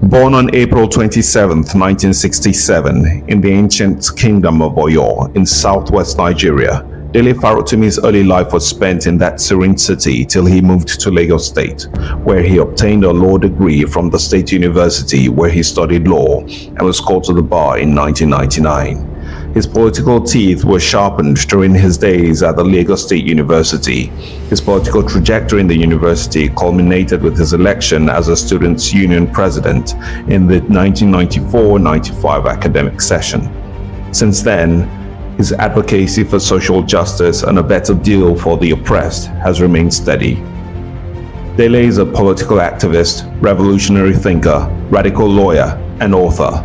Born on April 27, 1967, in the ancient kingdom of Oyo in southwest Nigeria, Dele Farotimi's early life was spent in that serene city till he moved to Lagos State, where he obtained a law degree from the State University where he studied law and was called to the bar in 1999. His political teeth were sharpened during his days at the Lagos State University. His political trajectory in the university culminated with his election as a students' union president in the 1994-95 academic session. Since then, his advocacy for social justice and a better deal for the oppressed has remained steady. Dele is a political activist, revolutionary thinker, radical lawyer, and author.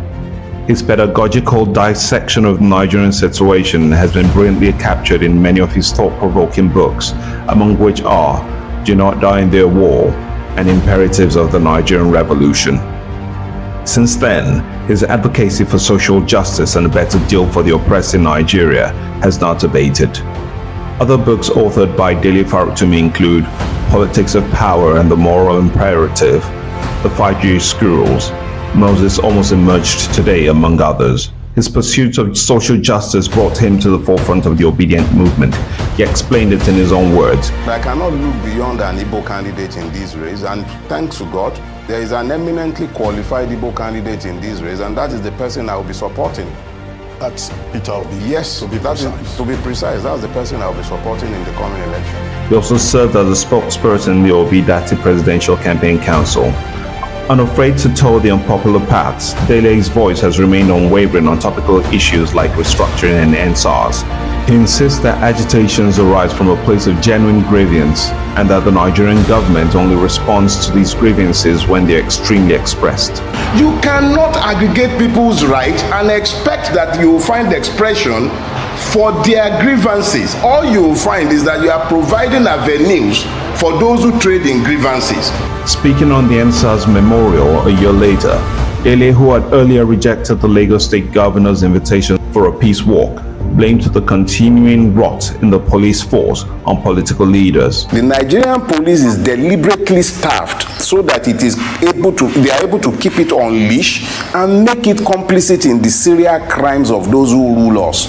His pedagogical dissection of the Nigerian situation has been brilliantly captured in many of his thought-provoking books, among which are Do Not Die in Their War and Imperatives of the Nigerian Revolution. Since then, his advocacy for social justice and a better deal for the oppressed in Nigeria has not abated. Other books authored by Dele Farotimi include Politics of Power and the Moral Imperative, The 5 Jewish Squirrels, Moses Almost Emerged Today, among others. His pursuit of social justice brought him to the forefront of the obedient movement. He explained it in his own words. I cannot look beyond an Igbo candidate in this race, and thanks to God, there is an eminently qualified Igbo candidate in this race, and that is the person I will be supporting. That's Peter Obi. Yes, to be precise, that's the person I will be supporting in the coming election. He also served as a spokesperson in the Obi Datti Presidential Campaign Council. Unafraid to toe the unpopular paths, Dele's voice has remained unwavering on topical issues like restructuring and NSARS. He insists that agitations arise from a place of genuine grievance and that the Nigerian government only responds to these grievances when they are extremely expressed. You cannot aggregate people's rights and expect that you will find expression for their grievances. All you will find is that you are providing avenues for those who trade in grievances. Speaking on the NSAS memorial a year later, Dele, who had earlier rejected the Lagos State governor's invitation for a peace walk, blamed the continuing rot in the police force on political leaders. The Nigerian police is deliberately staffed so that they are able to keep it on leash and make it complicit in the serial crimes of those who rule us.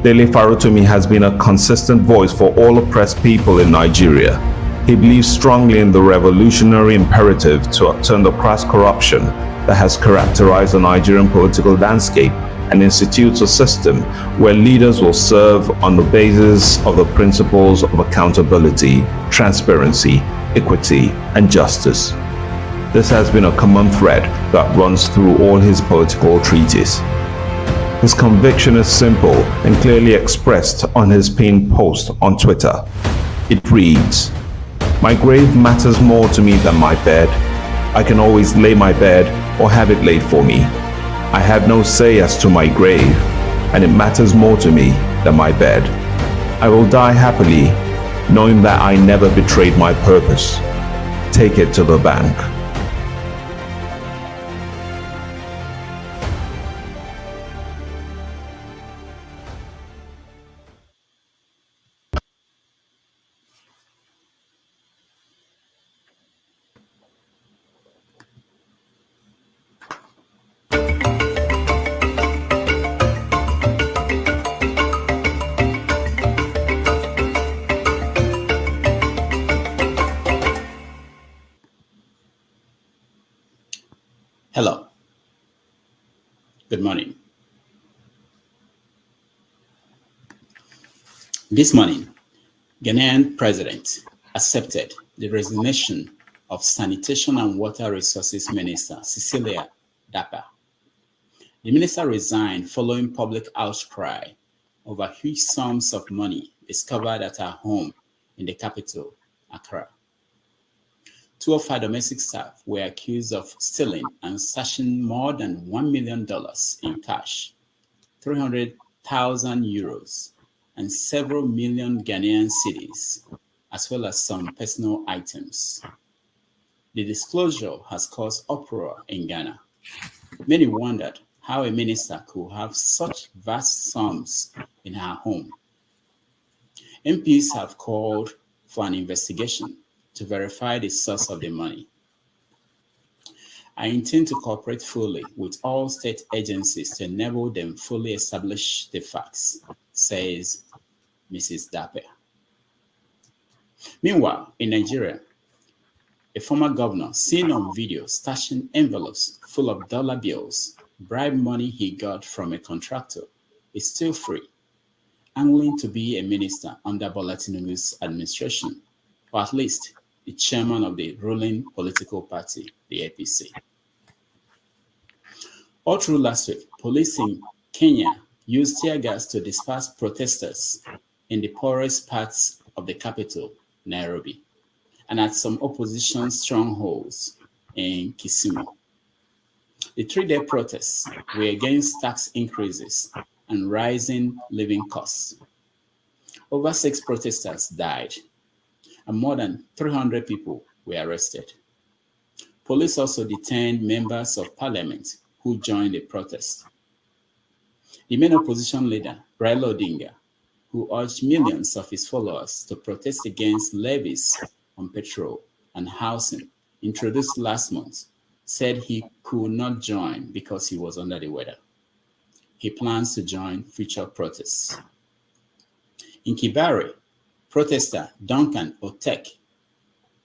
Dele Farotimi has been a consistent voice for all oppressed people in Nigeria. He believes strongly in the revolutionary imperative to upturn the crass corruption that has characterized the Nigerian political landscape and institutes a system where leaders will serve on the basis of the principles of accountability, transparency, equity, and justice. This has been a common thread that runs through all his political treatises. His conviction is simple and clearly expressed on his pinned post on Twitter. It reads, "My grave matters more to me than my bed. I can always lay my bed or have it laid for me. I have no say as to my grave, and it matters more to me than my bed. I will die happily, knowing that I never betrayed my purpose. Take it to the bank." Hello. Good morning. This morning, Ghanaian president accepted the resignation of Sanitation and Water Resources Minister Cecilia Dapper. The minister resigned following public outcry over huge sums of money discovered at her home in the capital, Accra. 2 of her domestic staff were accused of stealing and stashing more than $1 million in cash, 300,000 euros, and several million Ghanaian cedis, as well as some personal items. The disclosure has caused uproar in Ghana. Many wondered how a minister could have such vast sums in her home. MPs have called for an investigation to verify the source of the money. I intend to cooperate fully with all state agencies to enable them fully establish the facts, says Mrs. Dapper. Meanwhile, in Nigeria, a former governor seen on video stashing envelopes full of dollar bills, bribe money he got from a contractor, is still free, angling to be a minister under Bola Tinubu's administration, or at least the chairman of the ruling political party, the APC. All through last week, police in Kenya used tear gas to disperse protesters in the poorest parts of the capital, Nairobi, and at some opposition strongholds in Kisumu. The three-day protests were against tax increases and rising living costs. Over 6 protesters died, and more than 300 people were arrested. Police also detained members of parliament who joined the protest. The main opposition leader, Raila Odinga, who urged millions of his followers to protest against levies on petrol and housing introduced last month, said he could not join because he was under the weather. He plans to join future protests. In Kibare, protester Duncan Otek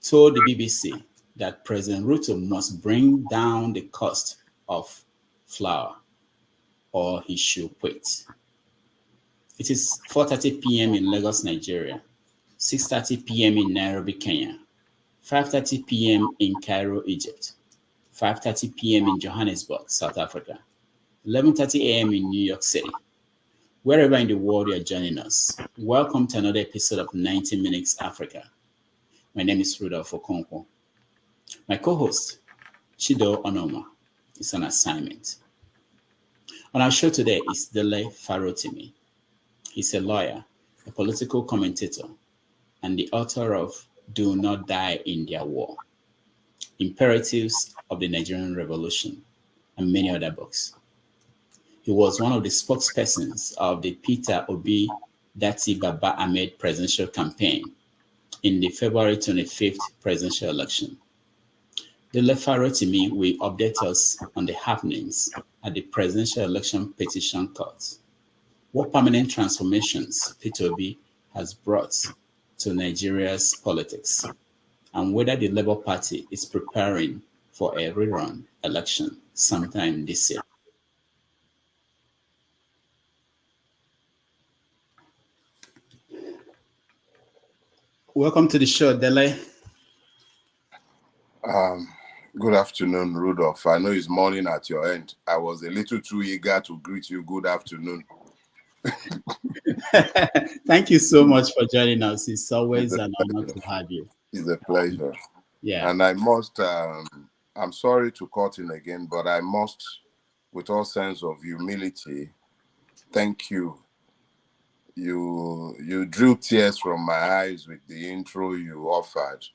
told the BBC that President Ruto must bring down the cost of flour or he should quit. It is 4:30 p.m. in Lagos, Nigeria, 6:30 p.m. in Nairobi, Kenya, 5:30 p.m. in Cairo, Egypt, 5:30 p.m. in Johannesburg, South Africa, 11:30 a.m. in New York City. Wherever in the world you are joining us, welcome to another episode of 90 Minutes Africa. My name is Rudolph Okonkwo. My co-host, Chido Onoma, is on assignment. On our show today is Dele Farotimi. He's a lawyer, a political commentator, and the author of Do Not Die in Their War, Imperatives of the Nigerian Revolution, and many other books. He was one of the spokespersons of the Peter Obi Datti Baba-Ahmed Presidential Campaign in the February 25th presidential election. Dele Farotimi will update us on the happenings at the Presidential Election Petition Court, what permanent transformations Peter Obi has brought to Nigeria's politics, and whether the Labour Party is preparing for a rerun election sometime this year. Welcome to the show, Dele. Good afternoon, Rudolph. I know it's morning at your end. I was a little too eager to greet you. Good afternoon. Thank you so much for joining us. It's always an honor to have you. It's a pleasure. Yeah. And I must, I'm sorry to cut in again, but I must, with all sense of humility, thank you. You drew tears from my eyes with the intro you offered,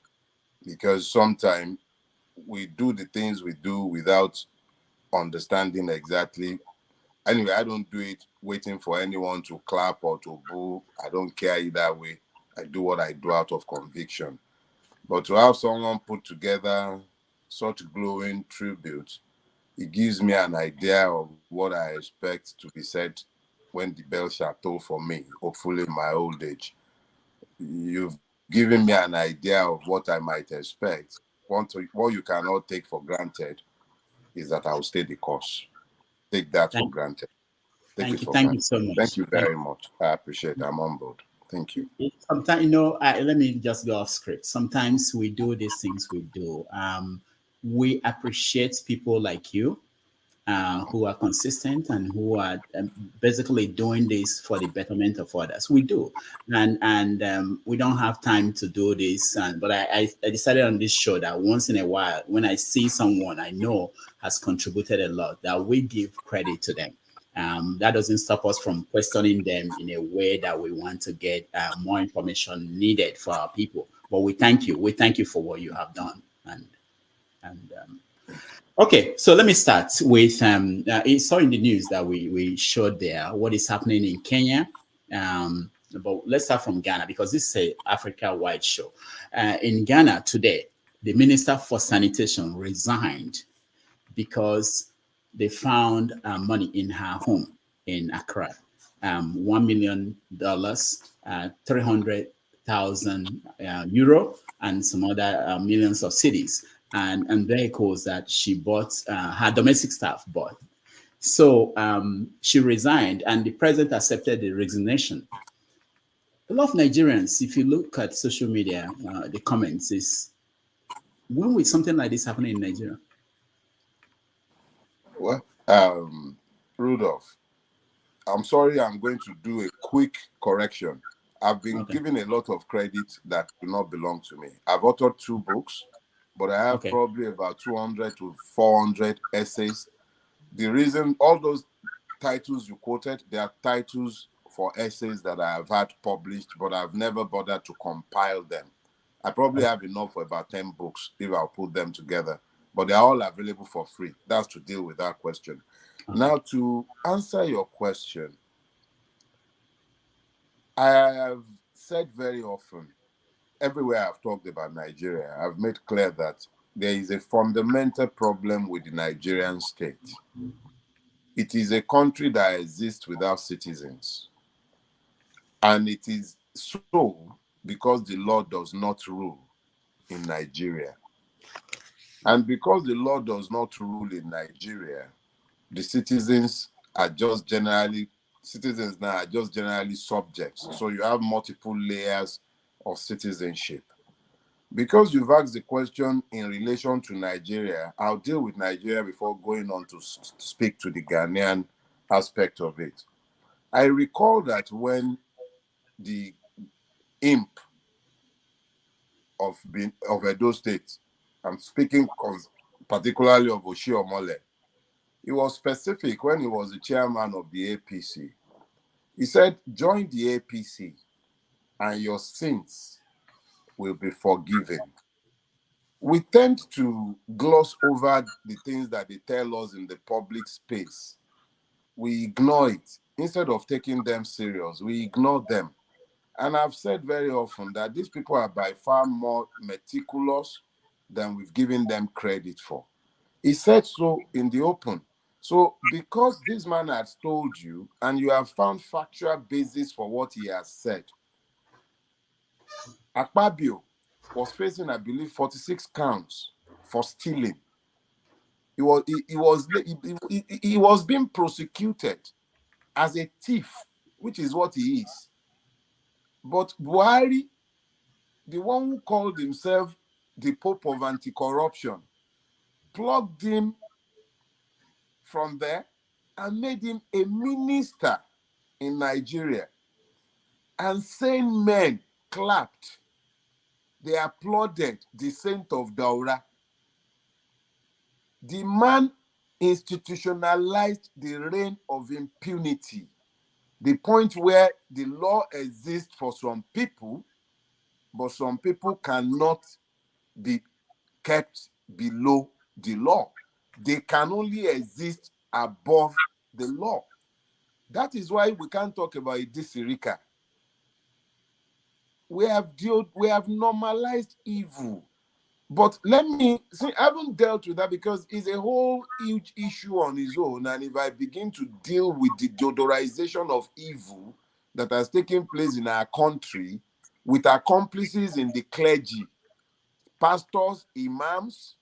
because sometimes we do the things we do without understanding exactly. Anyway, I don't do it waiting for anyone to clap or to boo. I don't care either way. I do what I do out of conviction. But to have someone put together such glowing tribute, it gives me an idea of what I expect to be said when the bell shall toll for me, hopefully in my old age. You've given me an idea of what I might expect. What you cannot take for granted is that I'll stay the course. Take that for granted. Thank you so much. Thank you very much. I appreciate it. I'm on board. Thank you. Sometimes, let me just go off script. Sometimes we do these things we do. We appreciate people like you who are consistent and who are basically doing this for the betterment of others. We do. And we don't have time to do this. But I decided on this show that once in a while, when I see someone I know has contributed a lot, that we give credit to them. That doesn't stop us from questioning them in a way that we want to get more information needed for our people. But we thank you. We thank you for what you have done. Okay, so let me start with, it's all in the news that we showed there, what is happening in Kenya. But let's start from Ghana, because this is an Africa-wide show. In Ghana today, the Minister for Sanitation resigned because they found money in her home in Accra, $1 million, 300,000 euro, and some other millions of cedis, and vehicles that she bought, her domestic staff bought. So she resigned, and the president accepted the resignation. A lot of Nigerians, if you look at social media, the comments is, when will something like this happen in Nigeria? Well, Rudolph, I'm sorry, I'm going to do a quick correction. I've been given a lot of credit that do not belong to me. I've authored 2 books, but I have probably about 200 to 400 essays. The reason, all those titles you quoted, they are titles for essays that I have had published, but I've never bothered to compile them. I probably have enough for about 10 books if I'll put them together, but they're all available for free. That's to deal with that question. Now, to answer your question, I have said very often, everywhere I've talked about Nigeria, I've made clear that there is a fundamental problem with the Nigerian state. It is a country that exists without citizens. And it is so because the law does not rule in Nigeria. And because the law does not rule in Nigeria, the citizens are just generally, citizens now are just generally subjects. So you have multiple layers of citizenship. Because you've asked the question in relation to Nigeria, I'll deal with Nigeria before going on to speak to the Ghanaian aspect of it. I recall that when the imp of Edo State, I'm speaking particularly of Oshiomhole, he was specific when he was the chairman of the APC. He said, join the APC and your sins will be forgiven. We tend to gloss over the things that they tell us in the public space. We ignore it. Instead of taking them serious, we ignore them. And I've said very often that these people are by far more meticulous than we've given them credit for. He said so in the open. So because this man has told you and you have found factual basis for what he has said, Akpabio was facing, I believe, 46 counts for stealing. He was being prosecuted as a thief, which is what he is. But Buhari, the one who called himself the Pope of Anti-Corruption, plugged him from there and made him a minister in Nigeria. And sane men clapped. They applauded the saint of Daura. The man institutionalized the reign of impunity, the point where the law exists for some people, but some people cannot be kept below the law. They can only exist above the law. That is why we can't talk about Idisirika. We have normalized evil. But let me see, I haven't dealt with that because it's a whole huge issue on its own. And if I begin to deal with the deodorization of evil that has taken place in our country with accomplices in the clergy, pastors, imams,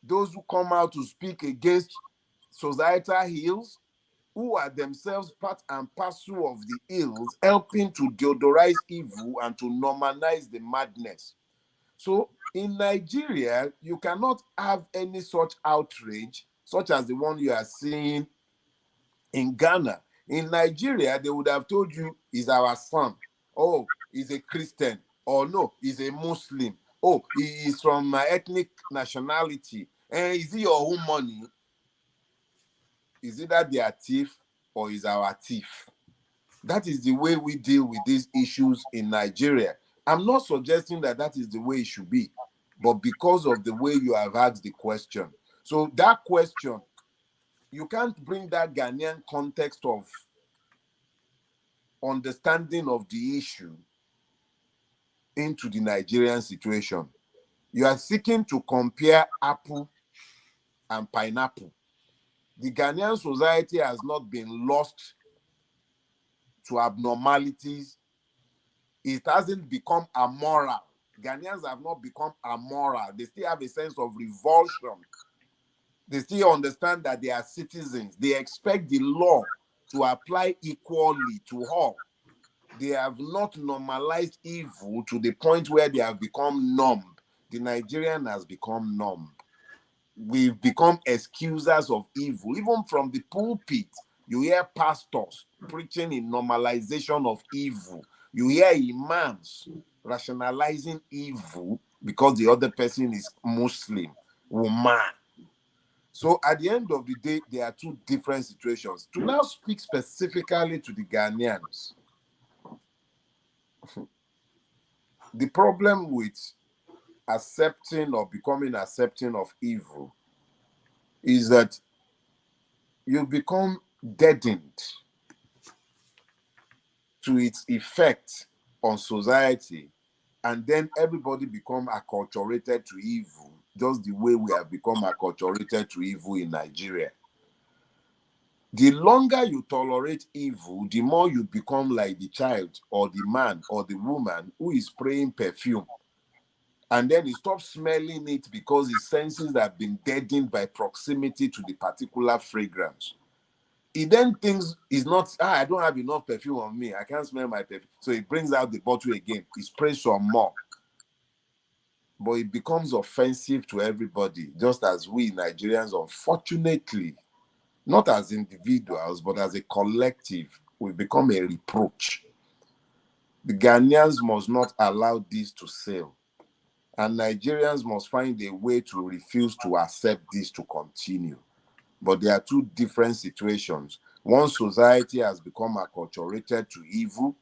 those who come out to speak against societal ills, who are themselves part and parcel of the ills, helping to deodorize evil and to normalize the madness. So in Nigeria, you cannot have any such outrage, such as the one you are seeing in Ghana. In Nigeria, they would have told you, he's our son. Oh, he's a Christian. Or no, he's a Muslim. Oh, he is from my ethnic nationality. And is he your own money? Is it that they are thief or is our thief? That is the way we deal with these issues in Nigeria. I'm not suggesting that that is the way it should be, but because of the way you have asked the question. So that question, you can't bring that Ghanaian context of understanding of the issue into the Nigerian situation. You are seeking to compare apple and pineapple. The Ghanaian society has not been lost to abnormalities. It hasn't become amoral. Ghanaians have not become amoral. They still have a sense of revulsion. They still understand that they are citizens. They expect the law to apply equally to all. They have not normalized evil to the point where they have become numb. The Nigerian has become numb. We've become excusers of evil. Even from the pulpit, you hear pastors preaching in normalization of evil. You hear imams rationalizing evil because the other person is Muslim, woman. So at the end of the day, there are two different situations. To now speak specifically to the Ghanaians, the problem with accepting or becoming accepting of evil is that you become deadened to its effect on society, and then everybody become acculturated to evil, just the way we have become acculturated to evil in Nigeria. The longer you tolerate evil, the more you become like the child or the man or the woman who is spraying perfume. And then he stops smelling it because his senses have been deadened by proximity to the particular fragrance. He then thinks he's not, I don't have enough perfume on me. I can't smell my perfume. So he brings out the bottle again. He sprays some more. But it becomes offensive to everybody, just as we Nigerians, unfortunately, not as individuals, but as a collective, we become a reproach. The Ghanaians must not allow this to sail. And Nigerians must find a way to refuse to accept this to continue. But there are two different situations. One society has become acculturated to evil.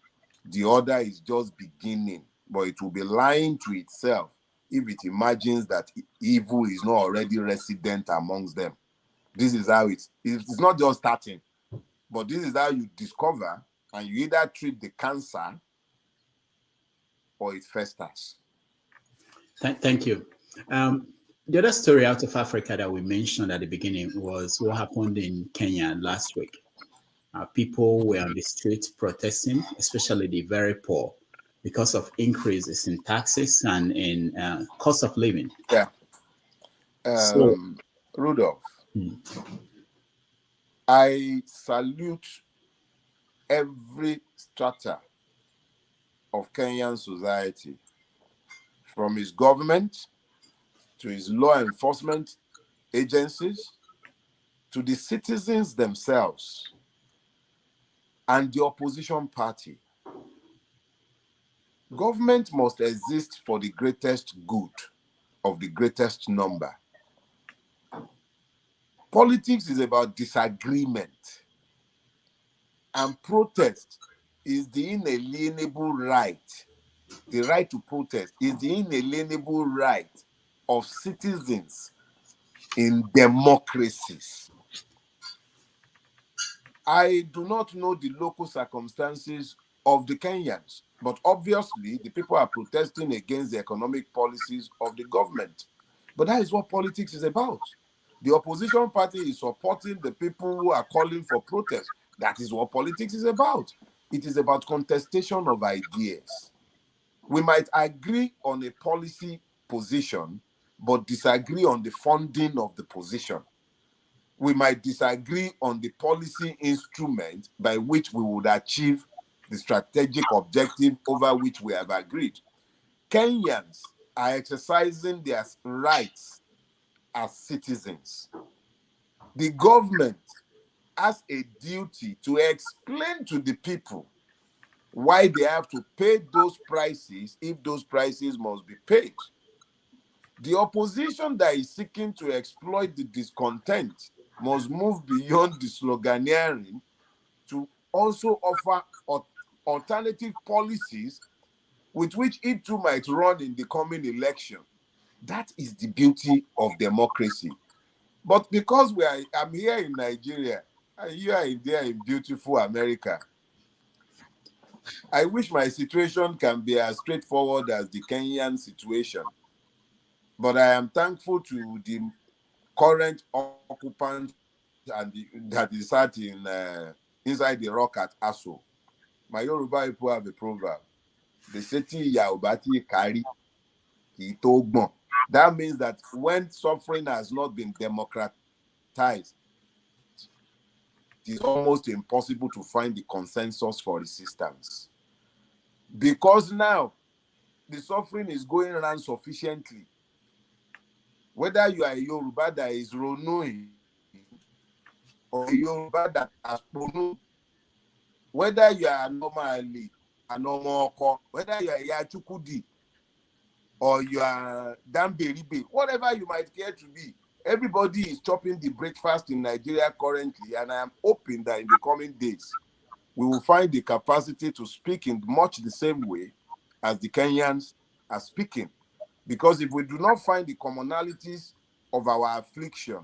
The other is just beginning. But it will be lying to itself if it imagines that evil is not already resident amongst them. This is how it's not just starting, but this is how you discover, and you either treat the cancer or it festers. Thank you. The other story out of Africa that we mentioned at the beginning was what happened in Kenya last week. People were on the streets protesting, especially the very poor, because of increases in taxes and in cost of living. Yeah. Rudolph, I salute every strata of Kenyan society, from his government to his law enforcement agencies to the citizens themselves and the opposition party. Government must exist for the greatest good of the greatest number. Politics is about disagreement, and protest is the inalienable right. The right to protest is the inalienable right of citizens in democracies. I do not know the local circumstances of the Kenyans, but obviously the people are protesting against the economic policies of the government. But that is what politics is about. The opposition party is supporting the people who are calling for protest. That is what politics is about. It is about contestation of ideas. We might agree on a policy position, but disagree on the funding of the position. We might disagree on the policy instrument by which we would achieve the strategic objective over which we have agreed. Kenyans are exercising their rights as citizens. The government has a duty to explain to the people why they have to pay those prices if those prices must be paid. The opposition that is seeking to exploit the discontent must move beyond the sloganeering to also offer alternative policies with which it too might run in the coming election. That is the beauty of democracy. But because I'm here in Nigeria and you are there in beautiful America, I wish my situation can be as straightforward as the Kenyan situation. But I am thankful to the current occupant and that is sat in inside the rock at Aso. My Yoruba people have a proverb. They say, that means that when suffering has not been democratized, it is almost impossible to find the consensus for resistance. Because now the suffering is going around sufficiently. Whether you are a Yoruba that is Ronui or a Yoruba that has Ponu, whether you are normally a normal, whether you are Yachukudi or you are Damberibe, whatever you might care to be, everybody is chopping the breakfast in Nigeria currently, and I am hoping that in the coming days, we will find the capacity to speak in much the same way as the Kenyans are speaking. Because if we do not find the commonalities of our affliction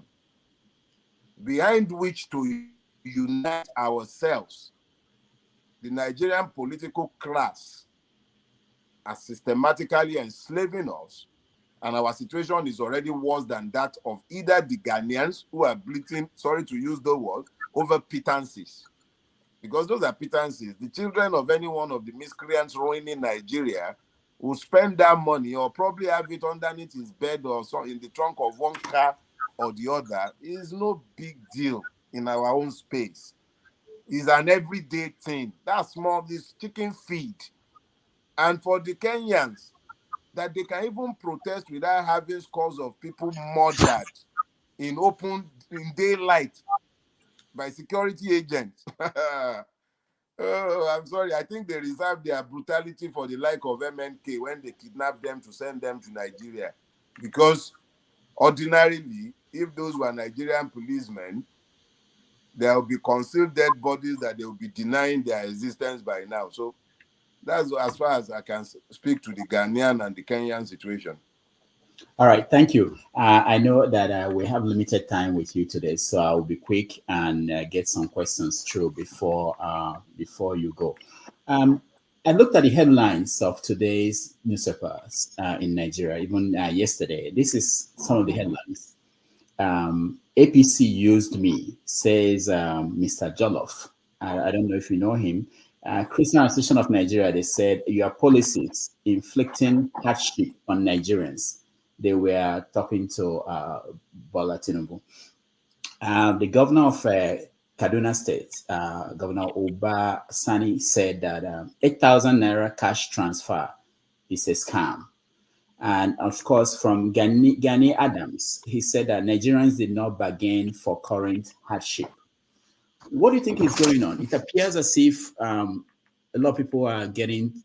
behind which to unite ourselves, the Nigerian political class are systematically enslaving us, and our situation is already worse than that of either the Ghanaians who are bleating, sorry to use the word, over pittances. Because those are pittances. The children of any one of the miscreants ruining Nigeria will spend that money or probably have it underneath his bed or so in the trunk of one car or the other. It is no big deal in our own space. It's an everyday thing. That's more this chicken feed. And for the Kenyans, that they can even protest without having scores of people murdered in daylight by security agents. Oh, I'm sorry. I think they reserve their brutality for the like of MNK when they kidnap them to send them to Nigeria. Because ordinarily, if those were Nigerian policemen, there will be concealed dead bodies that they will be denying their existence by now. So that's as far as I can speak to the Ghanaian and the Kenyan situation. All right, thank you. I know that we have limited time with you today, so I'll be quick and get some questions through before you go. I looked at the headlines of today's newspapers in Nigeria, even yesterday. This is some of the headlines. APC used me, says Mr. Jollof. I don't know if you know him. Christian Association of Nigeria, they said your policies inflicting hardship on Nigerians. They were talking to Bola Tinubu. The governor of Kaduna State, Governor Oba Sani, said that 8,000 naira cash transfer is a scam. And of course, from Gani Adams, he said that Nigerians did not bargain for current hardship. What do you think is going on? It appears as if a lot of people are getting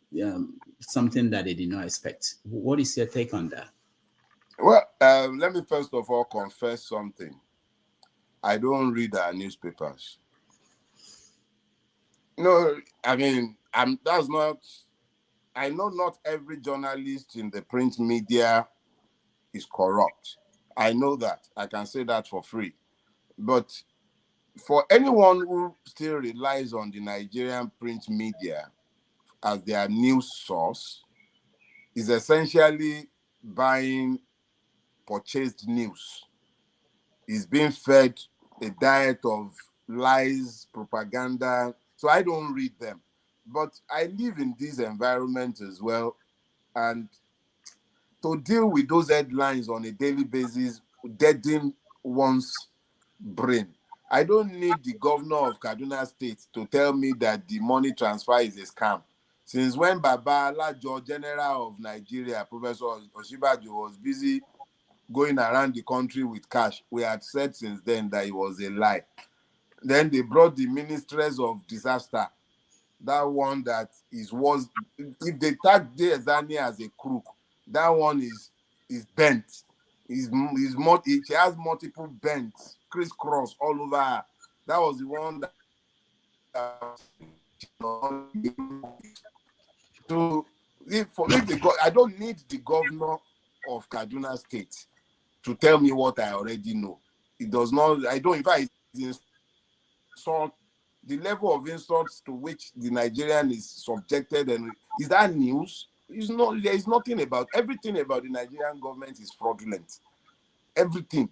something that they did not expect. What is your take on that? Well, let me first of all confess something. I don't read our newspapers. No, I mean, that's not. I know not every journalist in the print media is corrupt. I know that. I can say that for free. But for anyone who still relies on the Nigerian print media as their news source, is essentially buying purchased news, is being fed a diet of lies, propaganda. So I don't read them. But I live in this environment as well. And to deal with those headlines on a daily basis, deaden one's brain. I don't need the governor of Kaduna State to tell me that the money transfer is a scam. Since when Baba Alajo, General of Nigeria, Professor Oshibajo, was busy going around the country with cash, we had said since then that it was a lie. Then they brought the ministers of disaster, that one that was, if they tag Ezani as a crook, that one is bent. She has multiple bends, crisscross all over her. That was the one that so I don't need the governor of Kaduna State to tell me what I already know. It does not. I don't. In fact, it's insult. The level of insults to which the Nigerian is subjected, and is that news? It's not. There is nothing about everything about the Nigerian government is fraudulent. Everything.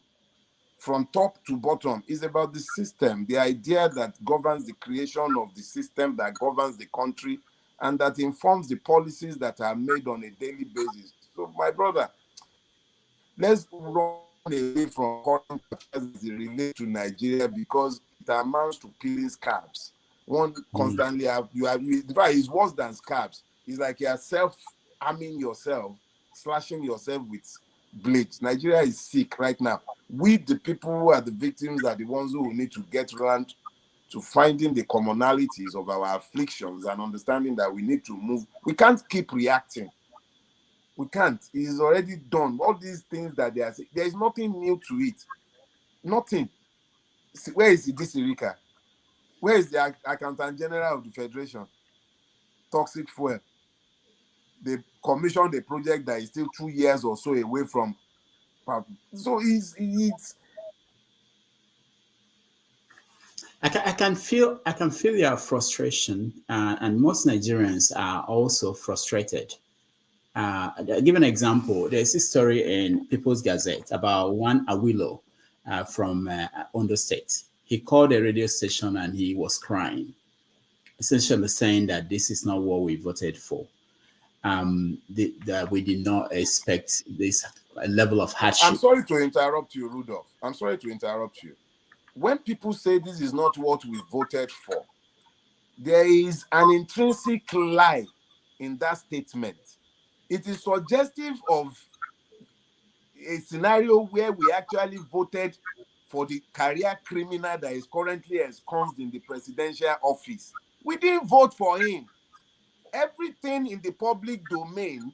from top to bottom. It's about the system, the idea that governs the creation of the system that governs the country and that informs the policies that are made on a daily basis. So, my brother, let's run away from current affairs as it relates to Nigeria because it amounts to peeling scabs. One constantly in fact, it's worse than scabs. It's like you're self-harming yourself, slashing yourself with blades. Nigeria is sick right now. We, the people who are the victims, are the ones who will need to get around to finding the commonalities of our afflictions and understanding that we need to move. We can't keep reacting. We can't. It is already done. All these things that they are saying, there is nothing new to it. Nothing. Where is this Erika? Where is the Accountant General of the Federation? Toxic fuel. They commissioned a project that is still 2 years or so away from. So it's. I can feel your frustration, and most Nigerians are also frustrated. I'll give an example. There's a story in People's Gazette about one Awilo from Ondo State. He called a radio station and he was crying, essentially saying that this is not what we voted for. That we did not expect this level of hardship. I'm sorry to interrupt you, Rudolph. I'm sorry to interrupt you. When people say this is not what we voted for, there is an intrinsic lie in that statement. It is suggestive of a scenario where we actually voted for the career criminal that is currently ensconced in the presidential office. We didn't vote for him. Everything in the public domain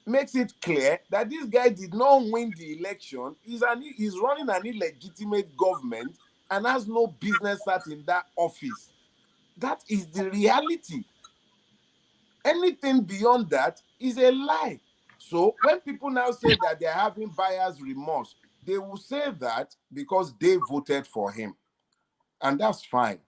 makes it clear that this guy did not win the election. He's running an illegitimate government and has no business sat in that office. That is the reality. Anything beyond that is a lie. So when people now say that they're having buyer's remorse, they will say that because they voted for him. And that's fine.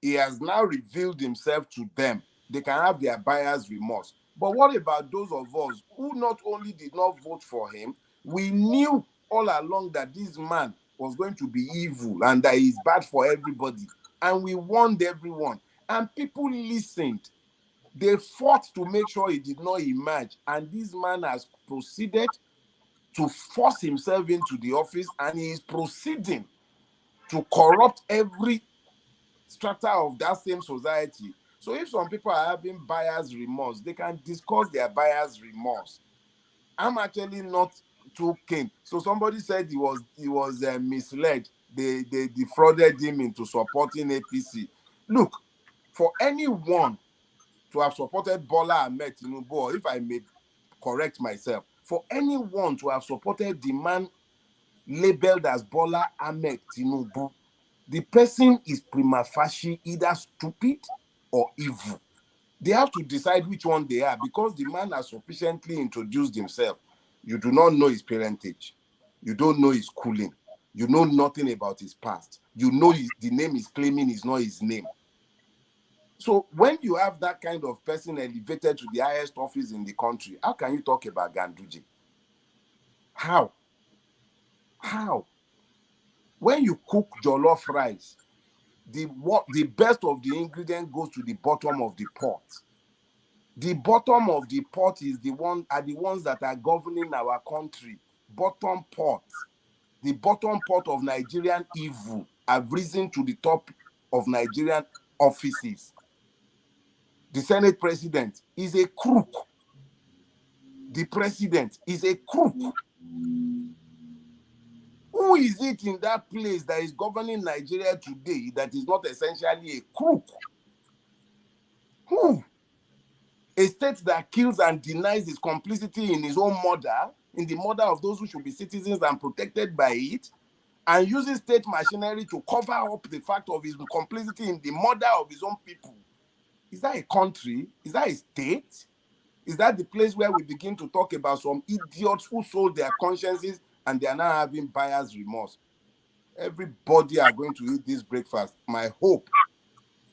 He has now revealed himself to them. They can have their buyer's remorse. But what about those of us who not only did not vote for him, we knew all along that this man was going to be evil and that he's bad for everybody. And we warned everyone. And people listened. They fought to make sure he did not emerge. And this man has proceeded to force himself into the office, and he is proceeding to corrupt every strata of that same society. So if some people are having buyer's remorse, they can discuss their buyer's remorse. I'm actually not too keen. So somebody said he was misled. They defrauded him into supporting APC. Look, for anyone to have supported Bola Ahmed Tinubu, or if I may correct myself, for anyone to have supported the man labeled as Bola Ahmed Tinubu, the person is prima facie either stupid or evil. They have to decide which one they are, because the man has sufficiently introduced himself. You do not know his parentage. You don't know his schooling. You know nothing about his past. You know the name he's claiming is not his name. So when you have that kind of person elevated to the highest office in the country, how can you talk about Ganduje? How? When you cook jollof rice, the best of the ingredient goes to the bottom of the pot. The bottom of the pot are the ones that are governing our country. Bottom pot. The bottom pot of Nigerian evil have risen to the top of Nigerian offices. The Senate president is a crook. The president is a crook. Who is it in that place that is governing Nigeria today that is not essentially a crook? Who? A state that kills and denies his complicity in his own murder, in the murder of those who should be citizens and protected by it, and uses state machinery to cover up the fact of his complicity in the murder of his own people. Is that a country? Is that a state? Is that the place where we begin to talk about some idiots who sold their consciences and they are now having buyer's remorse? Everybody are going to eat this breakfast. My hope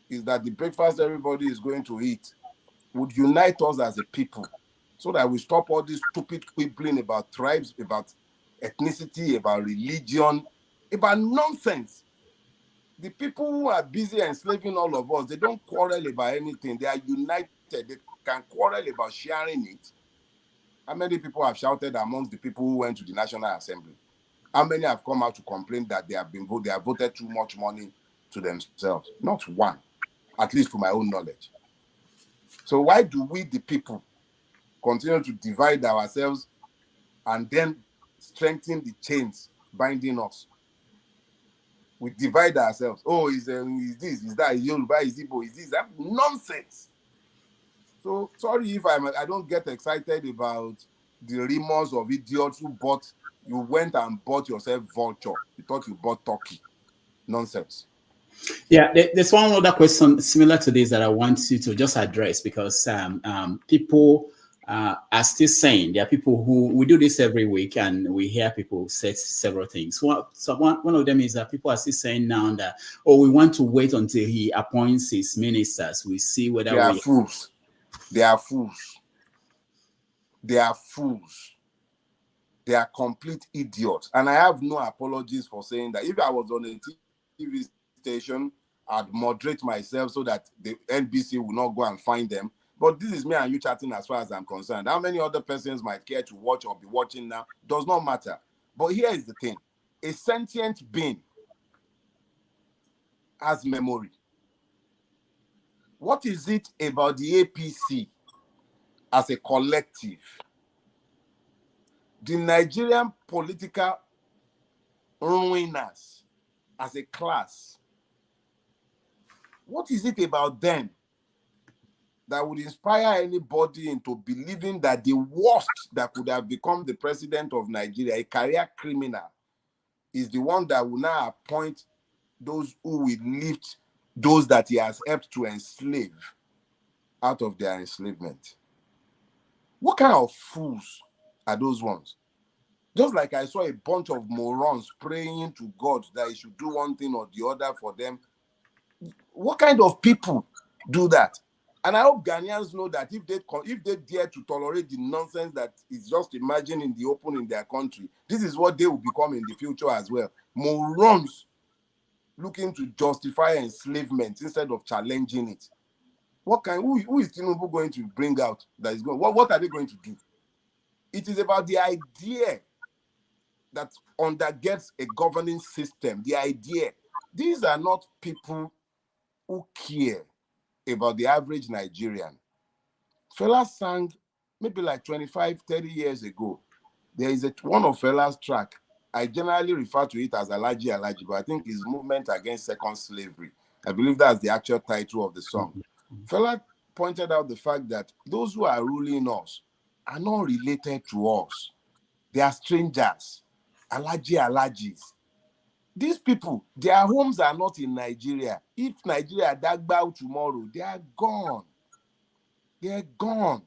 is that the breakfast everybody is going to eat would unite us as a people, so that we stop all this stupid quibbling about tribes, about ethnicity, about religion, about nonsense. The people who are busy enslaving all of us, they don't quarrel about anything. They are united. They can quarrel about sharing it. How many people have shouted amongst the people who went to the National Assembly? How many have come out to complain that they have voted too much money to themselves? Not one, at least to my own knowledge. So why do we, the people, continue to divide ourselves and then strengthen the chains binding us? We divide ourselves. Oh, is this, is that, is Yoruba, is Igbo, is this? That nonsense. So sorry if I don't get excited about the rumors of idiots who you went and bought yourself vulture. You thought you bought turkey. Nonsense. Yeah, there's one other question similar to this that I want you to just address, because people are still saying, there are people who, we do this every week and we hear people say several things. So one of them is that people are still saying now that, oh, we want to wait until he appoints his ministers. We see whether they are fools. They are fools. They are fools. They are complete idiots. And I have no apologies for saying that. If I was on a TV station, I'd moderate myself so that the NBC will not go and find them. But this is me and you chatting as far as I'm concerned. How many other persons might care to watch or be watching now does not matter. But here is the thing. A sentient being has memory. What is it about the APC as a collective? The Nigerian political ruiners as a class. What is it about them that would inspire anybody into believing that the worst that could have become the president of Nigeria, a career criminal, is the one that will now appoint those who will lift those that he has helped to enslave out of their enslavement? What kind of fools are those ones? Just like I saw a bunch of morons praying to God that he should do one thing or the other for them. What kind of people do that? And I hope Ghanaians know that if they dare to tolerate the nonsense that is just imagined in the open in their country, this is what they will become in the future as well. Morons looking to justify enslavement instead of challenging it. Who is Tinubu going to bring out that is going? What are they going to do? It is about the idea that undergets a governing system. The idea. These are not people who care about the average Nigerian. Fela sang maybe like 25, 30 years ago. There is one of Fela's track. I generally refer to it as Alaji Alaji, but I think it's Movement Against Second Slavery. I believe that's the actual title of the song. Fela pointed out the fact that those who are ruling us are not related to us. They are strangers. Alaji Alajis. These people, their homes are not in Nigeria. If Nigeria dagbow tomorrow, they are gone. They are gone.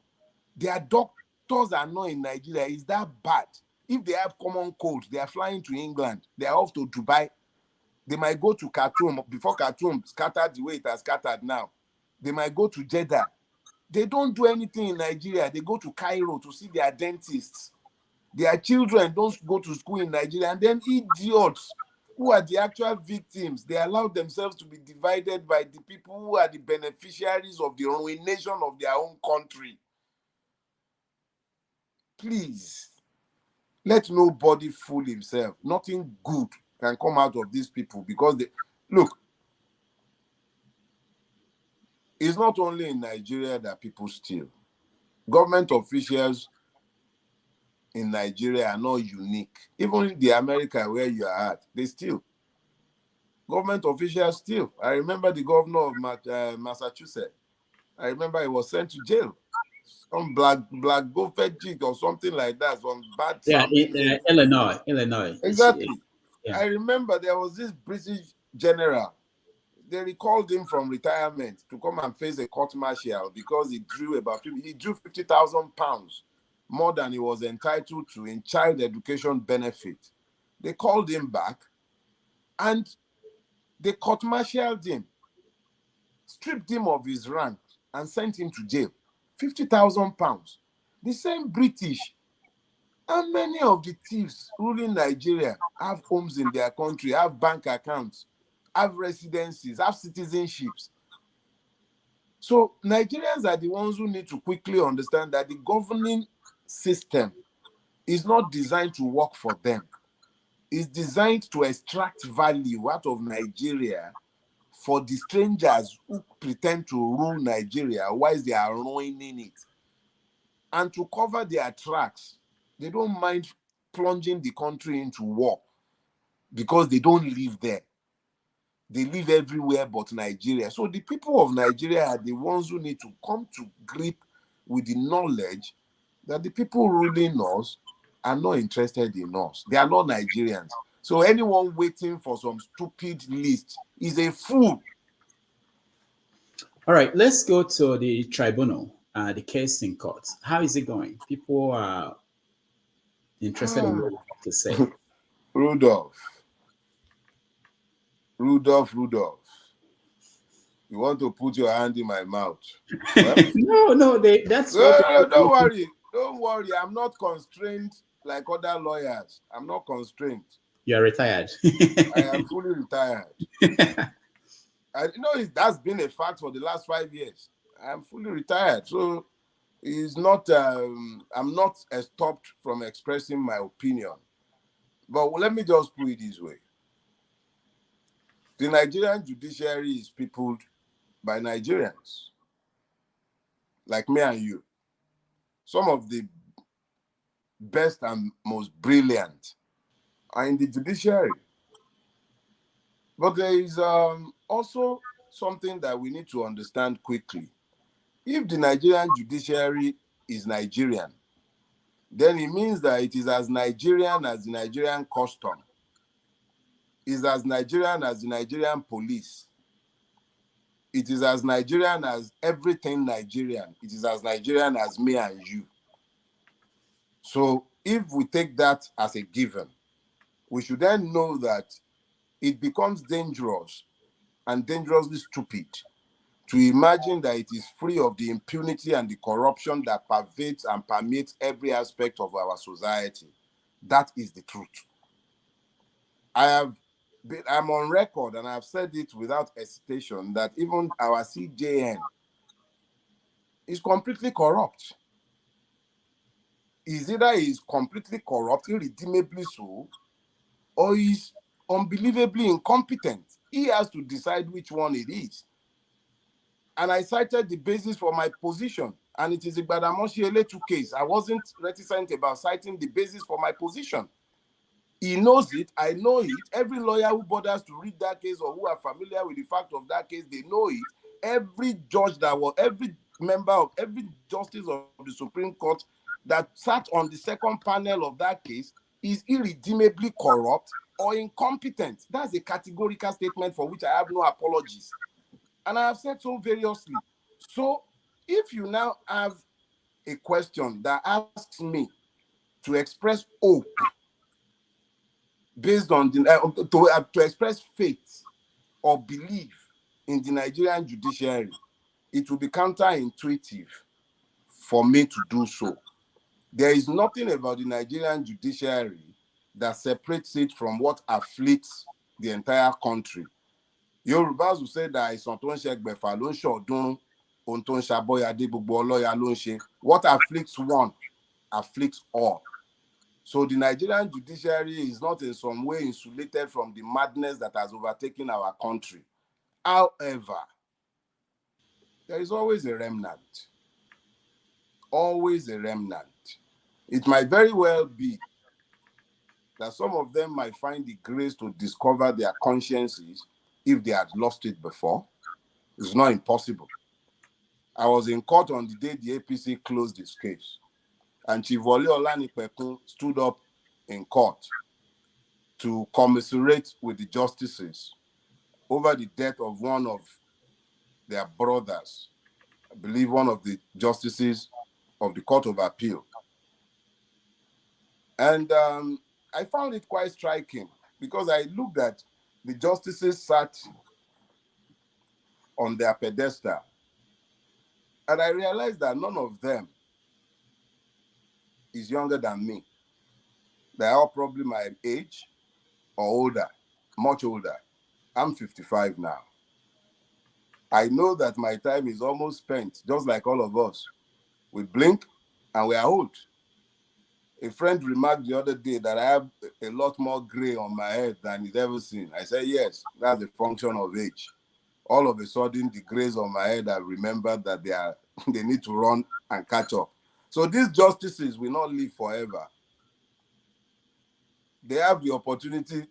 Their doctors are not in Nigeria. Is that bad? If they have common cold, they are flying to England. They are off to Dubai. They might go to Khartoum before Khartoum scattered the way it has scattered now. They might go to Jeddah. They don't do anything in Nigeria. They go to Cairo to see their dentists. Their children don't go to school in Nigeria. And then idiots who are the actual victims, they allow themselves to be divided by the people who are the beneficiaries of the ruination of their own country. Please, let nobody fool himself. Nothing good can come out of these people because look, it's not only in Nigeria that people steal. Government officials in Nigeria are not unique. Even in the America where you are at, they steal. Government officials steal. I remember the governor of Massachusetts. I remember he was sent to jail. Some black gopher jig or something like that. Some bad. Yeah, Illinois. Exactly. Yeah. I remember there was this British general. They recalled him from retirement to come and face a court martial because he drew 50,000 pounds more than he was entitled to in child education benefit. They called him back and they court-martialed him, stripped him of his rank and sent him to jail. 50,000 pounds. The same British How many of the thieves ruling Nigeria have homes in their country, have bank accounts, have residencies, have citizenships? So Nigerians are the ones who need to quickly understand that the governing system is not designed to work for them. It's designed to extract value out of Nigeria for the strangers who pretend to rule Nigeria whilst they are ruining it. And to cover their tracks, they don't mind plunging the country into war because they don't live there. They live everywhere but Nigeria. So the people of Nigeria are the ones who need to come to grip with the knowledge that the people ruling us are not interested in us. They are not Nigerians. So anyone waiting for some stupid list is a fool. All right, let's go to the tribunal, the case in court. How is it going? People are interested in what you have to say. Rudolph. You want to put your hand in my mouth? Well, No, that's what. don't worry. Don't worry. I'm not constrained like other lawyers. I'm not constrained. You're retired. I am fully retired. I know that's been a fact for the last 5 years. I'm fully retired. So it's not, I'm not stopped from expressing my opinion. But let me just put it this way. The Nigerian judiciary is peopled by Nigerians, like me and you. Some of the best and most brilliant are in the judiciary. But there is also something that we need to understand quickly. If the Nigerian judiciary is Nigerian, then it means that it is as Nigerian as the Nigerian custom, is as Nigerian as the Nigerian police. It is as Nigerian as everything Nigerian. It is as Nigerian as me and you. So if we take that as a given, we should then know that it becomes dangerous and dangerously stupid to imagine that it is free of the impunity and the corruption that pervades and permeates every aspect of our society. That is the truth. I'm on record, and I've said it without hesitation, that even our CJN is completely corrupt. Is either he's completely corrupt, irredeemably so, or he's unbelievably incompetent. He has to decide which one it is. And I cited the basis for my position, and it is a Gbadamoshi Eletu case. I wasn't reticent about citing the basis for my position. He knows it, I know it. Every lawyer who bothers to read that case or who are familiar with the fact of that case, they know it. Every judge every member of every justice of the Supreme Court that sat on the second panel of that case is irredeemably corrupt or incompetent. That's a categorical statement for which I have no apologies. And I have said so variously. So if you now have a question that asks me to express hope based on to express faith or belief in the Nigerian judiciary, it will be counterintuitive for me to do so. There is nothing about the Nigerian judiciary that separates it from what afflicts the entire country. Yorubas will say that what afflicts one afflicts all. So the Nigerian judiciary is not in some way insulated from the madness that has overtaken our country. However, there is always a remnant. Always a remnant. It might very well be that some of them might find the grace to discover their consciences if they had lost it before. It's not impossible. I was in court on the day the APC closed its case, and Chief Wole Olanipekun stood up in court to commiserate with the justices over the death of one of their brothers, I believe one of the justices of the Court of Appeal. And I found it quite striking because I looked at the justices sat on their pedestal, and I realized that none of them is younger than me. They're all probably my age or older, much older. I'm 55 now. I know that my time is almost spent, just like all of us. We blink and we are old. A friend remarked the other day that I have a lot more gray on my head than he's ever seen. I said, yes, that's a function of age. All of a sudden, the grays on my head have remembered that they need to run and catch up. So these justices will not live forever. They have the opportunity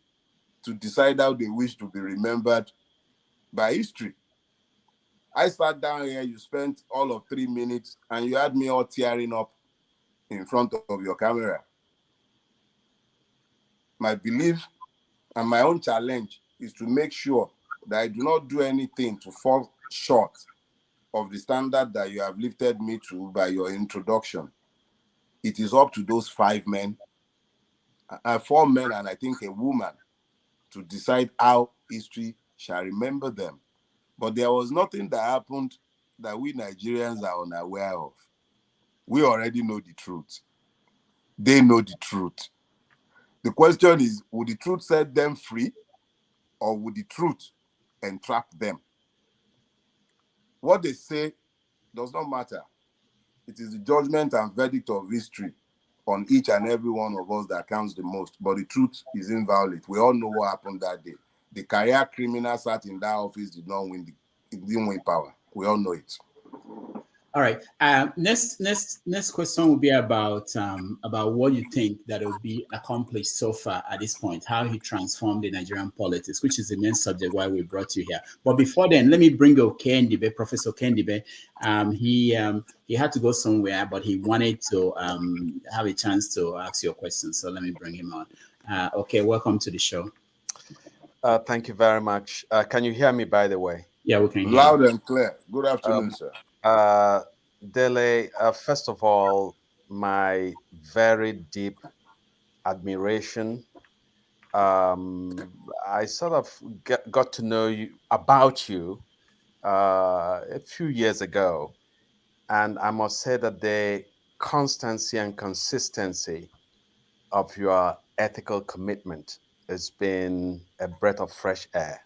to decide how they wish to be remembered by history. I sat down here, you spent all of 3 minutes, and you had me all tearing up in front of your camera. My belief and my own challenge is to make sure that I do not do anything to fall short of the standard that you have lifted me to by your introduction. It is up to those 5 men, 4 men, and I think a woman, to decide how history shall remember them. But there was nothing that happened that we Nigerians are unaware of. We already know the truth. They know the truth. The question is, would the truth set them free, or would the truth entrap them? What they say does not matter. It is the judgment and verdict of history on each and every one of us that counts the most. But the truth is inviolate. We all know what happened that day. The career criminal sat in that office did not win. It didn't win power. We all know it. All right. Next question will be about what you think that will be accomplished so far at this point, how he transformed the Nigerian politics, which is the main subject why we brought you here. But before then, let me bring Kendibe, Professor Kendibe. He had to go somewhere, but he wanted to have a chance to ask your questions. So let me bring him on. Okay, welcome to the show. Thank you very much. Can you hear me, by the way? Yeah, we can hear Loud you. and clear. Good afternoon, sir. Dele, first of all, my very deep admiration. I sort of got to know you about you a few years ago, and I must say that the constancy and consistency of your ethical commitment has been a breath of fresh air.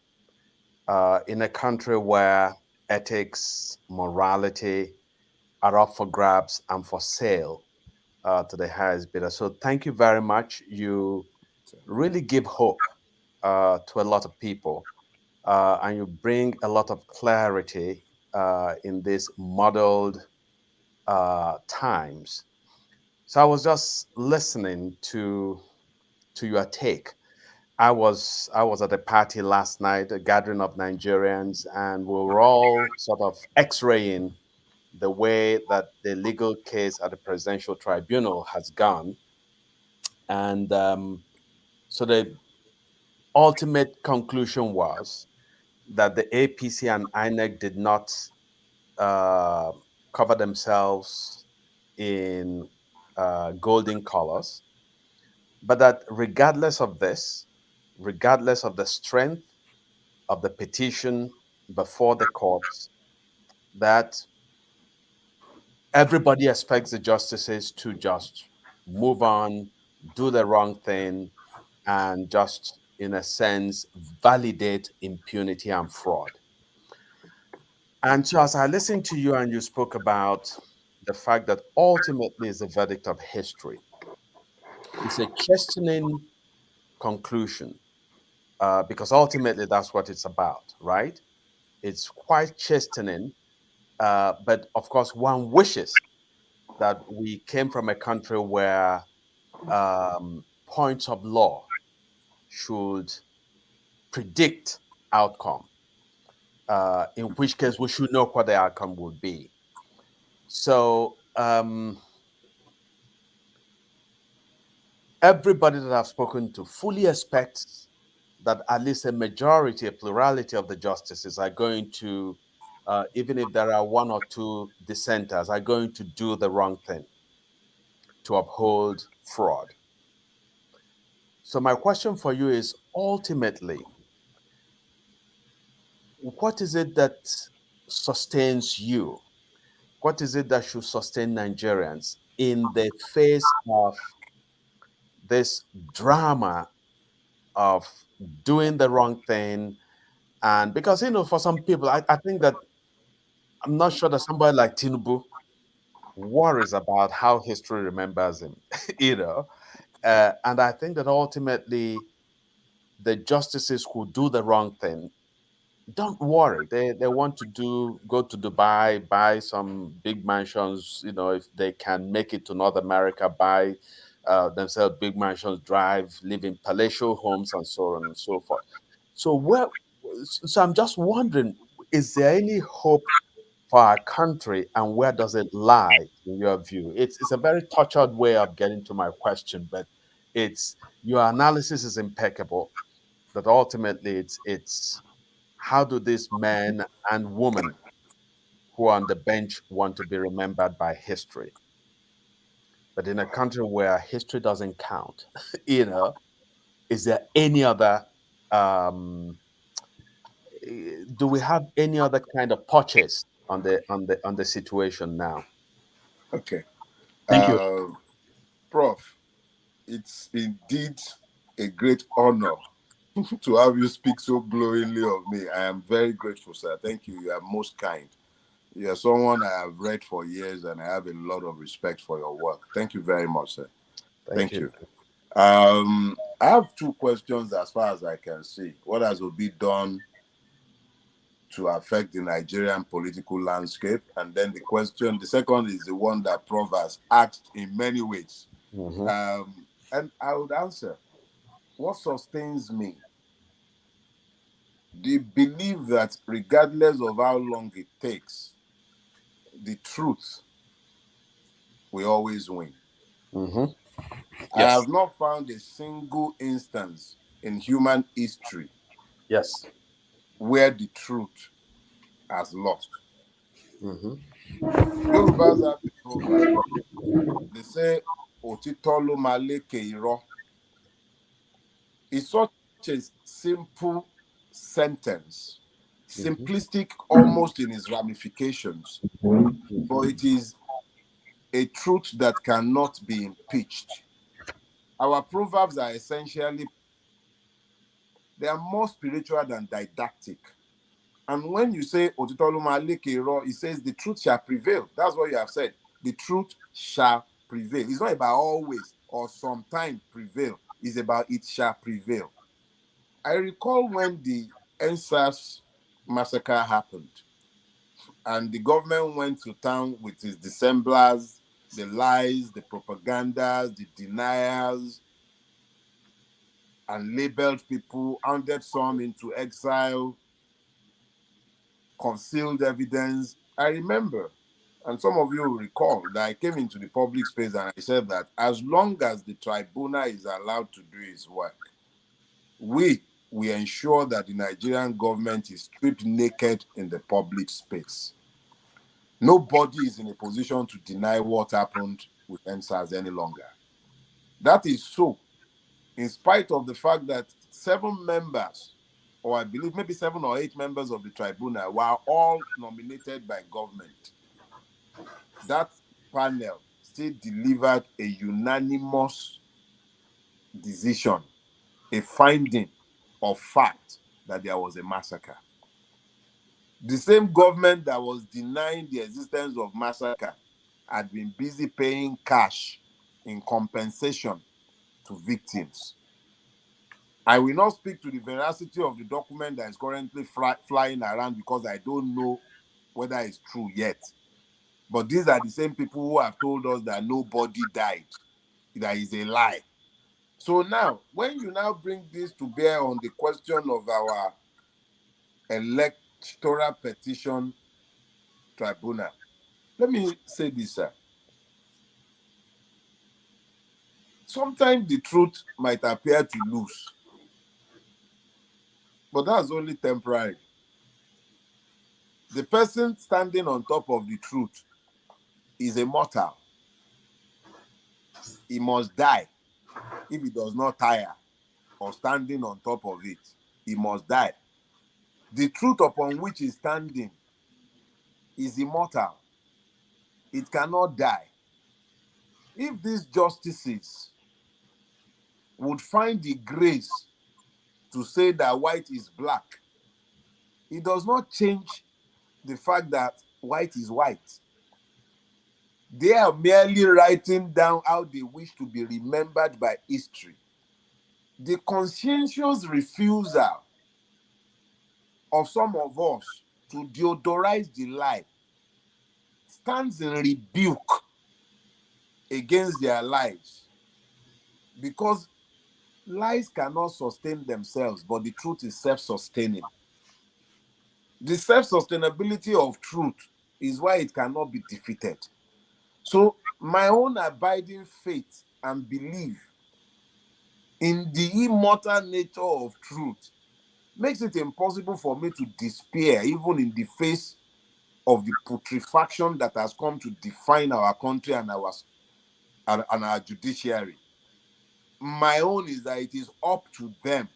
In a country where ethics, morality are up for grabs and for sale to the highest bidder. So thank you very much. You really give hope to a lot of people, and you bring a lot of clarity in these muddled times. So I was just listening to your take. I was at a party last night, a gathering of Nigerians, and we were all sort of x-raying the way that the legal case at the Presidential Tribunal has gone. And so the ultimate conclusion was that the APC and INEC did not cover themselves in golden colors, but that regardless of this, regardless of the strength of the petition before the courts, that everybody expects the justices to just move on, do the wrong thing, and just, in a sense, validate impunity and fraud. And so as I listened to you and you spoke about the fact that ultimately it's a verdict of history, it's a chastening conclusion, because ultimately that's what it's about, right? It's quite chastening, but of course one wishes that we came from a country where points of law should predict outcome, in which case we should know what the outcome would be. So everybody that I've spoken to fully expects that at least a majority, a plurality of the justices are going to, even if there are 1 or 2 dissenters, are going to do the wrong thing to uphold fraud. So my question for you is, ultimately, what is it that sustains you? What is it that should sustain Nigerians in the face of this drama of doing the wrong thing. And because, for some people, I think that I'm not sure that somebody like Tinubu worries about how history remembers him, and I think that ultimately the justices who do the wrong thing don't worry. They want to go to Dubai, buy some big mansions. If they can make it to North America, buy themselves big mansions, drive, live in palatial homes, and so on and so forth. So I'm just wondering, is there any hope for our country, and where does it lie in your view? It's a very tortured way of getting to my question, but it's your analysis is impeccable. That ultimately it's how do these men and women who are on the bench want to be remembered by history? But in a country where history doesn't count, is there any other um, do we have any other kind of purchase on the situation now? Okay. Thank you. Prof, it's indeed a great honor to have you speak so glowingly of me. I am very grateful, sir. Thank you. You are most kind. You are someone I have read for years, and I have a lot of respect for your work. Thank you very much, sir. Thank Thank you. you. I have two questions as far as I can see. What has Obi done to affect the Nigerian political landscape? And then the second is the one that Prof has asked in many ways. Mhm. And I would answer, what sustains me? The belief that regardless of how long it takes, the truth will always win. Mhm. I Yes. have not found a single instance in human history Yes. where the truth has lost. Mhm. Yorubas have a proverb. They say, "Òtítọ́ ló máa lékè irọ́." It's such a simple sentence, Mhm. simplistic almost in its ramifications, but it is a truth that cannot be impeached. Our proverbs are essentially, they are more spiritual than didactic. And when you say "Òtítọ́ ló máa lékè irọ́," it says the truth shall prevail. That's what you have said. The truth shall prevail. It's not about always or sometime prevail. It's about it shall prevail. I recall when the NSAS massacre happened and the government went to town with its dissemblers, the lies, the propagandas, the deniers, and labeled people, handed some into exile, concealed evidence. I remember, and some of you will recall, that I came into the public space and I said that as long as the tribunal is allowed to do its work, we ensure that the Nigerian government is stripped naked in the public space. Nobody is in a position to deny what happened with NSAS any longer. That is so, in spite of the fact that 7 members, or I believe maybe 7 or 8 members of the tribunal, were all nominated by government. That panel still delivered a unanimous decision, a finding of fact that there was a massacre. The same government that was denying the existence of massacre had been busy paying cash in compensation to victims. I will not speak to the veracity of the document that is currently flying around because I don't know whether it's true yet. But these are the same people who have told us that nobody died. That is a lie. So now, when you now bring this to bear on the question of our electoral petition tribunal, let me say this, sir. Sometimes the truth might appear to lose, but that's only temporary. The person standing on top of the truth is a mortal. He must die if he does not tire of standing on top of it. He must die. The truth upon which he's standing is immortal. It cannot die. If these justices would find the grace to say that white is black, it does not change the fact that white is white. They are merely writing down how they wish to be remembered by history. The conscientious refusal of some of us to deodorize the lie stands in rebuke against their lives, because lies cannot sustain themselves, but the truth is self-sustaining. The self-sustainability of truth is why it cannot be defeated. So my own abiding faith and belief in the immortal nature of truth makes it impossible for me to despair, even in the face of the putrefaction that has come to define our country and our judiciary. My own is that it is up to them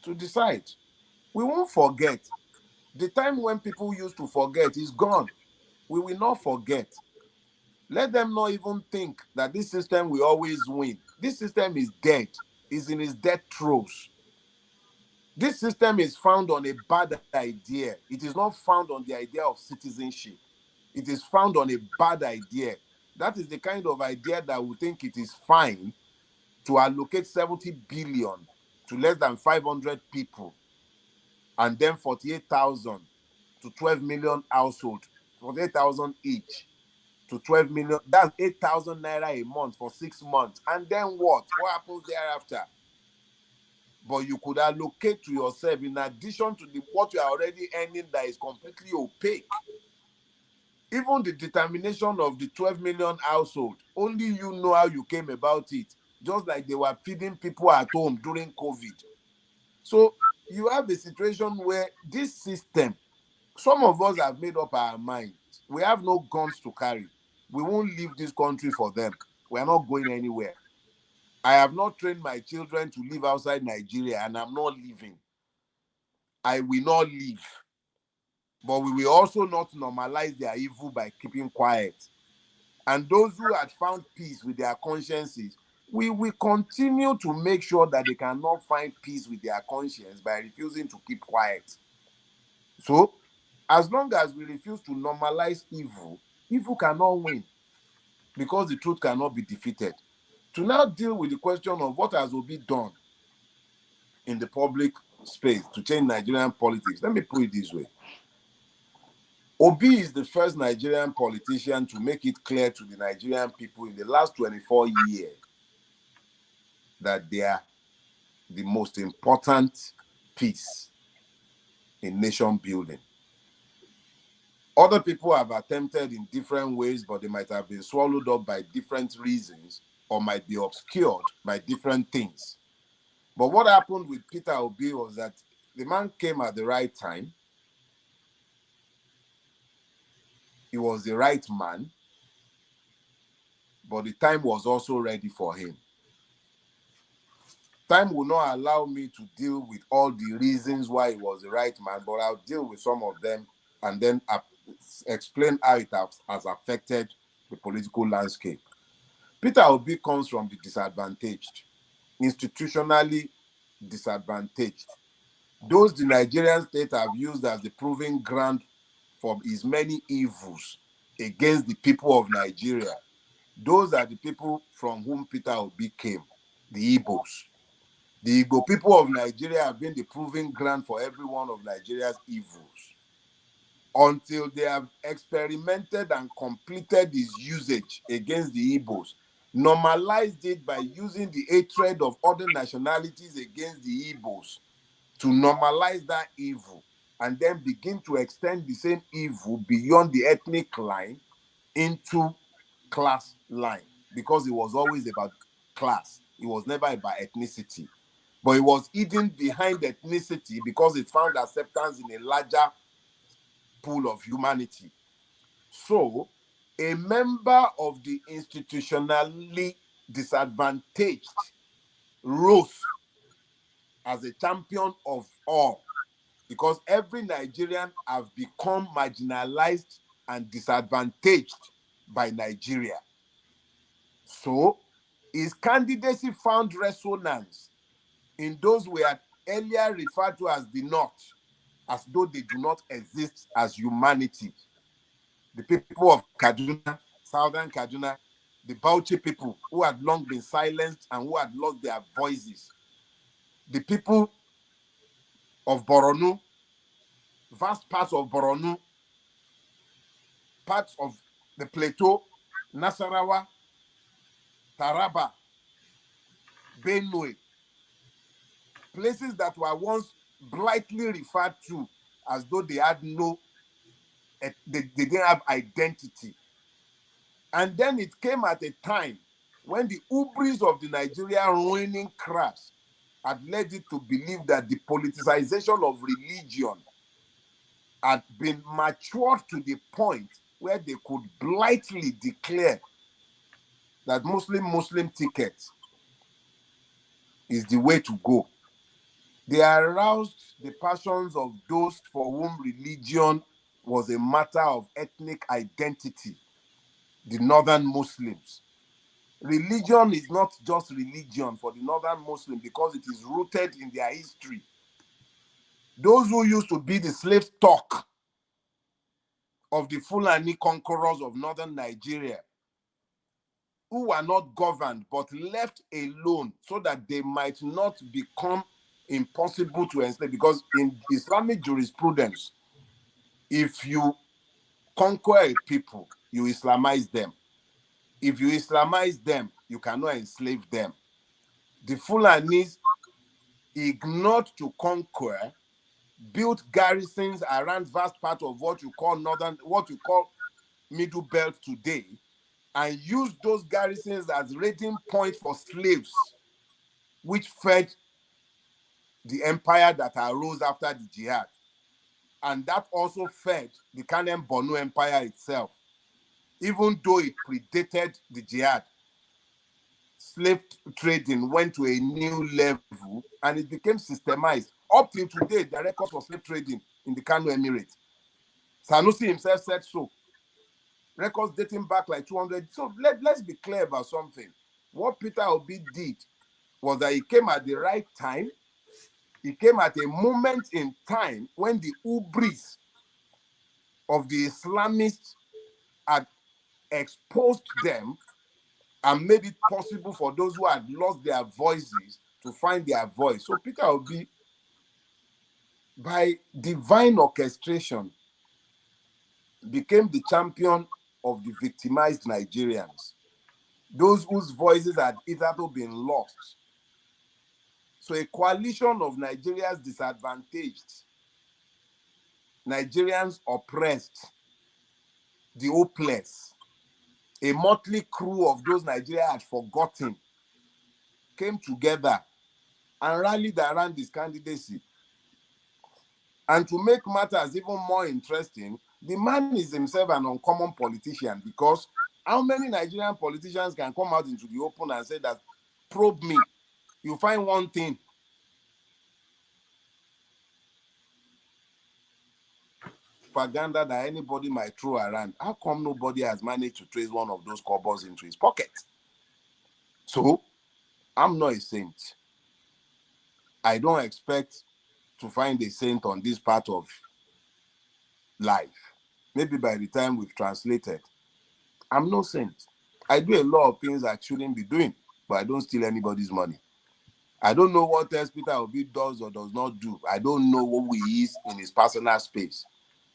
to decide. We won't forget. The time when people used to forget is gone. We will not forget. Let them not even think that this system will always win. This system is dead. It's in its death throes. This system is found on a bad idea. It is not found on the idea of citizenship. It is found on a bad idea. That is the kind of idea that we think it is fine to allocate 70 billion to less than 500 people, and then 48,000 to 12 million households, 48,000 each to 12 million. That's 8,000 naira a month for 6 months. And then what? What happens thereafter? But you could allocate to yourself, in addition to what you are already earning that is completely opaque. Even the determination of the 12 million household, only you know how you came about it, just like they were feeding people at home during COVID. So you have a situation where this system, some of us have made up our minds. We have no guns to carry. We won't leave this country for them. We are not going anywhere. I have not trained my children to live outside Nigeria, and I'm not leaving. I will not leave. But we will also not normalize their evil by keeping quiet. And those who had found peace with their consciences, we will continue to make sure that they cannot find peace with their conscience by refusing to keep quiet. So, as long as we refuse to normalize evil, evil cannot win, because the truth cannot be defeated. To now deal with the question of what has Obi done in the public space to change Nigerian politics, let me put it this way. Obi is the first Nigerian politician to make it clear to the Nigerian people in the last 24 years that they are the most important piece in nation building. Other people have attempted in different ways, but they might have been swallowed up by different reasons or might be obscured by different things. But what happened with Peter Obi was that the man came at the right time. He was the right man, but the time was also ready for him. Time will not allow me to deal with all the reasons why he was the right man, but I'll deal with some of them and then explain how it has affected the political landscape. Peter Obi comes from the disadvantaged, institutionally disadvantaged. Those the Nigerian state have used as the proving ground for his many evils against the people of Nigeria. Those are the people from whom Peter Obi came, the Igbos. The Igbo people of Nigeria have been the proving ground for every one of Nigeria's evils, until they have experimented and completed this usage against the Igbos, normalized it by using the hatred of other nationalities against the Igbos to normalize that evil, and then begin to extend the same evil beyond the ethnic line into class line, because it was always about class. It was never about ethnicity. But it was hidden behind ethnicity because it found acceptance in a larger pool of humanity. So, a member of the institutionally disadvantaged rose as a champion of all, because every Nigerian have become marginalized and disadvantaged by Nigeria. So, His candidacy found resonance in those who were earlier referred to as the North, as though they do not exist as humanity. The people of Kaduna, Southern Kaduna, the Bauchi people who had long been silenced and who had lost their voices. The people of Borno, vast parts of Borno, parts of the Plateau, Nasarawa, Taraba, Benue, places that were once blithely referred to as though they had they didn't have identity. And then it came at a time when the hubris of the Nigerian ruining crash had led it to believe that the politicization of religion had been matured to the point where they could blithely declare that Muslim ticket is the way to go. They aroused the passions of those for whom religion was a matter of ethnic identity, the Northern Muslims. Religion is not just religion for the Northern Muslim because it is rooted in their history. Those who used to be the slave stock of the Fulani conquerors of Northern Nigeria, who were not governed but left alone so that they might not become impossible to enslave, because in Islamic jurisprudence, if you conquer a people, you Islamize them. If you Islamize them, you cannot enslave them. The Fulanis ignored to conquer, built garrisons around vast part of what you call Middle Belt today, and used those garrisons as raiding point for slaves, which fed the empire that arose after the jihad. And that also fed the Kanem Borno Empire itself, even though it predated the jihad. Slave trading went to a new level and it became systemized. Up till today, the records for slave trading in the Kano Emirate. Sanusi himself said so. Records dating back like 200. So let's be clear about something. What Peter Obi did was that he came at the right time. He came at a moment in time when the hubris of the Islamists had exposed them and made it possible for those who had lost their voices to find their voice. So Peter Obi, by divine orchestration, became the champion of the victimized Nigerians, those whose voices had hitherto been lost. So a coalition of Nigerians disadvantaged, Nigerians oppressed, the hopeless, a motley crew of those Nigeria had forgotten, came together and rallied around his candidacy. And to make matters even more interesting, the man is himself an uncommon politician, because how many Nigerian politicians can come out into the open and say that, probe me, you find one thing. Propaganda that anybody might throw around. How come nobody has managed to trace one of those cobbles into his pocket? So, I'm not a saint. I don't expect to find a saint on this part of life. Maybe by the time we've translated. I'm no saint. I do a lot of things I shouldn't be doing, but I don't steal anybody's money. I don't know what else Peter Obi does or does not do. I don't know who he is in his personal space.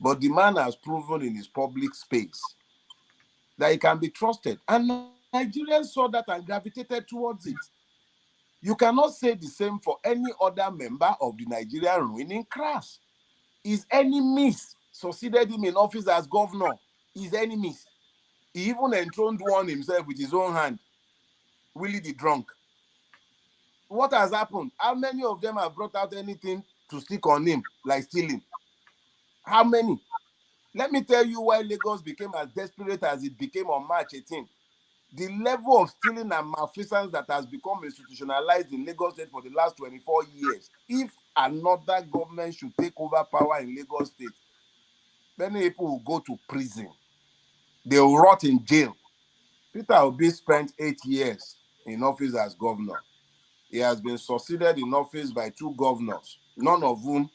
But the man has proven in his public space that he can be trusted. And Nigerians saw that and gravitated towards it. You cannot say the same for any other member of the Nigerian ruining class. His enemies succeeded him in office as governor. His enemies. He even enthroned one himself with his own hand. Willie the drunk. What has happened? How many of them have brought out anything to stick on him, like stealing? How many? Let me tell you why Lagos became as desperate as it became on March 18th. The level of stealing and malfeasance that has become institutionalized in Lagos State for the last 24 years. If another government should take over power in Lagos State, many people will go to prison. They will rot in jail. Peter Obi spent 8 years in office as governor. He has been succeeded in office by 2 governors, none of whom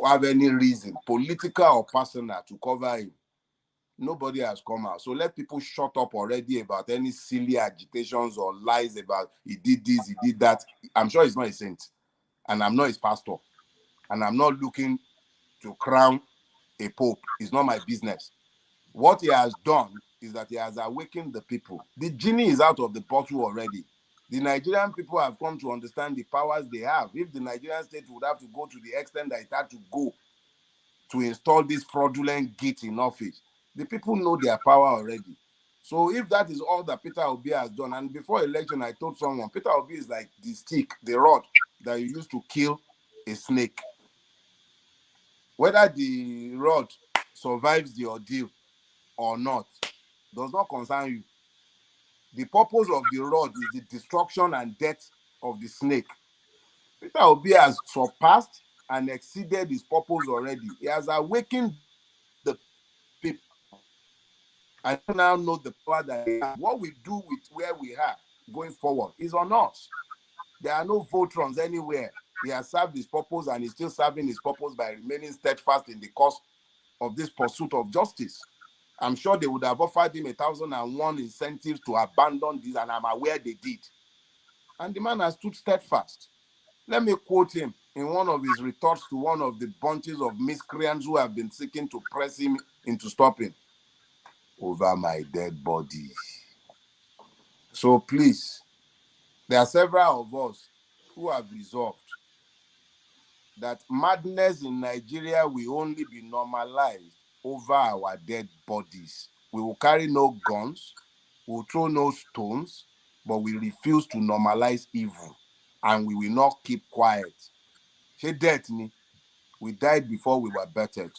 have any reason, political or personal, to cover him. Nobody has come out. So let people shut up already about any silly agitations or lies about he did this, he did that. I'm sure he's not a saint, and I'm not his pastor, and I'm not looking to crown a pope. It's not my business. What he has done is that he has awakened the people. The genie is out of the bottle already. The Nigerian people have come to understand the powers they have. If the Nigerian state would have to go to the extent that it had to go to install this fraudulent git in office, the people know their power already. So if that is all that Peter Obi has done, and before election, I told someone, Peter Obi is like the stick, the rod that you use to kill a snake. Whether the rod survives the ordeal or not does not concern you. The purpose of the rod is the destruction and death of the snake. Peter Obi has surpassed and exceeded his purpose already. He has awakened the people. I now know the power that they have. What we do with where we are going forward is on us. There are no Voltrons anywhere. He has served his purpose and he's still serving his purpose by remaining steadfast in the cause of this pursuit of justice. I'm sure they would have offered him 1,001 incentives to abandon this, and I'm aware they did. And the man has stood steadfast. Let me quote him in one of his retorts to one of the bunches of miscreants who have been seeking to press him into stopping. Over my dead body. So please, there are several of us who have resolved that madness in Nigeria will only be normalized over our dead bodies. We will carry no guns, we will throw no stones, but we refuse to normalize evil, and we will not keep quiet. She dead ni. We died before we were battered.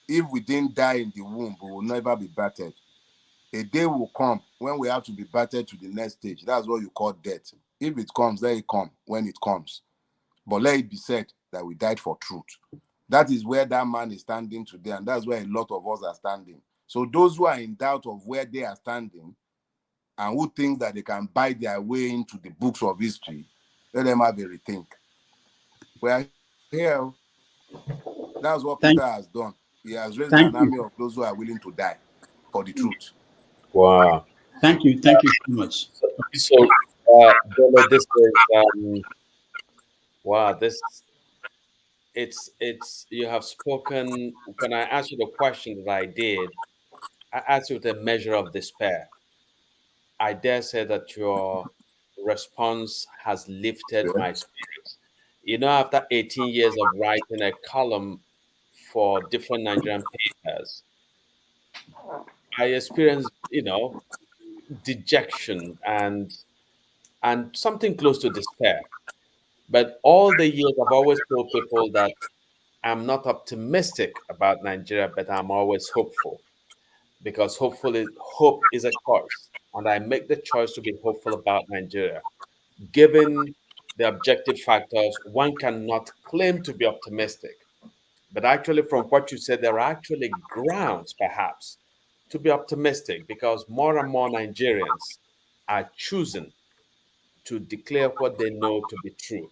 If we didn't die in the womb, we will never be battered. A day will come when we have to be battered to the next stage. That's what you call death. If it comes, let it come when it comes. But let it be said that we died for truth. That is where that man is standing today, and that's where a lot of us are standing. So those who are in doubt of where they are standing and who think that they can buy their way into the books of history, let them have a rethink. We are here. That's what Peter has done. He has raised an army of those who are willing to die for the truth. Wow. Thank you so much. So, Dele, this is wow. It's you have spoken. When I asked you the question that I did, I asked you with a measure of despair. I dare say that your response has lifted my spirits. You know, after 18 years of writing a column for different Nigerian papers, I experienced, dejection and something close to despair. But all the years, I've always told people that I'm not optimistic about Nigeria, but I'm always hopeful, because hope is a choice, and I make the choice to be hopeful about Nigeria. Given the objective factors, one cannot claim to be optimistic. But actually, from what you said, there are actually grounds, perhaps, to be optimistic, because more and more Nigerians are choosing to declare what they know to be true.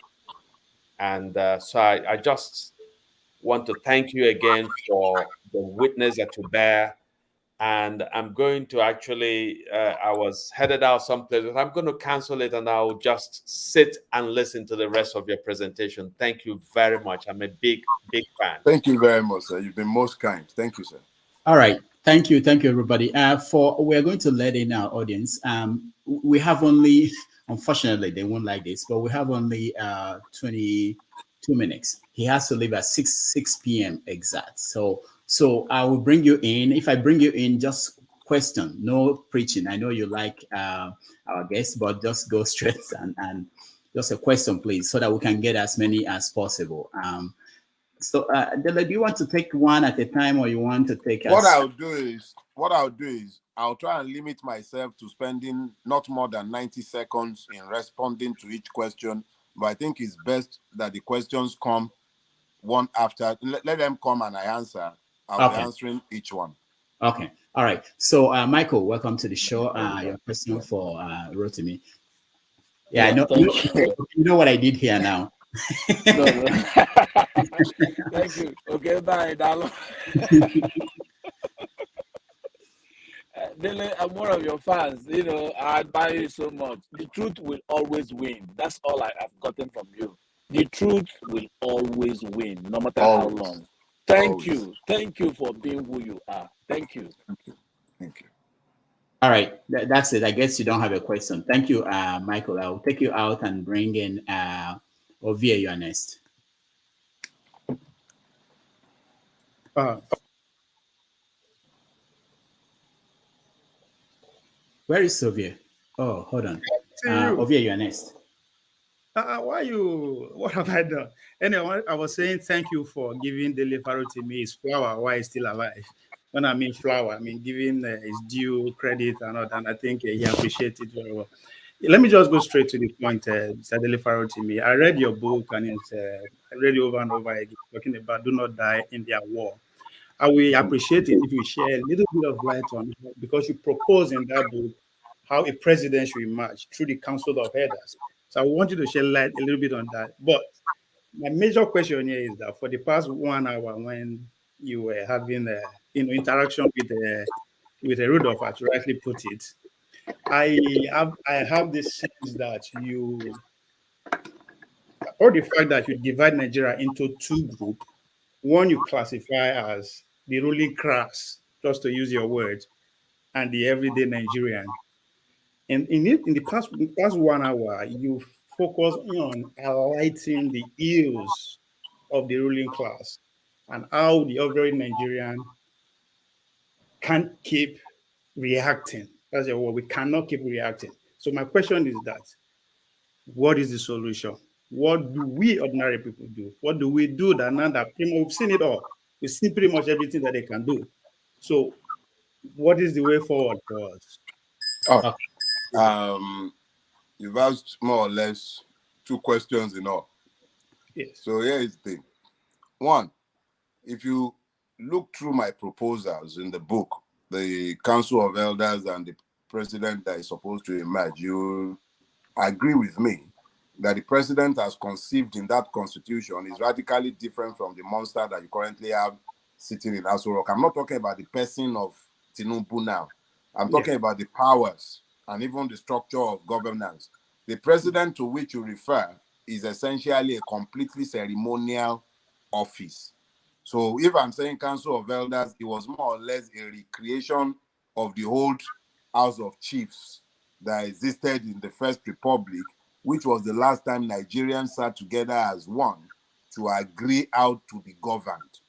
And so I just want to thank you again for the witness that you bear. And I'm going to actually, I was headed out someplace, but I'm going to cancel it and I'll just sit and listen to the rest of your presentation. Thank you very much. I'm a big, big fan. Thank you very much, sir. You've been most kind. Thank you, sir. All right. Thank you, everybody. We're going to let in our audience. We have only, unfortunately, they won't like this, but we have only 22 minutes. He has to leave at 6 p.m. exact. So I will bring you in. If I bring you in, just question, no preaching. I know you like our guests, but just go straight and just a question, please, so that we can get as many as possible. So, Dele, do you want to take one at a time, or you want to take? What I'll do is I'll try and limit myself to spending not more than 90 seconds in responding to each question. But I think it's best that the questions come one after. Let them come and I answer. I'll be answering each one. Okay. All right. So, Michael, welcome to the show. Your question for Rotimi. Yeah, I Yeah, know. thank you. You know what I did here now. No, no. Thank you. Okay, bye, Dalo. Dele, I'm one of your fans. You know, I admire you so much. The truth will always win. That's all I have gotten from you. The truth will always win, no matter how Always. long. Thank Always. you. Thank you for being who you are. Thank you. Thank you. All right. That's it. I guess you don't have a question. Thank you, Michael. I'll take you out and bring in Ovia. You are next. Where is Ovia? Oh, hold on. Ovia, you are next. What have I done? Anyway, I was saying thank you for giving Dele Farotimi his flower while he's still alive. When I mean flower, I mean giving his due credit and all that. And I think he appreciates it very well. Let me just go straight to the point, Mr. Dele Farotimi. I read your book and I read it over and over again, talking about do not die in their war. I will appreciate it if you share a little bit of light on it because you propose in that book how a president should emerge through the Council of Elders. So I want you to shed light a little bit on that. But my major question here is that for the past 1 hour, when you were having interaction with a Rudolph, as you rightly put it, I have this sense that or the fact that you divide Nigeria into two groups. One you classify as the ruling class, just to use your words, and the everyday Nigerian. And in the past 1 hour, you focus on highlighting the ills of the ruling class and how the ordinary Nigerian can't keep reacting. That's the word. We cannot keep reacting. So my question is that, what is the solution? What do we ordinary people do? What do we do that now that we've seen it all? We've seen pretty much everything that they can do. So what is the way forward for us? You've asked more or less 2 questions in all. Yes. So here is the thing. One, if you look through my proposals in the book, the Council of Elders and the president that is supposed to emerge, you agree with me that the president has conceived in that constitution is radically different from the monster that you currently have sitting in Aso Rock. I'm not talking about the person of Tinubu now. I'm talking about the powers and even the structure of governance. The president to which you refer is essentially a completely ceremonial office. So if I'm saying Council of Elders, it was more or less a recreation of the old House of Chiefs that existed in the First Republic, which was the last time Nigerians sat together as one to agree how to be governed.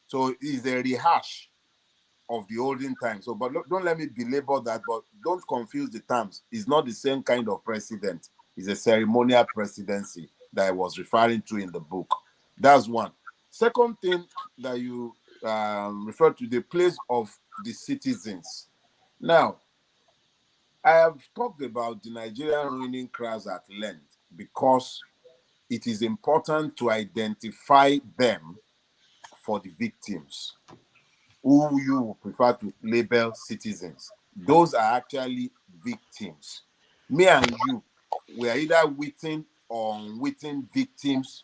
So it's a rehash of the olden times. So, but don't let me belabor that, but don't confuse the terms. It's not the same kind of president. It's a ceremonial presidency that I was referring to in the book. That's one. Second thing that you refer to, the place of the citizens. Now, I have talked about the Nigerian ruling class at length because it is important to identify them for the victims, who you prefer to label citizens. Those are actually victims. Me and you, we are either witting or unwitting victims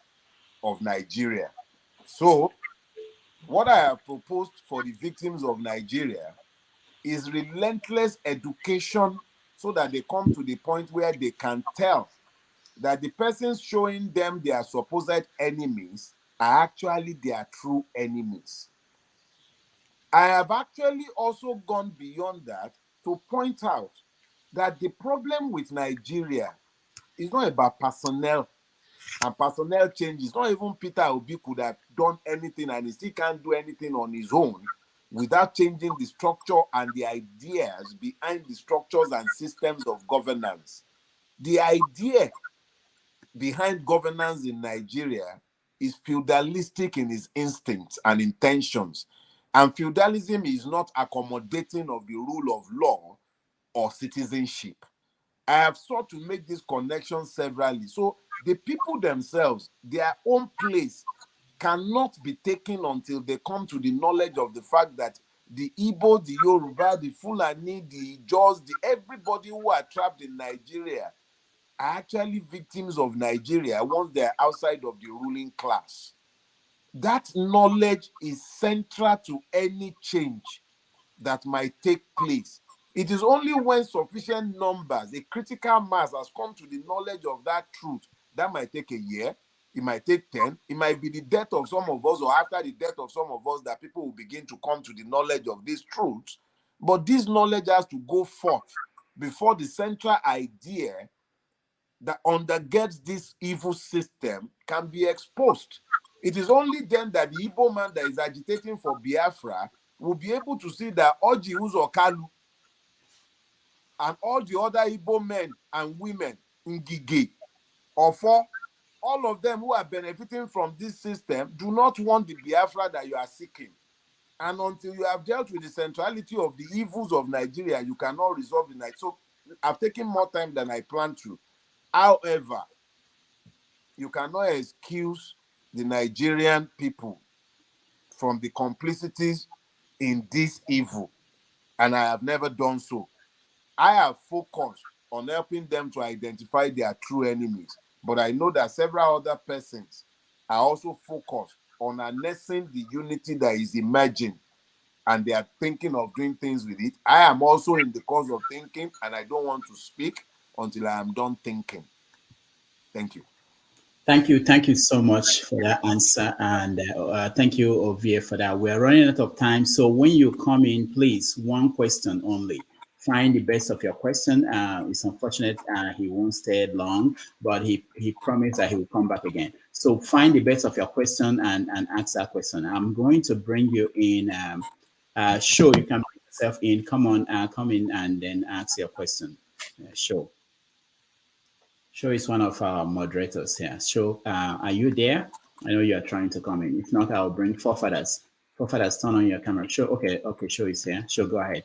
of Nigeria. So, what I have proposed for the victims of Nigeria is relentless education so that they come to the point where they can tell that the persons showing them their supposed enemies are actually their true enemies. I have actually also gone beyond that to point out that the problem with Nigeria is not about personnel and personnel changes. Not even Peter Obi could have done anything, and he still can't do anything on his own without changing the structure and the ideas behind the structures and systems of governance. The idea behind governance in Nigeria is feudalistic in its instincts and intentions. And feudalism is not accommodating of the rule of law or citizenship. I have sought to make this connection severally. So the people themselves, their own place cannot be taken until they come to the knowledge of the fact that the Igbo, the Yoruba, the Fulani, the Jaws, everybody who are trapped in Nigeria are actually victims of Nigeria once they're outside of the ruling class. That knowledge is central to any change that might take place. It is only when sufficient numbers, a critical mass has come to the knowledge of that truth, that might take a year, it might take 10, it might be the death of some of us or after the death of some of us that people will begin to come to the knowledge of these truths. But this knowledge has to go forth before the central idea that undergirds this evil system can be exposed. It is only then that the Igbo man that is agitating for Biafra will be able to see that Oji Uzokalu and all the other Igbo men and women in Gige, or for all of them who are benefiting from this system, do not want the Biafra that you are seeking. And until you have dealt with the centrality of the evils of Nigeria, you cannot resolve the night. So I've taken more time than I planned to. However, you cannot excuse the Nigerian people from the complicities in this evil, and I have never done so. I have focused on helping them to identify their true enemies, but I know that several other persons are also focused on harnessing the unity that is emerging, and they are thinking of doing things with it. I am also in the course of thinking, and I don't want to speak until I am done thinking. Thank you. Thank you so much for that answer, and thank you, Ovie, for that. We're running out of time, so when you come in, please, one question only. Find the best of your question. It's unfortunate he won't stay long, but he promised that he will come back again. So find the best of your question and ask that question. I'm going to bring you in. Show, you can bring yourself in. Come on, come in and then ask your question. Show. Show is one of our moderators here. Show, are you there? I know you are trying to come in. If not, I'll bring forefathers. Forefathers, turn on your camera. Show, okay, Show is here. Show, go ahead.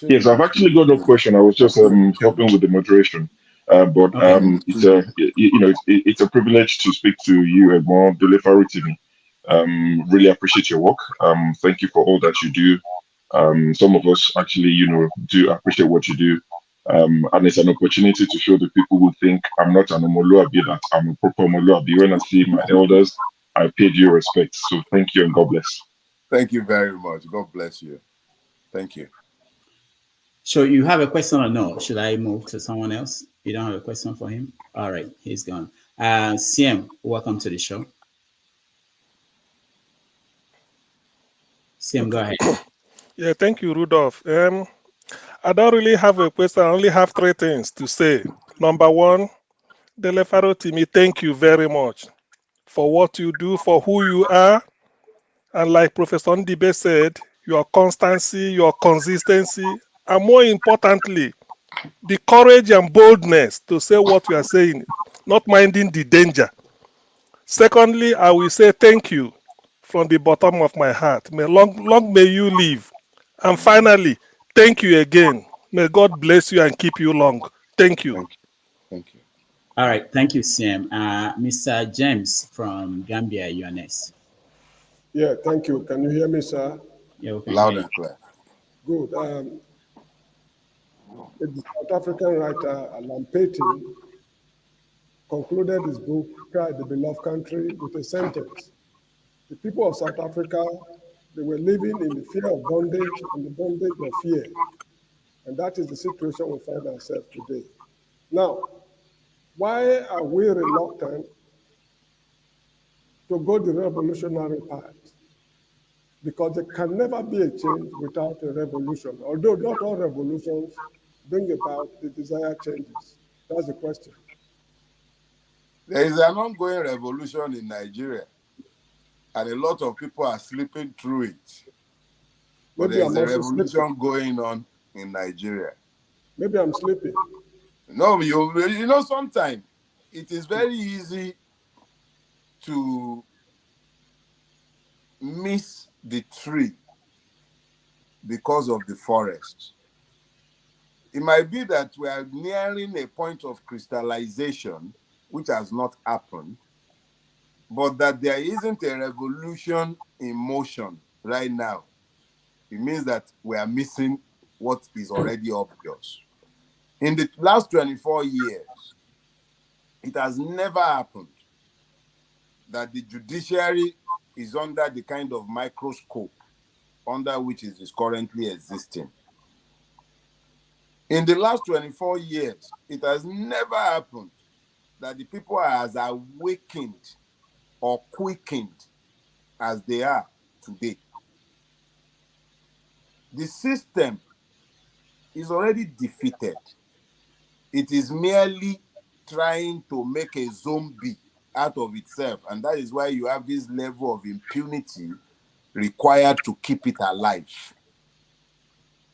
Yes, I've actually got no question. I was just helping with the moderation, but Okay. it's a privilege to speak to you, Edmond Dele Farotimi. Really appreciate your work. Thank you for all that you do. Some of us actually, do appreciate what you do. And it's an opportunity to show the people who think I'm not an Omoluabi, that I'm a proper Omoluabi. When I see my elders, I paid you respect. So thank you and God bless. Thank you very much. God bless you. Thank you. So you have a question or no? Should I move to someone else? You don't have a question for him? All right, he's gone. CM, welcome to the show. CM, go ahead. Yeah, thank you, Rudolph. I don't really have a question. I only have three things to say. Number one, Dele Farotimi, thank you very much for what you do, for who you are. And like Professor Ndibe said, your constancy, your consistency, and more importantly, the courage and boldness to say what you are saying, not minding the danger. Secondly, I will say thank you from the bottom of my heart. Long may you live. And finally, thank you again. May God bless you and keep you long. Thank you. Thank you. Thank you. All right, thank you, CM. Mr. James from Gambia, you are next. Yeah, thank you. Can you hear me, sir? Yeah, okay. Loud and clear. Good. The South African writer Alan Paton concluded his book, Pride, the Beloved Country, with a sentence. The people of South Africa, they were living in the fear of bondage and the bondage of fear. And that is the situation we find ourselves today. Now, why are we reluctant to go the revolutionary path? Because there can never be a change without a revolution, although not all revolutions bring about the desired changes. That's the question. There is an ongoing revolution in Nigeria, and a lot of people are sleeping through it. But Maybe there is I'm a also revolution sleeping. going on in Nigeria. Maybe I'm sleeping. No, sometimes it is very easy to miss the tree because of the forest. It might be that we are nearing a point of crystallization, which has not happened, but that there isn't a revolution in motion right now. it means that we are missing what is already obvious. In the last 24 years, it has never happened that the judiciary is under the kind of microscope under which it is currently existing. In the last 24 years, it has never happened that the people are as awakened or quickened as they are today. The system is already defeated. It is merely trying to make a zombie out of itself, and that is why you have this level of impunity required to keep it alive.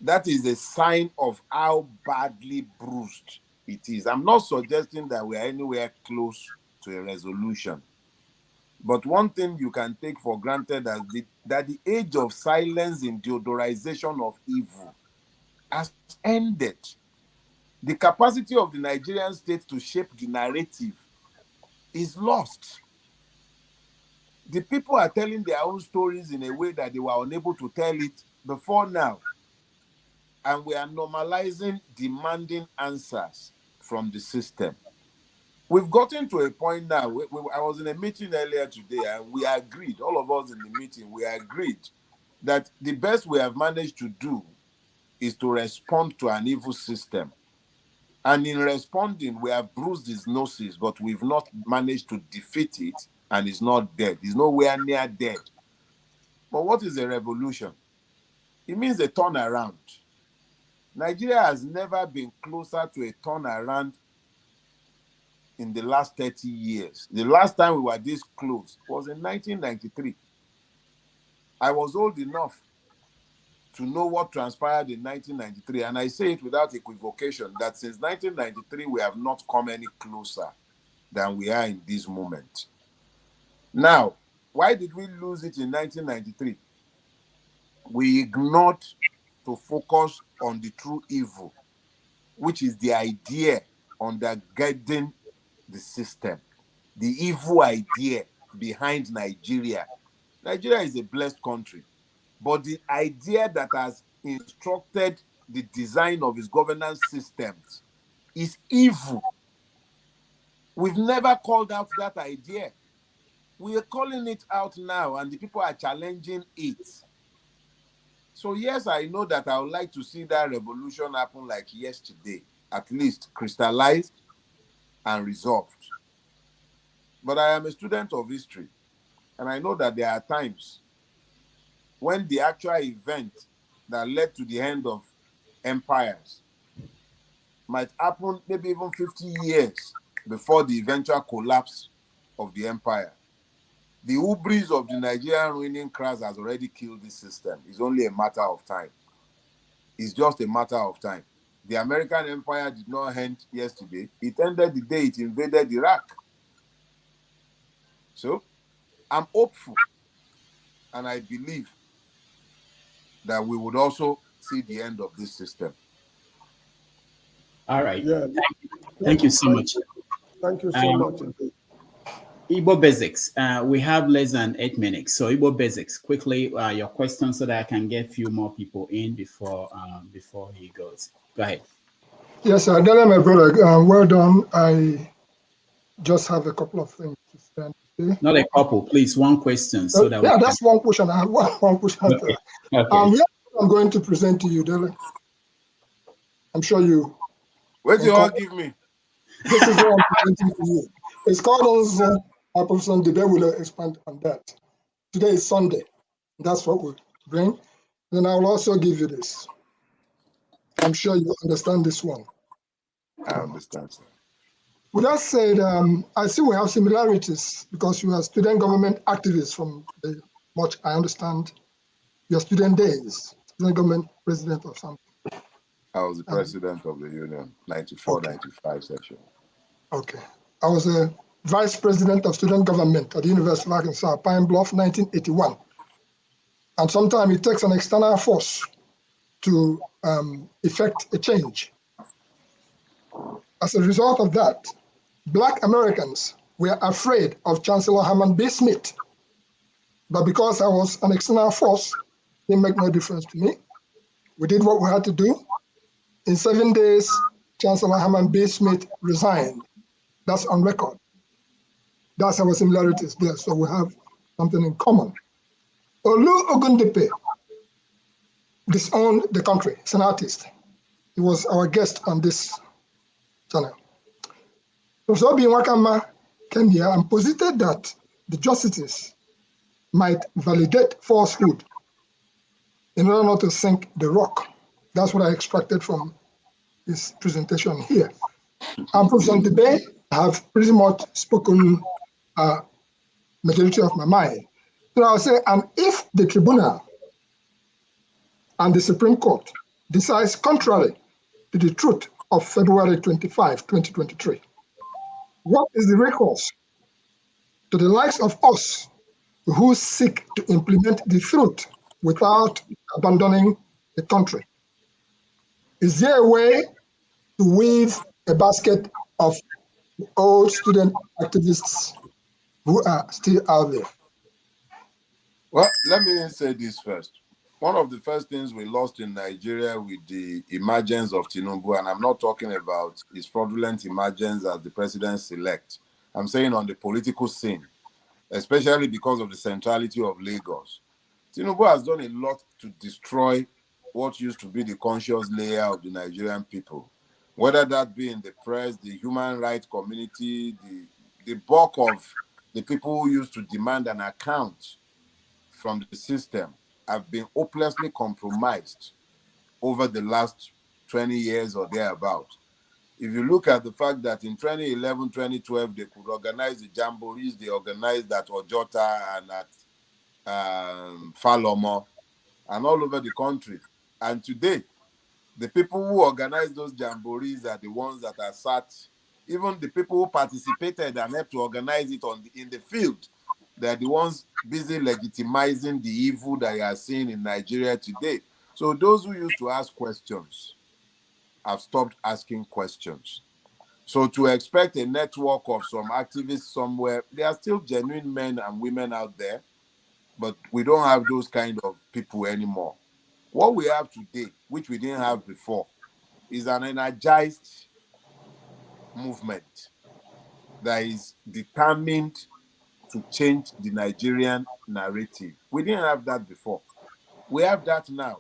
That is a sign of how badly bruised it is. I'm not suggesting that we are anywhere close to a resolution, but one thing you can take for granted is that the age of silence in deodorization of evil has ended. The capacity of the Nigerian state to shape the narrative is lost. The people are telling their own stories in a way that they were unable to tell it before now. And we are normalizing demanding answers from the system. We've gotten to a point now. I was in a meeting earlier today, and we agreed, all of us in the meeting, we agreed that the best we have managed to do is to respond to an evil system. And in responding, we have bruised his noses, but we've not managed to defeat it, and it's not dead. It's nowhere near dead. But what is a revolution? It means a turnaround. Nigeria has never been closer to a turnaround in the last 30 years. The last time we were this close was in 1993. I was old enough to know what transpired in 1993, and I say it without equivocation that since 1993 we have not come any closer than we are in this moment. Now, why did we lose it in 1993? We ignored to focus on the true evil, which is the idea undergirding the system, the evil idea behind Nigeria. Nigeria is a blessed country, but the idea that has instructed the design of its governance systems is evil. We've never called out that idea. We are calling it out now, and the people are challenging it. So yes, I know that I would like to see that revolution happen like yesterday, at least crystallized and resolved. But I am a student of history, and I know that there are times when the actual event that led to the end of empires might happen maybe even 50 years before the eventual collapse of the empire. The hubris of the Nigerian ruining class has already killed this system. It's only a matter of time. It's just a matter of time. The American empire did not end yesterday. It ended the day it invaded Iraq. So I'm hopeful, and I believe that we would also see the end of this system. All right. Yeah. Thank you so much. Thank you so much indeed. Igbo Basics, we have less than 8 minutes. So Igbo Basics, quickly, your questions so that I can get a few more people in before he goes. Go ahead. Yes, Dele, my brother, well done. I just have a couple of things to say. Not a couple, please, one question. So that yeah, that's one question. I have one question. Okay. Okay. Here I'm going to present to you, Dele. I'm sure you. What do you all give me? This is what I'm presenting to you. It's called Professor Debe will expand on that. Today is Sunday. That's what we'll bring. Then I will also give you this. I'm sure you understand this one. I understand, sir. With that said, I see we have similarities because you are student government activists from the much I understand your student days, student government president or something. I was the president of the union, 94, okay. 95 session. Okay. I was a vice president of student government at the University of Arkansas, Pine Bluff, 1981. And sometimes it takes an external force to effect a change. As a result of that, Black Americans were afraid of Chancellor Herman B. Smith. But because I was an external force, Didn't make no difference to me. We did what we had to do. In 7 days, Chancellor Herman B. Smith resigned. That's on record. That's our similarities there. So we have something in common. Olu Ogundipe disowned the country. He's an artist. He was our guest on this channel. Professor Obi Nwakama came here and posited that the justices might validate falsehood in order not to sink the rock. That's what I extracted from this presentation here. And Professor Ndibe have pretty much spoken majority of my mind. So I'll say, and if the tribunal and the Supreme Court decides contrary to the truth of February 25, 2023, what is the recourse to the likes of us who seek to implement the truth without abandoning the country? Is there a way to weave a basket of old student activists who are still out there? Well, let me say this first. One of the first things we lost in Nigeria with the emergence of Tinubu, and I'm not talking about his fraudulent emergence as the president-elect, I'm saying on the political scene, especially because of the centrality of Lagos. Tinubu has done a lot to destroy what used to be the conscious layer of the Nigerian people, whether that be in the press, the human rights community, the bulk of the people who used to demand an account from the system have been hopelessly compromised over the last 20 years or thereabout. If you look at the fact that in 2011, 2012, they could organize the jamborees, they organized at Ojota and at Falomo and all over the country. And today, the people who organize those jamborees are the ones that are sat, even the people who participated and helped to organize it in the field, they're the ones busy legitimizing the evil that you are seeing in Nigeria today. So those who used to ask questions have stopped asking questions. So to expect a network of some activists somewhere, there are still genuine men and women out there, but we don't have those kind of people anymore. What we have today, which we didn't have before, is an energized movement that is determined to change the Nigerian narrative. We didn't have that before. We have that now.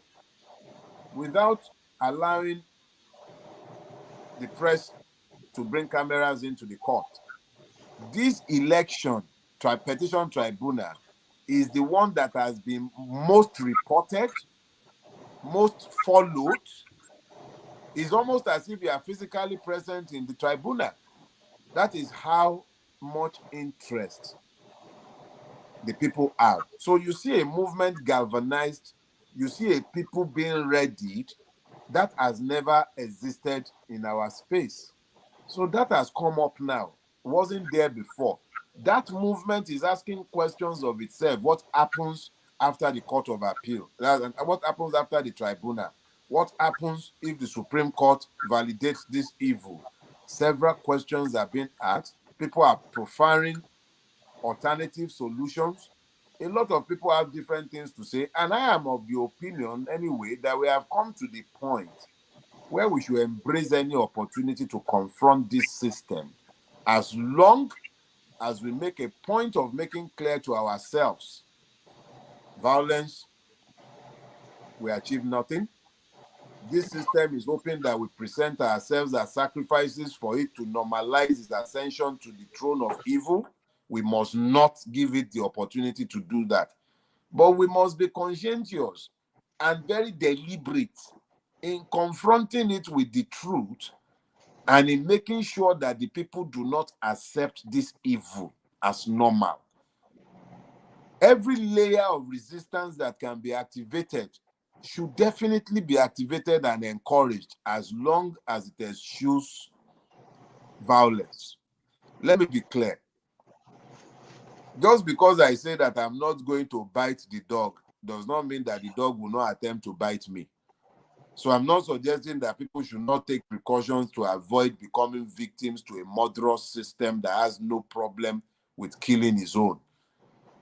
Without allowing the press to bring cameras into the court, this election petition tribunal is the one that has been most reported, most followed. It's almost as if you are physically present in the tribunal. That is how much interest the people have. So you see a movement galvanized, you see a people being readied that has never existed in our space. So that has come up now. It wasn't there before. That movement is asking questions of itself. What happens after the Court of Appeal? What happens after the tribunal? What happens if the Supreme Court validates this evil? Several questions are being asked. People are profiling alternative solutions. A lot of people have different things to say, and I am of the opinion anyway that we have come to the point where we should embrace any opportunity to confront this system, as long as we make a point of making clear to ourselves violence we achieve nothing. This system is hoping that we present ourselves as sacrifices for it to normalize its ascension to the throne of evil. We must not give it the opportunity to do that. But we must be conscientious and very deliberate in confronting it with the truth and in making sure that the people do not accept this evil as normal. Every layer of resistance that can be activated should definitely be activated and encouraged as long as it eschews violence. Let me be clear. Just because I say that I'm not going to bite the dog does not mean that the dog will not attempt to bite me. So I'm not suggesting that people should not take precautions to avoid becoming victims to a murderous system that has no problem with killing its own.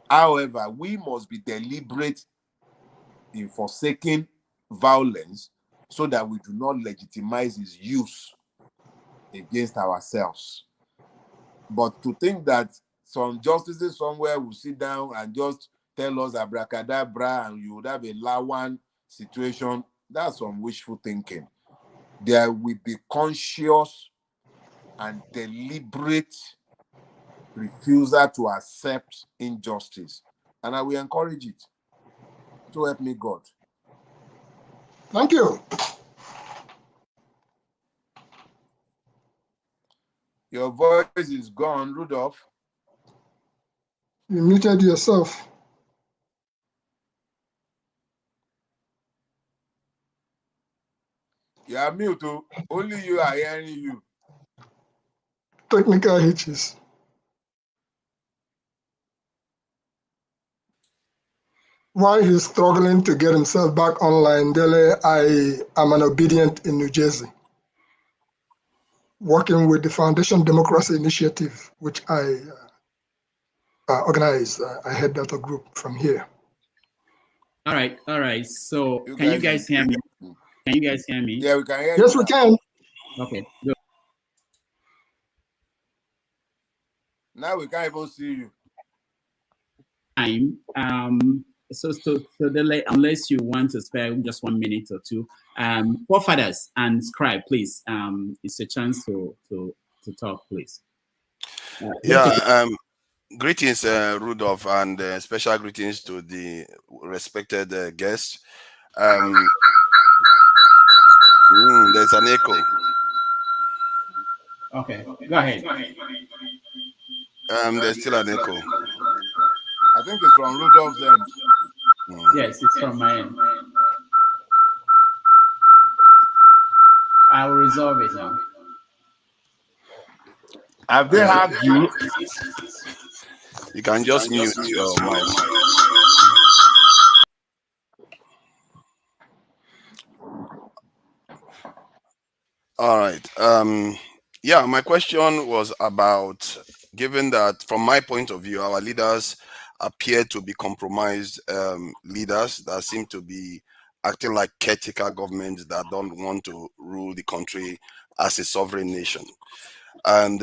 However, we must be deliberate in forsaking violence so that we do not legitimize its use against ourselves. But to think that some justices somewhere will sit down and just tell us abracadabra and you would have a Lawan situation, that's some wishful thinking. There will be conscious and deliberate refusal to accept injustice. And I will encourage it. So help me God. Thank you. Your voice is gone, Rudolph. You muted yourself. You are mute. Only you are hearing you. Technical hitches. While he's struggling to get himself back online, Dele, I am an obedient in New Jersey, working with the Foundation Democracy Initiative, which I organize. I head that group from here. All right. So can you guys hear me? Can you guys hear me? Yeah, we can hear you. Yes, we can. Okay, good. Now we can't even see you. So unless you want to spare just 1 minute or two, forefathers and scribe, please. It's a chance to talk, please. Greetings, Rudolph, and special greetings to the respected guests. There's an echo. Okay, go ahead. There's still an echo. I think it's from Rudolph's end. Yes, it's from my end. I will resolve it now. Have they had you? You can just mute your mic. All right. Yeah, my question was about, given that from my point of view, our leaders appear to be compromised leaders that seem to be acting like caretaker governments that don't want to rule the country as a sovereign nation. And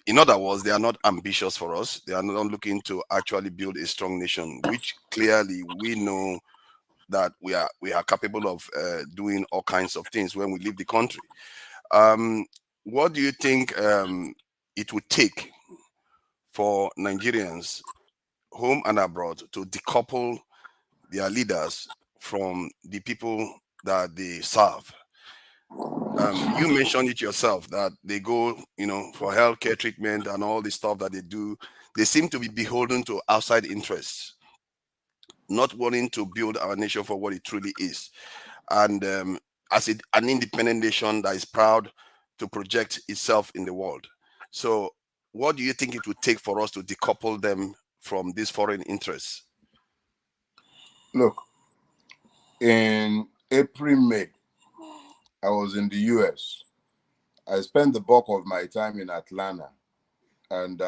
in other words, they are not ambitious for us. They are not looking to actually build a strong nation, which clearly we know that we are capable of doing all kinds of things when we leave the country. What do you think it would take for Nigerians, home and abroad, to decouple their leaders from the people that they serve? You mentioned it yourself that they go, for healthcare treatment and all the stuff that they do. They seem to be beholden to outside interests, not wanting to build our nation for what it truly is. And as an independent nation that is proud to project itself in the world. So what do you think it would take for us to decouple them from these foreign interests? Look, in April, May, I was in the US. I spent the bulk of my time in Atlanta. And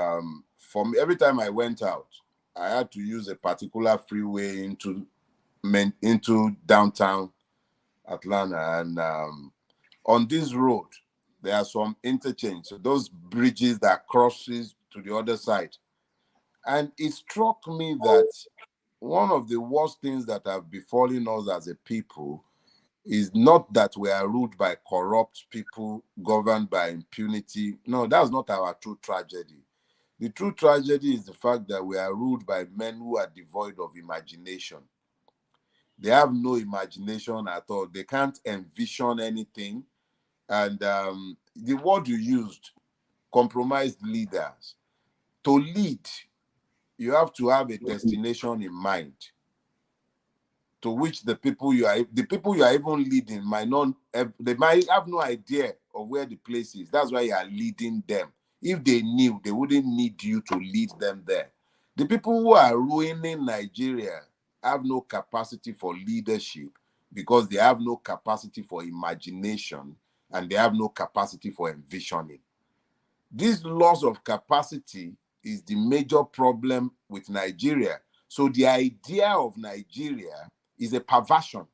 for me, every time I went out, I had to use a particular freeway into downtown Atlanta. And on this road, there are some interchange, so those bridges that crosses to the other side. And it struck me that one of the worst things that have befallen us as a people is not that we are ruled by corrupt people governed by impunity. No, that's not our true tragedy. The true tragedy is the fact that we are ruled by men who are devoid of imagination. They have no imagination at all. They can't envision anything. And the word you used, compromised leaders. To lead, you have to have a destination in mind, to which the people you are even leading might have no idea of where the place is. That's why you are leading them. If they knew, they wouldn't need you to lead them there. The people who are ruining Nigeria have no capacity for leadership because they have no capacity for imagination and they have no capacity for envisioning. This loss of capacity is the major problem with Nigeria. So the idea of Nigeria is a perversion.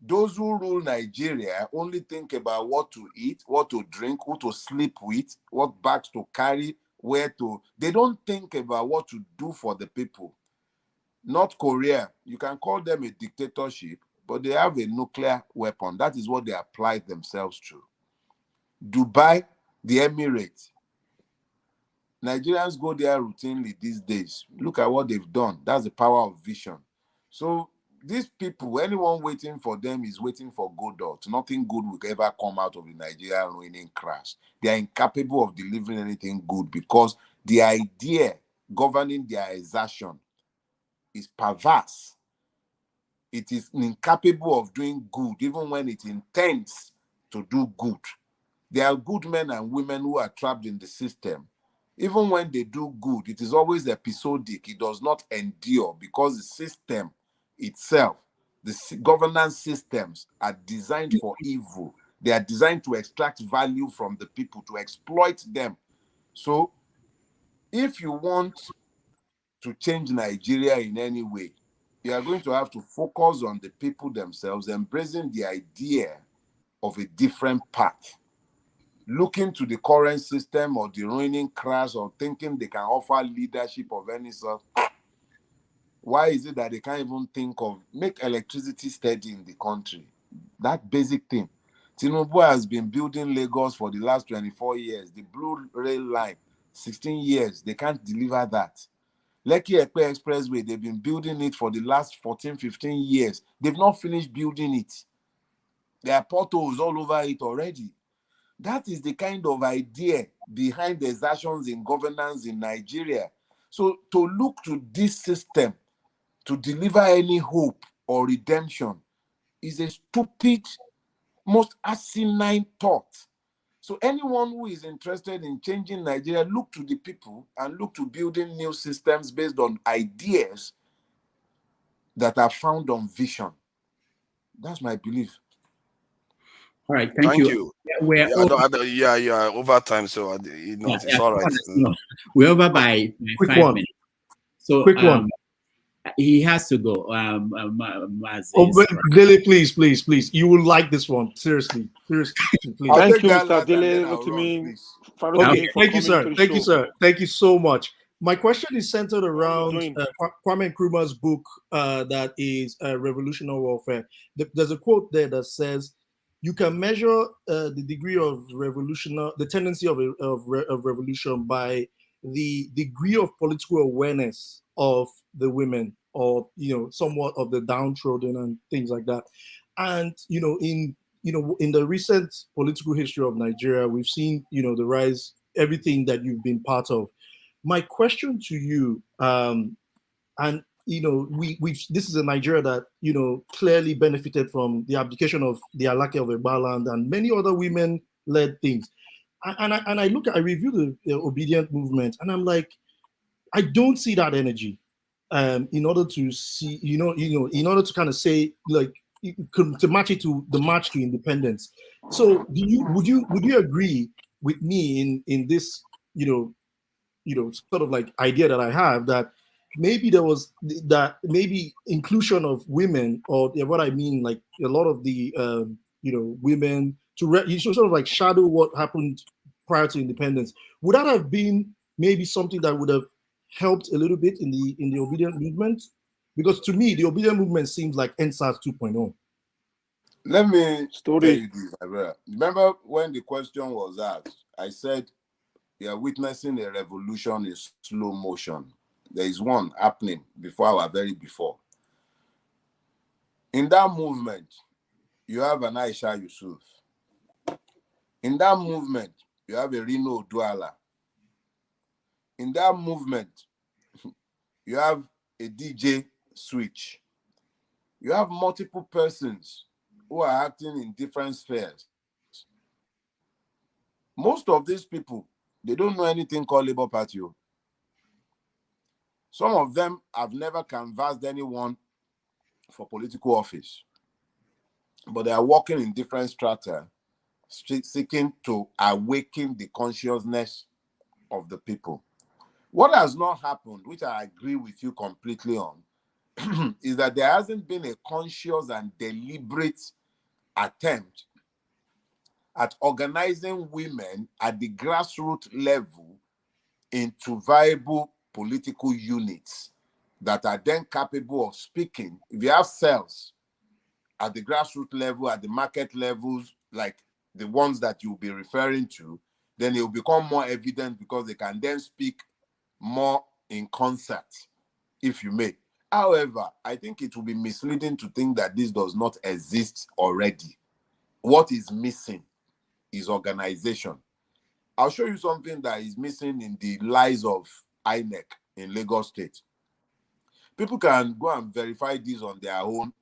Those who rule Nigeria only think about what to eat, what to drink, who to sleep with, what bags to carry, where to. They don't think about what to do for the people. North Korea, you can call them a dictatorship, but they have a nuclear weapon. That is what they applied themselves to. Dubai, the Emirates. Nigerians go there routinely these days. Look at what they've done. That's the power of vision. So these people, anyone waiting for them is waiting for Godot. Nothing good will ever come out of the Nigerian ruining crash. They are incapable of delivering anything good because the idea governing their exertion is perverse. It is incapable of doing good, even when it intends to do good. There are good men and women who are trapped in the system. Even when they do good, it is always episodic. It does not endure because the system itself, the governance systems are designed for evil. They are designed to extract value from the people, to exploit them. So if you want to change Nigeria in any way, you are going to have to focus on the people themselves, embracing the idea of a different path. Looking to the current system or the ruining crash or thinking they can offer leadership of any sort. Why is it that they can't even think of make electricity steady in the country? That basic thing. Tinubu has been building Lagos for the last 24 years. The Blue Rail Line, 16 years. They can't deliver that. Lekki Epe Expressway, they've been building it for the last 14, 15 years. They've not finished building it. There are potholes all over it already. That is the kind of idea behind the exertions in governance in Nigeria. So to look to this system to deliver any hope or redemption is a stupid, most asinine thought. So anyone who is interested in changing Nigeria, look to the people and look to building new systems based on ideas that are found on vision. That's my belief. All right, thank you. Yeah, over time, so it's all right. No, we're over by 5 minutes. So quick one. He has to go. Dele, please. You will like this one. Seriously. Please. Thank you, Mr. Dele Farotimi. Okay, thank you, sir. Thank you so much. My question is centered around Kwame Nkrumah's book that is Revolutionary Warfare. There's a quote there that says, you can measure the degree of the tendency of revolution by the degree of political awareness of the women, or somewhat of the downtrodden and things like that. And in the recent political history of Nigeria, we've seen the rise, everything that you've been part of. My question to you, and this is a Nigeria that clearly benefited from the abdication of the Alake of Egbaland and many other women-led things. And I review the obedient movement, and I'm like, I don't see that energy. In order to see, in order to kind of say, like, to match it to the march to independence. So, would you agree with me in this, sort of like idea that I have, that maybe there was that maybe inclusion of women, or what I mean, like a lot of the women to sort of like shadow what happened prior to independence. Would that have been maybe something that would have helped a little bit in the obedient movement? Because to me, the obedient movement seems like NSAS 2.0. Let me tell you this, my brother. Remember when the question was asked, I said, we are witnessing a revolution in slow motion. There is one happening before our very before. In that movement, you have an Aisha Yusuf. In that movement, you have a Rino Douala. In that movement, you have a DJ Switch. You have multiple persons who are acting in different spheres. Most of these people, they don't know anything called Labour Party. Some of them have never canvassed anyone for political office, but they are working in different strata, seeking to awaken the consciousness of the people. What has not happened, which I agree with you completely on, is that there hasn't been a conscious and deliberate attempt at organizing women at the grassroots level into viable political units that are then capable of speaking. If you have cells at the grassroots level, at the market levels, like the ones that you'll be referring to, then it will become more evident because they can then speak more in concert, if you may. However, I think it will be misleading to think that this does not exist already. What is missing is organization. I'll show you something that is missing in the lies of INEC in Lagos State. People can go and verify this on their own,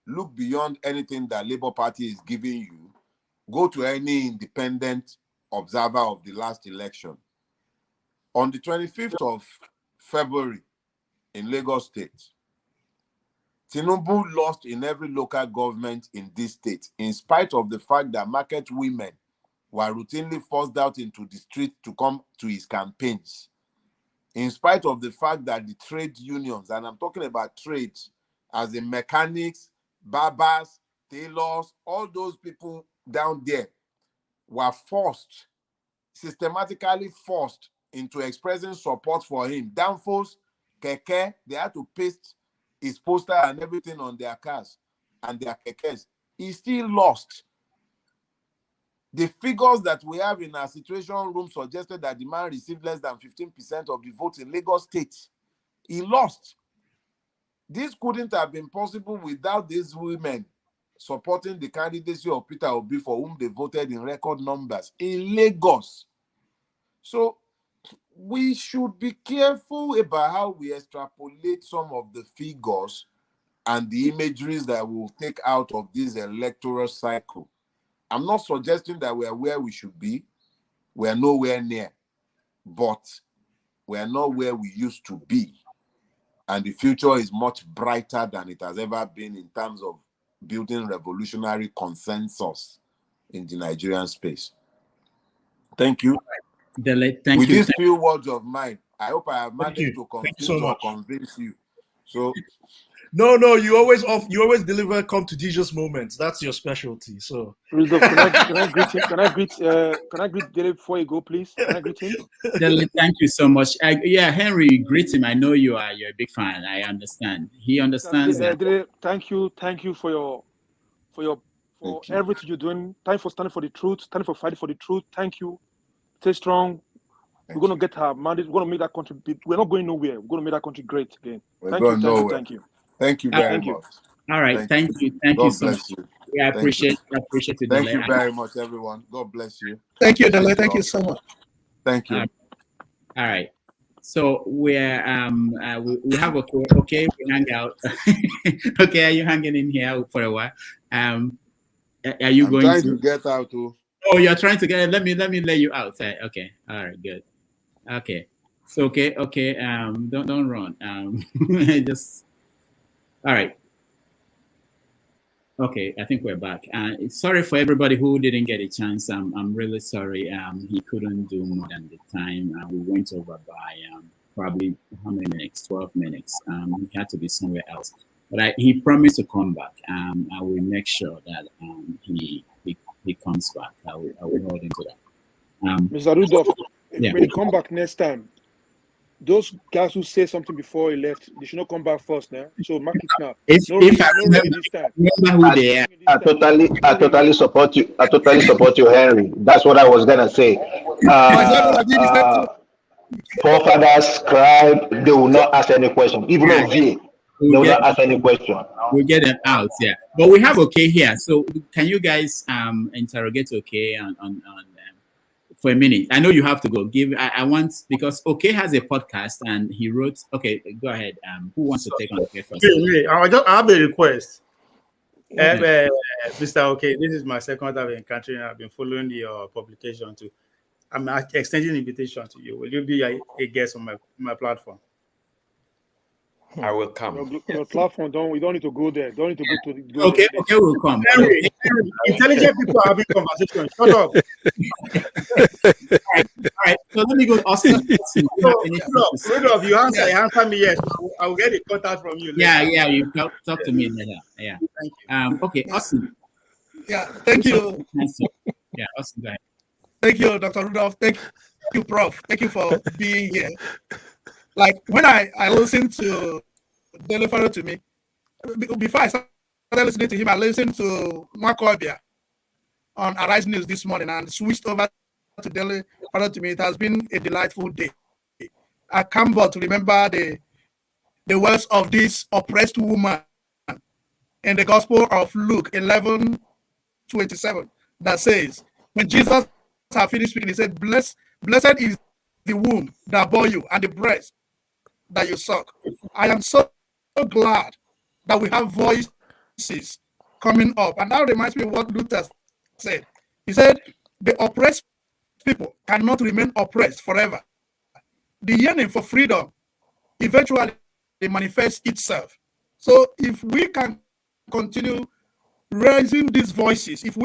look beyond anything that Labour Party is giving you, go to any independent observer of the last election. On the 25th of February in Lagos State, Tinubu lost in every local government in this state, in spite of the fact that market women were routinely forced out into the street to come to his campaigns, in spite of the fact that the trade unions, and I'm talking about trades, as in mechanics, barbers, tailors, all those people down there were forced, systematically forced into expressing support for him. Danfos, Keke, they had to paste his poster and everything on their cars and their Kekes. He still lost. The figures that we have in our situation room suggested that the man received less than 15% of the votes in Lagos State. He lost. This couldn't have been possible without these women supporting the candidacy of Peter Obi, for whom they voted in record numbers in Lagos. So we should be careful about how we extrapolate some of the figures and the imageries that we'll take out of this electoral cycle. I'm not suggesting that we are where we should be. We are nowhere near, but we are not where we used to be. And the future is much brighter than it has ever been in terms of building revolutionary consensus in the Nigerian space. Thank you. Dele, thank With you. these few words of mine, I hope I have managed to confuse or convince you. So no, you always deliver come to Jesus moments. That's your specialty. So can I greet Dele before you go, please? Can I greet him? Dele, thank you so much. Yeah, Henry, greet him. I know you're a big fan. I understand. He understands that. Dele, thank you for everything you're doing. Thank you for standing for the truth, standing for fighting for the truth. Thank you. Stay strong. We're going to get our mandate. We're going to make that country big. We're not going nowhere. We're going to make that country great again. Thank you. Thank you very much. All right. Thank you. Thank you so much. Yeah, I appreciate it. Thank you very much, everyone. God bless you. Thank you, Dele. Thank you so much. Thank you. All right. So we're we have okay, we hang out. Okay, are you hanging in here for a while? Are you going trying to get out too? Oh, you're trying to get. Let me lay you out. Okay. All right. Good. Okay. So okay. Don't run. Just. All right. Okay. I think we're back. Sorry for everybody who didn't get a chance. I'm really sorry. He couldn't do more than the time. We went over by probably how many minutes? 12 minutes. He had to be somewhere else. But he promised to come back. I will make sure that he comes back. I will hold him to that. Mr. Rudolph, yeah. When he come back next time, those guys who say something before he left, they should not come back first now. So mark it now. I totally support you. I totally support you, Henry. That's what I was gonna say. Forefathers, scribe, they will not ask any question. Even though they will not ask any question. We'll get them out, yeah. But we have okay here. So can you guys interrogate okay on for a minute? I know you have to go. I want, because okay has a podcast and he wrote. Okay, go ahead. Who wants to take on okay first? I have a request. Mr. Okay, this is my second time encountering. I've been following your publication too. I'm extending an invitation to you. Will you be a guest on my platform? I will come. Your platform, we don't need to go there. Don't need to go to the. Okay, we'll come. Henry, intelligent people are having conversations. Shut up. All right. So let me go to Austin. Rudolph, you answer me yes. I will get a contact from you later. Yeah, you talk to me later. Yeah. Thank you. Okay, Austin. Yeah, thank you. Yeah, Austin, go ahead. Thank you, Dr. Rudolph. Thank you, Prof. Thank you for being here. Like when I listened to Dele Farotimi, before I started listening to him, I listened to Mark Obia on Arise News this morning and switched over to Dele Farotimi. It has been a delightful day. I can't but to remember the words of this oppressed woman in the Gospel of Luke 11:27 that says, when Jesus had finished speaking, he said, Blessed is the womb that bore you and the breast that you suck. I am so glad that we have voices coming up. And that reminds me of what Luther said. He said, the oppressed people cannot remain oppressed forever. The yearning for freedom eventually manifests itself. So if we can continue raising these voices, if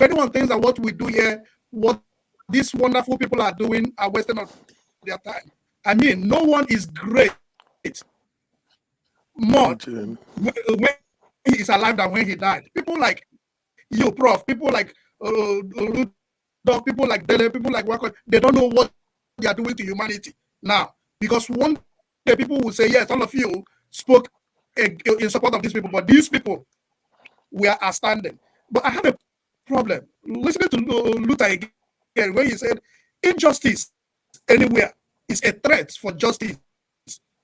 anyone thinks that what we do here, what these wonderful people are doing, are wasting of their time. I mean, no one is great more when he is alive than when he died. People like you, Prof, people like people like Dele, people like Wako, they don't know what they are doing to humanity now. Because one day people will say, yes, all of you spoke in support of these people, but these people were outstanding. But I have a problem listening to Luther again, where he said, injustice anywhere is a threat for justice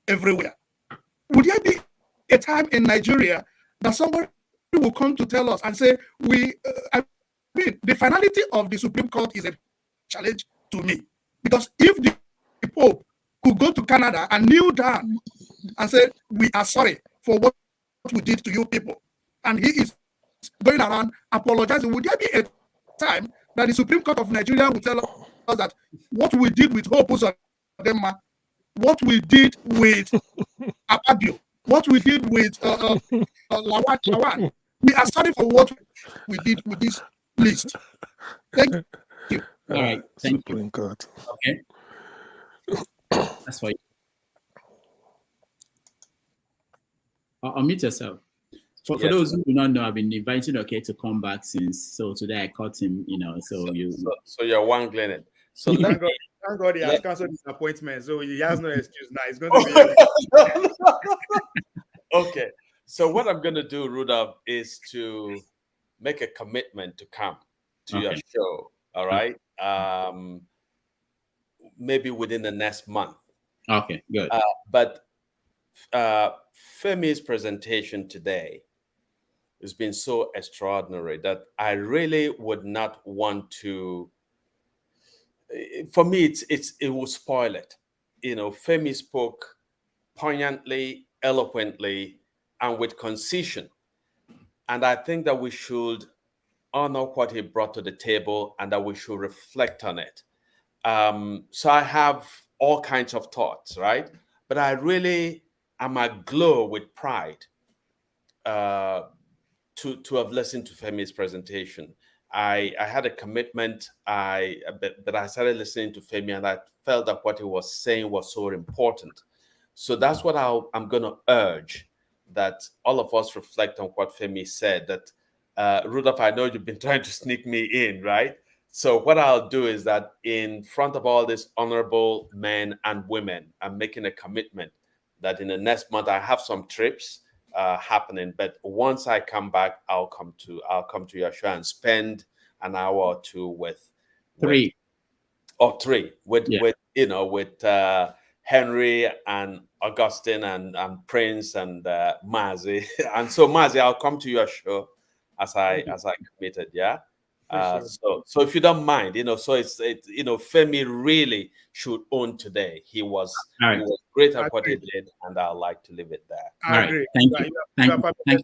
everywhere. Would there be a time in Nigeria that somebody will come to tell us and say, I mean, the finality of the Supreme Court is a challenge to me. Because if the Pope could go to Canada and kneel down and say, we are sorry for what we did to you people, and he is going around apologizing, would there be a time that the Supreme Court of Nigeria will tell us that what we did with Hope Uzodinma, what we did with Akpabio, what we did with Lawan, we are sorry for what we did with this list. Thank you. All right, thank you. God. Okay. That's for you. Unmute yourself. For those who do not know, I've been inviting to come back since. So today I caught him, So you're wangling it. So thank God he has cancelled his appointment, so he has no excuse now. He's going to be okay. So what I'm going to do, Rudolph, is to make a commitment to come to your show. All right. Maybe within the next month. Okay, good. But Femi's presentation today has been so extraordinary that I really would not want to. For me, it will spoil it. Femi spoke poignantly, eloquently, and with concision. And I think that we should honor what he brought to the table and that we should reflect on it. So I have all kinds of thoughts, right? But I really am aglow with pride to have listened to Femi's presentation. I had a commitment that I started listening to Femi, and I felt that what he was saying was so important. So that's what I'm going to urge, that all of us reflect on what Femi said. That Rudolph, I know you've been trying to sneak me in, right? So what I'll do is that in front of all these honorable men and women, I'm making a commitment that in the next month I have some trips happening. But once I come back, I'll come to your show and spend an hour or two with Henry and Augustine and Prince and Mazi. And so Mazi, I'll come to your show as I committed. Yeah. So if you don't mind, so it's Femi really should own today. He was great at what he did, and I'd like to leave it there. All right, thank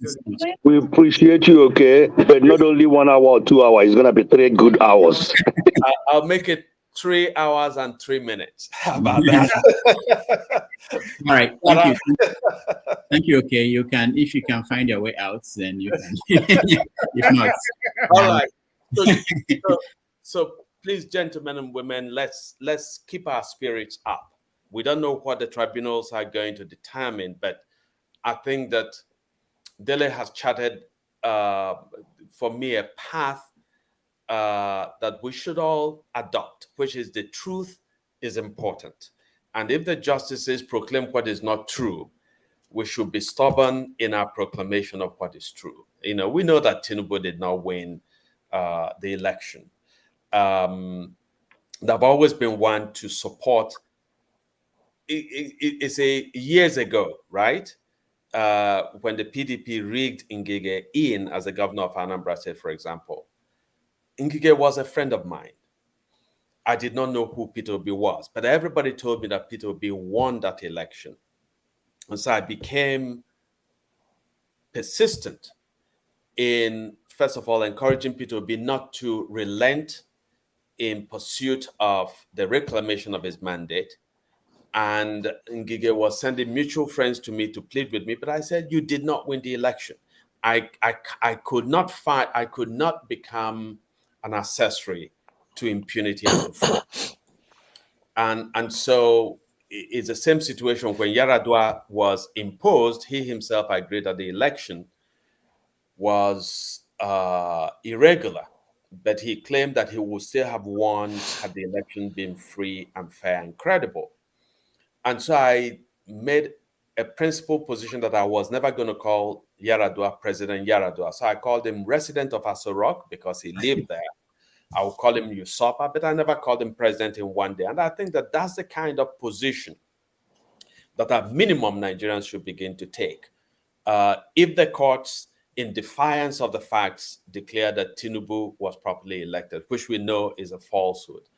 you so much. We appreciate you, okay? But not only 1 hour or 2 hours, it's gonna be 3 good hours. I'll make it 3 hours and 3 minutes. How about that? All right, thank you. Thank you. Okay, you can, if you can find your way out, then you can. If not, all right. So please, gentlemen and women, let's keep our spirits up. We don't know what the tribunals are going to determine, but I think that Dele has charted for me a path that we should all adopt, which is the truth is important. And if the justices proclaim what is not true, we should be stubborn in our proclamation of what is true. We know that Tinubu did not win the election. They've always been one to support. It's years ago, right? When the PDP rigged Ngige in as the governor of Anambra State, for example. Ngige was a friend of mine. I did not know who Peter Obi was, but everybody told me that Peter Obi won that election. And so I became persistent in, first of all, encouraging Peter Obi not to relent in pursuit of the reclamation of his mandate. And Ngige was sending mutual friends to me to plead with me, but I said, you did not win the election. I could not fight, I could not become an accessory to impunity and to fraud. And so it's the same situation when Yaradua was imposed. He himself agreed that the election was irregular, but he claimed that he would still have won had the election been free and fair and credible. And so I made a principled position that I was never going to call Yaradua President Yaradua. So I called him resident of Aso Rock because he lived there. I would call him usurper, but I never called him president in one day. And I think that that's the kind of position that at minimum Nigerians should begin to take. If the courts, in defiance of the facts, declare that Tinubu was properly elected, which we know is a falsehood,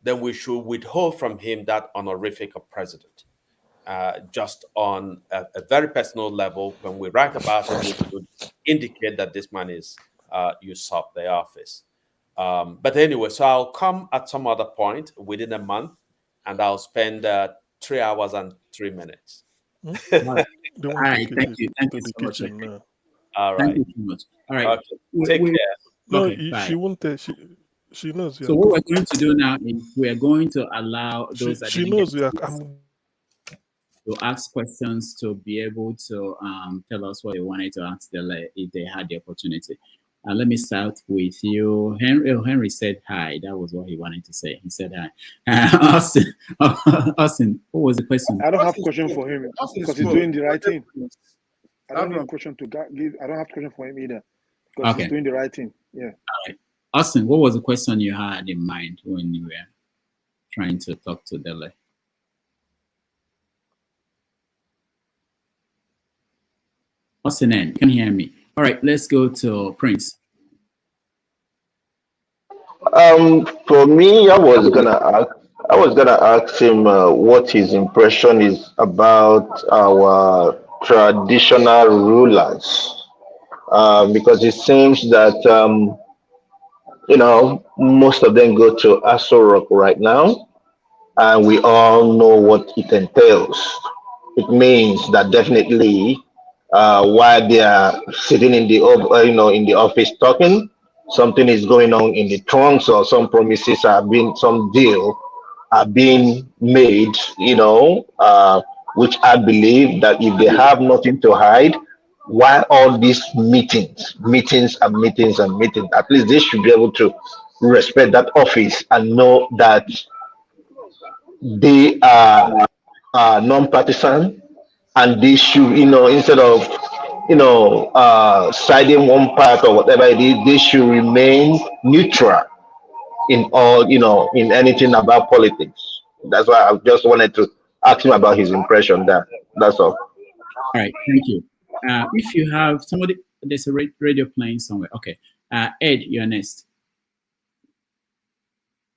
then we should withhold from him that honorific of president. Just on a very personal level, when we write about it, we should indicate that this man is usurped the office. But anyway, so I'll come at some other point within a month, and I'll spend 3 hours and 3 minutes. All right, thank you so much. All right. Thank you so much. All right. Okay. Take care. No, Okay, bye. she won't. She knows. So what we're going to do now is we are going to allow those that she knows. to ask questions to be able to tell us what they wanted to ask if they had the opportunity. Let me start with you. Henry said hi. That was what he wanted to say. He said hi. Austin, what was the question? I don't have a question for him because he's doing the right thing. I don't have a question to give. I don't have a question for him either because he's doing the right thing. Yeah. All right. Austin, what was the question you had in mind when you were trying to talk to Dele? Austin, you can hear me. All right, let's go to Prince. For me, I was gonna ask him what his impression is about our traditional rulers, because it seems that most of them go to Aso Rock right now, and we all know what it entails. It means that definitely, while they are sitting in the in the office talking, something is going on in the trunks, or some promises some deal are being made. Which I believe that if they have nothing to hide, why all these meetings, at least they should be able to respect that office and know that they are non-partisan, and they should, instead of siding one part or whatever it is, they should remain neutral in all, in anything about politics. That's why I just wanted to ask him about his impression there. That's all. All right, thank you. If you have somebody, there's a radio playing somewhere. Okay, Ed, you're next.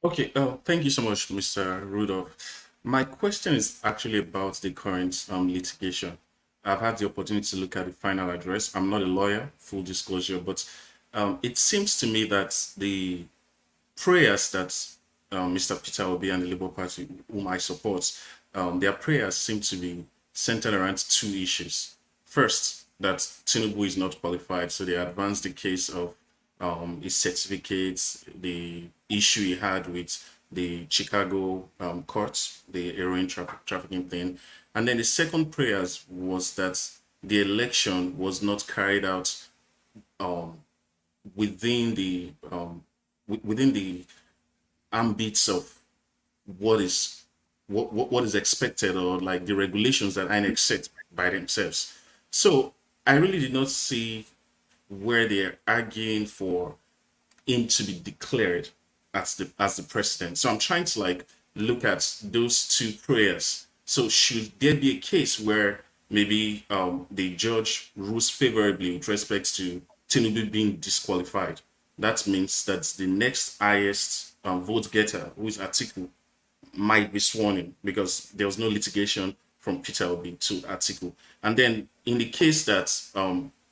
Okay, thank you so much, Mr. Rudolph. My question is actually about the current litigation. I've had the opportunity to look at the final address. I'm not a lawyer, full disclosure, but it seems to me that the prayers that Mr. Peter Obi and the Labour Party, whom I support, their prayers seem to be centered around two issues. First, that Tinubu is not qualified, so they advance the case of his certificates, the issue he had with the Chicago courts, the heroin trafficking thing. And then the second prayers was that the election was not carried out within the ambits of what is expected, or like the regulations that INEC set by themselves. So I really did not see where they're arguing for him to be declared as the president. So I'm trying to like look at those two prayers. So should there be a case where maybe the judge rules favorably with respect to Tinubu being disqualified? That means that the next highest vote getter, who is Atiku, might be sworn in, because there was no litigation from Peter Obi to Atiku. And then in the case that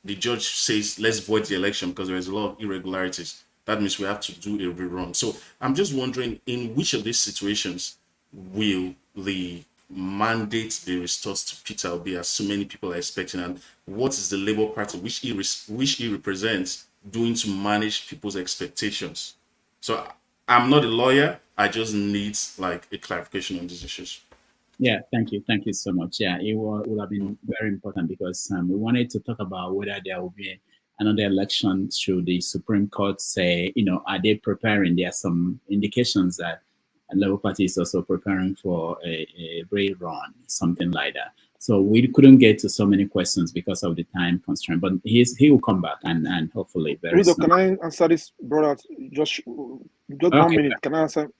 the judge says, let's void the election because there is a lot of irregularities, that means we have to do a rerun. So I'm just wondering, in which of these situations will the mandate be restored to Peter Obi, as so many people are expecting, and what is the Labour Party, which he represents, doing to manage people's expectations? So I'm not a lawyer. I just need like a clarification on these issues. Yeah, thank you so much. Yeah, it would have been very important, because we wanted to talk about whether there will be another election should the Supreme Court say, are they preparing? There are some indications that the Labour Party is also preparing for a rerun, something like that. So we couldn't get to so many questions because of the time constraint, but he will come back and hopefully very soon. Can I answer this, brother? Just okay. 1 minute. Can I answer?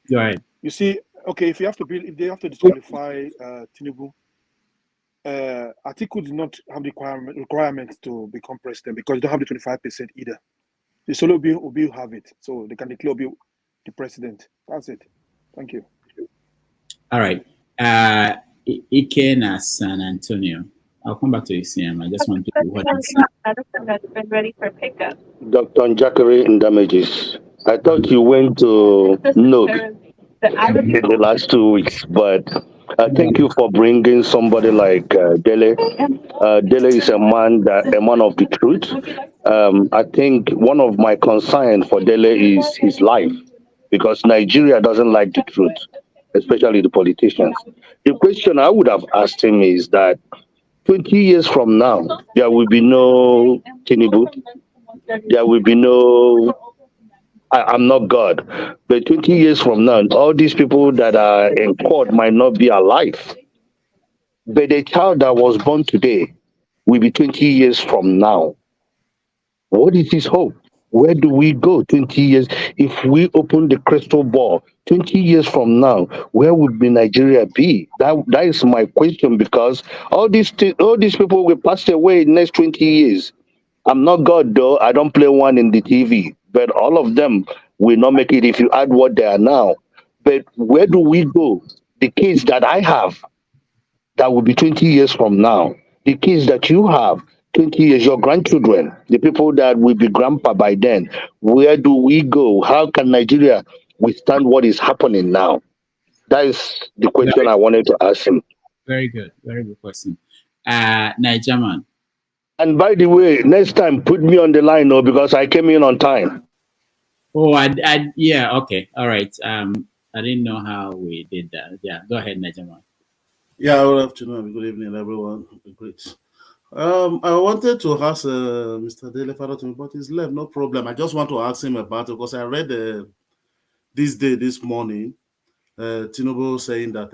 Go ahead. You see, okay, if they have to disqualify Tinubu, Atiku did not have the requirement to become president, because they don't have the 25% either. The solo Obi will have it, so they can declare Obi the president. That's it. Thank you. All right. Ike na San Antonio. I'll come back to you, Sam. I just want to do what that's been ready for pickup. Dr. Njakiri in damages. I thought you went to Nook in the last 2 weeks, but thank you for bringing somebody like Dele. Dele is a man of the truth. I think one of my concerns for Dele is his life, because Nigeria doesn't like the truth, especially the politicians. The question I would have asked him is that 20 years from now, there will be no Tinubu. There will be no, I'm not God. But 20 years from now, all these people that are in court might not be alive. But the child that was born today will be 20 years from now. What is his hope? Where do we go 20 years? If we open the crystal ball, 20 years from now, where would Nigeria be? That is my question, because all these people will pass away in the next 20 years. I'm not God, though. I don't play one in the TV. But all of them will not make it if you add what they are now. But where do we go? The kids that I have, that will be 20 years from now. The kids that you have, 20 years, your grandchildren, the people that will be grandpa by then. Where do we go? How can Nigeria withstand what is happening now? That is the question I wanted to ask him. Very good question. Nigerman. And by the way, next time put me on the line, though, because I came in on time. Oh, yeah, okay, all right. I didn't know how we did that. Yeah, go ahead, Nigerman. Yeah, good afternoon, good evening, everyone. Great. I wanted to ask Mr. Dele Farotimi, but he's left. No problem. I just want to ask him about it, because I read this morning, Tinubu saying that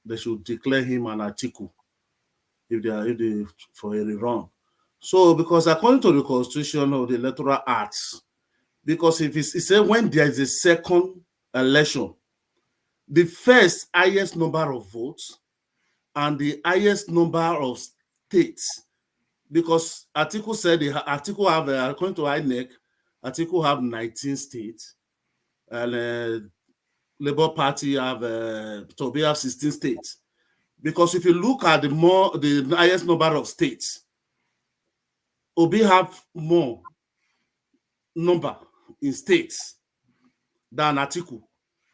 they should declare him an Atiku if they for a rerun. So, because according to the Constitution of the Electoral Acts, because if it said when there is a second election, the first highest number of votes and the highest number of states, because Atiku said Atiku have, according to INEC, Atiku have 19 states, and Labour Party have 16 states. Because if you look at the highest number of states, Obi have more number in states than Atiku.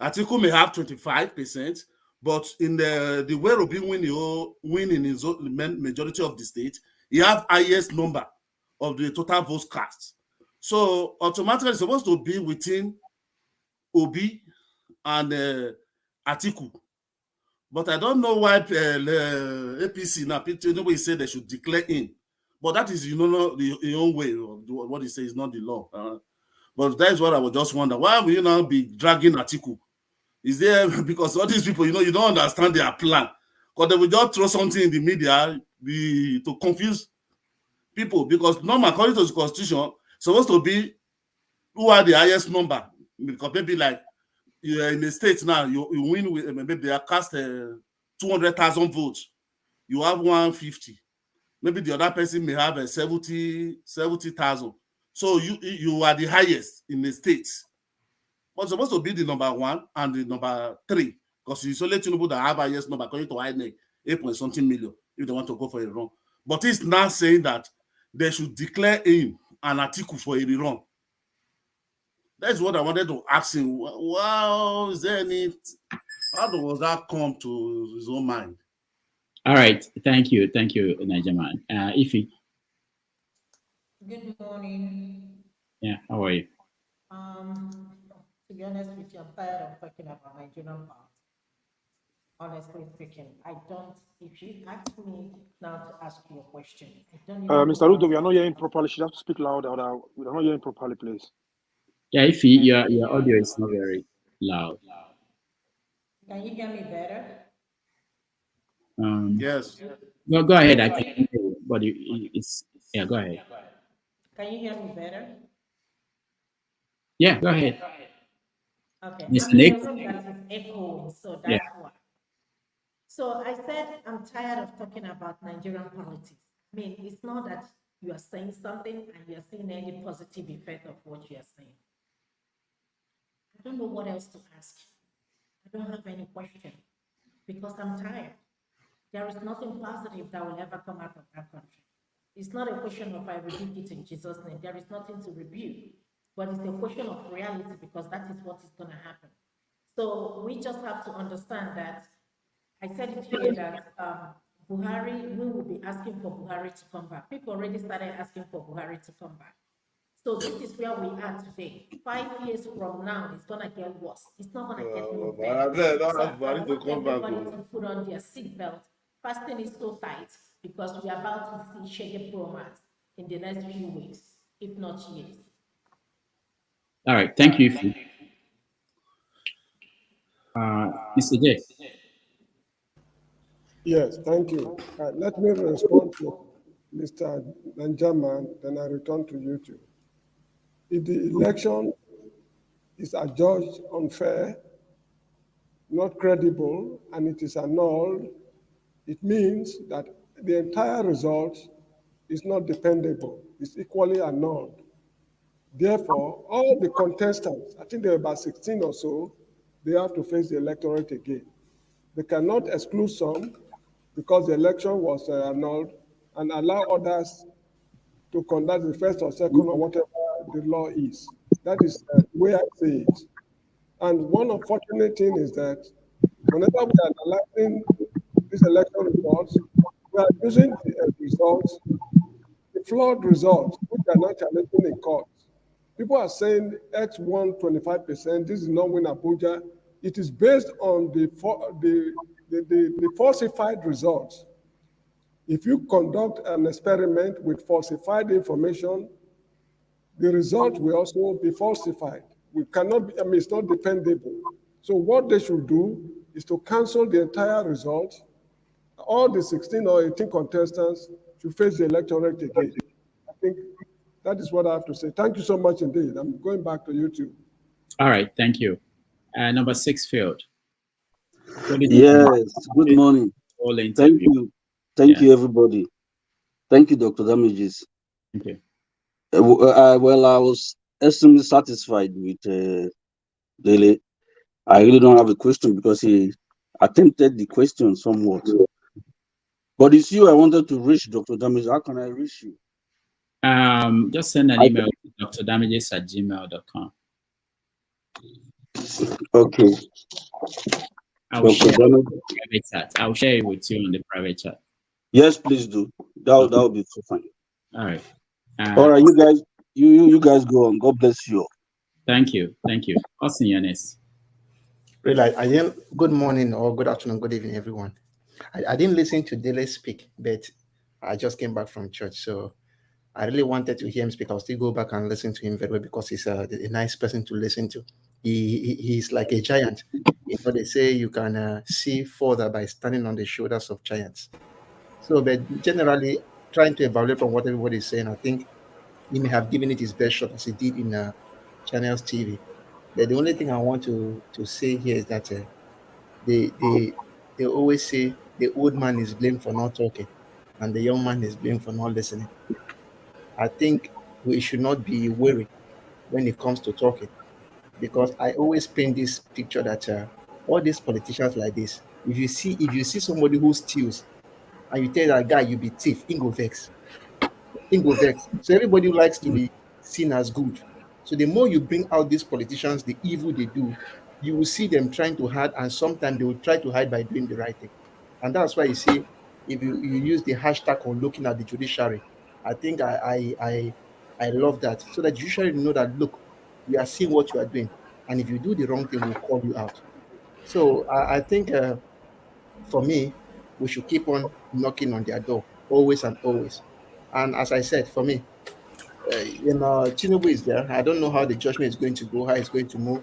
Atiku may have 25%, but in the way Obi win in his majority of the states, he have highest number of the total votes cast. So automatically it's supposed to be within Obi and Atiku. But I don't know why APC now, nobody said they should declare in. But that is, the own way of what he says is not the law. But that is what I was just wondering. Why will you now be dragging Atiku? Is there, because all these people, you don't understand their plan. Because they will just throw something in the media to confuse people. Because normal, according to the constitution, supposed to be who are the highest number. Because maybe like you're in the States now, you win with, maybe they are cast 200,000 votes. You have 150. Maybe the other person may have 70,000. So you are the highest in the States. But it's supposed to be the number 1 and the number 3. Because it's only two people that have highest number according to INEC, 8-point-something million, if they want to go for a run. But it's now saying that they should declare him an Atiku for a rerun. That's what I wanted to ask him. Wow, is there any, how does that come to his own mind? All right, thank you, Nigerian. Ify. Good morning. Yeah, how are you? To be honest with you, I'm tired of talking about Nigerian part. Honestly speaking, I don't. If you ask me now to ask you a question, I don't even Mr. Rudo, we are not hearing properly. She has to speak louder. We are not hearing properly, please. Yeah, Ify, your audio is not very loud. Can you hear me better? Yes. Go ahead. I can hear you, but it's yeah. Go ahead. Can you hear me better? Yeah, go ahead. Okay. Mr. I'm in Nick? a room that is echoing, so Yeah. that's why. So I said I'm tired of talking about Nigerian politics. I mean, it's not that you are saying something and you are seeing any positive effect of what you are saying. I don't know what else to ask. I don't have any question because I'm tired. There is nothing positive that will ever come out of that country. It's not a question of I rebuke it in Jesus' name. There is nothing to rebuke, but it's a question of reality because that is what is going to happen. So we just have to understand that. I said it here that Buhari, we will be asking for Buhari to come back. People already started asking for Buhari to come back. So this is where we are today. 5 years from now, it's gonna get worse. It's not gonna get no better. So I want everybody to put on their seatbelt. Fasting is so tight because we are about to see Shege Promax in the next few weeks, if not years. All right, thank you. Mr. J. Yes, thank you. Let me respond to Mr. Benjamin, then I return to you two. If the election is adjudged unfair, not credible, and it is annulled, it means that the entire result is not dependable. It's equally annulled. Therefore, all the contestants, I think there are about 16 or so, they have to face the electorate again. They cannot exclude some because the election was annulled and allow others to conduct the first or second or whatever the law is. That is the way I see it. And one unfortunate thing is that whenever we are analyzing these election results, we are using the results, the flawed results, which are not challenging in court. People are saying X won 25%, this is not win Abuja. It is based on the falsified results. If you conduct an experiment with falsified information, the result will also be falsified. We cannot be, it's not dependable. So what they should do is to cancel the entire result. All the 16 or 18 contestants should face the electorate again. I think that is what I have to say. Thank you so much indeed. I'm going back to YouTube. All right, thank you. Number 6 field. Yes, good morning. Thank you. Thank you, everybody. Thank you, Dr. Damages. Thank you. Well, I was extremely satisfied with Dele. I really don't have a question because he attempted the question somewhat. But it's you I wanted to reach, Dr. Damages. How can I reach you? Just send an email to drdamages@gmail.com. Okay. I'll share it with the private chat. I'll share it with you on the private chat. Yes, please do. That would be so fine. All right. All right, You guys go on. God bless you. Thank you. Thank you. Austin Yanis. I didn't. Good morning or good afternoon, good evening, everyone. I didn't listen to Dele speak, but I just came back from church, so I really wanted to hear him speak. I'll still go back and listen to him very well because he's a nice person to listen to. He's like a giant. You know, they say you can see further by standing on the shoulders of giants. So, but generally, trying to evaluate from what everybody is saying, I think he may have given it his best shot as he did in Channels TV. But the only thing I want to say here is that they always say the old man is blamed for not talking, and the young man is blamed for not listening. I think we should not be wary when it comes to talking, because I always paint this picture that all these politicians like this, if you see somebody who steals, and you tell that guy you be thief, he go vex. So everybody likes to be seen as good. So the more you bring out these politicians, the evil they do, you will see them trying to hide, and sometimes they will try to hide by doing the right thing. And that's why you see, if you use the hashtag on looking at the judiciary, I think I love that. So that judiciary know that, look, we are seeing what you are doing, and if you do the wrong thing, we'll call you out. So I think for me, we should keep on knocking on their door, always and always. And as I said, for me, Tinubu is there. I don't know how the judgment is going to go, how it's going to move.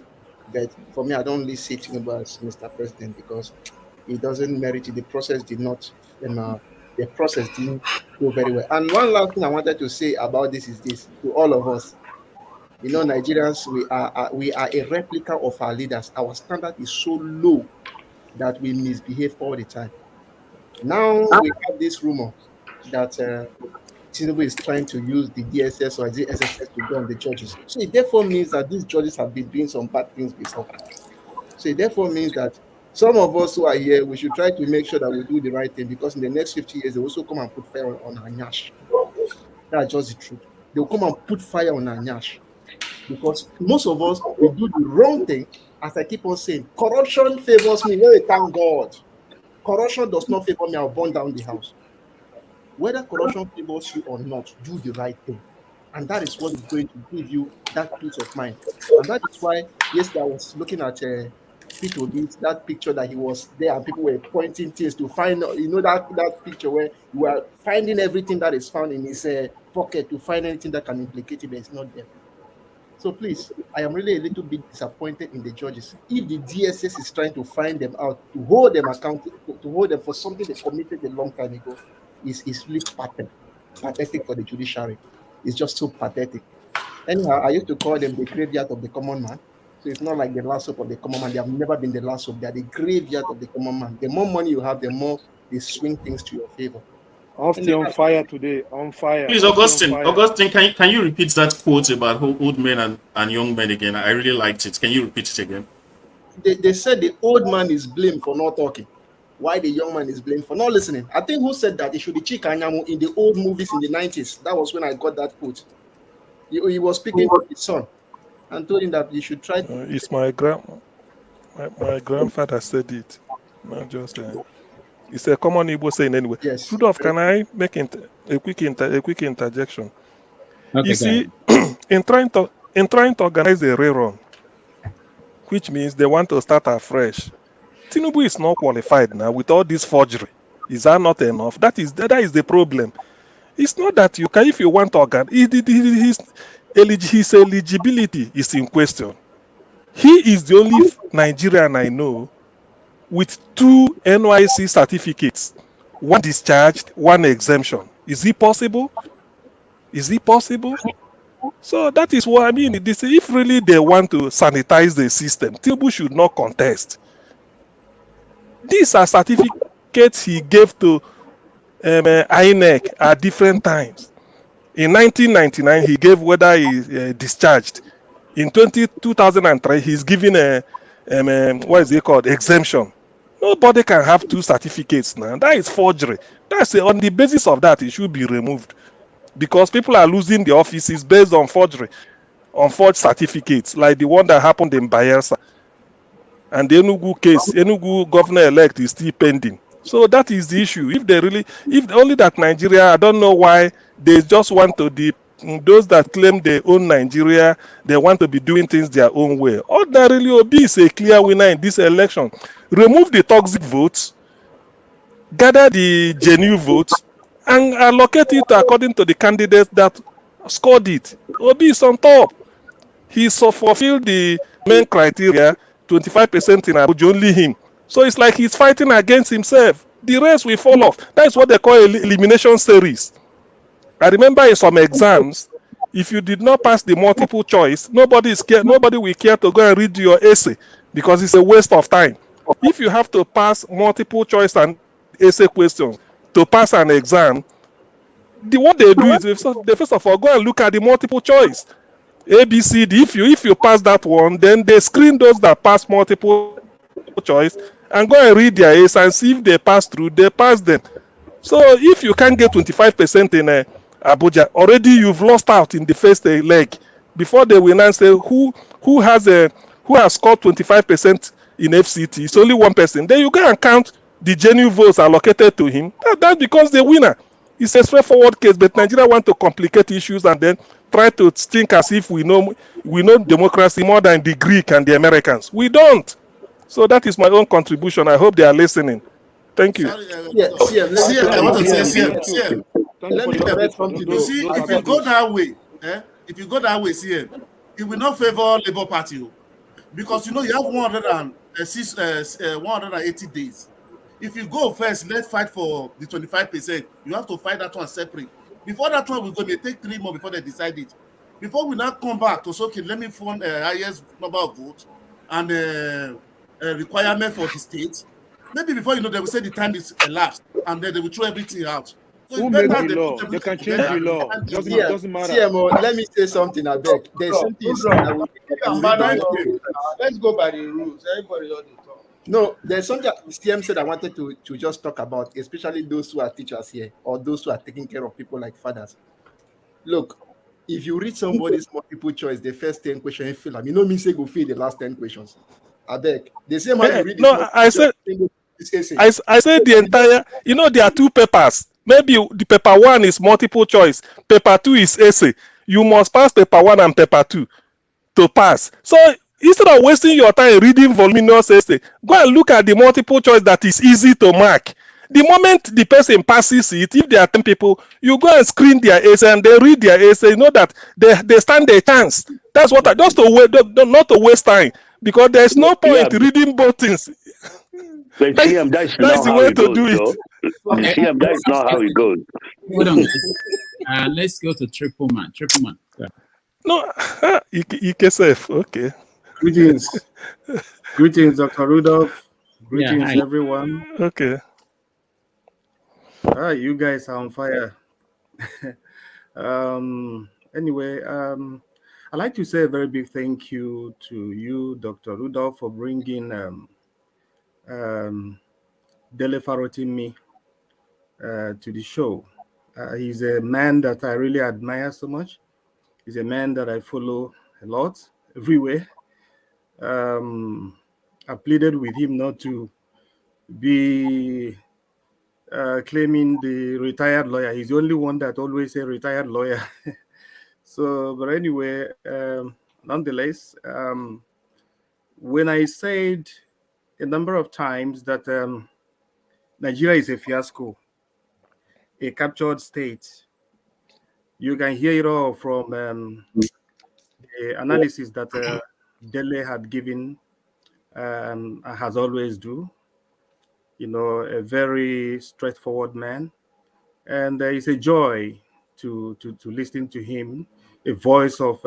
But for me, I don't really see Tinubu as Mr. President because he doesn't merit it. The process did not, the process didn't go very well. And one last thing I wanted to say about this is this to all of us. You know, Nigerians, we are a replica of our leaders. Our standard is so low that we misbehave all the time. Now we have this rumor that Tinubu is trying to use the DSS or the SSS to go on the judges. So it therefore means that these judges have been doing some bad things before. So it therefore means that some of us who are here, we should try to make sure that we do the right thing, because in the next 50 years, they also come and put fire on our nyash. That's just the truth. They'll come and put fire on our nyash. Because most of us, we do the wrong thing. As I keep on saying, corruption favors me. Well, thank God. Corruption does not favor me. I'll burn down the house. Whether corruption favors you or not, do the right thing. And that is what is going to give you that peace of mind. And that is why yesterday I was looking at Peter Obi, that picture that he was there and people were pointing things to find, you know, that picture where you are finding everything that is found in his pocket to find anything that can implicate him, but it's not there. So please, I am really a little bit disappointed in the judges. If the DSS is trying to find them out, to hold them accountable, to hold them for something they committed a long time ago, is really pathetic for the judiciary. It's just so pathetic. Anyhow, I used to call them the graveyard of the common man. So it's not like the last hope of the common man. They have never been the last hope. They are the graveyard of the common man. The more money you have, the more they swing things to your favor. Austin on fire today. On fire. Please, Augustine, can you repeat that quote about old men and young men again? I really liked it. Can you repeat it again? They said the old man is blamed for not talking, why the young man is blamed for not listening. I think who said that? It should be Chika Anyanwu in the old movies in the 90s. That was when I got that quote. He was speaking to his son and told him that he should try to... It's my grandfather said it. Not just... It's a common Igbo saying anyway. Yes. Rudolph, can I make a quick interjection? Okay, you see, in trying to organize a rerun, which means they want to start afresh, Tinubu is not qualified now with all this forgery. Is that not enough? That is the problem. It's not that you can, if you want to organize, his eligibility is in question. He is the only Nigerian I know with 2 NYC certificates, 1 discharged, 1 exemption. Is it possible? Is it possible? So that is what I mean. If really they want to sanitize the system, Tinubu should not contest. These are certificates he gave to INEC at different times. In 1999, he gave whether he discharged. In 2003, he's given a what is it called? Exemption. Nobody can have 2 certificates now. That is forgery. On the basis of that, it should be removed, because people are losing their offices based on forgery, on forged certificates, like the one that happened in Bayelsa. And the Enugu case, Enugu governor-elect is still pending. So that is the issue. If only that Nigeria, I don't know why they just want to those that claim they own Nigeria, they want to be doing things their own way. Ordinarily, Obi is a clear winner in this election. Remove the toxic votes, gather the genuine votes, and allocate it according to the candidates that scored it. Obi is on top. He so fulfilled the main criteria, 25% in Abuja, only him. So it's like he's fighting against himself. The rest will fall off. That's what they call elimination series. I remember in some exams, if you did not pass the multiple choice, nobody will care to go and read your essay because it's a waste of time. If you have to pass multiple choice and essay questions to pass an exam, what they do is they first of all go and look at the multiple choice. A, B, C, D. If you pass that one, then they screen those that pass multiple choice and go and read their essay and see if they pass through, they pass them. So if you can't get 25% in Abuja, already you've lost out in the first leg. Before they will now say who has scored 25% in FCT, it's only one person. Then you go and count the genuine votes allocated to him. That's because the winner. It's a straightforward case, but Nigeria want to complicate issues and then try to think as if we know democracy more than the Greek and the Americans. We don't. So that is my own contribution. I hope they are listening. Thank you. Let me correct something. You see, if you go that way, CM, it will not favor Labour Party because you have 180 days. If you go first, let's fight for the 25%. You have to fight that one separate. Before that one, it may take 3 more before they decide it. Before we now come back to okay, let me fund highest number of votes and requirement for the state. Maybe before they will say the time is elapsed and then they will throw everything out. So who made the law? They can change the law. Doesn't matter. CMO, let me say something. I beg. There's something. Let's go by the rules. Everybody on the talk. No, there's something CM said I wanted to just talk about, especially those who are teachers here or those who are taking care of people like fathers. Look, if you read somebody's multiple choice, the first 10 questions, you feel me say go fill the last 10 questions. I beg. The same way you read I said the entire, there are 2 papers. Maybe the paper 1 is multiple choice, paper 2 is essay. You must pass paper 1 and paper 2 to pass. So instead of wasting your time reading voluminous essay, go and look at the multiple choice that is easy to mark. The moment the person passes it, if there are 10 people, you go and screen their essay and they read their essay. You know that they stand a chance. That's what just not to waste time, because there's no point reading both things. But CM, that's not how it goes, though. CM, that's not how it goes. Hold on. Let's go to Triple Man. Yeah. No, EKSF. Okay. Greetings, Dr. Rudolph. Greetings, everyone. Okay. You guys are on fire. Anyway, I'd like to say a very big thank you to you, Dr. Rudolph, for bringing Dele Farotimi to the show. He's a man that I really admire so much. He's a man that I follow a lot, everywhere. I pleaded with him not to be claiming the retired lawyer. He's the only one that always say retired lawyer. So, but anyway, nonetheless, when I said a number of times that Nigeria is a fiasco, a captured state, you can hear it all from the analysis that Dele had given, has always do. A very straightforward man, and it's a joy to listen to him, a voice of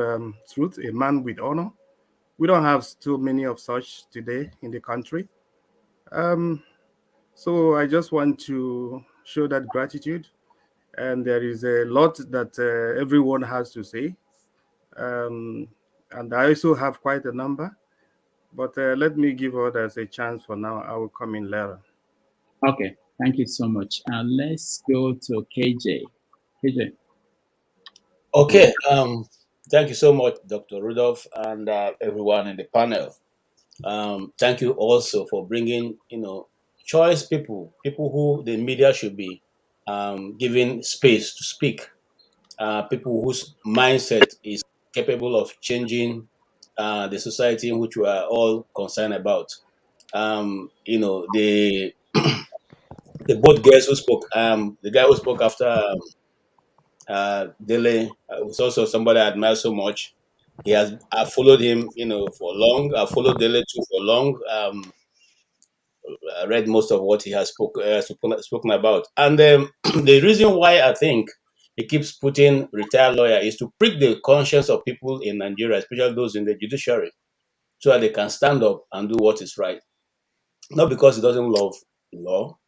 truth, a man with honor. We don't have too many of such today in the country. So I just want to show that gratitude, and there is a lot that everyone has to say, and I also have quite a number, but let me give others a chance for now. I will come in later. Okay, thank you so much. Let's go to KJ. KJ. Okay, thank you so much, Dr. Rudolph, and everyone in the panel. Thank you also for bringing, choice people who the media should be giving space to speak. people whose mindset is capable of changing the society in which we are all concerned about. You know, the both guys who spoke, the guy who spoke after Dele was also somebody I admire so much. I followed him, you know, for long. I followed Dele too for long. I read most of what he has spoken about. And the reason why I think he keeps putting retired lawyer is to prick the conscience of people in Nigeria, especially those in the judiciary, so that they can stand up and do what is right. Not because he doesn't love law,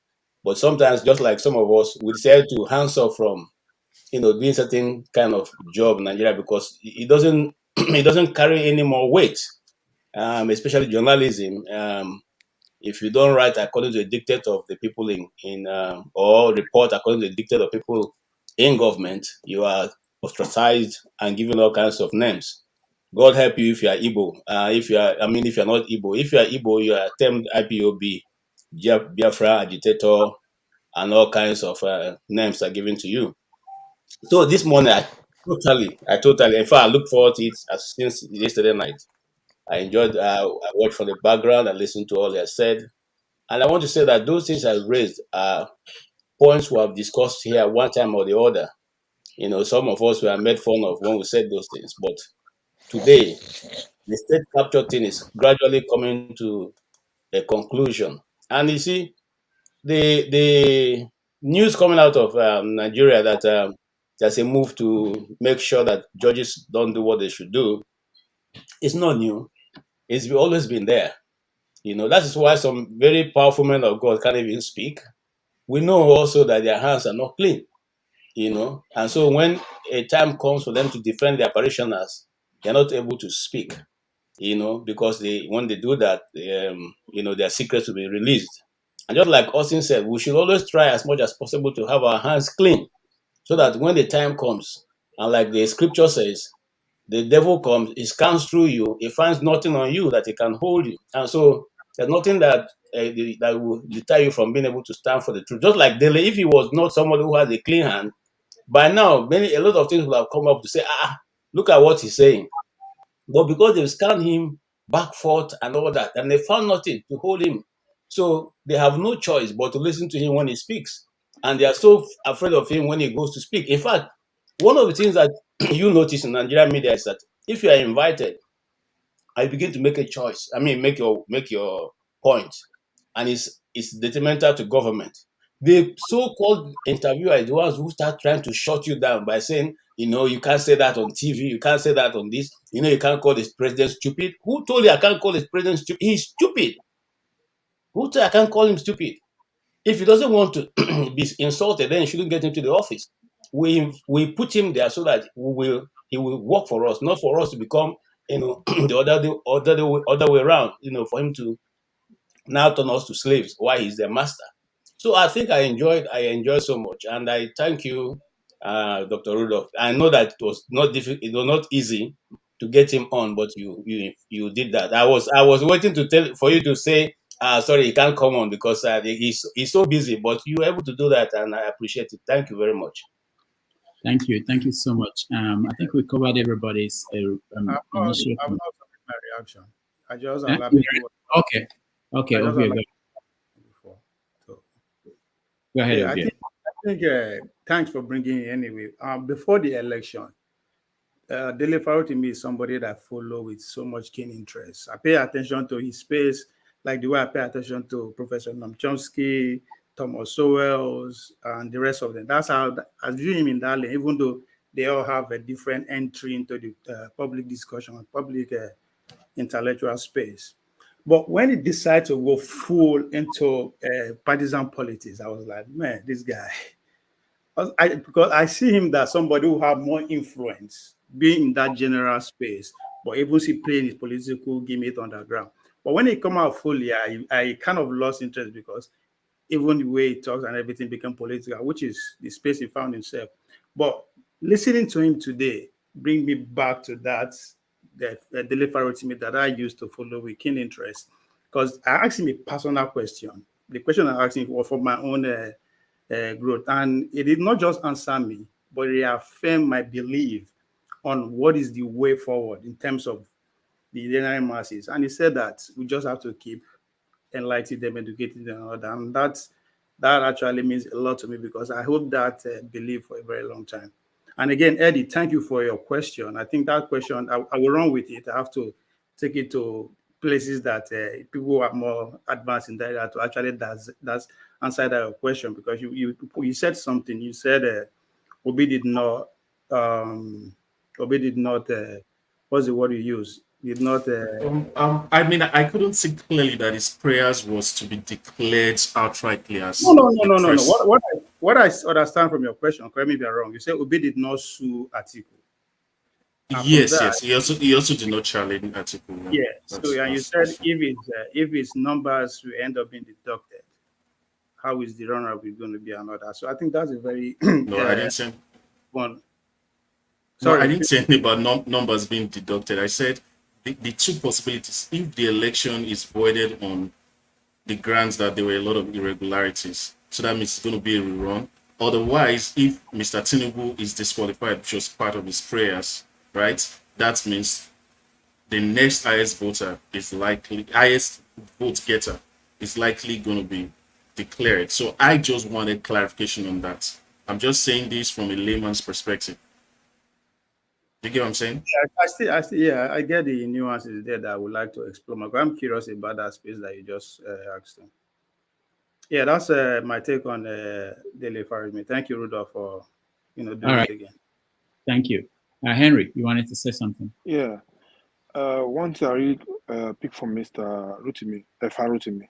but sometimes, just like some of us, we decide to hands off from, you know, doing certain kind of job in Nigeria because it doesn't it doesn't carry any more weight, especially journalism. If you don't write according to the dictate of the people in or report according to the dictate of people in government, you are ostracized and given all kinds of names. God help you if you are Igbo. If you're not Igbo. If you are Igbo, you are termed IPOB, Biafra agitator, and all kinds of names are given to you. So this morning, I totally, in fact, I look forward to it since yesterday night. I enjoyed, I watched from the background, I listened to all they said. And I want to say that those things I raised are points we have discussed here one time or the other. You know, some of us were made fun of when we said those things. But today, the state capture thing is gradually coming to a conclusion. And you see, the news coming out of Nigeria that there's a move to make sure that judges don't do what they should do, it's not new. It's always been there. You know, that is why some very powerful men of God can't even speak. We know also that their hands are not clean, you know. And so when a time comes for them to defend their parishioners, they're not able to speak, you know, because when they do that, you know, their secrets will be released. And just like Austin said, we should always try as much as possible to have our hands clean so that when the time comes, and like the scripture says, the devil comes, he scans through you, he finds nothing on you that he can hold you. And so there's nothing that will deter you from being able to stand for the truth. Just like Dele, if he was not somebody who has a clean hand, by now, a lot of things will have come up to say, look at what he's saying. But because they've scanned him back, forth, and all that, and they found nothing to hold him. So they have no choice but to listen to him when he speaks. And they are so afraid of him when he goes to speak. In fact, one of the things that you notice in Nigerian media is that if you are invited, I begin to make a choice. Make your point, and it's detrimental to government. The so-called interviewer is the ones who start trying to shut you down by saying, you know, you can't say that on TV, you can't say that on this, you know, you can't call this president stupid. Who told you I can't call this president stupid? He's stupid. Who told you I can't call him stupid? If he doesn't want to be insulted, then he shouldn't get into the office. We put him there so that he will work for us, not for us to become, you know, the other way around, you know, for him to now turn us to slaves while he's the master. So I think I enjoyed so much, and I thank you, Dr. Rudolph. I know that it was not difficult, it was not easy to get him on, but you did that. I was waiting for you to say, sorry, he can't come on because he's so busy, but you were able to do that, and I appreciate it. Thank you very much. Thank you so much. I think we covered everybody's initial. I've not submitted my reaction. I just Okay. Go ahead. Yeah, I think thanks for bringing it anyway. Before the election, Dele Farotimi is somebody that I follow with so much keen interest. I pay attention to his space, like the way I pay attention to Professor Noam Chomsky, Thomas Sowell's, and the rest of them. That's how I view him in that lane, even though they all have a different entry into the public discussion and public intellectual space. But when he decided to go full into partisan politics, I was like, man, this guy. Because I see him that somebody who have more influence, being in that general space, but even see playing his political gimmick on the ground. But when he come out fully, I kind of lost interest because even the way he talks and everything became political, which is the space he found himself. But listening to him today bring me back to that Dele Farotimi that I used to follow with keen interest, because I asked him a personal question. The question I asked him was for my own growth, and he did not just answer me. but reaffirm my belief on what is the way forward in terms of the general masses. And he said that we just have to keep enlightening them, educating them, and that actually means a lot to me, because I hold that belief for a very long time. And again, Eddie, thank you for your question. I think that question, I will run with it. I have to take it to places that people who are more advanced in that to actually that's answer that question, because you said something. You said Obi did not what's the word you use? Did not. I mean, I couldn't see clearly that his prayers was to be declared outrightly as No. What I understand from your question, correct me if you're wrong. You said Obi did not sue Atiku. Yes. He also did not challenge Atiku. Yeah. And you said if its numbers will end up being deducted, how is the runner-up going to be another? So I think that's a very no, I didn't say one. Sorry, no, I didn't say anything about numbers being deducted. I said the two possibilities: if the election is voided on the grounds that there were a lot of irregularities, so that means it's going to be a rerun. Otherwise, if Mr. Tinubu is disqualified, which was part of his prayers, right? That means the next highest vote getter is likely going to be declared. So I just wanted clarification on that. I'm just saying this from a layman's perspective. You get what I'm saying? Yeah, I get the nuances there that I would like to explore. I'm curious about that space that you just asked him. Yeah, that's my take on Dele Farotimi. Thank you, Rudolph, for doing it again. Thank you. Henry, you wanted to say something? Yeah. One thing I really pick from Mr. Farotimi,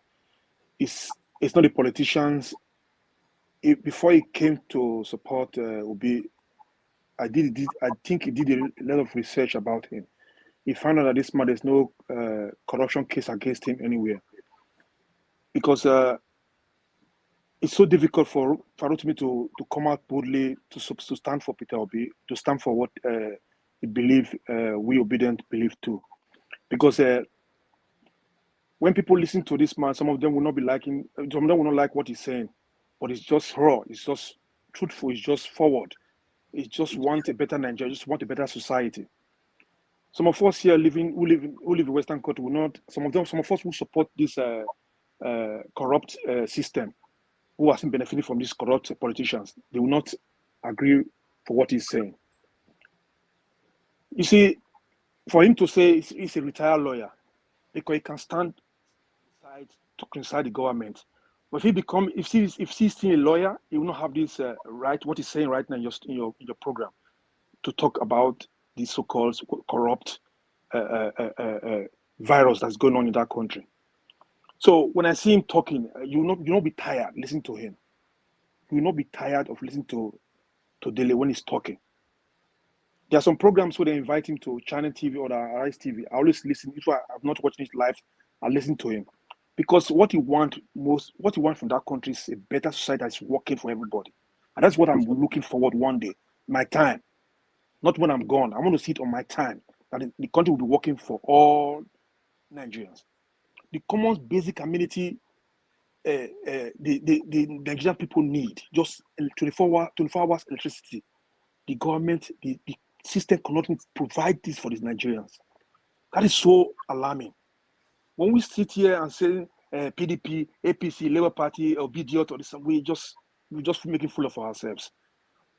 it's not the politicians. Before he came to support Obi, I think he did a lot of research about him. He found out that this man, there's no corruption case against him anywhere. Because it's so difficult for Farotimi to come out boldly to stand for Peter Obi, to stand for what he believe we obedient believe too. Because when people listen to this man, some of them will not be liking, some of them will not like what he's saying, but it's just raw, it's just truthful, it's just forward. It just want a better Nigeria, just want a better society. Some of us here who live in Western country will not. Some of us who support this corrupt system, who hasn't benefited from these corrupt politicians, they will not agree for what he's saying. You see, for him to say he's a retired lawyer, because he can stand to criticize the government. But if he's still a lawyer, he will not have this right, what he's saying right now in your program, to talk about the so-called corrupt virus that's going on in that country. So when I see him talking, you will not be tired listening to him. You will not be tired of listening to Dele when he's talking. There are some programs where they invite him to Channel TV or the Arise TV. I always listen. If I'm not watching it live, I listen to him. Because what you want from that country is a better society that's working for everybody. And that's what I'm looking forward one day. My time. Not when I'm gone. I want to see it on my time. That the country will be working for all Nigerians. The common basic amenity the Nigerian people need, just 24 hours electricity. The government, the system cannot provide this for these Nigerians. That is so alarming. When we sit here and say PDP, APC, Labour Party, or BDO, or this, we're just making fool of ourselves.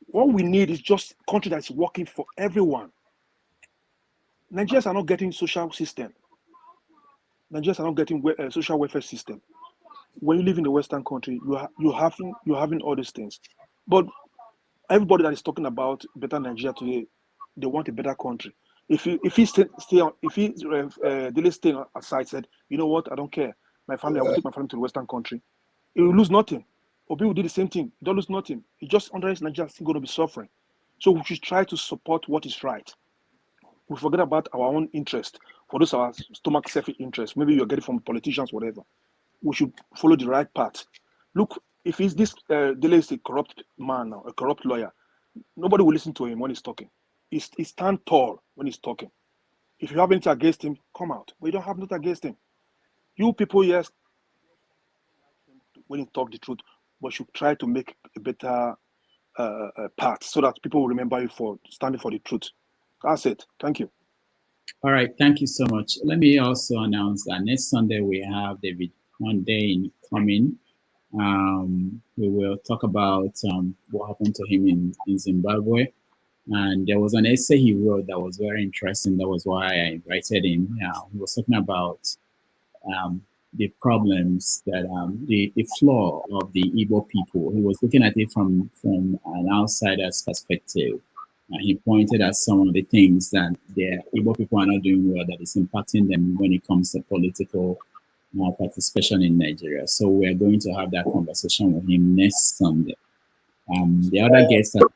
What we need is just a country that's working for everyone. Nigerians are not getting social system. Nigerians are not getting a social welfare system. When you live in the Western country, you're having all these things. But everybody that is talking about better Nigeria today, they want a better country. If he Dele stay aside, said, you know what, I don't care. My family, I will take my family to the Western country. He will lose nothing. Obi will do the same thing. He don't lose nothing. He just understands Nigeria is still going to be suffering. So we should try to support what is right. We forget about our own interest. For those our stomach self-interest, maybe you're getting from politicians, whatever. We should follow the right path. Look, if this Dele is a corrupt man now, a corrupt lawyer, nobody will listen to him when he's talking. He stands tall when he's talking. If you have anything against him, come out. But you don't have nothing against him. You people, yes, when you talk the truth, but you try to make a better path so that people will remember you for standing for the truth. That's it. Thank you. All right, thank you so much. Let me also announce that next Sunday we have David one day coming. We will talk about what happened to him in Zimbabwe. And there was an essay he wrote that was very interesting. That was why I invited him. He was talking about the problems that the flaw of the Igbo people. He was looking at it from an outsider's perspective. He pointed at some of the things that the Igbo people are not doing well that is impacting them when it comes to political participation in Nigeria. So we're going to have that conversation with him next Sunday. The other guest that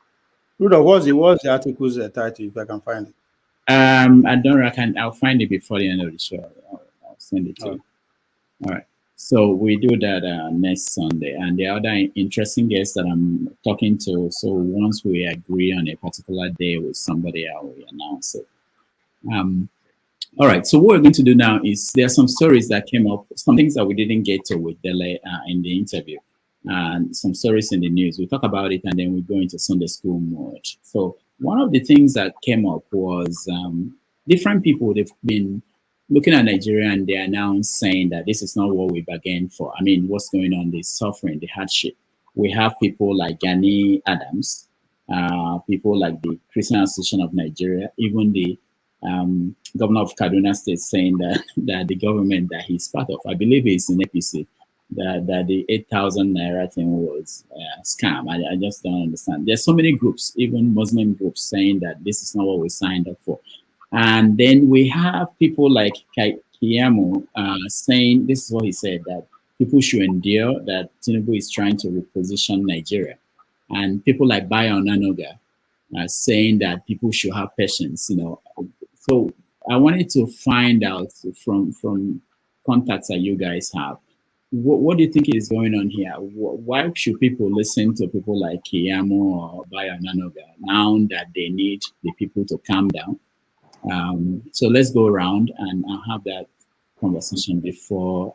what's the article's title, if I can find it? I don't reckon. I'll find it before the end of the show. I'll send it to you. All right. So we do that next Sunday. And the other interesting guest that I'm talking to, so once we agree on a particular day with somebody, I will announce it. All right. So what we're going to do now is there are some stories that came up, some things that we didn't get to with Dele in the interview, and some stories in the news. We talk about it and then we go into Sunday school mode. So one of the things that came up was different people, they've been looking at Nigeria and they are now saying that this is not what we bargained for. I mean, what's going on, the suffering, the hardship. We have people like Gani Adams, people like the Christian Association of Nigeria, even the governor of Kaduna State saying that the government that he's part of, I believe he's in APC, that the 8,000 naira thing was a scam. I just don't understand. There's so many groups, even Muslim groups, saying that this is not what we signed up for. And then we have people like Kiyamo saying, this is what he said, that people should endure, that Tinubu is trying to reposition Nigeria. And people like Bayo Nanoga saying that people should have patience, So I wanted to find out from contacts that you guys have, what do you think is going on here? Why should people listen to people like Kiyamo or Bayo Nanoga now that they need the people to calm down? So let's go around and have that conversation before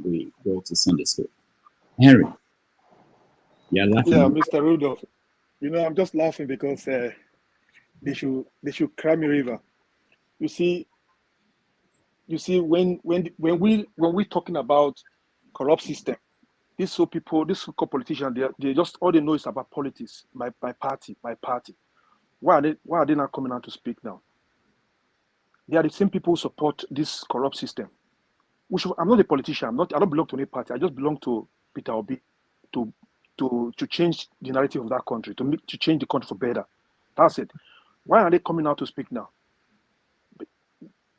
we go to Sunday school. Henry, you're laughing. Yeah, Mr. Rudolph. I'm just laughing because they should cry me river. You see, when we're talking about corrupt system, these so-called politicians, they just all they know is about politics. My party. Why are they not coming out to speak now? They are the same people who support this corrupt system. I'm not a politician. I don't belong to any party. I just belong to Peter Obi to change the narrative of that country, to change the country for better. That's it. Why are they coming out to speak now?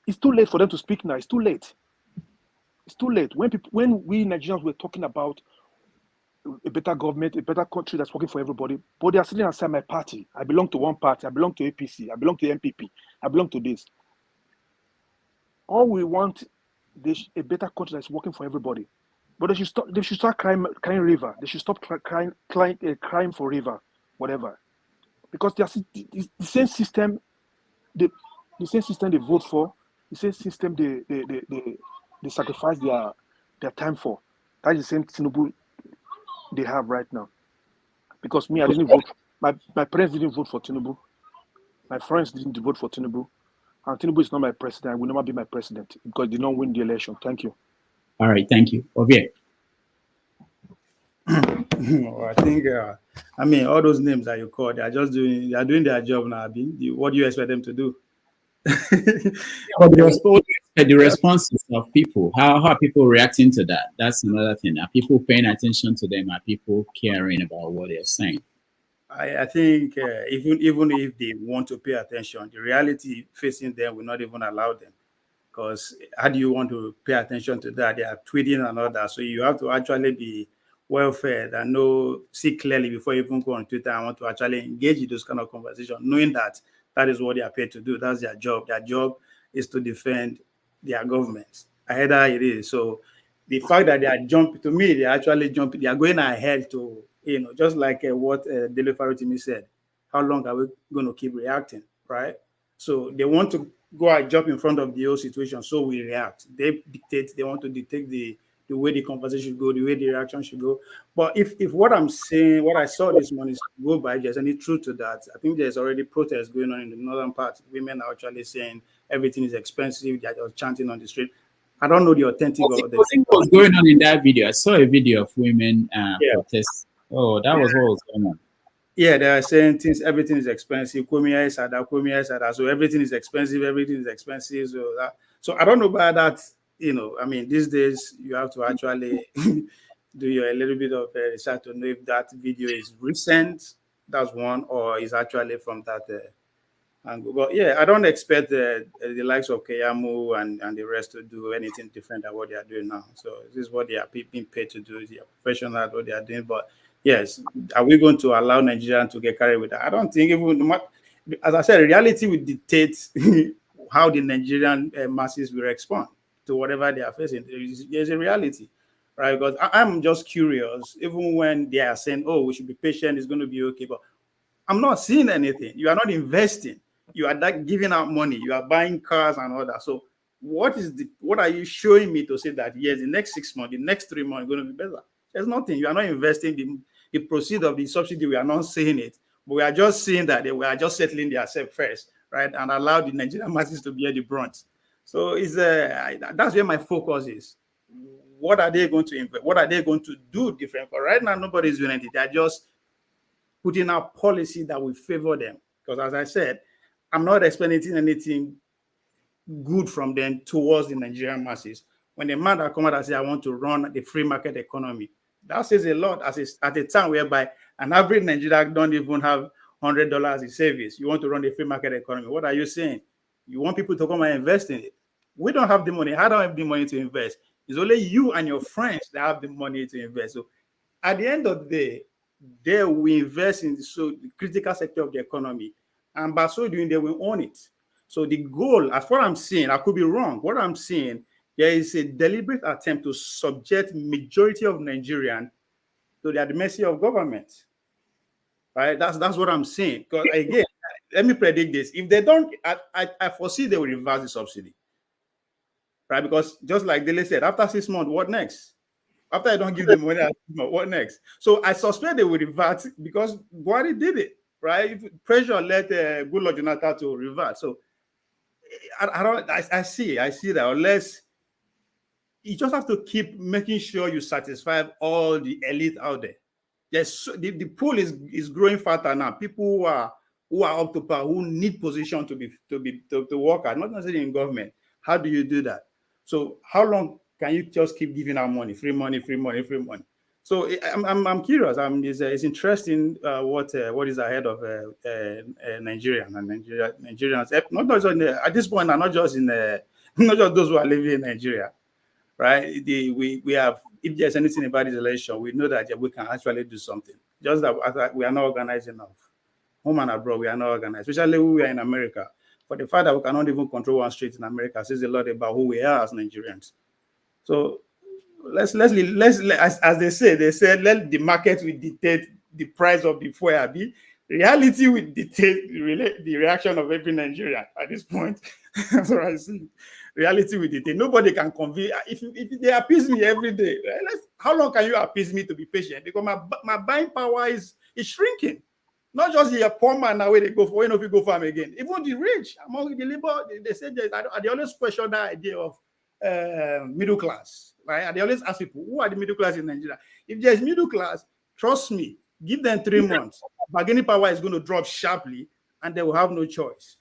It's too late for them to speak now. It's too late. It's too late. When we Nigerians were talking about a better government, a better country that's working for everybody, but they are sitting aside my party. I belong to one party. I belong to APC. I belong to MPP. I belong to this. All we want is a better country that's working for everybody. But they should start crying river. They should stop crying for river, whatever. Because they are the same system, the same system they vote for, the same system they sacrifice their time for. That's the same Tinubu they have right now. Because me, I didn't vote. My parents didn't vote for Tinubu. My friends didn't vote for Tinubu. And Tinubu is not my president. I will never be my president because they did not win the election. Thank you. All right, thank you. Obi. I think, all those names that you called, they are doing their job now. What do you expect them to do? But the responses of people, how are people reacting to that? That's another thing. Are people paying attention to them? Are people caring about what they're saying? I think even if they want to pay attention, the reality facing them will not even allow them. Because how do you want to pay attention to that? They are tweeting and all that. So you have to actually be well-fed and see clearly before you even go on Twitter and want to actually engage in those kind of conversations, knowing that is what they are paid to do. That's their job. Their job is to defend their government. Either it is. So the fact that they are jumping, to me, they are actually jumping, they are going ahead to, just like what Dele Farotimi said, how long are we going to keep reacting, right? So they want to go and jump in front of the whole situation, so we react. They want to dictate the the way the conversation should go, the way the reaction should go. But if what I'm saying, what I saw this morning is go by, there's any truth to that. I think there's already protests going on in the northern part. Women are actually saying everything is expensive. They're just chanting on the street. I don't know the authentic of this. What was going on in that video? I saw a video of women protests. Oh, that was what was going on. Yeah, they are saying everything is expensive. Kumia is at that. So everything is expensive. Everything is expensive. So I don't know about that. I mean, these days you have to actually do a little bit of research to know if that video is recent. That's one, or is actually from that angle. But yeah, I don't expect the likes of Keyamu and the rest to do anything different than what they are doing now. So this is what they are being paid to do. They are professional at what they are doing. But yes, are we going to allow Nigerians to get carried with that? I don't think, even as I said, reality will dictate how the Nigerian masses will respond to whatever they are facing. There's a reality, right? Because I'm just curious, even when they are saying, oh, we should be patient, it's going to be okay. But I'm not seeing anything. You are not investing. You are not giving out money. You are buying cars and all that. So what are you showing me to say that, yes, the next 6 months, the next 3 months are going to be better? There's nothing. You are not investing the proceeds of the subsidy. We are not seeing it. But we are just seeing that we are just settling themselves first, right? And allow the Nigerian masses to bear the brunt. So that's where my focus is. What are they going to invest? What are they going to do different? But right now, nobody's doing anything. They're just putting out policy that will favor them. Because as I said, I'm not expecting anything good from them towards the Nigerian masses. When the man that come out and say, I want to run the free market economy, that says a lot at a time whereby an average Nigerian don't even have $100 in savings. You want to run the free market economy. What are you saying? You want people to come and invest in it. We don't have the money. I don't have the money to invest. It's only you and your friends that have the money to invest. So at the end of the day, they will invest in the critical sector of the economy. And by so doing, they will own it. So the goal, as far as I'm seeing, I could be wrong. What I'm seeing, there is a deliberate attempt to subject majority of Nigerians to the mercy of government. Right? That's what I'm saying. Because again, let me predict this. If they don't, I foresee they will reverse the subsidy. Right? Because just like Dele said, after 6 months, what next? After I don't give them money, what next? So I suspect they will revert because Buhari did it, right? If pressure led Goodluck Jonathan to revert. So I see that, unless you just have to keep making sure you satisfy all the elite out there. Yes, the pool is growing faster now. People who are up to par, who need position to work at, not necessarily in government. How do you do that? So how long can you just keep giving out money, free money, free money, free money? So I'm curious. It's interesting what is ahead of Nigeria and Nigerians. Not just at this point, not just not just those who are living in Nigeria, right? We have, if there's anything about this election, we know that we can actually do something. Just that we are not organized enough. Home and abroad, we are not organized, especially when we are in America. For the fact that we cannot even control one street in America says a lot about who we are as Nigerians. So let's as they say let the market will dictate the price of the fuel. Reality will dictate the reaction of every Nigerian at this point. That's what I see. Reality will dictate. Nobody can convince. If they appease me every day, how long can you appease me to be patient? Because my buying power is shrinking. Not just the poor man now where they go for, if you go farm again. Even the rich among the labor, they say they always question that idea of middle class, right? And they always ask people, who are the middle class in Nigeria? If there's middle class, trust me, give them 3 months. Bargaining power is going to drop sharply and they will have no choice.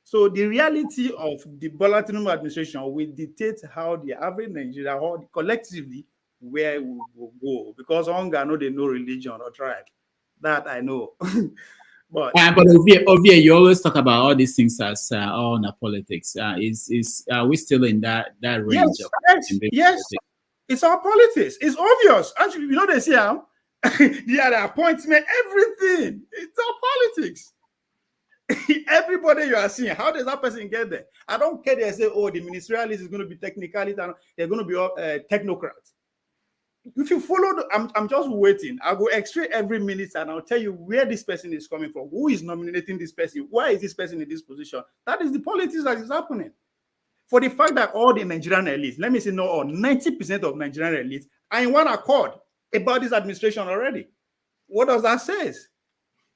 So the reality of the Bola Tinubu administration will dictate how the average Nigeria, or collectively, where we will go. Because hunger, they know religion or tribe. That I know. But Ovie, you always talk about all these things as all in politics. Are we still in that range? Yes. It's our politics. It's obvious. Actually, they say the appointment, everything. It's our politics. Everybody you are seeing, how does that person get there? I don't care. They say, the ministerialist is going to be technicality, they're going to be technocrats. If you follow, I'm just waiting. I'll go extra every minute and I'll tell you where this person is coming from, who is nominating this person, why is this person in this position. That is the politics that is happening. for the fact that all the Nigerian elites, let me say no, or 90% of Nigerian elites are in one accord about this administration already. What does that say?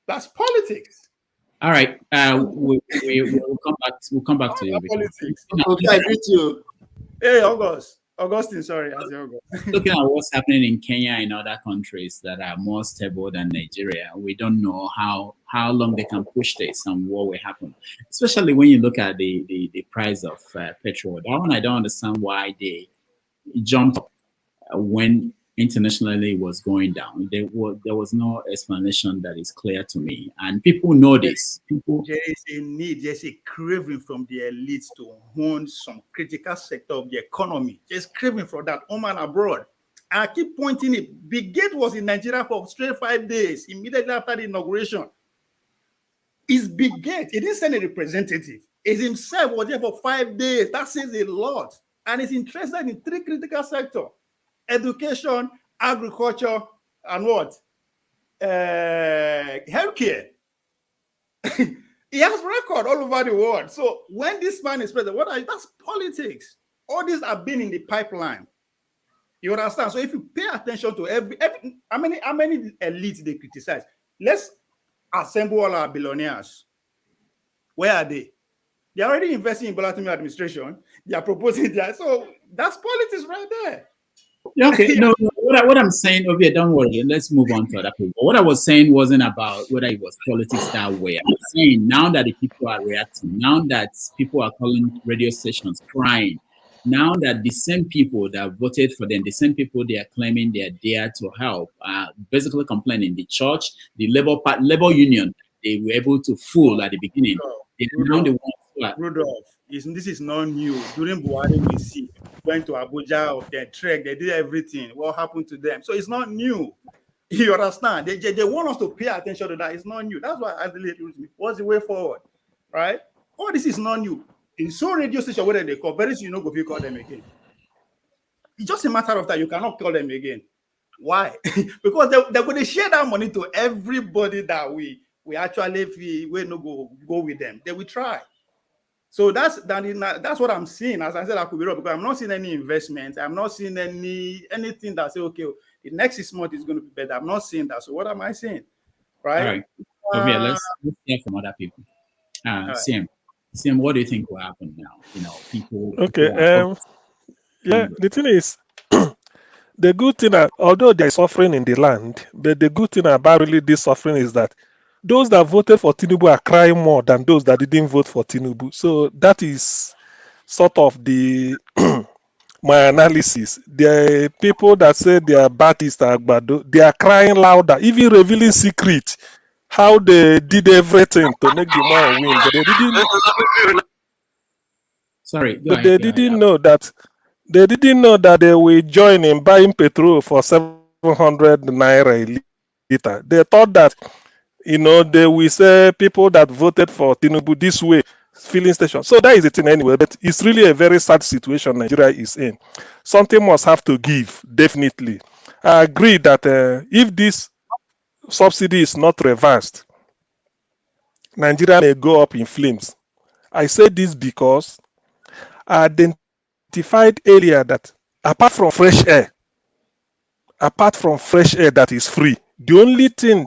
That's politics. All right. We'll come back. We'll come back to you. Politics. Okay, I greet you. Hey, Augustine, sorry. I say August. Looking at what's happening in Kenya and other countries that are more stable than Nigeria, we don't know how long they can push this and what will happen. Especially when you look at the price of petrol. That one, I don't understand why they jumped up when internationally it was going down. There was no explanation that is clear to me. And people know this. There is a need, there's a craving from the elites to own some critical sector of the economy. There's craving for that home and abroad. I keep pointing it. Big Gate was in Nigeria for straight 5 days, immediately after the inauguration. It's Big Gate. He didn't send a representative. It's himself was there for 5 days. That says a lot. And he's interested in 3 critical sectors: education, agriculture, and what? Healthcare. He has record all over the world. So when this man is president, that's politics. All these have been in the pipeline. You understand? So if you pay attention to every how many elites they criticize, let's assemble all our billionaires. Where are they? They're already investing in Bola Tinubu administration. They are proposing that. So that's politics right there. Okay, no, what I'm saying, okay, don't worry, let's move on to other people. What I was saying wasn't about whether it was politics that way. I'm saying now that the people are reacting, now that people are calling radio stations crying, now that the same people that voted for them, the same people they are claiming they are there to help, basically complaining, the church, the labor union, they were able to fool at the beginning. They are now the ones who are. Rudolph, this is not new. During Buhari, we see went to Abuja of their trek, they did everything. What happened to them? So it's not new. You understand? They want us to pay attention to that. It's not new. That's why I asked the lady, what's the way forward? Right? All this is not new. In some radio station, whether they call, very soon you know if you call them again. It's just a matter of time. You cannot call them again. Why? Because they're going to share that money to everybody that we actually we no go with them. They will try. So that's what I'm seeing. As I said, I could be wrong because I'm not seeing any investment. I'm not seeing anything that say, okay, the next 6 months is going to be better. I'm not seeing that. So what am I saying? Right? All right. Okay, let's hear from other people. Sim, what do you think will happen now? You know, people. Okay. Yeah, the thing is, the good thing, although there is suffering in the land, but the good thing about really this suffering is that those that voted for Tinubu are crying more than those that didn't vote for Tinubu. So that is sort of my analysis. The people that say they are Baptist Agbado, they are crying louder, even revealing secret, how they did everything to make the man win. But they didn't. Sorry, they didn't know that. They didn't know that they will join in buying petrol for 700 naira a liter. They thought that, you know, they will say people that voted for Tinubu this way, filling station. So that is the thing anyway. But it's really a very sad situation Nigeria is in. Something must have to give, definitely. I agree that if this subsidy is not reversed, Nigeria may go up in flames. I say this because I identified earlier that apart from fresh air that is free, the only thing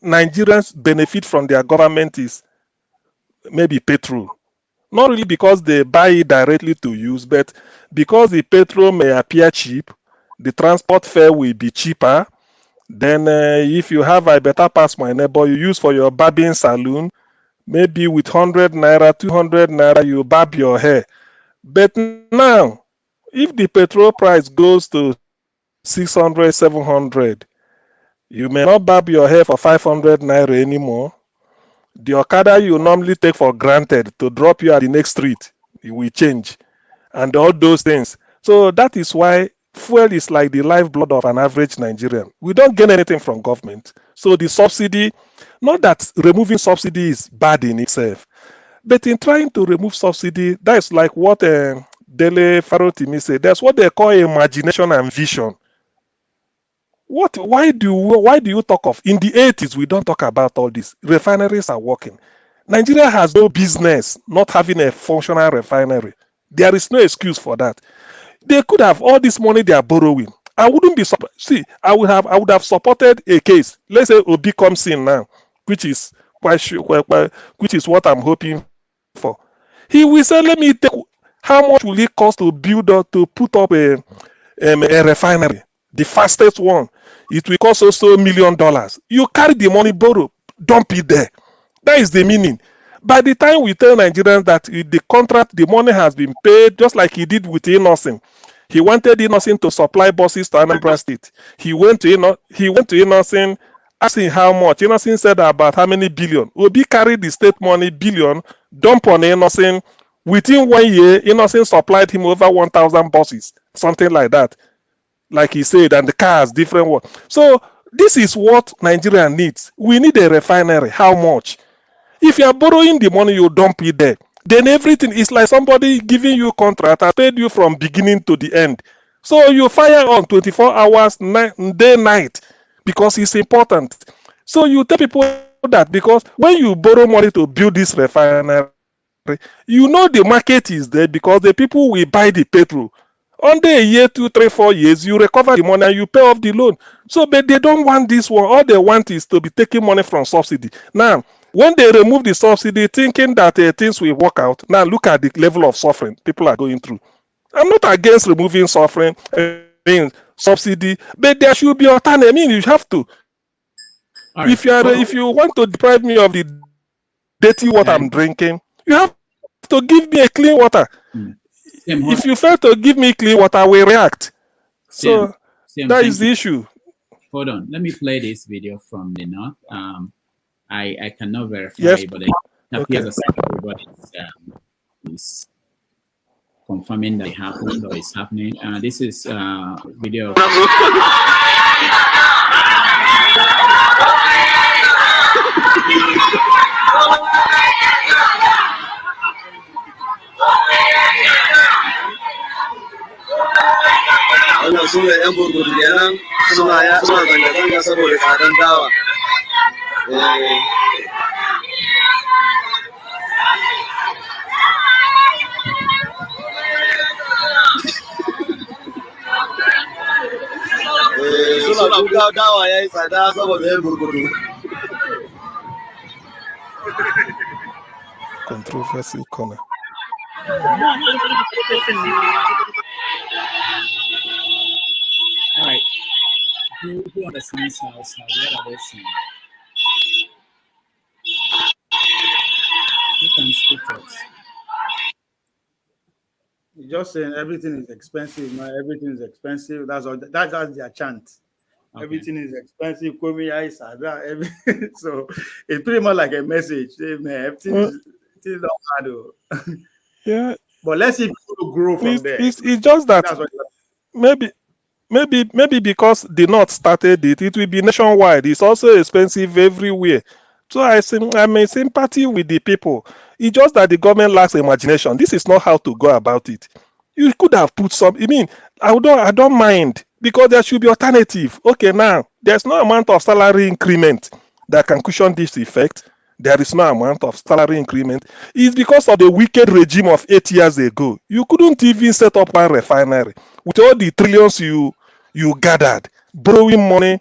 Nigerians benefit from their government is maybe petrol. Not really because they buy it directly to use, but because the petrol may appear cheap, the transport fare will be cheaper. Then if you have a better pass my neighbor, you use for your barbing salon, maybe with 100 naira, 200 naira, you barb your hair. But now, if the petrol price goes to 600, 700, you may not barb your hair for 500 naira anymore. The Okada you normally take for granted to drop you at the next street, it will change. And all those things. So that is why fuel is like the lifeblood of an average Nigerian. We don't gain anything from government. So the subsidy, not that removing subsidy is bad in itself, but in trying to remove subsidy, that's like what Dele Farotimi said. That's what they call imagination and vision. Why do you talk of in the 80s? We don't talk about all this. Refineries are working. Nigeria has no business not having a functional refinery. There is no excuse for that. They could have all this money they are borrowing. I wouldn't be see. I would have supported a case. Let's say Obi comes in now, which is quite sure, which is what I'm hoping for. He will say, "Let me take. How much will it cost to build or to put up a refinery? The fastest one. It will cost also $1 million. You carry the money, borrow, dump it there. That is the meaning." By the time we tell Nigerians that the contract, the money has been paid, just like he did with Innocent. He wanted Innocent to supply buses to Anambra State. He went to Innocent, asking how much. Innocent said about how many billion. Obi carried the state money, billion, dump on Innocent. Within 1 year, Innocent supplied him over 1,000 buses, something like that. Like he said, and the cars, different one. So this is what Nigeria needs. We need a refinery. How much? If you are borrowing the money, you dump it there. Then everything is like somebody giving you contract and paid you from beginning to the end. So you fire on 24 hours, day, night, because it's important. So you tell people that because when you borrow money to build this refinery, you know the market is there because the people will buy the petrol. Under a year, 2, 3, 4 years, you recover the money and you pay off the loan. So, but they don't want this one. All they want is to be taking money from subsidy. Now, when they remove the subsidy, thinking that things will work out, now look at the level of suffering people are going through. I'm not against removing suffering, subsidy, but there should be alternative. I mean, you have to. Right. If you want to deprive me of the dirty water I'm drinking, you have to give me a clean water. If you fail to give me clean water, I will react. So that is the issue. Hold on, let me play this video from the north. I cannot verify, yes, but it appears as if everybody is confirming that it happened or is happening. This is video. Wannan su ne 'yan gurgudu kenan suna zanga-zanga saboda tsadan dawa. Suna kuka dawa ya yi tsada saboda 'yan gurgudu. Controversy corner. All right. Who understands how? What are they saying? Who can speak to us? You're just saying everything is expensive. No, everything is expensive. That's all. That's their chant. Okay. Everything is expensive. Everything. So it's pretty much like a message. Hey, man, everything is not hard. Yeah. But let's see people grow from there. It's just that maybe because the North started it, it will be nationwide. It's also expensive everywhere. So I'm in sympathy with the people. It's just that the government lacks imagination. This is not how to go about it. You could have put some. I mean, I don't mind because there should be alternative. Okay, now there's no amount of salary increment that can cushion this effect. There is no amount of salary increment. It's because of the wicked regime of 8 years ago. You couldn't even set up one refinery with all the trillions you gathered, borrowing money.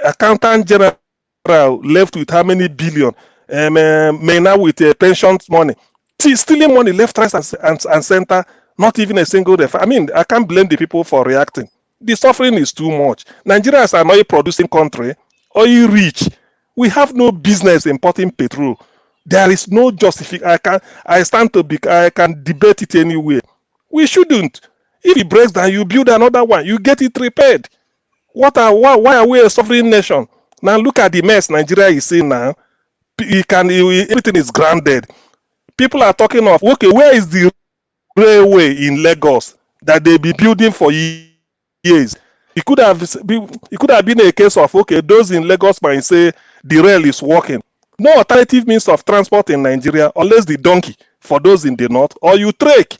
Accountant general left with how many billion? Now with pension money, stealing money left, right, and center. Not even a single refinery. I mean, I can't blame the people for reacting. The suffering is too much. Nigerians are not a producing country, oil rich. We have no business importing petrol. There is no justification. I can debate it anywhere. We shouldn't. If it breaks down, you build another one. You get it repaired. Why are we a sovereign nation? Now look at the mess Nigeria is in now. Everything is grounded. People are talking of, okay, where is the railway in Lagos that they be building for years? It could have been a case of, okay, those in Lagos might say the rail is working. No alternative means of transport in Nigeria unless the donkey for those in the north, or you trek.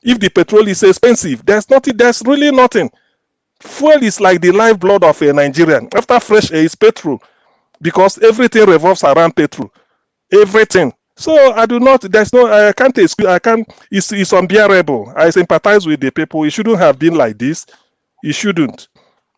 If the petrol is expensive, there's really nothing. Fuel is like the lifeblood of a Nigerian. After fresh air is petrol, because everything revolves around petrol. Everything. So I do not. There's no. I can't excuse. I can't. It's unbearable. I sympathize with the people. It shouldn't have been like this. It shouldn't.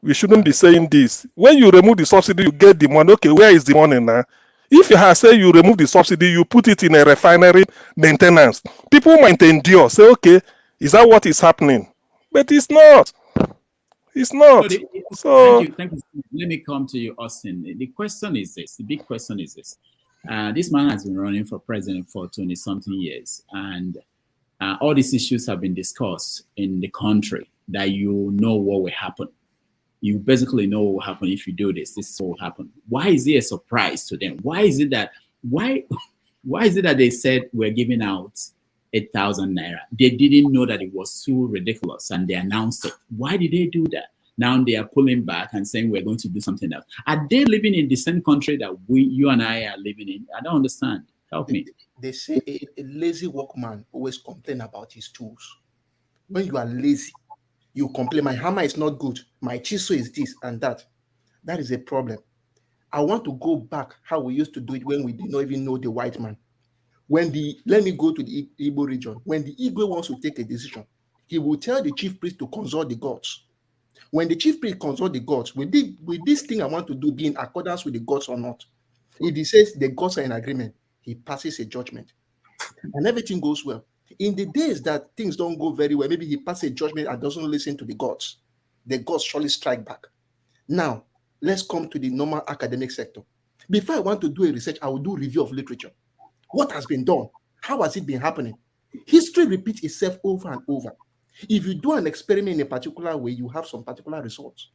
We shouldn't be saying this. When you remove the subsidy, you get the money. Okay, where is the money now? If you have said you remove the subsidy, you put it in a refinery maintenance. People might endure. Say, okay, is that what is happening? But it's not. It's not. So Thank you. Let me come to you, Austin. The question is this. The big question is this. This man has been running for president for 20-something years, and all these issues have been discussed in the country that you know what will happen. You basically know what will happen if you do this. This is what will happen. Why is it a surprise to them? Why is it that they said we're giving out 8,000 naira? They didn't know that it was too ridiculous, and they announced it. Why did they do that? Now they are pulling back and saying we're going to do something else. Are they living in the same country that you and I are living in? I don't understand. Help me. They say a lazy workman always complain about his tools. When you are lazy, you complain, my hammer is not good, my chisel is this and that. That is a problem. I want to go back how we used to do it when we did not even know the white man. Let me go to the Igbo region. When the Igbo wants to take a decision, he will tell the chief priest to consult the gods. When the chief priest consult the gods, will this thing I want to do be in accordance with the gods or not? If he says the gods are in agreement, he passes a judgment and everything goes well. In the days that things don't go very well, maybe he passes a judgment and doesn't listen to the gods surely strike back. Now, let's come to the normal academic sector. Before I want to do a research, I will do review of literature. What has been done? How has it been happening? History repeats itself over and over. If you do an experiment in a particular way, you have some particular results.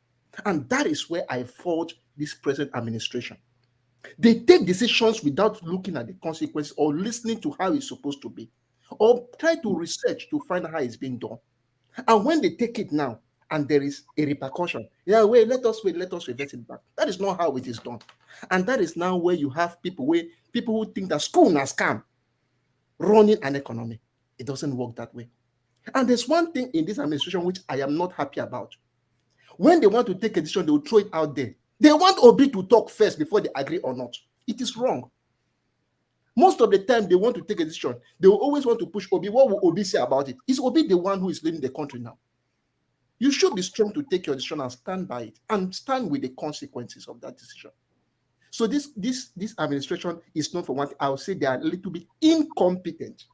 And that is where I fault this present administration. They take decisions without looking at the consequences or listening to how it's supposed to be, or try to research to find out how it's being done. And when they take it now and there is a repercussion, let us reverse it back. That is not how it is done. And that is now where you have people who think that school na scam running an economy. It doesn't work that way. And there's one thing in this administration which I am not happy about. When they want to take a decision, they will throw it out there. They want Obi to talk first before they agree or not. It is wrong. Most of the time they want to take a decision, they will always want to push Obi. What will Obi say about it? Is Obi the one who is leading the country now? You should be strong to take your decision and stand by it and stand with the consequences of that decision. So this administration is not for one thing. I would say they are a little bit incompetent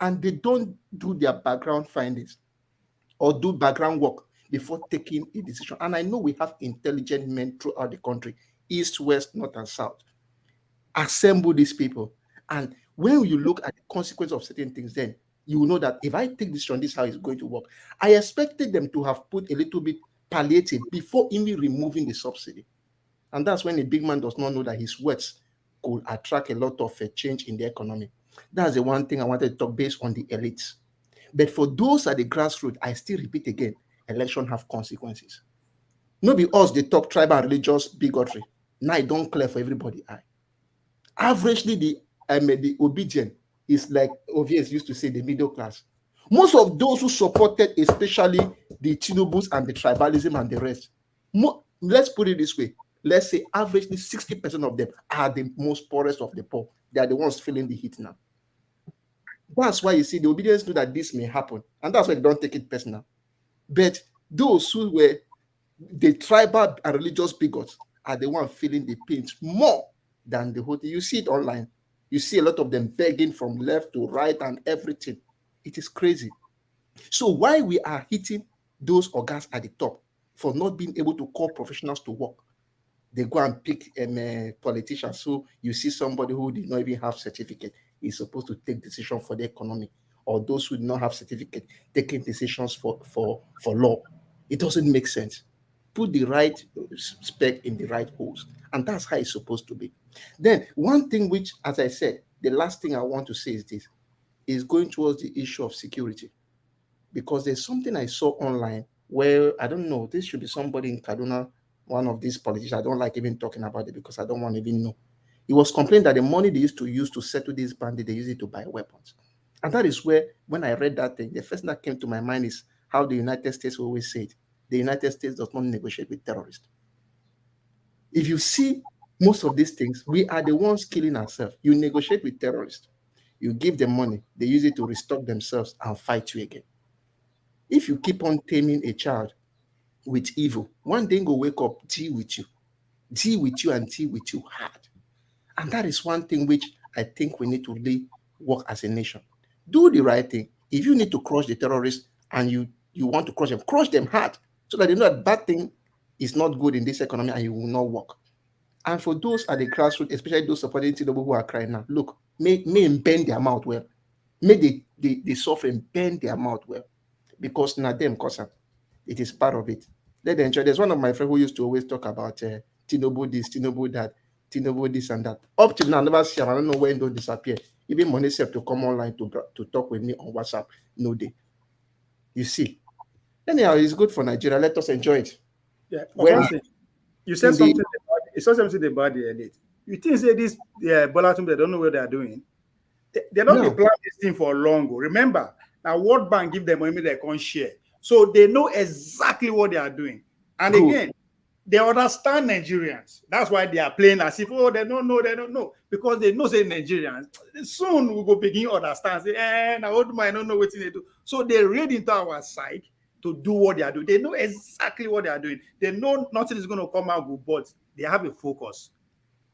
and they don't do their background findings or do background work before taking a decision. And I know we have intelligent men throughout the country, east, west, north, and south. Assemble these people. And when you look at the consequence of certain things, then you will know that if I take this on, this is how it's going to work. I expected them to have put a little bit palliative before even removing the subsidy. And that's when a big man does not know that his words could attract a lot of change in the economy. That's the one thing I wanted to talk based on the elites. But for those at the grassroots, I still repeat again, election have consequences. No be us, they talk tribal and religious bigotry. Now it don't clear for everybody. Averagely, the obedient is like Ovies used to say, the middle class. Most of those who supported, especially the Tinubus and the tribalism and the rest, let's put it this way. Let's say averagely 60% of them are the most poorest of the poor. They are the ones feeling the heat now. That's why you see the obedience know that this may happen. And that's why they don't take it personal. But those who were the tribal and religious bigots are the ones feeling the pains more than the whole thing. You see it online. You see a lot of them begging from left to right and everything. It is crazy. So why we are hitting those organs at the top for not being able to call professionals to work? They go and pick politicians. So you see somebody who did not even have certificate is supposed to take decisions for the economy, or those who do not have certificate taking decisions for law. It doesn't make sense. Put the right spec in the right holes, and that's how it's supposed to be. Then one thing which, as I said, the last thing I want to say is this, is going towards the issue of security. Because there's something I saw online where, I don't know, this should be somebody in Kaduna, one of these politicians, I don't like even talking about it because I don't want to even know. He was complaining that the money they used to use to settle these bandits, they use it to buy weapons. And that is where, when I read that thing, the first thing that came to my mind is how the United States always said, the United States does not negotiate with terrorists. If you see most of these things, we are the ones killing ourselves. You negotiate with terrorists. You give them money, they use it to restock themselves and fight you again. If you keep on taming a child with evil, one day go wake up, deal with you and deal with you hard. And that is one thing which I think we need to really work as a nation. Do the right thing. If you need to crush the terrorists and you want to crush them hard so that they know that bad thing is not good in this economy and it will not work. And for those at the grassroots, especially those supporting Tinubu who are crying now, look, may them bend their mouth well. May the suffering bend their mouth well. Because now them cause it is part of it. Let them enjoy. There's one of my friends who used to always talk about Tinubu this, Tinubu that, Tinubu this and that. Up till now, I never see him. I don't know when they'll disappear. Even money have to come online to talk with me on WhatsApp. No day. You see. Anyhow, it's good for Nigeria. Let us enjoy it. Yeah. You said something about the elite. You think say this Bolatum, they don't know what they are doing. They don't plan this thing for long. Remember, now World Bank give them money they can't share. So they know exactly what they are doing. And again, they understand Nigerians. That's why they are playing as if, oh, they don't know. Because they know say Nigerians. Soon we will begin understand. Say, now old man don't know what they do. So they read into our side to do what they are doing. They know exactly what they are doing. They know nothing is going to come out good, but they have a focus.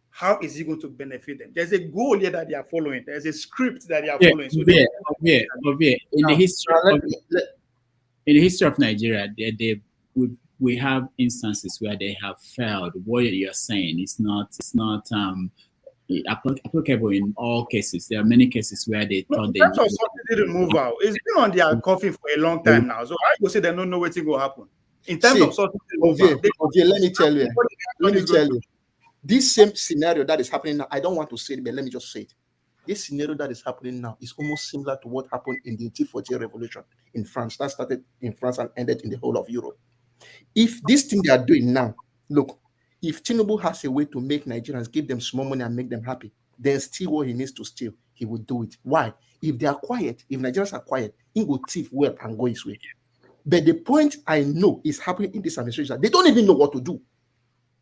How is it going to benefit them? There's a goal here that they are following. There's a script that they are following. So in the history of Nigeria, we have instances where they have failed. What you're saying is not applicable in all cases. There are many cases where they thought they subsidy removal. It's been on their coffin for a long time now. So I go say they don't know what will happen. In terms of subsidy removal, let me tell you. This same scenario that is happening now, I don't want to say it, but let me just say it. This scenario that is happening now is almost similar to what happened in the 1840 revolution in France. That started in France and ended in the whole of Europe. If this thing they are doing now, look, if Tinubu has a way to make Nigerians give them small money and make them happy, then steal what he needs to steal, he will do it. Why? If they are quiet, if Nigerians are quiet, he will thief well and go his way. But the point I know is happening in this administration, they don't even know what to do.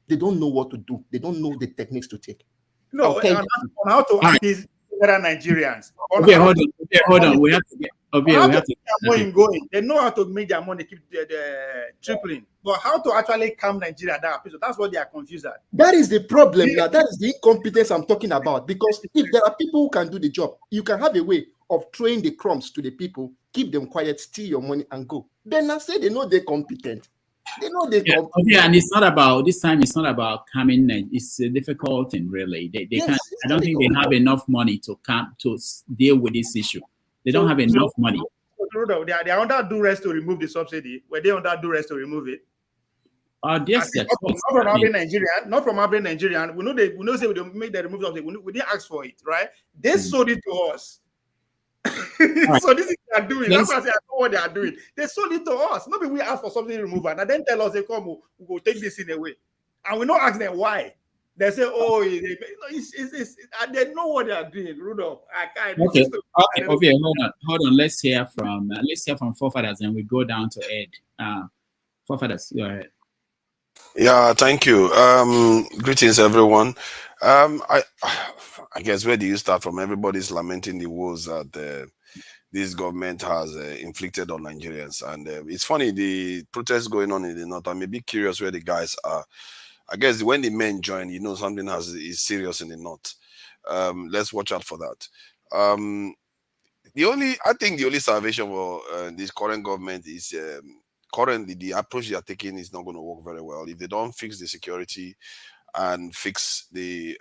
They don't know what to do. They don't know the techniques to take. No, on how to appease other Nigerians. Hold on. We have to get going. They know how to make their money keep the tripling. But how to actually calm Nigeria down? That's what they are confused at. That is the problem now. That is the incompetence I'm talking about. Because if there are people who can do the job, you can have a way of throwing the crumbs to the people, keep them quiet, steal your money, and go. Then I say they know they're competent. They know they and it's not about this time. It's not about coming. It's a difficult thing, really. They can't. I don't think they have enough money to deal with this issue. They don't have enough money. They are under duress to remove the subsidy. Were they under duress to remove it? Yes, not from every Nigerian. We know say we don't make the removal of it. We didn't ask for it, right? They sold it to us. So this is what they are doing. That's why I say I know what they are doing. They sold it to us. Nobody we ask for something removal. And then tell us they come, we go take this in away. And we don't ask them why. They say, oh, and they know what they are doing, Rudolph. Okay, hold on. Let's hear from forefathers, and we go down to Ed. Forefathers, go ahead. Yeah, thank you. Greetings, everyone. I guess where do you start from? Everybody's lamenting the woes that this government has inflicted on Nigerians, and it's funny, the protests going on in the north. I'm a bit curious where the guys are. I guess when the men join, something is serious in the north. Let's watch out for that. I think the only salvation for this current government is currently the approach they are taking is not going to work very well. If they don't fix the security and fix the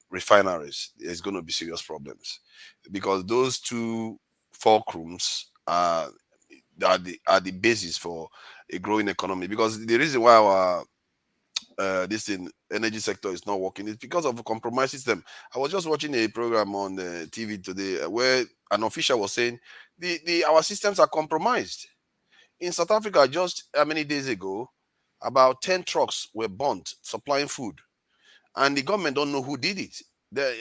refineries, there's going to be serious problems, because those two fulcrums are the basis for a growing economy. Because the reason why our energy sector is not working is because of a compromised system. I was just watching a program on the TV today where an official was saying our systems are compromised. In South Africa, just how many days ago, about 10 trucks were burnt supplying food, and the government don't know who did it.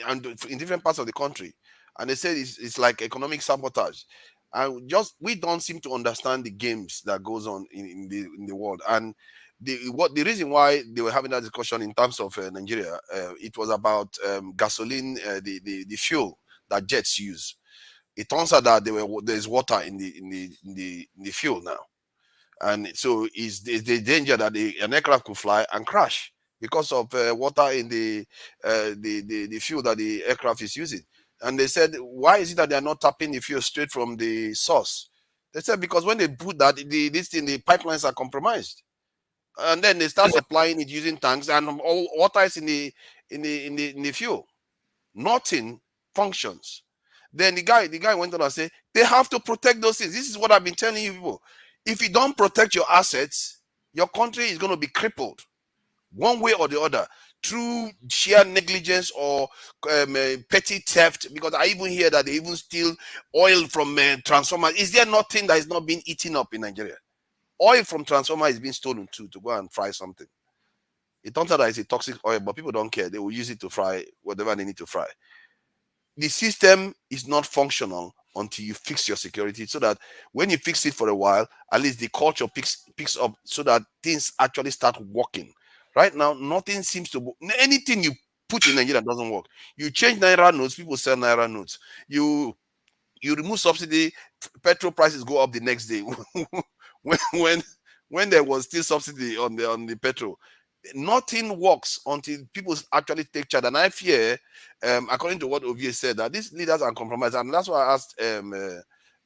And in different parts of the country, and they said it's like economic sabotage. And we don't seem to understand the games that goes on in the world. And the reason why they were having that discussion in terms of Nigeria, it was about gasoline, the fuel that jets use. It turns out that there's water in the fuel now, and so is the danger that an aircraft could fly and crash because of water in the fuel that the aircraft is using. And they said, why is it that they are not tapping the fuel straight from the source? They said because when they put that, the pipelines are compromised, and then they start supplying it using tanks, and all water is in the fuel. Nothing functions. Then the guy went on and said, they have to protect those things. This is what I've been telling you people. If you don't protect your assets, your country is going to be crippled one way or the other through sheer negligence or petty theft. Because I even hear that they even steal oil from transformers. Is there nothing that is not being eaten up in Nigeria? Oil from transformer is being stolen too, to go and fry something. It turns out that it's a toxic oil, but people don't care. They will use it to fry whatever they need to fry. The system is not functional until you fix your security, so that when you fix it for a while, at least the culture picks up, so that things actually start working. Right now, nothing seems to. Anything you put in Nigeria doesn't work. You change Naira notes, people sell Naira notes. You remove subsidy, petrol prices go up the next day. when there was still subsidy on the petrol. Nothing works until people actually take charge. And I fear, according to what Ovie said, that these leaders are compromised. And that's why I asked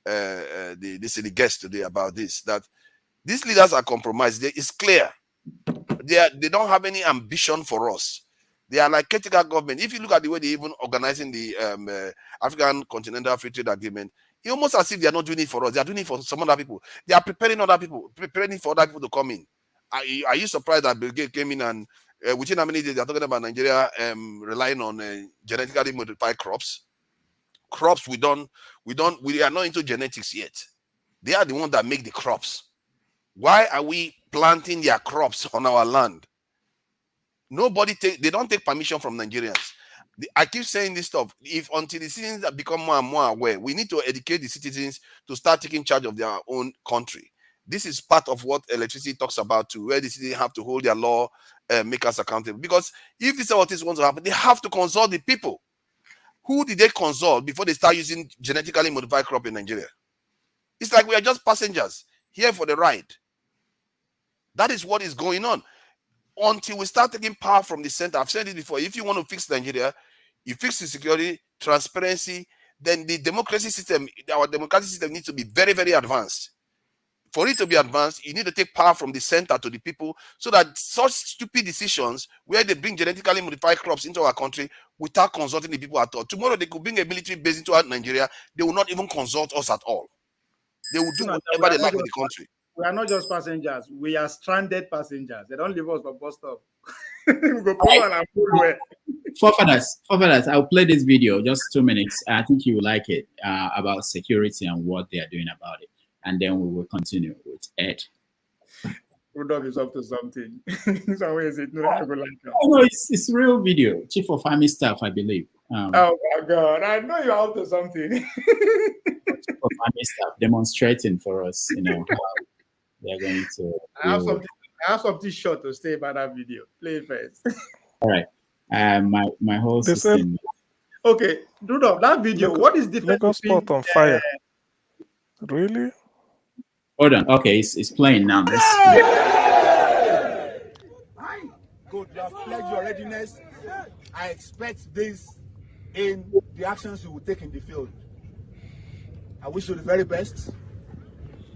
the guest today about this, that these leaders are compromised. It's clear. They don't have any ambition for us. They are like caretaker government. If you look at the way they're even organizing the African Continental Free Trade Agreement, it's almost as if they are not doing it for us. They are doing it for some other people. They are preparing for other people to come in. Are you surprised that Bill Gates came in and within how many days they're talking about Nigeria relying on genetically modified crops? Crops we are not into genetics yet. They are the ones that make the crops. Why are we planting their crops on our land? They don't take permission from Nigerians. I keep saying this stuff. Until the citizens become more and more aware, we need to educate the citizens to start taking charge of their own country. This is part of what electricity talks about too, where the citizens have to hold their law makers accountable. Because if this is what is going to happen, they have to consult the people. Who did they consult before they start using genetically modified crop in Nigeria? It's like we are just passengers here for the ride. That is what is going on. Until we start taking power from the center, I've said it before, if you want to fix Nigeria, you fix the security, transparency, then the democracy system, our democratic system needs to be very, very advanced. For it to be advanced, you need to take power from the center to the people, so that such stupid decisions where they bring genetically modified crops into our country without consulting the people at all. Tomorrow they could bring a military base into Nigeria. They will not even consult us at all. They will do whatever they like in the country. We are not just passengers. We are stranded passengers. They don't leave us for bus stop. We go pull and pull away. Forefathers, I'll play this video, just 2 minutes. I think you will like it, about security and what they are doing about it. And then we will continue with Ed. Rudolph is up to something. So where is it? No, it's real video. Chief of Army Staff, I believe. Oh my God, I know you're up to something. Chief of Army Staff demonstrating for us, how they're going to. I have something short to say about that video. Play it first. All right. My whole system. Okay, Rudolph, that video. What is different? Lagos Port on fire. Really? Hold on. Okay, it's playing now. Good. You have pledged your readiness. I expect this in the actions you will take in the field. I wish you the very best.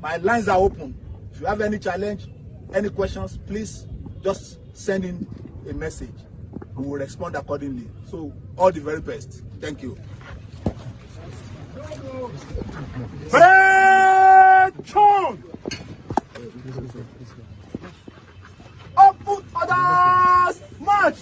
My lines are open. If you have any challenge, any questions, please just send in a message. We will respond accordingly. So, all the very best. Thank you. Attention! Open orders! March!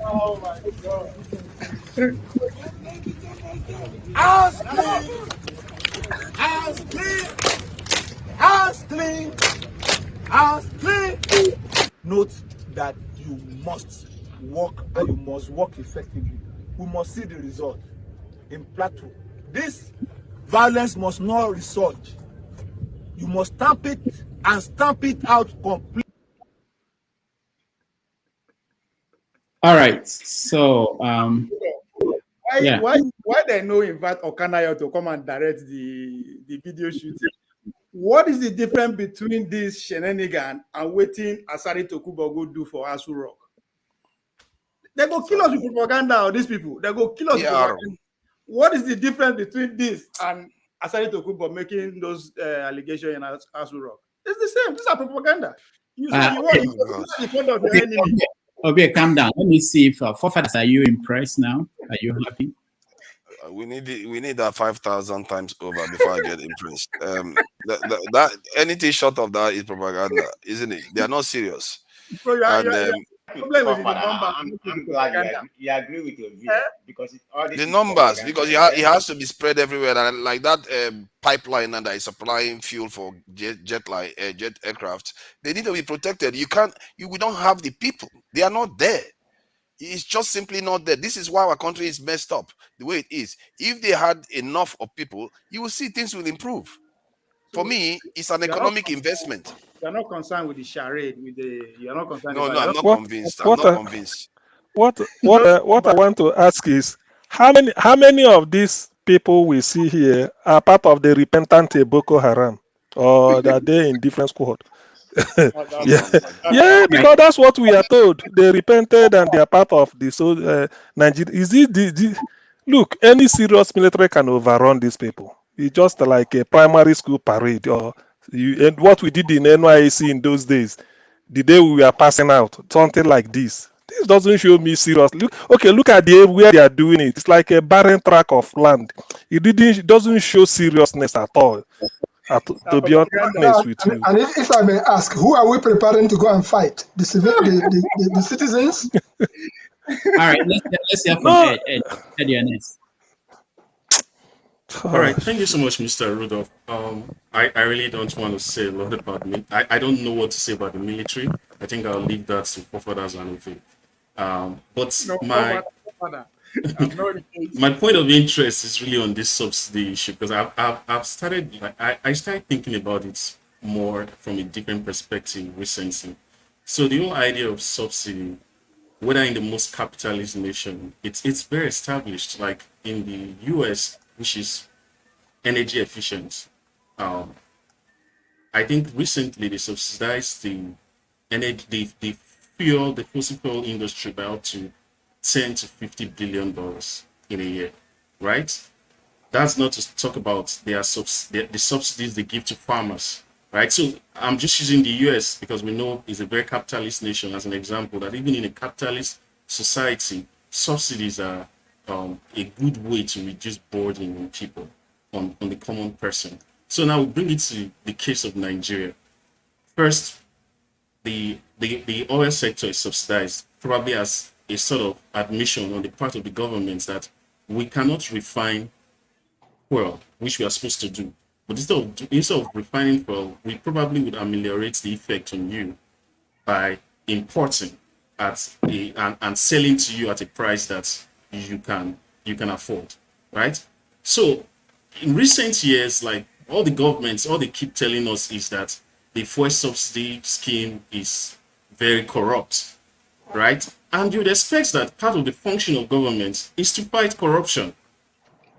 Oh my God. House clean, house clean, house clean, house clean. Note that you must work and you must work effectively. We must see the result in Plateau. This violence must not resurge. You must stamp it and stamp it out completely. All right. So, why they no invite Okanayo to come and direct the video shooting? What is the difference between this shenanigan and waiting Asari Tokubo go do for Asu Rock? They go kill us with propaganda, or these people. They go kill us with propaganda. What is the difference between this and Asari Tokubo making those allegations in Asu Rock? It's the same. These are propaganda. You say you want in front of your enemy. Okay, calm down. Let me see if forefathers, are you impressed now? Are you happy? We need that 5,000 times over before I get impressed. That anything short of that is propaganda, isn't it? They are not serious. So I'm glad you agree with your view because the numbers, because it has to be spread everywhere, and like that pipeline that is supplying fuel for jet aircraft, they need to be protected. We don't have the people. They are not there. It's just simply not there. This is why our country is messed up the way it is. If they had enough of people, you will see things will improve. For me, it's an economic investment. You're not concerned with the charade, you're not concerned. No, I'm not convinced. I'm not convinced. What I want to ask is how many of these people we see here are part of the repentant Boko Haram, or are they in different squad? Yeah, because that's what we are told. They repented and they are part of the Nigeria. Is it look? Any serious military can overrun these people. It's just like a primary school parade, and what we did in NYC in those days, the day we were passing out, something like this. This doesn't show me serious. Look at where they are doing it. It's like a barren tract of land. It doesn't show seriousness at all. To be honest with you. And if I may ask, who are we preparing to go and fight? The citizens? All right, let's hear from Ed. All right, thank you so much, Mr. Rudolph. I really don't want to say a lot about me. I don't know what to say about the military. I think I'll leave that to forefathers and everything. My point of interest is really on this subsidy issue, because I started thinking about it more from a different perspective recently. So the whole idea of subsidy, whether in the most capitalist nation, it's very established. Like in the US, which is energy efficient. I think recently they subsidized the energy, the fossil fuel industry by up to $10 to $50 billion in a year, right? That's not to talk about the subsidies they give to farmers, right? So I'm just using the US because we know it's a very capitalist nation as an example, that even in a capitalist society, subsidies are a good way to reduce burden on people, on the common person. So now we bring it to the case of Nigeria. First, the oil sector is subsidized, probably as a sort of admission on the part of the government that we cannot refine oil, which we are supposed to do. But instead of refining oil, we probably would ameliorate the effect on you by importing and selling to you at a price that you can afford, right? So in recent years, like all the governments, all they keep telling us is that the fuel subsidy scheme is very corrupt, right? And you'd expect that part of the function of government is to fight corruption.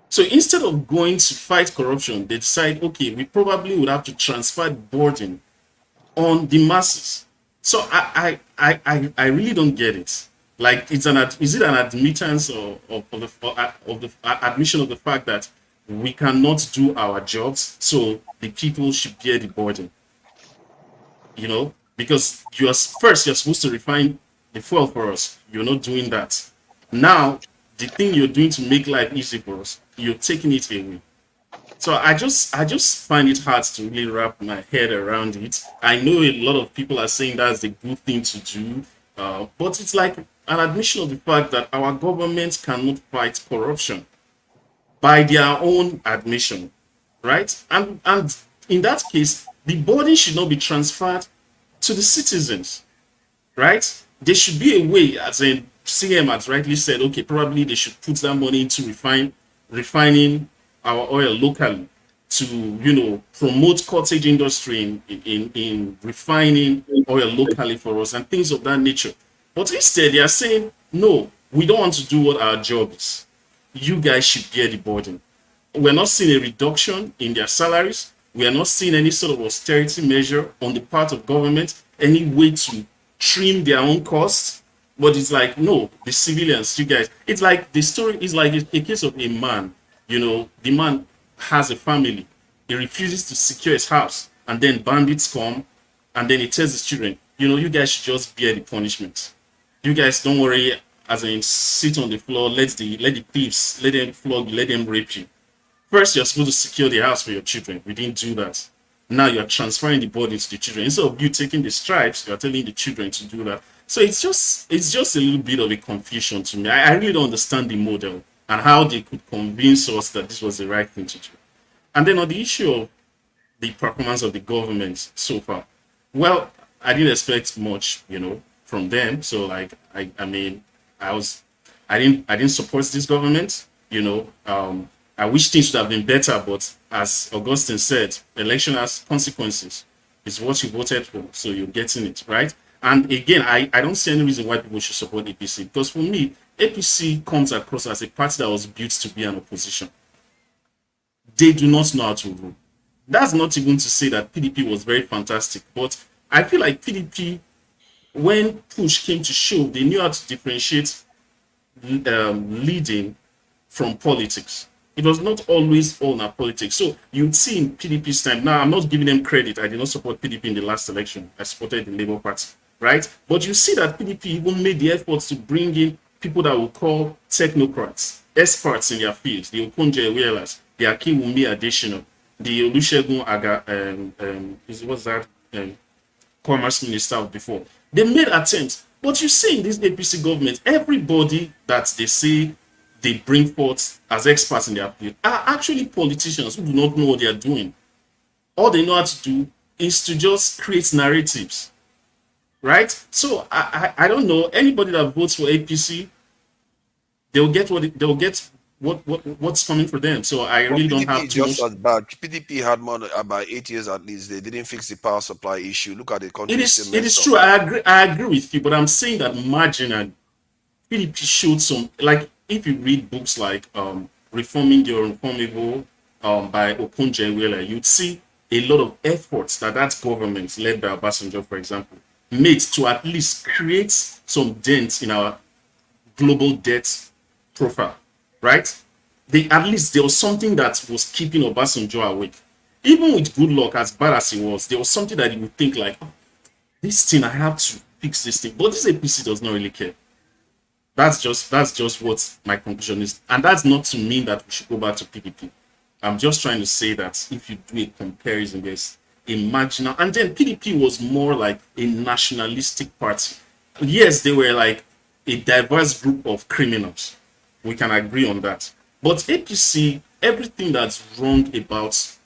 So instead of going to fight corruption, they decide, okay, we probably would have to transfer the burden on the masses. So I really don't get it. Like, is it an admittance of the admission of the fact that we cannot do our jobs, so the people should bear the burden? You know, because you're supposed to refine the fuel for us. You're not doing that. Now, the thing you're doing to make life easy for us, you're taking it away. So I just find it hard to really wrap my head around it. I know a lot of people are saying that's the good thing to do. But it's like an admission of the fact that our government cannot fight corruption by their own admission, right? And in that case, the burden should not be transferred to the citizens, right? There should be a way, as in CM has rightly said, okay, probably they should put that money into refining our oil locally to, you know, promote cottage industry in refining oil locally for us and things of that nature. But instead, they are saying, no, we don't want to do what our job is. You guys should bear the burden. We're not seeing a reduction in their salaries. We are not seeing any sort of austerity measure on the part of government, any way to trim their own costs. But it's like, no, the civilians, you guys, it's like the story is like a case of a man, you know, the man has a family. He refuses to secure his house, and then bandits come, and then he tells his children, you know, you guys should just bear the punishment. You guys don't worry, as in sit on the floor, let the thieves, let them flog you, let them rape you. First, you're supposed to secure the house for your children. We didn't do that. Now you're transferring the burden to the children. Instead of you taking the stripes, you're telling the children to do that. So it's just a little bit of a confusion to me. I really don't understand the model and how they could convince us that this was the right thing to do. And then on the issue of the performance of the government so far, well, I didn't expect much, you know, from them. So like, I didn't support this government, you know. I wish things would have been better, but as Augustine said, election has consequences. It's what you voted for, so you're getting it, right? And again, I don't see any reason why people should support APC, because for me, APC comes across as a party that was built to be an opposition. They do not know how to rule. That's not even to say that PDP was very fantastic, but I feel like PDP, when push came to shove, they knew how to differentiate leading from politics. It was not always all our politics. So you'd see in PDP's time, now I'm not giving them credit. I did not support PDP in the last election. I supported the Labour Party, right? But you see that PDP even made the efforts to bring in people that we call technocrats, experts in their fields, the Okonjo Iwealas, the Akinwumi Adesina, the Olusegun Commerce Minister before. They made attempts. But you see in this APC government, everybody that they say they bring forth as experts in their field are actually politicians who do not know what they are doing. All they know how to do is to just create narratives, right? So I don't know, anybody that votes for APC, they'll get what's coming for them. So I really don't have too much. As bad. PDP had more about 8 years at least. They didn't fix the power supply issue. Look at the country. It is true. I agree with you, but I'm saying that marginally, PDP showed some, like, if you read books like Reforming the Unreformable by Okonjo Iweala, you'd see a lot of efforts that government, led by Obasanjo, for example, made to at least create some dent in our global debt profile, right? At least there was something that was keeping Obasanjo awake. Even with good luck, as bad as it was, there was something that you would think like, oh, this thing, I have to fix this thing. But this APC does not really care. That's just what my conclusion is. And that's not to mean that we should go back to PDP. I'm just trying to say that if you do a comparison, there's a marginal, and then PDP was more like a nationalistic party. Yes, they were like a diverse group of criminals. We can agree on that. But APC, everything that's wrong about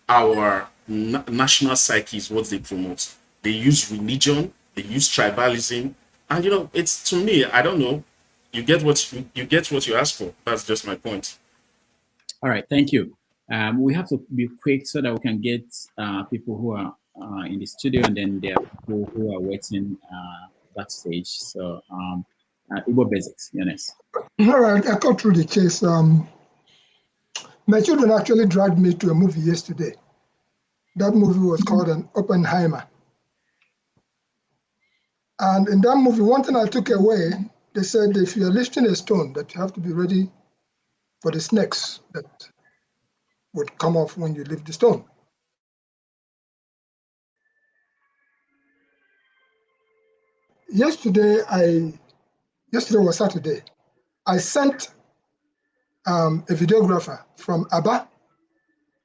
our national psyche is what they promote. They use religion, they use tribalism, and you know, it's, to me, I don't know. You get what you ask for. That's just my point. All right, thank you. We have to be quick so that we can get people who are in the studio, and then there are people who are waiting backstage. So, Igbo Basics, Yanis. All right, I cut through the chase. My children actually dragged me to a movie yesterday. That movie was called an Oppenheimer. And in that movie, one thing I took away, they said if you're lifting a stone, that you have to be ready for the snakes that would come off when you lift the stone. Yesterday was Saturday. I sent a videographer from Aba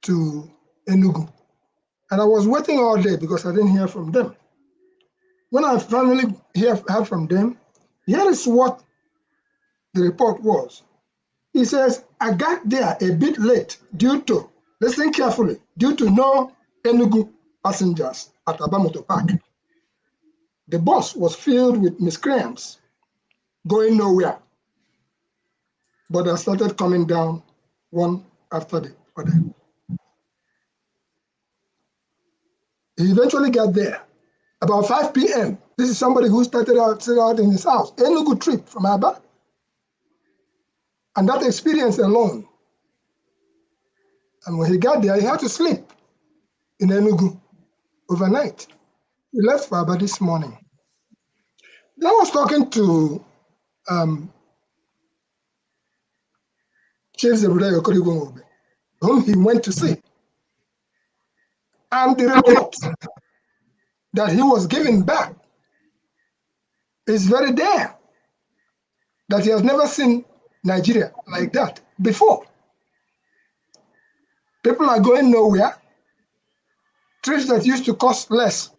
to Enugu. And I was waiting all day because I didn't hear from them. when I finally heard from them, here is what the report was. He says, I got there a bit late due to, listen carefully, due to no Enugu passengers at Abamoto Park. The bus was filled with miscreants going nowhere, but I started coming down one after the other. He eventually got there about 5 p.m. This is somebody who started out in his house, Enugu trip from Aba. And that experience alone. And when he got there, he had to sleep in Enugu overnight. He left for Aba this morning. Then I was talking to Chief Zebuda Yokorigo, whom he went to see. And the report that he was giving back is very there, that he has never seen Nigeria like that before. People are going nowhere. Trips that used to cost less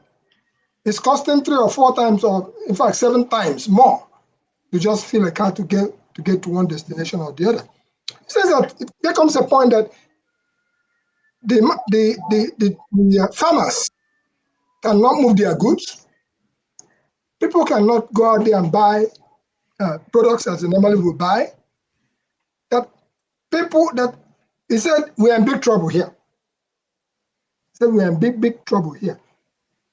is costing 3 or 4 times, or in fact 7 times more to just fill a car to get to one destination or the other. He says that there comes a point that the farmers cannot move their goods. People cannot go out there and buy products as they normally would buy. He said, we're in big trouble here. He said, we're in big trouble here.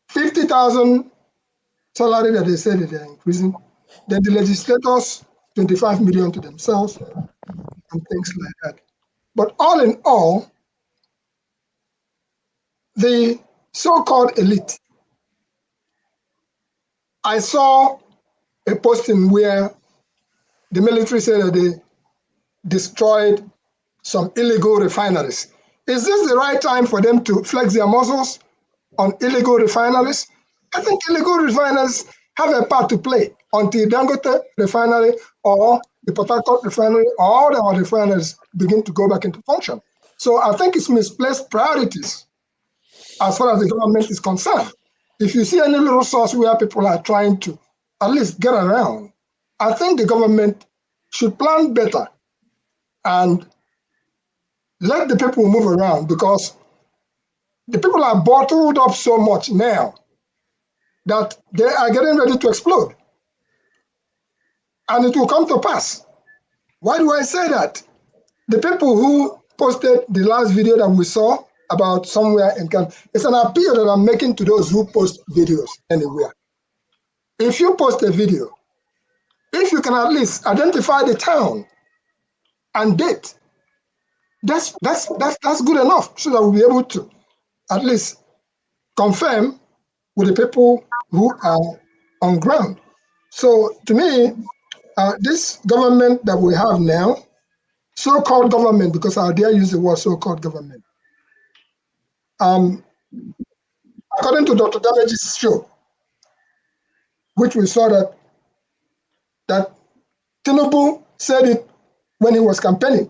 50,000 salary that they said that they're increasing. Then the legislators, 25 million to themselves and things like that. But all in all, the so-called elite, I saw a posting where the military said that they destroyed some illegal refineries. Is this the right time for them to flex their muscles on illegal refineries? I think illegal refineries have a part to play until Dangote refinery or the Port Harcourt refinery or all the other refineries begin to go back into function. So I think it's misplaced priorities as far as the government is concerned. If you see any little source where people are trying to at least get around, I think the government should plan better and let the people move around, because the people are bottled up so much now that they are getting ready to explode. And it will come to pass. Why do I say that? The people who posted the last video that we saw about somewhere in Canada, it's an appeal that I'm making to those who post videos anywhere. If you post a video, if you can at least identify the town and date, that's good enough, so that we'll be able to at least confirm with the people who are on ground. So to me, this government that we have now, so-called government, because I dare use the word so-called government, according to Dr. Damage's show, which we saw that Tinubu said it when he was campaigning.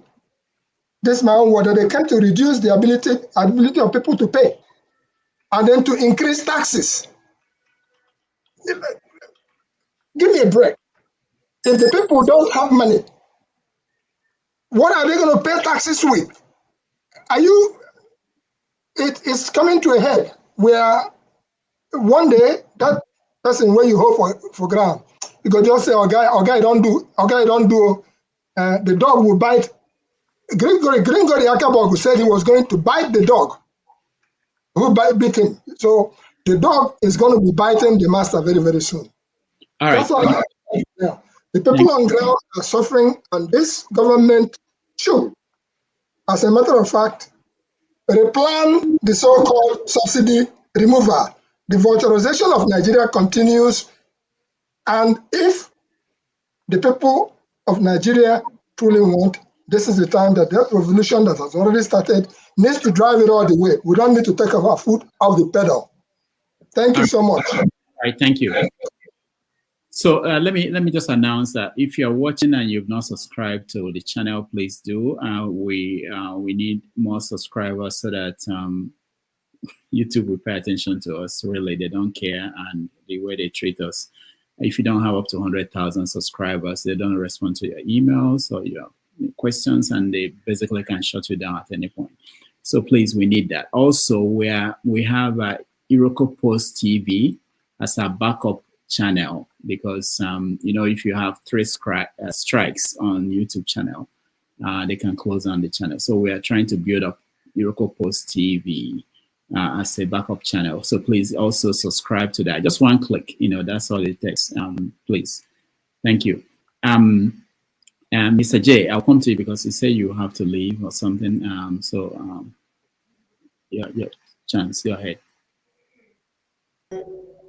This man was that they came to reduce the ability of people to pay, and then to increase taxes. Give me a break. If the people don't have money, what are they going to pay taxes with? It's coming to a head where one day that person where you hold for ground, you could just say, "Oh guy, don't do." The dog will bite. Gregory Akabogu said he was going to bite the dog who bit him. So the dog is going to be biting the master very, very soon. All right. That's all. Yeah. The people on ground are suffering, and this government should, as a matter of fact, replan the so-called subsidy removal. The vulturization of Nigeria continues, and if the people of Nigeria truly want, this is the time that that revolution that has already started needs to drive it all the way. We don't need to take our foot off the pedal. Thank you so much. All right, thank you. So let me just announce that if you're watching and you've not subscribed to the channel, please do. We need more subscribers so that YouTube will pay attention to us. Really, they don't care, and the way they treat us. If you don't have up to 100,000 subscribers, they don't respond to your emails or your questions, and they basically can shut you down at any point. So please, we need that. Also, we have Iroko Post TV as a backup channel, because if you have 3 strikes on YouTube channel, they can close down the channel. So we are trying to build up Iroko Post TV as a backup channel. So please also subscribe to that. Just one click, that's all it takes. Please. Thank you. Mr. J, I'll come to you because you say you have to leave or something. Yeah, Chance, go ahead.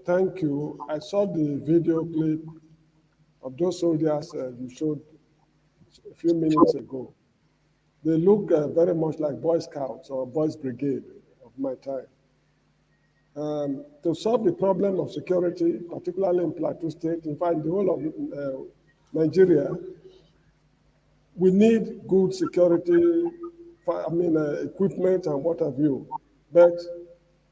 Thank you. I saw the video clip of those soldiers you showed a few minutes ago. They look very much like Boy Scouts or Boys Brigade of my time. To solve the problem of security, particularly in Plateau State, in fact, the whole of Nigeria, we need good security, equipment and what have you. But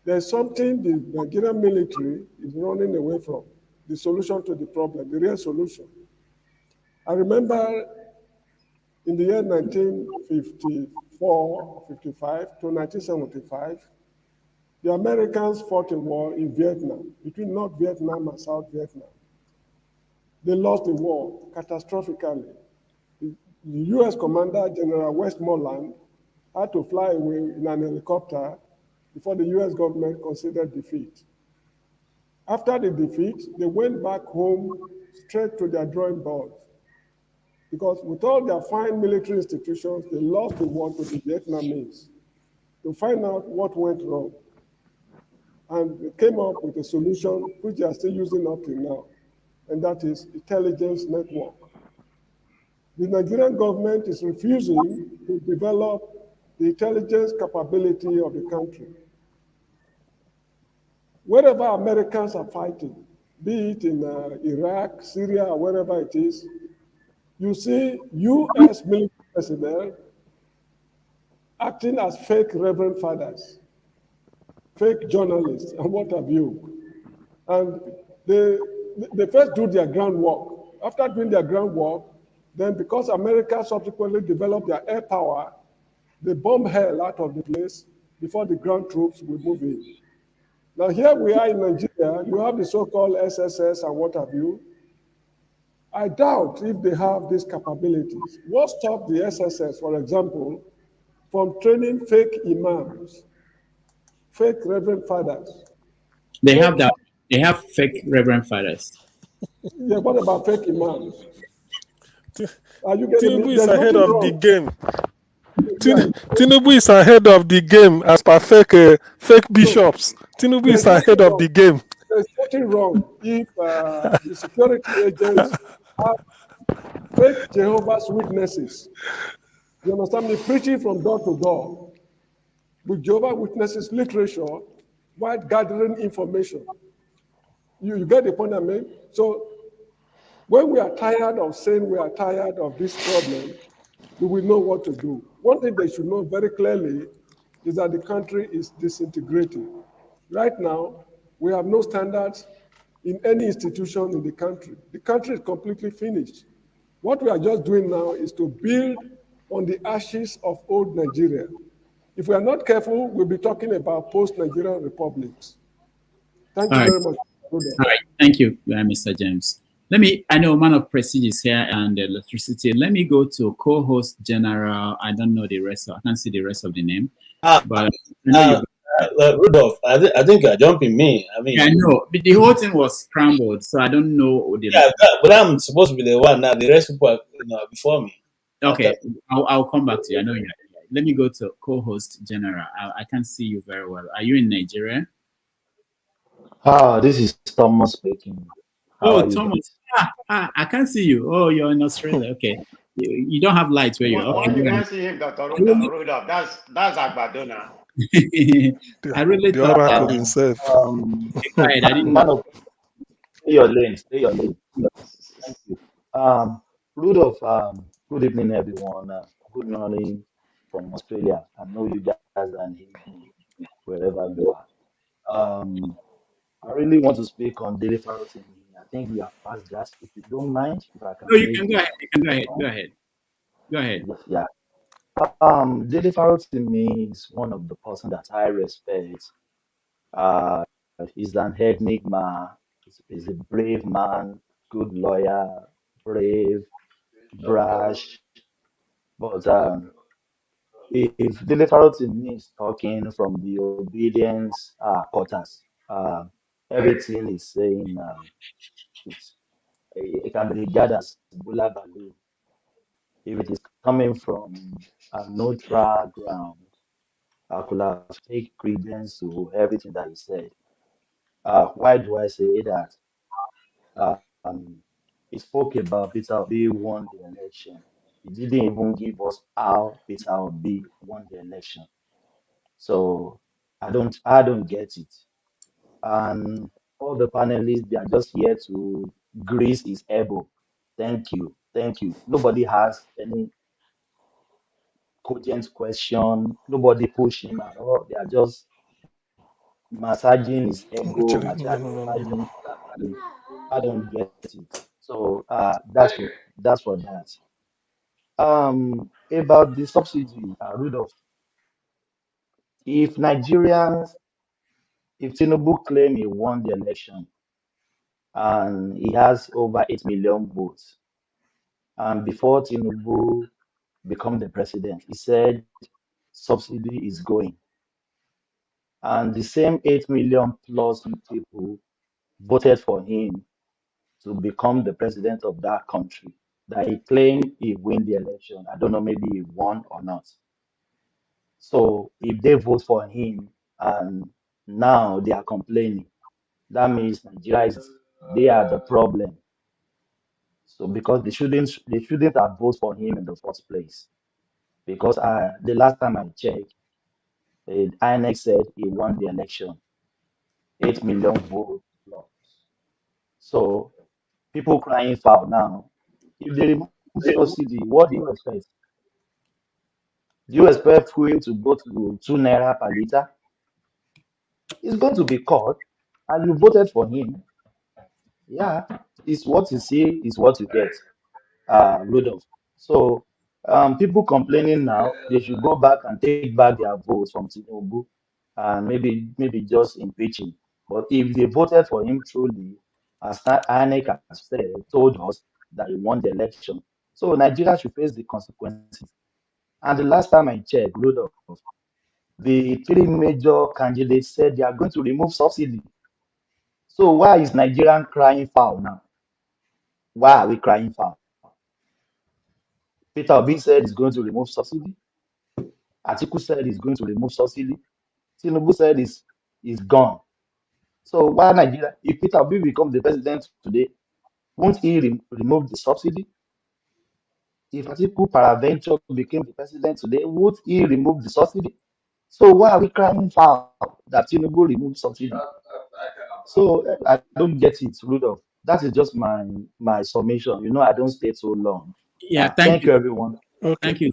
there's something the Nigerian military is running away from, the solution to the problem, the real solution. I remember in the year 1954, 55 to 1975, the Americans fought a war in Vietnam, between North Vietnam and South Vietnam. They lost the war catastrophically. The US commander, General Westmoreland, had to fly away in an helicopter before the US government considered defeat. After the defeat, they went back home straight to their drawing boards, because with all their fine military institutions, they lost the war to the Vietnamese to find out what went wrong. And they came up with a solution which they are still using up till now, and that is intelligence network. The Nigerian government is refusing to develop the intelligence capability of the country. Wherever Americans are fighting, be it in Iraq, Syria, or wherever it is, you see US military personnel acting as fake reverend fathers, fake journalists, and what have you. And they first do their groundwork. After doing their groundwork, then because America subsequently developed their air power, they bomb hell out of the place before the ground troops will move in. Now here we are in Nigeria, you have the so-called SSS and what have you. I doubt if they have these capabilities. What stopped the SSS, for example, from training fake imams, fake reverend fathers? They have that. They have fake reverend fathers. Yeah, what about fake imams? Are you getting Tinubu me? is There's ahead nothing of the wrong. game. Yeah. Tinubu is ahead of the game as per fake bishops. Tinubu is There's ahead nothing of wrong. the game. There's nothing wrong if the security agents have fake Jehovah's Witnesses. You understand me? Preaching from door to door with Jehovah's Witnesses literature while gathering information. You get the point I mean? So when we are tired of saying we are tired of this problem, we will know what to do. One thing they should know very clearly is that the country is disintegrating. Right now, we have no standards in any institution in the country. The country is completely finished. What we are just doing now is to build on the ashes of old Nigeria. If we are not careful, we'll be talking about post-Nigerian republics. Thank you very much. All right. Thank you, Mr. James. I know Man of Prestige is here and electricity. Let me go to co-host General. I don't know the rest. I can't see the rest of the name. But Rudolph, I think you're jumping me. I know. But the whole thing was scrambled, so I don't know. But I'm supposed to be the one now. The rest people are before me. Okay, I'll come back to you. I know you're here. Let me go to co-host General. I can't see you very well. Are you in Nigeria? This is Thomas speaking. How are you Thomas. I can't see you. Oh, you're in Australia. Okay. You don't have lights where you are. Why you can't see him, Dr. Rudolph? That's Agbado now. I really the thought oracle that. himself. I didn't know. Stay your lane. Stay your lane. Thank you. Rudolph, good evening, everyone. Good morning from Australia. I know you guys are in Evening. wherever you are. I really want to speak on Dele Farotimi. I think we have passed that. If you don't mind, if I No, can you make can go it. ahead. You can go ahead. Go ahead. Go ahead. Yeah. Dele Farotimi is one of the person that I respect. Uh, he's an enigma. He's a brave man, good lawyer, brave, brash. But if Dele Farotimi is talking from the obedience quarters, everything he's saying it's, it can be regarded as bula balu. If it is coming from a neutral ground, I could have taken credence to everything that he said. Why do I say that? He spoke about Peter Obi won the election. He didn't even give us how Peter Obi won the election. So I don't get it. And all the panelists, they are just here to grease his elbow. Thank you, thank you. Nobody has any cogent question. Nobody push him at all. They are just massaging his ego, Actually, no, no, no, no, massaging no. his salary. I don't get it. So that's for that. About the subsidy, Rudolph, if Nigerians, if Tinubu claim he won the election and he has over 8 million votes, and before Tinubu become the president, he said subsidy is going, and the same 8 million plus people voted for him to become the president of that country, that he claimed he win the election. I don't know, maybe he won or not. So if they vote for him and now they are complaining, that means Nigeria is, they are the problem. So because they shouldn't have voted for him in the first place. Because the last time I checked, INEC said he won the election, 8 million votes plus. So people crying foul now. If they remove subsidy, what do you expect? Do you expect fuel to go to 2 naira per liter? It's going to be cut, and you voted for him. Yeah, it's what you see is what you get. Rudolph. So people complaining now, they should go back and take back their votes from Tinubu and maybe just impeach him. But if they voted for him truly, as INEC has said, told us that he won the election, so Nigeria should face the consequences. And the last time I checked, Rudolph, the three major candidates said they are going to remove subsidy. So why is Nigerian crying foul now? Why are we crying foul? Peter Obi said he's going to remove subsidy. Atiku said he's going to remove subsidy. Tinubu said is gone. So why Nigeria? If Peter Obi becomes the president today, won't he remove the subsidy? If Atiku Paraventure became the president today, would he remove the subsidy? So why are we crying foul that Tinubu removed subsidy? So I don't get it, Rudolph. That is just my summation. I don't stay so long. Yeah, Thank you, everyone. Okay. Thank you.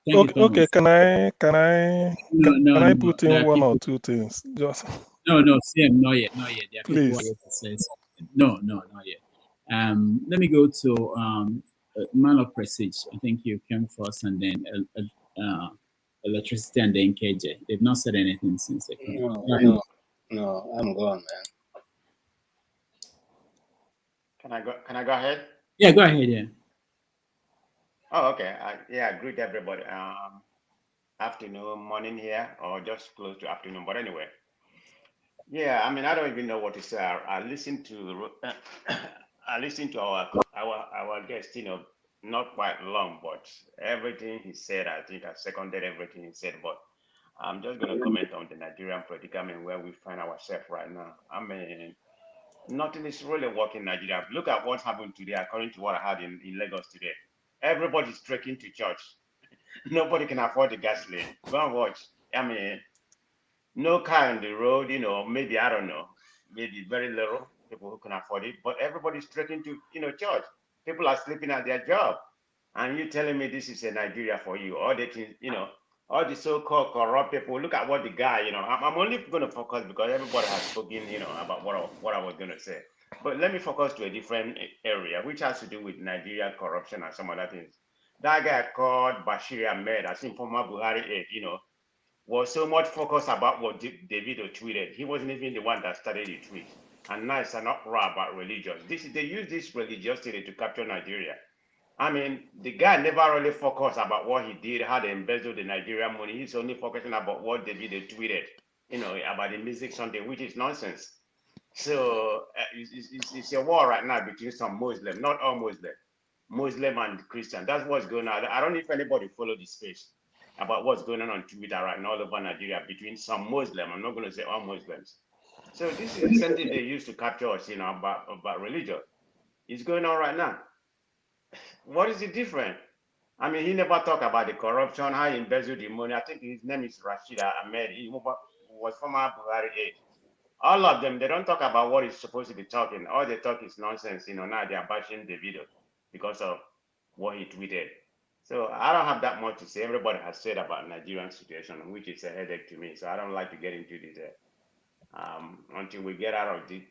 Thank you, Okay, Thomas. okay. Can I put There in are one or people. two things? Just No, CM, not yet, not yet. There are people who please. want to say something. No, not yet. Let me go to Man of Prestige. I think you came first, and then Electricity, and then KJ. They've not said anything since they came. No, I'm gone, man. Can I go ahead? Yeah, go ahead. Yeah. Oh, okay. Greet everybody. Afternoon, morning here, or just close to afternoon. But anyway, yeah. I mean, I don't even know what to say. I listened to I listened to our guest. Not quite long, but everything he said, I think I seconded everything he said. But I'm just going to comment on the Nigerian predicament where we find ourselves right now. I mean, nothing is really working in Nigeria. Look at what happened today, according to what I had in Lagos today. Everybody's trekking to church. Nobody can afford the gasoline. Go and watch. I mean, no car on the road, maybe, I don't know, maybe very little people who can afford it, but everybody's trekking to, church. People are sleeping at their job. And you telling me this is a Nigeria for you. all the so-called corrupt people. Look at what the guy, I'm only going to focus because everybody has spoken, about what I was going to say. But let me focus to a different area, which has to do with Nigerian corruption and some other things. That guy called Bashir Ahmed, as in former Buhari aide, was so much focused about what Davido tweeted. He wasn't even the one that started the tweet. And now it's an uproar about religion. They use this religiosity to capture Nigeria. I mean, the guy never really focused about what he did, how they embezzled the Nigerian money. He's only focusing about what Davido tweeted, about the music Sunday, which is nonsense. So it's a war right now between some Muslim, not all Muslim and Christian. That's what's going on. I don't know if anybody follow the space about what's going on Twitter right now all over Nigeria between some Muslim. I'm not going to say all Muslims. So this is the same thing they used to capture us, about religion. It's going on right now. What is it different? I mean, he never talked about the corruption, how he embezzled the money. I think his name is Rashid Ahmed. He was former Buhari aide. All of them, they don't talk about what he's supposed to be talking. All they talk is nonsense. Now they are bashing the video because of what he tweeted. So I don't have that much to say. Everybody has said about Nigerian situation, which is a headache to me. So I don't like to get into detail. Until we get out of the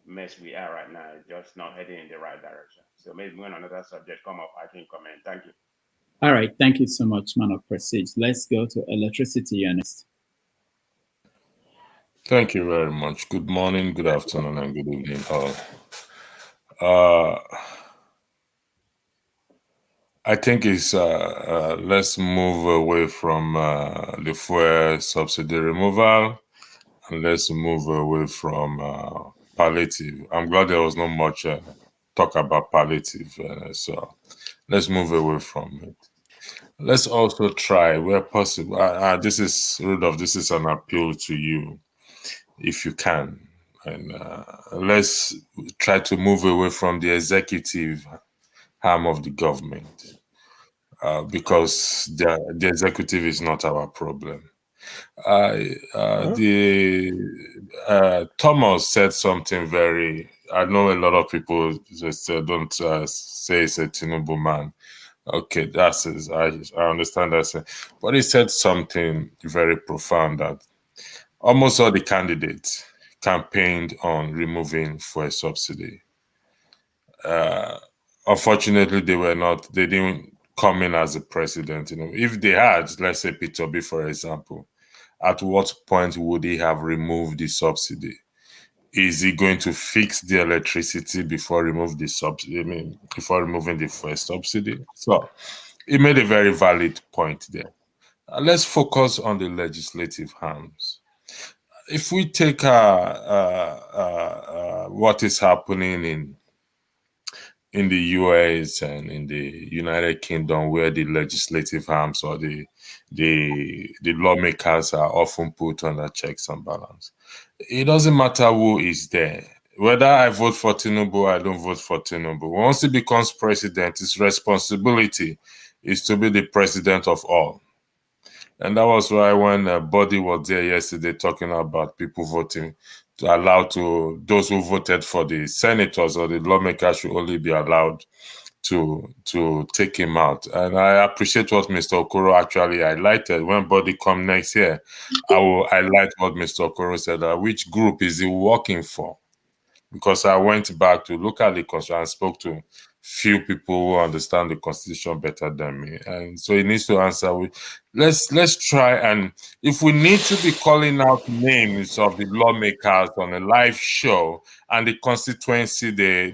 mess we are right now, just not heading in the right direction. So maybe when another subject come up, I can comment. Thank you. All right, thank you so much, man of prestige. Let's go to electricity next. Thank you very much. Good morning, good afternoon, and good evening all. I think it's let's move away from the fuel subsidy removal, and let's move away from palliative. I'm glad there was not much talk about palliative, so let's move away from it. Let's also try, where possible. This is Rudolph. This is an appeal to you, if you can, and let's try to move away from the executive arm of the government, because the executive is not our problem. Thomas said something very. I know a lot of people just don't say it's a Tinubu man. Okay, that's it. I understand that, but he said something very profound that almost all the candidates campaigned on removing fuel subsidy. Unfortunately, they didn't come in as a president. If they had, let's say Peter Obi, for example, at what point would he have removed the subsidy? Is he going to fix the electricity before remove the subsidy? I mean, before removing the fuel subsidy? So he made a very valid point there. Let's focus on the legislative arms. If we take what is happening in the US and in the United Kingdom, where the legislative arms or the lawmakers are often put under checks and balance, it doesn't matter who is there. Whether I vote for Tinubu or I don't vote for Tinubu, once he becomes president, his responsibility is to be the president of all. And that was why when Body was there yesterday talking about people voting to allow to those who voted for the senators or the lawmakers should only be allowed to take him out. And I appreciate what Mr. Okoro actually highlighted. When Body come next year, I will highlight what Mr. Okoro said, which group is he working for? Because I went back to look at the Constitution and spoke to few people who understand the Constitution better than me. And so he needs to answer. Let's try, and if we need to be calling out names of the lawmakers on a live show and the constituency they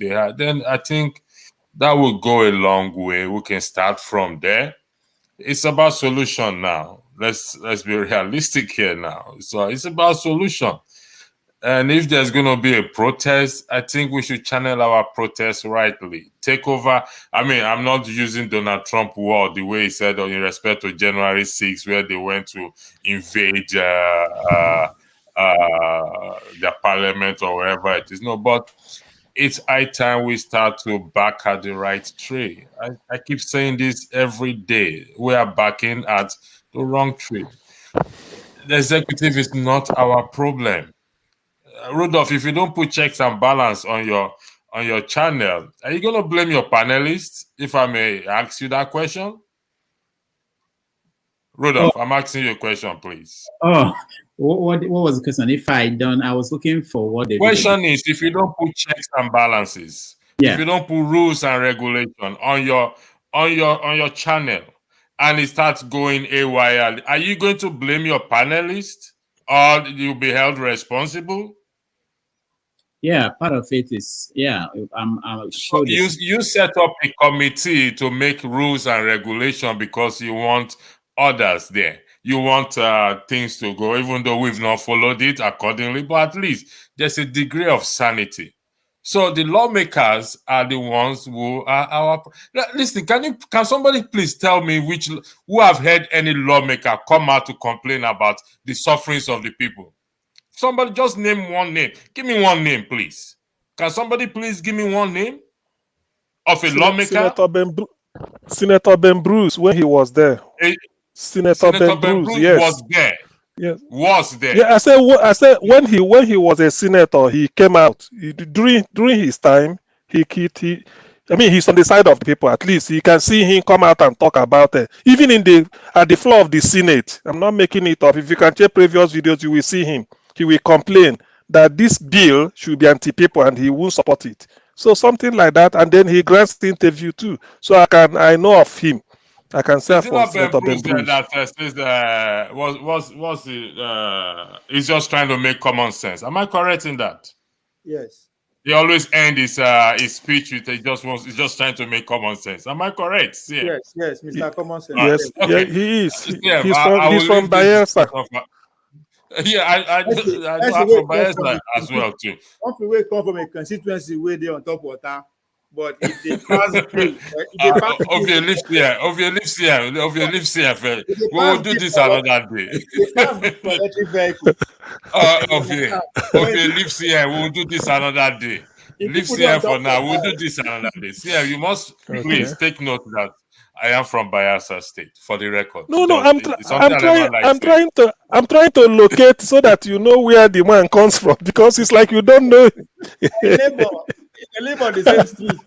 had, then I think that will go a long way. We can start from there. It's about solution now. Let's be realistic here now. So it's about solution. And if there's going to be a protest, I think we should channel our protest rightly. Take over. I mean, I'm not using Donald Trump word the way he said in respect to January 6th, where they went to invade their parliament or wherever it is. No, but it's high time we start to back at the right tree. I keep saying this every day. We are backing at the wrong tree. The executive is not our problem. Rudolph, if you don't put checks and balance on your channel, are you going to blame your panelists, if I may ask you that question? Rudolph, I'm asking you a question, please. Oh, what was the question? If I don't, I was looking for what the question is, if you don't put checks and balances, if you don't put rules and regulation on your channel, and it starts going AYL, are you going to blame your panelists, or you'll be held responsible? Yeah, part of it is, I'm sure. You set up a committee to make rules and regulation because you want others there. You want things to go, even though we've not followed it accordingly, but at least there's a degree of sanity. So the lawmakers are the ones who are our. Listen, can somebody please tell me who have heard any lawmaker come out to complain about the sufferings of the people? Somebody just name one name. Give me one name, please. Can somebody please give me one name of a lawmaker? Senator Ben Bruce, when he was there. Senator Ben Bruce, yes, was there. Yes, was there. Yeah, I said when he was a senator, he came out during his time. He's on the side of the people. At least you can see him come out and talk about it. Even at the floor of the Senate. I'm not making it up. If you can check previous videos, you will see him. He will complain that this bill should be anti-people and he won't support it. So something like that, and then he grants the interview too. So I know of him. I can say for Senator Ben Bruce. He's just trying to make common sense. Am I correct in that? Yes. He always ends his speech with he's just trying to make common sense. Am I correct? Yeah. Yes, Mr. Common Sense. Yes, okay. Yeah, he is. He's from Bayelsa. Yeah, I know from Bayelsa as well too. One people come from a constituency where they on top water, but if they pass the lives here. We will do this another day. Lives here. We will do this another day. Lives here for now. We'll do this another day. See, you must please take note that I am from Bayelsa State, for the record. No, I'm trying to locate so that you know where the man comes from, because it's like you don't know. I live on the same street.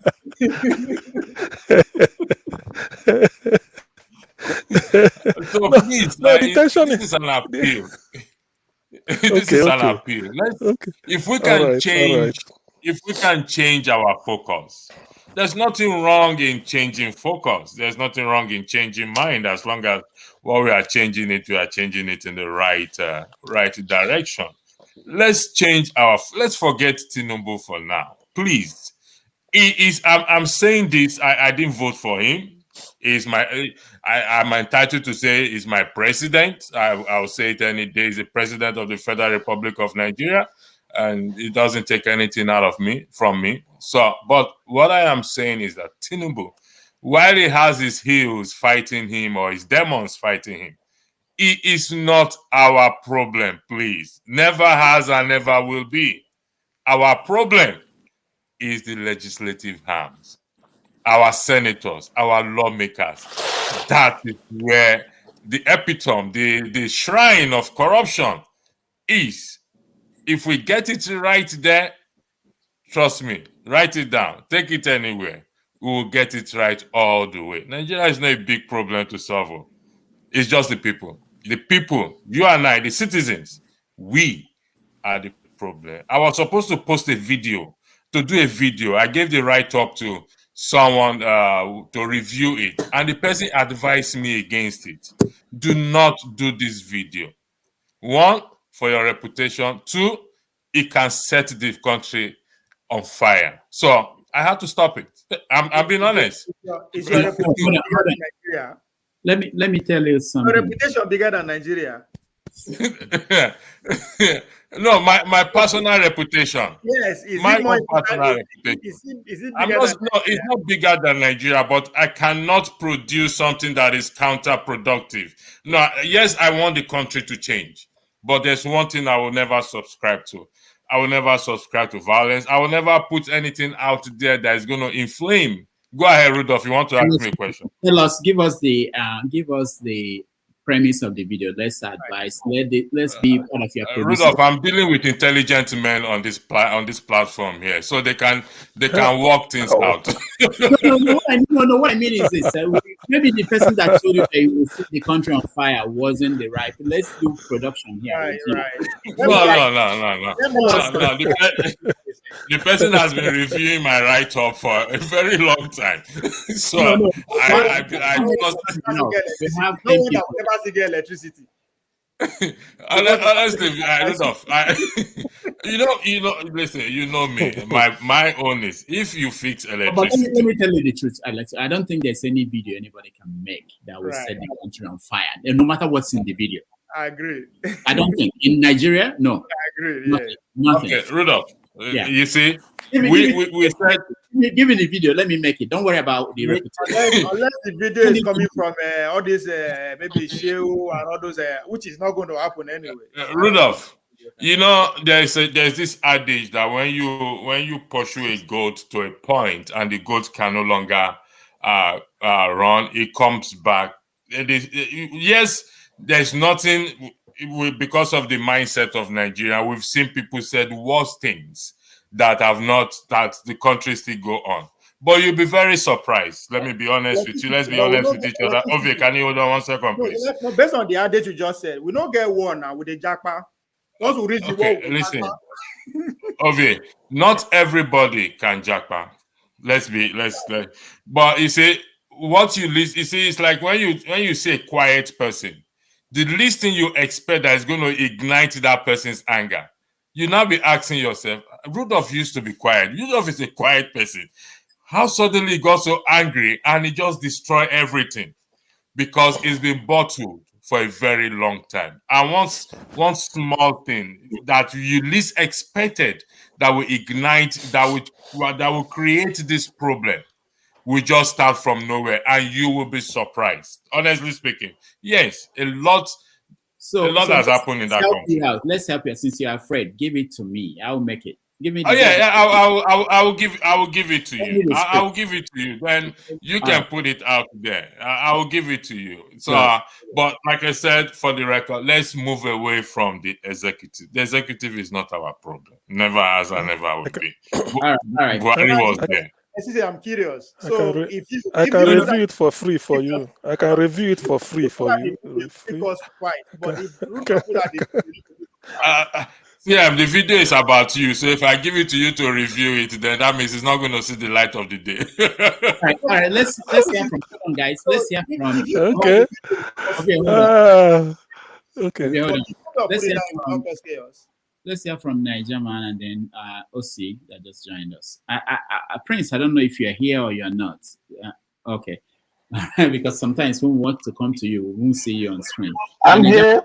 So please, this is an appeal. This is an appeal. If we can if we can change our focus. There's nothing wrong in changing focus. There's nothing wrong in changing mind, as long as what we are changing it in the right direction. Let's forget Tinubu for now, please. I'm saying this. I didn't vote for him. I'm entitled to say he's my president. I'll say it any day. He's the president of the Federal Republic of Nigeria, and it doesn't take anything from me. So, but what I am saying is that Tinubu, while he has his heels fighting him or his demons fighting him, he is not our problem, please. Never has and never will be. Our problem is the legislative arms, our senators, our lawmakers. That is where the epitome, the shrine of corruption is. If we get it right there, trust me, write it down, take it anywhere. We will get it right all the way. Nigeria is not a big problem to solve. It's just the people. The people, you and I, the citizens, we are the problem. I was supposed to post a video, I gave the write-up to someone to review it, and the person advised me against it. Do not do this video. One, for your reputation. Two, it can set the country on fire. So I had to stop it. I'm being honest. Is your reputation bigger than Nigeria? Let me tell you something. Your reputation bigger than Nigeria? No, my personal reputation. Yes, my personal reputation. It's not bigger than Nigeria, but I cannot produce something that is counterproductive. No, yes, I want the country to change, but there's one thing I will never subscribe to. I will never subscribe to violence. I will never put anything out there that is going to inflame. Go ahead, Rudolph. You want to ask me a question? Give us the premise of the video. Let's advise. Let's be part of your producer. Rudolph, I'm dealing with intelligent men on this platform here, so they can work things out. No, what I mean is this: maybe the person that told you that you will set the country on fire wasn't the right. Let's do production here. Right. No. The person has been reviewing my write-up for a very long time. So I have no one that will ever get electricity. Honestly, I don't know. Listen, you know me. My own is if you fix electricity. But let me tell you the truth, Alex. I don't think there's any video anybody can make that will set the country on fire, no matter what's in the video. I agree. I don't think in Nigeria, no. I agree. Nothing. Okay, Rudolph. Yeah. You see, we said. Give me the video. Let me make it. Don't worry about the repetition. Unless the video is coming from all these maybe Sheu and all those, which is not going to happen anyway. Rudolph, there's this adage that when you pursue a goat to a point and the goat can no longer run, it comes back. Yes, there's nothing because of the mindset of Nigeria. We've seen people said worse things that the country still go on. But you'll be very surprised. Let me be honest with you. Let's be honest with each other. Ovi, can you hold on 1 second, please? No, based on the adage you just said, we don't get war now with the Japa. Once we reach the war, listen, Ovi, not everybody can Japa. But you see, what you list, you see, it's like when you say quiet person, the least thing you expect that is going to ignite that person's anger. You now be asking yourself, Rudolph used to be quiet. Rudolph is a quiet person. How suddenly he got so angry and he just destroyed everything? Because it's been bottled for a very long time. And one small thing that you least expected that will ignite, that will create this problem, will just start from nowhere and you will be surprised. Honestly speaking, yes, a lot has happened in that country. Let's help you. Since you're afraid, give it to me. I'll make it. Give me. I will give it to you. I will give it to you. Then you can put it out there. I will give it to you. So, but like I said, for the record, let's move away from the executive. The executive is not our problem. Never has and never will be. All right. Buhari was there. I'm curious. So I can review it for free for you. I can review it for free for you. Because quiet, but the video is about you. So if I give it to you to review it, then that means it's not going to see the light of the day. All right. Let's hear from someone, guys. Let's hear from. Okay. Okay. Hold on. Let's hear from Niger Man and then OC that just joined us. Prince, I don't know if you're here or you're not. Okay. Because sometimes when we want to come to you, we won't see you on screen. I'm here.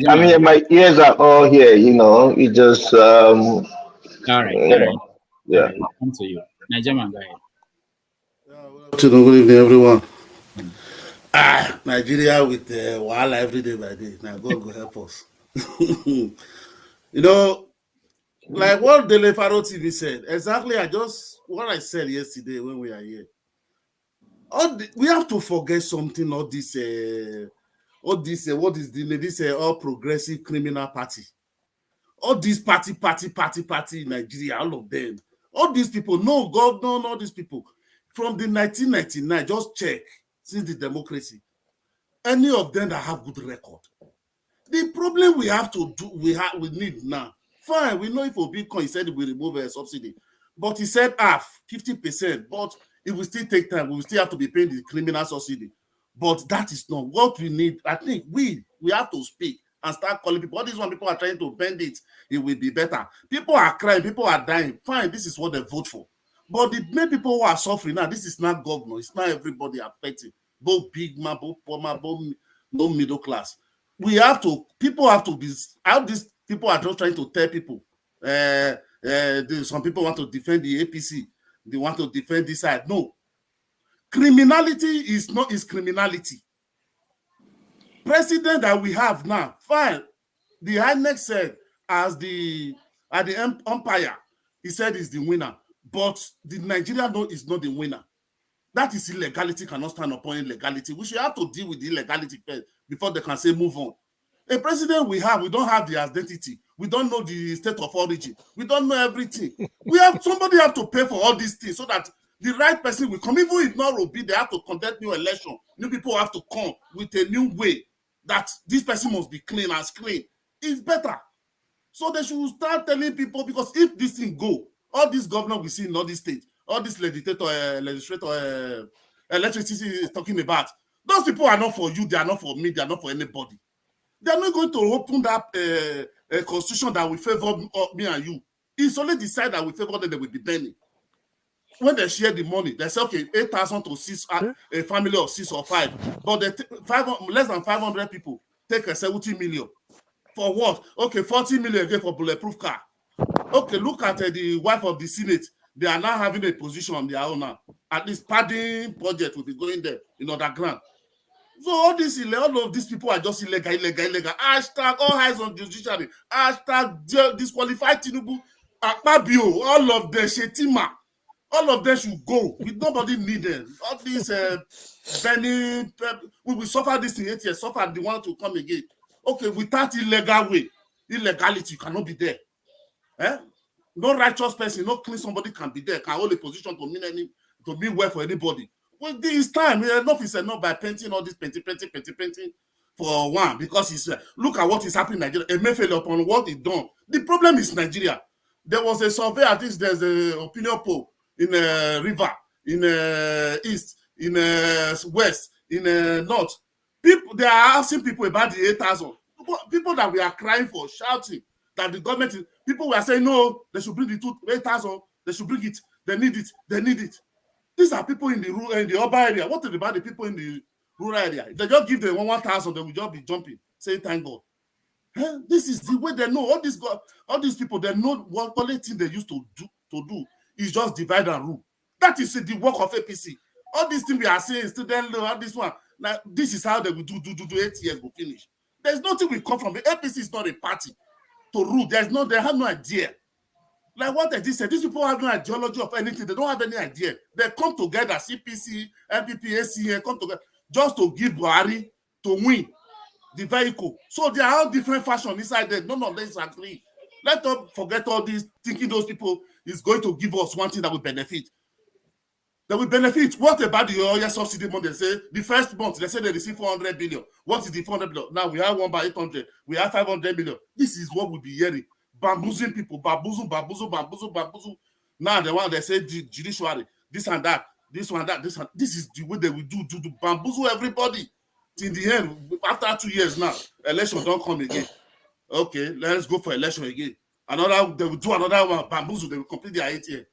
I'm here. My ears are all here, It just... All right. Yeah. Come to you. Niger Man, go ahead. Good evening, everyone. Nigeria with Wahala every day by day. Now God will help us. Like what Dele Farotimi said, exactly what I said yesterday when we are here. We have to forget something, what is the name? This all progressive criminal party. All these party in Nigeria, all of them. All these people, no governor, all these people. From the 1999, just check, since the democracy, any of them that have good record. The problem we have to do, we need now. Fine, we know if Bitcoin, he said we remove a subsidy, but he said half, 50%, but it will still take time. We will still have to be paying the criminal subsidy. But that is not what we need. I think we have to speak and start calling people. All these one people are trying to bend it, it will be better. People are crying, people are dying. Fine, this is what they vote for. But the main people who are suffering now, this is not governor, it's not everybody affected. Both big man, both poor man, both no middle class. People have to be, how these people are just trying to tell people. Some people want to defend the APC. They want to defend this side. No. Criminality is criminality. President that we have now, fine. The INEC said at the umpire, he said he's the winner. But the Nigerian is not the winner. That is illegality, cannot stand upon illegality. We should have to deal with the illegality first before they can say move on. A president we don't have the identity. We don't know the state of origin. We don't know everything. Somebody have to pay for all these things so that The right person will come. Even if not Obi, they have to conduct new election. New people have to come with a new way that this person must be clean and screen. It's better. So they should start telling people, because if this thing go, all these governors we see in all these states, all this legislator, electricity is talking about, those people are not for you, they are not for me, they are not for anybody. They are not going to open that constitution that will favor me and you. It's only decided that we favor them, they will be burning. When they share the money, they say, okay, 8,000 to 6, a family of 6 or 5. But less than 500 people take a 70 million. For what? Okay, 40 million again for bulletproof car. Okay, look at the wife of the Senate. They are now having a position on their own now. At least padding budget will be going there in underground. So all of these people are just illegal. Hashtag all eyes on judiciary. Hashtag disqualify Tinubu. Akpabio, all of them, Shetima. All of them should go. With nobody needed. All these we will suffer this in 8 years, suffer the one to come again. Okay, without illegal way, illegality, you cannot be there. No righteous person, no clean somebody can be there, can hold a position to mean well for anybody. Well, this time, enough is enough by painting all this painting for one, because it's look at what is happening in Nigeria. Emefiele upon what is done. The problem is Nigeria. There was a survey, I think there's an opinion poll in River, in East, in West, in North. People, they are asking people about the 8,000. People that we are crying for, shouting that the government is, people were saying no, they should bring the 8,000, they should bring it, they need it. These are people in the urban area. What about the people in the rural area? If they just give them 1,000, they will just be jumping, saying thank God. This is the way they know. All these people, they know what only thing they used to do is just divide and rule. That is the work of APC. All these things we are saying, student loan, all this one. Now, this is how they will do 8 years will finish. There's nothing will come from it. APC is not a party to rule. They have no idea. Like what I just said, these people have no ideology of anything. They don't have any idea. They come together, CPC, MPP, ACA, come together just to give Buhari to win the vehicle. So they are all different fashion inside there. None of them agree. Let us forget all this, thinking those people is going to give us one thing that will benefit. That will benefit. What about the oil subsidy money? They say the first month, they say they receive 400 billion. What is the 400 billion? Now we have 1 by 800. We have 500 million. This is what we'll be hearing. Bamboozling people, bamboozle. Now the one they say the judiciary, this and that, this one, that, this one. This is the way they will do bamboozle everybody. In the end, after 2 years now, election don't come again. Okay, let's go for election again. They will do another one, bamboozle, they will complete their 8 years.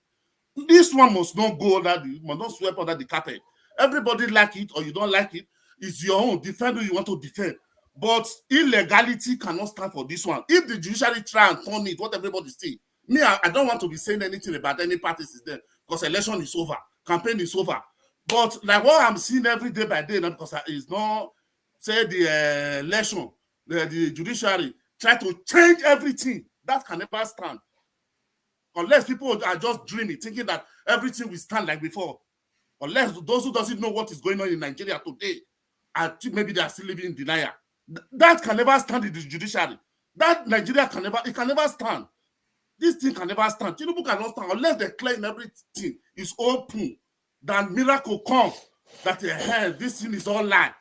This one must not go must not sweep under the carpet. Everybody like it or you don't like it. It's your own. Defend who you want to defend. But illegality cannot stand for this one. If the judiciary try and turn it, what everybody say, me, I don't want to be saying anything about any parties there because election is over, campaign is over. But like what I'm seeing every day by day, because it's not say the election, the judiciary try to change everything. That can never stand. Unless people are just dreaming, thinking that everything will stand like before. Unless those who doesn't know what is going on in Nigeria today, maybe they are still living in denial. That can never stand in the judiciary. That Nigeria can never stand. This thing can never stand. Tinubu cannot stand unless they claim everything is open. Then miracle come that this thing is all lie.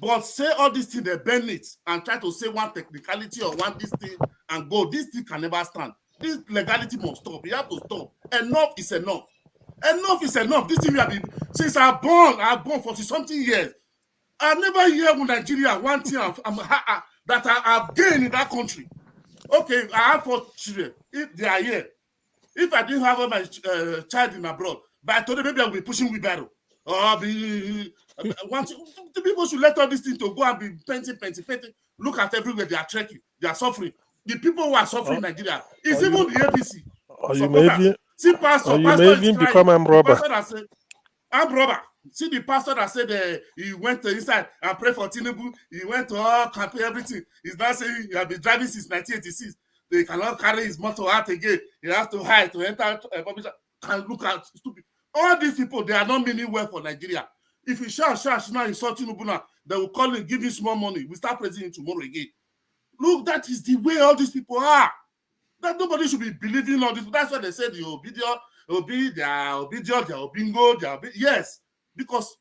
But say all these things, they burn it and try to say one technicality or one this thing and go. This thing can never stand. This legality must stop. You have to stop. Enough is enough. Enough is enough. This thing we have been since I born 40-something years. I never hear in Nigeria one thing that I've gained in that country. Okay, I have 4 children. If they are here, if I didn't have my child in abroad, but I told them maybe I'll be pushing wheelbarrow. The people should let all these things to go and be painting. Look at everywhere they are trekking. They are suffering. The people who are suffering in Nigeria is even the APC. Or you may even become armed robber. Armed robber. See the pastor that said he went inside and prayed for Tinubu. He went to all campaign, everything. He's now saying he has been driving since 1986. They cannot carry his motor out again. He has to hide to enter a public. Can look at stupid. All these people, they are not meaning well for Nigeria. If you shout now insult Tinubu now, they will call him, give him small money. We start praising him tomorrow again. Look, that is the way all these people are. That nobody should be believing all this. That's why they said the Obi, they are Obidio, they are Obingo, they are yes, because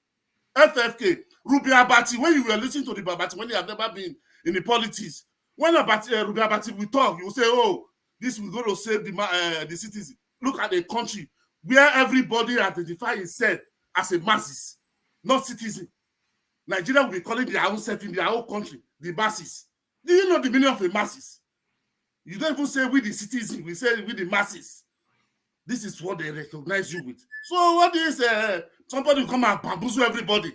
FFK, Ruby Abati, when you were listening to the Babati, when you have never been in the politics, when Ruby Abati will talk, you will say, oh, this will go to save the citizens. Look at the country where everybody identifies itself as a masses, not citizen. Nigeria will be calling their own self in their own country, the masses. Do you know the meaning of the masses? You don't even say we the citizens, we say we the masses. This is what they recognize you with. So what is somebody will come and bamboozle everybody?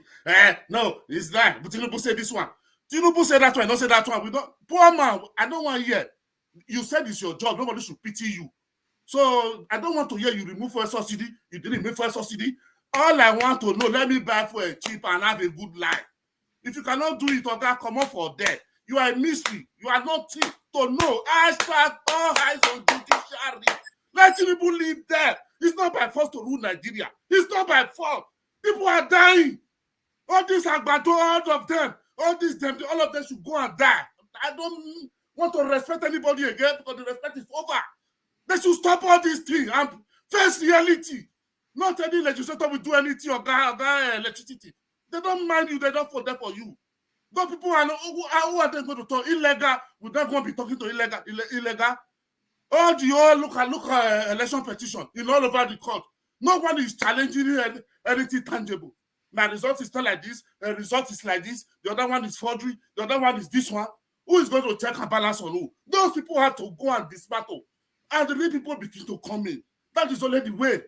No, it's that. But Tinubu say this one. Tinubu say that one. Don't say that one. We don't. Poor man, I don't want to hear. You said it's your job. Nobody should pity you. So I don't want to hear you remove fuel subsidy. You didn't remove fuel subsidy. All I want to know, let me buy fuel cheap and have a good life. If you cannot do it, Oga, come up for that. You are a mystery. You are not to know. Hashtag all eyes on judiciary. Let Tinubu live there. It's not by force to rule Nigeria. It's not by force. People are dying. All these Agbado, all of them, all of them should go and die. I don't want to respect anybody again because the respect is over. They should stop all these things and face reality. Not any legislator will do anything or electricity. They don't mind you. They don't for them for you. Those people are who are they going to talk illegal? We're not going to be talking to illegal. All the look at election petition in all over the court. No one is challenging anything tangible. My result is not like this. The result is like this. The other one is forgery. The other one is this one. Who is going to check and balance on who? Those people have to go and dismantle. And the real people begin to come in. That is only the way.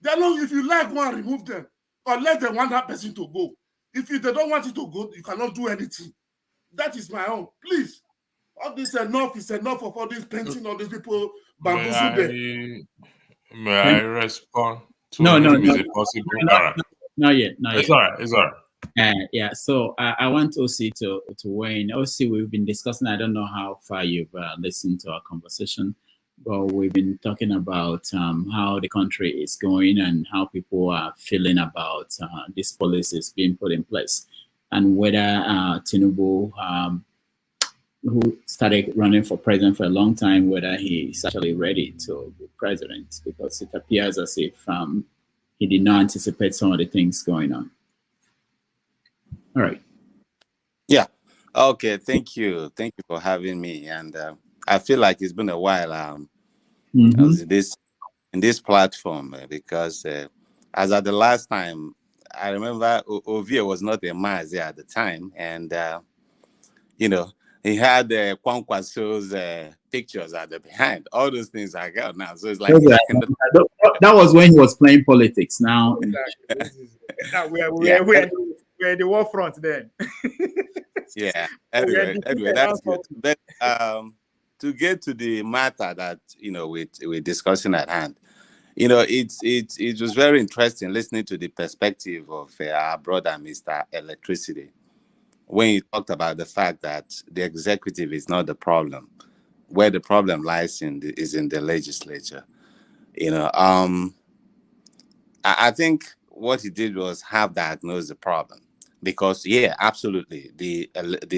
They are not, if you like, go and remove them. Or let them want that person to go. If they don't want it to go, you cannot do anything. That is my own. Please. All this enough is enough of all this painting, all these people bamboozling. May I respond to No. Is it possible? All right. Not yet. It's all right. It's all right. Yeah, so I want OC to weigh in. OC, we've been discussing, I don't know how far you've listened to our conversation, but we've been talking about how the country is going and how people are feeling about these policies being put in place, and whether Tinubu, who started running for president for a long time, whether he's actually ready to be president, because it appears as if he did not anticipate some of the things going on. All right. Yeah. Okay. Thank you. Thank you for having me. And I feel like it's been a while in this platform because as at the last time, I remember Ovie was not a Mazi at the time, and he had Kwankwaso's pictures at the behind. All those things I got now. So it's like that was when he was playing politics. Now we're in the war front then. Yeah. Anyway, that's good. But to get to the matter that we're discussing at hand, it was very interesting listening to the perspective of our brother Mr. Electricity, when he talked about the fact that the executive is not the problem, where the problem lies is in the legislature. I think what he did was have diagnosed the problem, because absolutely, the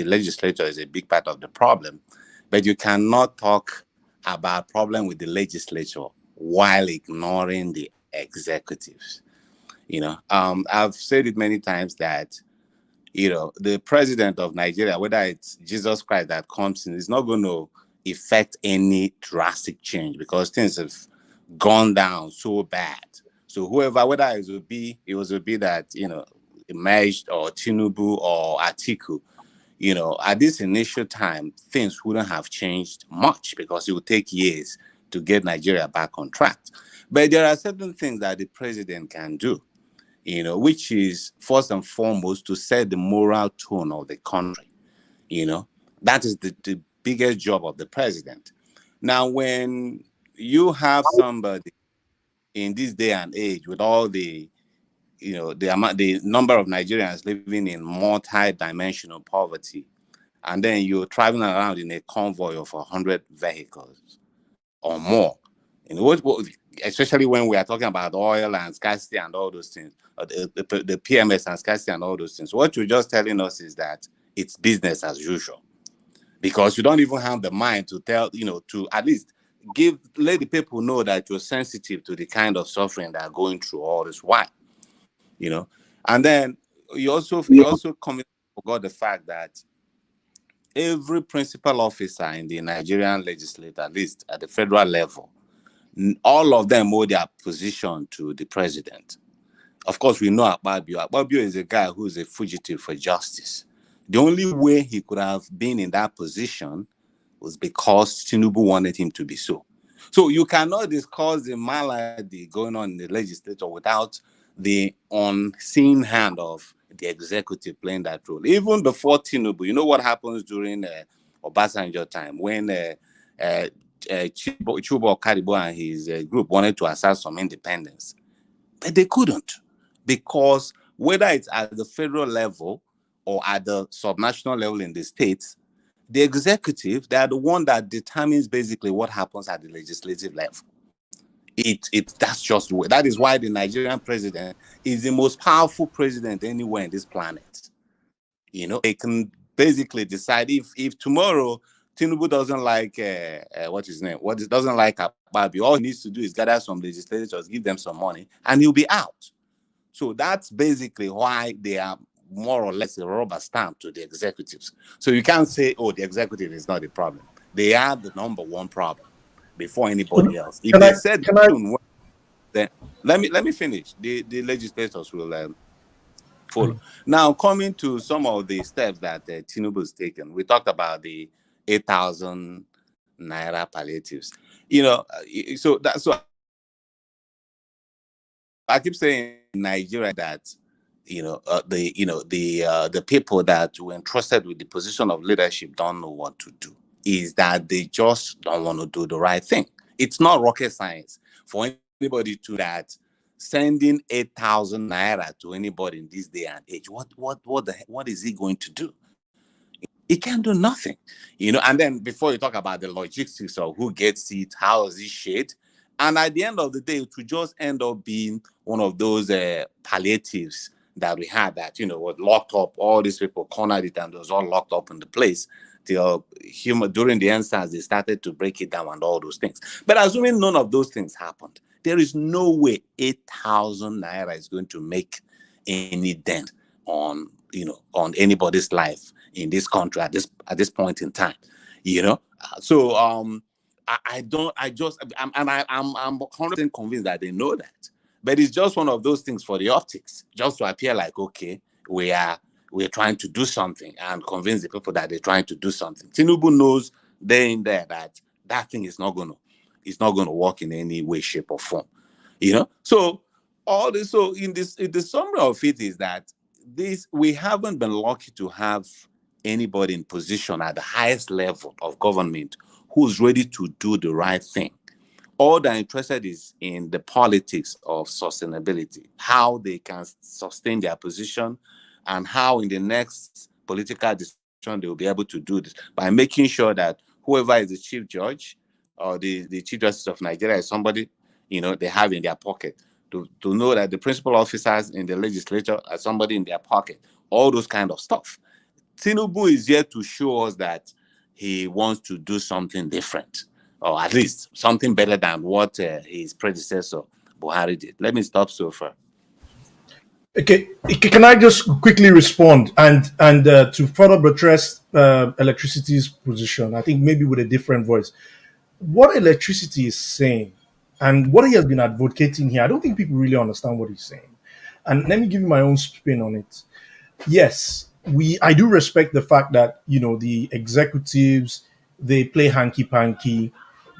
legislature is a big part of the problem, but you cannot talk about problem with the legislature while ignoring the executives. I've said it many times that the president of Nigeria, whether it's Jesus Christ that comes in, is not going to effect any drastic change because things have gone down so bad. So whoever, whether it was Obi that emerged, or Tinubu or Atiku, at this initial time, things wouldn't have changed much because it would take years to get Nigeria back on track. But there are certain things that the president can do, which is first and foremost to set the moral tone of the country. That is the biggest job of the president. Now, when you have somebody in this day and age with all the number of Nigerians living in multi-dimensional poverty, and then you're traveling around in a convoy of 100 vehicles or more, especially when we are talking about oil and scarcity and all those things, the PMS and scarcity and all those things, what you're just telling us is that it's business as usual, because you don't even have the mind to to at least let the people know that you're sensitive to the kind of suffering they're going through all this while, And then you also forgot the fact that every principal officer in the Nigerian legislature, at least at the federal level, all of them owe their position to the president. Of course, we know Akpabio. Akpabio is a guy who is a fugitive for justice. The only way he could have been in that position was because Tinubu wanted him to be so. So you cannot discuss the malady going on in the legislature without the unseen hand of the executive playing that role. Even before Tinubu, you know what happens during Obasanjo time when Chubo Karibo and his group wanted to assert some independence, but they couldn't, because whether it's at the federal level or at the subnational level in the states, the executive, they are the one that determines basically what happens at the legislative level. That's just the way. That is why the Nigerian president is the most powerful president anywhere in this planet. They can basically decide if tomorrow Tinubu doesn't like doesn't like Akpabio, all he needs to do is gather some legislators, give them some money, and he'll be out. So that's basically why they are more or less a rubber stamp to the executives. So you can't say, oh, the executive is not the problem. They are the number one problem before anybody else. If they said soon, then let me finish. The legislators will follow. Now, coming to some of the steps that Tinubu has taken, we talked about the 8,000 naira palliatives. So I keep saying in Nigeria that the people that were entrusted with the position of leadership don't know what to do. Is that they just don't want to do the right thing. It's not rocket science for anybody to that sending 8,000 naira to anybody in this day and age. What is he going to do? He can't do nothing, And then before you talk about the logistics of who gets it, how is it shared, and at the end of the day, it will just end up being one of those palliatives that we had that was locked up. All these people cornered it, and it was all locked up in the place till during the answers they started to break it down and all those things. But assuming none of those things happened, there is no way 8,000 naira is going to make any dent on anybody's life in this country at this point in time. So I'm 100% convinced that they know that, but it's just one of those things for the optics, just to appear like, okay, we're trying to do something and convince the people that they're trying to do something. Tinubu knows there in there that thing is not going to work in any way, shape, or form. So all this. So in the summary of it is that we haven't been lucky to have anybody in position at the highest level of government who's ready to do the right thing. All they're interested is in the politics of sustainability, how they can sustain their position, and how in the next political decision they will be able to do this by making sure that whoever is the chief judge or the chief justice of Nigeria is somebody they have in their pocket, to know that the principal officers in the legislature are somebody in their pocket, all those kind of stuff. Tinubu is here to show us that he wants to do something different, or at least something better than what his predecessor Buhari did. Let me stop so far. Okay, can I just quickly respond and to further buttress electricity's position? I think maybe with a different voice. What electricity is saying and what he has been advocating here, I don't think people really understand what he's saying. And let me give you my own spin on it. Yes, I do respect the fact that the executives, they play hanky-panky,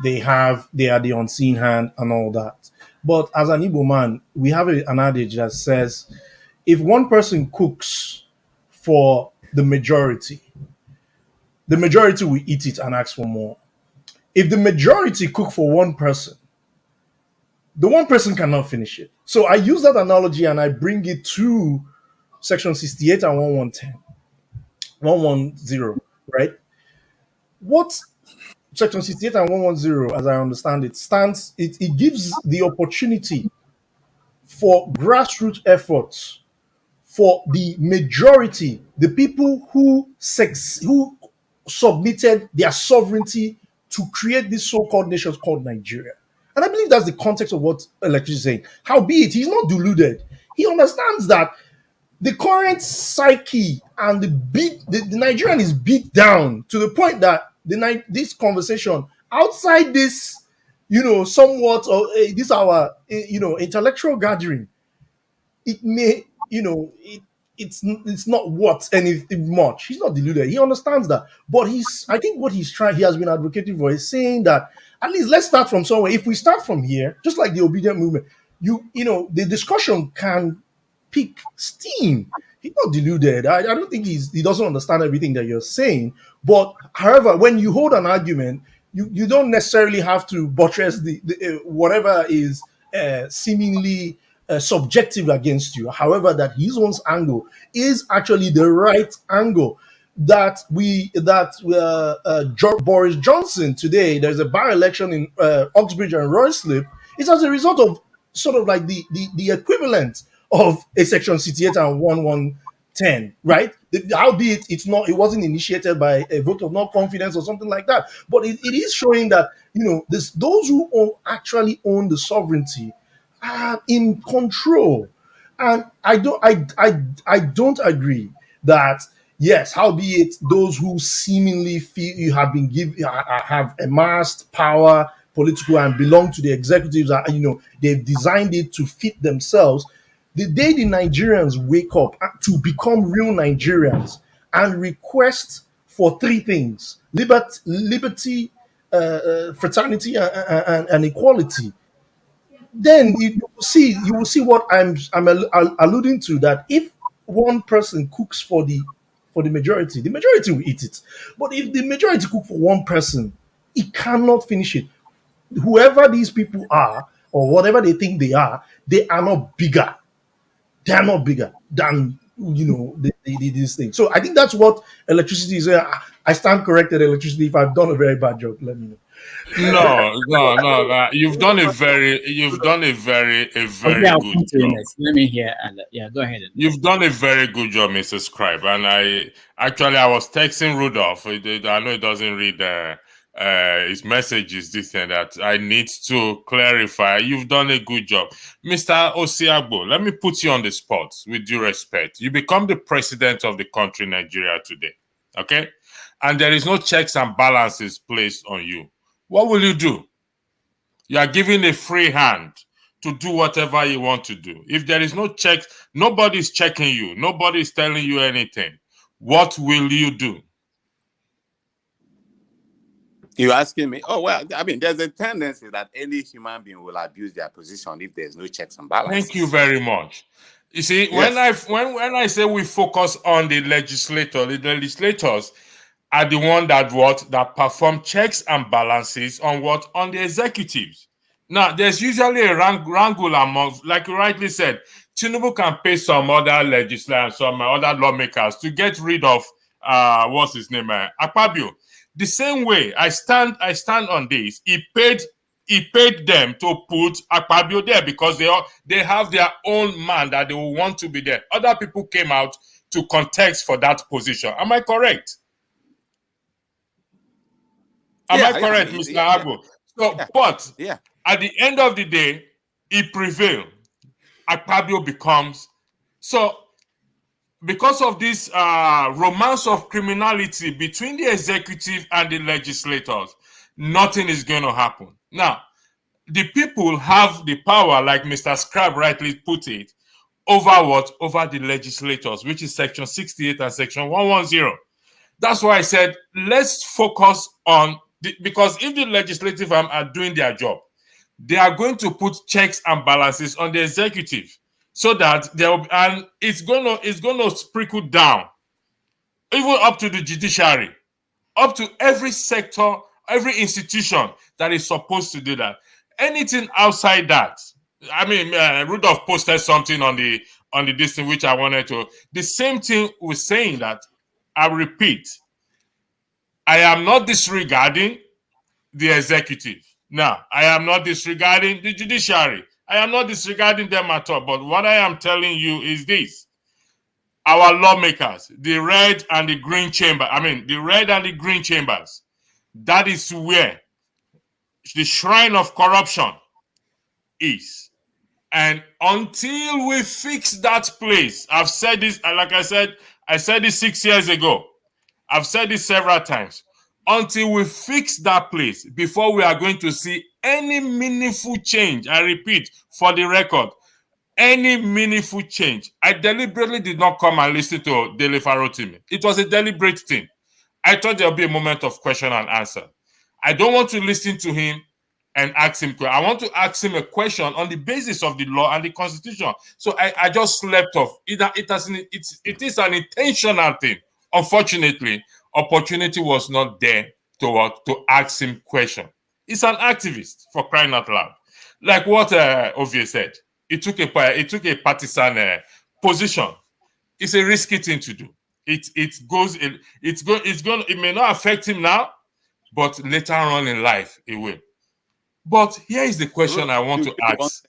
they are the unseen hand and all that. But as an Igbo man, we have an adage that says, if one person cooks for the majority will eat it and ask for more. If the majority cook for one person, the one person cannot finish it. So I use that analogy and I bring it to Section 68 and 110, right? What Section 68 and 110, as I understand it, it gives the opportunity for grassroots efforts for the majority, the people who submitted their sovereignty to create this so-called nation called Nigeria. And I believe that's the context of what Electricity is saying. Howbeit, he's not deluded. He understands that the current psyche and the Nigerian is beat down to the point that this conversation outside this, somewhat of this our, intellectual gathering, it may, it's not worth anything much. He's not deluded. He understands that. But I think what he has been advocating for is saying that at least let's start from somewhere. If we start from here, just like the obedient movement, the discussion can pick steam. He's not deluded. I don't think he doesn't understand everything that you're saying. But however, when you hold an argument, you don't necessarily have to buttress the whatever is seemingly subjective against you. However, that his own angle is actually the right angle. Boris Johnson today, there's a by-election in Uxbridge and Ruislip. It's as a result of sort of like the equivalent of a Section 68 and 1110, right? Albeit it wasn't initiated by a vote of no confidence or something like that, but it is showing that those who actually own the sovereignty are in control. And I don't agree that yes, howbeit those who seemingly feel you have been have amassed power, political, and belong to the executives are they've designed it to fit themselves. The day the Nigerians wake up to become real Nigerians and request for three things: liberty, fraternity, and equality, then you will see what I'm alluding to. That if one person cooks for the majority will eat it. But if the majority cook for one person, it cannot finish it. Whoever these people are, or whatever they think they are not bigger. They are not bigger than this thing. So I think that's what Electricity is. I stand corrected, Electricity. If I've done a very bad job, let me know. No. You've done a very good job. Let me hear. Go ahead. You've done a very good job, Mr. Scribe. And I was texting Rudolph. I know he doesn't read his messages, this and that. I need to clarify. You've done a good job. Mr. Osiagbo, let me put you on the spot with due respect. You become the president of the country, Nigeria, today. Okay? And there is no checks and balances placed on you. What will you do? You are given a free hand to do whatever you want to do. If there is no checks, nobody's checking you, nobody's telling you anything. What will you do? You're asking me? Oh, well, I mean, there's a tendency that any human being will abuse their position if there's no checks and balances. Thank you very much. You see, yes. when I say we focus on the legislators are the one that perform checks and balances on the executives. Now, there's usually a wrangle among, like you rightly said, Tinubu can pay some other legislators, some other lawmakers to get rid of what's his name, Akpabio. The same way I stand on this. He paid them to put Akpabio there because they have their own man that they will want to be there. Other people came out to contest for that position. Am I correct? Am I correct, Mr. Agbo? So, but at the end of the day, he prevailed. Akpabio becomes so. Because of this romance of criminality between the executive and the legislators, nothing is going to happen. Now, the people have the power, like Mr. Scribe rightly put it, over what? Over the legislators, which is Section 68 and Section 110. That's why I said, let's focus on, because if the legislative arm are doing their job, they are going to put checks and balances on the executive. So that and it's gonna sprinkle down, even up to the judiciary, up to every sector, every institution that is supposed to do that. Anything outside that, I mean, Rudolph posted something on the this thing which I wanted to. The same thing was saying that. I repeat, I am not disregarding the executive. Now, I am not disregarding the judiciary. I am not disregarding them at all, but what I am telling you is this. Our lawmakers, the red and the green chambers, That is where the shrine of corruption is. And until we fix that place, I've said this, like I said this 6 years ago. I've said this several times. Until we fix that place, before we are going to see any meaningful change, I repeat, for the record, any meaningful change. I deliberately did not come and listen to Dele Farotimi. It was a deliberate thing. I thought there would be a moment of question and answer. I don't want to listen to him and ask him. I want to ask him a question on the basis of the law and the Constitution. So I just slept off. It is an intentional thing. Unfortunately, opportunity was not there to ask him question. He's an activist, for crying out loud. Like what Ovie said, it took a partisan position. It's a risky thing to do. It may not affect him now, but later on in life it will. But here is the question I want to ask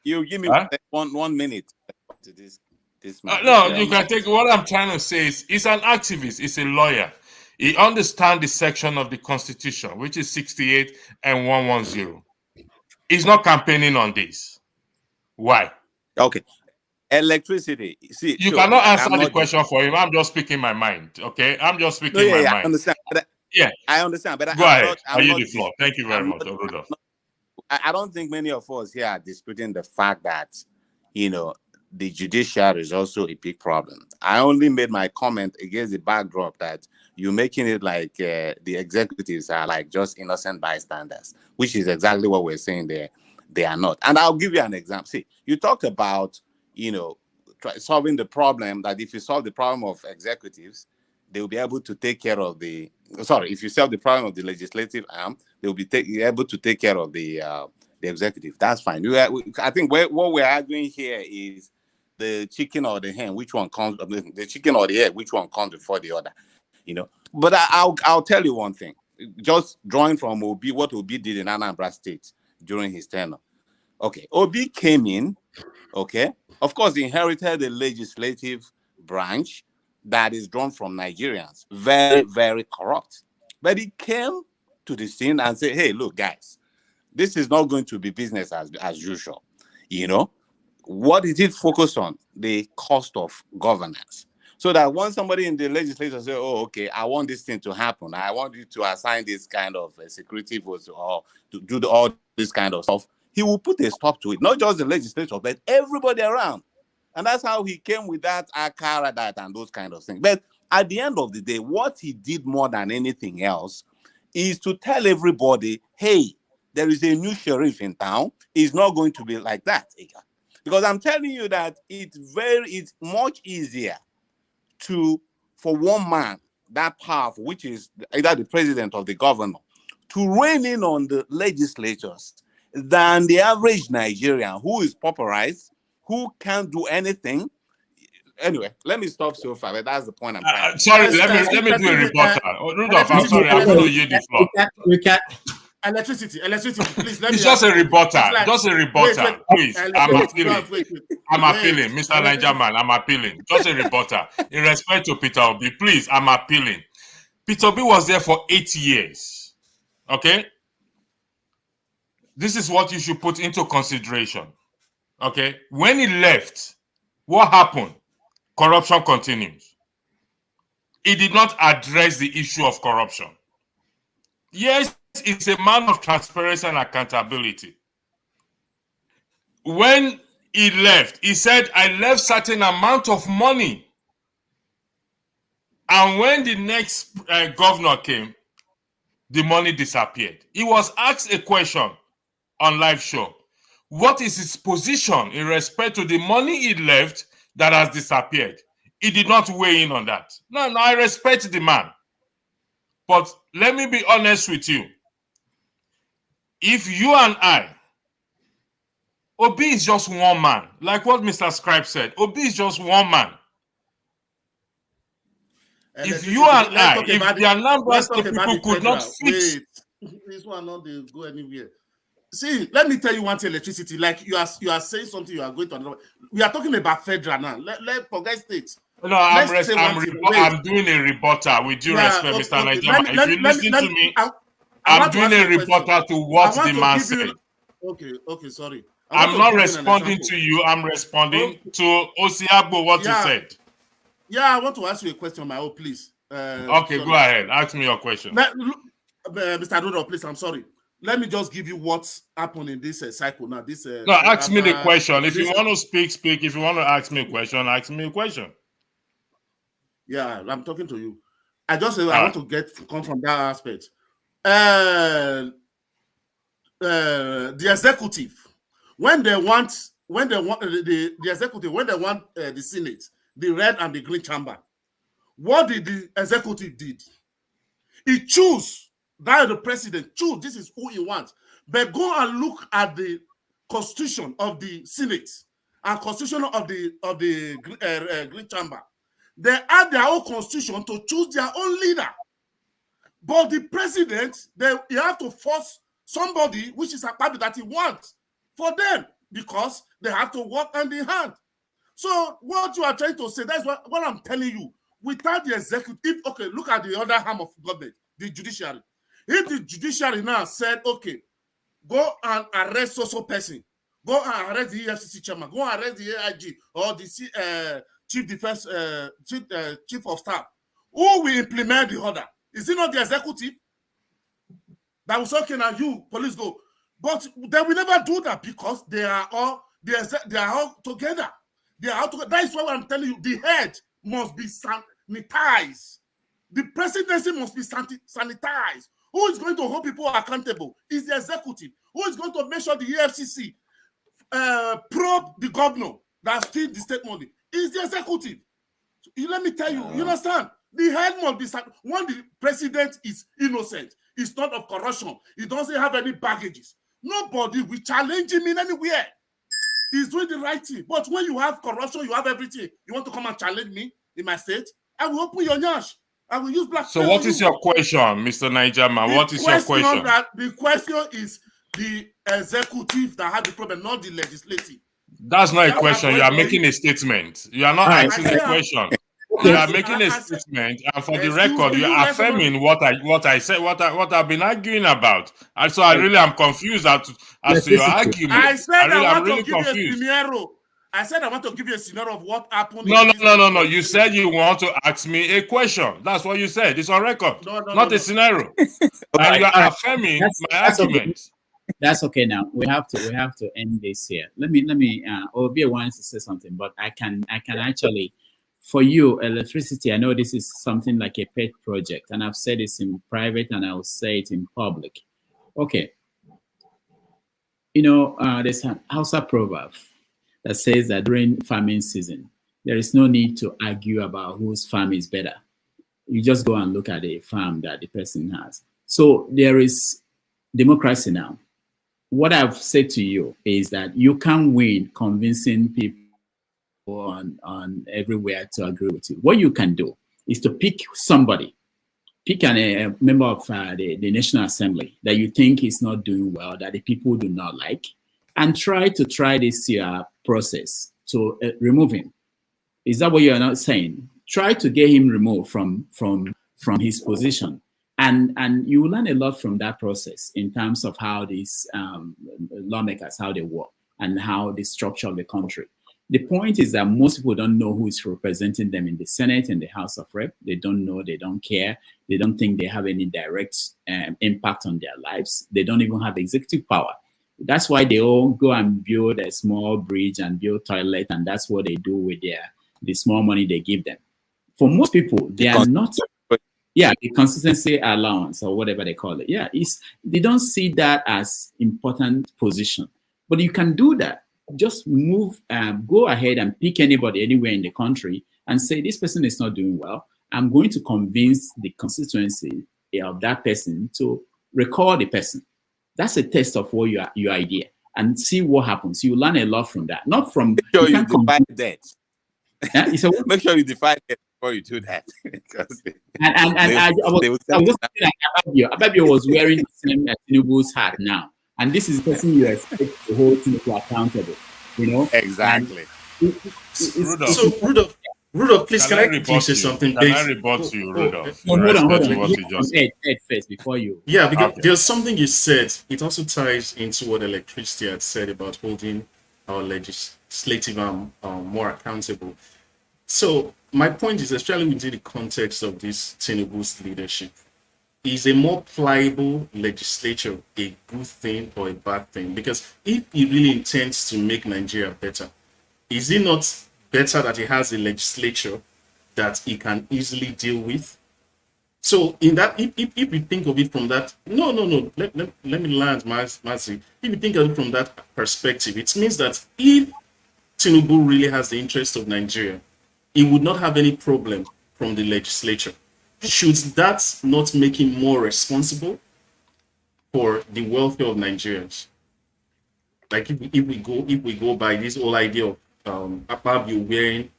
You give me 1 minute to this. No, you can take. What I'm trying to say is, he's an activist. He's a lawyer. He understands the section of the Constitution, which is 68 and 110. He's not campaigning on this. Why? Okay. Electricity. See, you cannot answer the question for him. I'm just speaking my mind. Okay, I'm just speaking my mind. I understand. I understand. But go ahead. I yield the floor. Thank you very much, Rudolph. I don't think many of us here are disputing the fact that, the judiciary is also a big problem. I only made my comment against the backdrop that you're making it like the executives are like just innocent bystanders, which is exactly what we're saying there. They are not. And I'll give you an example. See, you talked about, solving the problem, that if you solve the problem of executives, they will be able to take care of if you solve the problem of the legislative arm, they will be able to take care of the executive. That's fine. I think what we're arguing here is the chicken or the hen, which one comes, the chicken or the egg, which one comes before the other, But I'll tell you one thing, just drawing from Obi, what Obi did in Anambra State during his tenure. Okay, Obi came in, okay, of course, he inherited the legislative branch that is drawn from Nigerians, very, very corrupt. But he came to the scene and said, hey, look, guys, this is not going to be business as usual. What did it focus on? The cost of governance. So that when somebody in the legislature says, oh, okay, I want this thing to happen, I want you to assign this kind of security votes or to do all this kind of stuff, he will put a stop to it. Not just the legislature, but everybody around. And that's how he came with that Akara, that and those kind of things. But at the end of the day, what he did more than anything else is to tell everybody, hey, there is a new sheriff in town. It's not going to be like that. Because I'm telling you that it's much easier for one man that powerful, which is either the president or the governor, to rein in on the legislatures than the average Nigerian who is pauperized, who can't do anything. Anyway, let me stop so far, but that's the point I'm trying to sorry, let me do a rebuttal. Rudolph, I'm sorry, I'm going to yield the floor. Electricity, please. It's just a rebuttal. Just a rebuttal, please. I'm appealing. Mr. Nigerman, I'm appealing. Just a rebuttal. In respect to Peter Obi, please, I'm appealing. Peter Obi was there for 8 years. Okay? This is what you should put into consideration. Okay? When he left, what happened? Corruption continues. He did not address the issue of corruption. Yes, it's a man of transparency and accountability. When he left, he said, I left certain amount of money. And when the next governor came, the money disappeared. He was asked a question on live show. What is his position in respect to the money he left that has disappeared? He did not weigh in on that. No, I respect the man. But let me be honest with you. If you and I, Obi is just one man. Like what Mr. Scribe said, Obi is just one man. If you and I, if the numbers of people could not fix... This one not go anywhere. See, let me tell you one thing, electricity. Like you are saying something, you are going to... We are talking about federal now. Let forget states. No, I'm doing a rebuttal with due respect, Mr. Nigerian. If you listen to me, I'm doing a rebuttal to what the man said. Okay, sorry. I'm not responding to you. I'm responding to Osiagbo, what you said. Yeah, I want to ask you a question, my own, please. Okay, go ahead. Ask me your question. Mr. Rudolph, please, I'm sorry. Let me just give you what's happened in this cycle now. No, ask me the question. If you want to speak. If you want to ask me a question, ask me a question. Yeah, I'm talking to you. I just I want to come from that aspect. The executive, when they want the executive, when they want the Senate, the red and the green chamber, what did the executive did? He choose that the president choose. This is who he wants. But go and look at the constitution of the Senate and constitution of the green chamber. They add their own constitution to choose their own leader. But the president, you have to force somebody which is a party that he wants for them because they have to work hand in hand. So what you are trying to say, that's what I'm telling you. Without the executive, okay, look at the other arm of government, the judiciary. If the judiciary now said, okay, go and arrest so person, go and arrest the EFCC chairman, go and arrest the AIG or the chief of staff, who will implement the order? Is it not the executive? That was okay, now you, police, go. But they will never do that because they are all together. They are all together. That is why I'm telling you, the head must be sanitized. The presidency must be sanitized. Who is going to hold people accountable? Is the executive. Who is going to make sure the EFCC probe the governor that steals the state money? Is the executive. Let me tell you, you understand? The head must be when the president is innocent, it's not of corruption, he doesn't have any baggages. Nobody will challenge him in anywhere. He's doing the right thing. But when you have corruption, you have everything. You want to come and challenge me in my state? I will open your nyash. I will use black. So what is your question, Mr. Nigerian? What is your question? The question is the executive that had the problem, not the legislative. That's not a question. You are making a statement. You are not answering the question. You are making a statement, and for the record, you are affirming what I said, what I've been arguing about. And so I really am confused as to your argument. I said I want to give you a scenario. I said I want to give you a scenario of what happened. No. You said you want to ask me a question. That's what you said. It's on record. Not a scenario. And you are affirming my argument. That's okay. Now we have to end this here. Let me. Obi wants to say something, but I can actually. For you, electricity, I know this is something like a pet project, and I've said this in private and I'll say it in public. Okay. You know, there's an Hausa proverb that says that during farming season, there is no need to argue about whose farm is better. You just go and look at the farm that the person has. So there is democracy now. What I've said to you is that you can win convincing people on everywhere to agree with you. What you can do is to pick somebody, pick a member of the National Assembly that you think is not doing well, that the people do not like, and try this process to remove him. Is that what you are not saying? Try to get him removed from his position, and you will learn a lot from that process in terms of how these lawmakers, how they work, and how the structure of the country. The point is that most people don't know who is representing them in the Senate and the House of Rep. They don't know, they don't care. They don't think they have any direct impact on their lives. They don't even have executive power. That's why they all go and build a small bridge and build toilet, and that's what they do with the small money they give them. For most people, they are not, the consistency allowance or whatever they call it. Yeah, they don't see that as important position. But you can do that. Just move, go ahead and pick anybody anywhere in the country and say, this person is not doing well. I'm going to convince the constituency of that person to recall the person. That's a test of what your idea, and see what happens. You learn a lot from that. Not from make sure you define that. Make sure you define it before you do that. Ababio was wearing the same Tinubu's hat now. And this is the person you expect to hold people accountable, you know? Exactly. So, Rudolph, Rudolph, please, can I rebut quickly say you? something? Can I rebut you, Rudolph? No, hold on. What you just said. Ed first before you. Yeah, because Okay. there's something you said. It also ties into what Electricity had said about holding our legislative arm more accountable. So my point is, especially within the context of this Tinubu's leadership, is a more pliable legislature a good thing or a bad thing? Because if he really intends to make Nigeria better, is it not better that he has a legislature that he can easily deal with? So in that, if we think of it from that, no, let me land, Mazi. If you think of it from that perspective, it means that if Tinubu really has the interest of Nigeria, he would not have any problem from the legislature. Should that not make him more responsible for the welfare of Nigerians? Like if we go by this whole idea of Akpabio wearing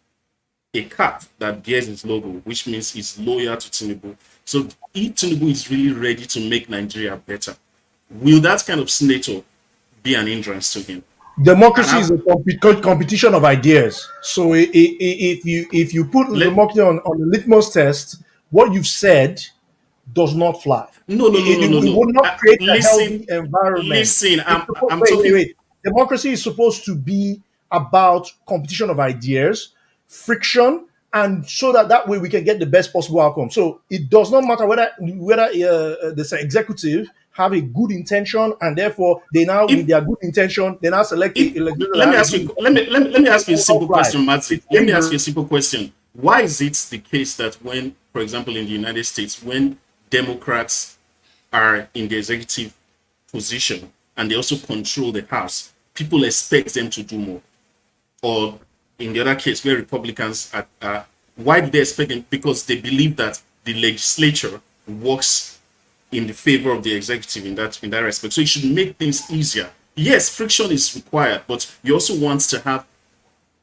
a cap that bears his logo, which means he's loyal to Tinubu. So if Tinubu is really ready to make Nigeria better, will that kind of senator be an hindrance to him? Democracy is a competition of ideas. So if you put democracy on the litmus test, what you've said does not fly. No. It would not create a healthy environment. Listen, I'm talking. Wait. Democracy is supposed to be about competition of ideas, friction, and so that way we can get the best possible outcome. So it does not matter whether the executive have a good intention, and therefore they now, with their good intention, they now select. Let me ask you a simple question, Matthew. Let me ask you a simple question. Why is it the case that when, for example, in the United States, when Democrats are in the executive position and they also control the House, people expect them to do more? Or in the other case, where Republicans are, why do they expect them? Because they believe that the legislature works in the favor of the executive in that respect. So it should make things easier. Yes, friction is required, but you also want to have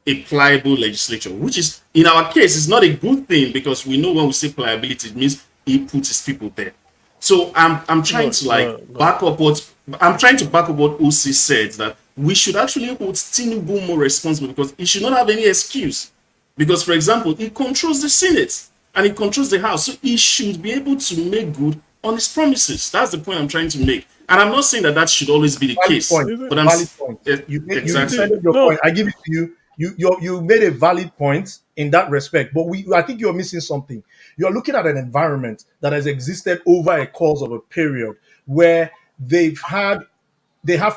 a pliable legislature, which is, in our case, is not a good thing, because we know when we say pliability, it means he puts his people there. So I'm trying to back up what OC said, that we should actually hold Tinubu more responsible, because he should not have any excuse. Because, for example, he controls the Senate and he controls the House, so he should be able to make good on his promises. That's the point I'm trying to make. And I'm not saying that should always be the case. But I'm valid point. You defended your point. I give it to you. You made a valid point in that respect. But I think you're missing something. You're looking at an environment that has existed over a course of a period where they have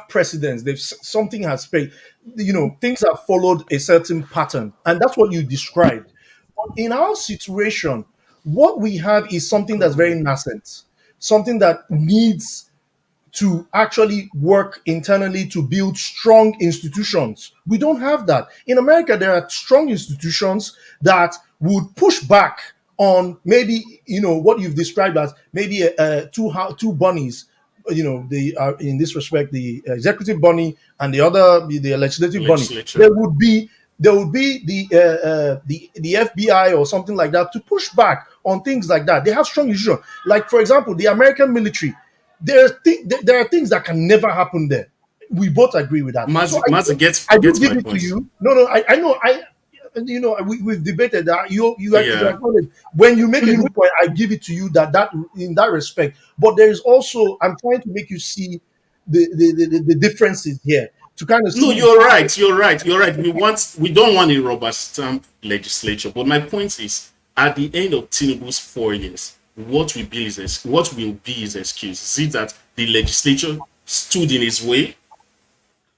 precedents. Something has paid. Things have followed a certain pattern, and that's what you described. But in our situation, what we have is something that's very nascent, something that needs to actually work internally to build strong institutions. We don't have that. In America, there are strong institutions that would push back on maybe, what you've described as maybe two bunnies. They are, in this respect, the executive bunny and the other, the legislative bunny. There would be the FBI or something like that to push back on things like that. They have strong institutions. Like, for example, the American military. There are things that can never happen there. We both agree with that. I do give it to you. No, I know. We've debated that. You acknowledge when you make a good point. I give it to you that in that respect. But there is also, I'm trying to make you see the differences here. To kind of see. No, you're right. We don't want a rubber stamp legislature. But my point is, at the end of Tinubu's 4 years, what will be his excuse? Is it that the legislature stood in his way?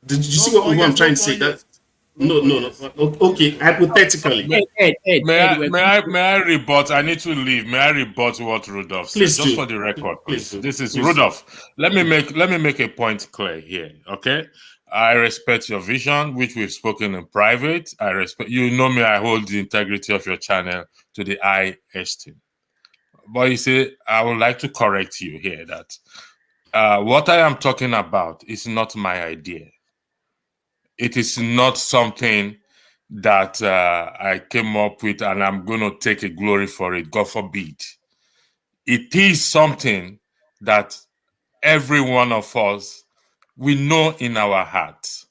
Did you see what I'm trying to say? That no. Okay, hypothetically. May I rebut? I need to leave. May I rebut what Rudolph said? Just for the record, please. This is Rudolph. Let me make a point clear here. Okay. I respect your vision, which we've spoken in private. I respect, me, I hold the integrity of your channel to the high esteem. But you see, I would like to correct you here that what I am talking about is not my idea. It is not something that I came up with and I'm going to take a glory for it, God forbid. It is something that every one of us, we know in our hearts.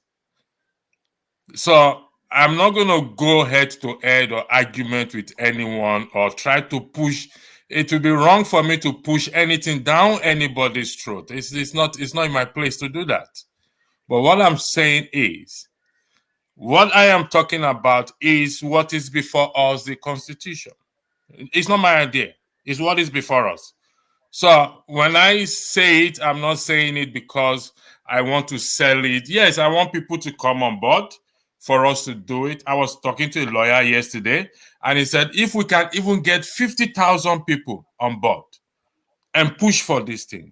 So I'm not going to go head to head or argument with anyone or try to push. It would be wrong for me to push anything down anybody's throat. It's not in my place to do that. But what I'm saying is, what I am talking about is what is before us, the Constitution. It's not my idea. It's what is before us. So when I say it, I'm not saying it because I want to sell it. Yes, I want people to come on board for us to do it. I was talking to a lawyer yesterday, and he said, if we can even get 50,000 people on board and push for this thing,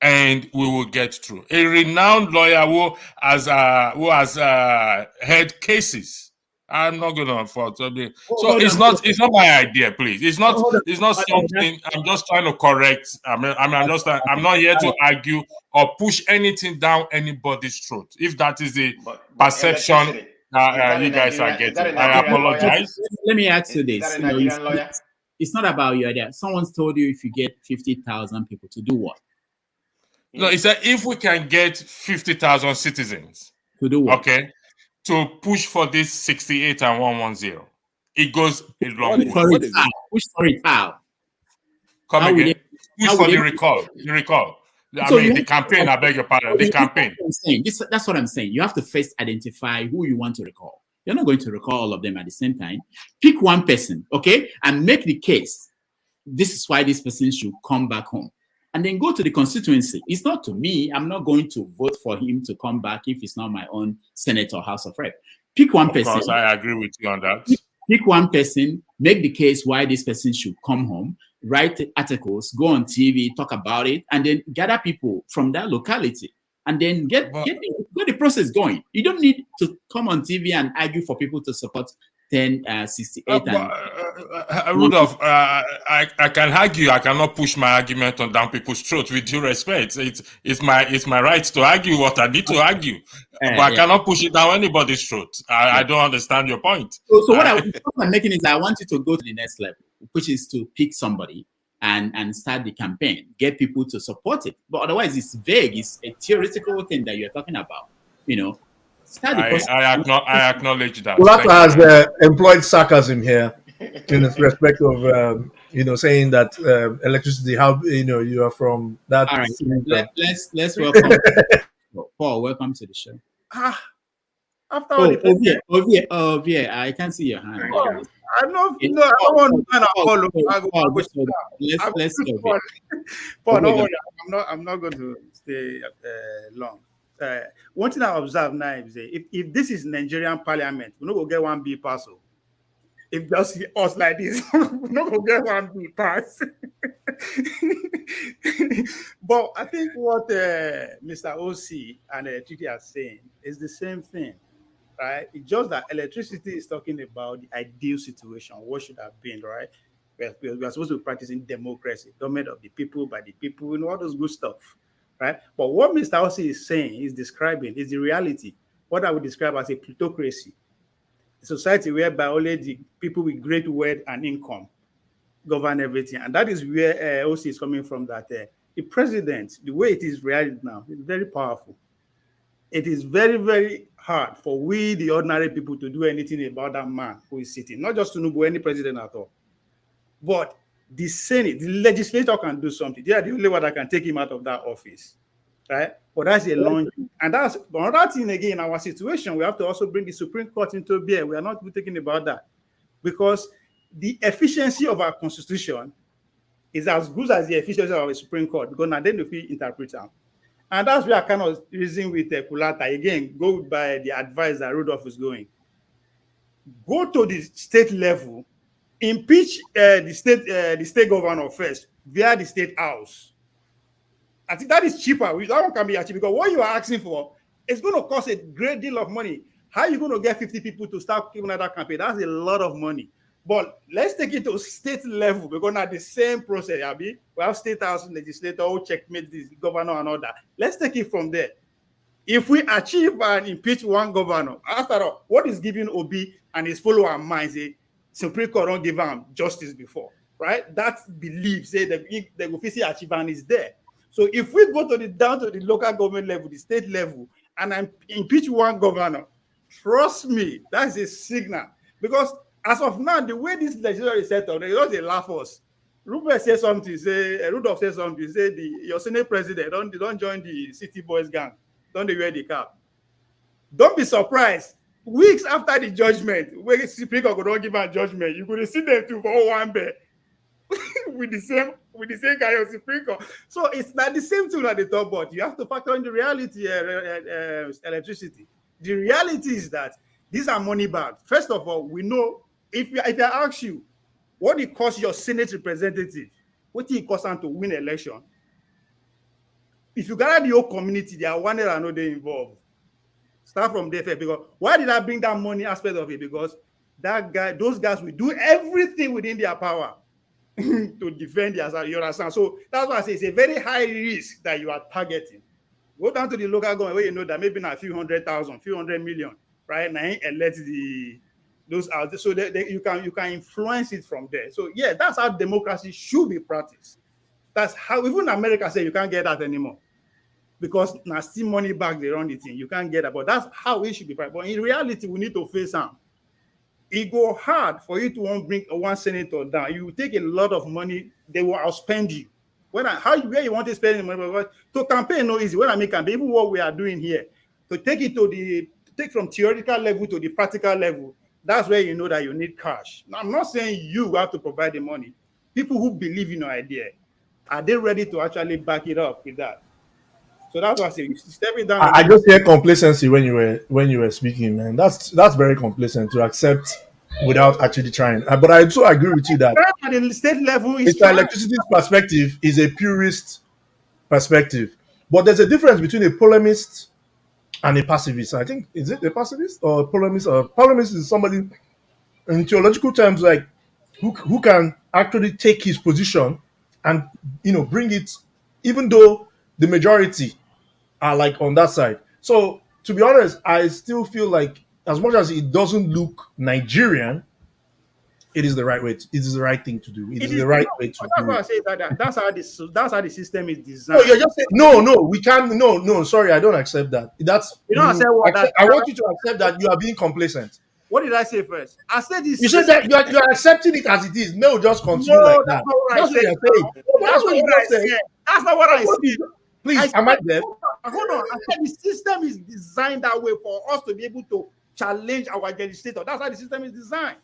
and we will get through. A renowned lawyer who has heard cases. I'm not going to unfortunately. So it's not my idea, please. It's not something. I'm just trying to correct. I'm not here to argue or push anything down anybody's throat. If that is the perception you guys are getting, I apologize. Let me add to this. It's not about your idea. Someone's told you if you get 50,000 people to do what? No, it's that if we can get 50,000 citizens to do what? Okay, to push for this 68 and 110, it goes a long way. Push for it how? Come again. Push for the recall. The recall. I mean, the campaign. I beg your pardon. The campaign. That's what I'm saying. You have to first identify who you want to recall. You're not going to recall all of them at the same time. Pick one person, okay, and make the case. This is why this person should come back home. And then go to the constituency. It's not to me. I'm not going to vote for him to come back if it's not my own Senate or House of Rep. Pick one person. Of course, I agree with you on that. Pick one person, make the case why this person should come home, write articles, go on TV, talk about it, and then gather people from that locality. And then get the process going. You don't need to come on TV and argue for people to support 1068. Rudolph, I can argue. I cannot push my argument on down people's throat. With due respect, it's my right to argue what I need to argue, but I cannot push it down anybody's throat. I don't understand your point. So what I'm making is I want you to go to the next level, which is to pick somebody and start the campaign, get people to support it. But otherwise, it's vague. It's a theoretical thing that you're talking about. You know. I acknowledge that. Well, has employed sarcasm here in respect of saying that electricity. How you are from that. All right, let's welcome Paul. Welcome to the show. After all the I can see your hand. I know. No, I don't want to Let's go. Paul, no worry. I'm not going to stay long. One thing I observe now is if this is Nigerian Parliament, we're not going to get one bill pass. If just us like this, we're not going to get one bill pass. But I think what Mr. OC and Titi are saying is the same thing, right? It's just that electricity is talking about the ideal situation, what should have been, right? We are supposed to be practicing democracy, government of the people, by the people, all those good stuff. Right, but what Mr. Ossi is saying, is describing, is the reality. What I would describe as a plutocracy, a society whereby only the people with great wealth and income govern everything, and that is where Ossi is coming from. That the president, the way it is reality now, is very powerful. It is very, very hard for we, the ordinary people, to do anything about that man who is sitting. Not just Tinubu, any president at all, but the Senate, the legislature can do something. They are the only one that can take him out of that office, right? But that's a long, and that's another thing again. In our situation, we have to also bring the Supreme Court into bear. We are not thinking about that because the efficiency of our constitution is as good as the efficiency of our Supreme Court, because now then if we interpret them. And that's where I kind of reason with Kulata again. Go by the advice that Rudolph is going. Go to the state level. Impeach the state governor first via the state house. I think that is cheaper. That one can be achieved because what you are asking for is going to cost a great deal of money. How are you going to get 50 people to start giving that campaign? That's a lot of money. But let's take it to state level because now the same process, Abi. We have state house legislator who checkmate the governor and all that. Let's take it from there. If we achieve and impeach one governor, after all, what is giving Obi and his follower minds? Supreme Court don't give them justice before, right? That belief, say the official achievement is there. So if we go down to the local government level, the state level, and impeach one governor, Trust me, that's a signal. Because as of now, the way this legislature is set up, they just laugh us. Rudolph said something, say your Senate president, don't join the city boys gang. Don't they wear the cap? Don't be surprised. Weeks after the judgment, when the speaker could not give a judgment, you could see them too for one bed with the same guy on speaker. So it's not the same thing at the top, but you have to factor in the reality, electricity. The reality is that these are money bags. First of all, we know if I ask you what it costs your Senate representative, what it costs them to win election. If you gather the whole community, they are one or another involved. Start from there first, because why did I bring that money aspect of it? Because those guys will do everything within their power to defend your understand. So that's why I say it's a very high risk that you are targeting. Go down to the local government where you know that maybe not a few 100,000, few 100 million, right? Now elect those out, so that you can influence it from there. So yeah, that's how democracy should be practiced. That's how even America say you can't get that anymore. Because now still money back they run the thing. You can't get that. But that's how it should be practiced. But in reality, we need to face them. It go hard for you to want to bring one senator down. You take a lot of money, they will outspend you. Where you want to spend the money? To campaign no easy. When I make campaign, even what we are doing here, to take from theoretical level to the practical level, that's where you know that you need cash. Now, I'm not saying you have to provide the money. People who believe in your idea, are they ready to actually back it up with that? So that's what I say. Stepping down. I just hear complacency when you were speaking, man. That's very complacent to accept without actually trying. But I also agree with you that at the state level, Mr. Electricity's perspective is a purist perspective. But there's a difference between a polemist and a pacifist. I think, is it a pacifist or a polemist? A polemist is somebody in theological terms like who can actually take his position and bring it, even though the majority are like on that side. So to be honest, I still feel like as much as it doesn't look Nigerian, it is the right way. It is the right thing to do. It is the right way to do. That's why I say that. That's how the system is designed. No, you're just saying no. We can't. No. Sorry, I don't accept that. That's you don't accept what I want you to accept that you are being complacent. What did I say first? I said this. You said that you are accepting it as it is. No, just continue like that. That's what you're saying. That's what you said. That's not what I said. Please, am I there? Hold on. I said the system is designed that way for us to be able to challenge our legislator. That's how the system is designed.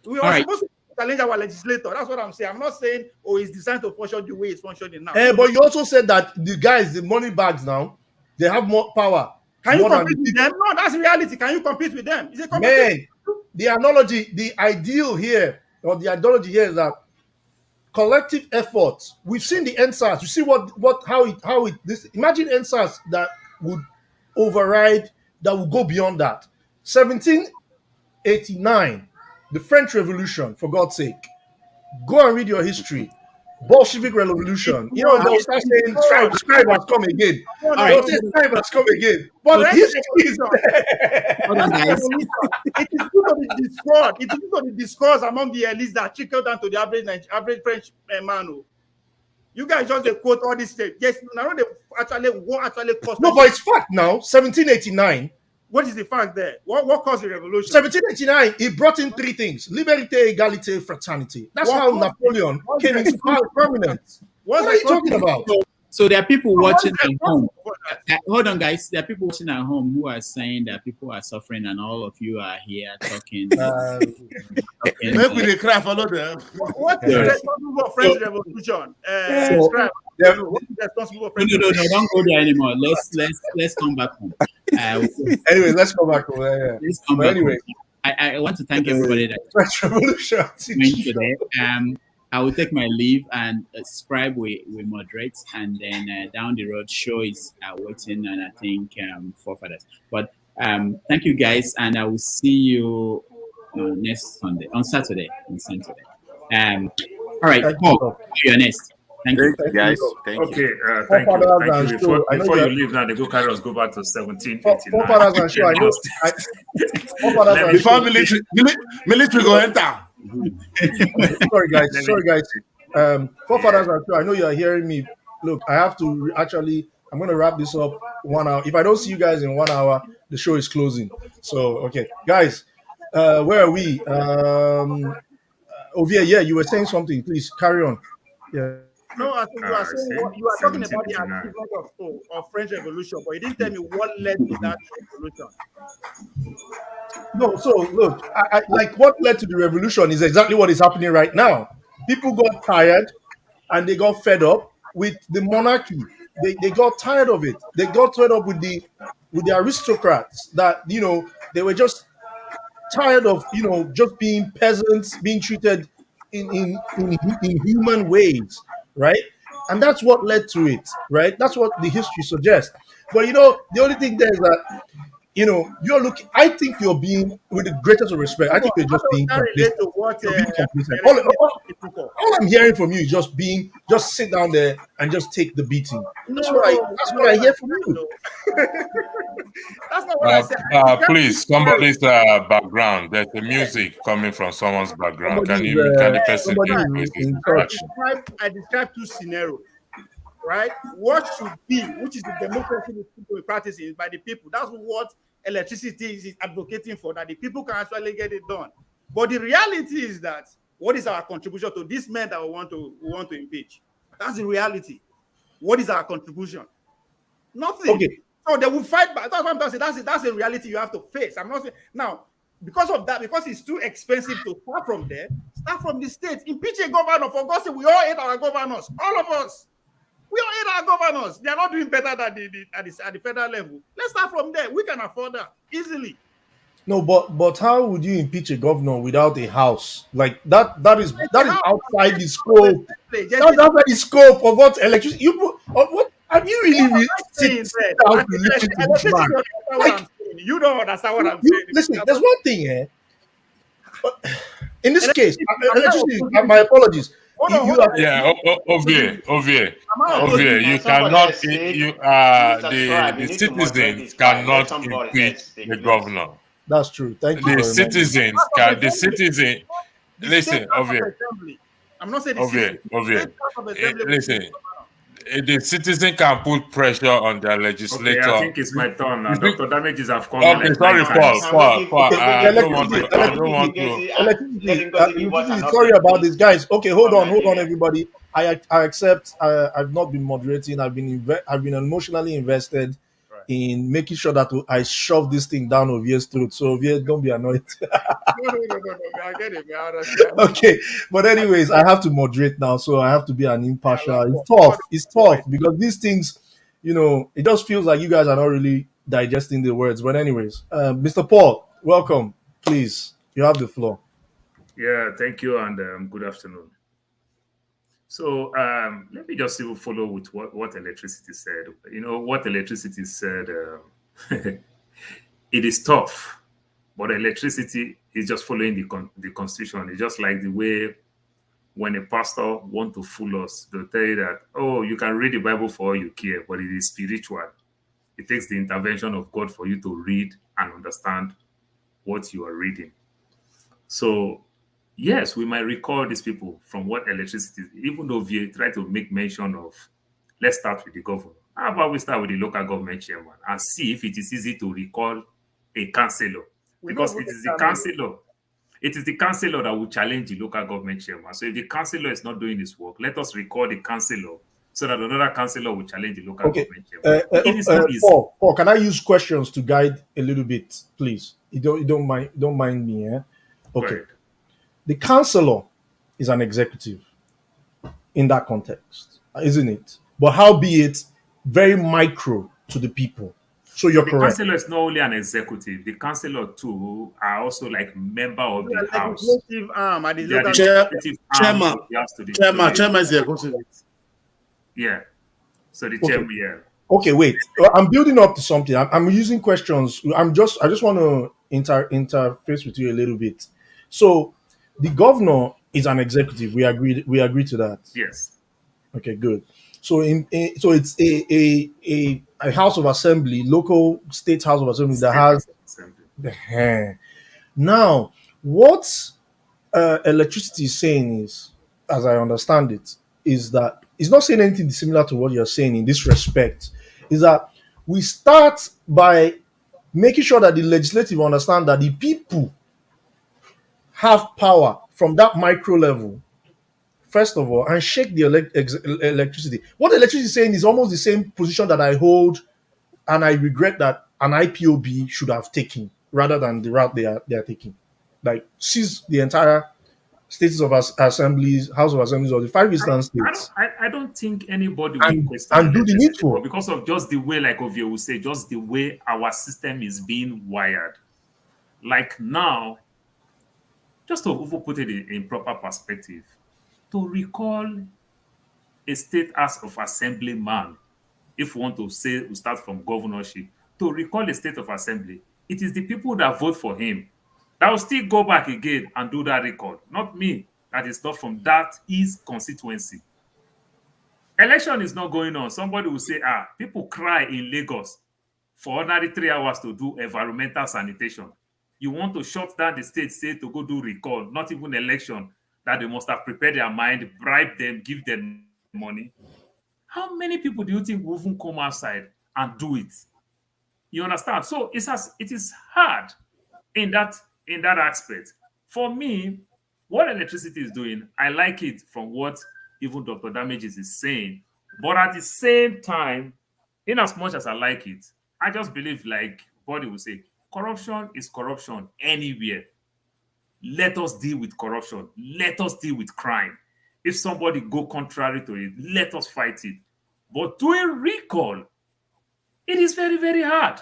We are supposed to challenge our legislator. That's what I'm saying. I'm not saying, it's designed to function the way it's functioning now. But you also said that the money bags now, they have more power. Can you compete with them? No, that's reality. Can you compete with them? Is it man, the analogy, the ideal here, or the ideology here is that collective efforts. We've seen the NSAS. You see imagine NSAS that would override, that would go beyond that. 1789, the French Revolution, for God's sake. Go and read your history. Bolshevik Revolution. They'll start saying scribe has come again. Scribe has come again. But history is it is good to be discord. It is good to be discourse among the elites that trickle down to the average French man. You guys just quote all this stuff. Yes, now they won't actually cost. No, but it's fact now. 1789. What is the fact there? What caused the revolution? 1789, he brought in three things: liberté, égalité, fraternity. That's how Napoleon came into prominence. What are you talking about? So there are people watching at home. Hold on, guys. There are people watching at home who are saying that people are suffering, and all of you are here talking. Maybe they cry for them. What is responsible for French Revolution? No, don't go there anymore. Let's come back home. Anyway, let's come back home. Yeah. Let's come back home. I want to thank everybody that French Revolution today. I will take my leave, and Scribe we moderate, and then down the road show is waiting, and I think forefathers. But thank you guys, and I will see you next Sunday, on Saturday. All right, Paul, you're next. Thank you guys. Thank you. Okay, thank you. Before you leave now, they go carry us go back to 1789. Before military go enter. Sorry guys. Forefathers are true. I know you are hearing me. Look, I have to I'm going to wrap this up 1 hour. If I don't see you guys in 1 hour, the show is closing. So okay, guys, where are we? Ovia, yeah, you were saying something. Please carry on. Yeah. No, I think you are talking about the achievement of French Revolution, but you didn't tell me what led to that revolution. No, so look, I like what led to the revolution is exactly what is happening right now. People got tired and they got fed up with the monarchy. They got tired of it. They got fed up with the aristocrats that they were just tired of just being peasants, being treated in human ways, right? And that's what led to it, right? That's what the history suggests. But the only thing there is that you're looking. I think you're being, with the greatest of respect, I think you're just being complacent. All I'm hearing from you is just sit down there and just take the beating. That's what I hear from you. That's not what I said. Please, somebody's background. There's the music coming from someone's background. Can the person increase his action? I described two scenarios, right? What should be, which is the democracy we practicing by the people. That's what electricity is advocating for, that the people can actually get it done. But the reality is that what is our contribution to these men that we want to impeach? That's the reality. What is our contribution? Nothing. Okay. So they will fight back. That's what I'm saying. That's a reality you have to face. I'm not saying now, because of that, because it's too expensive to start from there, start from the state. Impeach a governor. For God's sake, we all hate our governors. All of us. We all hate our governors. They are not doing better than at the federal level. Let's start from there. We can afford that easily. No, but how would you impeach a governor without a house? Like that is outside the scope. That's outside the scope of what electricity what have you really sit down to listen to this man? Like, you don't understand what I'm saying. Listen, there's one thing in this case, electricity, my apologies. Ovie, you cannot. The citizens cannot impeach the governor. That's true. Thank you. The citizens can. The citizen. Listen, Ovie. I'm not saying Ovie. Listen. The citizen can put pressure on their legislator. Okay, I think it's my turn now. Dr. Damages have come. Okay, sorry, Paul. I don't want to. Sorry about this, guys. Okay, hold on, everybody. I accept. I've not been moderating. I've been emotionally invested in making sure that I shove this thing down Ovie's throat. So Ovie, don't be annoyed. No. I get it. I understand. Okay, but anyways, I have to moderate now, so I have to be an impartial. It's tough because these things, it just feels like you guys are not really digesting the words. But anyways, Mr. Paul, welcome. Please, you have the floor. Yeah, thank you, and good afternoon. So let me just even follow with what electricity said. What electricity said, it is tough, but electricity is just following the constitution. It's just like the way when a pastor wants to fool us, they'll tell you that, oh, you can read the Bible for all you care, but it is spiritual. It takes the intervention of God for you to read and understand what you are reading. So yes, we might recall these people from what electricity is, even though we try to make mention of, let's start with the governor. How about we start with the local government chairman and see if it is easy to recall a councillor? Because it is the councillor. It is the councillor that will challenge the local government chairman. So if the councillor is not doing his work, let us recall the councillor so that another councillor will challenge the local government chairman. Paul, can I use questions to guide a little bit, please? You don't mind me, yeah? Okay. Right. The councillor is an executive in that context, isn't it? But howbeit very micro to the people. So you're correct. The councillor is not only an executive. The councillor too are also like member of the house. Chairman is the executive. Yeah. So the chairman, yeah. Okay, wait. I'm building up to something. I'm using questions. I just want to interface with you a little bit. So the governor is an executive. We agree to that. Yes. Okay, good. So so it's a House of Assembly, local state House of Assembly that has. Now, what electricity is saying is, as I understand it, is that it's not saying anything similar to what you're saying in this respect. Is that we start by making sure that the legislative understand that the people have power from that micro level, first of all, and shake the electricity. What the electricity is saying is almost the same position that I hold, and I regret that an IPOB should have taken rather than the route they are taking. Like, seize the entire states of assemblies, House of Assemblies, or the 5 eastern states. I don't think anybody And- will question and do the electricity, needful. but because of just the way, like Ovie will say, just the way our system is being wired. Like now, just to even put it in proper perspective, to recall a state House of Assembly man, if we want to say we start from governorship, to recall a state of assembly, it is the people that vote for him that will still go back again and do that record, not me. That is not from that his constituency. Election is not going on. Somebody will say, people cry in Lagos for ordinary 3 hours to do environmental sanitation. You want to shut down the state, say to go do recall, not even election, that they must have prepared their mind, bribe them, give them money. How many people do you think will even come outside and do it? You understand? So it is hard in that aspect. For me, what electricity is doing, I like it from what even Dr. Damages is saying. But at the same time, in as much as I like it, I just believe, like Body will say, corruption is corruption anywhere. Let us deal with corruption. Let us deal with crime. If somebody go contrary to it, let us fight it. But doing recall, it is very, very hard.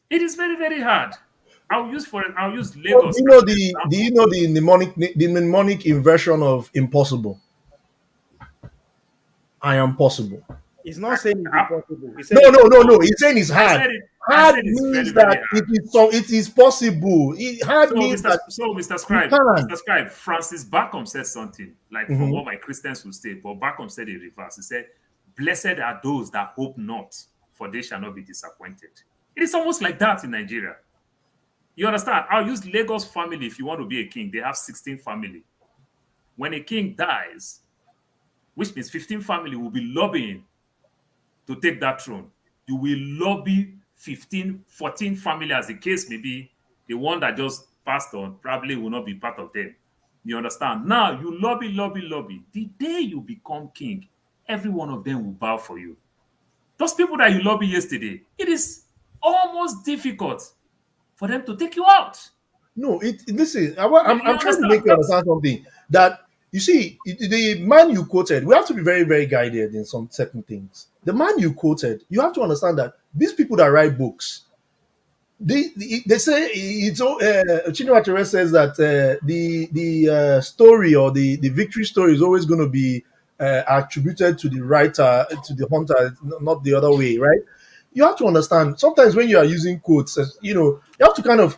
It is very, very hard. I'll use Lagos. Do you know the mnemonic inversion of impossible? I am possible. He's not saying it's impossible. No. He's saying it's hard. Hard means that it is possible. Hard means that. So, Mr. Scribe, Francis Bacon said something like from what my Christians will say, but Bacon said in reverse. He said, "Blessed are those that hope not, for they shall not be disappointed." It is almost like that in Nigeria. You understand? I'll use Lagos family. If you want to be a king, they have 16 family. When a king dies, which means 15 family will be lobbying to take that throne. You will lobby 15, 14 family, as the case may be. The one that just passed on probably will not be part of them. You understand? Now you lobby. The day you become king, every one of them will bow for you. Those people that you lobby yesterday, it is almost difficult for them to take you out. No, listen, I'm trying to make you understand something. That, you see, the man you quoted, we have to be very, very guided in some certain things. The man you quoted, you have to understand that these people that write books, they say, Chinua Achebe says that the story or the victory story is always going to be attributed to the writer, to the hunter, not the other way, right? You have to understand, sometimes when you are using quotes, you have to kind of,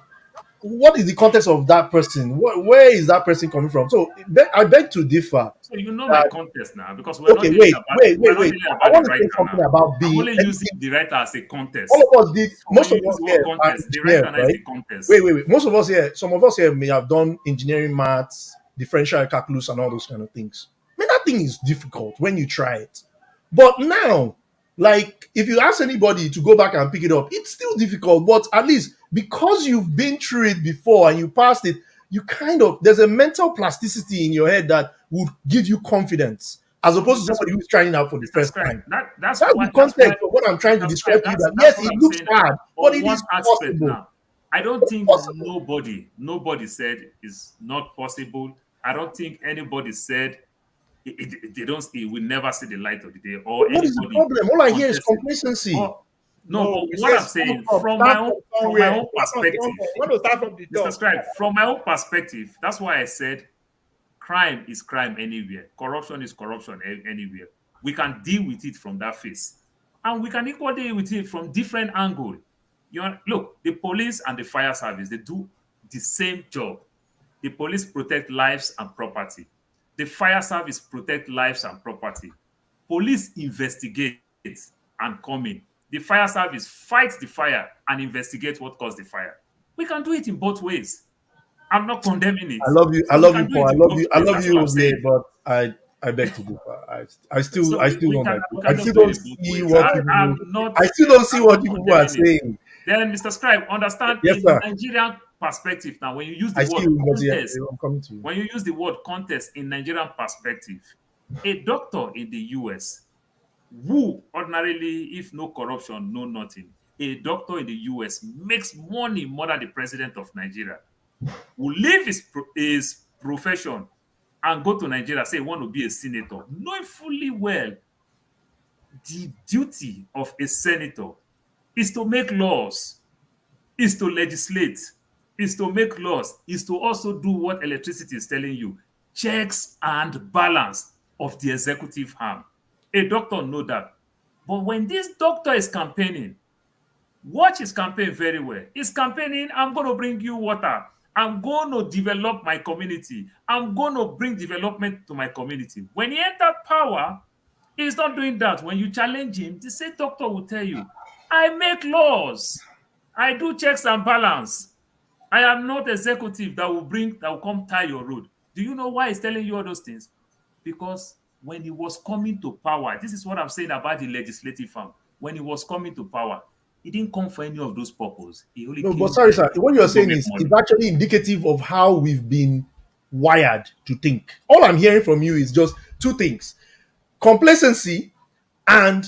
what is the context of that person? Where is that person coming from? So I beg to differ. So you know my context now, because we're okay, wait. I want to say something about I'm only using the writer as a contest. All of us did. Most of us here are engineers, right? Wait. Most of us here, some of us here may have done engineering, maths, differential calculus, and all those kind of things. I mean, that thing is difficult when you try it. But now, like, if you ask anybody to go back and pick it up, it's still difficult. But at least because you've been through it before and you passed it, you kind of, there's a mental plasticity in your head that would give you confidence, as opposed to somebody who's trying out for the first time. That's the context of what I'm trying to describe to you. That yes, it looks hard, but it is possible. Now, I don't think nobody said it's not possible. I don't think anybody said it will never see the light of the day. Or what is the problem? All I hear is complacency. No, but what I'm saying, from my own perspective, Mr. Scribe, from my own perspective, that's why I said crime is crime anywhere. Corruption is corruption anywhere. We can deal with it from that face. And we can equally deal with it from different angles. Look, the police and the fire service, they do the same job. The police protect lives and property. The fire service protect lives and property. Police investigate and come in. The fire service fights the fire and investigate what caused the fire. We can do it in both ways. I'm not condemning it. I love you, Paul. I love you, Obi, but I beg to differ. I still don't see what people are saying. Then, Mr. Scribe, understand Yes, in sir. Nigerian perspective now, when you use the I see word you, Ngozi. contest, I'm coming to you. when you use the word contest in Nigerian perspective, a doctor in the US who ordinarily, if no corruption, no nothing, a doctor in the US makes money more than the president of Nigeria, will leave his profession and go to Nigeria, say he want to be a senator, knowing fully well the duty of a senator is to make laws, is to legislate, is to make laws, is to also do what electricity is telling you, checks and balance of the executive arm. A doctor know that. But when this doctor is campaigning, watch his campaign very well. He's campaigning, I'm going to bring you water. I'm going to develop my community. I'm going to bring development to my community. When he entered power, he's not doing that. When you challenge him, the same doctor will tell you, I make laws. I do checks and balance. I am not executive that will come tie your road. Do you know why he's telling you all those things? Because when he was coming to power, this is what I'm saying about the legislative arm. When he was coming to power, he didn't come for any of those purposes. He only No, came but sorry, sir. What you're to saying make is money. it's actually indicative of how we've been wired to think. All I'm hearing from you is just two things: complacency and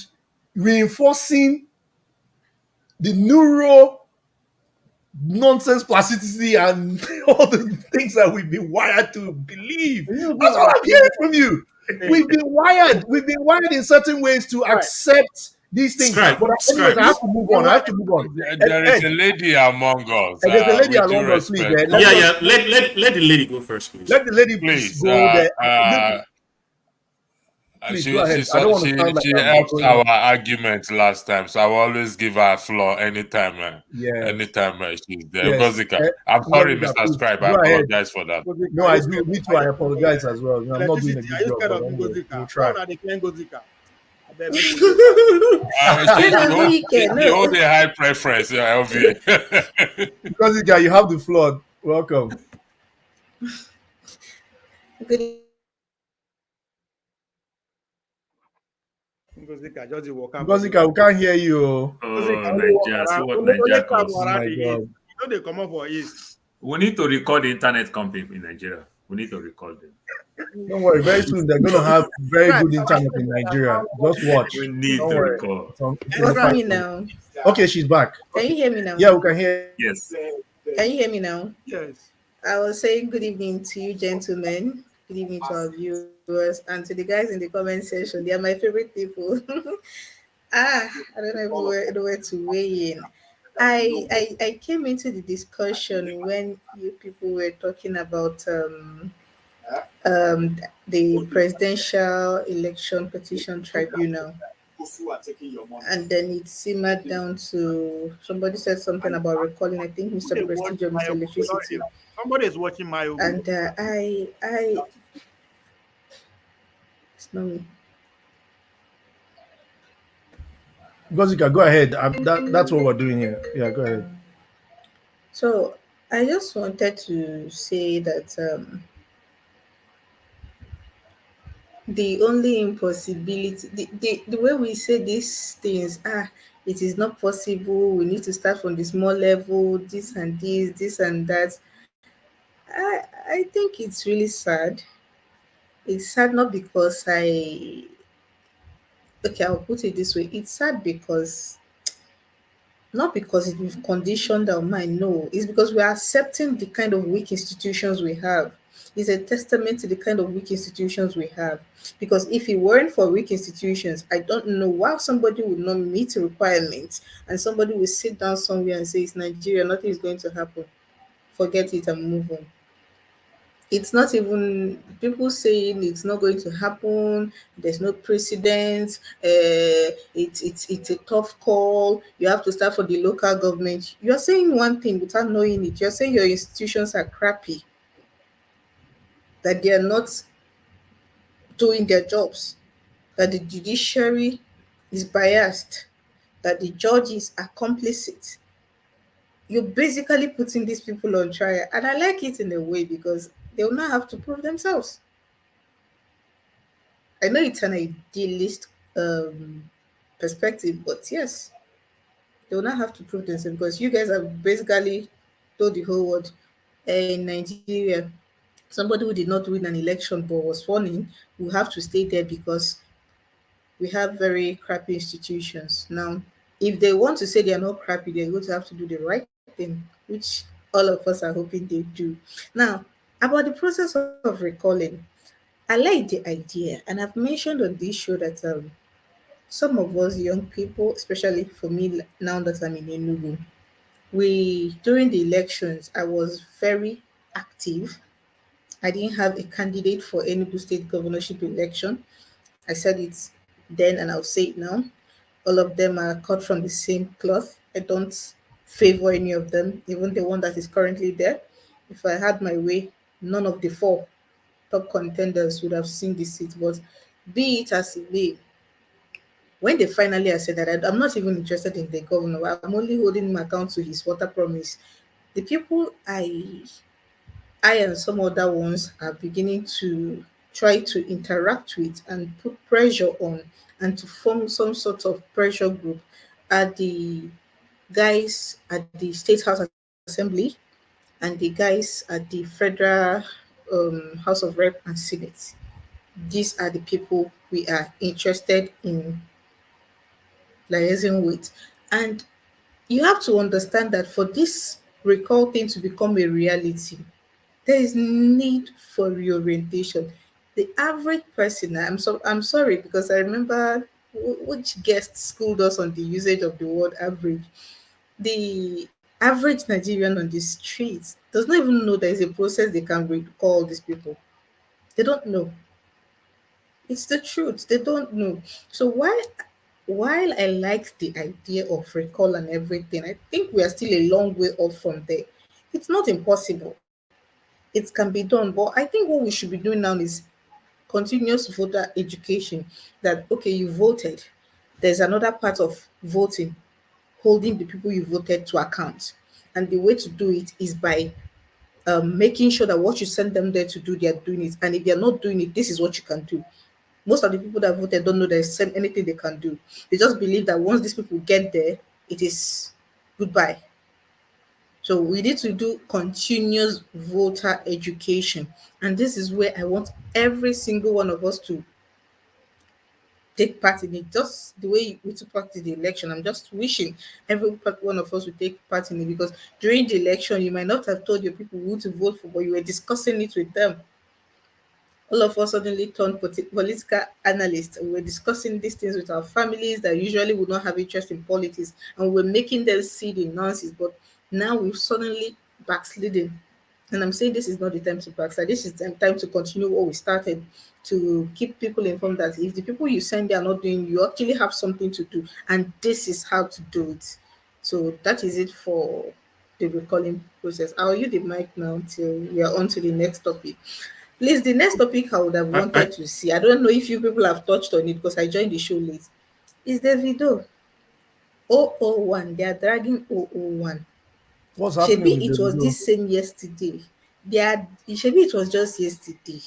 reinforcing the neuro nonsense plasticity and all the things that we've been wired to believe. That's what I'm hearing from you. We've been wired in certain ways to accept these things. Scribe, But anyways, I have to move on. There is a lady among us. And there's a lady with due along us, please. respect. Let the lady go first, please. Let the lady Please, go there. Please go ahead. I don't want to sound like she I'm helped going our on. argument last time, so I will always give her a floor anytime. Anytime she's there. Yes. Gozika, I'm sorry, Ngozika, Mr. please, Scribe. I go ahead. apologize for that. No, I do. Me too. I apologize as well. I'm not doing a Electricity, good are you job. scared But of anyway, Ngozika? we'll try. Why are they playing Ngozika? You hold a high preference, LV. Ngozika, you have the floor. Welcome. Ngozika, just the walk out. Ngozika, we can't hear you. Oh, Nigeria, see what Nigeria costs. Oh my God. You know they come up for it. We need to record the internet company in Nigeria. We need to record them. Don't worry. Very soon they're going to have very good internet in Nigeria. Just watch. We need Don't to worry. record. It's in the Can you pipeline. hear me now? Okay, she's back. Can you hear me now? Yeah, we can hear. Yes. Can you hear me now? Yes. I was saying good evening to you, gentlemen. Good evening to our viewers and to the guys in the comment section. They are my favorite people. I don't know where to weigh in. I came into the discussion when you people were talking about the Presidential Election Petition Tribunal. And then it simmered down to somebody said something about recalling, I think Mr. Prestige or Mr. Electricity. Somebody is watching my own. And it's not me. Ngozika, go ahead. That's what we're doing here. Yeah, go ahead. So I just wanted to say that the only impossibility, the way we say these things, it is not possible. We need to start from the small level, this and that. I think it's really sad. It's sad not because I'll put it this way. It's sad because not because we've conditioned our mind, no, it's because we are accepting the kind of weak institutions we have. It's a testament to the kind of weak institutions we have. Because if it weren't for weak institutions, I don't know why somebody would not meet requirements and somebody will sit down somewhere and say, it's Nigeria, nothing is going to happen. Forget it and move on. It's not even people saying it's not going to happen. There's no precedent. It's a tough call. You have to start for the local government. You're saying one thing without knowing it. You're saying your institutions are crappy, that they are not doing their jobs, that the judiciary is biased, that the judges are complicit. You're basically putting these people on trial. And I like it in a way because they will not have to prove themselves. I know it's an idealist perspective, but yes, They will not have to prove themselves because you guys have basically told the whole world in Nigeria, somebody who did not win an election but was sworn in will have to stay there because we have very crappy institutions. Now, if they want to say they are not crappy, they're going to have to do the right thing, which all of us are hoping they do. Now, about the process of recalling, I like the idea, and I've mentioned on this show that some of us young people, especially for me now that I'm in Enugu, we during the elections, I was very active. I didn't have a candidate for Enugu State governorship election. I said it then and I'll say it now. All of them are cut from the same cloth. I don't favor any of them, even the one that is currently there. If I had my way, none of the four top contenders would have seen the seat. But be it as it may, when they finally said that I'm not even interested in the governor, I'm only holding my account to his water promise. The people I and some other ones are beginning to try to interact with and put pressure on and to form some sort of pressure group are the guys at the State House Assembly and the guys at the Federal House of Rep and Senate. These are the people we are interested in liaising with. And you have to understand that for this recall thing to become a reality, there is need for reorientation. The average person, I'm sorry because I remember which guest schooled us on the usage of the word average. The average Nigerian on the streets does not even know there is a process they can recall these people. They don't know. It's the truth. They don't know. So while I like the idea of recall and everything, I think we are still a long way off from there. It's not impossible. It can be done, but I think what we should be doing now is continuous voter education. That okay, you voted. There's another part of voting, holding the people you voted to account, and the way to do it is by making sure that what you send them there to do, they are doing it. And if they are not doing it, this is what you can do. Most of the people that voted don't know there's anything they can do. They just believe that once these people get there, it is goodbye. So we need to do continuous voter education. And this is where I want every single one of us to take part in it, just the way we took part in the election. I'm just wishing every one of us would take part in it because during the election, you might not have told your people who to vote for, but you were discussing it with them. All of us suddenly turned political analysts. We were discussing these things with our families that usually would not have interest in politics, and we were making them see the nonsense. But now we've suddenly backslidden. And I'm saying this is not the time to backslide. This is the time to continue what we started, to keep people informed that if the people you send they are not doing, you actually have something to do, and this is how to do it. So that is it for the recalling process. I'll use the mic now till we are on to the next topic. Please, the next topic I would have wanted to see, I don't know if you people have touched on it because I joined the show late, is the video 001. They are dragging 001. What's happening with It the was video? this same yesterday. It was just yesterday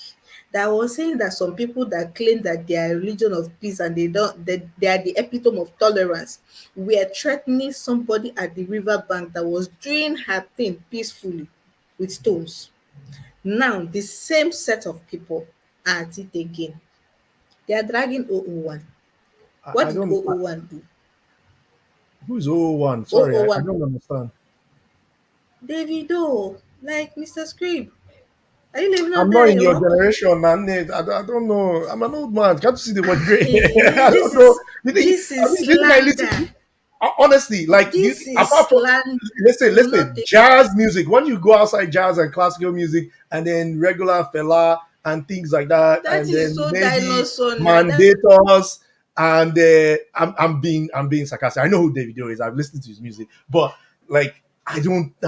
that was saying that some people that claim that they are a religion of peace and they are the epitome of tolerance were threatening somebody at the riverbank that was doing her thing peacefully with stones. Now the same set of people are at it again. They are dragging 001. What I did don't. 001 do? Who is 001? Sorry, I 001, don't understand. Davido, like Mr. Scrib. Are you living I'm out not there in in your Europe? generation, man. I don't know. I'm an old man. Can't you see the word gray? I This don't know. is You think, this I is mean, do you think I listen slander. to? Honestly, like, do you This think, is apart from, slander. You will not listen, take it. jazz music, when you go outside jazz and classical music and then regular fela and things like that, That and is then so maybe dinosaur now. That mandators, and I'm being sarcastic. I know who Davido is. I've listened to his music, but like, I'm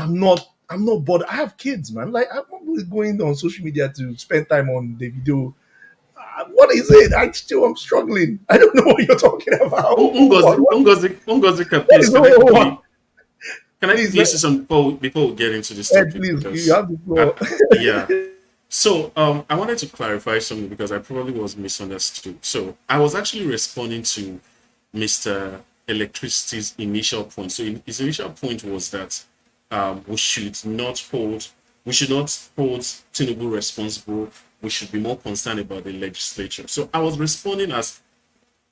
not bothered. I have kids, man. Like, I'm not really going on social media to spend time on Davido. What is it? I'm struggling. I don't know what you're talking about. What Please, is all? can I Please, quickly say something before we get into this Ed, topic? please, you Because have the floor. yeah. So I wanted to clarify something because I probably was misunderstood. So I was actually responding to Mr. electricity's initial point. So his initial point was that we should not hold Tinubu responsible. We should be more concerned about the legislature. So I was responding as,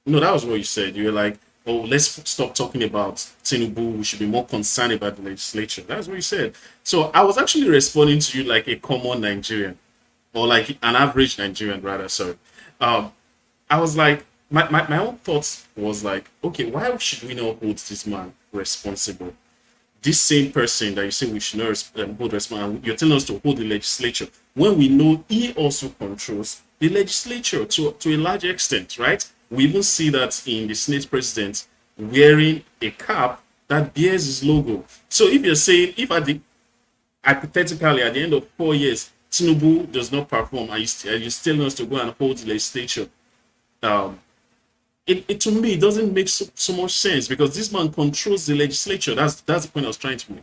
no, that was what you said. You were like, oh, let's stop talking about Tinubu. We should be more concerned about the legislature. That's what you said. So I was actually responding to you like a common Nigerian, or like an average Nigerian, rather. Sorry. I was like, my own thoughts was like, okay, why should we not hold this man responsible? This same person that you say we should not hold responsible, you're telling us to hold the legislature when we know he also controls the legislature to a large extent, right? We even see that in the Senate president wearing a cap that bears his logo. So if you're saying, if hypothetically at the end of 4 years, Tinubu does not perform and you're telling us to go and hold the legislature, it to me, it doesn't make so much sense, because this man controls the legislature. That's the point I was trying to make.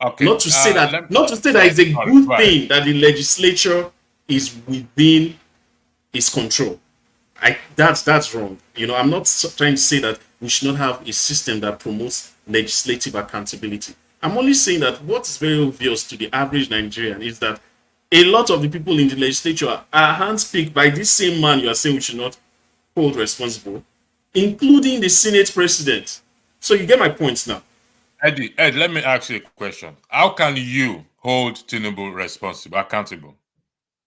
Okay. Not to say that it's a good thing that the legislature is within his control. That's wrong. You know, I'm not trying to say that we should not have a system that promotes legislative accountability. I'm only saying that what is very obvious to the average Nigerian is that a lot of the people in the legislature are handpicked by this same man you are saying we should not hold responsible, including the Senate president. So you get my points now. Ed, let me ask you a question. How can you hold Tinubu responsible, accountable?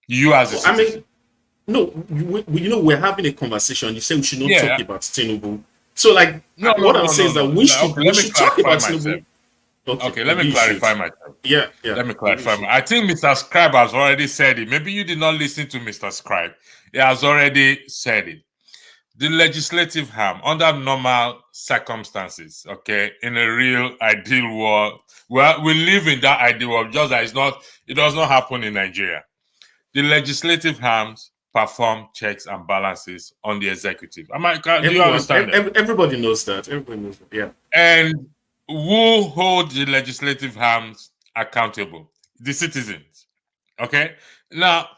You as a citizen. No, we're having a conversation. You say we should not talk about Tinubu. So, like, what I'm saying is that we should talk about Tinubu. Okay, let me clarify myself. Yeah. Let me clarify. I think Mr. Scribe has already said it. Maybe you did not listen to Mr. Scribe. He has already said it. The legislative harm under normal circumstances, okay, in a real ideal world, well, we live in that ideal world, just that it does not happen in Nigeria. The legislative harms perform checks and balances on the executive. Do you understand that? Everybody knows that. Everybody knows that. Yeah. And who hold the legislative harms accountable? The citizens. Okay. Now,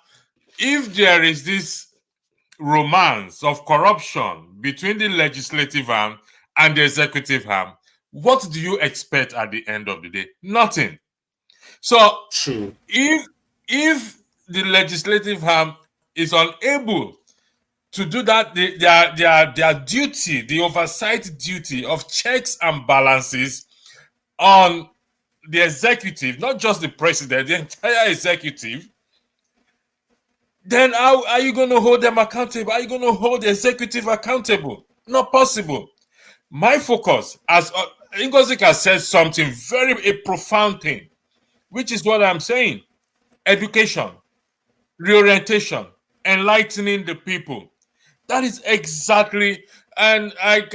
if there is this romance of corruption between the legislative arm and the executive arm, what do you expect at the end of the day? Nothing. So true. If the legislative arm is unable to do that, their duty, the oversight duty of checks and balances on the executive, not just the president, the entire executive, then how are you going to hold them accountable? Are you going to hold the executive accountable? Not possible. My focus, as Ngozi has said something a profound thing, which is what I'm saying. Education, reorientation, enlightening the people. That is exactly, and I know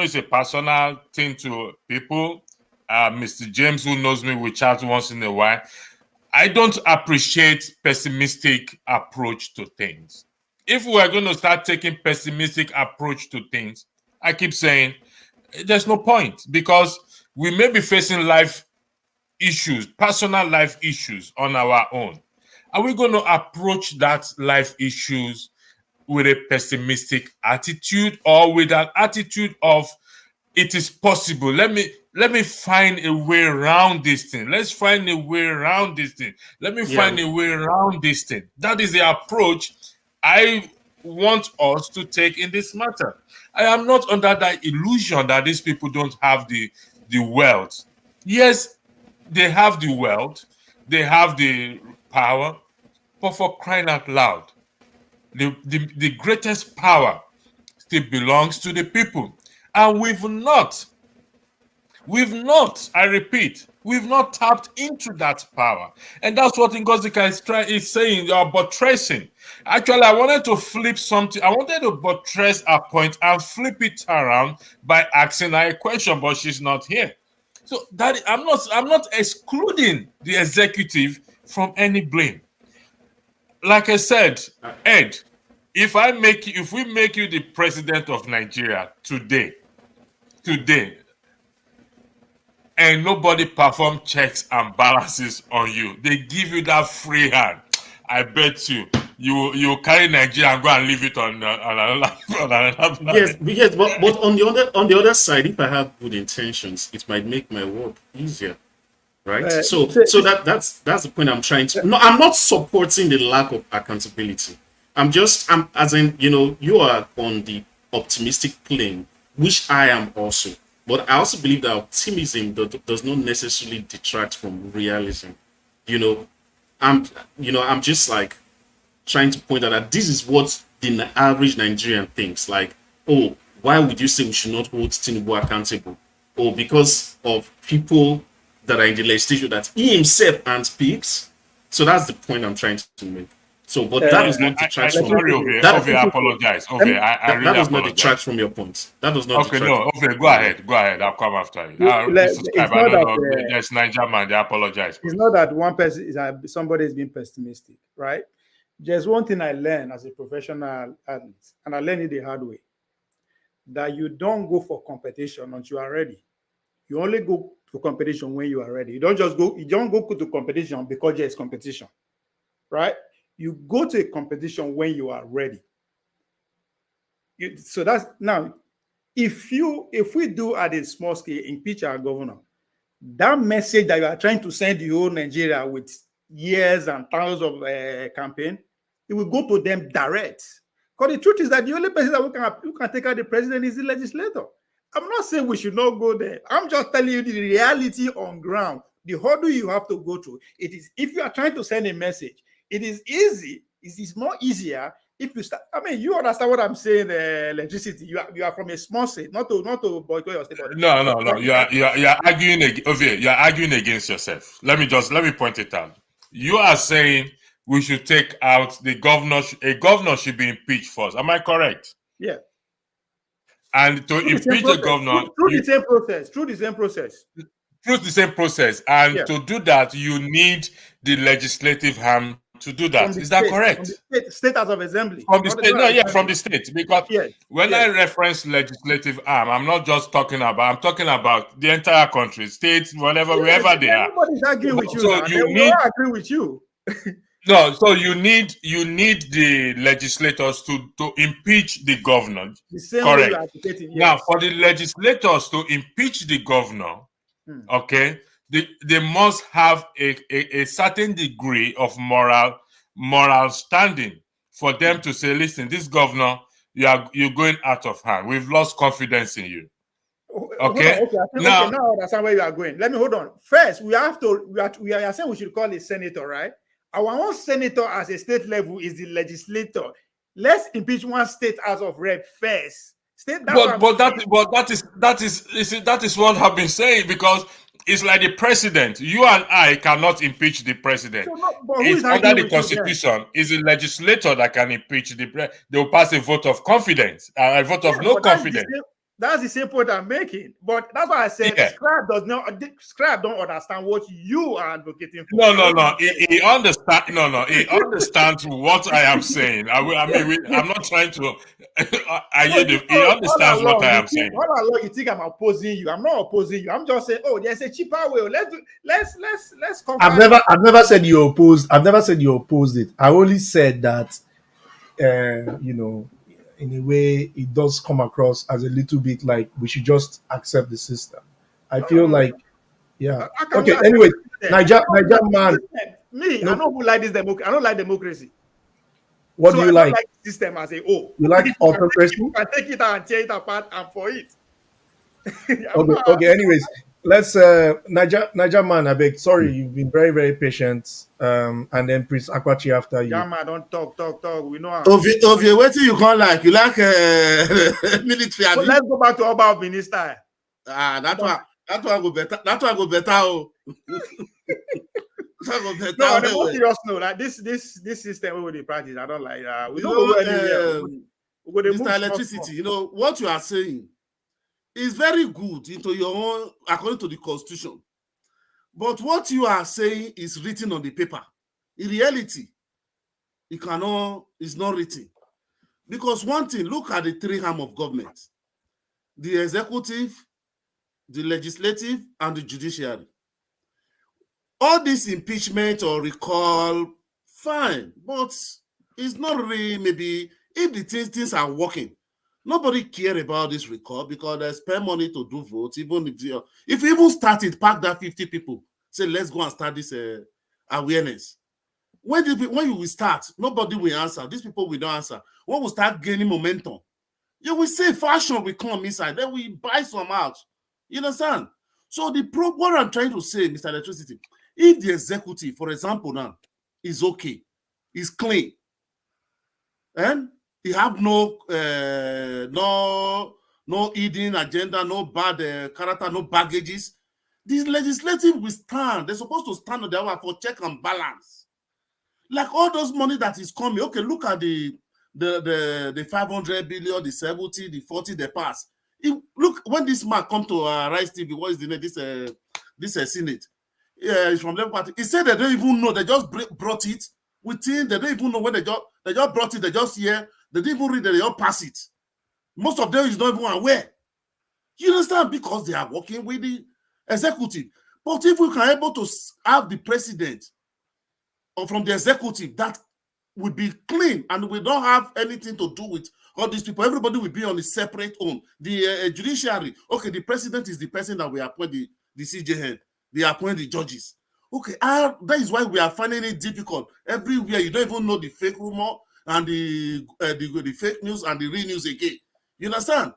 it's a personal thing to people. Mr. James, who knows me, we chat once in a while. I don't appreciate pessimistic approach to things. If we are going to start taking pessimistic approach to things, I keep saying there's no point, because we may be facing life issues, personal life issues on our own. Are we going to approach that life issues with a pessimistic attitude, or with an attitude of it is possible? Let me find a way around this thing. Let's find a way around this thing. Let me find a way around this thing. That is the approach I want us to take in this matter. I am not under that illusion that these people don't have the wealth. Yes, they have the wealth, they have the power, but for crying out loud, the greatest power still belongs to the people. And we've not, I repeat, we've not tapped into that power. And that's what Ngozi is saying, buttressing. Actually, I wanted to flip something. I wanted to buttress a point and flip it around by asking her a question, but she's not here. So that I'm not excluding the executive from any blame. Like I said, Ed, if we make you the president of Nigeria today, and nobody perform checks and balances on you, they give you that free hand, I bet you you carry Nigeria and go and leave it on another planet. Yes, but on the other side, if I have good intentions, it might make my work easier, right? So that's the point I'm trying to. No, I'm not supporting the lack of accountability. I'm as in, you are on the optimistic plane, which I am also. But I also believe that optimism does not necessarily detract from realism. I'm just like trying to point out that this is what the average Nigerian thinks. Like, oh, why would you say we should not hold Tinubu accountable? Oh, because of people that are in the legislature that he himself speaks. So that's the point I'm trying to make. So, but that does not detract from. I apologize. I really that does apologize. not detract from your point. That does not. Okay, no. Okay, go ahead. I'll come after you. There's Niger man. They apologize. It's not that one person somebody is being pessimistic, right? There's one thing I learned as a professional athlete, and I learned it the hard way, that you don't go for competition until you are ready. You only go to competition when you are ready. You don't go to competition because there is competition, right? You go to a competition when you are ready. So that's now, if we do at a small scale impeach our governor, that message that you are trying to send the whole Nigeria with years and thousands of campaign, it will go to them direct. Because the truth is that the only person that who can take out the president is the legislator. I'm not saying we should not go there. I'm just telling you the reality on ground, the hurdle you have to go through. It is, if you are trying to send a message, it is easy. It is more easier if you start. I mean, you understand what I'm saying? Electricity. You are from a small state, not to boycott your state. No. You are arguing. You are arguing against yourself. Let me point it out. You are saying we should take out the governor. A governor should be impeached first. Am I correct? Yeah. And to impeach the governor through the same process. Through the same process. And to do that, you need the legislative arm to do that. Is that correct? From the state House of Assembly. From the state, from the state. Because when I reference legislative arm, I'm not just talking about. I'm talking about the entire country, states, wherever they are. Everybody's arguing with you. So I agree with you. No, so you need the legislators to impeach the governor. The same correct. Way you are advocating, yes. Now, for the legislators to impeach the governor, okay, they must have a certain degree of moral standing for them to say, listen, this governor, you're going out of hand. We've lost confidence in you. Okay. Now I understand where you are going. Let me hold on. First, we are saying we should call a senator, right? Our own senator as a state level is the legislator. Let's impeach one state House of Rep first. That is what I've been saying, because it's like the president. You and I cannot impeach the president. It's under the Constitution. It's the legislator that can impeach the president. They will pass a vote of confidence, a vote of no confidence. That's the same point I'm making. But that's why I said Scrap don't understand what you are advocating for. No. He understands. He understands what I am saying. I'm not trying to. He understands what I am saying. What along you think I'm opposing you? I'm not opposing you. I'm just saying, there's a cheaper way. Let's come. I've never said you opposed. I've never said you opposed it. I only said that, in a way, it does come across as a little bit like we should just accept the system. I feel like, okay. Anyway, Niger man. Me, I don't like this democracy. I don't like democracy. What do you like? I like the system as a whole. You like autocracy? You can take it out and tear it apart, and for it. Okay. Anyways, let's Niger man. I beg. Sorry, you've been very, very patient. And then Prince Akwachi after you. Man, don't talk. We know. Ovie, what do you call like? You like military? But let's go back to Oba Minister. That one go better. That one go better. Oh. No, on a more serious note, like this system we practice, I don't like that. We don't go anywhere. Mr. Electricity, what you are saying is very good into your own, according to the Constitution. But what you are saying is written on the paper. In reality, it's not written. Because one thing, look at the three arms of government: the executive, the legislative, and the judiciary. All this impeachment or recall, fine, but It's not really maybe if the things are working. Nobody care about this record because they spend money to do votes. Even if you even started, pack that 50 people, say let's go and start this awareness. When you will start, nobody will answer. These people will not answer. When we start gaining momentum, you will say fashion will come inside. Then we buy some out. You understand? So what I'm trying to say, Mr. Electricity, if the executive, for example, now is okay, is clean, and he have no hidden agenda, no bad character, no baggages, this legislative will stand. They're supposed to stand on their way for check and balance. Like all those money that is coming. Okay, look at the 500 billion, the 70, the 40, the pass. Look, when this man come to Rise TV, what is the name? This Senate. Yeah, it's from Labour Party. He said they don't even know. They just brought it within. They don't even know when they just brought it. They just hear. They didn't even read it. They just pass it. Most of them is not even aware. You understand? Because they are working with the executive. But if we can able to have the president or from the executive that will be clean and we don't have anything to do with all these people, everybody will be on a separate own. The judiciary, okay, the president is the person that we appoint the CJ head. They appoint the judges. Okay, that is why we are finding it difficult. Everywhere, you don't even know the fake rumor and the fake news and the real news again. You understand?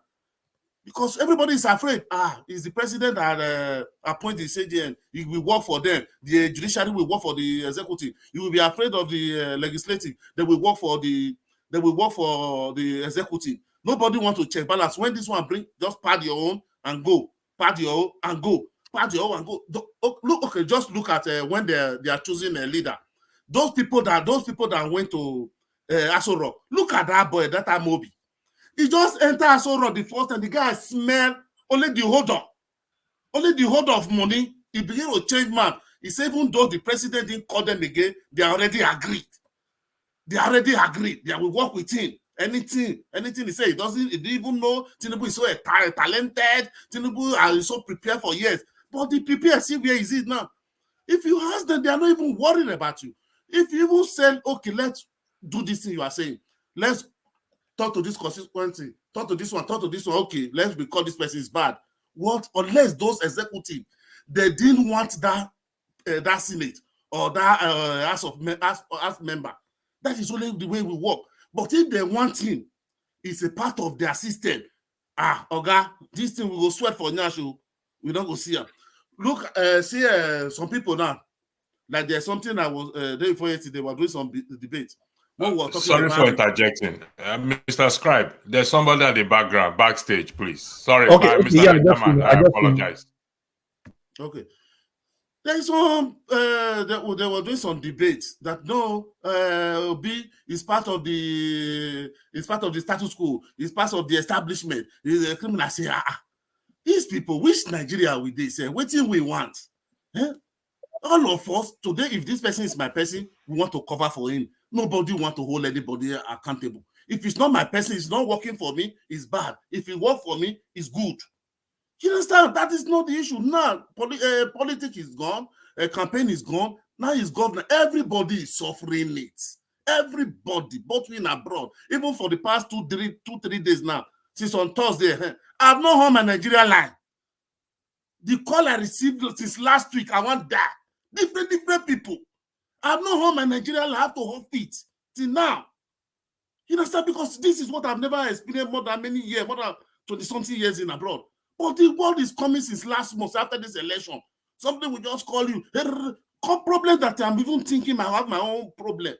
Because everybody is afraid. Is the president that appoint the CJN? He will work for them. The judiciary will work for the executive. You will be afraid of the legislative. They will work for the executive. Nobody wants to check balance. When this one bring, just pad your own and go. Pad your own and go. Pad your own and go. Look, okay, just look at when they are choosing a leader. Those people that went to Aso Rock. Look at that boy, that Amobi. He just entered Aso Rock the first time. The guy smelled only the holder of money. He began to change man. He said even though the president didn't call them again, they already agreed. They will work with him. Anything he said, he didn't even know Tinubu is so talented. Tinubu is so prepared for years. But the prepare, see where is it now? If you ask them, they are not even worried about you. If you even say, okay, let's do this thing you are saying. Let's talk to this constituency, talk to this one, okay, let's record this person is bad. What? Unless those executives, they didn't want that Senate or that as member. That is only the way we work. But if they want him, it's a part of their system. Oga, this thing we go sweat for Nyashu. We don't go see him. Look, see some people now. Like there's something I was day before yesterday, they were doing some debate. Sorry for interjecting. Mr. Scribe, there's somebody at the backstage, please. Sorry, okay, Mr. I apologize. Okay. There's some, they were doing some debates that Obi is part of the status quo, is part of the establishment, is a criminal. I say, these people, which Nigeria will they say, what do we want? All of us, today, if this person is my person, we want to cover for him. Nobody want to hold anybody accountable. If it's not my person, it's not working for me, it's bad. If it works for me, it's good. You understand? That is not the issue. Now, politics is gone, a campaign is gone, now it's governor. Everybody is suffering it. Everybody, both in and abroad. Even for the past 2-3 days now, since on Thursday, I've not heard my Nigeria line. The call I received since last week, I want that. Different people. I've not heard my Nigeria line. I have to hold it till now. You understand? Because this is what I've never experienced more than many years, more than 20-something years in abroad. But the world is coming since last month after this election. Something will just call you. Problem that I'm even thinking I have my own problem.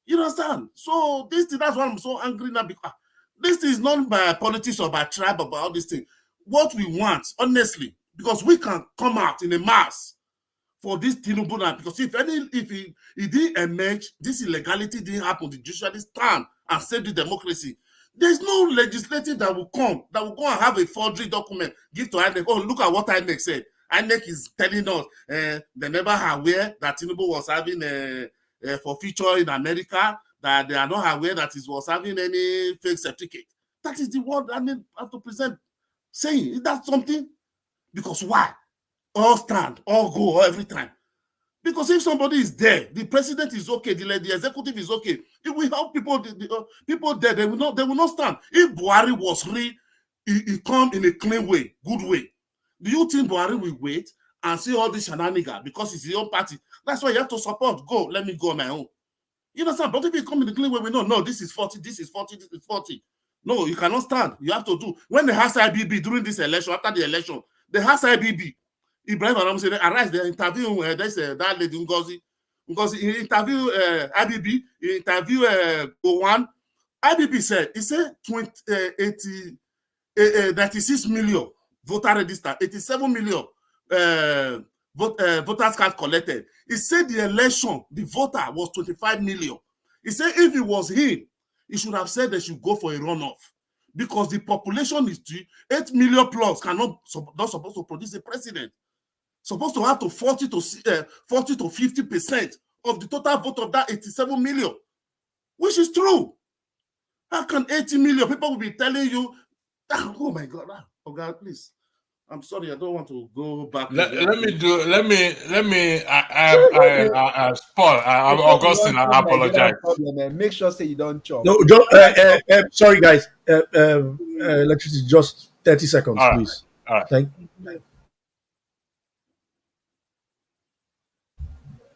You understand? So that's why I'm so angry now, because this is not by politics or by tribe or by all these things. What we want, honestly, because we can come out in a mass for this Tinubu now, because if it didn't emerge, this illegality didn't happen, the judiciary stand and save the democracy. There's no legislative that will come and have a forgery document, give to INEC. Oh, look at what INEC said. INEC is telling us they never aware that Tinubu was having for future in America, that they are not aware that he was having any fake certificate. That is the word I have to present saying. Is that something? Because why? All stand, all go, every time. Because if somebody is there, the president is okay, the executive is okay, it will help people. People there, they will not stand. If Buhari was real, he come in a clean way, good way. Do you think Buhari will wait and see all this shenanigans because it's his own party? That's why you have to support. Go, let me go on my own. You understand? But if you come in the clean way, we know, no, this is 40, this is 40, this is 40. No, you cannot stand. You have to do. When they has IBB during this election, after the election, they has IBB. Ibrahim Aram said, arise, they interview that lady Ngozi. He interview IBB, he interview Gowan. IBB said, he said 96 million voter registered, 87 million voters card collected. He said the election, the voter was 25 million. He said if it was him, he should have said they should go for a runoff because the population is 8 million plus not supposed to produce a president. Supposed to have to 40 to 50% of the total vote of that 87 million, which is true. How can 80 million people will be telling you, oh my God, oh God, please. I'm sorry, I don't want to go back. Paul, Augustine, I apologize. Make sure say you don't chop. No, sorry guys. Electricity, just 30 seconds, please. All right. Thank you.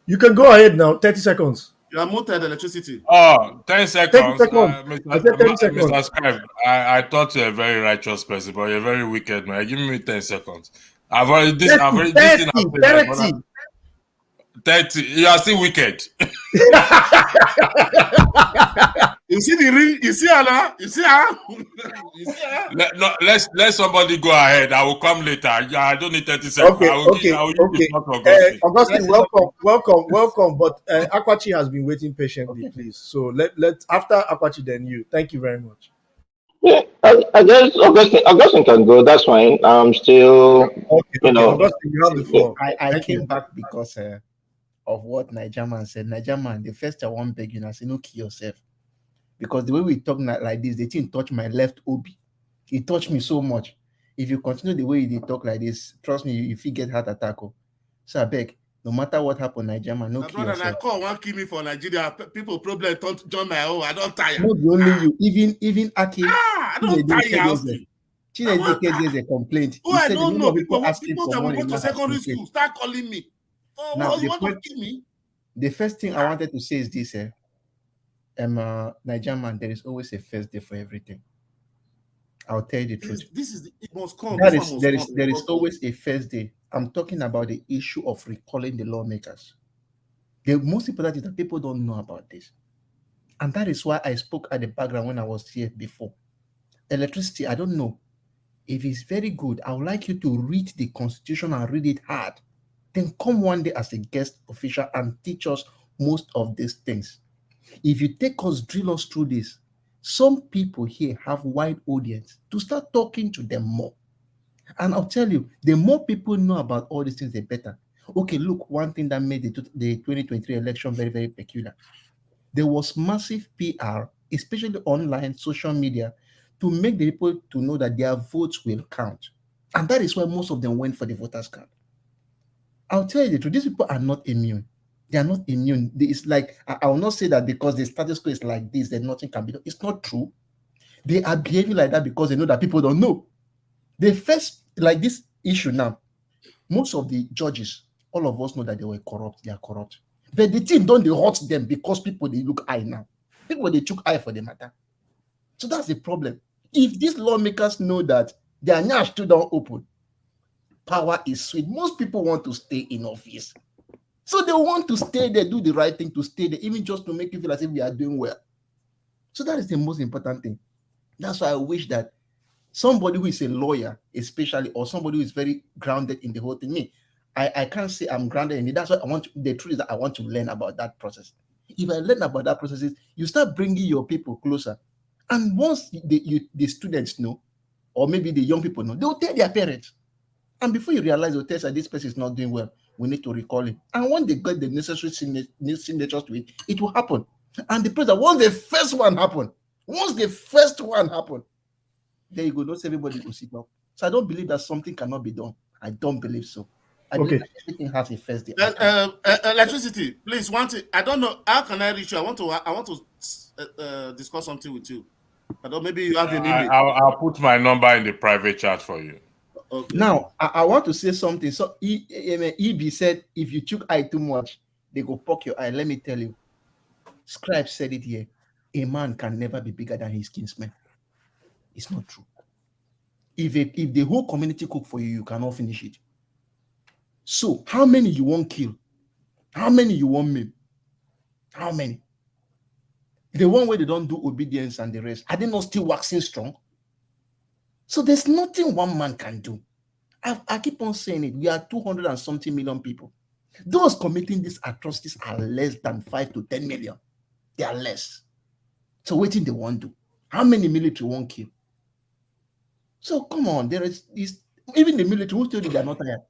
You can go ahead now. 30 seconds. You are muted, electricity. Oh, 10 seconds. 30 seconds. Mr. Scribe, I thought you're a very righteous person, but you're a very wicked man. Give me 10 seconds. I've already this. 30. You are still wicked. You see the ring? You see her? You see her? Let somebody go ahead. I will come later. I don't need 30 seconds. Okay. Augustine, welcome. But Akwachi has been waiting patiently, please. So let after Akwachi, then you. Thank you very much. Yeah, I guess Augustine can go. That's fine. I'm still, Augustine, you have the floor. I came back because of what Nigerian said. Nigerian, the first I want beg you, I say no, kill yourself. Because the way we talk like this, they didn't touch my left Obi. It touched me so much. If you continue the way they talk like this, trust me, if you get heart attack. So I beg, no matter what happened, Nigerian, no kill yourself. I call one kill me for Nigeria. People problem don't join my own. I don't tire. Not only you, even Aki. I don't tire. Chinedu is a complaint. Oh, I don't know. People that will go to secondary school start calling me. Oh, now, you want to kill me? The first thing I wanted to say is this, Nigerian man, there is always a first day for everything. I'll tell you the truth. It must come. There is always a first day. I'm talking about the issue of recalling the lawmakers. The most important is that people don't know about this. And that is why I spoke at the background when I was here before. Electricity, I don't know. If it's very good, I would like you to read the Constitution and read it hard. Then come one day as a guest official and teach us most of these things. If you take us, drill us through this, some people here have wide audience to start talking to them more. And I'll tell you, the more people know about all these things, the better. Okay, look, one thing that made the 2023 election very, very peculiar. There was massive PR, especially online, social media, to make the people to know that their votes will count. And that is why most of them went for the voters' card. I'll tell you the truth, these people are not immune. They are not immune. It's like, I will not say that because the status quo is like this, then nothing can be done. It's not true. They are behaving like that because they know that people don't know. They first, like this issue now, most of the judges, all of us know that they were corrupt. They are corrupt. But the thing don't they hurt them because people, they look eye now. People, they took eye for the matter. So that's the problem. If these lawmakers know that their nyash still don't open, power is sweet. Most people want to stay in office. So they want to stay there, do the right thing to stay there, even just to make you feel as if we are doing well. So that is the most important thing. That's why I wish that somebody who is a lawyer, especially, or somebody who is very grounded in the whole thing. Me, I can't say I'm grounded in it. That's what I want. The truth is that I want to learn about that process. If I learn about that process, you start bringing your people closer. And once the students know, or maybe the young people know, they'll tell their parents. And before you realize, they'll tell us that this person is not doing well, we need to recall him. And when they get the necessary signatures to it, it will happen. And the president, once the first one happen, there you go, not everybody will sit up. So I don't believe that something cannot be done. I don't believe so. I believe that everything has a first day. Electricity, please. One thing, I don't know. How can I reach you? I want to discuss something with you. I don't. Maybe you have an email. I'll put my number in the private chat for you. Okay. Now, I want to say something. So, EB said, if you choke eye too much, they go poke your eye. Let me tell you. Scribe said it here. A man can never be bigger than his kinsman. It's not true. If the whole community cook for you, you cannot finish it. So, how many you want kill? How many you want maim? How many? The one where they don't do obedience and the rest, are they not still waxing strong? So there's nothing one man can do. I keep on saying it. We are 200 and something million people. Those committing these atrocities are less than 5 to 10 million. They are less. So waiting they won't do. How many military won't kill? So come on, there is even the military who told you they are not tired.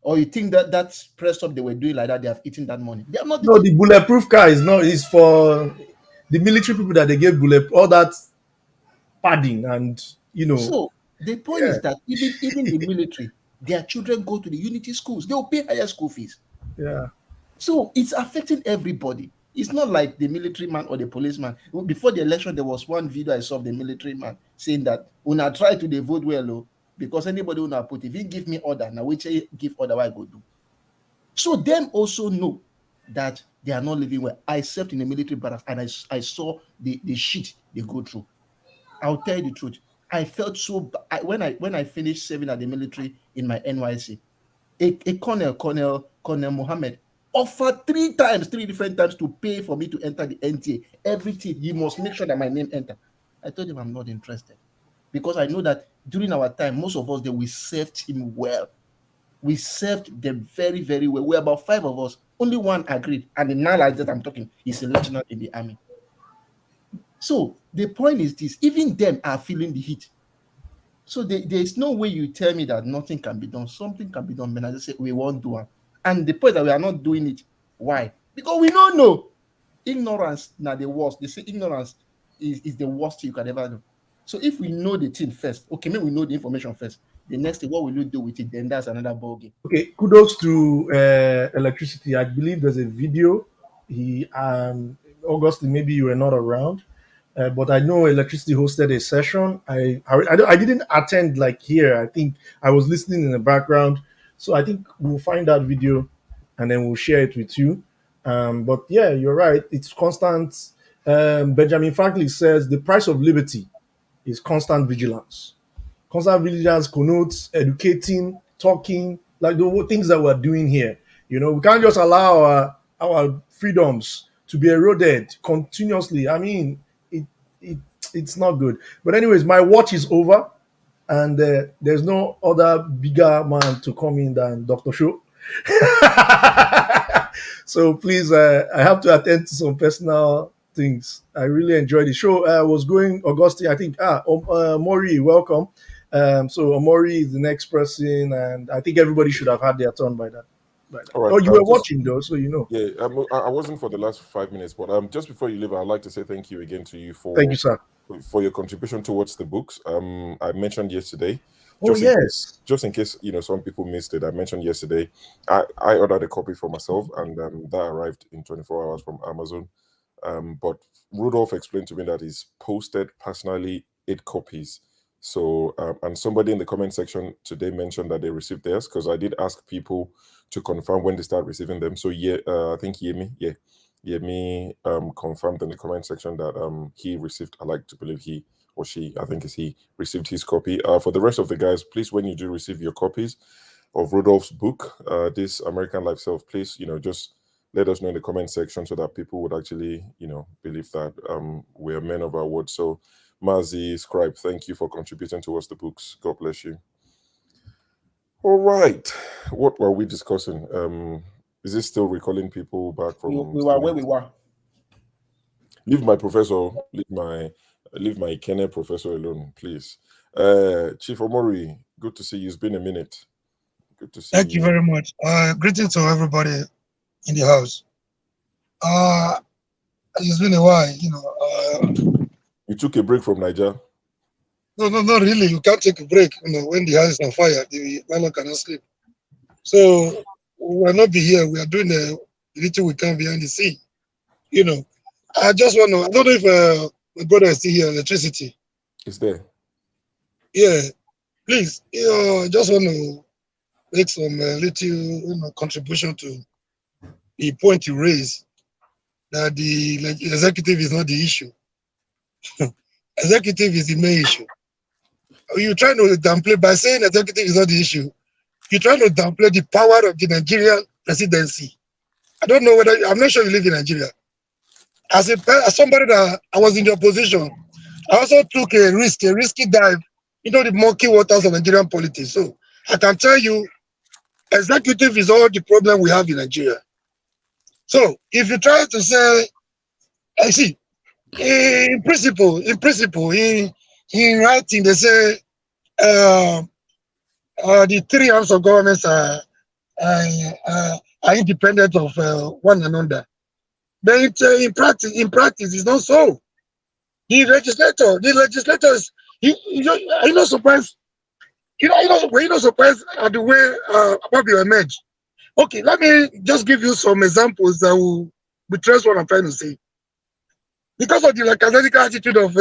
Or you think that press up they were doing like that, they have eaten that money. They are not. No, the bulletproof car is for the military people that they gave all that padding and So the point is that even the military, their children go to the unity schools. They will pay higher school fees. Yeah. So it's affecting everybody. It's not like the military man or the policeman. Before the election, there was one video I saw of the military man saying that when I try to vote well, because anybody will not put, if he give me order, now which I give order, what I go do. So them also know that they are not living well. I served in the military barracks and I saw the shit they go through. I'll tell you the truth. I felt so bad when I finished serving at the military in my NYC. A Colonel Mohammed offered 3 different times to pay for me to enter the NTA. Everything, he must make sure that my name enter. I told him I'm not interested because I know that during our time, most of us we served him well. We served them very, very well. We're about 5 of us. Only one agreed, and the man like that I'm talking is a lieutenant in the army. So the point is this: even them are feeling the heat. So there is no way you tell me that nothing can be done. Something can be done, but I just say we won't do it. And the point that we are not doing it, why? Because we don't know. Ignorance now the worst. They say ignorance is the worst you can ever do. So if we know the thing first, okay, maybe we know the information first. The next thing, what will you do with it? Then that's another ballgame. Okay, kudos to electricity. I believe there's a video. August, maybe you were not around. But I know electricity hosted a session. I didn't attend like here. I think I was listening in the background. So I think we'll find that video and then we'll share it with you. But yeah, you're right. It's constant. Benjamin Franklin says the price of liberty is constant vigilance. Constant vigilance connotes educating, talking, like the things that we're doing here. We can't just allow our freedoms to be eroded continuously. I mean, it's not good. But anyways, my watch is over, and there's no other bigger man to come in than Dr. Sho. So please, I have to attend to some personal things. I really enjoyed the show. I was going, Augustine, I think, Omori, welcome. So Omori is the next person, and I think everybody should have had their turn by that. All right. Oh, you were watching though, so you know. Yeah, I wasn't for the last 5 minutes, but just before you leave, I'd like to say thank you again to you for Thank you, sir, for your contribution towards the books. I mentioned yesterday. Just in case some people missed it, I mentioned yesterday. I ordered a copy for myself, and that arrived in 24 hours from Amazon. But Rudolph explained to me that he's posted personally 8 copies. So, and somebody in the comment section today mentioned that they received theirs, because I did ask people to confirm when they start receiving them. So yeah, I think Yemi confirmed in the comment section that he received. I like to believe he or she, I think is he, received his copy. For the rest of the guys, please, when you do receive your copies of Rudolph's book, this American Life Self, please, just let us know in the comment section so that people would actually, believe that we are men of our word. So Mazi, Scribe, thank you for contributing towards the books. God bless you. All right. What were we discussing? Is it still recalling people back from... We were where we were. Leave my professor, leave my Kenneth professor alone, please. Chief Omori, good to see you. It's been a minute. Good to see you. Thank you very much. Greetings to everybody in the house. It's been a while, You took a break from Niger? No, not really. You can't take a break. When the house is on fire, the man cannot sleep. So we will not be here. We are doing the little we can behind the scene. You know, I just want to, I don't know if my brother is still here, electricity. It's there. Yeah, please, I just want to make some little contribution to the point you raised, that the executive is not the issue. Executive is the main issue. You're trying to downplay, by saying executive is not the issue, you're trying to downplay the power of the Nigerian presidency. I don't know whether, I'm not sure you live in Nigeria. As somebody that I was in the opposition, I also took a risky dive into the murky waters of Nigerian politics. So I can tell you, executive is all the problem we have in Nigeria. So if you try to say, I see, in principle, in writing, they say the three arms of government are independent of one another. But in practice, it's not so. The legislators, are you not surprised? Were you not surprised at the way Bobby emerged? Okay, let me just give you some examples that will buttress what I'm trying to say. Because of the lackadaisical attitude of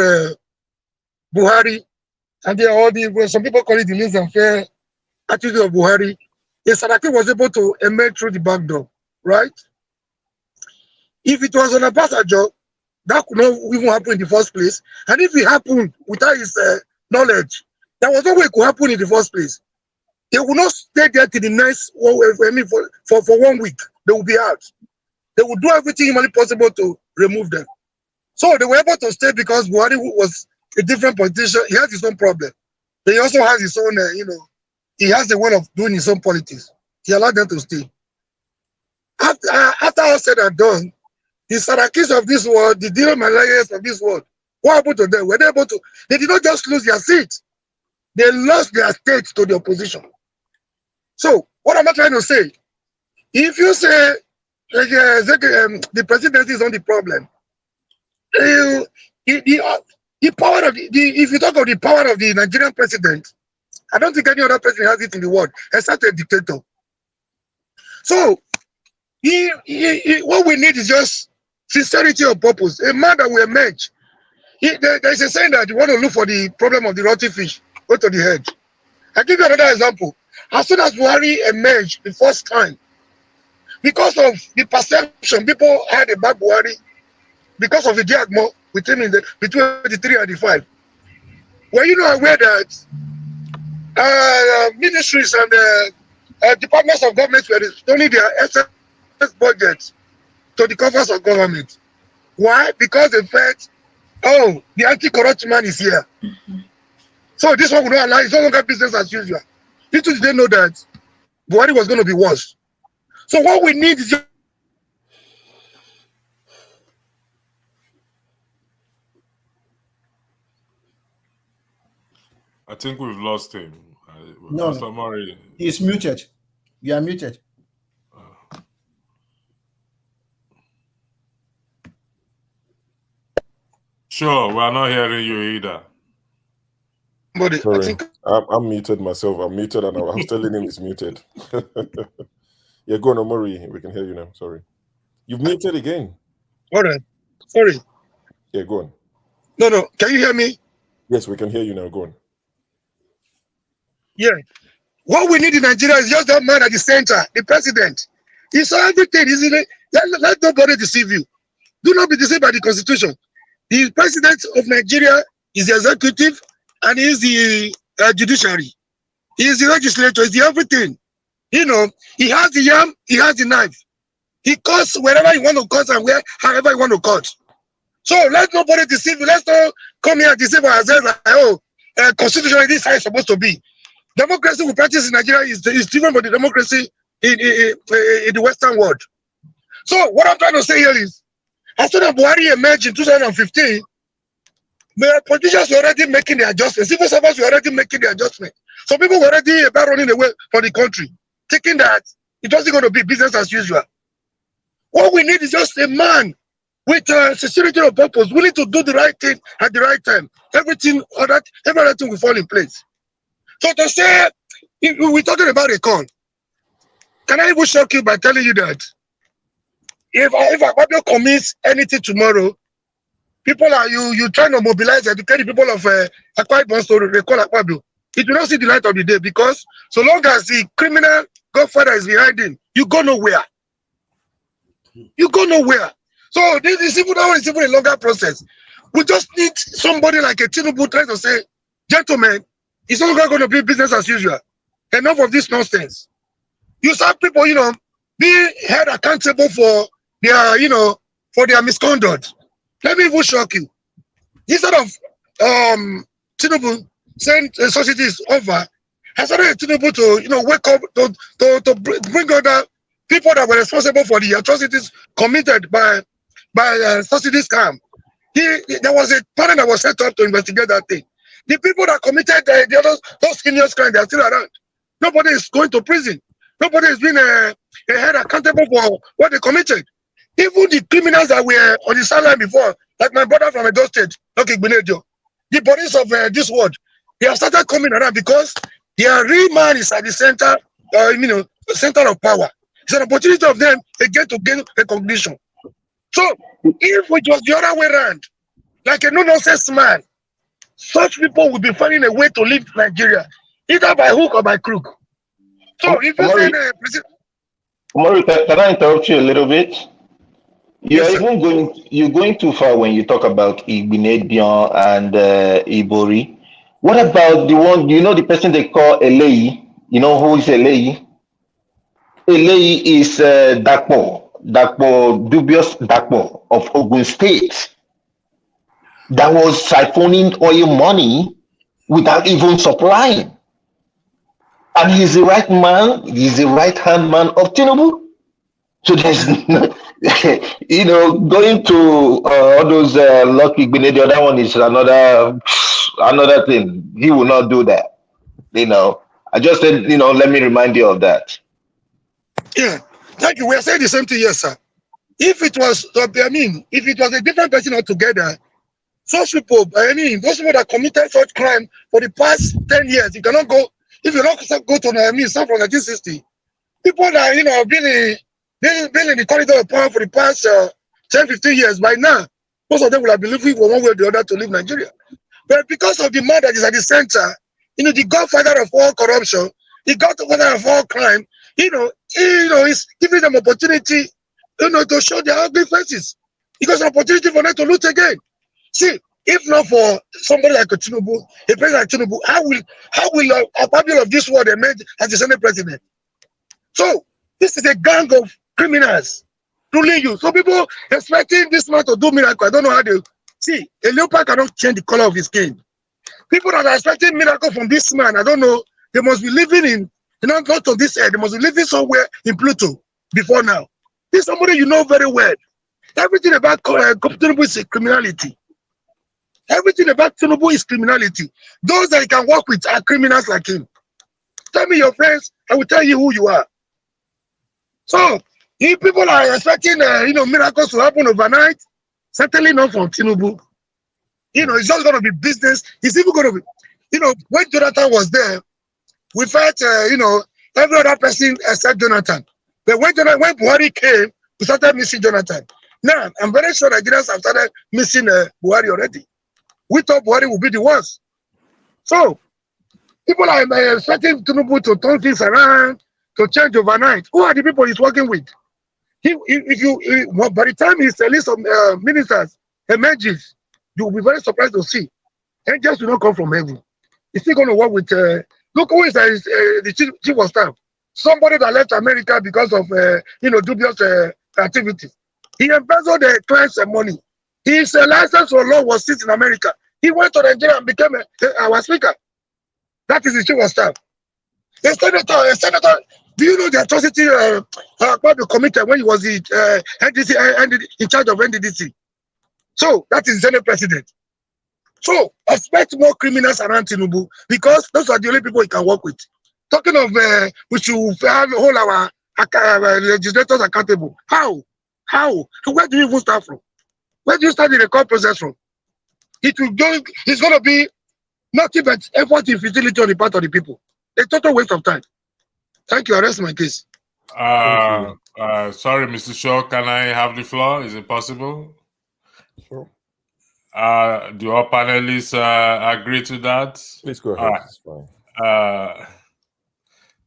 Buhari, and some people call it the laissez-faire attitude of Buhari, Saraki was able to emerge through the back door, right? If it was on a passenger, that could not even happen in the first place. And if it happened without his knowledge, there was no way it could happen in the first place. They will not stay there till the next, for 1 week. They will be out. They will do everything humanly possible to remove them. So they were able to stay because Buhari was a different politician. He has his own problem. But he also has his own, he has the way of doing his own politics. He allowed them to stay. After all said and done, the Sarakis of this world, the Dino Malayas of this world, what happened to them? Were they able to? They did not just lose their seat. They lost their state to the opposition. So, what am I trying to say? If you say the presidency is not the problem, the power of if you talk of the power of the Nigerian president, I don't think any other president has it in the world except a dictator. So, what we need is just sincerity of purpose. A man that will emerge. There's a saying that you want to look for the problem of the rotten fish, go to the head. I'll give you another example. As soon as Buhari emerged the first time, because of the perception, people had about Buhari, because of the diagmo between 83 and 85. Were you not aware that ministries and departments of government were returning their excess budgets to the coffers of government? Why? Because they felt, oh, the anti-corrupt man is here. So this one would not allow, it's no longer business as usual. People didn't know that Buhari was going to be worse. So what we need is just I think we've lost him. No, Pastor Murray. He's muted. You are muted. Sure, we're not hearing you either. Sorry, I'm muted myself. I'm muted and I was telling him he's muted. Yeah, go on, Omori. We can hear you now. Sorry. You've muted again. All right. Sorry. Yeah, go on. No. Can you hear me? Yes, we can hear you now. Go on. Yeah. What we need in Nigeria is just that man at the center, the president. He saw everything, isn't it? Let nobody deceive you. Do not be deceived by the constitution. The president of Nigeria is the executive and he is the judiciary. He is the legislature, he is the everything. You know, he has the yam, he has the knife. He cuts wherever he want to cut and however he want to cut. So let nobody deceive you. Let's not come here and deceive ourselves like, oh, constitutionally this is how it's supposed to be. Democracy we practice in Nigeria is different from the democracy in the Western world. So what I'm trying to say here is, as soon as Buhari emerged in 2015, the politicians were already making the adjustments. Civil servants were already making the adjustment. So people were already about running away from the country, thinking that it wasn't going to be business as usual. What we need is just a man with sincerity of purpose, willing to do the right thing at the right time. Everything will fall in place. So to say, if we're talking about a con, Can I even shock you by telling you that if Akpabio commits anything tomorrow, people are you trying to mobilize, educate the people of Akwa Ibom to recall Akpabio. It will not see the light of the day because so long as the criminal godfather is behind him, you go nowhere. You go nowhere. So this is even now it's even a longer process. We just need somebody like a Tinubu trying to say, gentlemen, it's no longer going to be business as usual. Enough of this nonsense. You saw people, being held accountable for their, for their misconduct. Let me even shock you. Instead of Tinubu saying the society is over, I started Tinubu to, wake up to bring other people that were responsible for the atrocities committed by society scam. There was a panel that was set up to investigate that thing. The people that committed those heinous crimes, they are still around. Nobody is going to prison. Nobody is being held accountable for what they committed. Even the criminals that were on the sideline before, like my brother from Edo State, okay, the bodies of this world, they have started coming around because their real man is at the center, center of power. It's an opportunity of them again to gain recognition. So, if it was the other way around, like a no-nonsense man, such people would be finding a way to leave Nigeria, either by hook or by crook. So, if you say Omori, can I interrupt you a little bit? You're going too far when you talk about Igbinedion and Ibori. What about the one, the person they call Eleyi? You know who is Eleyi? Eleyi is dubious Dakpo of Ogun State that was siphoning oil money without even supplying. And he's the right man, he's the right-hand man of Tinubu. So there's no, going to all those lucky Benedi, the other one is another thing. He will not do that. I just said, let me remind you of that. Yeah, thank you. We are saying the same thing, yes, sir. If it was a different person altogether, such people, those people that committed such crime for the past 10 years, you cannot go, if you don't go to some from 1960, people that, been in the corridor of power for the past 10, 15 years, by now, most of them will have been looking for one way or the other to leave Nigeria. But because of the man that is at the center, the godfather of all corruption, the godfather of all crime, it's giving them opportunity, to show their ugly faces. Because an opportunity for them to loot again. See, if not for somebody like a Tinubu, a president like Tinubu, how will a public of this world emerge as the Senate president? So, this is a gang of criminals ruling you. So people expecting this man to do miracle. I don't know how they see. A leopard cannot change the color of his skin. People that are expecting miracle from this man, I don't know. They must be living in, not on this earth. They must be living somewhere in Pluto before now. This is somebody you know very well. Everything about Tinubu is criminality. Everything about Tinubu is criminality. Those that he can work with are criminals like him. Tell me your friends, I will tell you who you are. So, if people are expecting, miracles to happen overnight, certainly not from Tinubu. It's just going to be business. It's even going to be, when Jonathan was there, we felt, every other person except Jonathan. But when Buhari came, we started missing Jonathan. Now, I'm very sure Nigerians have started missing Buhari already. We thought Buhari would be the worst. So, people are expecting Tinubu to turn things around, to change overnight. Who are the people he's working with? By the time his list of ministers emerges, you will be very surprised to see. Angels will not come from heaven. He's still going to work with, look who is the chief of staff. Somebody that left America because of, dubious activities. He embezzled the client's money. His license for law was sit in America. He went to Nigeria and became our speaker. That is the chief of staff. A senator, do you know the atrocity Akpabio committed when he was the NDC in charge of NDDC? So that is the Senate president. So expect more criminals around Tinubu because those are the only people he can work with. Talking of we should hold our legislators accountable. How? Where do you even start from? Where do you start the record process from? It's going to be nothing but effort and futility on the part of the people. A total waste of time. Thank you. I rest my case. Sorry, Mr. Shaw, can I have the floor? Is it possible? Sure. Do all panelists agree to that? Please go ahead. It's fine.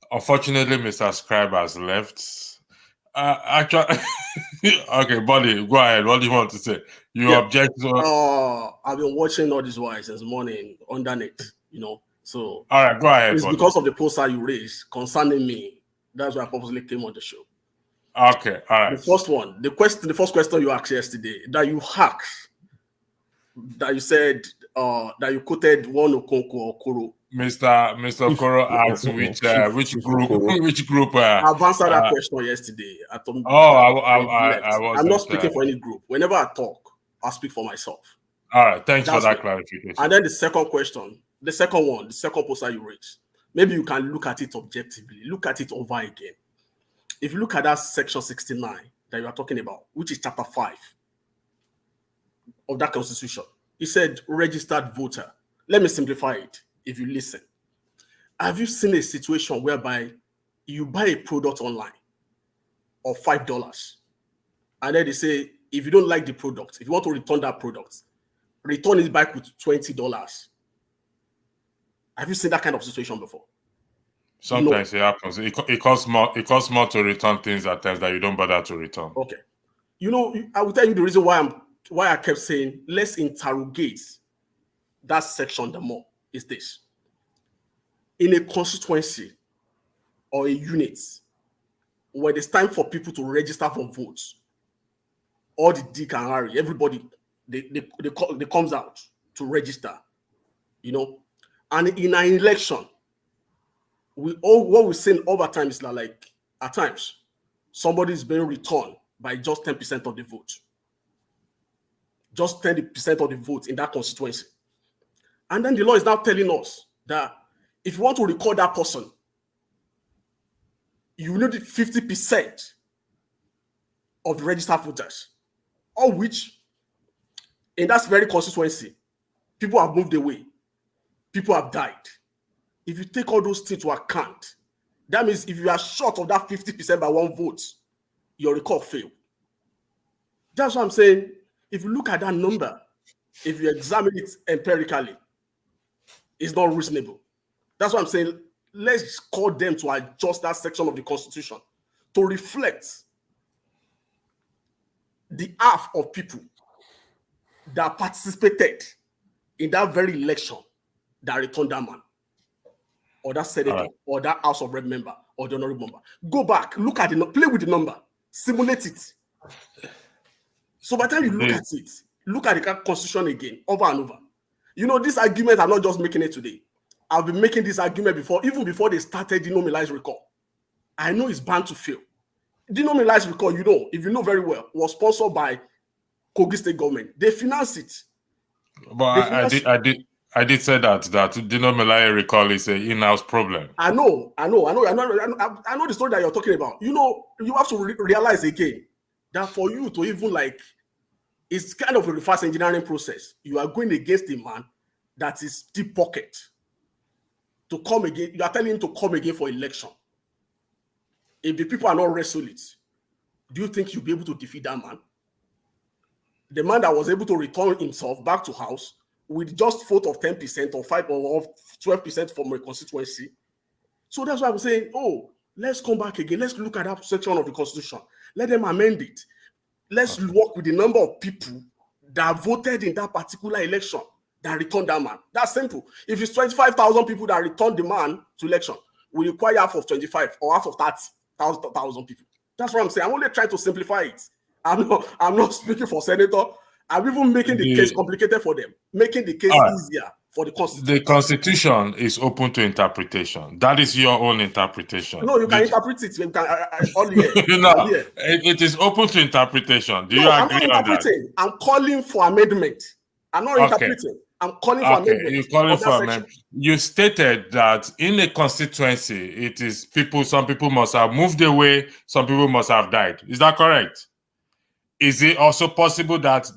Unfortunately, Mr. Scribe has left. Actually, okay, buddy, go ahead. What do you want to say? You object to? I've been watching all this while since morning underneath, So all right, go ahead. It's buddy. because of the poster you raised concerning me. That's why I purposely came on the show. Okay, all right. The first one, the first question you asked yesterday, that you hacked, that you said that you quoted one Okonkwo or Koro. Mr. Okoro asked which group. I've answered that question yesterday. I'm not speaking for any group. Whenever I talk, I'll speak for myself. All right, thanks for that clarification. And then the second question, the second poster you raised, maybe you can look at it objectively, look at it over again. If you look at that section 69 that you are talking about, which is chapter 5 of that constitution, it said registered voter. Let me simplify it. If you listen, have you seen a situation whereby you buy a product online of $5 and then they say, if you don't like the product, if you want to return that product, return it back with $20. Have you seen that kind of situation before? Sometimes it happens. It costs more to return things at times that you don't bother to return. Okay. I will tell you the reason why I kept saying let's interrogate that section the more is this. In a constituency or a unit where it's time for people to register for votes, all the Dick and Harry, everybody, they comes out to register, And in an election, what we're saying over time is like at times somebody is being returned by just 10% of the vote. Just 10% of the vote in that constituency. And then the law is now telling us that if you want to record that person, you need 50% of the registered voters, of which in that very constituency, people have moved away, people have died. If you take all those things to account, that means if you are short of that 50% by one vote, your record failed. That's what I'm saying. If you look at that number, if you examine it empirically, it's not reasonable. That's what I'm saying. Let's call them to adjust that section of the Constitution to reflect the half of people that participated in that very election that returned that man, or that senator, or that House of Rep member, or the honorable member. Go back, look at it, play with the number, simulate it. So by the time you look at it, look at the Constitution again, over and over. These arguments are not just making it today. I've been making this argument before, even before they started denominalized recall. I know it's bound to fail. Denominalized recall, if you know very well, was sponsored by Kogi State government. They finance it. But I did say that denominalized recall is an in-house problem. I know the story that you're talking about. You have to realize again that for you to even it's kind of a reverse engineering process. You are going against a man that is deep pocket to come again. You are telling him to come again for election. If the people are not resolute, do you think you'll be able to defeat that man? The man that was able to return himself back to house with just vote of 10% or 5 or 12% from a constituency. So that's why I'm saying, let's come back again. Let's look at that section of the Constitution. Let them amend it. Let's work with the number of people that voted in that particular election that returned that man. That's simple. If it's 25,000 people that returned the man to election, we require half of 25 or half of 30,000 people. That's what I'm saying. I'm only trying to simplify it. I'm not speaking for senator. I'm even making the case complicated for them, making the case easier for the Constitution. The Constitution is open to interpretation. That is your own interpretation. No, you can interpret it. You can it is open to interpretation. Do you agree I'm not interpreting. I'm calling for amendment. I'm not interpreting. I'm calling for amendment. You're calling for amendment. You stated that in a constituency, it is people. Some people must have moved away. Some people must have died. Is that correct? Is it also possible that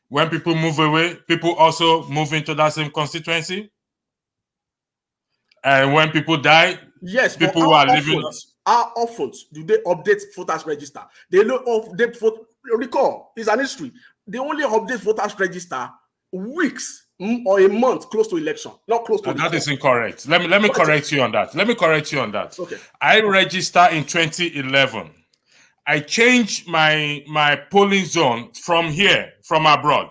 when people move away, people also move into that same constituency? And when people die, yes, people who are living. How often do they update voters register? They don't update recall, it's an history. They only update voters register weeks or a month close to election, not close to that is incorrect. Let me correct you on that. Let me correct you on that. Okay. I registered in 2011. I changed my polling zone from here, from abroad,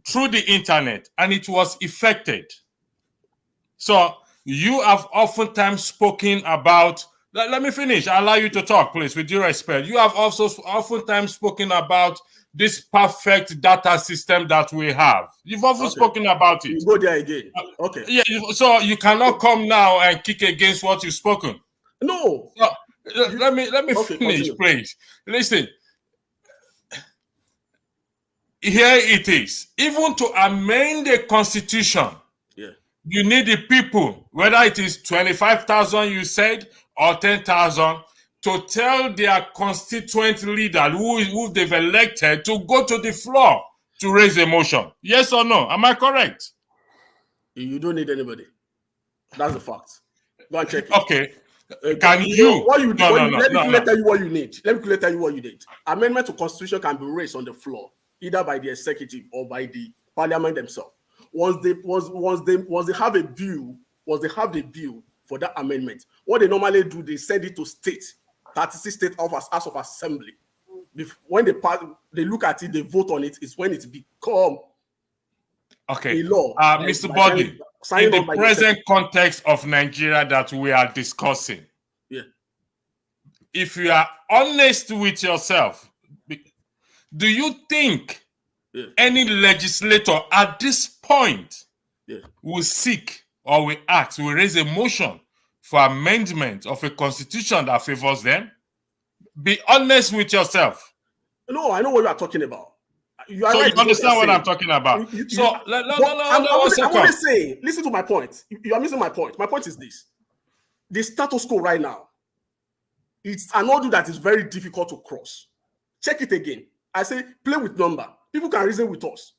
through the internet, and it was effected. So you have oftentimes spoken about, let me finish, I'll allow you to talk, please, with due respect. You have also oftentimes spoken about this perfect data system that we have. You've often spoken about it. You go there again. Okay. Yeah, so you cannot come now and kick against what you've spoken. No. So, let me finish, continue. please. Listen. Here it is. Even to amend the constitution, you need the people, whether it is 25,000 you said or 10,000, to tell their constituent leader who they've elected to go to the floor to raise a motion. Yes or no? Am I correct? You don't need anybody. That's the fact. Go and check it. Okay. Can you? Let me tell you what you need. Let me tell you what you need. Amendment to constitution can be raised on the floor, either by the executive or by the parliament themselves. Once they have a bill, for that amendment, what they normally do, they send it to state, 36 state House of Assembly. When they look at it, they vote on it, is when it become a law. Mr. Body, in the present context of Nigeria that we are discussing, if you are honest with yourself, do you think any legislator at this point will seek or will ask, will raise a motion for amendment of a constitution that favors them? Be honest with yourself. No, I know what you are talking about. You understand what I'm talking about. I'm only saying, listen to my point. You are missing my point. My point is this. The status quo right now, it's an order that is very difficult to cross. Check it again. I say, play with number. People can reason with us.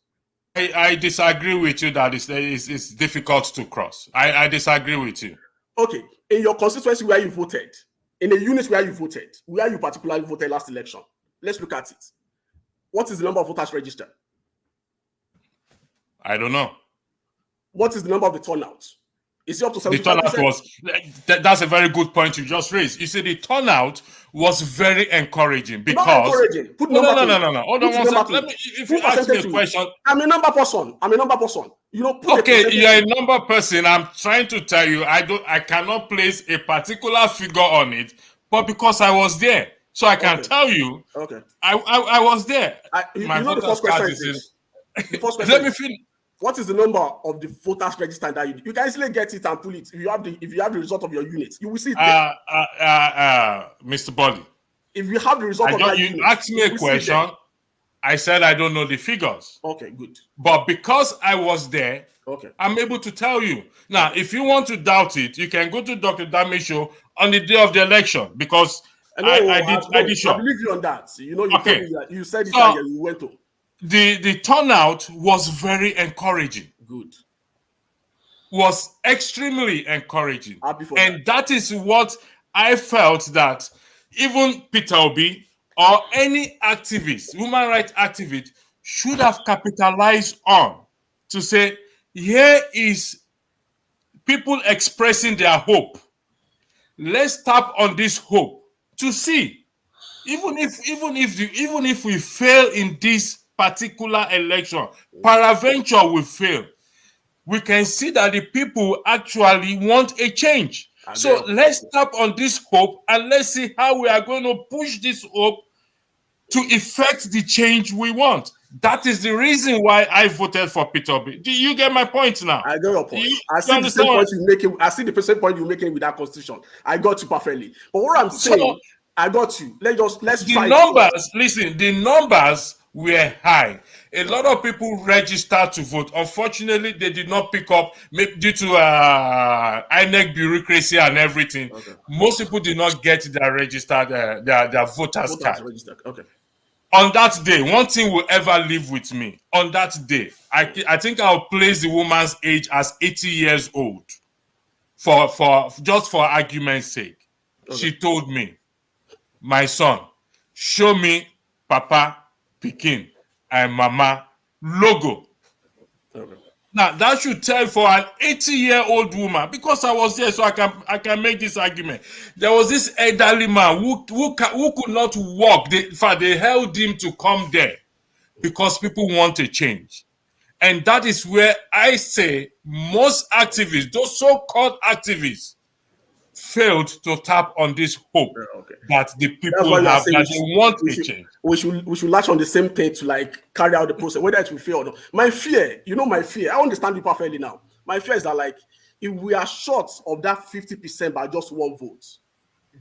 I disagree with you that it's difficult to cross. I disagree with you. Okay. In your constituency where you voted, in the units where you voted, where you particularly voted last election, let's look at it. What is the number of voters registered? I don't know. What is the number of the turnout? Is it up to 75%? The turnout was, that's a very good point you just raised. You see, the turnout was very encouraging because... Not encouraging. Put no. Hold on one second. If you ask me a question... I'm a number person. You know, you're a number person. I'm trying to tell you, I cannot place a particular figure on it, but because I was there. So I can tell you, I was there. You know the first question is this. The first question Let me finish. What is the number of the voters registered that you can easily get it and pull it? If you have the result of your unit, you will see it there. Mr. Bolly. If you have the result of that unit, you asked me a question. I said I don't know the figures. Okay, good. But because I was there, I'm able to tell you. Now, if you want to doubt it, you can go to Dr. Dami's show on the day of the election because I did show. I believe you on that. You know, you said it so, and you went to. The turnout was very encouraging. Good. Was extremely encouraging. And that is what I felt that even Peter Obi or any activist, human rights activist, should have capitalized on to say, here is people expressing their hope. Let's tap on this hope to see, even if we fail in this particular election, peradventure we fail, we can see that the people actually want a change. So let's tap on this hope and let's see how we are going to push this hope to effect the change we want. That is the reason why I voted for Peter Obi. Do you get my point now? I get your point. I see the same point you're making. I see the same point you're making with that constitution. I got you perfectly. But what I'm saying, I got you. Let's try. The numbers were high. A lot of people registered to vote. Unfortunately, they did not pick up due to INEC bureaucracy and everything. Most people did not get their registered their voters card. On that day, one thing will ever live with me. On that day, I think I'll place the woman's age as 80 years old, for just for argument's sake. She told me, my son, show me Papa, Pikin, and Mama logo. Okay. Now that should tell for an 80-year-old woman, because I was there, so I can make this argument. There was this elderly man who could not walk. They held him to come there because people want a change. And that is where I say most activists, those so-called activists, failed to tap on this hope that the people have, that they want a change. We should latch on the same thing to like carry out the process, whether it will fail or not. My fear, I understand you perfectly now. My fear is that like if we are short of that 50% by just one vote,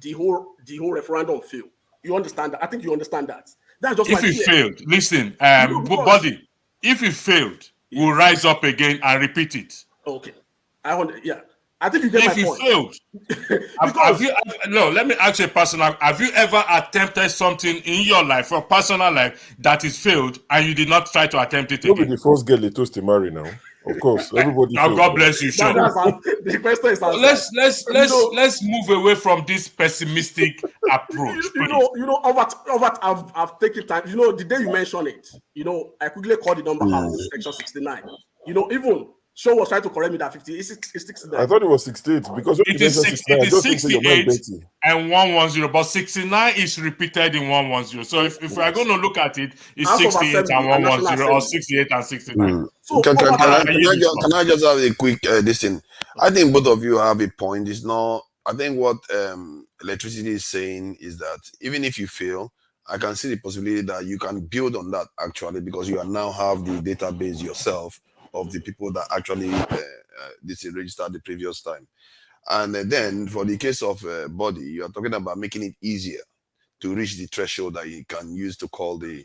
the whole referendum fail. You understand that? I think you understand that. That's just if my fear. If it failed, listen, body, if it failed, we'll rise up again and repeat it. Okay. I think you get my point. If it failed, let me ask you personal. Have you ever attempted something in your life, or personal life, that is failed, and you did not try to attempt it You'll again? be the first girl to marry now. Of course, everybody. Now, God bless you, Sean. The question is let's move away from this pessimistic approach. I've taken time. The day you mentioned it, I quickly called the number out, section 69. Even Sean was trying to correct me that 50. It's 69. I thought it was 68 because it is 68 and 110, but 69 is repeated in 110. So if we are going to look at it, it's 68 and 110 or 68 and 69. So can I just have a quick this thing? I think both of you have a point. It's not. I think what electricity is saying is that even if you fail, I can see the possibility that you can build on that actually, because you now have the database yourself of the people that actually registered the previous time. And then for the case of body, you are talking about making it easier to reach the threshold that you can use to call the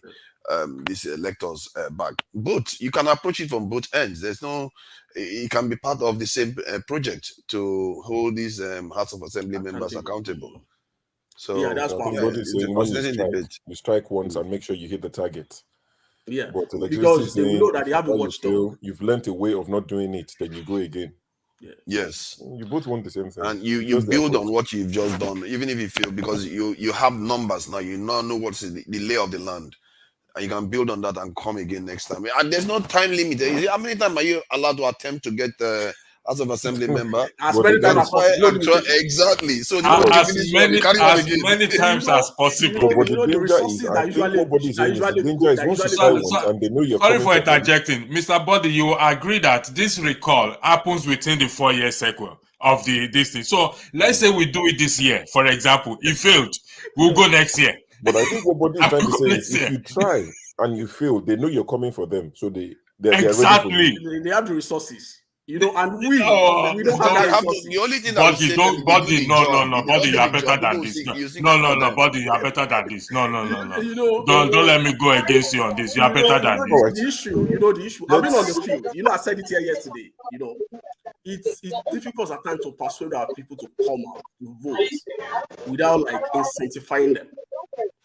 these electors back. But you can approach it from both ends. It can be part of the same project to hold these House of Assembly members accountable. So yeah, that's what you strike once and make sure you hit the target. Yeah, but because they know that they have a watchdog. You've learned a way of not doing it, then you go again. Yeah. Yes, you both want the same thing, and you build on what you've just done, even if you feel, because you have numbers now. You now know what's the lay of the land, and you can build on that and come again next time. And there's no time limit. How many times are you allowed to attempt to get as an assembly member? As many times as possible. Exactly. So as many times as possible. The resources that usually and they know you're sorry for interjecting, Mr. Body. You agree that this recall happens within the 4-year cycle of this thing. So let's say we do it this year, for example. It failed. We'll go next year. But I think what Body is trying to say is, if you try and you fail, they know you're coming for them. So they're exactly ready for you. They have the resources. And we don't have that. The only thing Body, Body, no, Body, you are better than this. No, Body, you are better than this. No. Don't let me go against you on this. You are better than this. The issue. I've been on the field. I said it here yesterday. It's difficult at times to persuade our people to come out to vote without like incentivizing them,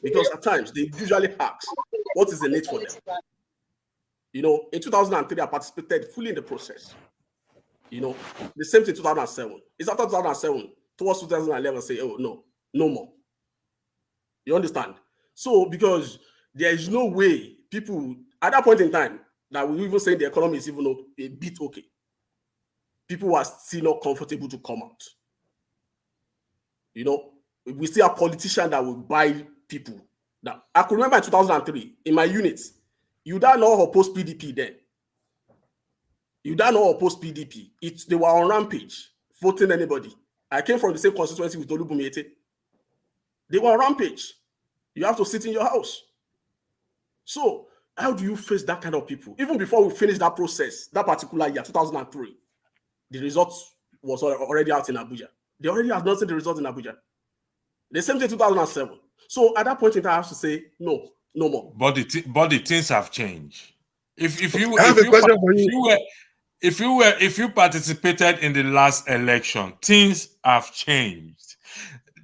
because at times they usually ask, "What is the need for them?" In 2003, I participated fully in the process. The same thing in 2007. It's after 2007, towards 2011, say, oh, no more. You understand? So, because there is no way people, at that point in time, that we even say the economy is even a bit okay, people are still not comfortable to come out. We still have politicians that will buy people. Now, I could remember in 2003, in my unit, you don't know how post PDP then. You don't know oppose PDP. They were on rampage, voting anybody. I came from the same constituency with Olubumete. They were on rampage. You have to sit in your house. So how do you face that kind of people? Even before we finish that process, that particular year, 2003, the results was already out in Abuja. They already have not seen the result in Abuja. The same thing 2007. So at that point in time, I have to say, no more. Body, things have changed. If you participated in the last election, things have changed.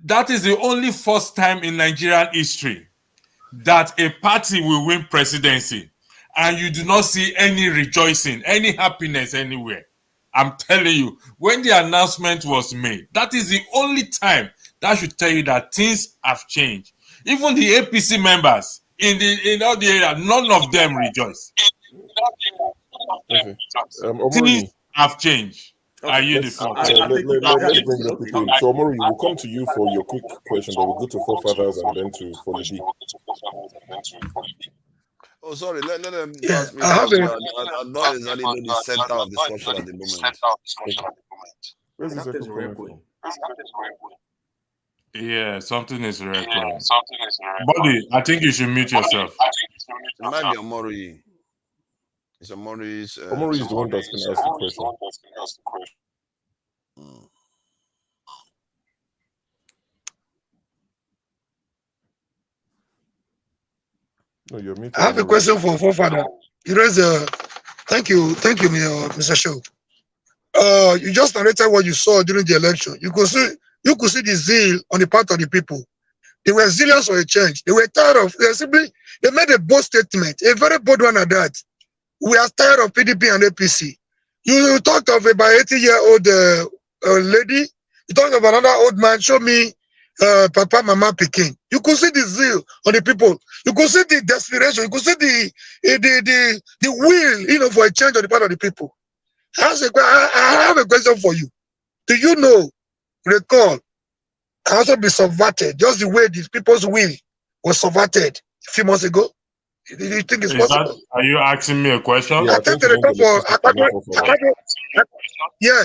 That is the only first time in Nigerian history that a party will win presidency and you do not see any rejoicing, any happiness anywhere. I'm telling you, when the announcement was made, that is the only time That should tell you that things have changed. Even the APC members in all the area, none of them rejoice. Okay. Things have changed. Are you the Let's floor? bring the people in. So, Omori, we'll come to you for your quick question, but we'll go to forefathers and then to Folidi. Oh, sorry. Let them Yeah, pass me. I have a. I don't exactly know the center of discussion at the moment. Where's the second comment from? Yeah, something is recording. Buddy, I think you should mute yourself. It might be Omori. It's Omori's. Omori is the one that's been asked the question. No, you're muted. I have a question for forefather. You raised thank you, Mr. Show. You just narrated what you saw during the election. You could see the zeal on the part of the people. They were zealous for a change. They were tired of. They made a bold statement, a very bold one at that. We are tired of PDP and APC. You talked of about 80-year-old lady. You talked of another old man. Show me Papa, Mama, Peking. You could see the zeal on the people. You could see the desperation. You could see the will, for a change on the part of the people. I have a question for you. Do you recall, can also be subverted, just the way these people's will was subverted a few months ago? Do you think it's possible? Are you asking me a question? Yeah, attempt to recall for yeah.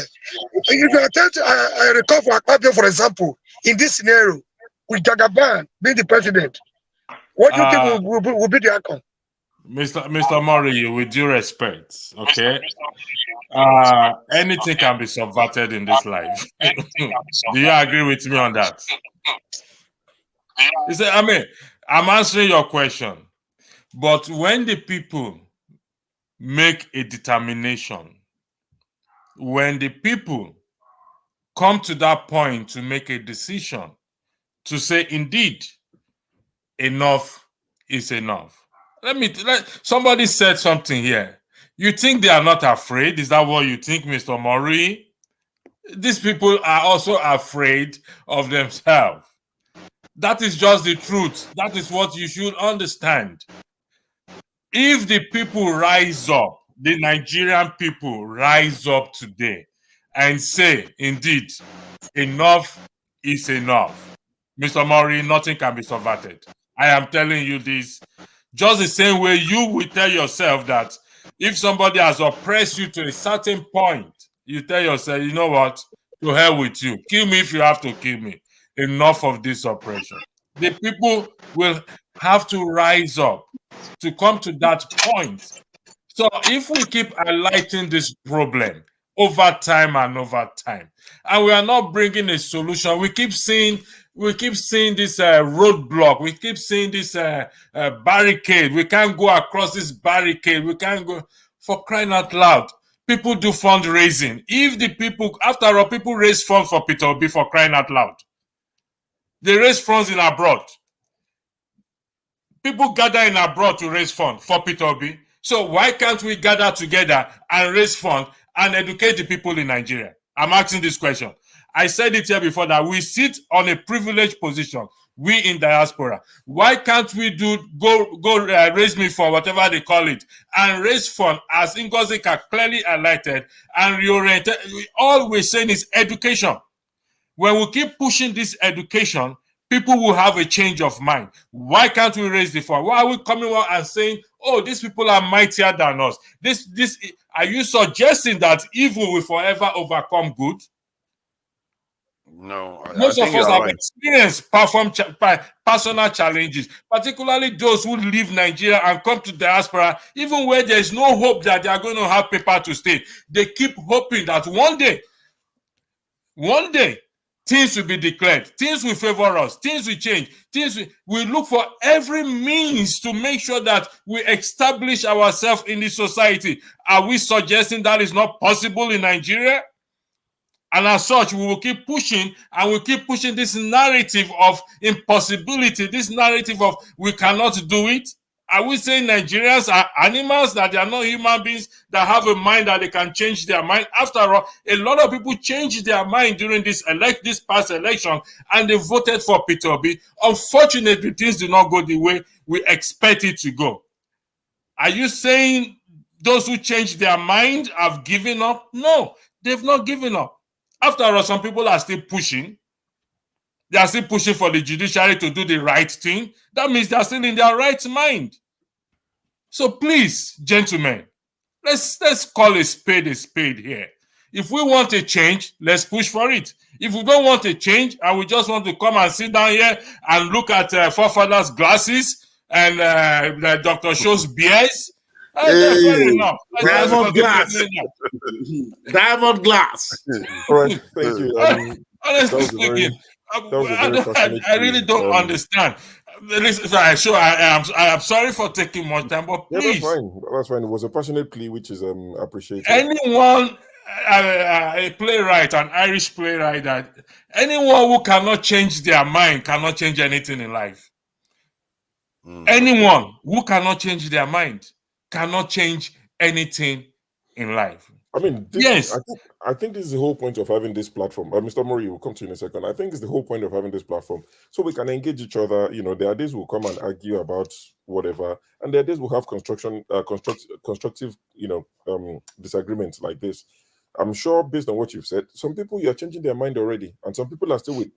If you attempt to recall for Akpabio, for example, in this scenario, with Jagaban being the president, what do you think will be the outcome? Mr. Murray, with due respect, okay? Anything can be subverted in this life. Do you agree with me on that? You say, I'm answering your question. But when the people make a determination, when the people come to that point to make a decision, to say, indeed, enough is enough. Somebody said something here. You think they are not afraid? Is that what you think, Mr. Murray? These people are also afraid of themselves. That is just the truth. That is what you should understand. If the people rise up, the Nigerian people rise up today and say, indeed, enough is enough. Mr. Murray, nothing can be subverted. I am telling you this. Just the same way you will tell yourself that if somebody has oppressed you to a certain point, you tell yourself, you know what, to hell with you. Kill me if you have to kill me. Enough of this oppression. The people will have to rise up to come to that point. So if we keep highlighting this problem over time and over time, and we are not bringing a solution, we keep seeing this roadblock. We keep seeing this barricade. We can't go across this barricade. We can't go. For crying out loud, people do fundraising. If the people, after all, people raise funds for Peter Obi, for crying out loud. They raise funds in abroad. People gather in abroad to raise funds for Peter Obi. So why can't we gather together and raise funds and educate the people in Nigeria? I'm asking this question. I said it here before that we sit on a privileged position, we in diaspora. Why can't we go raise me for whatever they call it and raise funds as Ngozika clearly highlighted and reoriented? All we're saying is education. When we keep pushing this education, people will have a change of mind. Why can't we raise the fund? Why are we coming out and saying, oh, these people are mightier than us? Are you suggesting that evil will forever overcome good? No, Most of us have experienced personal challenges, particularly those who leave Nigeria and come to diaspora, even where there is no hope that they are going to have paper to stay. They keep hoping that one day, things will be declared, things will favor us, things will change, we look for every means to make sure that we establish ourselves in the society. Are we suggesting that is not possible in Nigeria? And as such, we will keep pushing, and we'll keep pushing this narrative of impossibility, this narrative of we cannot do it. Are we saying Nigerians are animals, that they are not human beings that have a mind that they can change their mind? After all, a lot of people changed their mind during this past election, and they voted for Peter Obi. Unfortunately, things do not go the way we expect it to go. Are you saying those who changed their mind have given up? No, they've not given up. After all, some people are still pushing. They are still pushing for the judiciary to do the right thing. That means they are still in their right mind. So please, gentlemen, let's call a spade here. If we want a change, let's push for it. If we don't want a change and we just want to come and sit down here and look at forefathers' glasses and Dr. Show's beers, fair enough. Diamond glass. Diamond glass. All right, thank you. Honestly speaking, I really don't understand. I am sorry for taking much time, but please. Yeah, that's fine. It was a passionate plea, which is appreciated. Anyone, a playwright, an Irish playwright, that anyone who cannot change their mind cannot change anything in life. Anyone who cannot change their mind cannot change anything in life. I mean, yes. I think this is the whole point of having this platform. Mr. Mori, we'll come to you in a second. I think it's the whole point of having this platform, so we can engage each other. You know, there are days we'll come and argue about whatever, and there are days we'll have constructive, disagreements like this. I'm sure, based on what you've said, some people, you're changing their mind already, and some people are still with,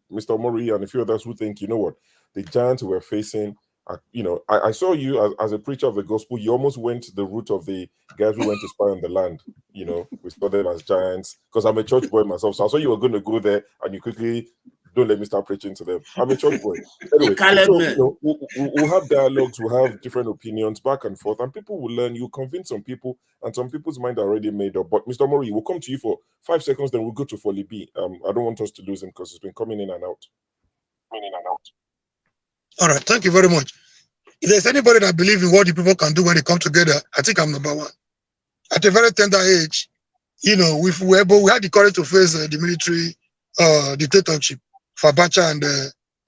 Mr. Mori and a few others who think, you know what, the giants we're facing. I saw you as a preacher of the gospel. You almost went the route of the guys who went to spy on the land. We saw them as giants, because I'm a church boy myself. So I saw you were going to go there, and you quickly don't let me start preaching to them. I'm a church boy. Anyway, we'll have dialogues, we'll have different opinions back and forth, and people will learn. You convince some people, and some people's mind are already made up. But Mr. Mori, we'll come to you for 5 seconds, then we'll go to Folly B. I don't want us to lose him because he's been coming in and out. All right, thank you very much. If there's anybody that believes in what the people can do when they come together, I think I'm number one. At a very tender age, we had the courage to face the military dictatorship for Abacha and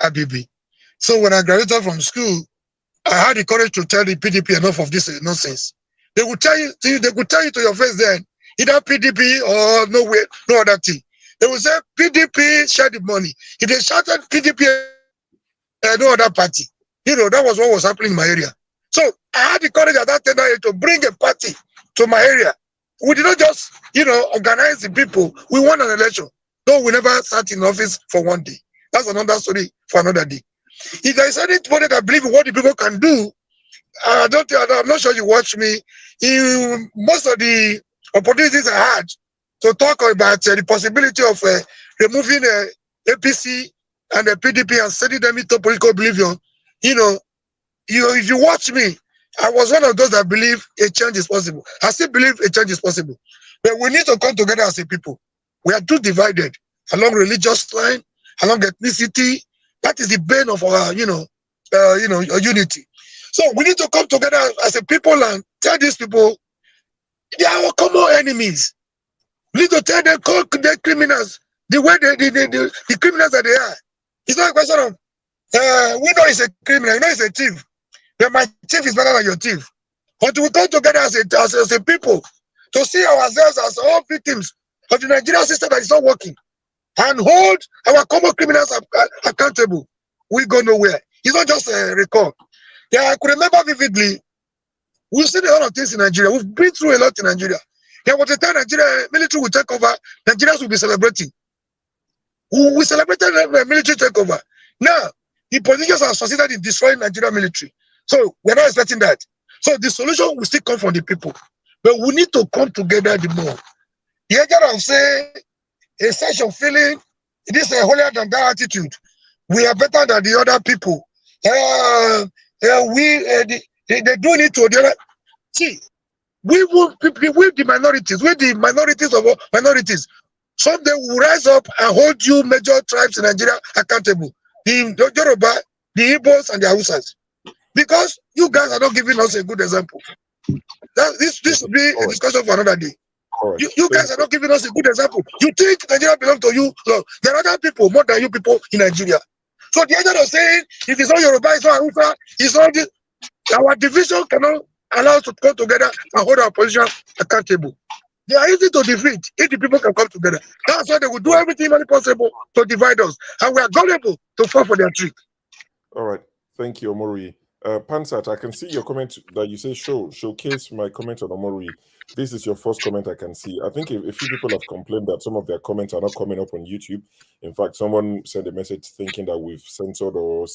Abibi. So when I graduated from school, I had the courage to tell the PDP enough of this nonsense. They would tell you to your face then, either PDP or no other thing. They would say PDP share the money. If they shouted PDP, no other party. That was what was happening in my area. So I had the courage at that time to bring a party to my area. We did not just, organize the people. We won an election. Though we never sat in office for one day. That's another story for another day. If there is anybody that believes in what the people can do, I'm not sure you watch me. In most of the opportunities I had to talk about the possibility of removing APC and the PDP and sending them into political oblivion, if you watch me, I was one of those that believe a change is possible. I still believe a change is possible. But we need to come together as a people. We are too divided along religious line, along ethnicity. That is the bane of our, unity. So we need to come together as a people and tell these people they are our common enemies. We need to tell them, call the criminals the way the criminals that they are. It's not a question of we know it's a criminal, you know it's a thief. But my thief is better than your thief. But we come together as a people to see ourselves as all victims of the Nigerian system that is not working and hold our common criminals accountable. We go nowhere. It's not just a record. Yeah, I could remember vividly. We've seen a lot of things in Nigeria. We've been through a lot in Nigeria. There was a time Nigeria military will take over. Nigerians will be celebrating. We celebrated the military takeover. Now, the politicians have succeeded in destroying Nigerian military. So we're not expecting that. So the solution will still come from the people. But we need to come together the more. The agent of say a sense of feeling, this is a holier than thou attitude. We are better than the other people. They do it to the other. See, we the minorities of minorities. Someday we will rise up and hold you major tribes in Nigeria accountable. The Yoruba, the Igbos, and the Hausas. Because you guys are not giving us a good example. This will be a discussion for another day. Right. You guys are not giving us a good example. You think Nigeria belongs to you? No, there are other people more than you people in Nigeria. So the agent of saying, if it's not Yoruba, it's not Hausa, it's not this. Our division cannot allow us to come together and hold our position accountable. They are easy to defeat if the people can come together. That's why they will do everything possible to divide us. And we are gullible to fall for their trick. All right. Thank you, Omori. Pansat, I can see your comment that you say showcase my comment on Omori. This is your first comment I can see. I think a few people have complained that some of their comments are not coming up on YouTube. In fact, someone sent a message thinking that we've censored or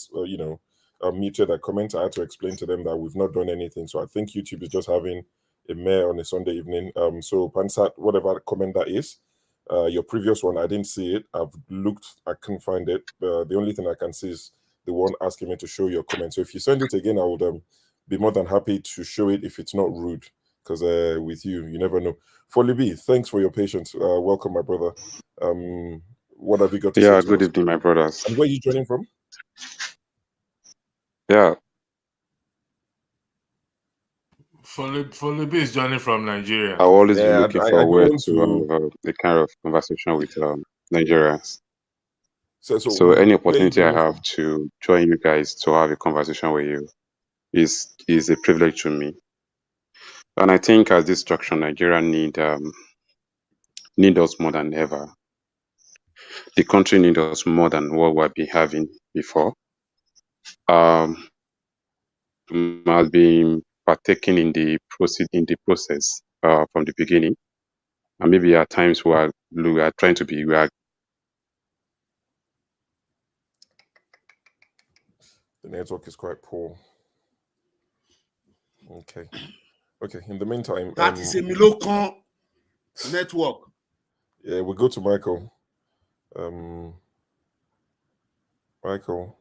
muted a comment. I had to explain to them that we've not done anything. So I think YouTube is just having a mare on a Sunday evening. So Pansat, whatever comment that is, your previous one, I didn't see it. I've looked, I couldn't find it. The only thing I can see is the one asking me to show your comment. So if you send it again, I would be more than happy to show it if it's not rude. Because with you never know. Folibi, thanks for your patience. Welcome, my brother. What have you got to say? Yeah, good evening, my brothers. And where are you joining from? Yeah. Folibi is joining from Nigeria. I'll always be Yeah, looking I forward don't to want have a kind of conversation with Nigerians. So So any where are you opportunity I joining have from? to join you guys to have a conversation with you is a privilege to me. And I think as this structure, Nigeria need us more than ever. The country needs us more than what we've been having before. Has been partaking in the process from the beginning, and maybe at times we are trying to be. The network is quite poor. Okay. In the meantime, that is a Milocon network. Yeah, we'll go to Michael. Michael,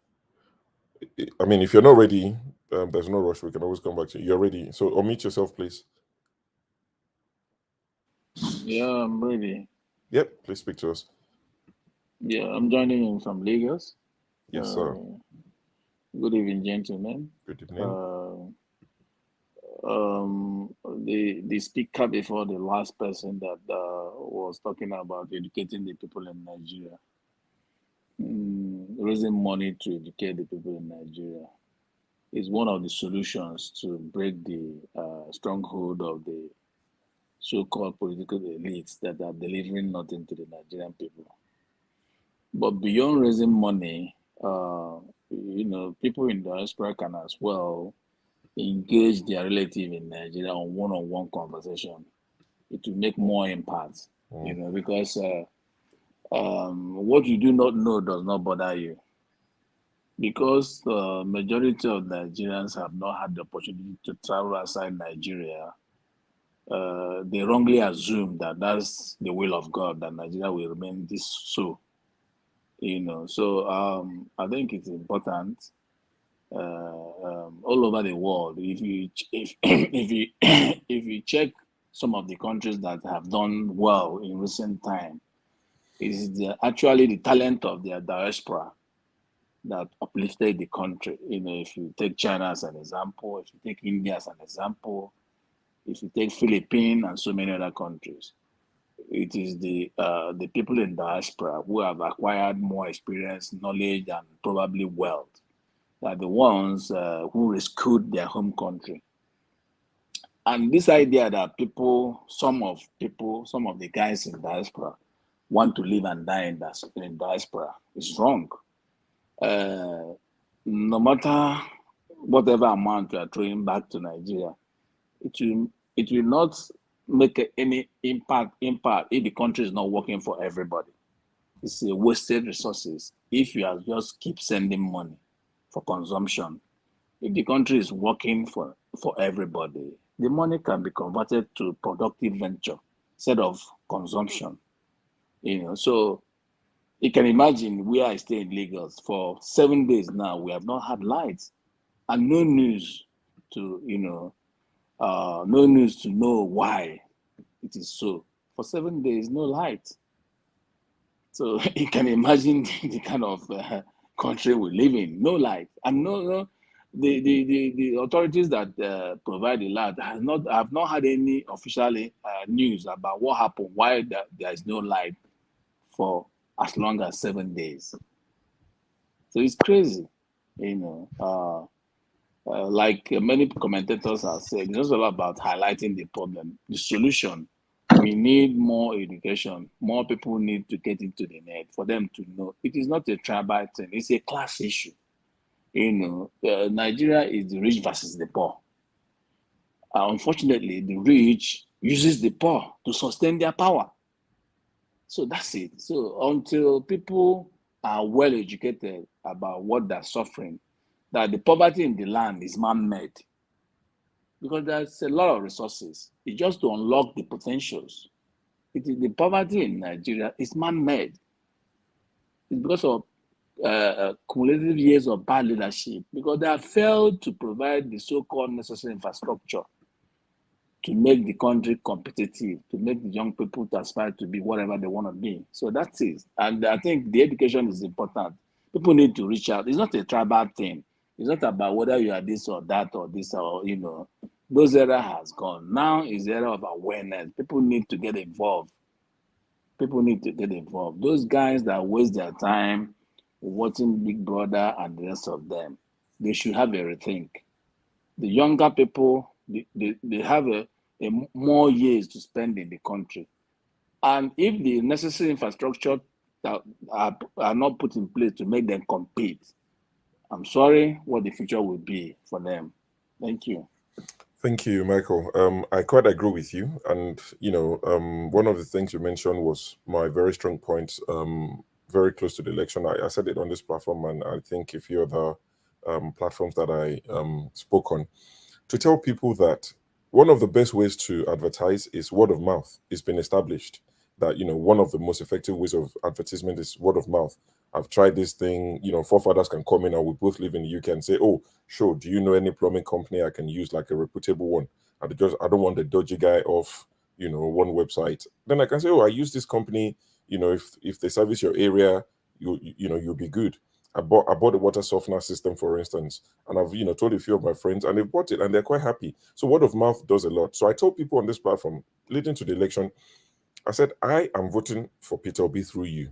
I mean, if you're not ready, there's no rush. We can always come back to you. You're ready. So unmute yourself, please. Yeah, I'm ready. Yep, please speak to us. Yeah, I'm joining in from Lagos. Yes, sir. Good evening, gentlemen. Good evening. The speaker before the last person that was talking about educating the people in Nigeria, raising money to educate the people in Nigeria is one of the solutions to break the stronghold of the so-called political elites that are delivering nothing to the Nigerian people. But beyond raising money, people in diaspora can as well engage their relative in Nigeria on one-on-one conversation. It will make more impact, because what you do not know does not bother you. Because the majority of Nigerians have not had the opportunity to travel outside Nigeria, they wrongly assume that that's the will of God, that Nigeria will remain this so. So I think it's important all over the world. If you check some of the countries that have done well in recent time, is actually the talent of their diaspora that uplifted the country. If you take China as an example, if you take India as an example, if you take Philippines and so many other countries, it is the people in diaspora who have acquired more experience, knowledge, and probably wealth, are the ones who rescued their home country. And this idea that some of the guys in diaspora want to live and die in diaspora is wrong. No matter whatever amount you are throwing back to Nigeria, it will not make any impact if the country is not working for everybody. It's a wasted resources if you are just keep sending money for consumption. If the country is working for everybody, the money can be converted to productive venture instead of consumption. So you can imagine where I stay in Lagos for 7 days now. We have not had lights and no news to know why it is so. For 7 days, no light. So you can imagine the kind of country we live in. No light, and the authorities that provide the light have not had any official news about what happened, why there is no light for as long as 7 days. So it's crazy, Like many commentators have said, it's just all about highlighting the problem. The solution, we need more education. More people need to get into the net for them to know. It is not a tribal thing. It's a class issue. Nigeria is the rich versus the poor. Unfortunately, the rich uses the poor to sustain their power. So that's it. So until people are well educated about what they're suffering, that the poverty in the land is man-made, because there's a lot of resources. It's just to unlock the potentials. The poverty in Nigeria is man-made. It's because of cumulative years of bad leadership, because they have failed to provide the so-called necessary infrastructure to make the country competitive, to make the young people to aspire to be whatever they want to be. So that's it. And I think the education is important. People need to reach out. It's not a tribal thing. It's not about whether you are this or that or this or, those era has gone. Now is the era of awareness. People need to get involved. People need to get involved. Those guys that waste their time watching Big Brother and the rest of them, they should have a rethink. The younger people, they have a more years to spend in the country. And if the necessary infrastructure that are not put in place to make them compete, I'm sorry what the future will be for them. Thank you. Thank you, Michael. I quite agree with you. And, one of the things you mentioned was my very strong point, very close to the election. I said it on this platform, and I think a few other platforms that I spoke on, to tell people that one of the best ways to advertise is word of mouth. It's been established that, one of the most effective ways of advertisement is word of mouth. I've tried this thing, forefathers can come in and we both live in the UK and say, oh, sure, do you know any plumbing company I can use, like a reputable one? I don't want the dodgy guy off, one website. Then I can say, oh, I use this company, if they service your area, you'll be good. I bought a water softener system, for instance, and I've told a few of my friends, and they bought it, and they're quite happy. So word of mouth does a lot. So I told people on this platform, leading to the election, I said, I am voting for Peter Obi through you,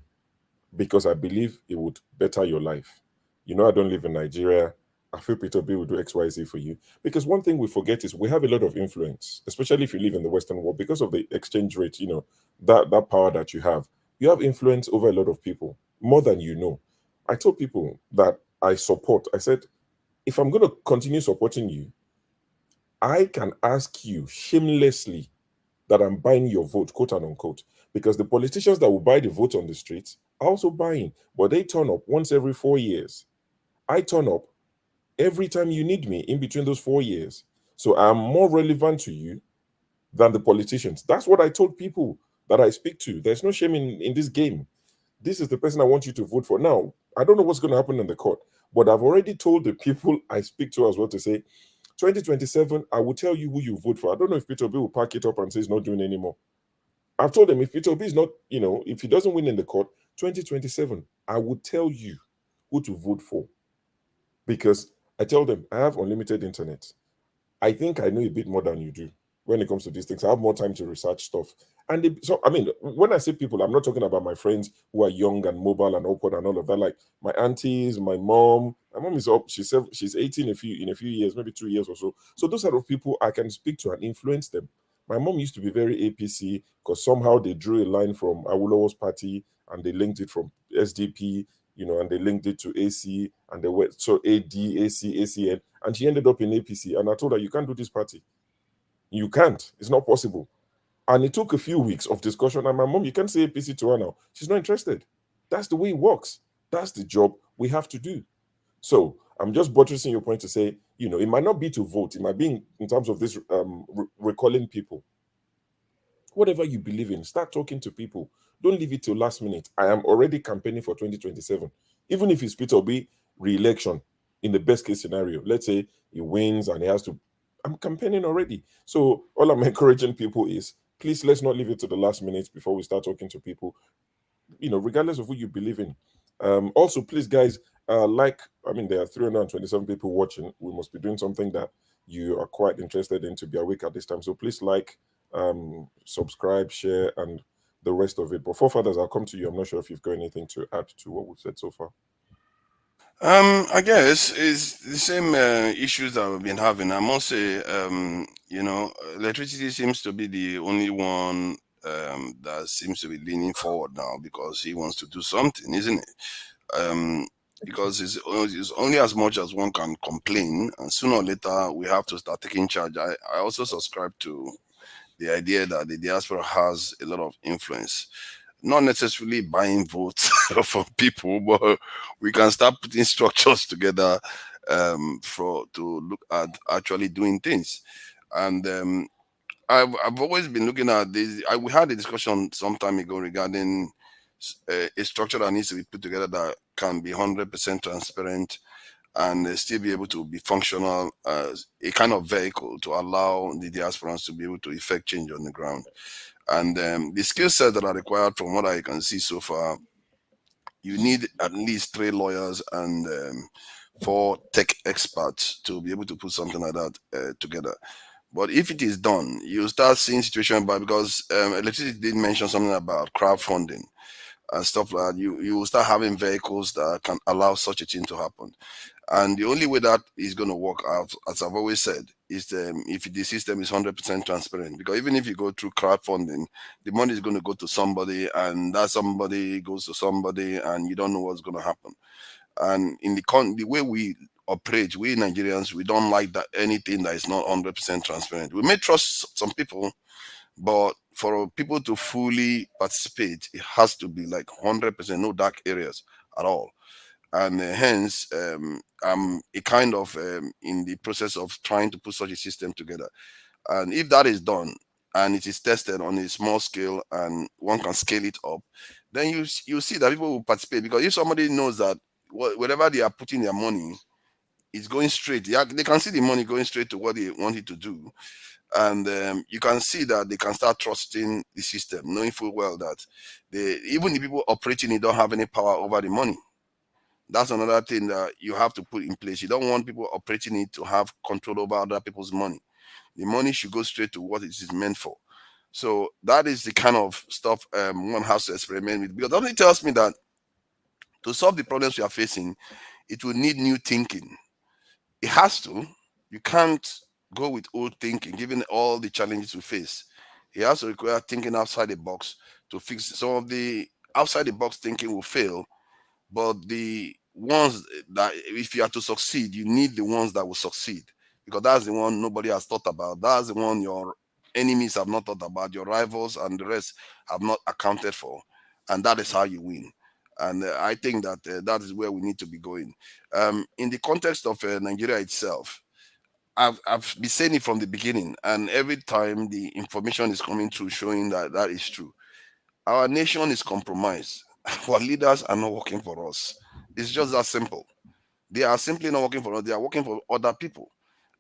because I believe it would better your life. I don't live in Nigeria. I feel Peter Obi will do XYZ for you. Because one thing we forget is we have a lot of influence, especially if you live in the Western world, because of the exchange rate, that power that you have. You have influence over a lot of people, more than you know. I told people that I said, if I'm going to continue supporting you, I can ask you shamelessly that I'm buying your vote, quote and unquote, because the politicians that will buy the vote on the streets are also buying, but they turn up once every 4 years. I turn up every time you need me in between those 4 years. So I'm more relevant to you than the politicians. That's what I told people that I speak to. There's no shame in this game. This is the person I want you to vote for. Now, I don't know what's going to happen in the court, but I've already told the people I speak to as well to say, 2027, I will tell you who you vote for. I don't know if Peter Obi will pack it up and say he's not doing anymore. I've told them if Peter Obi is not, if he doesn't win in the court, 2027, I will tell you who to vote for. Because I tell them I have unlimited internet. I think I know a bit more than you do when it comes to these things. I have more time to research stuff. And when I say people, I'm not talking about my friends who are young and mobile and awkward and all of that. Like my aunties, my mom. My mom is up. She's 18 in a few years, maybe 2 years or so. So those sort of people I can speak to and influence them. My mom used to be very APC because somehow they drew a line from Awolowo's party and they linked it from SDP, and they linked it to AC and they went so AD, AC, ACN, and she ended up in APC. And I told her, you can't do this party. You can't. It's not possible. And it took a few weeks of discussion. And my mom, you can't say APC to her now. She's not interested. That's the way it works. That's the job we have to do. So I'm just buttressing your point to say, it might not be to vote. It might be in terms of this recalling people. Whatever you believe in, start talking to people. Don't leave it till last minute. I am already campaigning for 2027. Even if it's Peter Obi re-election, in the best case scenario, let's say he wins and he has to, I'm campaigning already. So all I'm encouraging people is, please, let's not leave it to the last minute before we start talking to people, regardless of who you believe in. Also, please, guys, there are 327 people watching. We must be doing something that you are quite interested in to be awake at this time. So please subscribe, share, and the rest of it. But forefathers, I'll come to you. I'm not sure if you've got anything to add to what we've said so far. I guess it's the same issues that we've been having. I must say, you know, electricity seems to be the only one that seems to be leaning forward now because he wants to do something, isn't it? Because it's only as much as one can complain, and sooner or later we have to start taking charge. I also subscribe to the idea that the diaspora has a lot of influence, not necessarily buying votes from people, but we can start putting structures together for to look at actually doing things. And I've always been looking at this. We had a discussion some time ago regarding a structure that needs to be put together that can be 100% transparent and still be able to be functional as a kind of vehicle to allow the diasporans to be able to effect change on the ground. And the skill set that are required from what I can see so far, you need at least 3 lawyers and 4 tech experts to be able to put something like that together. But if it is done, you start seeing situation because electricity did mention something about crowdfunding and stuff like that. You will start having vehicles that can allow such a thing to happen. And the only way that is going to work out, as I've always said, is if the system is 100% transparent. Because even if you go through crowdfunding, the money is going to go to somebody, and that somebody goes to somebody, and you don't know what's going to happen. And in the way we operate, we Nigerians, we don't like that anything that is not 100% transparent. We may trust some people, but for people to fully participate, it has to be like 100%, no dark areas at all. And hence, I'm a kind of in the process of trying to put such a system together. And if that is done and it is tested on a small scale and one can scale it up, then you see that people will participate. Because if somebody knows that wherever they are putting their money is going straight, they can see the money going straight to what they want it to do. And you can see that they can start trusting the system, knowing full well that even the people operating it don't have any power over the money. That's another thing that you have to put in place. You don't want people operating it to have control over other people's money. The money should go straight to what it is meant for. So that is the kind of stuff one has to experiment with. Because that only tells me that to solve the problems we are facing, it will need new thinking. It has to. You can't go with old thinking, given all the challenges we face. It has to require thinking outside the box to fix some of the outside the box thinking will fail, but the ones that if you are to succeed, you need the ones that will succeed, because that's the one nobody has thought about. That's the one your enemies have not thought about, your rivals and the rest have not accounted for, and that is how you win. And I think that that is where we need to be going. In the context of Nigeria itself, I've been saying it from the beginning, and every time the information is coming through showing that that is true. Our nation is compromised. Our leaders are not working for us. It's just that simple. They are simply not working for us. They are working for other people.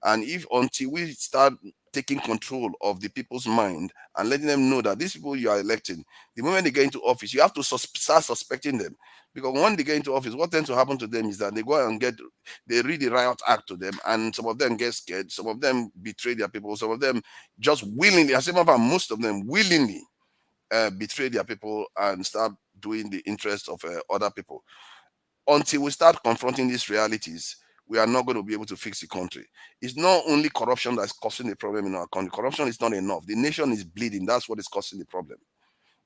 And if until we start taking control of the people's mind and letting them know that these people you are electing, the moment they get into office, you have to start suspecting them. Because when they get into office, what tends to happen to them is that they go and they read the riot act to them, and some of them get scared, some of them betray their people, some of them just willingly, as a matter of fact, most of them willingly betray their people and start doing the interest of other people. Until we start confronting these realities, we are not going to be able to fix the country. It's not only corruption that's causing the problem in our country. Corruption is not enough. The nation is bleeding. That's what is causing the problem.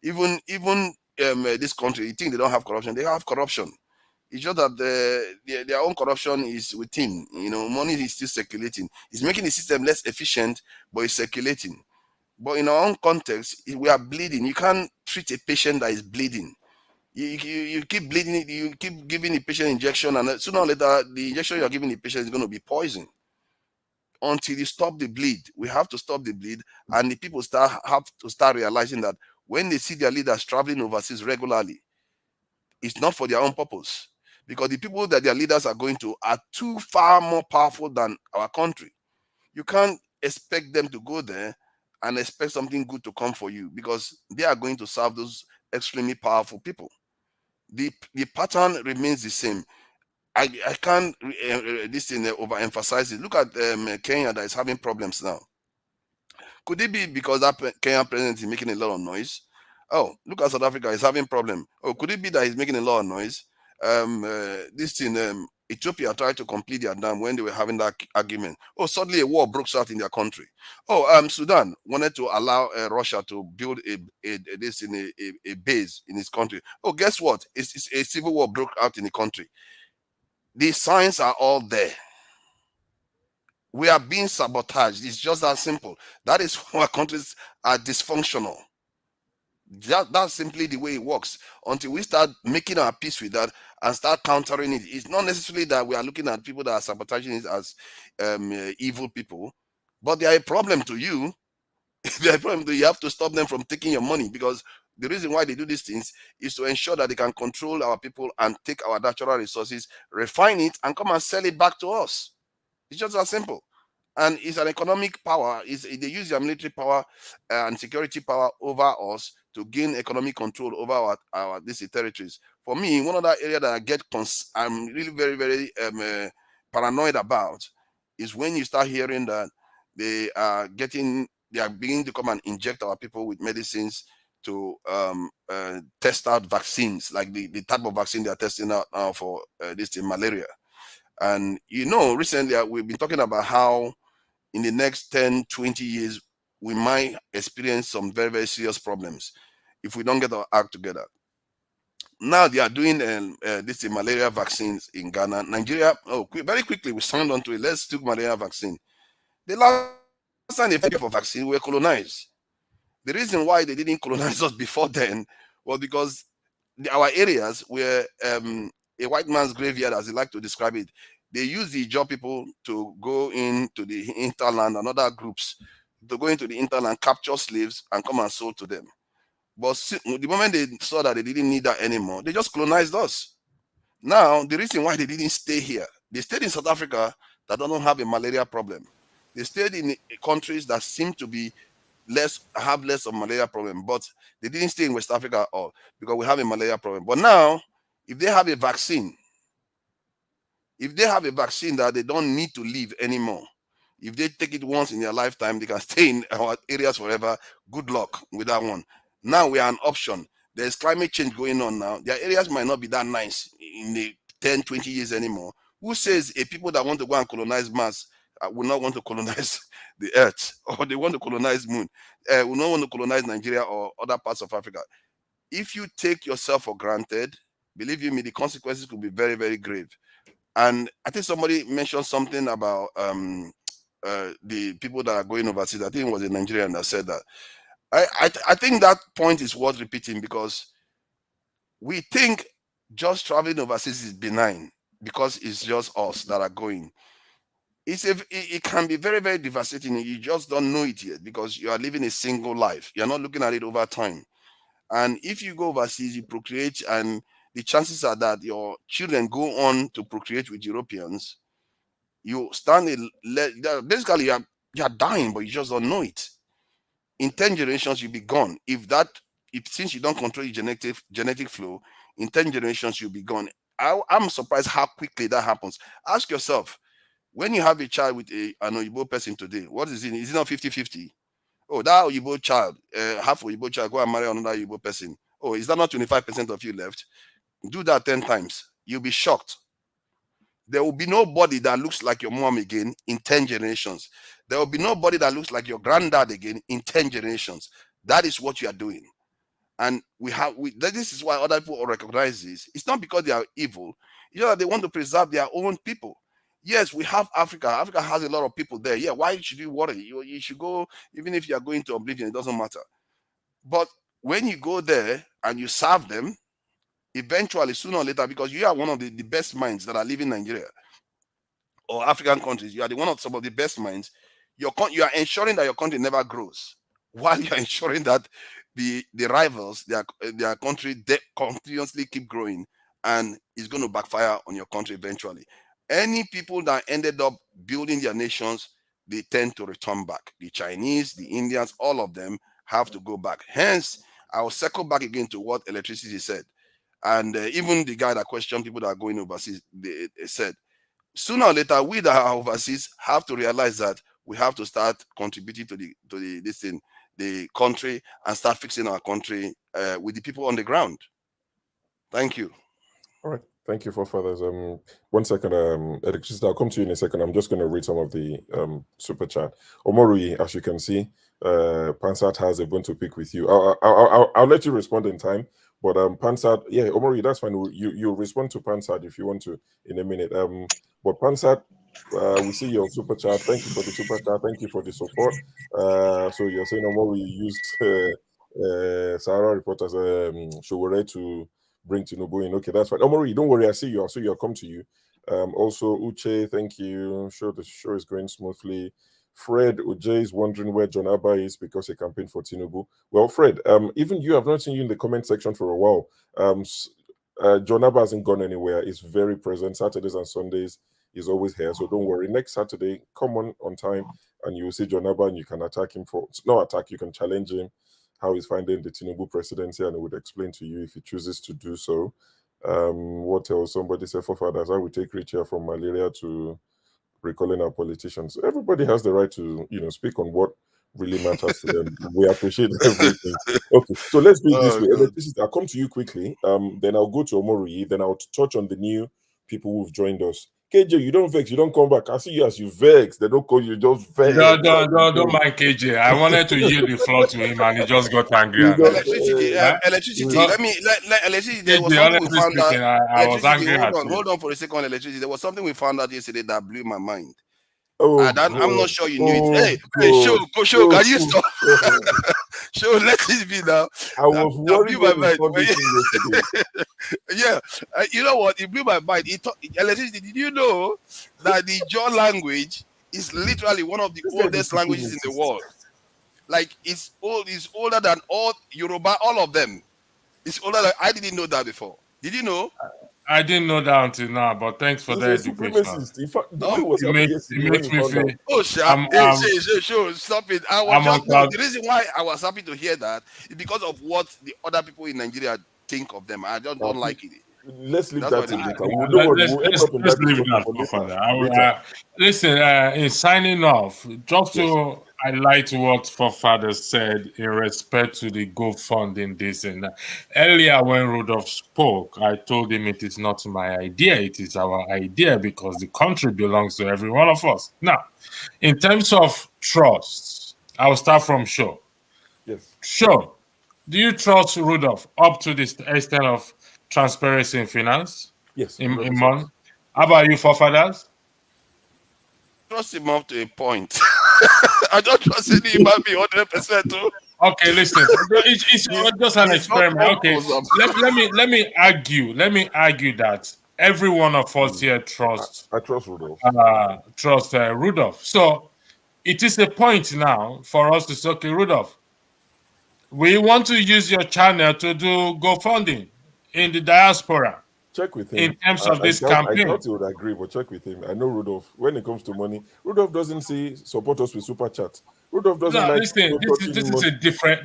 Even this country, you think they don't have corruption? They have corruption. It's just that their own corruption is within. You know, money is still circulating. It's making the system less efficient, but it's circulating. But in our own context, we are bleeding. You can't treat a patient that is bleeding. You keep bleeding, you keep giving the patient injection, and sooner or later, the injection you're giving the patient is going to be poison. Until you stop the bleed, we have to stop the bleed, and the people have to start realizing that when they see their leaders traveling overseas regularly, it's not for their own purpose, because the people that their leaders are going to are too far more powerful than our country. You can't expect them to go there and expect something good to come for you, because they are going to serve those extremely powerful people. The pattern remains the same. I can't this thing overemphasize it. Look at Kenya that is having problems now. Could it be because that Kenyan president is making a lot of noise? Oh, look at South Africa is having problem. Oh, could it be that he's making a lot of noise? This thing Ethiopia tried to complete their dam when they were having that argument. Oh, suddenly a war broke out in their country. Oh, Sudan wanted to allow Russia to build a base in his country. Oh, guess what? It's a civil war broke out in the country. The signs are all there. We are being sabotaged. It's just that simple. That is why our countries are dysfunctional. That's simply the way it works. Until we start making our peace with that and start countering it, it's not necessarily that we are looking at people that are sabotaging it as evil people, but they are a problem to you. They are a problem to you. You have to stop them from taking your money, because the reason why they do these things is to ensure that they can control our people and take our natural resources, refine it, and come and sell it back to us. It's just that simple. And it's an economic power. They use their military power and security power over us to gain economic control over these territories. For me, one other area that I'm really very, very paranoid about is when you start hearing that they are beginning to come and inject our people with medicines to test out vaccines, like the type of vaccine they are testing out now for this malaria. And recently we've been talking about how in the next 10, 20 years, we might experience some very, very serious problems if we don't get our act together. Now they are doing this malaria vaccines in Ghana. Nigeria, very quickly, we signed on to it. Let's do malaria vaccine. The last time they paid for vaccine, we were colonized. The reason why they didn't colonize us before then was because our areas were a white man's graveyard, as they like to describe it. They use the job people to go into the hinterland and other groups to go into the hinterland, capture slaves, and come and sold to them. But the moment they saw that they didn't need that anymore, they just colonized us. Now, the reason why they didn't stay here, they stayed in South Africa that don't have a malaria problem. They stayed in countries that seem to be have less of malaria problem, but they didn't stay in West Africa at all because we have a malaria problem. But now, if they have a vaccine, that they don't need to leave anymore, if they take it once in their lifetime, they can stay in our areas forever. Good luck with that one. Now we are an option. There's climate change going on now. Their areas might not be that nice in the 10, 20 years anymore. Who says a people that want to go and colonize Mars will not want to colonize the Earth, or they want to colonize Moon, will not want to colonize Nigeria or other parts of Africa? If you take yourself for granted, believe you me, the consequences could be very, very grave. And I think somebody mentioned something about the people that are going overseas. I think it was a Nigerian that said that. I think that point is worth repeating, because we think just traveling overseas is benign because it's just us that are going. It can be very, very devastating. You just don't know it yet because you are living a single life. You're not looking at it over time. And if you go overseas, you procreate, and the chances are that your children go on to procreate with Europeans. You stand basically you're dying, but you just don't know it. In 10 generations, you'll be gone. Since you don't control your genetic flow, in 10 generations, you'll be gone. I'm surprised how quickly that happens. Ask yourself, when you have a child with an Oyibo person today, what is it? Is it not 50-50? Oh, that Oyibo child, half Oyibo child, go and marry another Oyibo person. Oh, is that not 25% of you left? Do that 10 times. You'll be shocked. There will be nobody that looks like your mom again in 10 generations. There will be nobody that looks like your granddad again in 10 generations. That is what you are doing. And this is why other people recognize this. It's not because they are evil. It's just that they want to preserve their own people. Yes, we have Africa. Africa has a lot of people there. Yeah, why should you worry? You should go, even if you are going to oblivion, it doesn't matter. But when you go there and you serve them, eventually, sooner or later, because you are one of the best minds that are living in Nigeria or African countries, you are one of some of the best minds. You are ensuring that your country never grows, while you are ensuring that the rivals, their country, they continuously keep growing, and it's going to backfire on your country eventually. Any people that ended up building their nations, they tend to return back. The Chinese, the Indians, all of them have to go back. Hence, I will circle back again to what electricity said. And even the guy that questioned people that are going overseas, they said, sooner or later, we that are overseas have to realize that we have to start contributing to the country, and start fixing our country with the people on the ground. Thank you. All right. Thank you, forefathers. 1 second, Electricity, I'll come to you in a second. I'm just going to read some of the super chat. Omorui, as you can see, Pansat has a bone to pick with you. I'll let you respond in time. But Pansat, yeah, Omorui, that's fine. You'll respond to Pansat if you want to in a minute. But Pansat, we see your super chat. Thank you for the super chat. Thank you for the support. So you're saying Omorui used Sahara Reporters Showore to bring Tinubu in. Okay, that's fine. Omori, don't worry. I see you. I'll come to you. Also, Uche, thank you. Sure, the show is going smoothly. Fred Uche is wondering where John Abba is because he campaigned for Tinubu. Well, Fred, even you, have not seen you in the comment section for a while. John Abba hasn't gone anywhere. He's very present. Saturdays and Sundays, he's always here. So don't worry. Next Saturday, come on time, and you will see John Abba, and you can attack him you can challenge him how he's finding the Tinubu presidency, and he would explain to you if he chooses to do so. What else? Somebody said, forefathers, how we take rich here from malaria to recalling our politicians. Everybody has the right to, speak on what really matters to them. We appreciate everything. Okay, so let's do it this way. Electricity, I'll come to you quickly. Then I'll go to Omori. Then I'll touch on the new people who've joined us. KJ, you don't vex, you don't come back. I see you as you vex. They don't call you, just vex. Don't mind KJ. I wanted to yield the floor to him and he just got angry. Electricity. There was something we found out. I was angry hold on for a second, Electricity. There was something we found out yesterday that blew my mind. I'm not sure you knew it. Hey, show, can you stop? Show, let it be now. I was worried my mind. Yeah, you know what? It blew my mind. Electricity, did you know that the Jaw language is literally one of the oldest languages in the world? Like, it's older than all Yoruba, all of them. It's older than, I didn't know that before. Did you know? I didn't know that until now, but thanks for the education. It makes me feel. Oh, stop it! The reason why I was happy to hear that is because of what the other people in Nigeria think of them. I just don't like it. Let's leave that in later. Let's leave that. Listen, in signing off, just to highlight what forefathers said in respect to the GoFunding this and that. Earlier when Rudolph spoke, I told him it is not my idea, it is our idea because the country belongs to every one of us. Now, in terms of trust, I'll start from Shaw. Yes. Shaw, do you trust Rudolph up to this extent of transparency in finance? Yes. In money? How about you, forefathers? Trust him up to a point. I don't trust any human being 100% too. Okay, listen. It's just an experiment. Okay, let me argue. Let me argue that every one of us here trusts. I trust Rudolph. Trust Rudolph. So it is a point now for us to say, okay, Rudolph, we want to use your channel to do GoFunding in the diaspora. Check with him. In terms of this campaign. I thought he would agree, but check with him. I know Rudolph, when it comes to money, Rudolph doesn't say support us with super chat. Rudolph doesn't listen,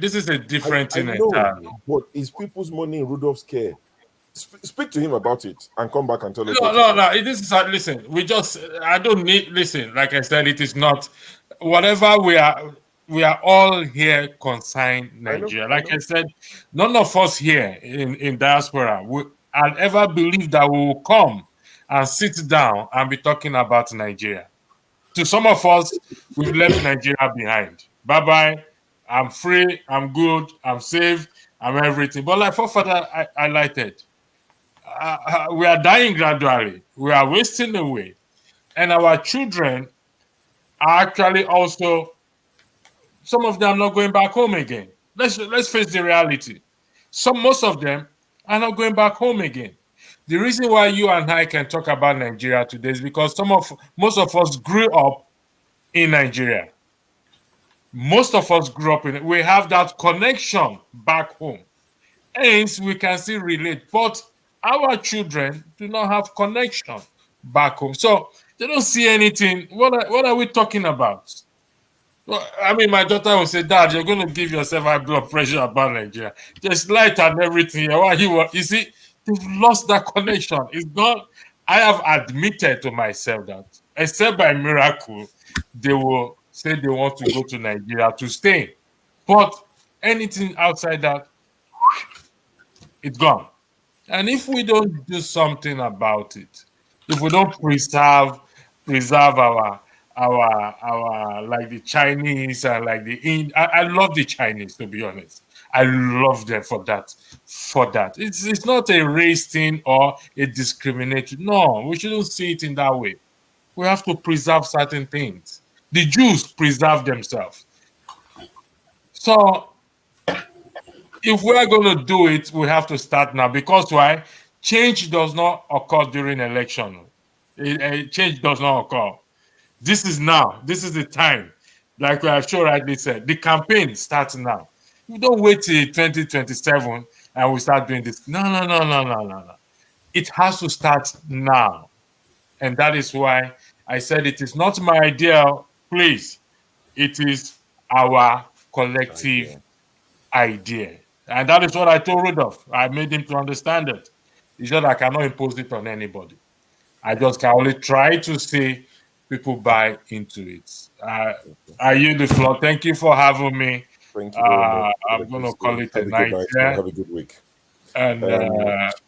this is a different thing entirely. But it's people's money in Rudolph's care. Speak to him about it and come back and tell us. No. This is listen. I don't need. Listen, like I said, it is not whatever we are. We are all here consigned Nigeria. Like I said, none of us here in diaspora I'll ever believe that we will come and sit down and be talking about Nigeria. To some of us, we've left Nigeria behind. Bye-bye. I'm free. I'm good. I'm safe. I'm everything. But like forefather highlighted, we are dying gradually. We are wasting away. And our children are actually also, some of them are not going back home again. Let's face the reality. Most of them are not going back home again. The reason why you and I can talk about Nigeria today is because most of us grew up in Nigeria. Most of us grew up in it. We have that connection back home. Hence, we can still relate. But our children do not have connection back home. So they don't see anything. What are we talking about? Well, I mean, my daughter will say, Dad, you're going to give yourself high blood pressure about Nigeria. There's light and everything. You see, they've lost that connection. It's gone. I have admitted to myself that, except by miracle, they will say they want to go to Nigeria to stay. But anything outside that, it's gone. And if we don't do something about it, if we don't preserve our like the Chinese and like the Indian, I love the Chinese, to be honest. I love them for that. It's not a race thing or a discriminatory. No, we shouldn't see it in that way. We have to preserve certain things. The Jews preserve themselves. So if we are going to do it, we have to start now. Because why? Change does not occur during election. Change does not occur. This is now. This is the time. Like I sure rightly said, the campaign starts now. We don't wait till 2027 and we start doing this. No. It has to start now. And that is why I said it is not my idea, please. It is our collective idea. And that is what I told Rudolph. I made him to understand it. It's just I cannot impose it on anybody. I just can only try to see people buy into it. I yield the floor. Thank you for having me. Thank you very much. I'm going to call it a night. Have a good week. And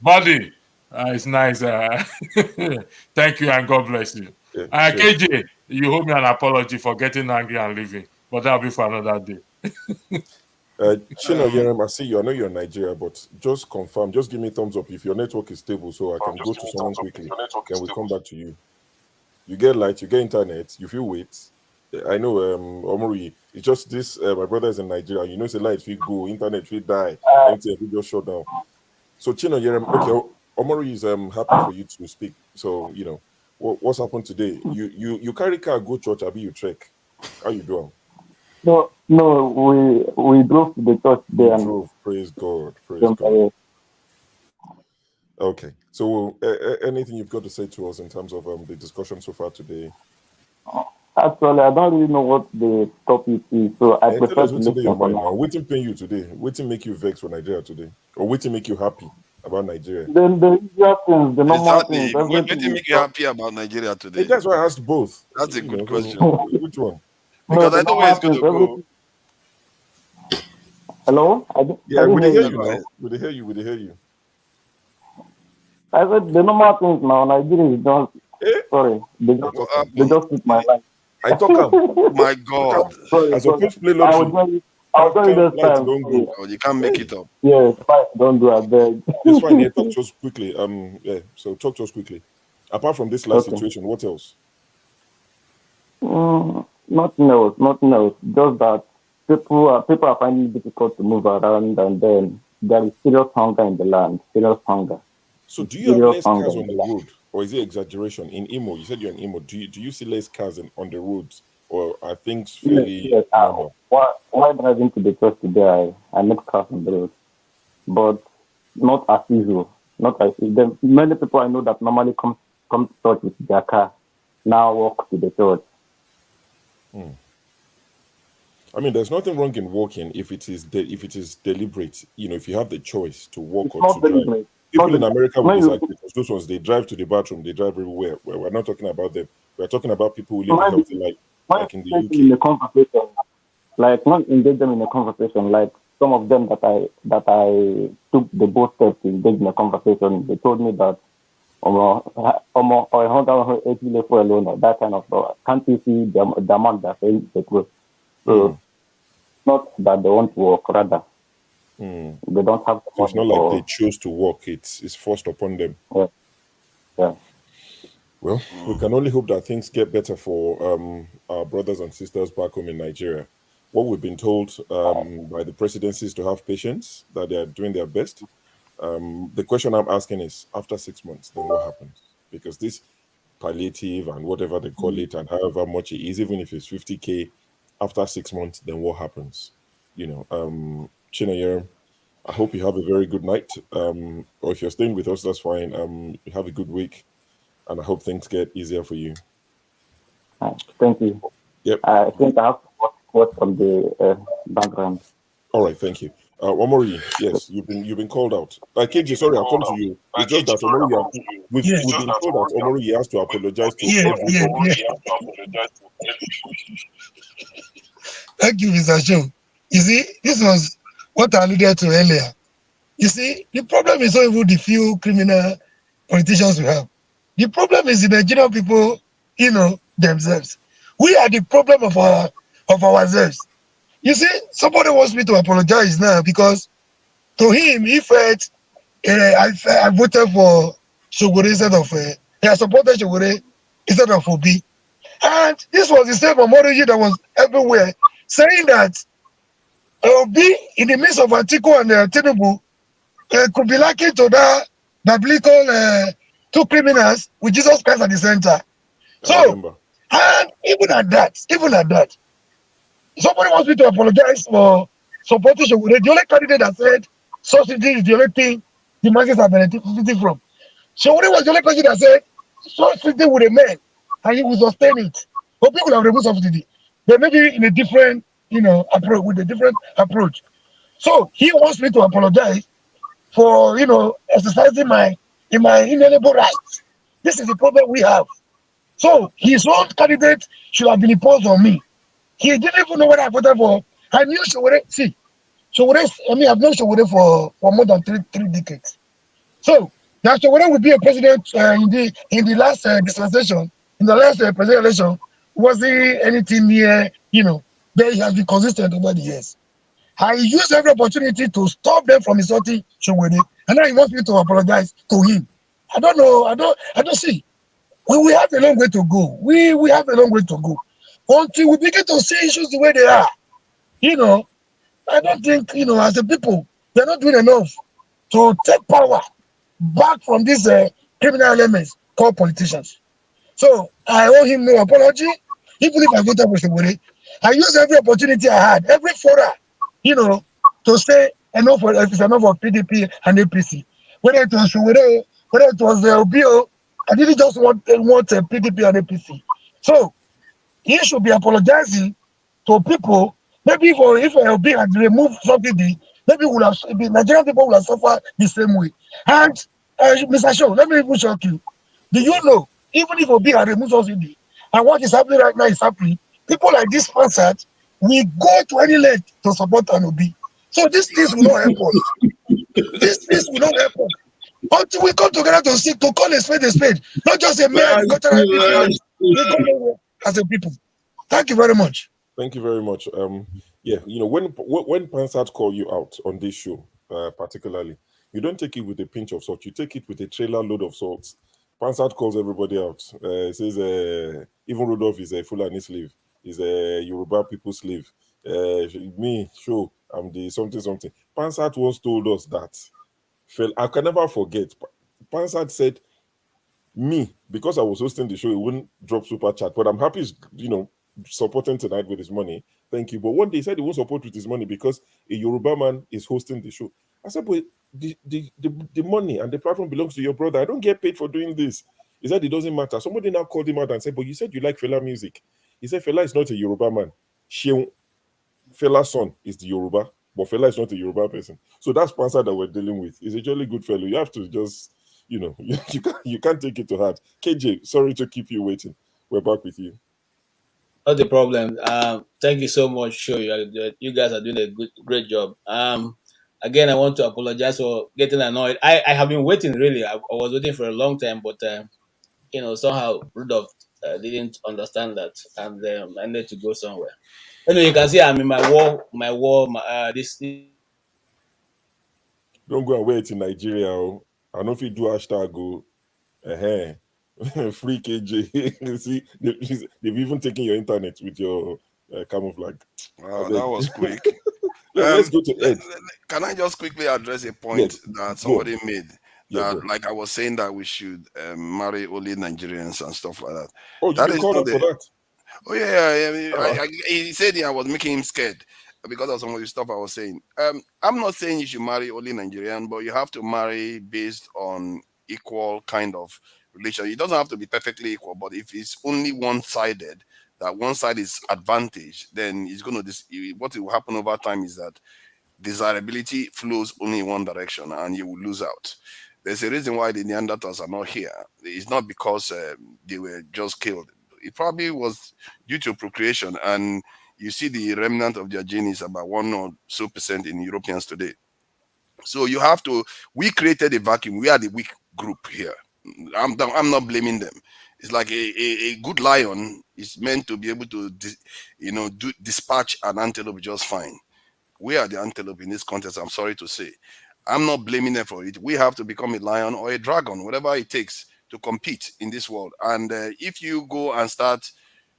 Buddy, it's nice. Thank you and God bless you. Yeah, KJ, you owe me an apology for getting angry and leaving, but that'll be for another day. Chino Yerem, I see you. I know you're in Nigeria, but just confirm. Just give me thumbs up if your network is stable, so I can go to someone quickly. Then we come back to you. You get light, you get internet, you feel wait. I know, Omori. It's just this. My brother is in Nigeria. You know, it's a light will go, internet will die, MTN will just shut down. So Chino Yerem, okay, Omori is happy for you to speak. So you know, what's happened today? You carry car, go church, Abi you trek. How you doing? No, we drove to the church there. And praise God, praise God. Okay, so anything you've got to say to us in terms of the discussion so far today? Actually, I don't really know what the topic is, so I prefer to listen for now. What will pain you today? What will make you vex for Nigeria today? Or what will make you happy about Nigeria? Then the usual things, the normal things. What will make you happy about Nigeria today? That's why I asked both. That's a good question. Which one? Because I know where it's going to go. Hello? Yeah, we hear you now. We hear you. I said the normal things now. Nigeria is just sorry. They just took my life. I talk about my God. As opposed to play lottery. I'll tell you this time. You can't make it up. Yes, don't do a beg. It's fine. Yeah, talk to us quickly. So talk to us quickly. Apart from this last situation, what else? Nothing else. Just that people are finding it difficult to move around, and then there is serious hunger in the land. Serious hunger. So do you have less cars on the road, or is it exaggeration? In Imo, you said you're in Imo. Do you see less cars on the roads, or are things fairly? Yes. While driving to the church today, I met cars on the road, but not as usual. Many people I know that normally come to church with their car now walk to the church. I mean, there's nothing wrong in walking if it is deliberate. You know, if you have the choice to walk or to drive. People in America will disagree because those ones, they drive to the bathroom, they drive everywhere. We're not talking about them. We're talking about people who live a healthy life, like in the UK. In the conversation, like not engage them in a conversation. Like some of them that I took the bold step to engage in a conversation, they told me that that kind of stuff. Can't you see the amount that they close? So not that they want to work, rather. They don't have. So it's not like they choose to work; it's forced upon them. Yeah. Well, we can only hope that things get better for our brothers and sisters back home in Nigeria. What we've been told by the presidency is to have patience, that they are doing their best. The question I'm asking is, after 6 months, then what happens? Because this palliative and whatever they call it, and however much it is, even if it's 50K, after 6 months, then what happens? You know, Chino, I hope you have a very good night. Or if you're staying with us, that's fine. You have a good week, and I hope things get easier for you. Thank you. Yep. I think I have to watch from the background. All right, thank you. Omori, yes, you've been called out. KJ, sorry, I'll come to you. It's just that Omori, we've been told that Omori has to apologize to everybody. Thank you, Mr. Show. You see, this was what I alluded to earlier. You see, the problem is not even the few criminal politicians we have. The problem is the Nigerian people, themselves. We are the problem of ourselves. You see, somebody wants me to apologize now because to him, he felt I voted for Shogore instead of I supported Shogore instead of Obi. And this was the same Omoroji that was everywhere saying that Obi, in the midst of Atiku and Tinubu, could be likened to that biblical two criminals with Jesus Christ at the center. So, and even at that, somebody wants me to apologize for supporting Shogure. The only candidate that said subsidy is the only thing the masses are benefiting from. Shogure was the only person that said subsidy with a man and he will sustain it. But people have removed subsidy. But maybe in a different, approach, with a different approach. So he wants me to apologize for, exercising my inalienable rights. This is the problem we have. So his own candidate should have been imposed on me. He didn't even know what I voted for. I knew Shogure. See, Shogure, I've known Shogure for more than three decades. So now Shogure will be a president in the last dispensation, in the last presidential election. Was he anything near, but he has been consistent over the years. I used every opportunity to stop them from insulting Shogure, and now he wants me to apologize to him. I don't know. I don't see. We have a long way to go. We have a long way to go until we begin to see issues the way they are. I don't think, as a people, they're not doing enough to take power back from these criminal elements called politicians. So I owe him no apology, even if I voted for Shogure. I used every opportunity I had, every fora, to say enough of PDP and APC. Whether it was Shogure, whether it was the Obio, I didn't just want PDP and APC. So he should be apologizing to people. Maybe if Obi had removed subsidy, maybe the Nigerian people would have suffered the same way. And Mr. Shaw, let me even shock you. Do you know, even if Obi had removed subsidy, and what is happening right now is happening, people like this concert will go to any length to support an Obi. So these things will not help us. These things will not help us. Until we come together to call a spade, not just a mere as a people. Thank you very much. Thank you very much. When Pansat call you out on this show, particularly, you don't take it with a pinch of salt. You take it with a trailer load of salt. Pansat calls everybody out. Says even Rudolph is a Fulani slave. He's a Yoruba people slave. Me, show I'm the something. Pansat once told us that. I can never forget. Pansat said, me, because I was hosting the show, he wouldn't drop super chat. But I'm happy he's, supporting tonight with his money. Thank you. But one day he said he won't support with his money because a Yoruba man is hosting the show. I said, but the money and the platform belongs to your brother. I don't get paid for doing this. He said it doesn't matter. Somebody now called him out and said, but you said you like Fela music. He said Fela is not a Yoruba man. Fela's son is the Yoruba, but Fela is not a Yoruba person. So that's Pansa that we're dealing with. He's a jolly good fellow. You have to just, you can't take it to heart. KJ, sorry to keep you waiting. We're back with you. Not the problem. Thank you so much. Sure, you guys are doing a great job. Again, I want to apologize for getting annoyed. I have been waiting, really. I was waiting for a long time, but somehow Rudolph didn't understand that, and I need to go somewhere. Anyway, you can see I'm in my wall. This. Don't go and wait in Nigeria. I know if you do hashtag go. Free KJ. See, they've even taken your internet with your camouflage. Wow, that was quick. Let's go to Ed. Can I just quickly address a point that somebody made? Like I was saying that we should marry only Nigerians and stuff like that. Oh, you can call up for that. Oh yeah. He said I was making him scared because of some of the stuff I was saying. I'm not saying you should marry only Nigerian, but you have to marry based on equal kind of relation. It doesn't have to be perfectly equal, but if it's only one-sided, that one side is advantage, then it's going to what will happen over time is that desirability flows only in one direction and you will lose out. There's a reason why the Neanderthals are not here. It's not because they were just killed. It probably was due to procreation, and you see the remnant of their gene is about 1% or so in Europeans today. So you have to. We created a vacuum. We are the weak group here. I'm not blaming them. It's like a good lion is meant to be able to, dispatch an antelope just fine. We are the antelope in this contest. I'm sorry to say. I'm not blaming them for it. We have to become a lion or a dragon, whatever it takes to compete in this world. And if you go and start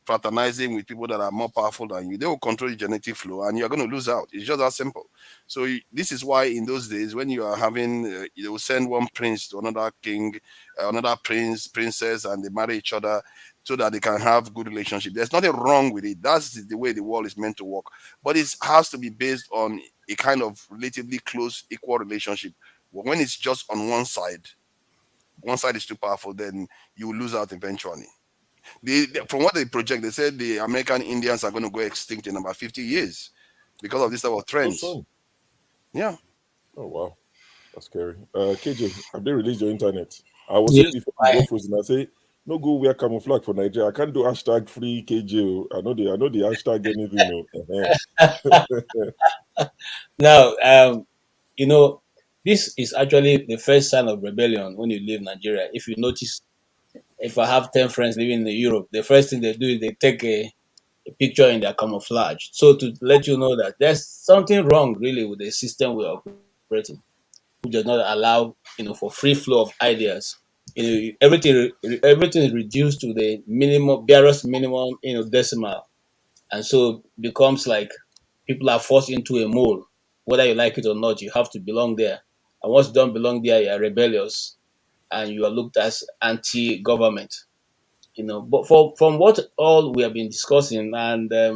fraternizing with people that are more powerful than you, they will control your genetic flow and you're going to lose out. It's just that simple. So this is why in those days, when you are having, they will send one prince to another king, another princess, and they marry each other so that they can have good relationship. There's nothing wrong with it. That's the way the world is meant to work. But it has to be based on a kind of relatively close, equal relationship. But when it's just on one side is too powerful, then you will lose out eventually. From what they project, they said the American Indians are going to go extinct in about 50 years because of this type of trends. Yeah. Oh wow, that's scary. KJ, have they released your internet? I was saying before you go frozen, I say no go wear camouflage for Nigeria. I can't do hashtag free KJ. I know the hashtag anything. Now, this is actually the first sign of rebellion when you leave Nigeria. If you notice, if I have 10 friends living in Europe, the first thing they do is they take a picture in their camouflage. So to let you know that there's something wrong really with the system we're operating, which does not allow, for free flow of ideas. Everything is reduced to the barest minimum, decimal. And so becomes like people are forced into a mold. Whether you like it or not, you have to belong there. And once you don't belong there, you are rebellious and you are looked as anti-government. But from what all we have been discussing, and I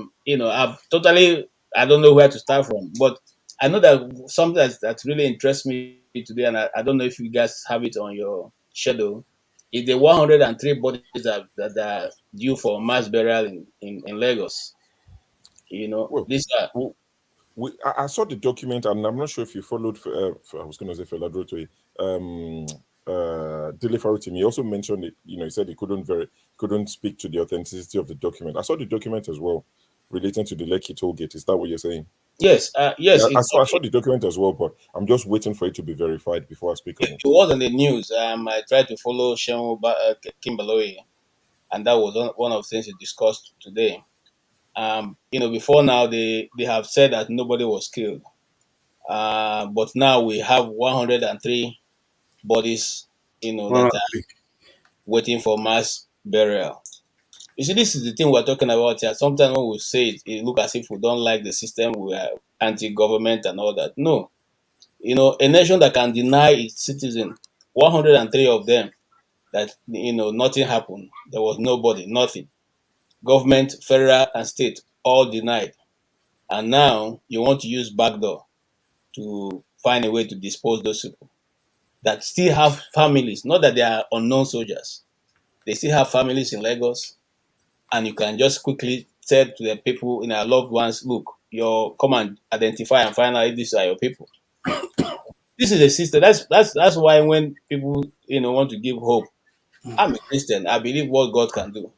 don't know where to start from, but I know that something that really interests me today, and I don't know if you guys have it on your schedule, is the 103 bodies that are due for mass burial in Lagos. These are. I saw the document, and I'm not sure if you followed. I was going to say Feladrotoy. Dele Farotimi, he also mentioned it. He said he couldn't speak to the authenticity of the document. I saw the document as well, relating to the Lekki toll gate. Is that what you're saying? Yes. Yes. Yeah, I saw the document as well, but I'm just waiting for it to be verified before I speak on it. It was in the news. I tried to follow Kimberley, and that was one of the things he discussed today. Before now they have said that nobody was killed, but now we have 103 bodies, that are waiting for mass burial. You see, this is the thing we're talking about here. Sometimes when we say it looks as if we don't like the system, we are anti-government and all that. No, a nation that can deny its citizen, 103 of them, that nothing happened. There was nobody, nothing. Government, federal and state, all denied. And now you want to use backdoor to find a way to dispose those people that still have families, not that they are unknown soldiers. They still have families in Lagos, and you can just quickly tell to the people, our loved ones, look, come and identify and find out if these are your people. This is a system. That's why when people want to give hope, I'm a Christian. I believe what God can do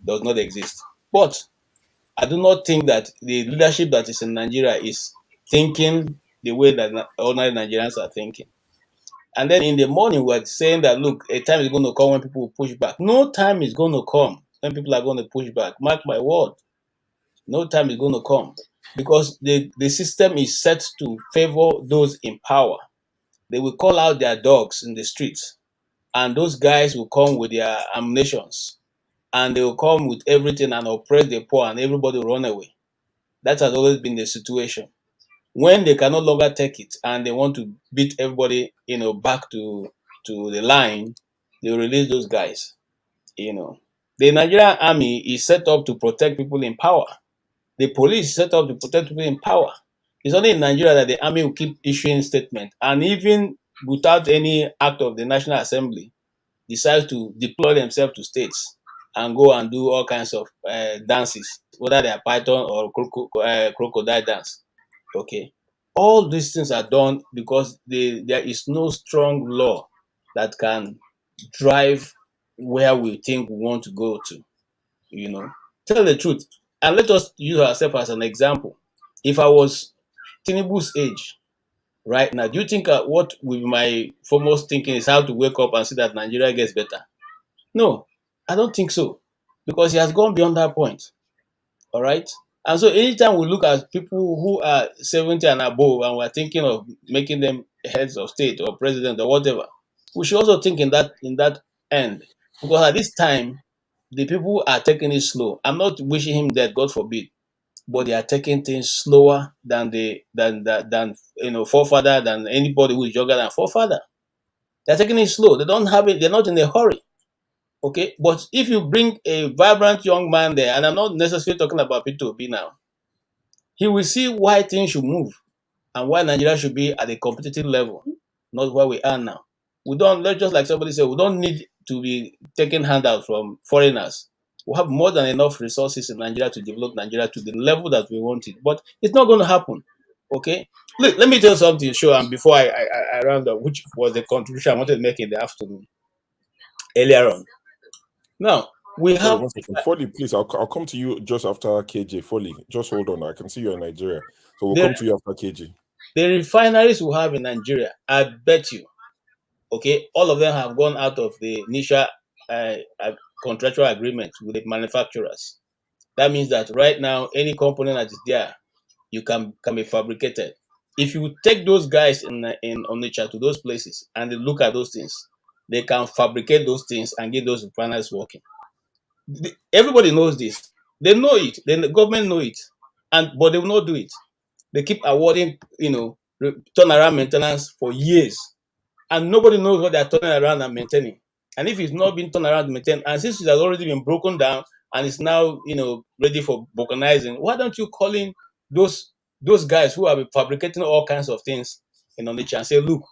does not exist. But I do not think that the leadership that is in Nigeria is thinking the way that ordinary Nigerians are thinking. And then in the morning, we're saying that, look, a time is going to come when people will push back. No time is going to come when people are going to push back. Mark my word. No time is going to come. Because the system is set to favor those in power. They will call out their dogs in the streets. And those guys will come with their ammunitions. And they will come with everything and oppress the poor, and everybody will run away. That has always been the situation. When they can no longer take it and they want to beat everybody, back to the line, they will release those guys. The Nigerian army is set up to protect people in power. The police is set up to protect people in power. It's only in Nigeria that the army will keep issuing statements, and even without any act of the National Assembly, decides to deploy themselves to states and go and do all kinds of dances, whether they are python or crocodile dance. Okay, all these things are done because there is no strong law that can drive where we think we want to go to. Tell the truth, and let us use ourselves as an example. If I was Tinubu's age, right now. Do you think what with my foremost thinking is how to wake up and see that Nigeria gets better? No, I don't think so, because he has gone beyond that point. All right. And so anytime we look at people who are 70 and above and we're thinking of making them heads of state or president or whatever, we should also think in that end. Because at this time, the people are taking it slow. I'm not wishing him death, God forbid, but they are taking things slower than forefather, than anybody who is younger than forefather. They're taking it slow. They don't have it, they're not in a hurry. Okay, but if you bring a vibrant young man there, and I'm not necessarily talking about Peter Obi now, he will see why things should move and why Nigeria should be at a competitive level, not where we are now. We don't, just like somebody said, we don't need to be taking handouts from foreigners. We have more than enough resources in Nigeria to develop Nigeria to the level that we want it, but it's not going to happen. Okay, look, let me tell you something, sure, and before I round up, which was the contribution I wanted to make in the afternoon earlier on. Now, we Sorry, have... one second. Foley, please, I'll come to you just after KJ. Foley, just hold on. I can see you're in Nigeria. So we'll come to you after KJ. The refineries we have in Nigeria, I bet you, okay, all of them have gone out of the initial contractual agreement with the manufacturers. That means that right now, any component that is there, you can be fabricated. If you take those guys in Onitsha to those places and they look at those things, they can fabricate those things and get those refineries working. Everybody knows this. They know it. The government know it, but they will not do it. They keep awarding, turnaround maintenance for years, and nobody knows what they're turning around and maintaining. And if it's not been turned around and maintained, and since it has already been broken down and it's now, ready for vulcanizing, why don't you call in those guys who have been fabricating all kinds of things in Onitsha and say, look,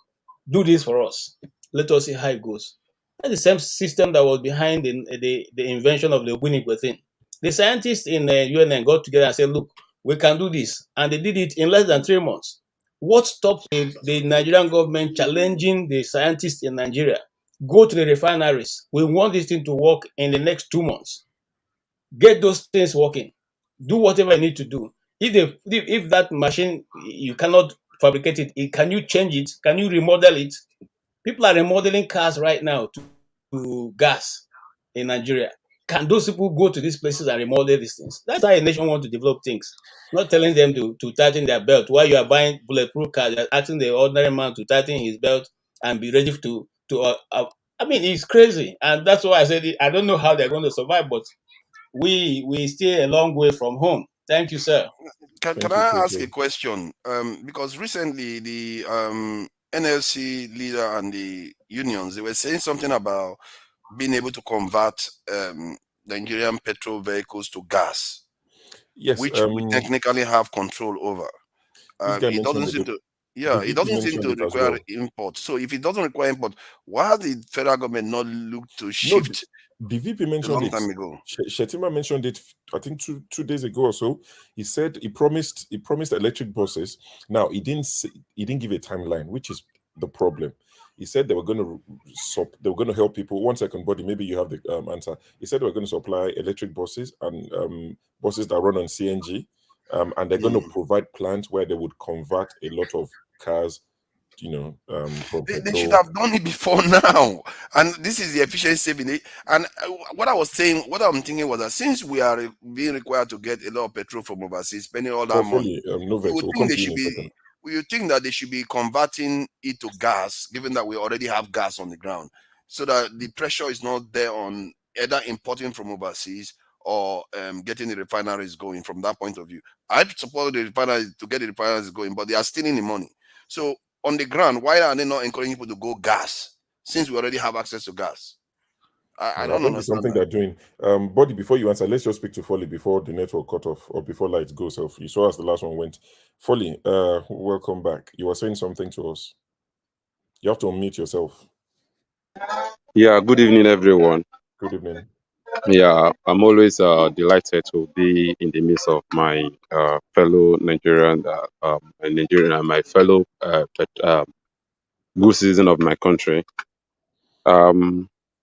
do this for us. Let us see how it goes. That's the same system that was behind the invention of the winning thing. The scientists in UNN got together and said, look, we can do this. And they did it in less than 3 months. What stops the Nigerian government challenging the scientists in Nigeria? Go to the refineries. We want this thing to work in the next 2 months. Get those things working. Do whatever you need to do. If that machine, you cannot fabricate it, can you change it? Can you remodel it? People are remodeling cars right now to gas in Nigeria. Can those people go to these places and remodel these things? That's how a nation wants to develop things. Not telling them to tighten their belt. While you are buying bulletproof cars, you're asking the ordinary man to tighten his belt and be ready to it's crazy. And that's why I said I don't know how they're going to survive, but we stay a long way from home. Thank you, sir. Can I ask a question? Because recently the NLC leader and the unions, they were saying something about being able to convert Nigerian petrol vehicles to gas, yes, which we technically have control over. It doesn't seem to, it doesn't seem to require import. So if it doesn't require import, why has the federal government not looked to shift? The VP mentioned a long it. time ago. Shetima mentioned it, I think two days ago or so. He said he promised electric buses. Now he didn't give a timeline, which is the problem. He said they were going to help people. 1 second, buddy. Maybe you have the answer. He said they were going to supply electric buses and buses that run on CNG, and they're going to provide plants where they would convert a lot of cars. From they should have done it before now, and this is the efficiency saving. And what I'm thinking was that since we are being required to get a lot of petrol from overseas, spending all that money, you think that they should be converting it to gas, given that we already have gas on the ground, so that the pressure is not there on either importing from overseas or getting the refineries going. From that point of view, I support the refineries to get the refineries going, but they are stealing the money. So on the ground, why are they not encouraging people to go gas, since we already have access to gas? I don't understand. It's something they're doing. Buddy, before you answer, let's just speak to Foley before the network cut off or before lights goes off. You saw as the last one went. Foley, welcome back. You were saying something to us. You have to unmute yourself. Yeah, good evening, everyone. Good evening. Yeah, I'm always delighted to be in the midst of my fellow Nigerian, and my fellow good citizen of my country.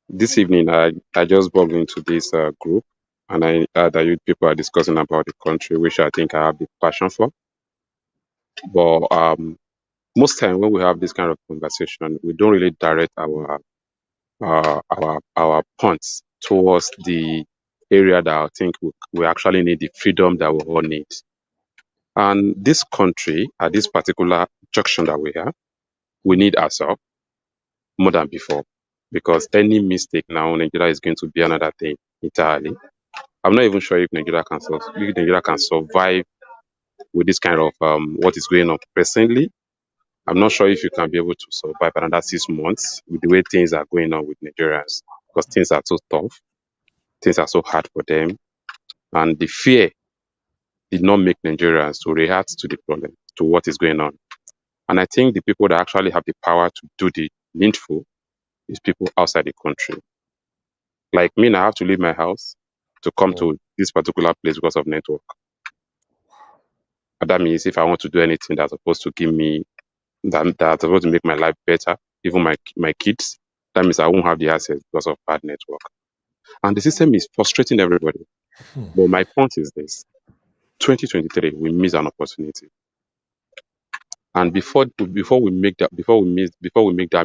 This evening, I just bugged into this group, and I that you people are discussing about the country, which I think I have the passion for. But most time when we have this kind of conversation, we don't really direct our points towards the area that I think we actually need the freedom that we all need. And this country, at this particular junction that we have, we need ourselves more than before. Because any mistake now, Nigeria is going to be another thing entirely. I'm not even sure if Nigeria can survive with this kind of what is going on presently. I'm not sure if you can be able to survive another 6 months with the way things are going on with Nigerians, because things are so tough, things are so hard for them, and the fear did not make Nigerians to react to the problem, to what is going on. And I think the people that actually have the power to do the needful is people outside the country. Like me, now I have to leave my house to come to this particular place because of network. And that means if I want to do anything that's supposed to give me, that's supposed to make my life better, even my kids, that means I won't have the access because of bad network. And the system is frustrating everybody. But my point is this: 2023, we miss an opportunity. And before we make that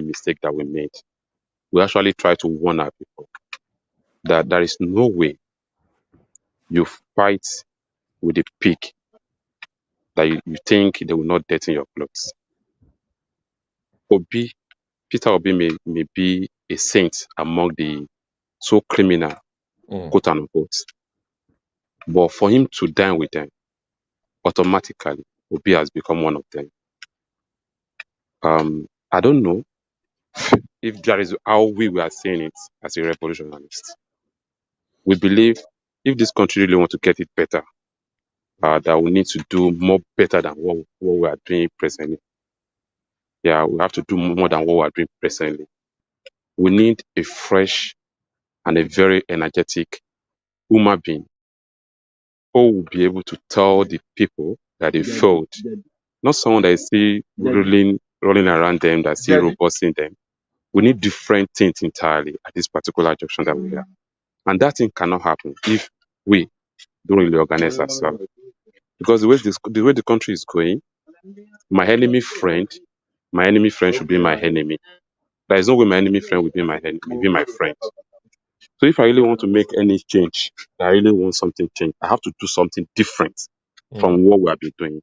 mistake that we made, we actually try to warn our people that there is no way you fight with a pig that you think they will not dirty your clothes. Peter Obi may be a saint among the so criminal, quote unquote. But for him to dine with them, automatically, Obi has become one of them. I don't know if that is how we were saying it as a revolutionist. We believe if this country really want to get it better, that we need to do more better than what we are doing presently. Yeah, we have to do more than what we are doing presently. We need a fresh and a very energetic human being who will be able to tell the people that they failed. Not someone that is still rolling around them, that's still robusting them. We need different things entirely at this particular junction that we have. And that thing cannot happen if we don't really organize ourselves. Because the way the country is going, my enemy friend should be my enemy. There is no way my enemy friend will be my friend. So if I really want to make any change, I really want something changed, I have to do something different from what we have been doing.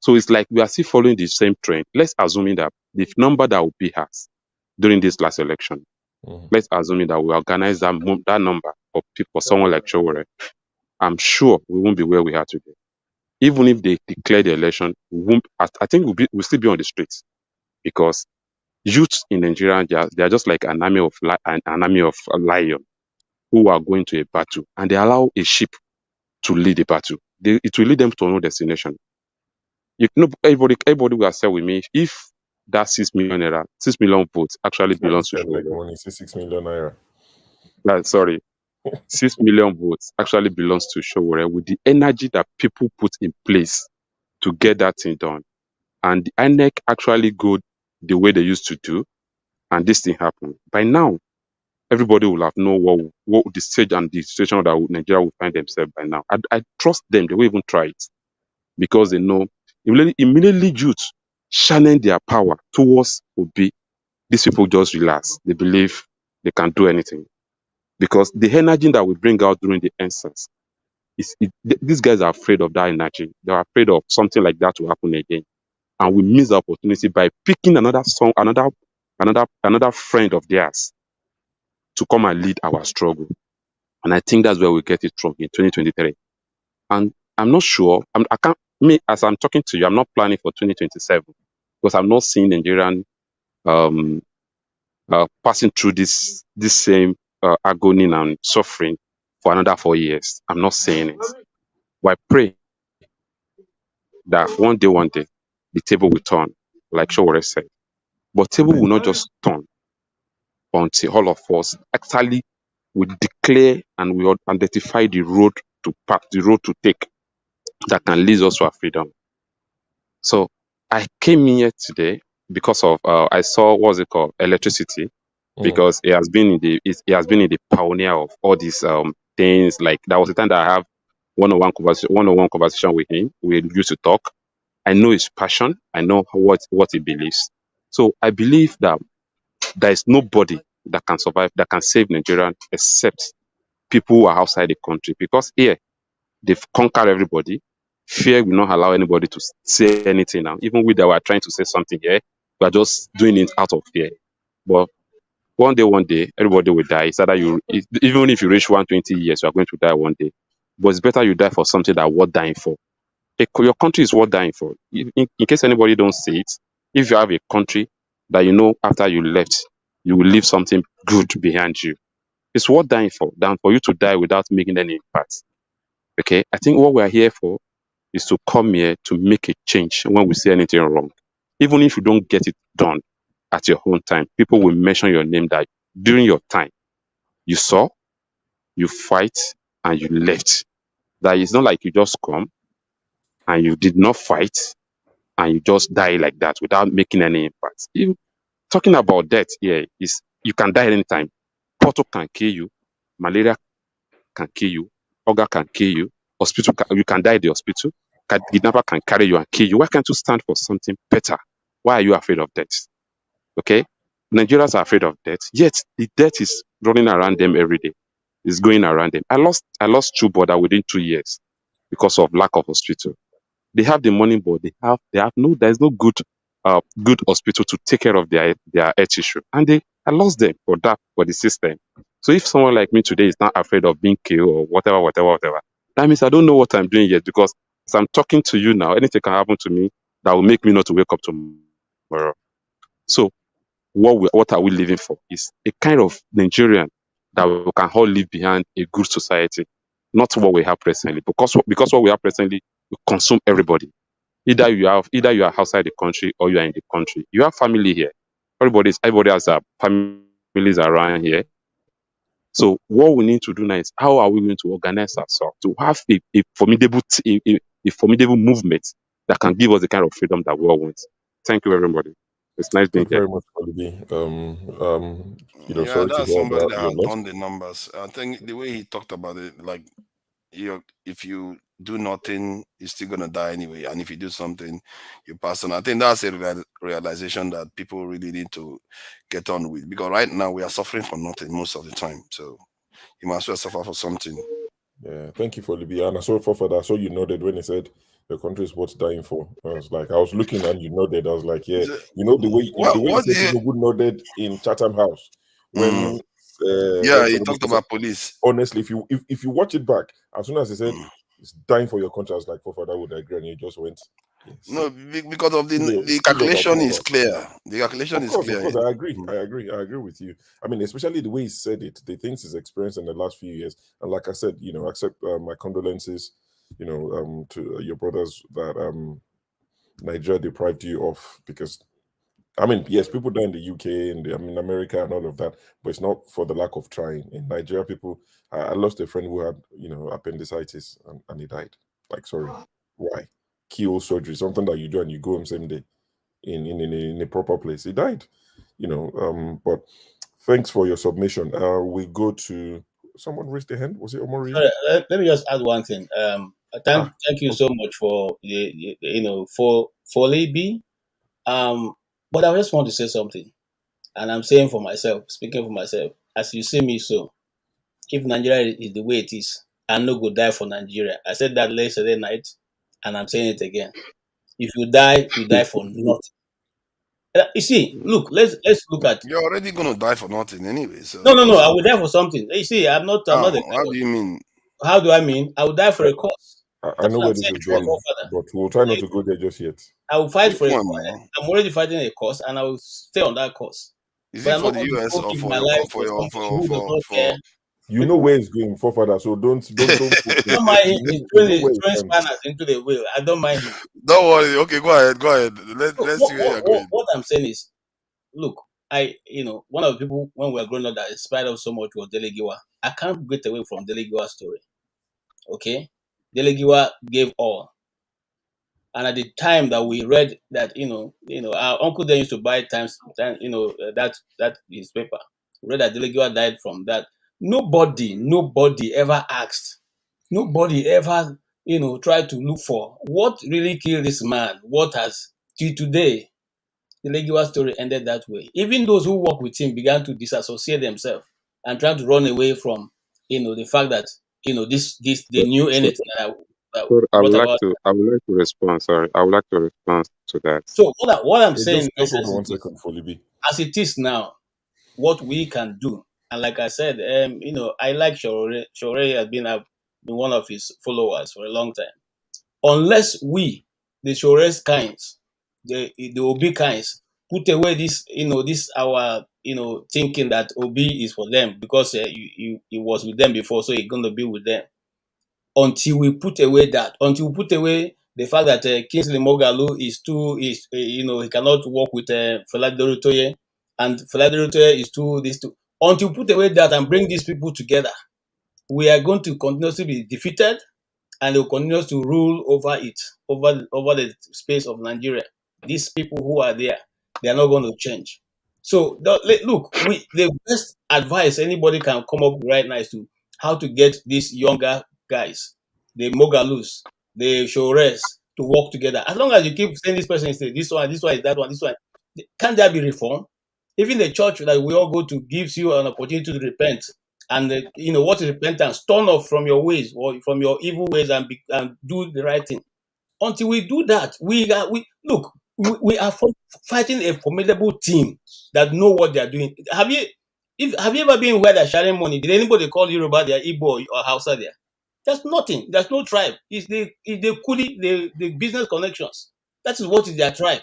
So it's like we are still following the same trend. Let's assume that the number that will be has during this last election, let's assume that we organize that number of people, someone like Chowore, I'm sure we won't be where we are today. Even if they declare the election, I think we'll still be on the streets, because youth in Nigeria, they are just like an army of lions who are going to a battle, and they allow a sheep to lead the battle. It will lead them to no destination. Everybody will accept with me if that 6 million votes actually belongs to Showore. 6 million naira. 6 million votes actually belongs to Showore, with the energy that people put in place to get that thing done. And the INEC actually go the way they used to do, and this thing happened. By now, everybody will have known what the stage and the situation that Nigeria will find themselves by now. I trust them. They will even try it, because they know immediately youth channel their power towards Obi. These people just relax. They believe they can do anything, because the energy that we bring out during the answers, these guys are afraid of that energy. They are afraid of something like that to happen again, and we miss the opportunity by picking another friend of theirs to come and lead our struggle. And I think that's where we get it from in 2023. And I'm not sure. As I'm talking to you, I'm not planning for 2027, because I'm not seeing Nigerian passing through this same agony and suffering for another 4 years. I'm not saying it. But I pray that one day, the table will turn, like Showore said. But table will not just turn until all of us actually will declare and we will identify the road to take that can lead us to our freedom. So I came here today because of I saw electricity, because it has been in the pioneer of all these things. Like there was a time that I have one-on-one conversation with him. We used to talk, I know his passion. I know what he believes. So I believe that there is nobody that can survive, that can save Nigeria except people who are outside the country. Because here, they've conquered everybody. Fear will not allow anybody to say anything now. Even we that were trying to say something here, we are just doing it out of fear. But one day, everybody will die. It's either even if you reach 120 years, you are going to die one day. But it's better you die for something that worth dying for. Your country is worth dying for. In case anybody don't say it, if you have a country that you know after you left, you will leave something good behind you. It's worth dying for than for you to die without making any impact. Okay, I think what we are here for is to come here to make a change when we see anything wrong. Even if you don't get it done at your own time, people will mention your name that during your time, you saw, you fight, and you left. That it's not like you just come and you did not fight and you just die like that without making any impact. Even talking about death here is you can die anytime. Portal can kill you, malaria can kill you, hunger can kill you, you can die at the hospital, kidnapper can carry you and kill you. Why can't you stand for something better? Why are you afraid of death? Okay? Nigerians are afraid of death, yet the death is running around them every day. It's going around them. I lost two brother within 2 years because of lack of hospital. They have the money, but there's no good hospital to take care of their health issue. And I lost them for the system. So if someone like me today is not afraid of being killed or whatever, that means I don't know what I'm doing yet, because as I'm talking to you now, anything can happen to me that will make me not to wake up tomorrow. So what are we living for? Is a kind of Nigerian that we can all leave behind a good society, not what we have presently. Because what we have presently will consume everybody. Either you are outside the country or you are in the country. You have family here. Everybody has families around here. So what we need to do now is, how are we going to organize ourselves to have a formidable movement that can give us the kind of freedom that we all want. Thank you, everybody. It's nice being here. Thank you very much, Olivier. Yeah, Sorry to that's hear somebody about that your have loss. done the numbers. I think the way he talked about it, like if you do nothing, you're still gonna die anyway. And if you do something, you pass on. I think that's a realization that people really need to get on with, because right now we are suffering for nothing most of the time. So you must well suffer for something. Yeah, thank you for Libya. And I saw for that. So you nodded when he said the country is worth dying for. I was looking and you nodded. I was like, yeah, you know the way you said Tinubu nodded in Chatham House when he talked about police. Honestly, if you watch it back, as soon as he said it's dying for your country, I was like, for that would agree, and he just went. Yes. No, because of the calculation is clear. The calculation is clear. Of course, I agree with you. I mean, especially the way he said it, the things he's experienced in the last few years. And like I said, accept my condolences, to your brothers that Nigeria deprived you of, because I mean, yes, people die in the UK and America and all of that, but it's not for the lack of trying. In Nigeria, I lost a friend who had, appendicitis and he died. Like, sorry, why? Keyhole surgery, something that you do and you go home same day in a proper place. He died, but thanks for your submission. We go to someone raised their hand. Was it Omori? Let me just add one thing. Thank you so much for for Libby. But I just want to say something, and I'm saying for myself, speaking for myself, as you see me, so if Nigeria is the way it is, I'm not going to die for Nigeria. I said that yesterday night, and I'm saying it again. If you die for nothing. You see, look, let's look at. You're already going to die for nothing anyway. So no, I will die for something. You see, I'm not. How do you mean? How do I mean? I will die for a cause. I know where this is going, but we'll try not to go there just yet. I will fight for a cause. I'm already fighting a cause, and I will stay on that cause. Is it for the US or for your You know where it's going, forefather, so don't don't mind him. He's throwing spanners into the wheel. I don't mind him. Don't worry. Okay, go ahead. Let's see where you're going. What I'm saying is, look, one of the people when we were growing up that inspired us so much was Dele Giwa. I can't get away from Dele Giwa's story. Okay? Dele Giwa gave all. And at the time that we read that, our uncle then used to buy that newspaper. We read that Dele Giwa died from that. Nobody ever asked. Nobody ever try to look for what really killed this man. What has, till today, the Legiwa story ended that way. Even those who work with him began to disassociate themselves and try to run away from, the fact that, they knew anything that So I brought would like about. to respond. Sorry, I would like to respond to that. So what I'm Hey, saying just is, hold on 1 second for Libby. as it is now, what we can do, and like I said, I like Shore. Shore has been one of his followers for a long time. Unless we, the Shore's kinds, the Obi kinds, put away this, this our, thinking that Obi is for them because he was with them before, so he's going to be with them. Until we put away the fact that Kingsley Moghalu he cannot work with Fela Dorotoye, and Fela Dorotoye is too this too. Until we put away that and bring these people together, we are going to continuously be defeated, and they will continue to rule over the space of Nigeria. These people who are there, they are not going to change. So look, the best advice anybody can come up with right now is to how to get these younger guys, the Mogalus, the Shores, to work together. As long as you keep saying this person is this one is that one, this one, can't there be reform? Even the church that we all go to gives you an opportunity to repent. And what is repentance? Turn off from your ways or from your evil ways and do the right thing. Until we do that, we are fighting a formidable team that know what they are doing. Have you ever been where they're sharing money? Did anybody call Yoruba there, Igbo or Hausa there? There's nothing. There's no tribe. It's the kuli, the business connections. That is what is their tribe,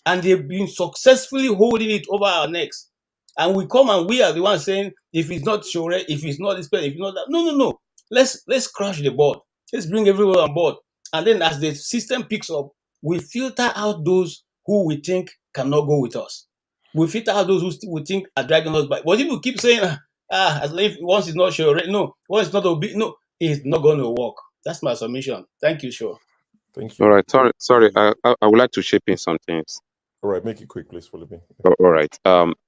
and they've been successfully holding it over our necks. And we come and we are the ones saying, if it's not Shore, if it's not this person, if it's not that. No. Let's crash the board. Let's bring everyone on board. And then as the system picks up, we filter out those who we think cannot go with us. We filter out those who we think are dragging us back. But if you keep saying, as if once it's not Shore, no, once it's not Obi, no, it's not going to work. That's my submission. Thank you, Shore. Thank you. All right. Sorry. I would like to shape in some things. All right, make it quick, please, for Libby. All right.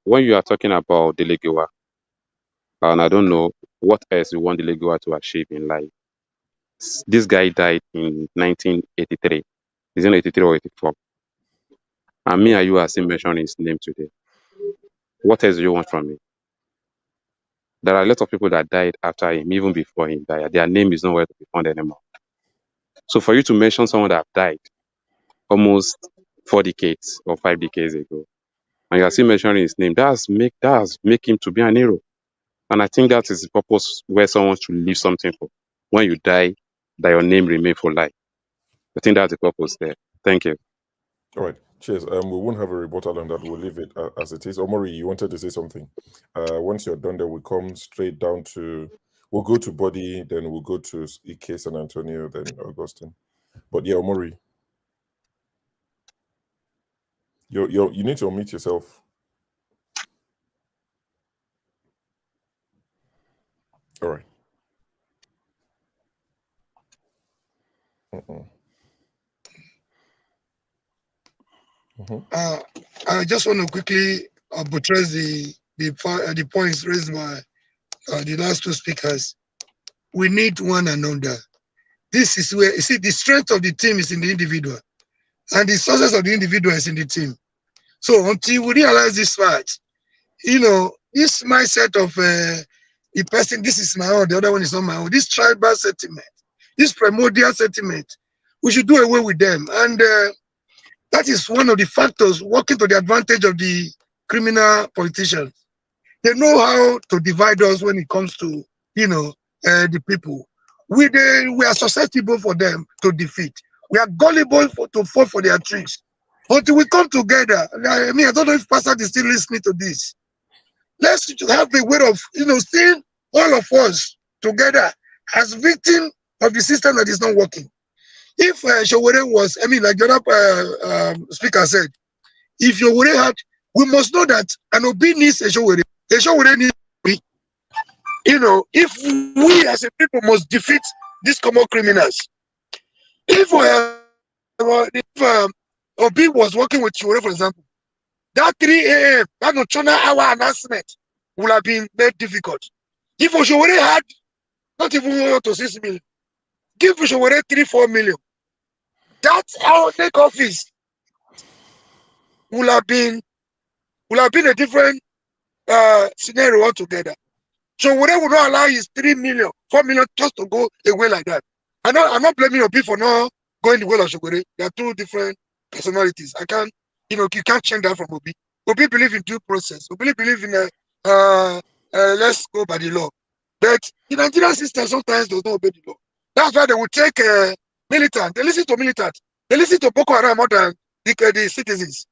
When you are talking about Dele Giwa, and I don't know what else you want Dele Giwa to achieve in life. This guy died in 1983. Is it 83 or 84? And me and you are still mentioning his name today. What else do you want from me? There are a lot of people that died after him, even before he died. Their name is nowhere to be found anymore. So for you to mention someone that died almost 4 decades or 5 decades ago, and you are still mentioning his name, does make him to be an hero. And I think that is the purpose where someone should leave something for. When you die, that your name remain for life. I think that's the purpose there. Thank you. All right. Cheers. We won't have a rebuttal on that. We'll leave it as it is. Omori, you wanted to say something. Once you're done, then we'll come straight down to. We'll go to Body, then we'll go to Ike, San Antonio, then Augustine. But yeah, Omori, you need to unmute yourself. All right. I just want to quickly buttress the points raised by the last two speakers. We need one another. This is where, you see, the strength of the team is in the individual, and the success of the individual is in the team. So until we realize this fact, this mindset of the person, this is my own, the other one is not my own, this tribal sentiment, this primordial sentiment, we should do away with them. And that is one of the factors working to the advantage of the criminal politicians. They know how to divide us when it comes to, the people. We are susceptible for them to defeat. We are gullible to fall for their tricks. Until we come together, I don't know if Pastor is still listening to this. Let's have the way of, seeing all of us together as victims of the system that is not working. If Showore was, like the other speaker said, if Showore had, we must know that an Obi needs a Showore needs Obi. If we as a people must defeat these common criminals. If Obi was working with Showore, for example, that 3 a.m., that nocturnal hour announcement would have been made difficult. If Showore had not even to 6 million, give Showore 3-4 million. That's our next office will have been a different scenario altogether. Showore will not allow his 3 million, 4 million just to go away like that. I'm not blaming Obi for not going the way of Showore. They are two different personalities. I can't, you can't change that from Obi. Obi believe in due process. Obi believe in let's go by the law. But the Nigerian system sometimes does not obey the law. That's why they will take militant. They listen to militant. They listen to Boko Haram more than the citizens.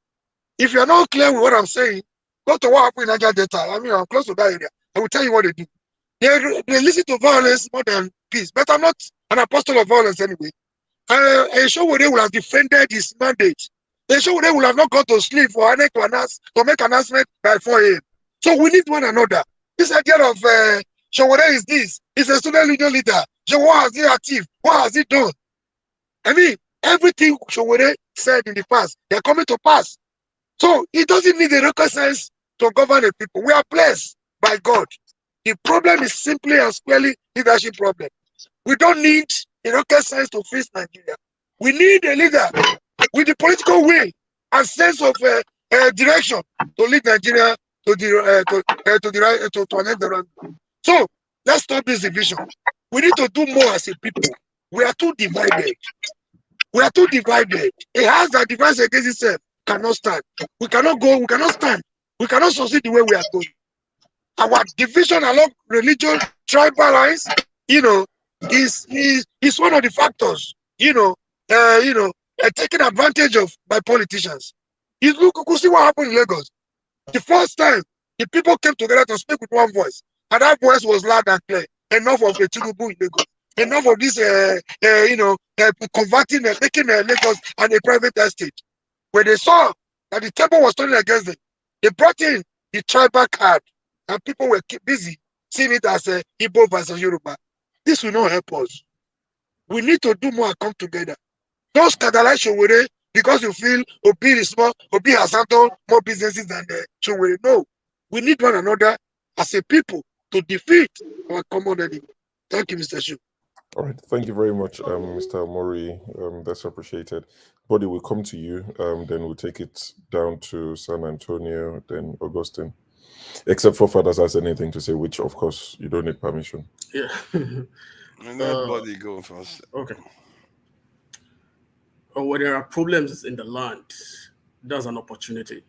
If you are not clear with what I'm saying, go to what happened in Niger Delta. I mean, I'm close to that area. I will tell you what they do. They listen to violence more than peace. But I'm not an apostle of violence anyway. Showore will have defended his mandate. Showore will have not gone to sleep for ANEC to make announcement by 4 a.m. So we need one another. This idea of Showore is this. He's a student union leader. So what has he achieved? What has he done? I mean, everything Showore said in the past, they're coming to pass. So it doesn't need a rocket science to govern the people. We are blessed by God. The problem is simply and squarely leadership problem. We don't need a rocket science to fix Nigeria. We need a leader with the political will and sense of direction to lead Nigeria to the right. So let's stop this division. We need to do more as a people. We are too divided. We are too divided. A house that divides against itself cannot stand. We cannot go. We cannot stand. We cannot succeed the way we are going. Our division along religion, tribal lines, is one of the factors. Taken advantage of by politicians. You could see what happened in Lagos. The first time the people came together to speak with one voice, and that voice was loud and clear. Enough of a Tinubu in Lagos. Enough of this, converting, making Lagos and a private estate. When they saw that the temple was turning against them, they brought in the tribal card, and people were busy seeing it as a Igbo versus Yoruba. This will not help us. We need to do more and come together. Don't scandalize Showore because you feel Obi is small, Obi has handled more businesses than Showore. No, we need one another as a people to defeat our common enemy. Thank you, Mr. Shu. All right, thank you very much, Mr. Mori. That's appreciated. Buddy, we'll come to you. Then we'll take it down to San Antonio, then Augustine. Except for fathers has anything to say, which of course you don't need permission. Yeah. Let Buddy go first. Okay. When there are problems in the land, there's an opportunity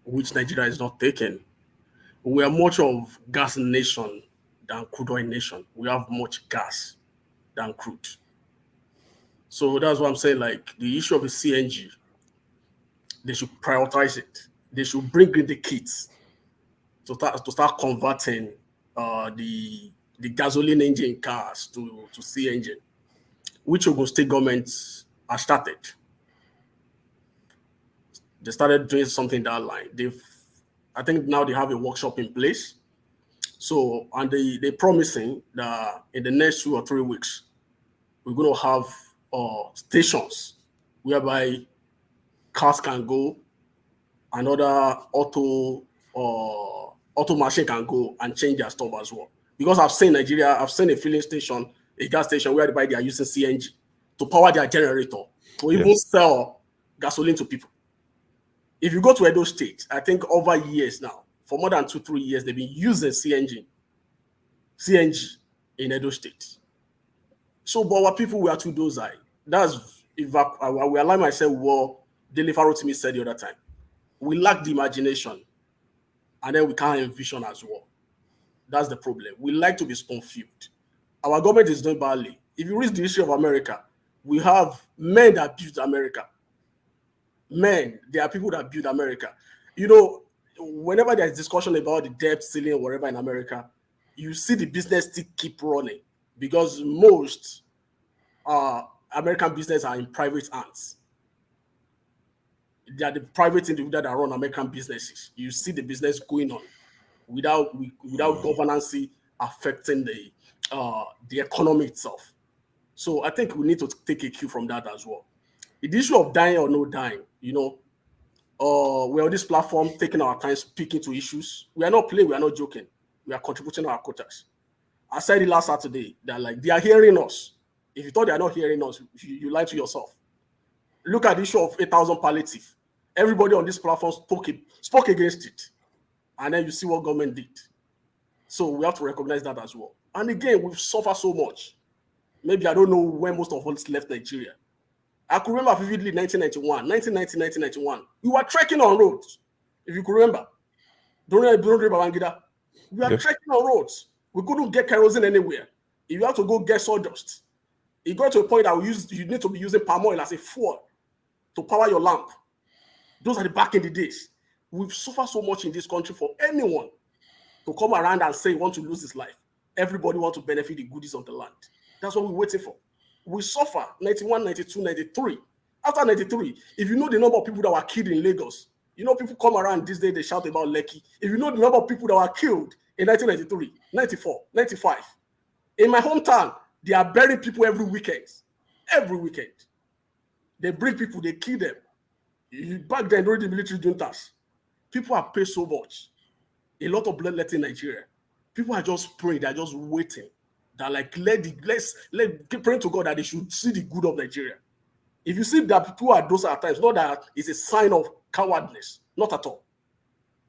which Nigeria is not taking. We are much of gas nation than crude oil nation. We have much gas than crude. So that's what I'm saying, like the issue of the CNG, they should prioritize it. They should bring in the kits to start converting the gasoline engine cars to CNG, which Ogun State governments have started. They started doing something that line. I think now they have a workshop in place. So, and they're promising that in the next 2 or 3 weeks, we're going to have stations whereby cars can go, another auto machine can go and change their stuff as well. Because I've seen Nigeria, I've seen a filling station, a gas station whereby they are using CNG to power their generator to even sell gasoline to people. If you go to Edo State, I think over years now, for more than 2-3 years, they've been using CNG in Edo State. So, but our people were too docile. That's if I will align myself with what Dele Farotimi said the other time. We lack the imagination, and then we can't envision as well. That's the problem. We like to be spoon-fed. Our government is doing badly. If you read the history of America, we have men that built America. Men, there are people that build America. You know, whenever there's discussion about the debt ceiling or whatever in America, you see the business still keep running because most American business are in private hands. They are the private individuals that run American businesses. You see the business going on without governance affecting the economy itself. So I think we need to take a cue from that as well. The issue of dying or no dying, you know, we're on this platform taking our time speaking to issues. We are not playing, we are not joking. We are contributing our quotas. I said it last Saturday. They're like, they are hearing us. If you thought they are not hearing us, you lied to yourself. Look at the issue of 8,000 palliative. Everybody on this platform spoke against it. And then you see what government did. So we have to recognize that as well. And again, we've suffered so much. Maybe I don't know when most of us left Nigeria. I could remember vividly 1991. We were trekking on roads. If you could remember. During Babangida, we were trekking on roads. We couldn't get kerosene anywhere. If you have to go get sawdust, it got to a point that you need to be using palm oil as a fuel to power your lamp. Those are the back in the days. We've suffered so much in this country for anyone to come around and say he wants to lose his life. Everybody wants to benefit the goodies of the land. That's what we're waiting for. We suffer 91, 92, 93. After 93, if you know the number of people that were killed in Lagos, you know people come around this day, they shout about Lekki. If you know the number of people that were killed in 1993, 94, 95, in my hometown, they are burying people every weekend. Every weekend. They bring people, they kill them. Back then, during the military juntas, people have paid so much. A lot of bloodletting in Nigeria. People are just praying, they're just waiting. They're like, let's keep praying to God that they should see the good of Nigeria. If you see that people are those at times, not that it's a sign of cowardness, not at all.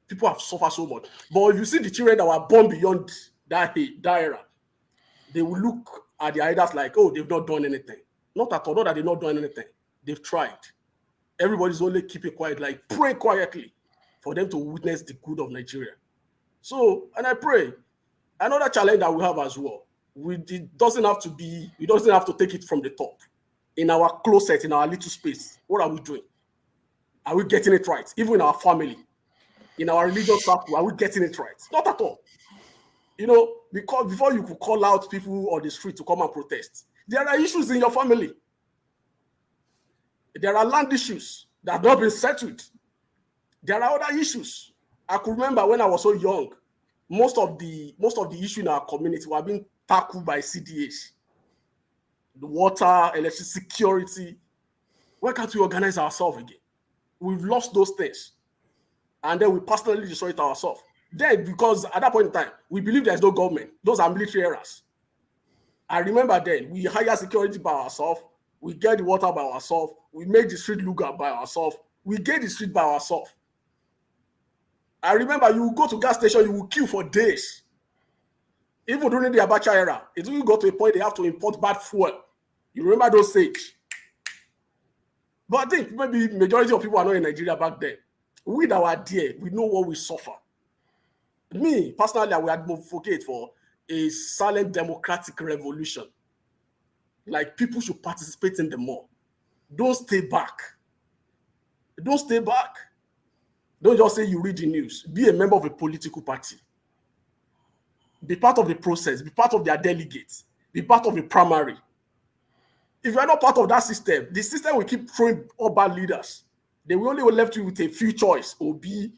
People have suffered so much. But if you see the children that were born beyond that era, they will look at the elders like, oh, they've not done anything. Not at all, not that they've not done anything. They've tried. Everybody's only keeping quiet, like pray quietly for them to witness the good of Nigeria. So, and I pray, another challenge that we have as well, it doesn't have to take it from the top. In our closet, in our little space, what are we doing? Are we getting it right? Even in our family, in our religious circle, are we getting it right? Not at all. You know, because before you could call out people on the street to come and protest, there are issues in your family. There are land issues that have not been settled. There are other issues. I could remember when I was so young, most of the issues in our community were being tackled by CDAs. The water, electricity, security. Why can't we organize ourselves again? We've lost those things. And then we personally destroy it ourselves. Then, because at that point in time, we believe there's no government. Those are military eras. I remember then, we hire security by ourselves. We get the water by ourselves. We make the street look up by ourselves. We get the street by ourselves. I remember you will go to gas station, you will queue for days. Even during the Abacha era, it will go to a point they have to import bad fuel. You remember those days? But I think maybe majority of people are not in Nigeria back then. We that were there, we know what we suffer. Me, personally, I would advocate for a silent democratic revolution. Like people should participate in them more. Don't stay back. Don't stay back. Don't just say you read the news. Be a member of a political party. Be part of the process. Be part of their delegates. Be part of a primary. If you are not part of that system, the system will keep throwing all bad leaders. They will only left you with a few choice. Obi,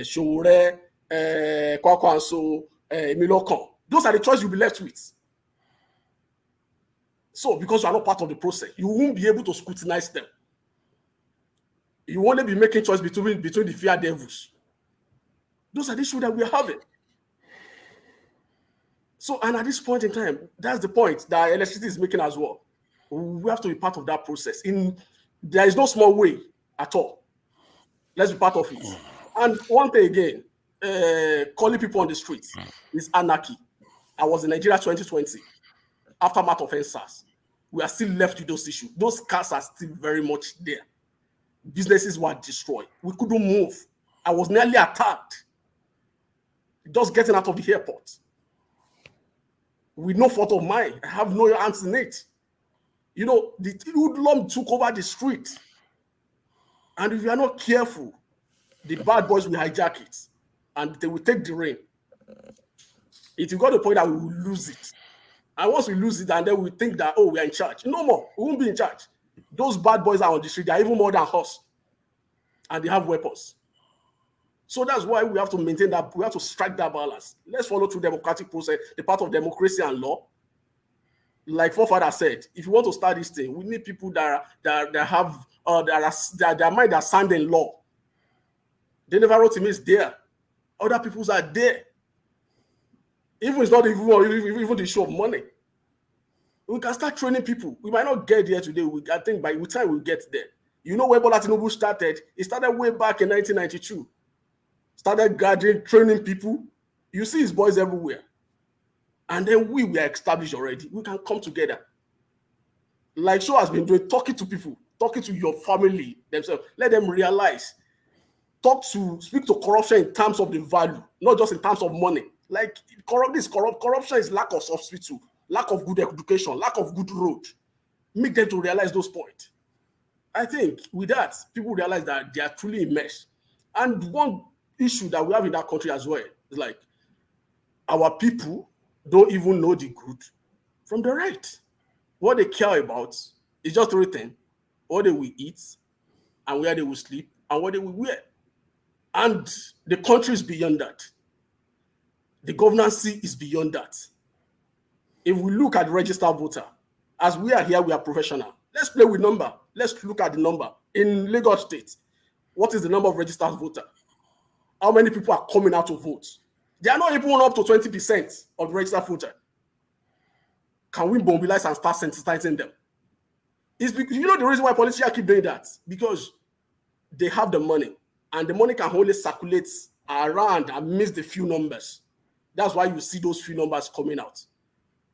Shore, Kwakwanso, Milokon. Those are the choices you'll be left with. So, because you are not part of the process, you won't be able to scrutinize them. You won't only be making choice between the fear devils. Those are the issues that we are having. So, and at this point in time, that's the point that electricity is making as well. We have to be part of that process. There is no small way at all. Let's be part of it. And one thing again, calling people on the streets is anarchy. I was in Nigeria 2020, aftermath of NSAS. We are still left with those issues. Those cars are still very much there. Businesses were destroyed. We couldn't move. I was nearly attacked. Just getting out of the airport. With no fault of mine. I have no hands in it. You know, the hoodlum took over the street. And if you are not careful, the bad boys will hijack it. And they will take the reign. It will go to the point that we will lose it. And once we lose it, and then we think that, oh, we are in charge. No more. We won't be in charge. Those bad boys are on the street. They are even more than us. And they have weapons. So that's why we have to maintain that. We have to strike that balance. Let's follow through democratic process, the part of democracy and law. Like forefather said, if you want to start this thing, we need people that have their mind are sound in law. Dele Farotimi is there. Other peoples are there. Even it's not even the issue of money. We can start training people. We might not get there today. I think by the time we get there. You know where Bola Tinubu started? It started way back in 1992. Started gathering, training people. You see his boys everywhere. And then we are established already. We can come together. Like Show has been doing, talking to people, talking to your family themselves. Let them realize. Speak to corruption in terms of the value, not just in terms of money. Like corruption is lack of hospital, lack of good education, lack of good road. Make them to realize those points. I think with that, people realize that they are truly immersed. And one issue that we have in that country as well is like our people don't even know the good from the right. What they care about is just three things: what they will eat, and where they will sleep, and what they will wear. And the country is beyond that. The governance is beyond that. If we look at the registered voter, as we are here, we are professional. Let's play with number. Let's look at the number. In Lagos State, what is the number of registered voters? How many people are coming out to vote? They are not even up to 20% of the registered voter. Can we mobilize and start sensitizing them? It's because, you know the reason why politicians keep doing that? Because they have the money. And the money can only circulate around and miss the few numbers. That's why you see those few numbers coming out.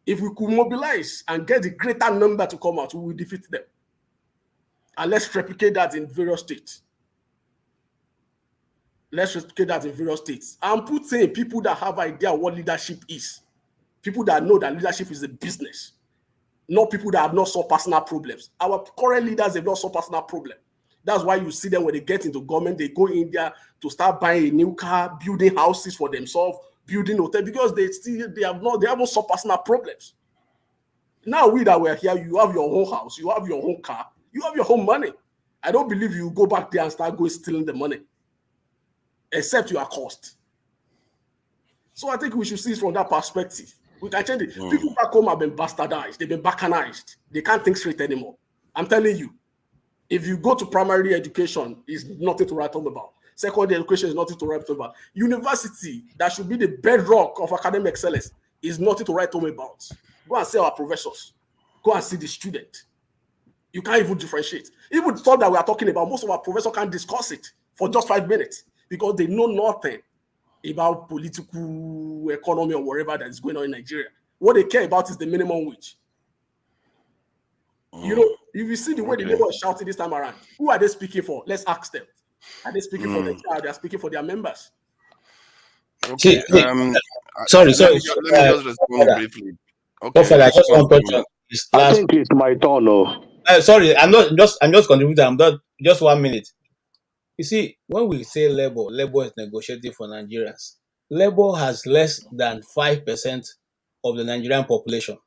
If we could mobilize and get the greater number to come out, we will defeat them. And let's replicate that in various states. Let's replicate that in various states. I'm putting people that have idea what leadership is. People that know that leadership is a business. Not people that have not solved personal problems. Our current leaders have not solved personal problems. That's why you see them when they get into government, they go in there to start buying a new car, building houses for themselves, building hotels, because they haven't solved personal problems. Now we that were here, you have your own house, you have your own car, you have your own money. I don't believe you go back there and start going stealing the money, except you are cost. So I think we should see it from that perspective. We can change it. People back home have been bastardized, they've been balkanized. They can't think straight anymore. I'm telling you. If you go to primary education, it's nothing to write home about. Secondary education is nothing to write home about. University, that should be the bedrock of academic excellence, is nothing to write home about. Go and see our professors. Go and see the student. You can't even differentiate. Even the stuff that we are talking about, most of our professors can't discuss it for just 5 minutes because they know nothing about political economy or whatever that is going on in Nigeria. What they care about is the minimum wage. You know, if you see the way the labor is shouting this time around, who are they speaking for? Let's ask them. Are they speaking for themselves? They are speaking for their members. Okay. Sorry. Let me just respond briefly. Okay. I just want to touch on this I last. think it's my turn. Oh. Sorry, I'm just contributing. I'm not just 1 minute. You see, when we say labor is negotiating for Nigerians. Labor has less than 5% of the Nigerian population.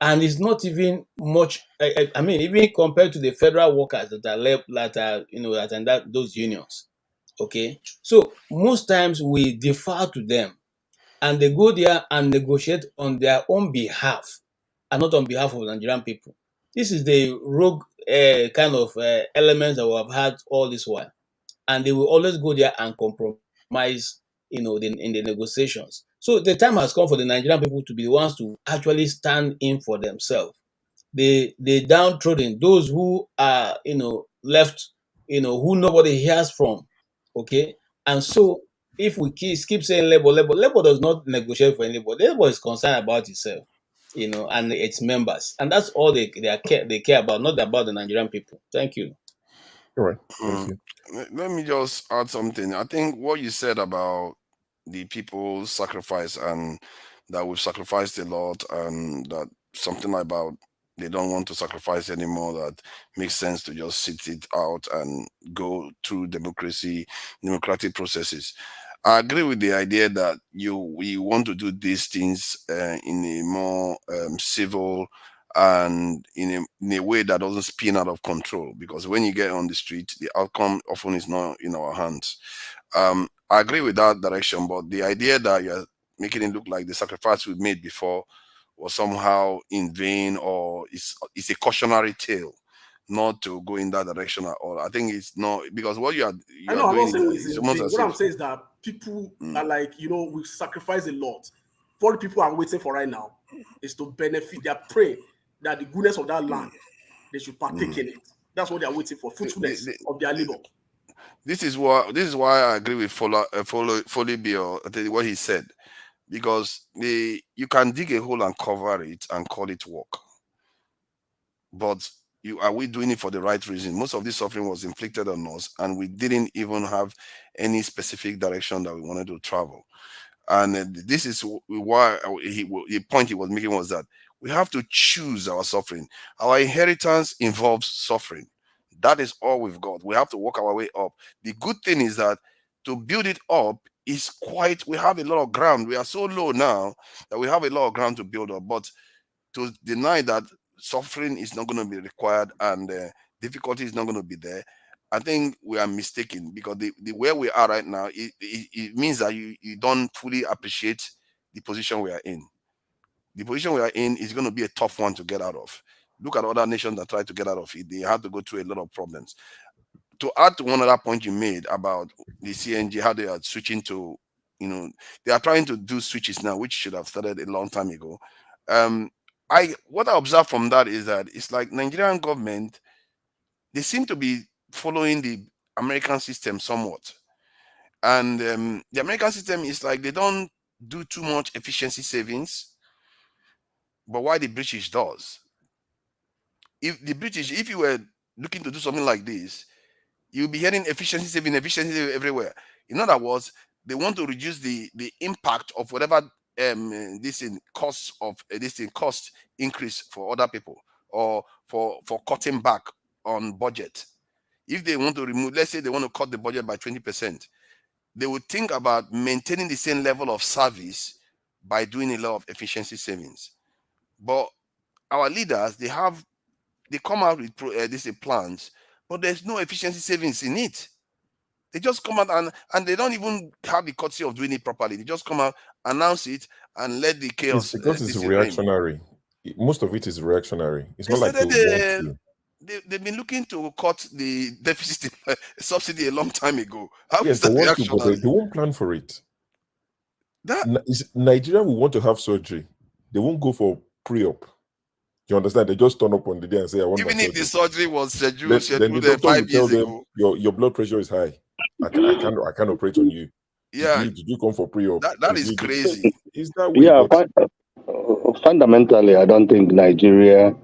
And it's not even much. I mean, even compared to the federal workers that are in those unions. Okay, so most times we defer to them, and they go there and negotiate on their own behalf, and not on behalf of Nigerian people. This is the rogue kind of elements that we have had all this while, and they will always go there and compromise, in the negotiations. So the time has come for the Nigerian people to be the ones to actually stand in for themselves. The downtrodden, those who are, left, who nobody hears from. Okay. And so if we keep saying labor does not negotiate for anybody. Labor is concerned about itself, and its members. And that's all they care about, not about the Nigerian people. Thank you. All right. Thank you. Let me just add something. I think what you said about the people's sacrifice and that we've sacrificed a lot and that something about they don't want to sacrifice anymore, that makes sense to just sit it out and go through democratic processes. I agree with the idea that we want to do these things in a more civil and in a way that doesn't spin out of control, because when you get on the street, the outcome often is not in our hands. I agree with that direction, but the idea that you're making it look like the sacrifice we made before was somehow in vain, or it's a cautionary tale not to go in that direction at all. I think it's not, because what I'm not saying it's in vain. What I'm saying is that people are like, we sacrifice a lot. what people are waiting for right now is to benefit. They are praying that the goodness of that land, they should partake in it. That's what they are waiting for, fruitfulness of their labor. This is why I agree with Folibio, what he said, because you can dig a hole and cover it and call it work, but are we doing it for the right reason? Most of this suffering was inflicted on us, and we didn't even have any specific direction that we wanted to travel. And this is why the point he was making was that we have to choose our suffering. Our inheritance involves suffering. That is all we've got. We have to work our way up. The good thing is that to build it up is we have a lot of ground. We are so low now that we have a lot of ground to build up. But to deny that suffering is not going to be required and difficulty is not going to be there, I think we are mistaken, because the where we are right now, it means that you don't fully appreciate the position we are in. The position we are in is going to be a tough one to get out of. Look at other nations that try to get out of it. They have to go through a lot of problems. To add to one other point you made about the CNG, how they are switching to, they are trying to do switches now, which should have started a long time ago. What I observed from that is that it's like Nigerian government, they seem to be following the American system somewhat. And the American system is like they don't do too much efficiency savings, but why the British does. If you were looking to do something like this, you'll be hearing efficiency saving everywhere. In other words, they want to reduce the impact of whatever cost increase for other people, or for cutting back on budget. If they want to remove, let's say they want to cut the budget by 20%, they would think about maintaining the same level of service by doing a lot of efficiency savings. But our leaders, they come out with plans, but there's no efficiency savings in it. They just come out and they don't even have the courtesy of doing it properly. They just come out, announce it, and let the chaos. It's because it's reactionary. Most of it is reactionary. It's not like they've been looking to cut the deficit subsidy a long time ago. Yes, they want to, but they won't plan for it. Nigeria will want to have surgery. They won't go for pre-op. You understand? They just turn up on the day and say, I want even if the surgery was scheduled then the doctor 5 years ago. Your blood pressure is high. I can't operate on you. Yeah. Did you come for pre-op? That is crazy. Is that way? Yeah, fundamentally, I don't think Nigeria.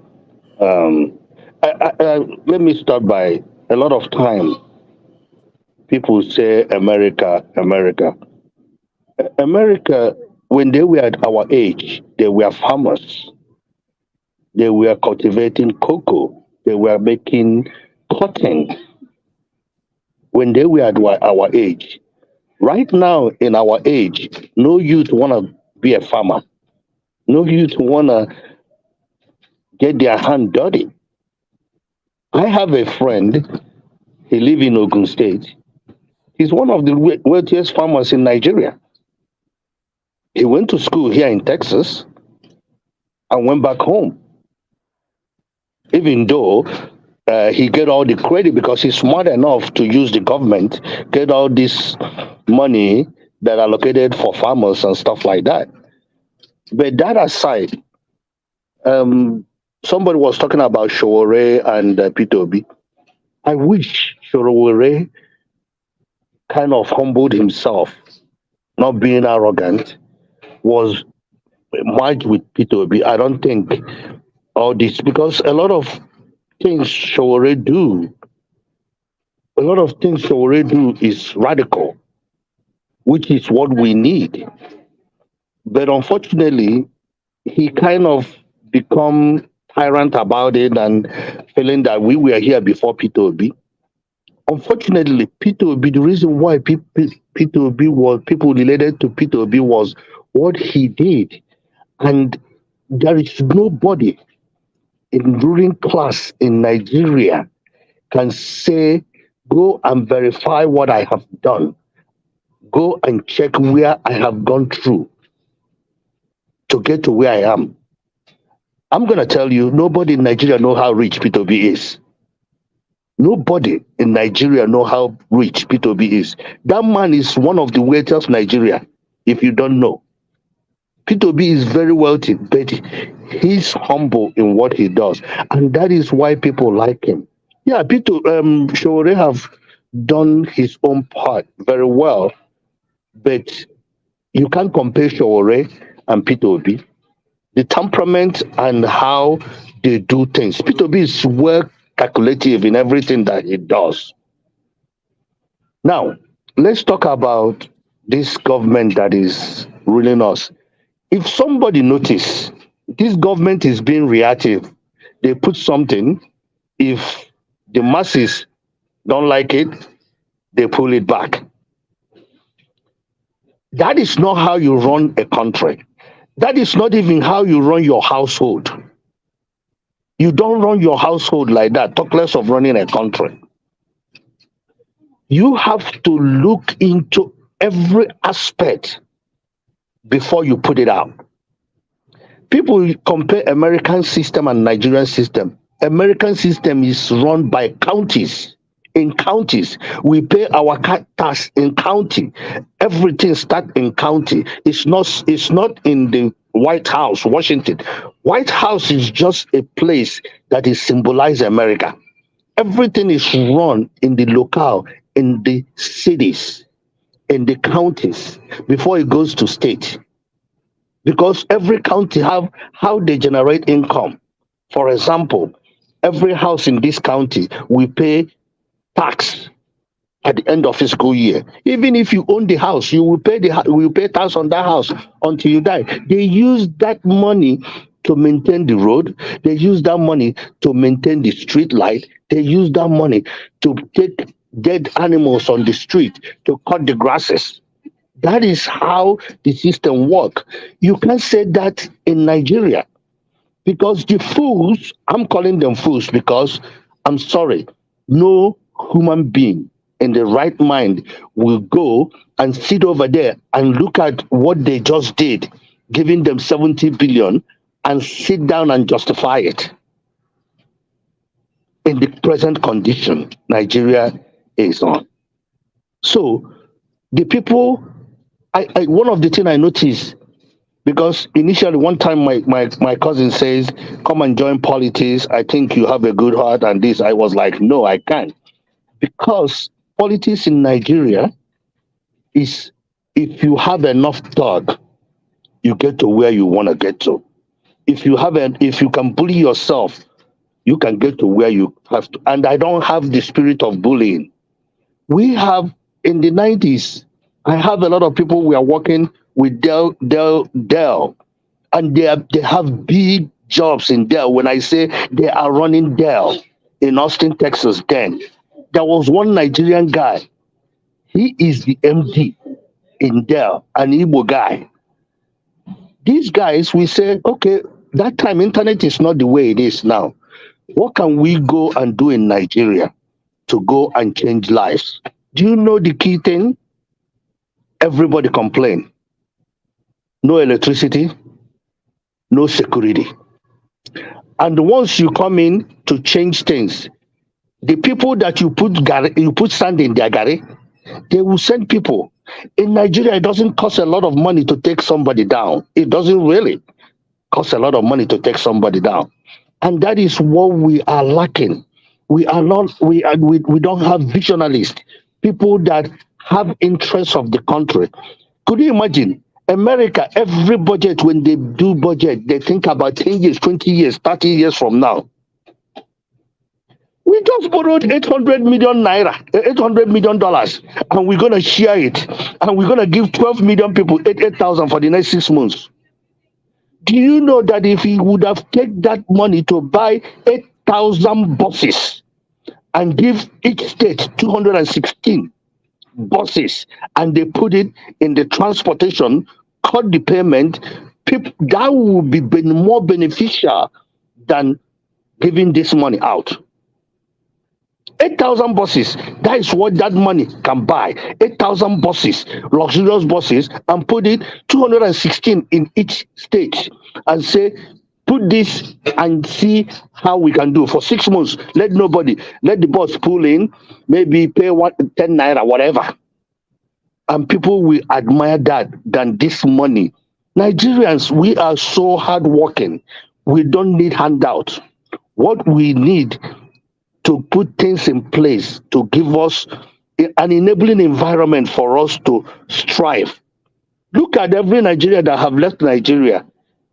Let me start by, a lot of time people say America. When they were at our age, they were farmers. They were cultivating cocoa. They were making cotton. When they were at our age. Right now, in our age, no youth want to be a farmer. No youth want to get their hand dirty. I have a friend, he lives in Ogun State. He's one of the wealthiest farmers in Nigeria. He went to school here in Texas and went back home. Even though he get all the credit because he's smart enough to use the government, get all this money that are allocated for farmers and stuff like that. But that aside, somebody was talking about Sowore and Peter Obi. I wish Sowore kind of humbled himself, not being arrogant, was merged with Peter Obi. I don't think all this, because a lot of things Sowore do is radical, which is what we need. But unfortunately, he kind of become tyrant about it and feeling that we were here before Peter Obi. Unfortunately, Peter Obi, the reason why Peter Obi was, people related to Peter Obi was what he did. And there is nobody in ruling class in Nigeria can say, go and verify what I have done. Go and check where I have gone through to get to where I am. I'm going to tell you, nobody in Nigeria know how rich Peter Obi is. Nobody in Nigeria know how rich Peter Obi is. That man is one of the wealthiest of Nigeria, if you don't know. Peter Obi is very wealthy, but he's humble in what he does, and that is why people like him. Yeah, Peter Shore have done his own part very well, but you can't compare Shore and Peter Obi. The temperament and how they do things. Peter Obi is well calculative in everything that he does. Now, let's talk about this government that is ruling us. If somebody notice this government is being reactive, they put something, if the masses don't like it, they pull it back. That is not how you run a country. That is not even how you run your household. You don't run your household like that, talk less of running a country. You have to look into every aspect before you put it out. People compare American system and Nigerian system. American system is run by counties. In counties, we pay our tax in county. Everything starts in county. It's not in the White House, Washington. White House is just a place that is symbolize America. Everything is run in the locale, in the cities, in the counties before it goes to state. Because every county have how they generate income. For example, every house in this county we pay tax at the end of fiscal year. Even if you own the house, you will pay tax on that house until you die. They use that money to maintain the road. They use that money to maintain the street light. They use that money to take dead animals on the street, to cut the grasses. That is how the system works. You can't say that in Nigeria because the fools, I'm calling them fools because I'm sorry, no human being in the right mind will go and sit over there and look at what they just did, giving them 70 billion and sit down and justify it. In the present condition Nigeria is on. So the people, one of the things I noticed, because initially one time my cousin says, come and join politics, I think you have a good heart and this, I was like, no, I can't. Because politics in Nigeria is, if you have enough thought, you get to where you want to get to. If you can bully yourself, you can get to where you have to. And I don't have the spirit of bullying. We have, in the 90s, I have a lot of people we are working with Dell, and they have big jobs in Dell. When I say they are running Dell in Austin, Texas, then there was one Nigerian guy. He is the MD in Dell, an Igbo guy. These guys, we say, okay, that time internet is not the way it is now. What can we go and do in Nigeria to go and change lives? Do you know the key thing? Everybody complain. No electricity, no security. And once you come in to change things, the people that you put sand in their gari, they will send people. In Nigeria, it doesn't cost a lot of money to take somebody down. It doesn't really cost a lot of money to take somebody down. And that is what we are lacking. We don't have visionaries, people that have interests of the country. Could you imagine? America, every budget, when they do budget, they think about 10 years, 20 years, 30 years from now. We just borrowed 800 million naira, $800 million, and we're going to share it. And we're going to give 12 million people 8,000 for the next 6 months. Do you know that if he would have taken that money to buy 8,000 buses and give each state 216 buses, and they put it in the transportation, cut the payment, that would be more beneficial than giving this money out. 8,000 buses, that is what that money can buy. 8,000 buses, luxurious buses, and put it 216 in each state and say, put this and see how we can do. For 6 months, let the bus pull in, maybe pay 10 naira, whatever. And people will admire that than this money Nigerians, we are so hardworking. We don't need handout. What we need to put things in place to give us an enabling environment for us to strive. Look at every Nigerian that have left Nigeria.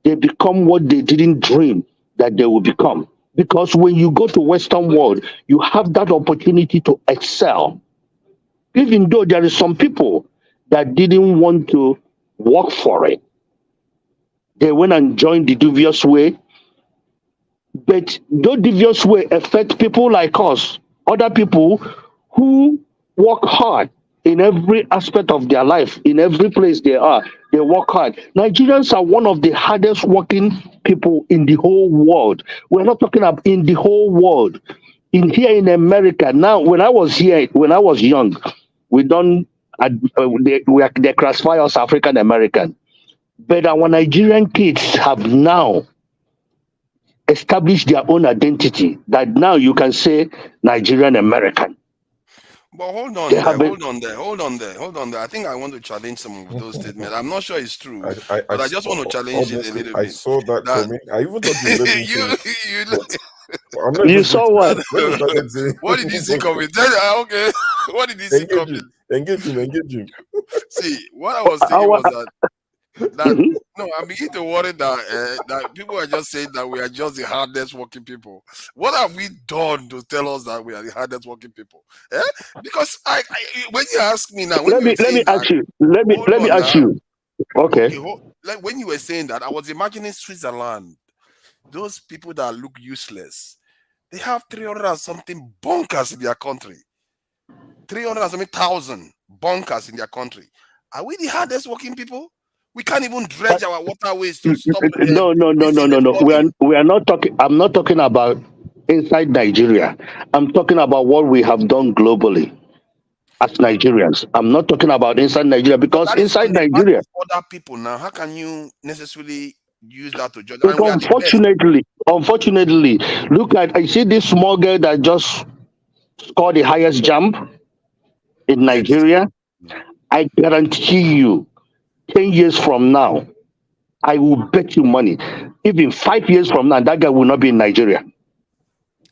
They become what they didn't dream that they will become. Because when you go to Western world, you have that opportunity to excel. Even though there is some people that didn't want to work for it. They went and joined the dubious way. But those devious way affect people like us, other people who work hard in every aspect of their life, in every place they are, they work hard. Nigerians are one of the hardest working people in the whole world. We're not talking about in the whole world. Here in America, now when I was young, they classify us African American. But our Nigerian kids have now established their own identity that now you can say Nigerian American. But hold on there. I think I want to challenge some of those statements. I'm not sure it's true, but I just want to challenge it a little bit. I saw that coming. I even thought you saw what? What did you see coming? Okay. What did you see coming? Engage him. See, what I was thinking was that no, I'm beginning to worry that people are just saying that we are just the hardest working people. What have we done to tell us that we are the hardest working people? Because I when you ask me now, let me ask you. Okay. Like when you were saying that, I was imagining Switzerland. Those people that look useless, they have 300 and something bunkers in their country. 300 and something thousand bunkers in their country. Are we the hardest working people? We can't even dredge our waterways to stop. No. We are not talking. I'm not talking about inside Nigeria. I'm talking about what we have done globally as Nigerians. I'm not talking about inside Nigeria because inside Nigeria, other people now. How can you necessarily use that to judge? Unfortunately, look at. I see this small girl that just scored the highest jump in Nigeria. I guarantee you. 10 years from now, I will bet you money. Even 5 years from now, that guy will not be in Nigeria.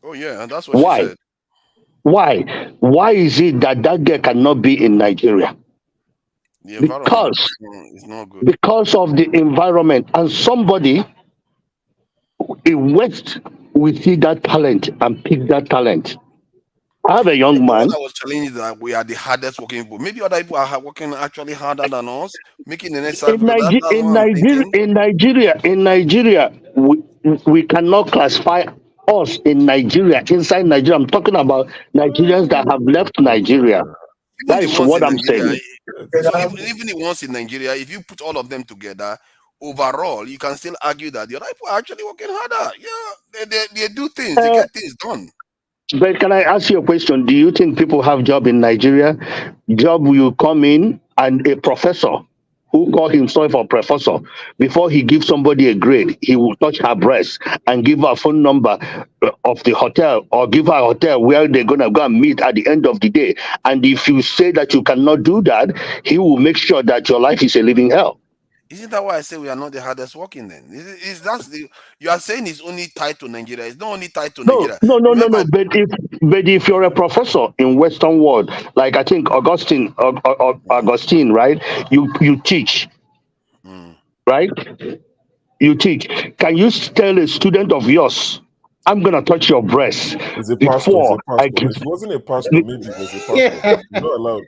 Oh, yeah, and that's what she said. Why? Why is it that guy cannot be in Nigeria? Because it's not good. Because of the environment. And somebody in West will see that talent and pick that talent. I have a young man. What I was challenging that we are the hardest working people. Maybe other people are working actually harder than us, making the next in Nigeria, we cannot classify us in Nigeria, inside Nigeria. I'm talking about Nigerians that have left Nigeria. That is what I'm saying. So even the ones in Nigeria, if you put all of them together, overall, you can still argue that the other people are actually working harder. Yeah, they do things, they get things done. But can I ask you a question? Do you think people have job in Nigeria? Job will come in and a professor who call himself a professor, before he gives somebody a grade, he will touch her breast and give her a phone number of the hotel or give her a hotel where they're going to go and meet at the end of the day. And if you say that you cannot do that, he will make sure that your life is a living hell. Isn't that why I say we are not the hardest working then? You are saying it's only tied to Nigeria. It's not only tied to Nigeria. No. But if you're a professor in Western world, like I think Augustine, right? You teach, right? You teach. Can you tell a student of yours, I'm gonna touch your breast before I give? It wasn't a pastor, maybe it was a pastor. You're not allowed.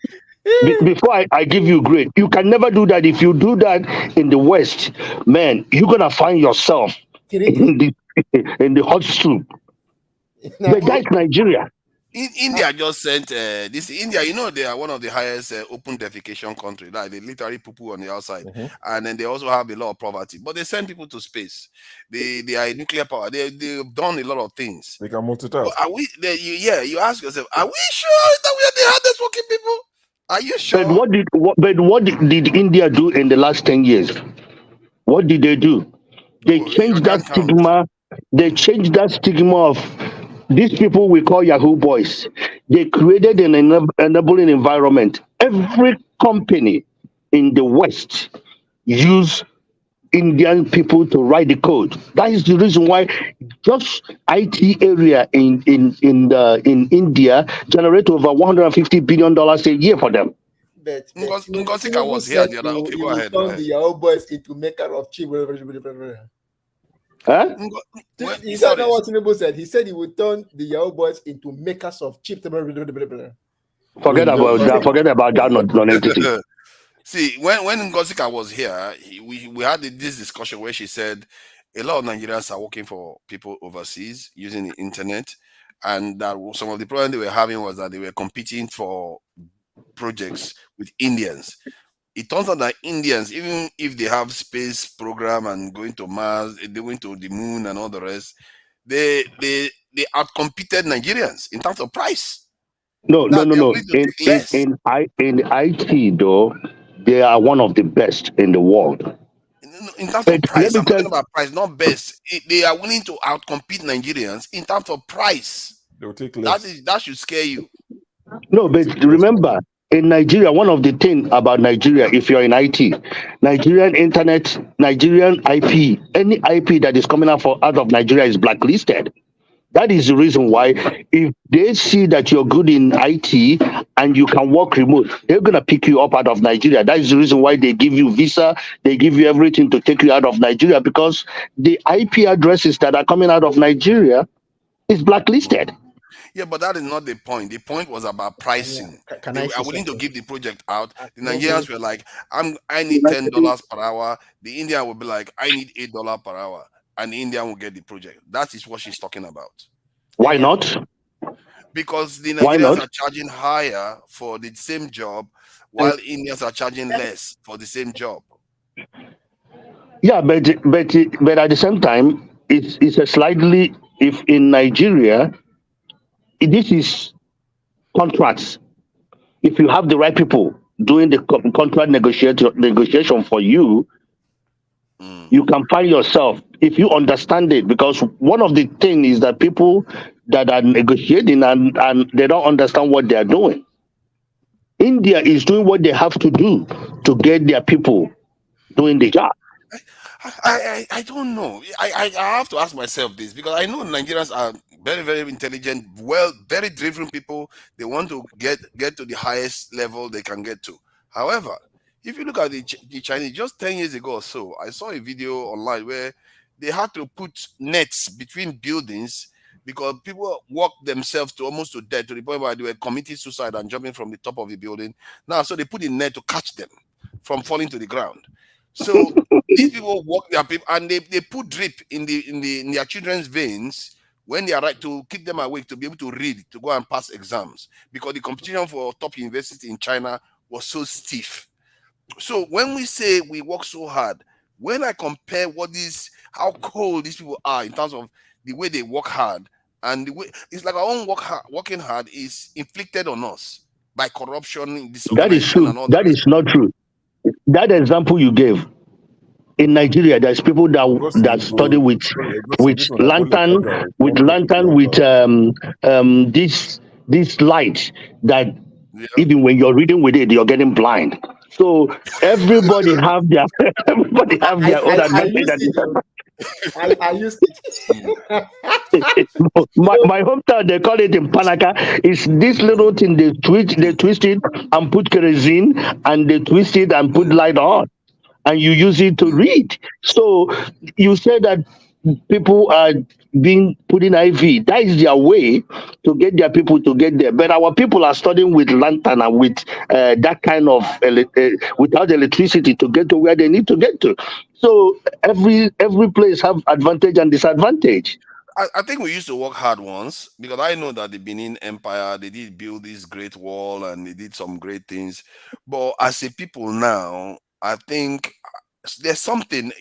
Before I give you grade, you can never do that. If you do that in the West, man, you're gonna find yourself in the hot soup. But that's Nigeria. India just sent this. India, they are one of the highest open defecation countries. Like they literally poo on the outside, and then they also have a lot of poverty. But they send people to space. They are nuclear power. They've done a lot of things. They can multitask. But are we? You ask yourself, are we sure that we are the hardest working people? Are you sure? But what did India do in the last 10 years? What did they do? They changed that stigma. They changed that stigma of these people we call Yahoo boys. They created an enabling environment. Every company in the West use Indian people to write the code. That is the reason why just IT area in India generate over $150 billion a year for them. But Ngosika was here said the other. Okay, he go will ahead. Go turn ahead. the Yahoo boys into maker of chip. Huh? Is that not what Tinubu said? He said he would turn the Yahoo boys into makers of chip. Forget about that non-entity. See, when Ngosika was here, we had this discussion where she said a lot of Nigerians are working for people overseas using the internet, and that some of the problems they were having was that they were competing for projects with Indians. It turns out that Indians, even if they have space program and going to Mars, they went to the moon and all the rest, they outcompeted Nigerians in terms of price. No. In IT though, they are one of the best in the world. In terms of price, I'm talking about price, not best. They are willing to outcompete Nigerians in terms of price. They'll take less. That should scare you. No, but remember, in Nigeria, one of the things about Nigeria, if you're in IT, Nigerian internet, Nigerian IP, any IP that is coming out of Nigeria is blacklisted. That is the reason why if they see that you're good in IT and you can work remote, they're going to pick you up out of Nigeria. That is the reason why they give you visa, they give you everything to take you out of Nigeria, because the IP addresses that are coming out of Nigeria is blacklisted. Yeah, but that is not the point. The point was about pricing. They are willing to give the project out. The Nigerians were like, I need $10 per hour. The Indian will be like, I need $8 per hour. And the Indian will get the project. That is what she's talking about. Why not? Because the Nigerians are charging higher for the same job, while Indians are charging less for the same job. Yeah, but at the same time, it's a slightly, if in Nigeria, this is contracts. If you have the right people doing the contract negotiation for you, you can find yourself, if you understand it, because one of the things is that people that are negotiating and they don't understand what they're doing. India is doing what they have to do to get their people doing the job. I don't know. I have to ask myself this, because I know Nigerians are very, very intelligent, very driven people. They want to get to the highest level they can get to. However, if you look at the Chinese, just 10 years ago or so, I saw a video online where they had to put nets between buildings because people walked themselves almost to death, to the point where they were committing suicide and jumping from the top of the building. Now, so they put a net to catch them from falling to the ground. So these people walk their people, and they put drip in their children's veins when they are right, to keep them awake, to be able to read, to go and pass exams, because the competition for top university in China was so stiff. So when we say we work so hard, when I compare how cold these people are in terms of the way they work hard, and the way it's like our own working hard is inflicted on us by corruption, that is true. And all that is not true. That example you gave, in Nigeria, there's people that study with lantern, this light that even when you're reading with it, you're getting blind. So everybody have their own advantage. I used it. my hometown, they call it in Panaka. It's this little thing they twist it and put kerosene, and they twist it and put light on, and you use it to read. So you say that people are being put in IV. That is their way to get their people to get there. But our people are studying with lantern and with that kind of without electricity to get to where they need to get to. So every place have advantage and disadvantage. I think we used to work hard once, because I know that the Benin Empire, they did build this great wall and they did some great things. But as a people now, I think there's something,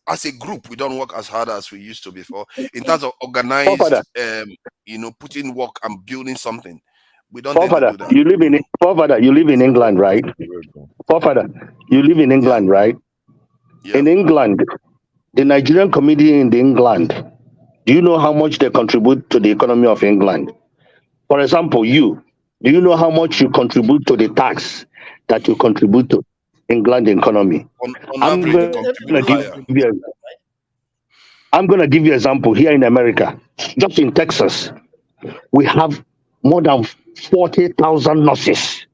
as a group, we don't work as hard as we used to before in terms of organized, putting work and building something. We don't tend to do that. You live in England, right? Forefather, you live in England, right? Yeah. In England, the Nigerian community in England, do you know how much they contribute to the economy of England? For example, do you know how much you contribute to the tax that you contribute to? England economy. On I'm average, they going to contribute give higher. you. I'm going to give you an example here in America. Just in Texas, we have more than 40,000 nurses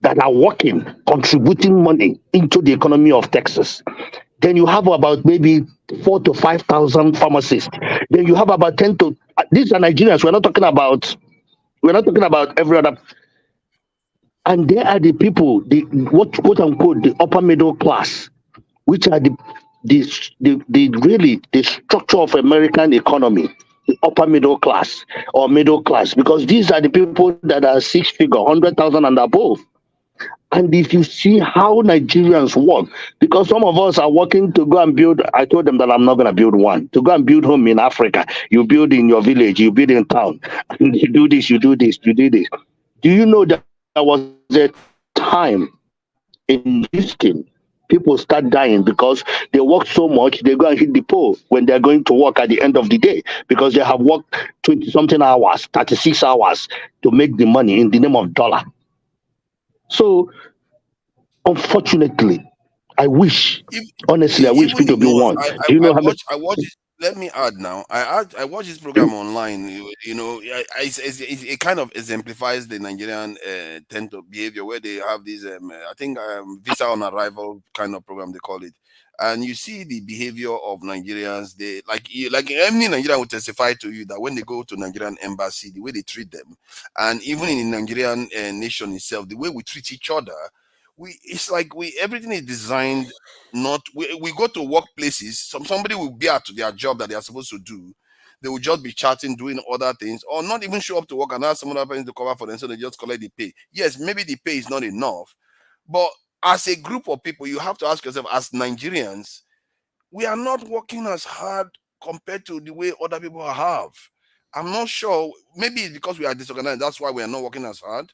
that are working, contributing money into the economy of Texas. Then you have about maybe 4 to 5,000 pharmacists. Then you have about 10 to these are Nigerians. We're not talking about every other. And they are the people, the what quote unquote the upper middle class, which are the really the structure of American economy, the upper middle class or middle class, because these are the people that are 6-figure, 100,000 and above. And if you see how Nigerians work, because some of us are working to go and build, I told them that I'm not going to build one. To go and build home in Africa, you build in your village, you build in town, and you do this, you do this, you do this. Do you know that there was a time in Houston, people start dying because they work so much, they go and hit the pole when they're going to work at the end of the day because they have worked 20-something hours, 36 hours to make the money in the name of dollar. So, unfortunately, I wish, honestly, I wish Even Peter Obi won. Do you know how much? I watch it. Let me add now. I watch this program online. It kind of exemplifies the Nigerian tend to behavior where they have this. I think visa on arrival kind of program they call it, and you see the behavior of Nigerians. They like any Nigerian will testify to you that when they go to Nigerian embassy, the way they treat them, and even in the Nigerian nation itself, the way we treat each other. It's like everything is designed not we go to workplaces, somebody will be at their job that they are supposed to do, they will just be chatting, doing other things, or not even show up to work and ask some other person to cover for them, so they just collect the pay. Yes, maybe the pay is not enough, but as a group of people, you have to ask yourself, as Nigerians, we are not working as hard compared to the way other people have. I'm not sure, maybe it's because we are disorganized, that's why we are not working as hard.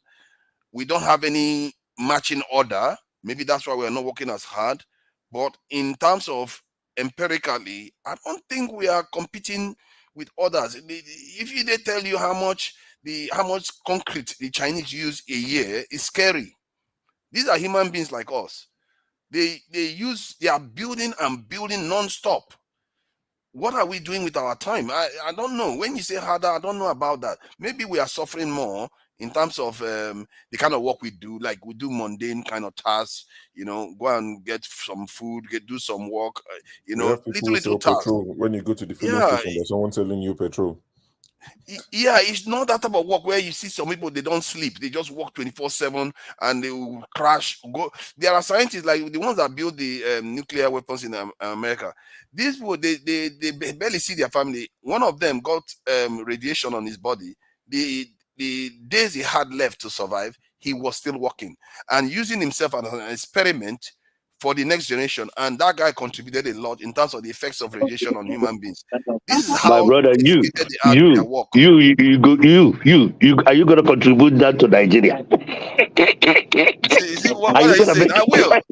We don't have any matching order. Maybe that's why we're not working as hard. But in terms of empirically, I don't think we are competing with others. If they tell you how much concrete the Chinese use a year, it's scary. These are human beings like us. They are building and building non-stop. What are we doing with our time? I don't know. When you say harder, I don't know about that. Maybe we are suffering more in terms of the kind of work we do. Like we do mundane kind of tasks, go and get some food, do some work, little tasks. Petrol. When you go to the filling station, there's someone selling you petrol. Yeah, it's not that type of work where you see some people, they don't sleep, they just work 24/7 and they will crash. There are scientists like the ones that build the nuclear weapons in America. These people, they barely see their family. One of them got radiation on his body. The days he had left to survive, he was still working and using himself as an experiment for the next generation, and that guy contributed a lot in terms of the effects of radiation on human beings. This is how my brother, are you going to contribute that to Nigeria? Are you going to make? I will. Are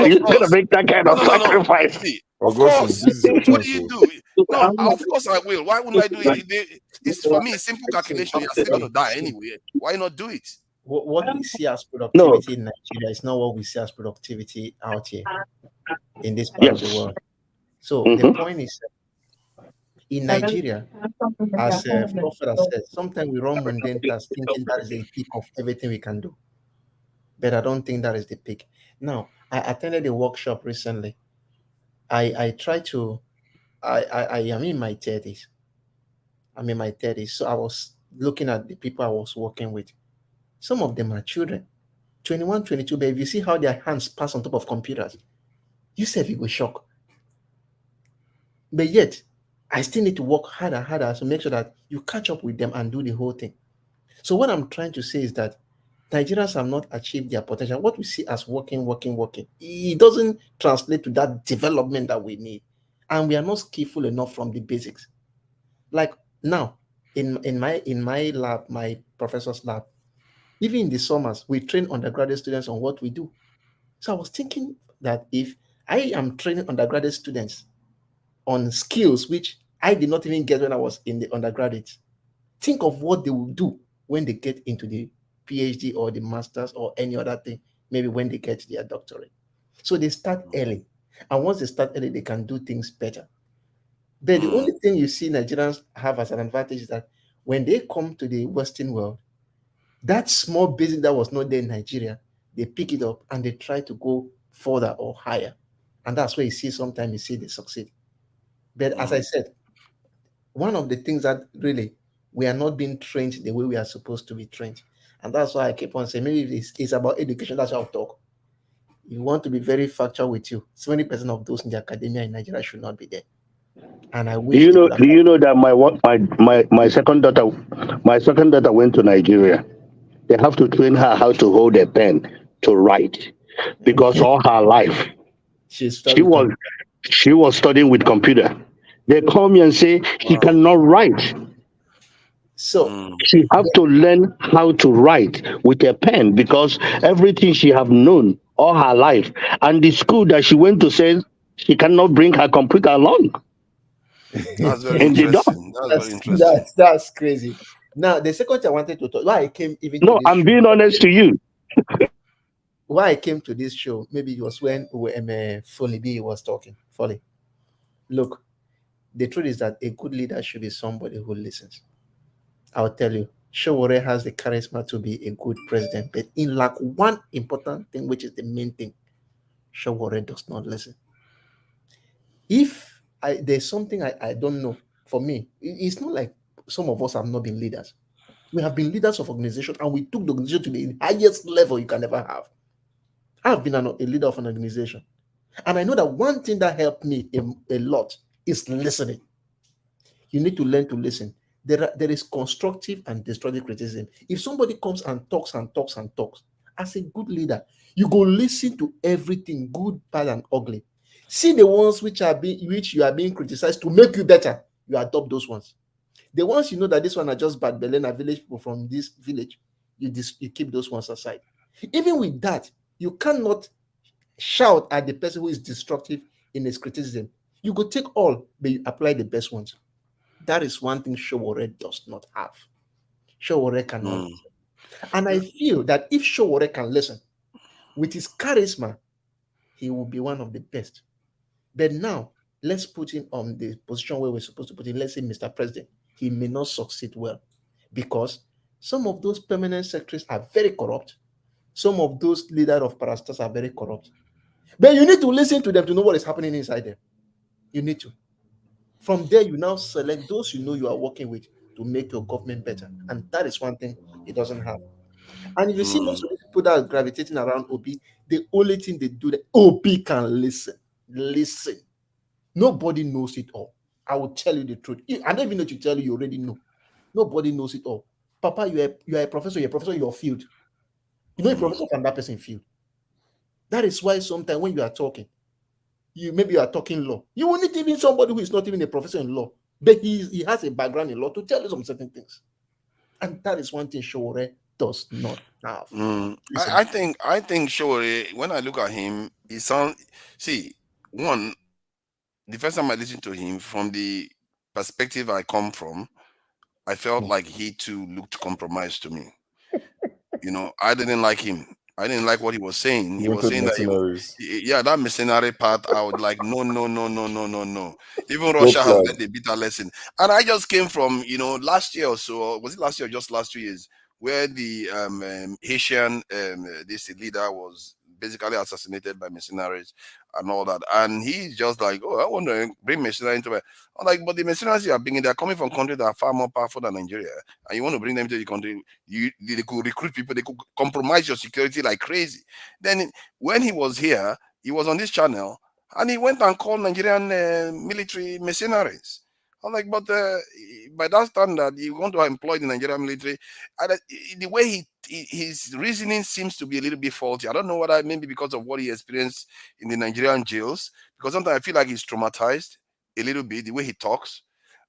you going to make that kind of sacrifice? Of course. What do you do? No, of course I will. Why wouldn't I do it? It's for me, simple calculation. You're still going to die anyway. Why not do it? What we see as productivity in Nigeria is not what we see as productivity out here in this part of the world. So the point is, in Nigeria, as Prophet has said, sometimes we run mundane tasks thinking that is the peak of everything we can do. But I don't think that is the peak. Now, I attended a workshop recently. I am in my 30s. So I was looking at the people I was working with. Some of them are children, 21, 22, but if you see how their hands pass on top of computers, you will shock. But yet, I still need to work harder to make sure that you catch up with them and do the whole thing. So what I'm trying to say is that Nigerians have not achieved their potential. What we see as working, it doesn't translate to that development that we need. And we are not skillful enough from the basics. Like now, in my lab, my professor's lab, even in the summers, we train undergraduate students on what we do. So I was thinking that if I am training undergraduate students on skills which I did not even get when I was in the undergraduate, think of what they will do when they get into the PhD or the master's or any other thing, maybe when they get their doctorate. So they start early. And once they start early, they can do things better. But the only thing you see Nigerians have as an advantage is that when they come to the Western world, that small business that was not there in Nigeria, they pick it up and they try to go further or higher. And that's where you see sometimes you see they succeed. But as I said, one of the things that really we are not being trained the way we are supposed to be trained. And that's why I keep on saying, maybe it's about education, that's how I'll talk. You want to be very factual with you. 70% of those in the academia in Nigeria should not be there. And I wish Do you know that my second daughter went to Nigeria. They have to train her how to hold a pen to write, because all her life she was studying with computer. They call me and say she cannot write. So she have to learn how to write with a pen, because everything she have known all her life, and the school that she went to says she cannot bring her computer along. That's very interesting. That's very interesting. That's crazy. Now, the second thing I wanted to talk, why I came even No, to this I'm show, being honest to you. why I came to this show, maybe it was when Foley B was talking. Foley, look, the truth is that a good leader should be somebody who listens. I'll tell you, Sowore has the charisma to be a good president, but in like one important thing, which is the main thing, Sowore does not listen. If there's something I don't know, for me, it's not like some of us have not been leaders. We have been leaders of organization, and we took the organization to the highest level you can ever have. I've been a leader of an organization, and I know that one thing that helped me a lot is listening. You need to learn to listen. There is constructive and destructive criticism. If somebody comes and talks, as a good leader, you go listen to everything, good, bad, and ugly. See the ones which you are being criticized to make you better. You adopt those ones. The ones you know that this one are just bad Belena village people from this village, you keep those ones aside. Even with that, you cannot shout at the person who is destructive in his criticism. You go take all, but you apply the best ones. That is one thing Sowore does not have. Sowore cannot listen. And I feel that if Sowore can listen, with his charisma, he will be one of the best. But now, let's put him on the position where we're supposed to put him. Let's say Mr. President. He may not succeed well, because some of those permanent secretaries are very corrupt. Some of those leaders of parasters are very corrupt. But you need to listen to them to know what is happening inside them. You need to. From there, you now select those you know you are working with to make your government better. And that is one thing he doesn't have. And if you see most of the people that are gravitating around Obi, the only thing they do, that Obi can listen. Listen. Nobody knows it all. I will tell you the truth. I don't even know to tell you, you already know. Nobody knows it all. Papa, you are a professor, you're a professor in your field. You know a professor from that person's field. That is why sometimes when you are talking, maybe you are talking law. You will need even somebody who is not even a professor in law, but he has a background in law to tell you some certain things. And that is one thing Sowore does not have. I think Sowore, when I look at him, he sounds, the first time I listened to him, from the perspective I come from, I felt like he too looked compromised to me. I didn't like him. I didn't like what he was saying. He was saying that that mercenary part, I would like, no. Even Russia has learned a bitter lesson. And I just came from, last year or so, was it last year or just last 2 years, where the Haitian leader was basically assassinated by mercenaries and all that. And he's just like, I want to bring mercenaries into it. I'm like, but the mercenaries you are bringing, they're coming from countries that are far more powerful than Nigeria. And you want to bring them to the country, they could recruit people, they could compromise your security like crazy. Then when he was here, he was on this channel, and he went and called Nigerian military mercenaries. I'm like, but by that standard, you want to employ the Nigerian military. The way his reasoning seems to be a little bit faulty. I don't know whether maybe because of what he experienced in the Nigerian jails, because sometimes I feel like he's traumatized a little bit, the way he talks,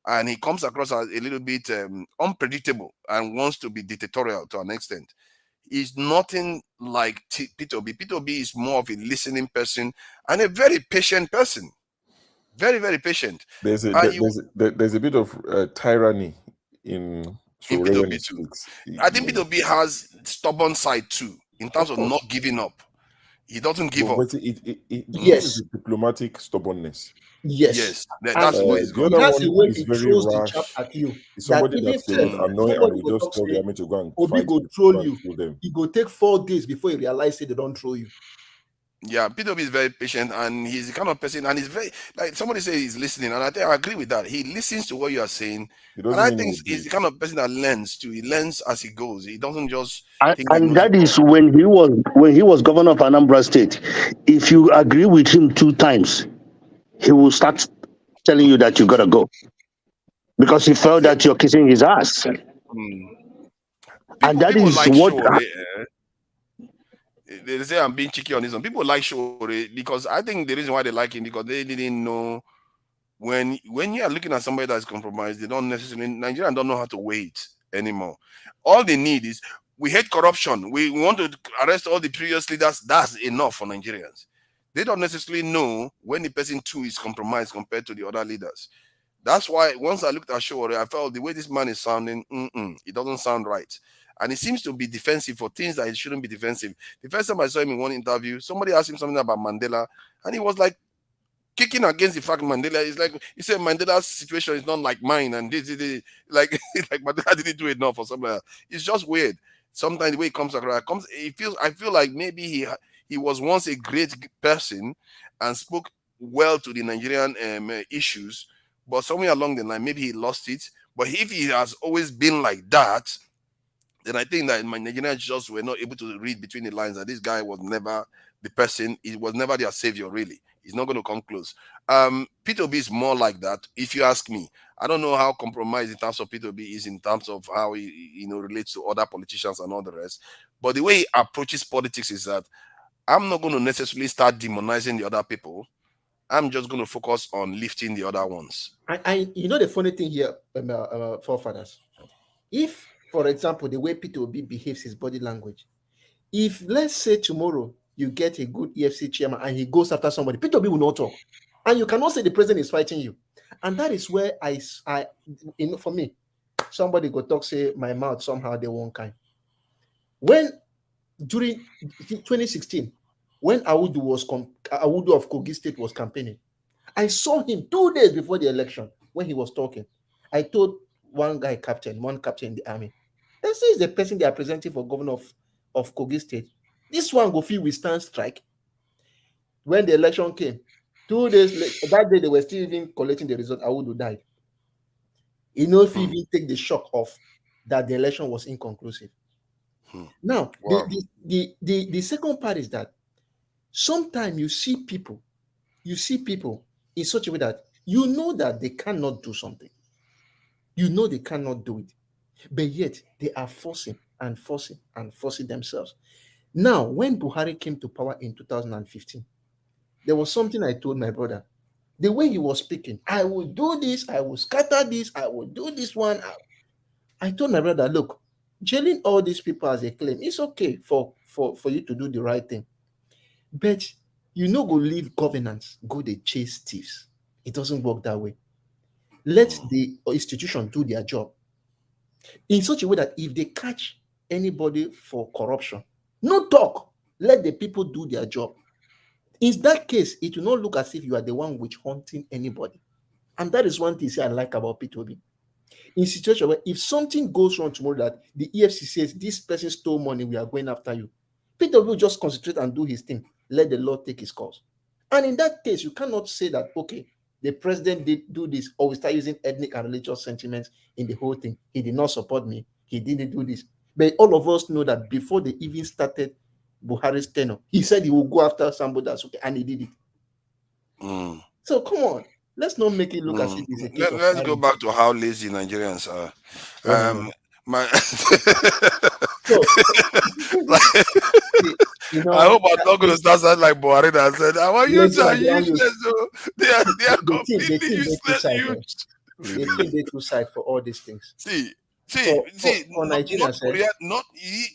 and he comes across as a little bit unpredictable and wants to be dictatorial to an extent. He's nothing like Peter Obi. Peter Obi is more of a listening person and a very patient person. Very, very patient. There's a bit of tyranny in Peter Obi too. I think Peter Obi has stubborn side too, in terms of not giving up. He doesn't give up. But this Yes. is a diplomatic stubbornness. Yes. That's where he's The going. other That's the one way is he very throws the trap rash. at you. It's That somebody even that they would said, annoy and somebody will will just talk tell the say, army to go and Obi fight go people, troll go and you. kill them. He go take 4 days before he realize they don't troll you. Yeah, Peter Obi is very patient, and he's the kind of person, and he's very, like somebody say he's listening, and I think I agree with that. He listens to what you are saying, It and doesn't I mean think he he's the agrees. kind of person that learns too. He learns as he goes. He doesn't just And, think he and knows it that is all. when he was governor of Anambra State. If you agree with him 2 times, he will start telling you that you gotta go because he felt that you're kissing his ass. And that People is like what. Shore. They say I'm being cheeky on this one. People like Shore because I think the reason why they like him because they didn't know when you are looking at somebody that's compromised, they don't necessarily Nigerians don't know how to wait anymore. All they need is we hate corruption. We want to arrest all the previous leaders. That's enough for Nigerians. They don't necessarily know when the person too is compromised compared to the other leaders. That's why once I looked at Shore, I felt the way this man is sounding, it doesn't sound right. And he seems to be defensive for things that he shouldn't be defensive. The first time I saw him in one interview, somebody asked him something about Mandela, and he was like kicking against the fact Mandela is like, he said Mandela's situation is not like mine, and this like Mandela didn't do enough or something like that. It's just weird. Sometimes the way it comes across, I feel like maybe he was once a great person and spoke well to the Nigerian issues, but somewhere along the line, maybe he lost it. But if he has always been like that, then I think that my Nigerians just were not able to read between the lines that this guy was never the person, he was never their savior, really. He's not going to come close. Peter Obi is more like that, if you ask me. I don't know how compromised in terms of Peter Obi is in terms of how he relates to other politicians and all the rest. But the way he approaches politics is that I'm not going to necessarily start demonizing the other people. I'm just going to focus on lifting the other ones. You know the funny thing here, forefathers. If, for example, the way Peter Obi behaves, his body language, if let's say tomorrow you get a good EFC chairman and he goes after somebody, Peter Obi will not talk, and you cannot say the president is fighting you, and that is where for me, somebody go talk say my mouth somehow they won't kind. When during 2016, when Awudu of Kogi State was campaigning, I saw him 2 days before the election when he was talking. I told one captain in the army, this is the person they are presenting for governor of Kogi State. This one go feel withstand strike. When the election came, 2 days later, that day they were still even collecting the result. Awudu died. He know if he even take the shock of that the election was inconclusive. Now, wow. the second part is that sometimes you see people in such a way that you know that they cannot do something. You know they cannot do it, but yet they are forcing themselves. Now, when Buhari came to power in 2015, there was something I told my brother. The way he was speaking, I will do this, I will scatter this, I will do this one. I told my brother, look, jailing all these people as a claim, it's okay for you to do the right thing. But you know, go leave governance, go they chase thieves. It doesn't work that way. Let the institution do their job in such a way that if they catch anybody for corruption, no talk. Let the people do their job. In that case, it will not look as if you are the one witch hunting anybody. And that is one thing I like about Peter Obi. In situation where if something goes wrong tomorrow that the EFCC says this person stole money, we are going after you, Peter Obi will just concentrate and do his thing. Let the law take his course. And in that case, you cannot say that, okay, the president did do this, or we start using ethnic and religious sentiments in the whole thing. He did not support me. He didn't do this. But all of us know that before they even started Buhari's tenure, he said he will go after somebody that's okay, and he did it. So come on, let's not make it look as if it's a case Let's go back to how lazy Nigerians are. I hope I'm not going to start sounding like Buhari that said, our youths are useless. They are completely useless. They think they too side for all these things. See, for North Korea,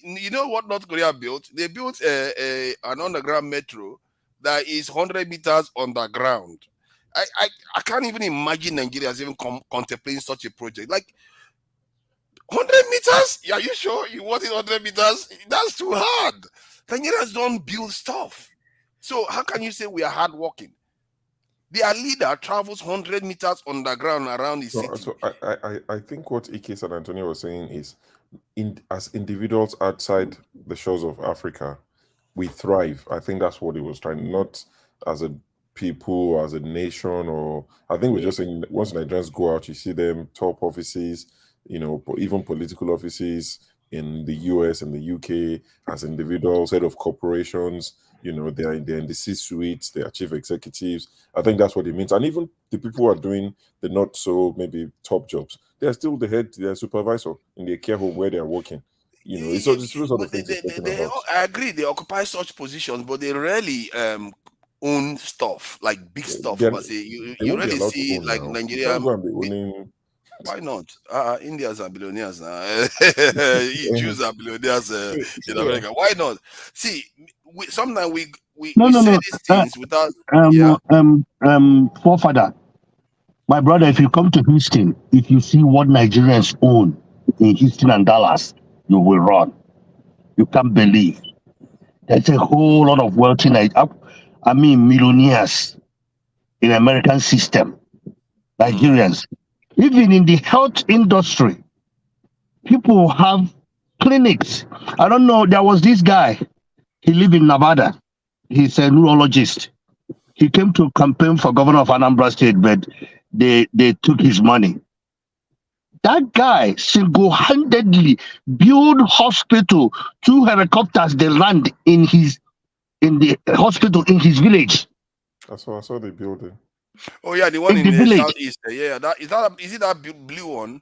you know what North Korea built? They built an underground metro that is 100 meters underground. I can't even imagine Nigerians even contemplating such a project. Like 100 meters? Are you sure you want it 100 meters? That's too hard. Nigerians don't build stuff. So how can you say we are hardworking? Their leader travels 100 meters underground around the city. So I think what Ike San Antonio was saying is, as individuals outside the shores of Africa, we thrive. I think that's what he was trying, not as a people, as a nation, or I think we're just saying once Nigerians go out, you see them top offices, even political offices in the US and the UK as individuals, head of corporations, they're in the C-suites, they are chief executives. I think that's what it means. And even the people who are doing the not so maybe top jobs, they're still they're supervisor in their care home where they're working. It's sort of things he's talking about. I agree, they occupy such positions, but they rarely own stuff, like big stuff. You rarely see like Nigeria. Why not? Indians are billionaires now. Jews are billionaires in America. Why not? See, sometimes we say these things without. Forefather, my brother, if you come to Houston, if you see what Nigerians own in Houston and Dallas, you will run. You can't believe. There's a whole lot of wealthy millionaires in American system. Nigerians. Even in the health industry, people have clinics. I don't know, there was this guy, he lived in Nevada. He's a neurologist. He came to campaign for governor of Anambra State, but they took his money. That guy single-handedly built hospital, 2 helicopters, they land in the hospital in his village. I saw the building. Oh yeah, the one in the southeast. Yeah, is it that blue one?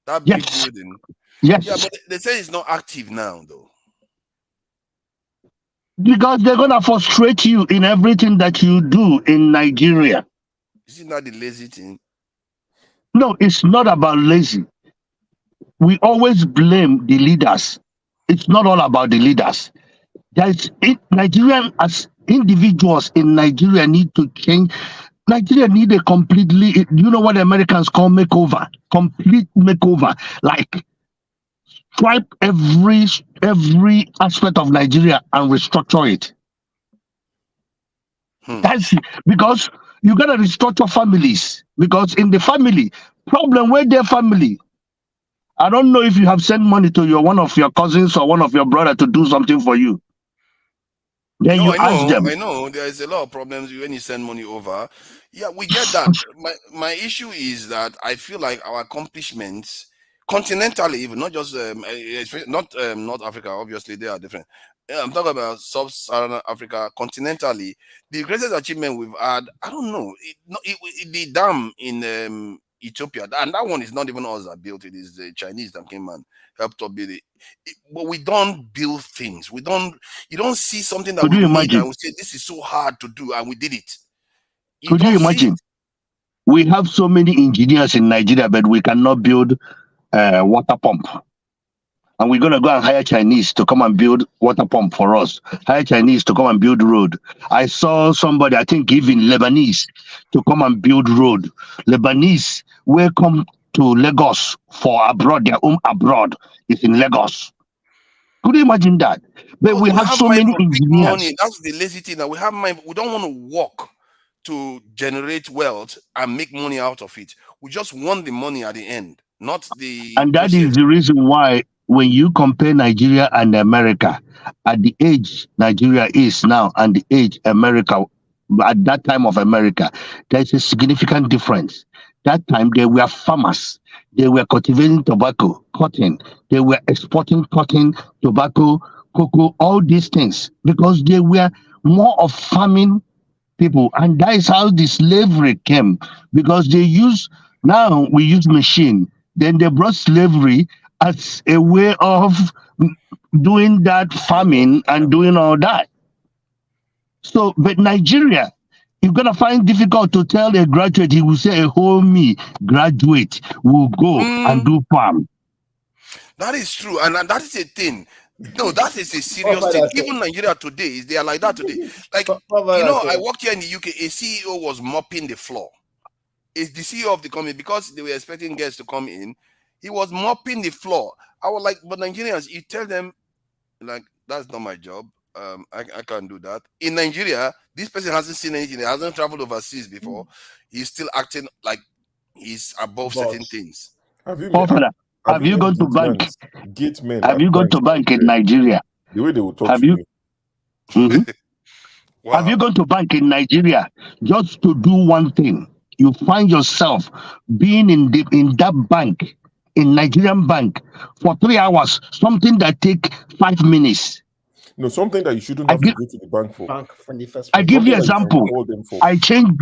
That big building. Yes. Yeah, but they say it's not active now, though. Because they're gonna frustrate you in everything that you do in Nigeria. Is it not the lazy thing? No, it's not about lazy. We always blame the leaders. It's not all about the leaders. Nigerian as individuals in Nigeria need to change. Nigeria need a completely, you know what the Americans call makeover, complete makeover, like stripe every aspect of Nigeria and restructure it. That's because you gotta restructure families, because in the family, problem with their family. I don't know if you have sent money to one of your cousins or one of your brother to do something for you. Then you ask them. I know there's a lot of problems when you send money over. Yeah, we get that. My issue is that I feel like our accomplishments continentally, even not just not North Africa, obviously they are different. I'm talking about sub-Saharan Africa continentally. The greatest achievement we've had, I don't know, the dam in Ethiopia, and that one is not even us that built it. It's the Chinese that came and helped to build it. But we don't build things. You don't see something that we made and we say this is so hard to do, and we did it. Could you imagine? We have so many engineers in Nigeria, but we cannot build a water pump. And we're gonna go and hire Chinese to come and build water pump for us. Hire Chinese to come and build road. I saw somebody, I think even Lebanese, to come and build road. Lebanese welcome to Lagos for abroad. Their home abroad is in Lagos. Could you imagine that? But we have so many engineers. Money. That's the lazy thing. That we have mind. We don't want to work to generate wealth and make money out of it. We just want the money at the end, not the. And that is the reason why, when you compare Nigeria and America, at the age Nigeria is now and the age America, at that time of America, there's a significant difference. That time they were farmers. They were cultivating tobacco, cotton. They were exporting cotton, tobacco, cocoa, all these things, because they were more of farming people. And that is how the slavery came, because now we use machine. Then they brought slavery as a way of doing that farming and doing all that. So, but Nigeria, you're gonna find difficult to tell a graduate. He will say a whole graduate will go and do farm. That is true, and that is a thing. No, that is a serious thing. Even Nigeria today, they are like that today. Like I worked here in the UK. A CEO was mopping the floor. It's the CEO of the company, because they were expecting guests to come in. He was mopping the floor. I was like, but Nigerians, you tell them, like, that's not my job. I can't do that. In Nigeria, this person hasn't seen anything. He hasn't traveled overseas before. He's still acting like he's above certain things. Have you gone to bank? Have you gone to bank in Nigeria? The way they will talk Have to you? Mhm. Have you gone to bank in Nigeria just to do one thing? You find yourself being in that bank, in Nigerian bank, for 3 hours, something that take 5 minutes. No, something that you shouldn't have to go to the bank for. From the first I give you Something that you example. can call them for. I changed.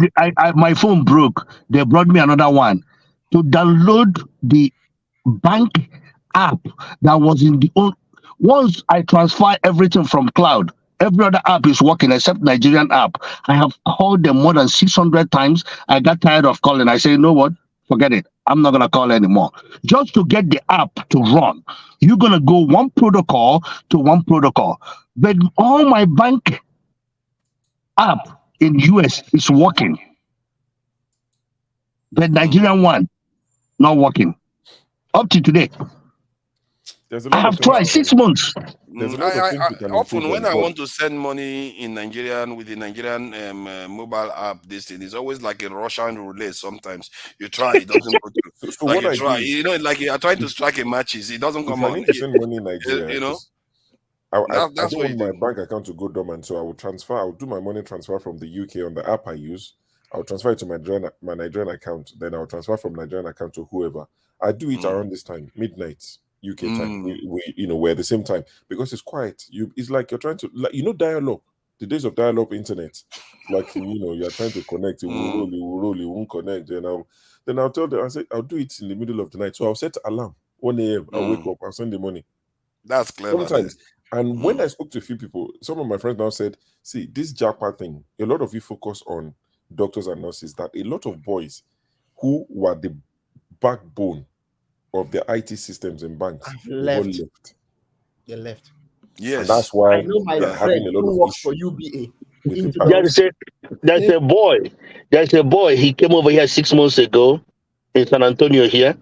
My phone broke. They brought me another one to download the bank app that was in the old. Once I transfer everything from cloud, every other app is working except Nigerian app. I have called them more than 600 times. I got tired of calling. I say, you know what? Forget it. I'm not gonna call anymore. Just to get the app to run, you're gonna go one protocol to one protocol. But all my bank app in US is working. The Nigerian one not working. Up to today. There's a I lot have of tried things. 6 months. There's a lot of things you can Often improve when on, I but want to send money in Nigerian with the Nigerian mobile app, this thing is always like a Russian roulette. Sometimes you try, it doesn't go through. So Like what you I try, do, you know, like you are trying to strike a matches, it doesn't if come I on. need to send money in Nigeria, You know, 'cause I that's don't what want you my do. bank account to go dormant, so I'll do my money transfer from the UK on the app I use. I'll transfer it to my Nigerian account, then I'll transfer from Nigerian account to whoever. I do it around this time, midnight UK time. We're at the same time because it's quiet. It's like you're trying to, like, dial-up. The days of dial-up internet, like you're trying to connect. It will roll, it won't connect. Then I'll tell them. I say I'll do it in the middle of the night. So I'll set alarm 1 a.m. I'll wake up. I'll send the money. That's clever. Sometimes. And when I spoke to a few people, some of my friends now said, see, this JAPA thing, a lot of you focus on doctors and nurses, that a lot of boys who were the backbone of the IT systems in banks left. left. They left. Yes. And that's why I know my they're friend having a lot who of works for issues UBA. with the There's a boy. There's a boy. He came over here 6 months ago in San Antonio here.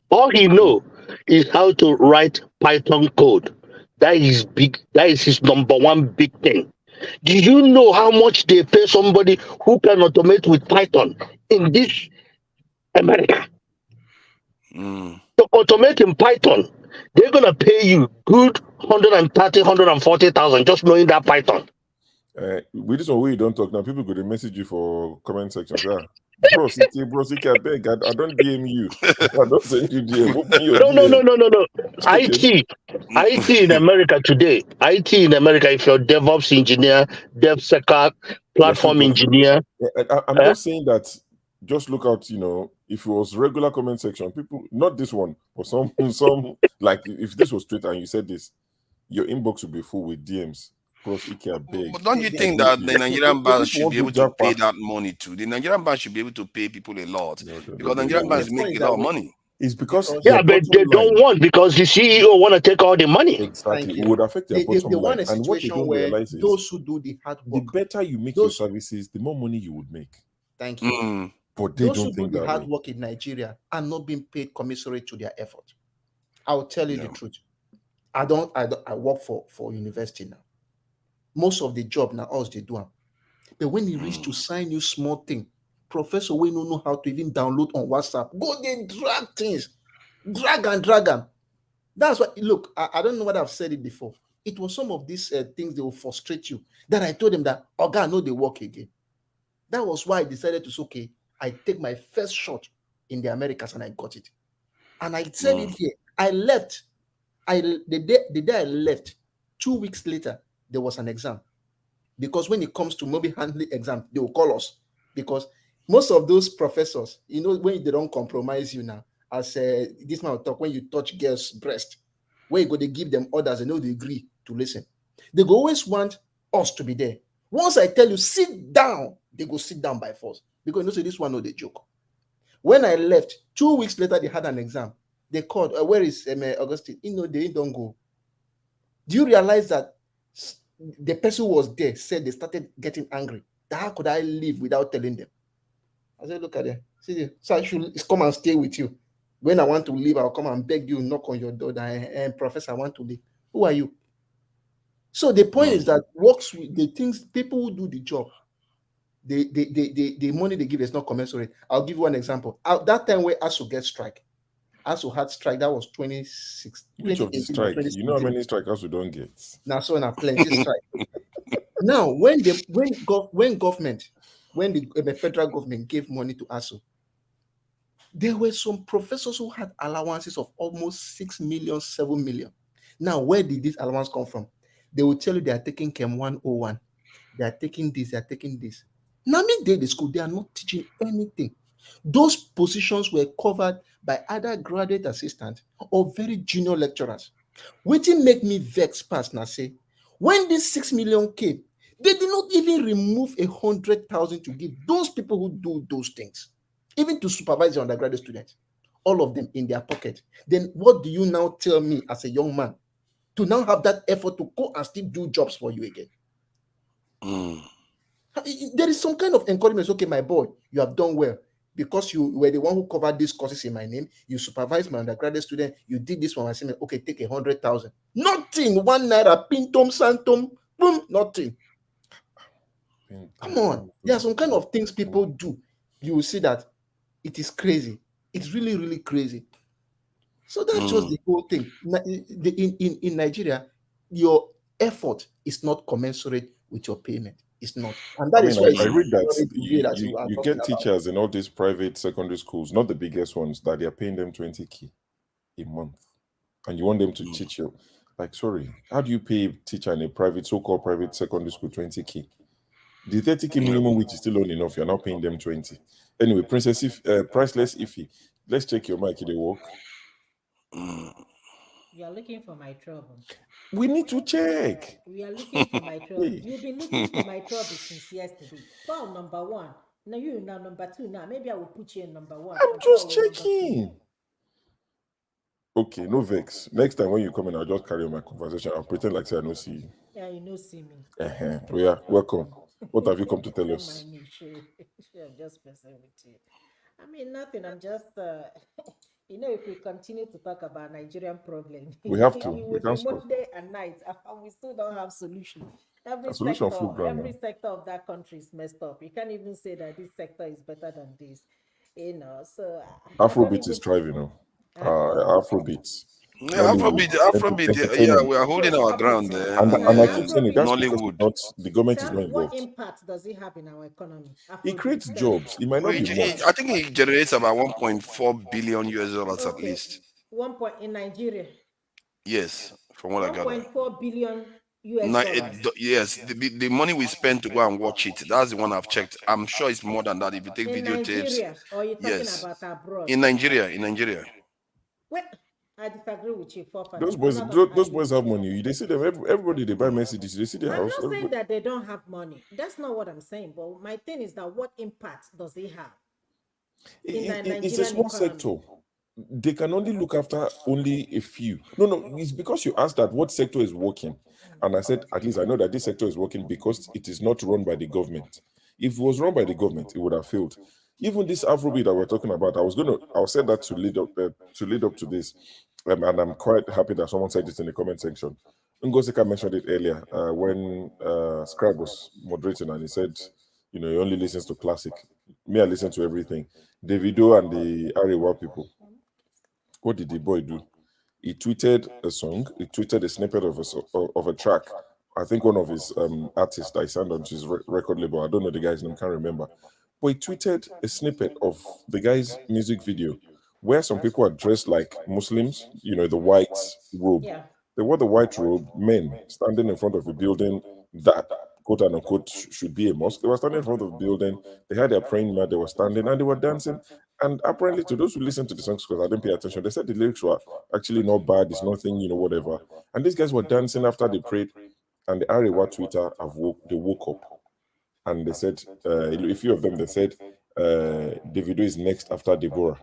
All he know is how to write Python code. That is big. That is his number one big thing. Do you know how much they pay somebody who can automate with Python in this America? To automate in Python, they're gonna pay you good 130, 140,000 just knowing that Python. with this one, we don't talk now. People go to message you for comment sections. Bro, CK, I beg, I don't DM you. I don't send you DM. Open your No. DM. IT in America today. IT in America, if you're DevOps engineer, DevSecOps, platform engineer. I'm just saying that. Just look out, if it was regular comment section, people, not this one, but some like if this was Twitter and you said this, your inbox would be full with DMs. Bros, I beg. But don't you think that the Nigerian bank should be able to pay that money too? The Nigerian bank should be able to pay people a lot because Nigerian banks make a lot of money. It's because but they don't want, because the CEO want to take all the money. Exactly, it would affect their bottom line. Want a and what they situation don't where realize is those who do the hard work, the better you make your services, the more money you would make. Thank you. But they those don't who do think the that hard way. work in Nigeria are not being paid commensurate to their effort. I'll tell you the truth. I work for university now. Most of the job now us they do them. But when you reach to sign you small thing, professor we don't know how to even download on WhatsApp. Go they drag things, drag them. That's what look. I don't know what I've said it before. It was some of these things they will frustrate you. That I told them that God no they work again. That was why I decided to say, okay, I take my first shot in the Americas and I got it. And I said it here. I left. The day I left, 2 weeks later, there was an exam. Because when it comes to mobile handling exam, they will call us. Because most of those professors, when they don't compromise you now, as this man will talk, when you touch girls' breast, where you go, they give them orders, they know they agree to listen. They go always want us to be there. Once I tell you, sit down, they go sit down by force. Because this one no the joke. When I left, 2 weeks later, they had an exam. They called, where is Augustine? They don't go. Do you realize that the person who was there said they started getting angry? How could I leave without telling them? I said, look at them. See, so I should come and stay with you. When I want to leave, I'll come and beg you, knock on your door. And Professor, I want to leave. Who are you? So the point is that works with the things people who do the job, the money they give is not commensurate. I'll give you one example. That time where ASU get strike, ASU had strike, that was 26. Which of the strike? You know how many strikers we don't get? Now, so now plenty strike. Now, when the federal government gave money to ASU, there were some professors who had allowances of almost 6 million, 7 million. Now, where did this allowance come from? They will tell you they are taking Chem 101. They are taking this, they are taking this. Now, midday the school, they are not teaching anything. Those positions were covered by either graduate assistants or very junior lecturers. Which make me vex past now say, when this 6 million came, they did not even remove 100,000 to give those people who do those things, even to supervise the undergraduate students, all of them in their pocket. Then what do you now tell me as a young man to now have that effort to go and still do jobs for you again? There is some kind of encouragement. Okay, my boy, you have done well because you were the one who covered these courses in my name. You supervised my undergraduate student. You did this for my senior. Okay, take 100,000. Nothing. 1 naira, pintom, santom, boom, nothing. Come on. There are some kind of things people do. You will see that it is crazy. It's really, really crazy. So that's just the whole thing. In Nigeria, your effort is not commensurate with your payment. It's not. And that is why I read that you get teachers in all these private secondary schools, not the biggest ones, that they're paying them 20k a month. And you want them to teach you. Like, sorry, how do you pay a teacher in a private, so-called private secondary school 20k? The 30k minimum, which is still not enough, you're not paying them 20. Anyway, Priceless Iffy, let's check your mic in the work. You are looking for my trouble. We need to check. We are looking for my trouble. You've been looking for my trouble since yesterday. Paul, number one. Now you now number two. Now maybe I will put you in number one. I'm just checking. Okay, no vex. Next time when you come in, I'll just carry on my conversation. I'll pretend like say I don't see you. Yeah, you know see me. Yeah, welcome. What have you come to tell us? I'm just messing with you. I mean, nothing. I'm just, if we continue to talk about Nigerian problem, we have to. We can't stop. Day and night, and we still don't have solution. Every sector of that country is messed up. You can't even say that this sector is better than this. So Afrobeat is thriving, Afrobeats. Yeah, Afrobeat. Yeah, we are holding our ground there. And I keep saying it, that's because the government is not involved. What impact does it have in our economy? It creates jobs. It might not be much. I think it generates about 1.4 billion US dollars at least. 1 point in Nigeria. Yes, from what I got. 1.4 billion US dollars. Yes, the money we spend to go and watch it. That's the one I've checked. I'm sure it's more than that if you take videotapes. Nigeria, or you're talking about abroad? In Nigeria. Well, I disagree with you. Those boys have money. They see them. Everybody they buy Mercedes. They see their house. I'm not saying that they don't have money. That's not what I'm saying. But my thing is that what impact does it have? It's a small sector. They can only look after only a few. No. It's because you asked that what sector is working, and I said at least I know that this sector is working because it is not run by the government. If it was run by the government, it would have failed. Even this Afrobeat that we're talking about, I'll say that to lead up to this, and I'm quite happy that someone said it in the comment section. Ngosika mentioned it earlier when Scribe was moderating, and he said, he only listens to classic. Me, I listen to everything. Davido and the Arewa people. What did the boy do? He tweeted a song. He tweeted a snippet of a track. I think one of his artists that he signed on to his record label. I don't know the guy's name. Can't remember. But he tweeted a snippet of the guy's music video where some people are dressed like Muslims, the white robe. Yeah. They wore the white robe, men standing in front of a building that, quote unquote, should be a mosque. They were standing in front of the building. They had their praying mat. They were standing and they were dancing. And apparently, to those who listened to the songs, because I didn't pay attention, they said the lyrics were actually not bad. It's nothing, whatever. And these guys were dancing after they prayed. And the Arewa Twitter, they woke up. And they said, a few of them, they said, Davido is next after Deborah.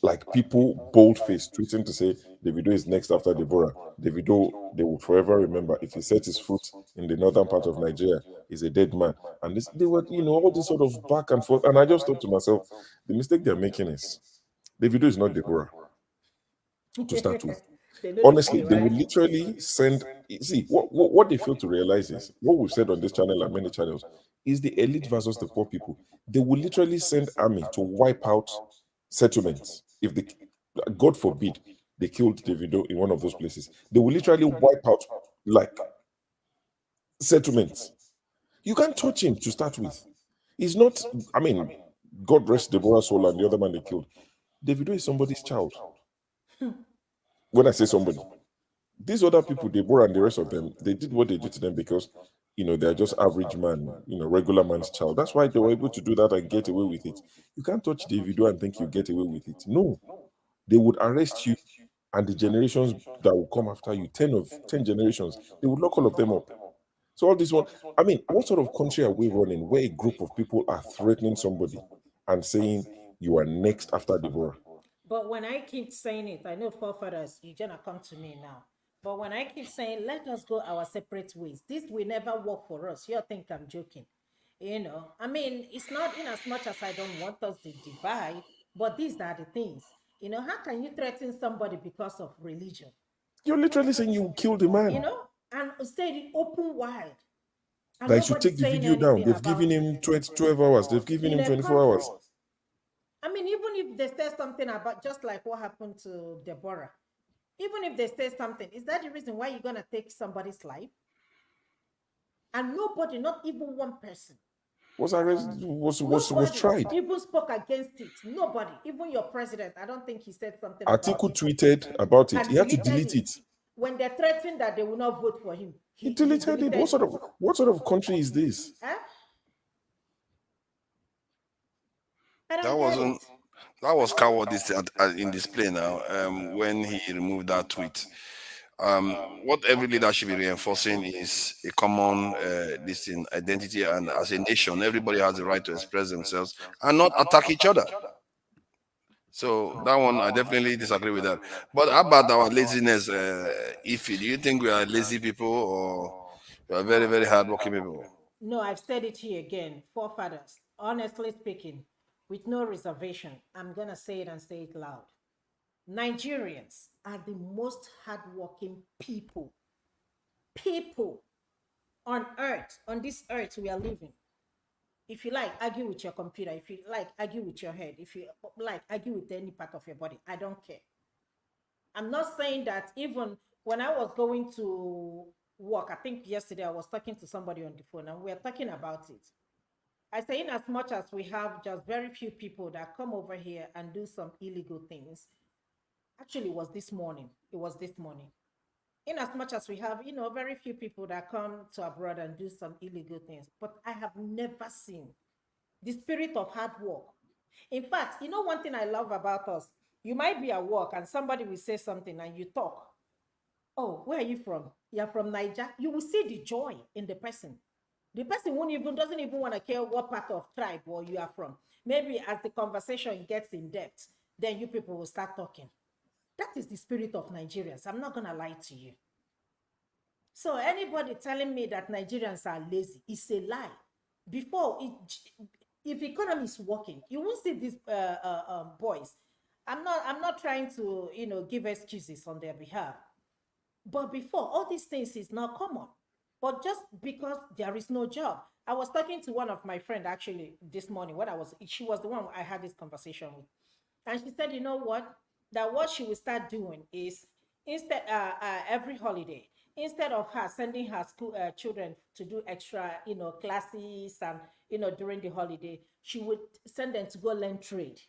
Like people bold-faced tweeting to say, Davido is next after Deborah. Davido, they will forever remember, if he set his foot in the northern part of Nigeria, he's a dead man. And they were, all this sort of back and forth. And I just thought to myself, the mistake they're making is, Davido is not Deborah, to start with. Honestly, they will literally send. See, what they fail to realize is what we've said on this channel and many channels is the elite versus the poor people. They will literally send army to wipe out settlements. If they, God forbid, they killed Davido in one of those places, they will literally wipe out like settlements. You can't touch him to start with. He's not. I mean, God rest Deborah's soul and the other man they killed. Davido is somebody's child. When I say somebody, these other people, Deborah and the rest of them, they did what they did to them because, they're just average man, regular man's child. That's why they were able to do that and get away with it. You can't touch Davido and think you get away with it. No, they would arrest you, and the generations that will come after you, 10 generations, they would lock all of them up. So all this one, I mean, what sort of country are we running where a group of people are threatening somebody and saying you are next after Deborah? But when I keep saying it, I know forefathers, you're gonna come to me now. But when I keep saying, let us go our separate ways, this will never work for us. You think I'm joking. I mean, it's not in as much as I don't want us to divide, but these are the things. How can you threaten somebody because of religion? You're literally saying you killed a man. And say it open wide. They should take the video down. They've given him 12 hours. They've given him 24 hours. I mean, even if they say something about, just like what happened to Deborah, even if they say something, is that the reason why you're going to take somebody's life? And nobody, not even one person, was tried. Even spoke against it. Nobody, even your president, I don't think he said something. Atiku tweeted about it. He had to delete it. When they threatened that they will not vote for him, he deleted it. What sort of country is this? That was cowardice in display now. When he removed that tweet, what every leader should be reinforcing is a common identity, and as a nation, everybody has the right to express themselves and not attack each other. So that one, I definitely disagree with that. But how about our laziness, Ify? Do you think we are lazy people or we are very, very hardworking people? No, I've said it here again. Forefathers, honestly speaking, with no reservation, I'm going to say it and say it loud. Nigerians are the most hardworking people on earth, on this earth we are living. If you like, argue with your computer. If you like, argue with your head. If you like, argue with any part of your body. I don't care. I'm not saying that even when I was going to work, I think yesterday I was talking to somebody on the phone and we were talking about it. I say in as much as we have just very few people that come over here and do some illegal things, actually it was this morning. In as much as we have, very few people that come to abroad and do some illegal things, but I have never seen the spirit of hard work. In fact, one thing I love about us, you might be at work and somebody will say something and you talk. Oh, where are you from? You're from Niger. You will see the joy in the person. The person doesn't even want to care what part of tribe or you are from. Maybe as the conversation gets in depth, then you people will start talking. That is the spirit of Nigerians. I'm not going to lie to you. So anybody telling me that Nigerians are lazy is a lie. If economy is working, you won't see these boys. I'm not trying to give excuses on their behalf. But before, all these things is not common. But just because there is no job. I was talking to one of my friends actually this morning she was the one I had this conversation with. And she said, you know what? That what she will start doing is instead every holiday, instead of her sending her school children to do extra, classes and, during the holiday, she would send them to go learn trade,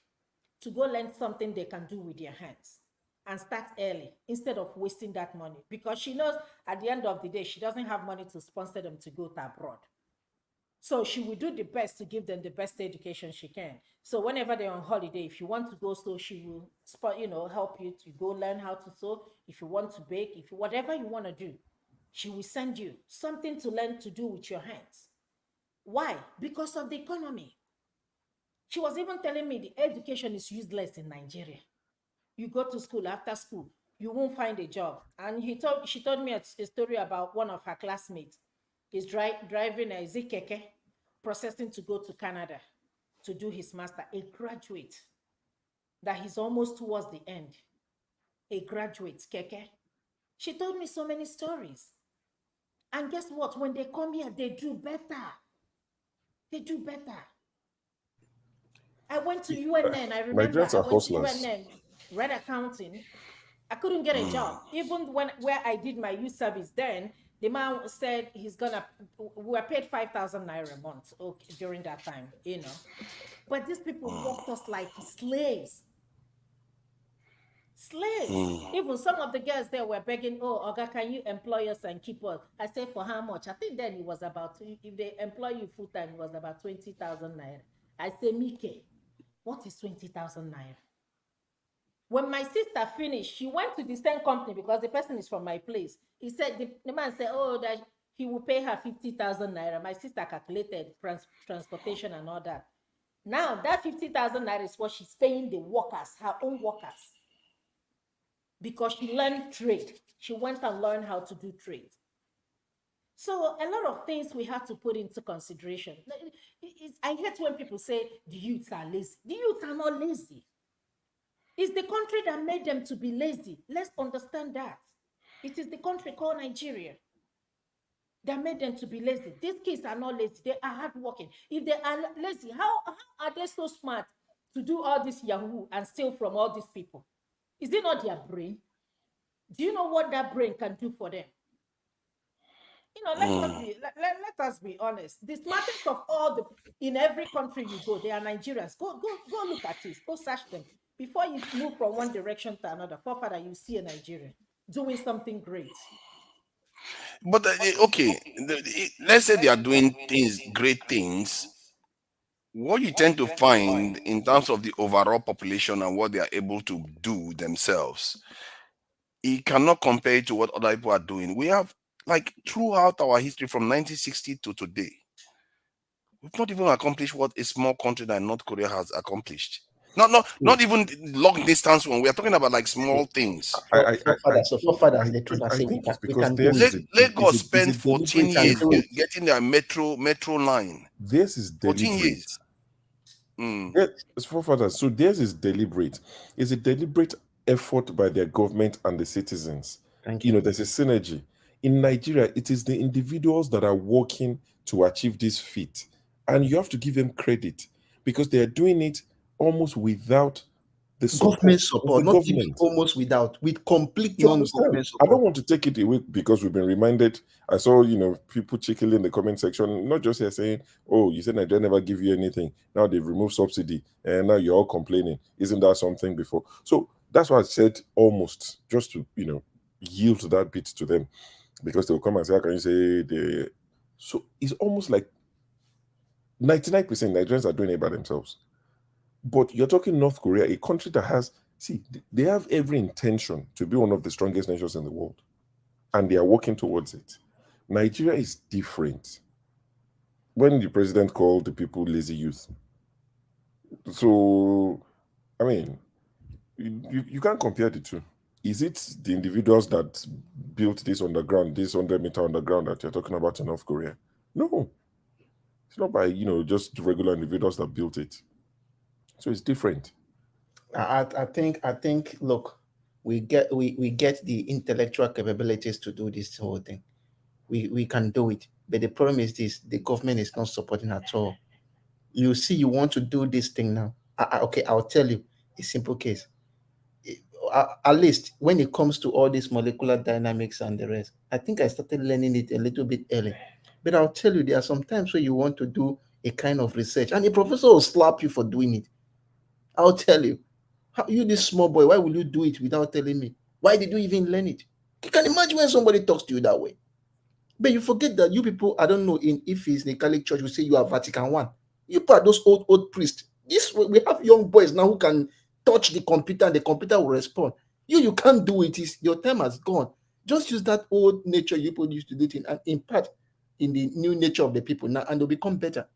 to go learn something they can do with their hands and start early instead of wasting that money, because she knows at the end of the day, she doesn't have money to sponsor them to go to abroad. So she will do the best to give them the best education she can. So whenever they're on holiday, if you want to go sew, she will help you to go learn how to sew. If you want to bake, whatever you want to do, she will send you something to learn to do with your hands. Why? Because of the economy. She was even telling me the education is useless in Nigeria. You go to school, after school, you won't find a job. And she told me a story about one of her classmates. He's driving a Zikeke, processing to go to Canada to do his master, a graduate, that he's almost towards the end. A graduate, Keke, She told me so many stories. And guess what? When they come here, they do better. They do better. I went to UNN. I remember Nigerians I are went to hustlers. UNN, read accounting. I couldn't get a job. Even where I did my youth service then, the man said he's gonna. We were paid 5,000 naira a month. Okay, during that time, you know. But these people worked us like slaves. Slaves. Even some of the girls there were begging, "Oh, Oga, can you employ us and keep us?" I said, "For how much?" I think then it was about, if they employ you full time, it was about 20,000 naira. I say, "Mike, what is 20,000 naira?" When my sister finished, she went to the same company because the person is from my place. He said, the man said, "Oh, that he will pay her 50,000 naira." My sister calculated transportation and all that. Now that 50,000 naira is what she's paying the workers, her own workers, because she learned trade. She went and learned how to do trade. So a lot of things we have to put into consideration. I hate when people say the youths are lazy. The youths are not lazy. It's the country that made them to be lazy. Let's understand that. It is the country called Nigeria that made them to be lazy. These kids are not lazy. They are hardworking. If they are lazy, how are they so smart to do all this Yahoo and steal from all these people? Is it not their brain? Do you know what that brain can do for them? You know, let us be honest. The smartest of all in every country you go, they are Nigerians. Go look at this. Go search them. Before you move from one direction to another, Papa, you see a Nigerian doing something great. But okay, let's say they are doing great things. What you tend to find in terms of the overall population and what they are able to do themselves, it cannot compare to what other people are doing. We have, like, throughout our history from 1960 to today, we've not even accomplished what a small country like North Korea has accomplished. Not even long distance one. We are talking about like small things. I think it's because Lagos spent 14 years getting their metro line. This is 14 deliberate. years. So theirs is deliberate. It's a deliberate effort by their government and the citizens. You know, there's a synergy. In Nigeria, it is the individuals that are working to achieve this feat. And you have to give them credit because they are doing it almost without the government support, of the not government. even almost without, with complete You understand? non-government I support. don't want to take it away because we've been reminded. I saw, people chickling in the comment section, not just here saying, "Oh, you said Nigeria never give you anything. Now they've removed subsidy, and now you're all complaining. Isn't that something before?" So that's why I said almost, just to yield to that bit to them, because they'll come and say, "How can you say they?" So it's almost like 99% Nigerians are doing it by themselves. But you're talking North Korea, a country that has, they have every intention to be one of the strongest nations in the world. And they are working towards it. Nigeria is different. When the president called the people lazy youth. So, I mean, you can't compare the two. Is it the individuals that built this underground, this 100-meter underground that you're talking about in North Korea? No. It's not by, just regular individuals that built it. So it's different. I think. Look, we get the intellectual capabilities to do this whole thing. We can do it, but the problem is this: the government is not supporting at all. You see, you want to do this thing now. Okay, I'll tell you a simple case. At least when it comes to all this molecular dynamics and the rest, I think I started learning it a little bit early. But I'll tell you, there are some times where you want to do a kind of research, and the professor will slap you for doing it. I'll tell you, you this small boy, why will you do it without telling me? Why did you even learn it? You can imagine when somebody talks to you that way. But you forget that you people, I don't know, if it's in the Catholic Church, we say you are Vatican I. You are those old priests. We have young boys now who can touch the computer and the computer will respond. You can't do it. Your time has gone. Just use that old nature you people used to do it and impart in the new nature of the people now, and they'll become better.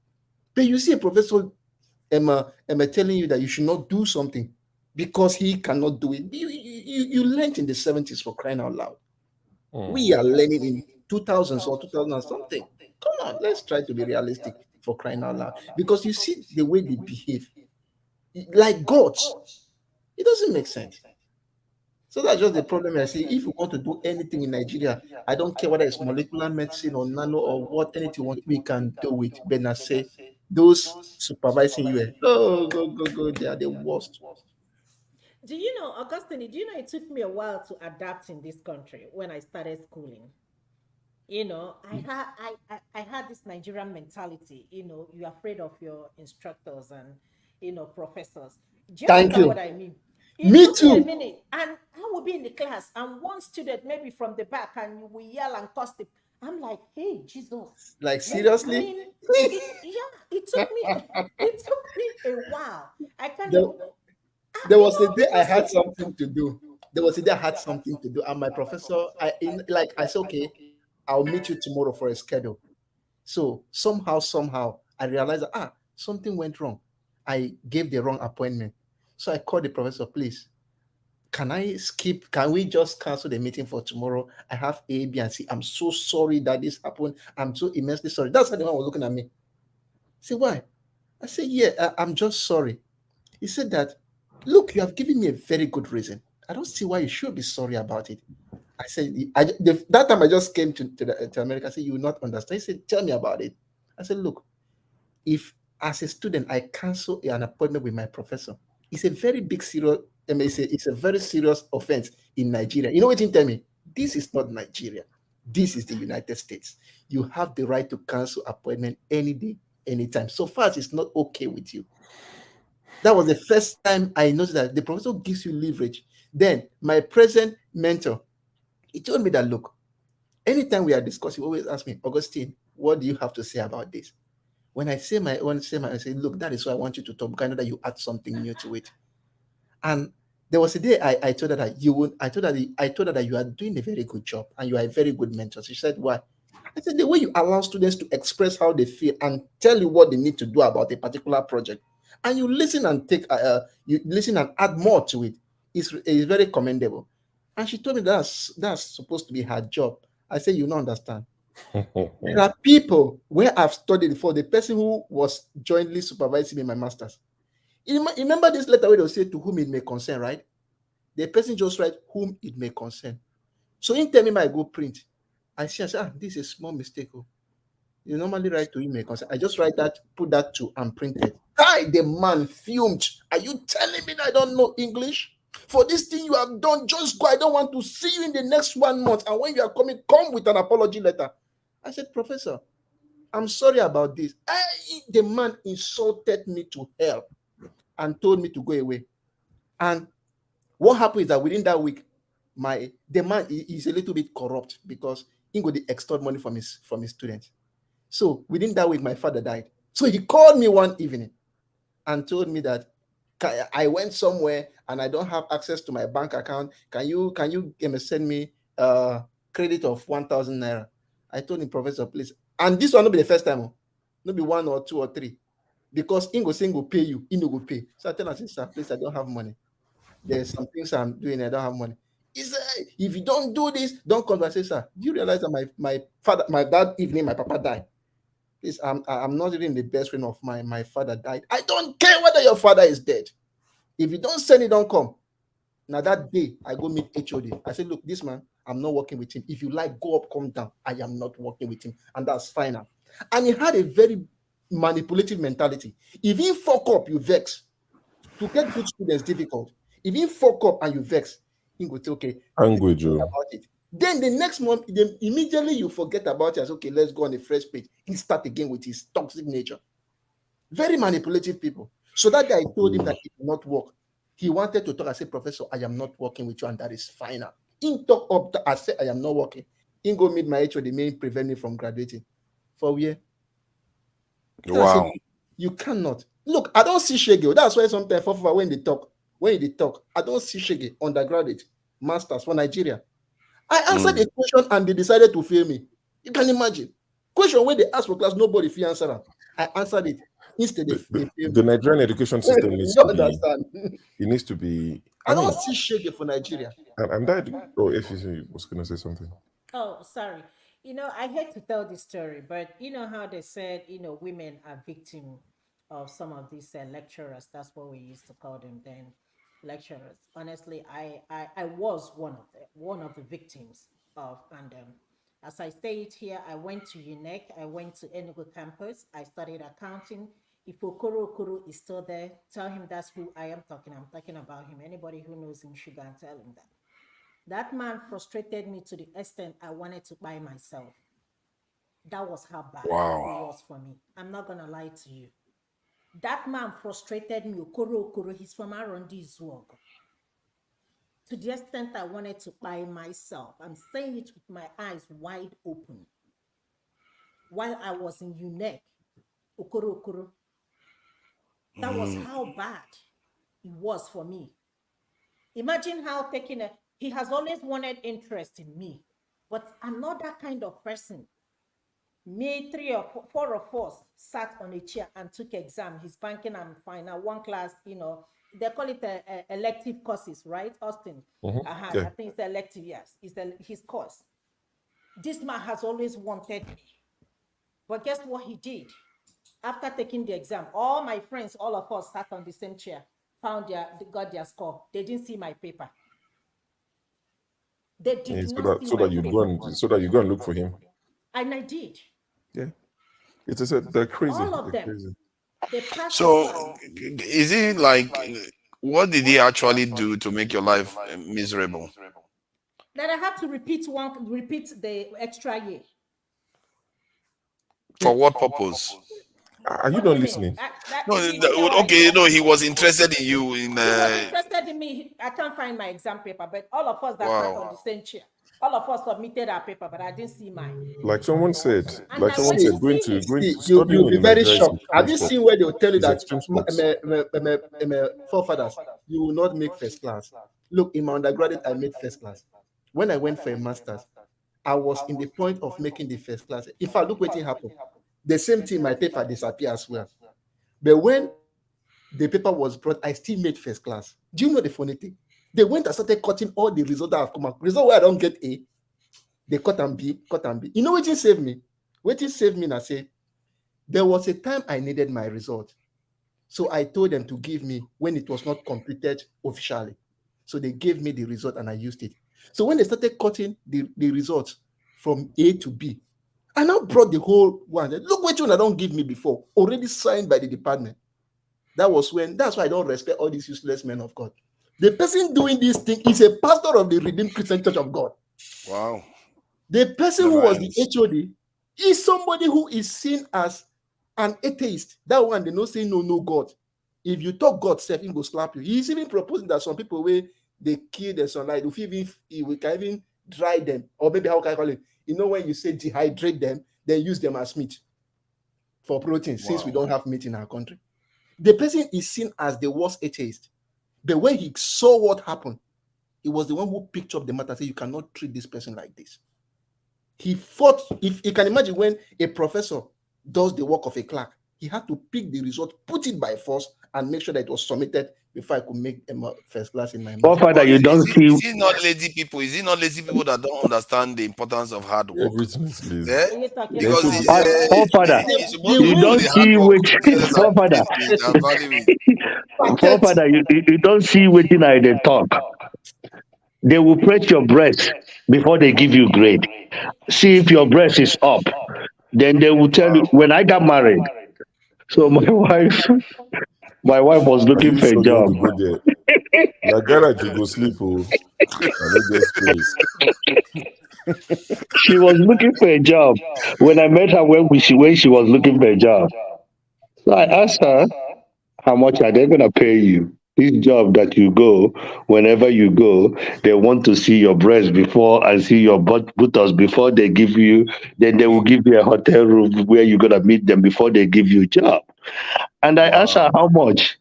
But you see a professor Emma telling you that you should not do something because he cannot do it. You learned in the 70s, for crying out loud. We are learning in 2000s or 2000 and something. Come on, let's try to be realistic, for crying out loud. Because you see the way they behave, like gods. It doesn't make sense. So that's just the problem I see. If you want to do anything in Nigeria, I don't care whether it's molecular medicine or nano or what anything you want, we can do it. But I say those supervising you, go, they are the worst. Do you know, Augustine, do you know it took me a while to adapt in this country when I started schooling? I had this Nigerian mentality. You're afraid of your instructors and professors. Do you Thank understand what you. I mean? It Me took me a too. minute, and I will be in the class, and one student maybe from the back, and we yell and cuss him. I'm like, hey, Jesus. Like I seriously? mean, it took me it took me a while. I can't there, even there was a day I because had something to do. There was a day I had something to do, and my professor, I said, okay, I'll meet you tomorrow for a schedule. So somehow, I realized that something went wrong. I gave the wrong appointment. So I called the professor, please, can I skip? Can we just cancel the meeting for tomorrow? I have A, B, and C. I'm so sorry that this happened. I'm so immensely sorry. That's how the man was looking at me. Say, why? I said, yeah, I'm just sorry. He said that, look, you have given me a very good reason. I don't see why you should be sorry about it. I said, that time I just came to America. I said, you will not understand. He said, tell me about it. I said, look, if as a student I cancel an appointment with my professor, it's a very big serious, it's a very serious offense in Nigeria. You know what you tell me? This is not Nigeria. This is the United States. You have the right to cancel appointment any day, anytime. So far as it's not okay with you. That was the first time I noticed that the professor gives you leverage. Then my present mentor, he told me that, look, anytime we are discussing, he always ask me, Augustine, what do you have to say about this? When I say I say, look, that is why I want you to talk, because I know that you add something new to it. And there was a day I told her that I told her that you are doing a very good job and you are a very good mentor. She said, why? I said, the way you allow students to express how they feel and tell you what they need to do about a particular project, and you listen and you listen and add more to it, is very commendable. And she told me that's supposed to be her job. I said, you don't understand. There are people where I've studied for the person who was jointly supervising me in my master's. You remember this letter where they'll say to whom it may concern, right? The person just write whom it may concern. So in tell me I go print. I say, this is a small mistake. You normally write to him may concern. I just write that, put that to and print it. Hi, the man fumed. Are you telling me that I don't know English? For this thing you have done, just go. I don't want to see you in the next 1 month. And when you are coming, come with an apology letter. I said, Professor, I'm sorry about this. The man insulted me to hell and told me to go away. And what happened is that within that week, the man is a little bit corrupt because he got the extort money from his students. So within that week, my father died. So he called me one evening and told me that I went somewhere and I don't have access to my bank account. Can you send me credit of 1,000 naira? I told him, Professor, please. And this will not be the first time. Not be 1 or 2 or 3. Because Ingo saying go pay you, Ingo go pay. So I tell him, sir, please, I don't have money. There's some things I'm doing, I don't have money. He said, if you don't do this, don't come. I say, sir, do you realize that that evening, my papa died? Please, I'm not even in the best frame of mind. My father died. I don't care whether your father is dead. If you don't send it, don't come. Now that day, I go meet HOD. I said, look, this man, I'm not working with him. If you like, go up, come down. I am not working with him. And that's final. And he had a very manipulative mentality. If he fuck up, you vex. To get good students difficult. If he fuck up and you vex, he go say, okay, Angry about it. Then the next month, then immediately you forget about it. As okay, let's go on the fresh page. He start again with his toxic nature. Very manipulative people. So that guy told him that it will not work. He wanted to talk. I said, Professor, I am not working with you, and that is final. In talk up, I said, I am not working. In go meet my HOD, may prevent me from graduating. For where? Wow. Said, you cannot. Look, I don't see Shege. That's why sometimes when they talk, I don't see Shege undergraduate, masters for Nigeria. I answered the question and they decided to fail me. You can imagine. Question when they ask for class, nobody feel answer them. I answered it. Instead, the Nigerian education system needs to be. It needs to be. I don't see Shege for Nigeria. I'm that. Oh, if you was gonna say something. Oh, sorry. I hate to tell this story, but you know how they said, women are victim of some of these lecturers. That's what we used to call them then. lecturers. Honestly, I was one of the victims of, and as I stayed here, I went to UNEC, I went to Enugu campus, I studied accounting. If Okoro is still there, tell him that's who I am talking. I'm talking about him. Anybody who knows him should go and tell him that. That man frustrated me to the extent I wanted to buy myself. That was how bad it was for me. I'm not gonna lie to you. That man frustrated me. Okoro, he's from Arondi Zuogo. To the extent I wanted to buy myself. I'm saying it with my eyes wide open. While I was in UNEC, Okoro. That was how bad it was for me. Imagine how he has always wanted interest in me, but I'm not that kind of person. Me, 3 or 4 of us sat on a chair and took exam. He's banking and final, one class, they call it elective courses, right, Austin? Yeah. I think it's elective, yes. It's his course. This man has always wanted me. But guess what he did? After taking the exam, all my friends, all of us sat on the same chair, got their score. They didn't see my paper. They did not see my paper. So that you go and look for him. And I did. Yeah. It's just they're crazy. All of They're them. crazy. They passed So, is it like, what did he actually do to make your life miserable? That I have to repeat the extra year. For what purpose? Are you not listening? No, he was interested in you. He was interested in me. I can't find my exam paper, but all of us that sat on the same chair, all of us submitted our paper, but I didn't see mine. Like someone said, going to you'll be very shocked. Have you seen where they'll tell you that forefathers, you will not make first class? Look, in my undergraduate, I made first class. When I went for a master's, I was in the point of making the first class. In fact, look what happened. The same thing, my paper disappeared as well. But when the paper was brought, I still made first class. Do you know the funny thing? They went and started cutting all the results that have come out. Result where I don't get A, they cut and B. You know what saved me? What saved me, I say, there was a time I needed my result. So I told them to give me when it was not completed officially. So they gave me the result and I used it. So when they started cutting the results from A to B, I now brought the whole one. Look what you don't give me before, already signed by the department. That's why I don't respect all these useless men of God. The person doing this thing is a pastor of the Redeemed Christian Church of God. Wow. The person who was the HOD is somebody who is seen as an atheist. That one, they don't say no God. If you talk God, self, he will slap you. He's even proposing that some people where they kill their sunlight, we can even dry them, or maybe how can I call it? You know, when you say dehydrate them, then use them as meat for protein, since we don't have meat in our country. The person is seen as the worst atheist. But when he saw what happened, he was the one who picked up the matter and said, you cannot treat this person like this. He fought. If you can imagine, when a professor does the work of a clerk, he had to pick the result, put it by force, and make sure that it was submitted before I could make first class in my math. Father, you don't see. Is it not lazy people? Is it not lazy people that don't understand the importance of hard work? Father, you don't see which Father. Father, you don't see waiting at the talk. They will press your breast before they give you grade. See if your breast is up. Then they will tell you, when I got married, so my wife was looking for a job. Na garage you go sleep. She was looking for a job. When I met her, when she was looking for a job, so I asked her, how much are they going to pay you? This job that you go, whenever you go, they want to see your breast before and see your buttocks before they give you. Then they will give you a hotel room where you're going to meet them before they give you a job. And I asked her how much.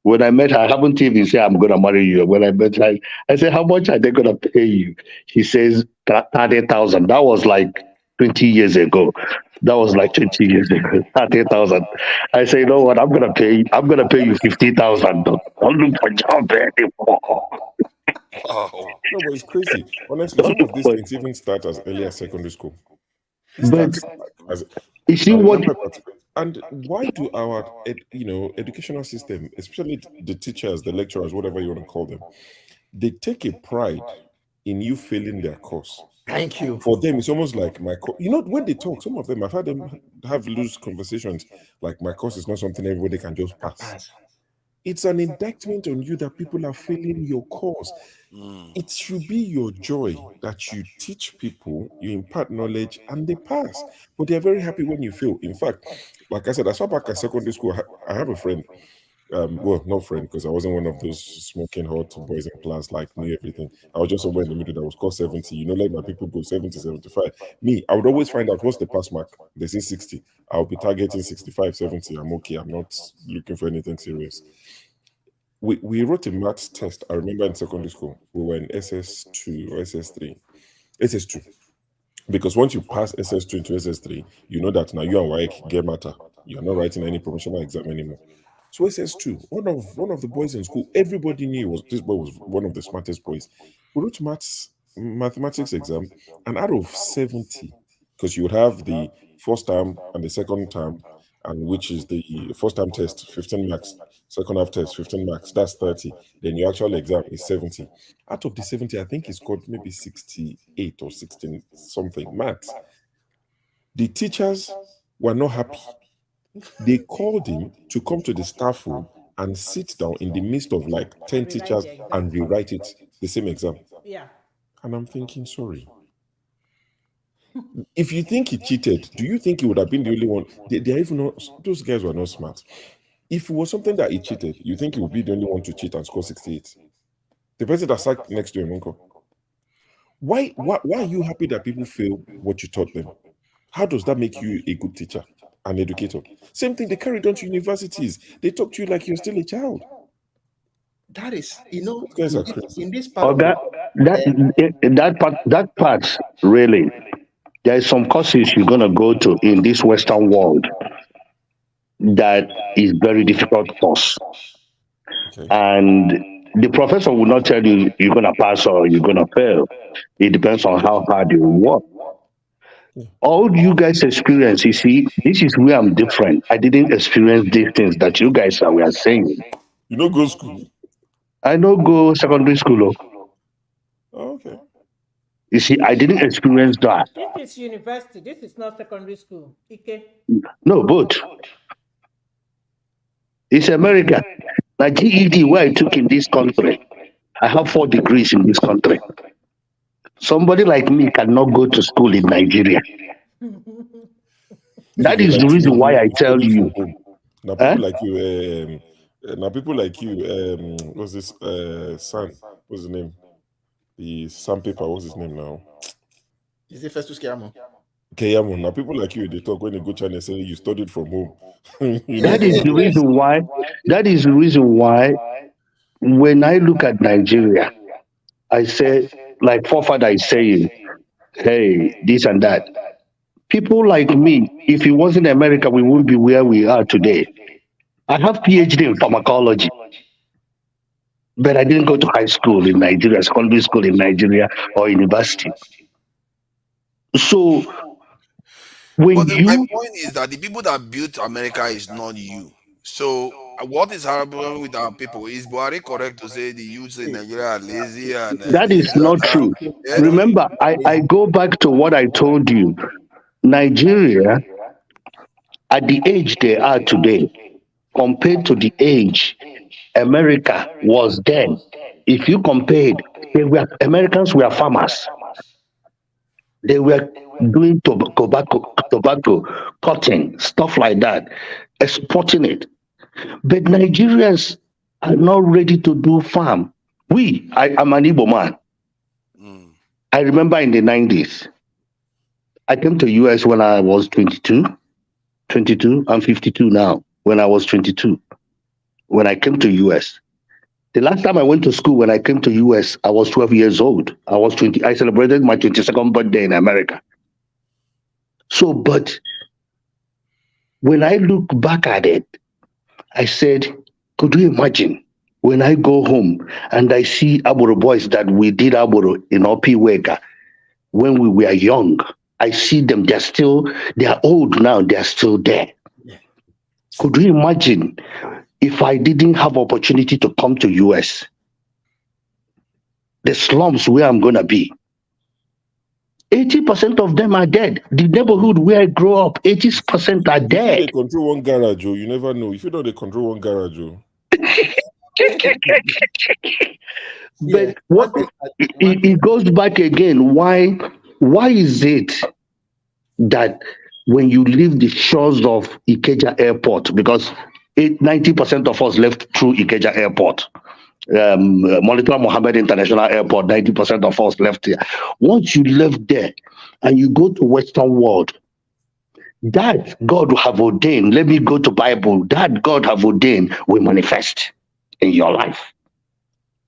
When I met her, I haven't even said I'm going to marry you. When I met her, I said, how much are they going to pay you? She says 30,000. That was like 20 years ago. 30,000. I say, you know what? I'm gonna pay you 50,000. Don't look for job anymore. No, but it's crazy. Honestly, some of these things even start as early as secondary school. But you see what? And why do our educational system, especially the teachers, the lecturers, whatever you want to call them, they take a pride in you failing their course? Thank you. For them, it's almost like when they talk, some of them, I've had them have loose conversations like my course is not something everybody can just pass. It's an indictment on you that people are failing your course. It should be your joy that you teach people, you impart knowledge, and they pass. But they're very happy when you fail. In fact, like I said, I saw back at secondary school, I have a friend. Well, not friend, because I wasn't one of those smoking hot boys in class, like knew everything. I was just somewhere in the middle that was called 70. Like my people go 70, 75. Me, I would always find out what's the pass mark. They say 60. I'll be targeting 65, 70. I'm okay. I'm not looking for anything serious. We wrote a maths test. I remember in secondary school, we were in SS2 or SS3. SS2. Because once you pass SS2 into SS3, you know that now you and WAEC get matter. You're not writing any promotional exam anymore. So SS2, one of the boys in school, everybody knew this boy was one of the smartest boys. We wrote mathematics exam, and out of 70, because you would have the first term and the second term, and which is the first term test, 15 marks, second half test, 15 marks, that's 30. Then your actual exam is 70. Out of the 70, I think he scored maybe 68 or 16 something maths. The teachers were not happy. They called him to come to the staff room and sit down in the midst of like 10 teachers and rewrite it, the same exam. Yeah. And I'm thinking, sorry. If you think he cheated, do you think he would have been the only one? They are even not, those guys were not smart. If it was something that he cheated, you think he would be the only one to cheat and score 68? The person that sat next to him, uncle. Why are you happy that people fail what you taught them? How does that make you a good teacher, an educator? Same thing, they carried on to universities. They talk to you like you're still a child. That is, guys are crazy. in this part that part, really, there is some courses you're going to go to in this Western world that is very difficult course. Okay. And the professor will not tell you you're going to pass or you're going to fail. It depends on how hard you work. All you guys experience, you see, this is where I'm different. I didn't experience these things that you guys were saying. You don't go to school? I don't go secondary school. Oh, okay. You see, I didn't experience that. This is university. This is not secondary school. Okay. No, both. It's America. Like GED, where I took in this country, I have 4 degrees in this country. Somebody like me cannot go to school in Nigeria. That is the reason why I tell you. Now people like you, what's this son? What's his name? The sandpaper, what's his name now? Is it Festus Keyamo? Keyamo. Now people like you, they talk when they go China and say you studied from home. That is the reason why. That is the reason why when I look at Nigeria, I say, like forefather is saying, hey, this and that. People like me, if it wasn't America, we wouldn't be where we are today. I have PhD in pharmacology, but I didn't go to high school in Nigeria, secondary school in Nigeria, or university. So when my point is that the people that built America is not you. So what is happening with our people? Is Buhari correct to say the youth in Nigeria are lazy? And that is not true. Yeah. Remember, I go back to what I told you. Nigeria, at the age they are today, compared to the age America was then, if you compared, Americans were farmers. They were doing tobacco, cotton, stuff like that, exporting it. But Nigerians are not ready to do farm. I am an Igbo man. I remember in the 90s, I came to US when I was 22. I'm 52 now. When I was 22, when I came to US. The last time I went to school when I came to US, I was 12 years old. I celebrated my 22nd birthday in America. So, but when I look back at it, I said, could you imagine when I go home and I see Aboro boys that we did Aboro in Opi Wega when we were young? I see them, they are old now, they're still there. Could you imagine if I didn't have opportunity to come to US? The slums where I'm gonna be. 80% of them are dead. The neighborhood where I grew up, 80% are If dead. they control one garage, you never know. If you know they control one garage, But what it goes back again. Why is it that when you leave the shores of Ikeja Airport, because 90% of us left through Ikeja Airport, Murtala Mohammed International Airport, 90% of us left here. Once you left there and you go to Western world, that God have ordained, let me go to Bible, that God have ordained will manifest in your life.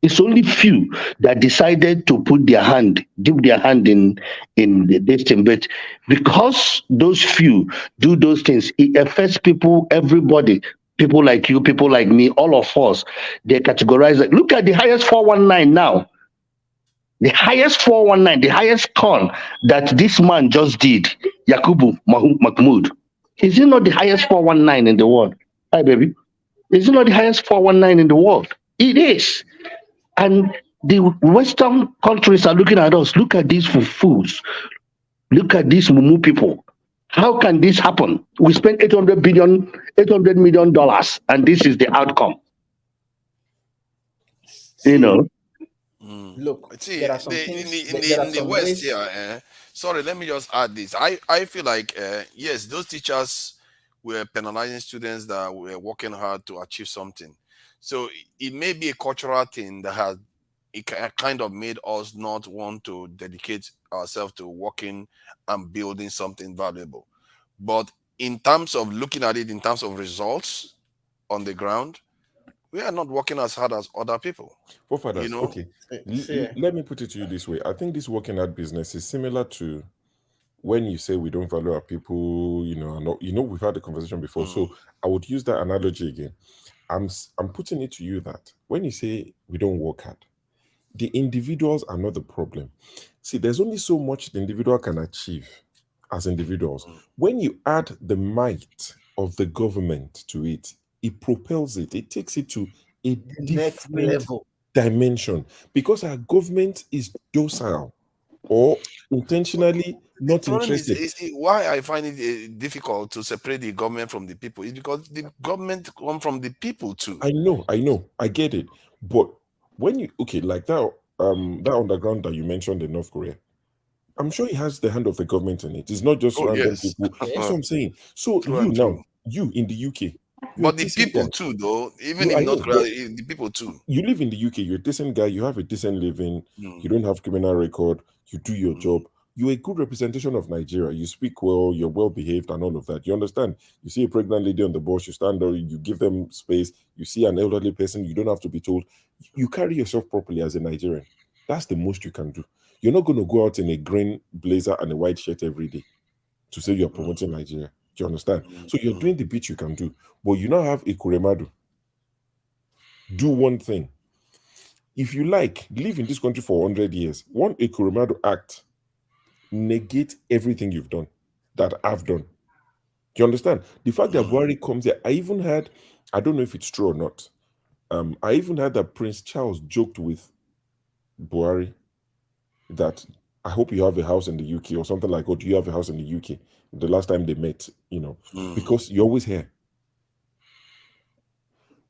It's only few that decided to put their hand, dip their hand in this thing. But because those few do those things, it affects people, everybody, people like you, people like me, all of us. They categorize it. Look at the highest 419 now. The highest 419, the highest con that this man just did, Yakubu Mahmoud. Is it not the highest 419 in the world? Hi, baby. Is it not the highest 419 in the world? It is. And the Western countries are looking at us. Look at these fools. Look at these Mumu people. How can this happen? We spent $800 million, and this is the outcome. You know. Look, see, there are some things in the West here. Sorry, let me just add this. I feel like yes, those teachers were penalizing students that were working hard to achieve something. So it may be a cultural thing that has kind of made us not want to dedicate ourselves to working and building something valuable. But in terms of looking at it in terms of results on the ground, we are not working as hard as other people. Forefathers, You know? okay. Let me put it to you this way. I think this working hard business is similar to when you say we don't value our people, we've had the conversation before. So I would use that analogy again. I'm putting it to you that when you say we don't work hard, the individuals are not the problem. See, there's only so much the individual can achieve as individuals. When you add the might of the government to it, it propels it. It takes it to a Next different level. dimension because our government is docile or intentionally not Problem is, interested. why I find it difficult to separate the government from the people is because the government come from the people too. I know, I get it. But when you like that underground that you mentioned in North Korea, I'm sure it has the hand of the government in it. It's not just random yes. people. That's what I'm saying. So True and true. you in the UK, But the people too, though, even No, I in know, North Korea, the people too. you live in the UK, you're a decent guy, you have a decent living, you don't have criminal record, you do your job, you're a good representation of Nigeria, you speak well, you're well behaved and all of that. You understand? You see a pregnant lady on the bus, you stand there, you give them space, you see an elderly person, you don't have to be told. You carry yourself properly as a Nigerian. That's the most you can do. You're not going to go out in a green blazer and a white shirt every day to say you're promoting Nigeria. Do you understand? So you're doing the bit you can do, but you now have a Kuremadu. Do one thing. If you like, live in this country for 100 years. One Kuremadu act negate everything you've done, that I've done. Do you understand? The fact that Buhari comes here, I don't know if it's true or not. I even heard that Prince Charles joked with Buhari that I hope you have a house in the UK or something like, oh, do you have a house in the UK? The last time they met, because you're always here.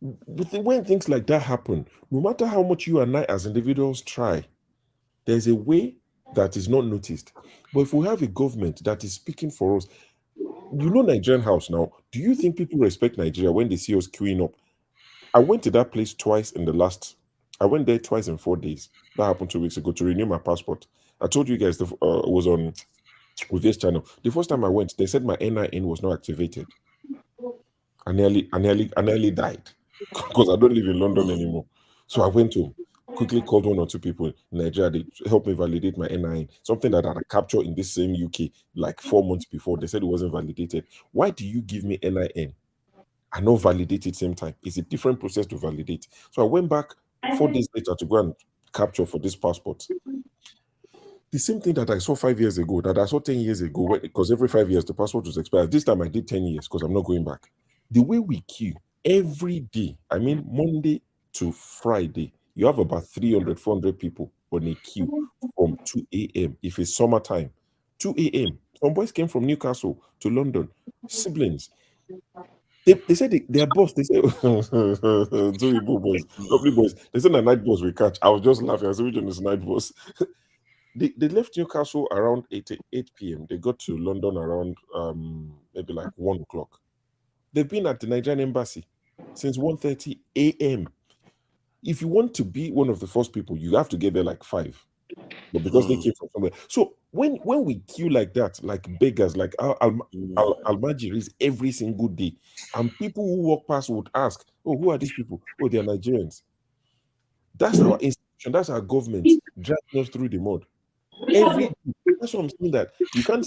But when things like that happen, no matter how much you and I as individuals try, there's a way that is not noticed. But if we have a government that is speaking for us, Nigerian House now, do you think people respect Nigeria when they see us queuing up? I went to that place twice I went there twice in 4 days. That happened 2 weeks ago to renew my passport. I told you guys was on with this channel. The first time I went, they said my NIN was not activated. I nearly died because I don't live in London anymore. So I went home, quickly called 1 or 2 people in Nigeria. They helped me validate my NIN, something that I had captured in this same UK like 4 months before. They said it wasn't validated. Why do you give me NIN and not validate it same time? It's a different process to validate. So I went back 4 days later to go and capture for this passport. The same thing that I saw 5 years ago, that I saw 10 years ago, because every 5 years the passport was expired. This time I did 10 years because I'm not going back. The way we queue every day, I mean Monday to Friday, you have about 300, 400 people on a queue from 2 a.m. If it's summertime, 2 a.m. Some boys came from Newcastle to London, siblings. They said their boss, they said, sorry, boys, lovely boys. They said the night bus we catch. I was just laughing. I said, which one is night bus? They left Newcastle around 8 p.m. They got to London around maybe like 1 o'clock. They've been at the Nigerian embassy since 1:30 a.m. If you want to be one of the first people, you have to get there like 5. But because they came from somewhere. So when we queue like that, like beggars, like Almajiris every single day, and people who walk past would ask, oh, who are these people? Oh, they are Nigerians. That's our institution, that's our government dragging us through the mud. That's what I'm saying, that you can't.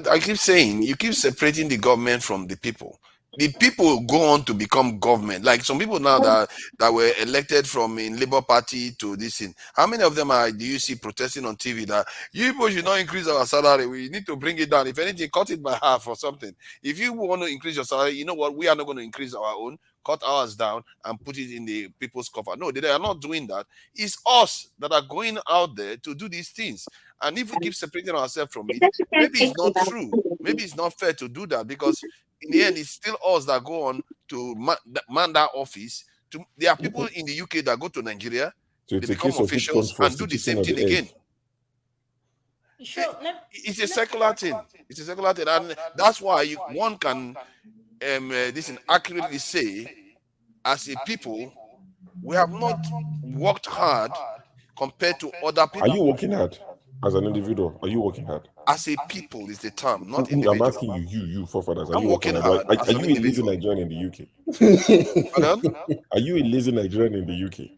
I keep saying, you keep separating the government from the people. The people go on to become government. Like some people now that were elected from in Labour Party to this thing. How many of them do you see protesting on TV that you people should not increase our salary? We need to bring it down. If anything, cut it by half or something. If you want to increase your salary, you know what? We are not going to increase our own. Cut ours down and put it in the people's cover. No, they are not doing that. It's us that are going out there to do these things. And if we keep separating ourselves from it, maybe it's not true. Maybe it's not fair to do that, because in the end, it's still us that go on to man that office. There are people in the UK that go to Nigeria, they become officials and do the same thing again. It's a secular thing. It's a secular thing, and that's why one can accurately say, as a people, we have not worked hard compared to other people. Are you working hard as an individual? Are you working hard? As a people is the term, not individual. I'm asking you, forefathers. I'm working hard. Are you a lazy Nigerian in the UK? Are you a lazy Nigerian in the UK?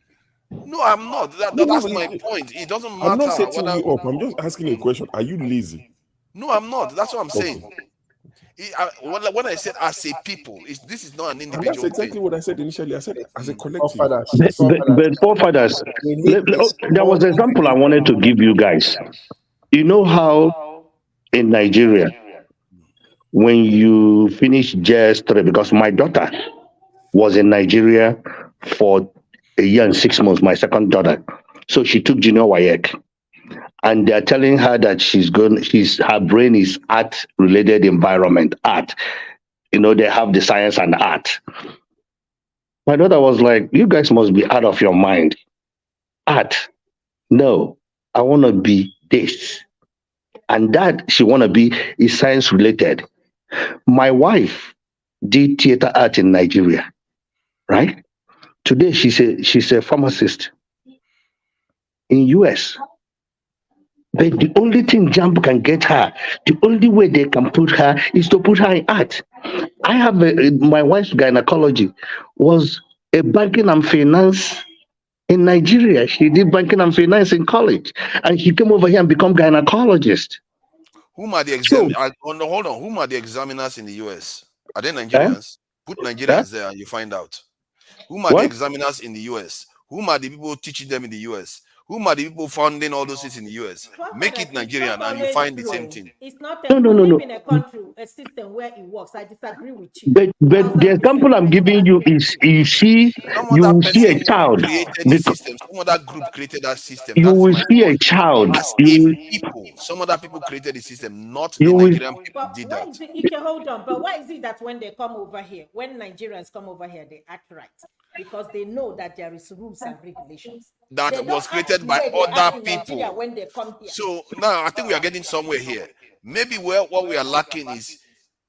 No, I'm not. That's my point. It doesn't matter. I'm not setting you up. I'm just asking a question. Are you lazy? No, I'm not. That's what I'm saying. When I said as a people, this is not an individual. That's exactly what I said initially. I said as a collective. But forefathers, there was an example I wanted to give you guys. You know how in Nigeria, when you finish JS3, because my daughter was in Nigeria for a year and 6 months, my second daughter. So she took junior WAEC. And they're telling her that her brain is art-related environment, art. You know, they have the science and art. My daughter was like, you guys must be out of your mind. Art. No, I want to be this. And that she want to be is science-related. My wife did theater art in Nigeria, right? Today, she's a pharmacist in US. But the only thing JAMB can get her, the only way they can put her is to put her in art. I have my wife's gynecology was a banking and finance in Nigeria. She did banking and finance in college, and she came over here and become gynecologist. Whom are the examiners? Hold on. Whom are the examiners in the US? Are they Nigerians? Put Nigerians there and you find out. Whom are the examiners in the US? Whom are the people teaching them in the US? Whom are the people funding all those things in the US? Make it Nigerian and you find the same thing. It's not a live in a country, a system where it works. I disagree with you. But the example I'm giving you is you see a child. Some other group created that system. You will see a child. Some other people created the system, not the Nigerian people did that. Hold on, but why is it that when they come over here, when Nigerians come over here, they act right? Because they know that there is rules and regulations that was created by other people. When they come here. So now I think we are getting somewhere here. Maybe what we are lacking is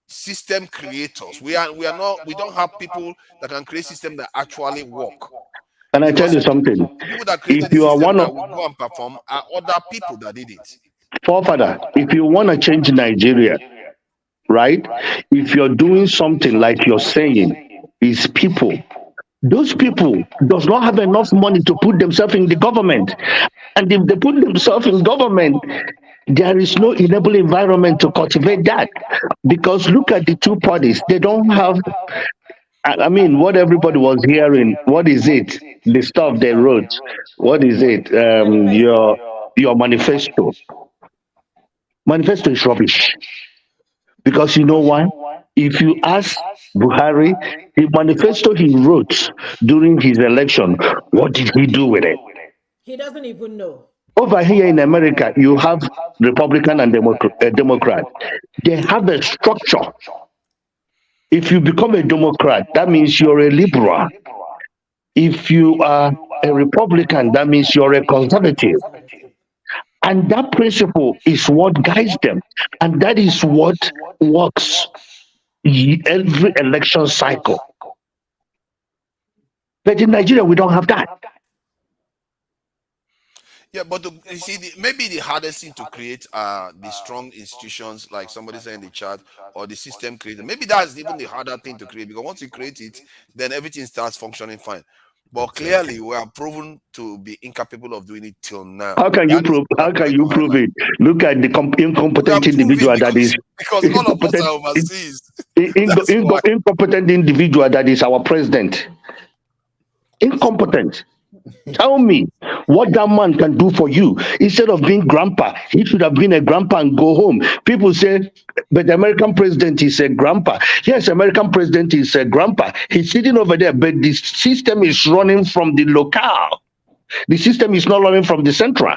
system creators. We don't have people that can create systems that actually work. Can I tell you something? People that created the system that will go and perform are other people that did it. Forefather, if you want to change Nigeria, right? If you're doing something like you're saying, is people. Those people does not have enough money to put themselves in the government. And if they put themselves in government, there is no enabling environment to cultivate that. Because look at the two parties. They don't have, I mean, what everybody was hearing, what is it? The stuff they wrote. What is it? Your manifesto. Manifesto is rubbish. Because you know why? If you ask Buhari, the manifesto he wrote during his election, what did he do with it? He doesn't even know. Over here in America, you have Republican and Democrat. They have a structure. If you become a Democrat, that means you're a liberal. If you are a Republican, that means you're a conservative. And that principle is what guides them. And that is what works every election cycle. But in Nigeria, we don't have that. Yeah, but you see, maybe the hardest thing to create are the strong institutions, like somebody said in the chat, or the system created. Maybe that's even the harder thing to create, because once you create it, then everything starts functioning fine. But clearly, we are proven to be incapable of doing it till now. How can you prove? How can you prove it? Look at the incompetent individual that is. Because all of us are overseas. Incompetent individual that is our president. Incompetent. Tell me what that man can do for you. Instead of being grandpa, he should have been a grandpa and go home. People say, but the American president is a grandpa. Yes, American president is a grandpa. He's sitting over there, but the system is running from the locale. The system is not running from the central.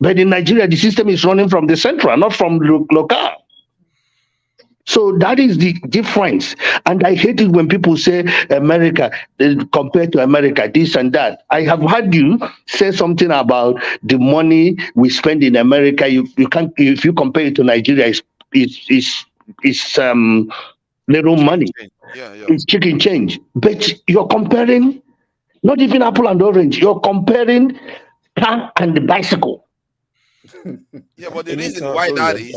But in Nigeria, the system is running from the central, not from the locale. So that is the difference. And I hate it when people say America, compared to America, this and that. I have heard you say something about the money we spend in America. You can't, if you compare it to Nigeria, it's little money. It's chicken change. But you're comparing, not even apple and orange, you're comparing car and the bicycle. Yeah, but the reason why that is,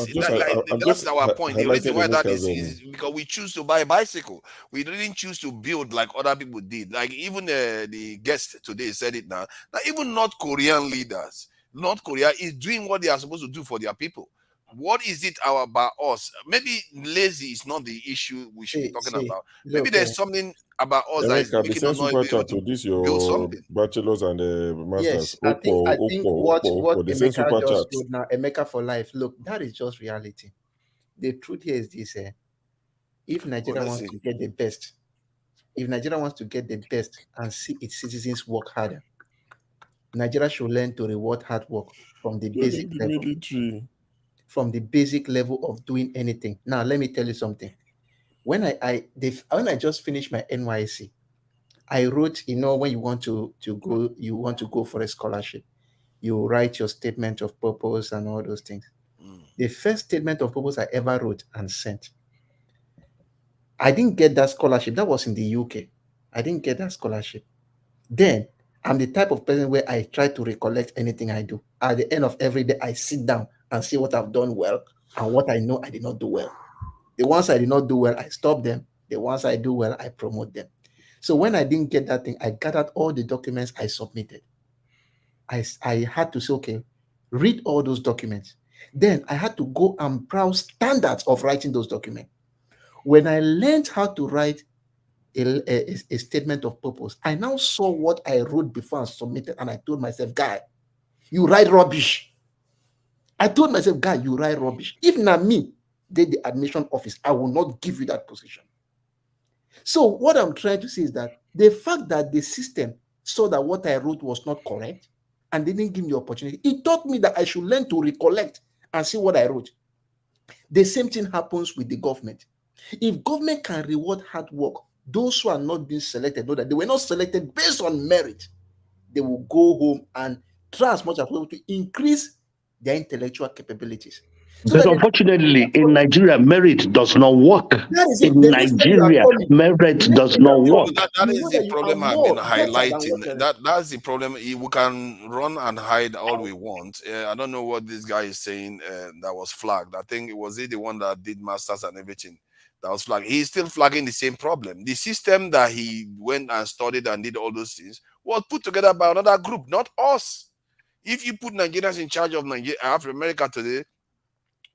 that's our point. The reason why that is because we choose to buy a bicycle. We didn't choose to build like other people did. Like even the guest today said it now. That even North Korean leaders, North Korea is doing what they are supposed to do for their people. What is it about us? Maybe lazy is not the issue we should be talking about. Maybe there's something about us that is making us not able to build something. Bachelors and masters. Yes, I think what Emeka just told now, Emeka for life. Look, that is just reality. The truth here is this: if Nigeria wants to get the best, and see its citizens work harder, Nigeria should learn to reward hard work from the basic level. From the basic level of doing anything. Now, let me tell you something. When I just finished my NYSC, I wrote, when you want to go for a scholarship, you write your statement of purpose and all those things. The first statement of purpose I ever wrote and sent, I didn't get that scholarship. That was in the UK. I didn't get that scholarship. Then I'm the type of person where I try to recollect anything I do. At the end of every day, I sit down and see what I've done well and what I know I did not do well. The ones I did not do well, I stop them. The ones I do well, I promote them. So when I didn't get that thing, I gathered all the documents I submitted. I had to say, okay, read all those documents. Then I had to go and browse standards of writing those documents. When I learned how to write a statement of purpose, I now saw what I wrote before and submitted, and I told myself, guy, you write rubbish. I told myself, guy, you write rubbish. If not me, the admission office, I will not give you that position. So what I'm trying to say is that the fact that the system saw that what I wrote was not correct and didn't give me the opportunity, it taught me that I should learn to recollect and see what I wrote. The same thing happens with the government. If government can reward hard work, those who are not being selected know that they were not selected based on merit. They will go home and try as much as possible to increase their intellectual capabilities. So but unfortunately, in Nigeria, merit does not work. In Nigeria, merit does not work. That is the problem I've been highlighting. That's the problem. We can run and hide all we want. I don't know what this guy is saying that was flagged. I think it was the one that did masters and everything that was flagged. He's still flagging the same problem. The system that he went and studied and did all those things was put together by another group, not us. If you put Nigerians in charge of America today,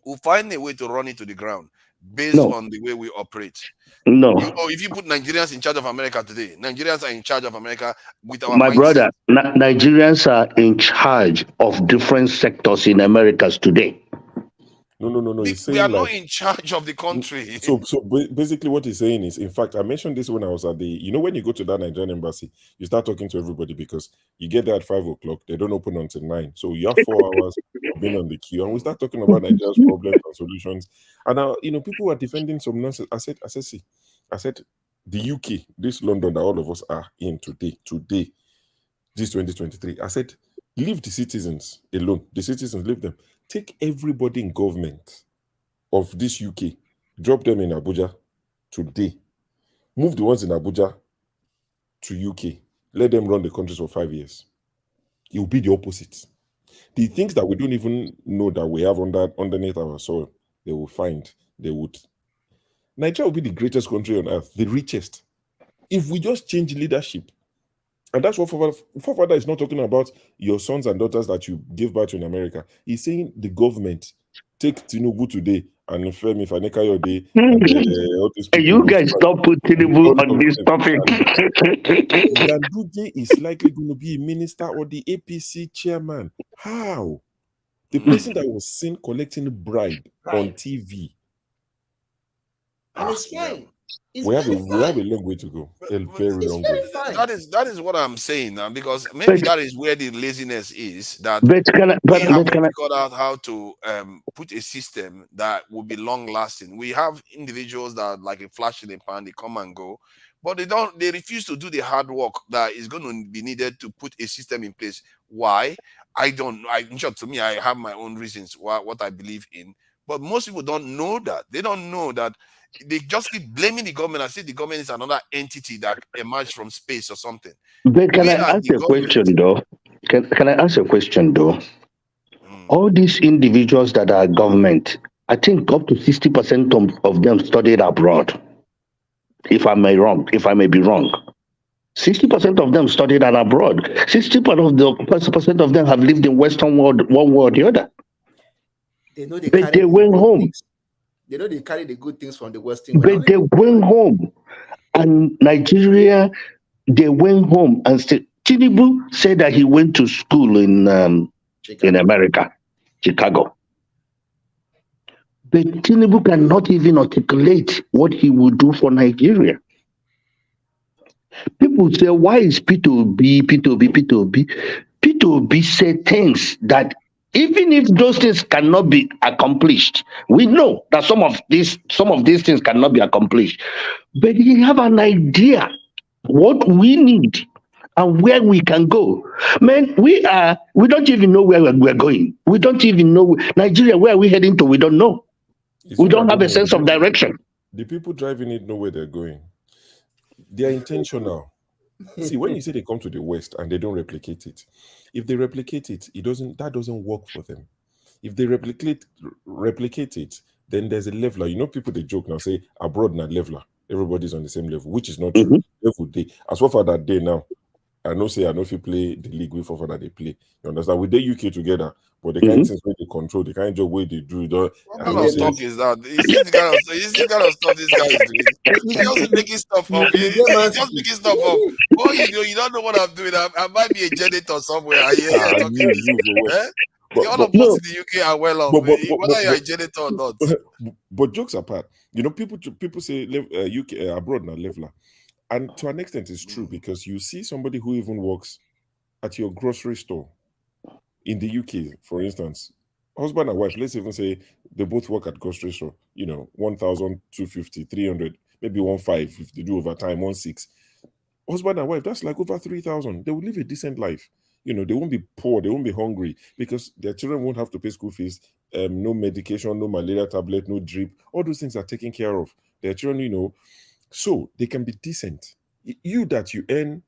we'll find a way to run it to the ground based on the way we operate. No. Or if you put Nigerians in charge of America today, Nigerians are in charge of America with our My mindset. brother, Nigerians are in charge of different sectors in Americas today. No. He's saying We are like, not in charge of the country. So basically, what he's saying is, in fact, I mentioned this when I was at the, when you go to that Nigerian embassy, you start talking to everybody because you get there at 5 o'clock, they don't open until 9. So you have 4 hours of being on the queue, and we start talking about Nigeria's problems and solutions. And people were defending some nonsense. I said, the UK, this London that all of us are in today, this 2023. I said, leave the citizens alone. The citizens, leave them. Take everybody in government of this UK, drop them in Abuja today. Move the ones in Abuja to UK. Let them run the countries for 5 years. It will be the opposite. The things that we don't even know that we have underneath our soil, they will find. They would. Nigeria will be the greatest country on earth, the richest. If we just change leadership. And that's what Forefather is not talking about your sons and daughters that you give birth to in America. He's saying the government. Take Tinubu today and Femi Fanekayode. You guys stop putting Tinubu on this topic. Ganduje is likely going to be a minister or the APC chairman. How? The person that was seen collecting bribe on TV. And it's fine. We have a long way to go. A very long way. That is what I'm saying now, because maybe that is where the laziness is. That we haven't figured out how to put a system that will be long lasting. We have individuals that, like a flash in the pan, they come and go, but they refuse to do the hard work that is going to be needed to put a system in place. Why? I don't know. In short, to me, I have my own reasons what I believe in, but most people don't know that. They don't know that. They just keep blaming the government and say the government is another entity that emerged from space or something. But can I ask a question though? Can I ask a question though? All these individuals that are government, I think up to 60% of them studied abroad. If I may be wrong. 60% of them studied abroad. 60% of them have lived in Western world, one way or the other. But they went home. They know they carry the good things from the Western world. But they went home. And Nigeria, they went home. And Tinubu said that he went to school in America, Chicago. But Tinubu cannot even articulate what he will do for Nigeria. People say, why is Peter Obi? Peter Obi said things that even if those things cannot be accomplished, we know that some of these things cannot be accomplished. But he have an idea what we need and where we can go. Man, we don't even know where we're going. We don't even know Nigeria, where are we heading to? We don't know. We don't have a sense of direction. The people driving it know where they're going. They are intentional. See, when you say they come to the West and they don't replicate it, if they replicate it, that doesn't work for them. If they replicate it, then there's a leveler. People they joke now, say abroad not leveler. Everybody's on the same level, which is not true. Level day. As for that day now, I know if you play the league with for that they play. You understand? We the UK together, but the kind of things where they control, the kind of way they do. What kind of stuff is that? You see the kind of stuff this guy is doing. He's just making stuff up. He's just making stuff up. Boy, you don't know what I'm doing. I might be a janitor somewhere. All of us in the UK are well off. Whether you're a janitor or not. But jokes apart, people say UK abroad now leveler. And to an extent, it's true because you see somebody who even works at your grocery store in the UK, for instance, husband and wife, let's even say they both work at grocery store, 1,250, 300, maybe 1,500 if they do overtime, 1,600. Husband and wife, that's like over 3,000. They will live a decent life. They won't be poor, they won't be hungry because their children won't have to pay school fees, no medication, no malaria tablet, no drip. All those things are taken care of. Their children, so they can be decent. You earn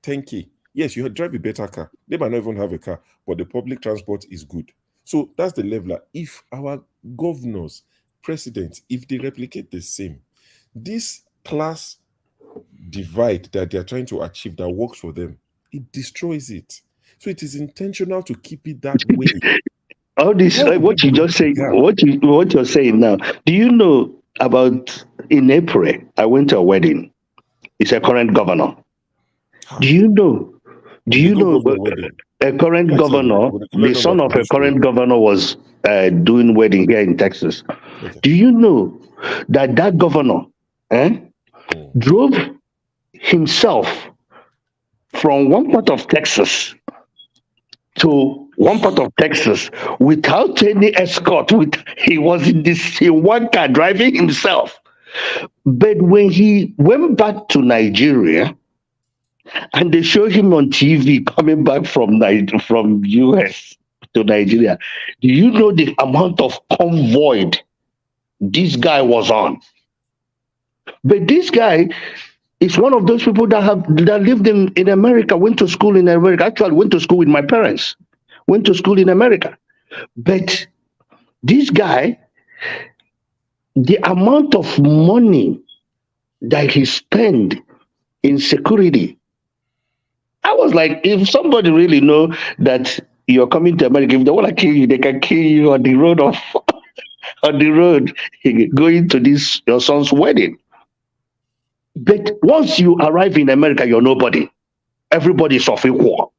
10K. Yes, you drive a better car. They might not even have a car, but the public transport is good. So that's the leveler. If our governors, presidents, if they replicate the same, this class divide that they're trying to achieve that works for them, it destroys it. So it is intentional to keep it that way. All this, what you just say, what you're saying now. Do you know about in April? I went to a wedding. It's a current governor. Do you know? a current governor, the son of a current governor was doing wedding here in Texas. Okay. Do you know that that governor drove himself from one part of Texas to one part of Texas without any escort? He was in one car driving himself. But when he went back to Nigeria, and they showed him on TV coming back from US to Nigeria, do you know the amount of convoy this guy was on? But this guy is one of those people that lived in America, went to school in America. Actually, went to school with my parents. Went to school in America. But this guy, the amount of money that he spent in security, I was like, if somebody really know that you're coming to America, if they want to kill you, they can kill you on the road going to this your son's wedding. But once you arrive in America, you're nobody. Everybody is of equal.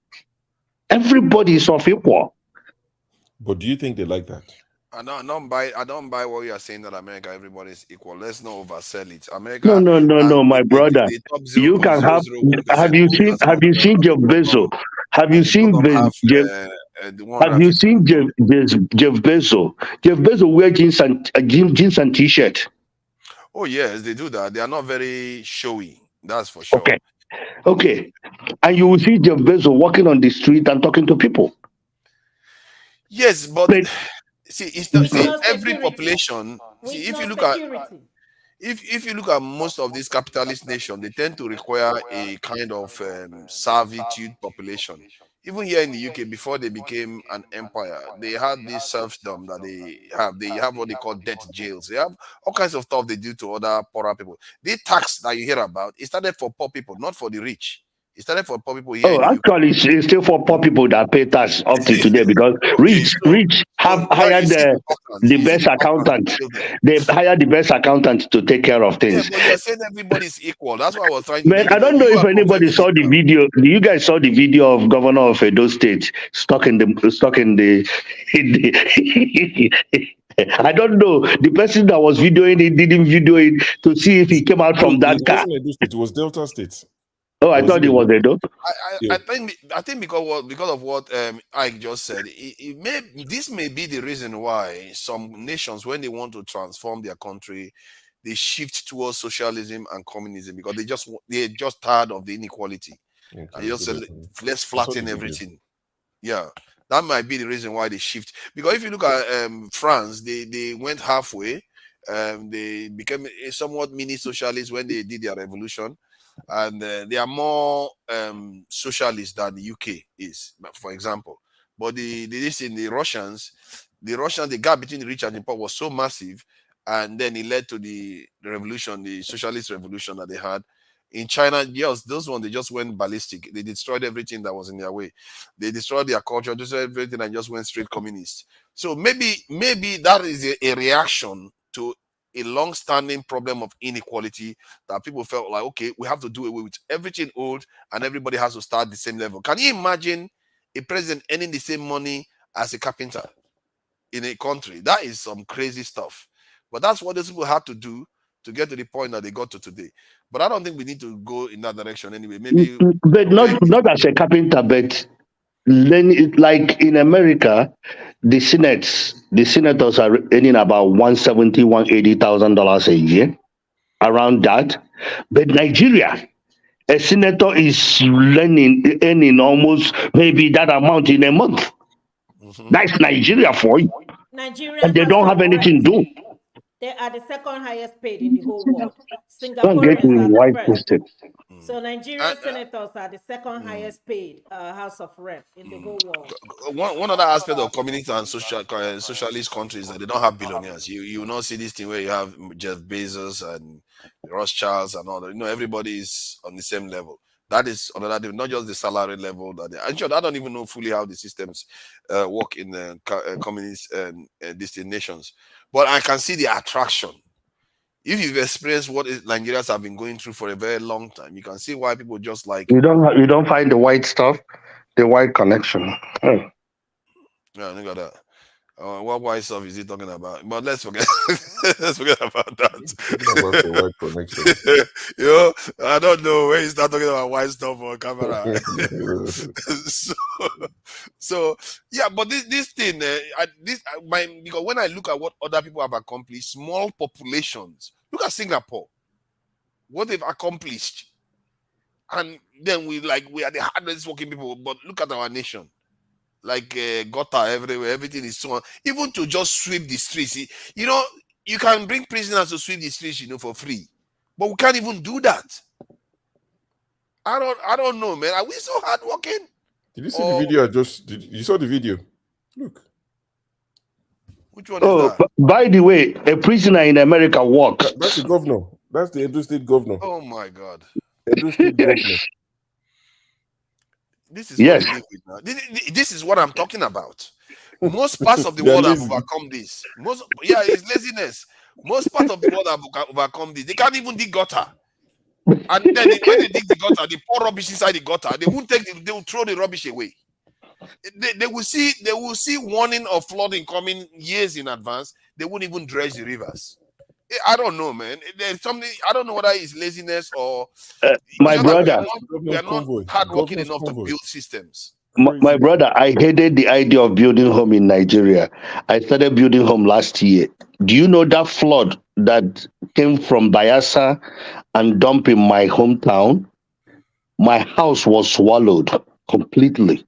Everybody is of equal. But do you think they like that? I don't buy what you are saying that America everybody is equal. Let's not oversell it. America. No, my brother. You can have. Have you seen Jeff Bezos? Have you seen Jeff? Have you seen Jeff Bezos? Jeff Bezos wear jeans and t-shirt. Oh yes, they do that. They are not very showy. That's for sure. Okay. And you will see Jeff Bezos walking on the street and talking to people. Yes, but see, it's not every population. See, if you look at if you look at most of these capitalist nations, they tend to require a kind of servitude population. Even here in the UK, before they became an empire, they had this serfdom that they have. They have what they call debt jails. They have all kinds of stuff they do to other poorer people. The tax that you hear about, it started for poor people, not for the rich. It started for poor people here. Oh, actually, it's still for poor people that pay tax up to today because rich have hired the best accountant. They hire the best accountant to take care of things. Yeah, but you're saying everybody's equal. That's why I was trying to. Man, I don't know if anybody saw the video. You guys saw the video of Governor of Edo State stuck in the I don't know. The person that was videoing it didn't video it to see if he came out from that car. It was Delta State. Oh, I thought it was Edo. I think because of what Ike just said, this may be the reason why some nations, when they want to transform their country, they shift towards socialism and communism because they're just tired of the inequality. Okay, and just let's flatten everything. Yeah, that might be the reason why they shift. Because if you look at France, they went halfway. They became a somewhat mini socialist when they did their revolution. And they are more socialist than the UK is, for example. But the Russians, the gap between the rich and the poor was so massive, and then it led to the revolution, the socialist revolution that they had. In China, yes, those ones, they just went ballistic. They destroyed everything that was in their way. They destroyed their culture, destroyed everything, and just went straight communist. So maybe that is a reaction to a long-standing problem of inequality that people felt like, okay, we have to do away with everything old and everybody has to start the same level. Can you imagine a president earning the same money as a carpenter in a country? That is some crazy stuff. But that's what those people had to do to get to the point that they got to today. But I don't think we need to go in that direction anyway. Maybe, but not as a carpenter, but like in America, the senators are earning about $170,000, $180,000 a year, around that. But Nigeria, a senator is earning almost maybe that amount in a month. That's Nigeria for you. Nigeria, and they don't have anything to do. They are the second highest paid in the whole world. Don't get me white twisted. So Nigerian senators are the second highest paid House of Rep in the whole world. One other aspect of communist and socialist countries that they don't have billionaires. You will not see this thing where you have Jeff Bezos and Rothschilds and all that. Everybody is on the same level. That is another, not just the salary level. I don't even know fully how the systems work in the communist destinations. But I can see the attraction. If you've experienced what Nigerians have been going through for a very long time, you can see why people just like. You don't find the white stuff. the white connection. Yeah, look at that. What white stuff is he talking about? But let's forget. Let's forget about that. About the white connection. I don't know when you start talking about white stuff on camera. so yeah, but this thing, because when I look at what other people have accomplished, small populations. Look at Singapore, what they've accomplished, and then we are the hardest working people. But look at our nation. Like gutter everywhere, everything is so. Even to just sweep the streets, you can bring prisoners to sweep the streets, for free, but we can't even do that. I don't know, man. Are we so hardworking? Did you see the video? You saw the video? Look. Which one is that? By the way, a prisoner in America works. That's the governor. That's the Edo State governor. Oh my God. Edo State governor. This is what we live with now. This is what I'm talking about. Most parts of the world have overcome this. It's laziness. Most parts of the world have overcome this. They can't even dig gutter. And then when they dig the gutter, they pour rubbish inside the gutter. They won't they will throw the rubbish away. They will see warning of flooding coming years in advance. They won't even dredge the rivers. I don't know, man. There's something, I don't know whether it's laziness or my brother. We are not hardworking enough to build systems. My brother, I hated the idea of building home in Nigeria. I started building home last year. Do you know that flood that came from Bayelsa and dumped in my hometown? My house was swallowed completely.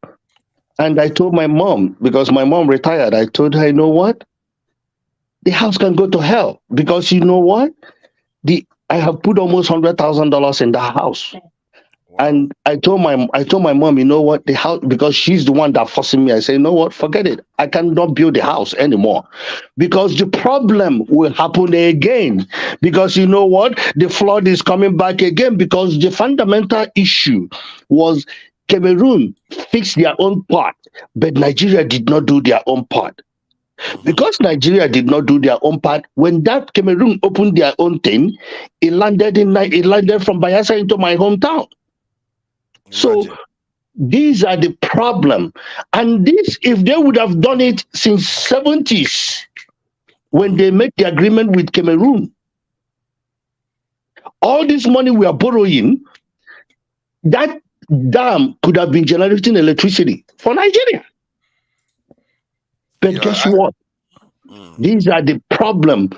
And I told my mom, because my mom retired, I told her, you know what? The house can go to hell, because you know what? I have put almost $100,000 in the house. And I told my mom, you know what, the house, because she's the one that forcing me. I say, you know what, forget it. I cannot build the house anymore, because the problem will happen again. Because you know what, the flood is coming back again, because the fundamental issue was Cameroon fixed their own part, but Nigeria did not do their own part. Because Nigeria did not do their own part, when that Cameroon opened their own thing, it landed from Bayelsa into my hometown. So these are the problem. And this, if they would have done it since 70s, when they made the agreement with Cameroon, all this money we are borrowing, that dam could have been generating electricity for Nigeria. But guess what? These are the problem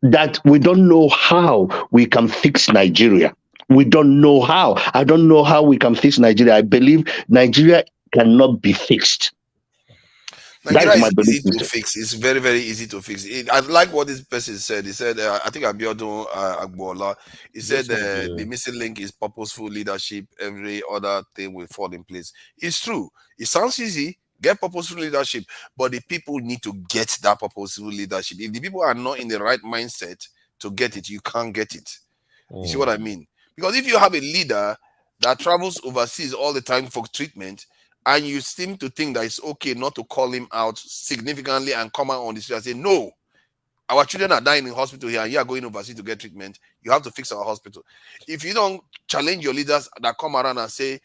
that we don't know how we can fix Nigeria. We don't know how. I don't know how we can fix Nigeria. I believe Nigeria cannot be fixed. Nigeria is easy to fix. It's very, very easy to fix. I like what this person said. He said, I think Abiodun Agbola, he said the missing link is purposeful leadership. Every other thing will fall in place. It's true. It sounds easy. Get purposeful leadership, but the people need to get that purposeful leadership. If the people are not in the right mindset to get it, you can't get it. You see what I mean? Because if you have a leader that travels overseas all the time for treatment, and you seem to think that it's okay not to call him out significantly and come out on the street and say, no, our children are dying in hospital here and you are going overseas to get treatment, you have to fix our hospital. If you don't challenge your leaders that come around and say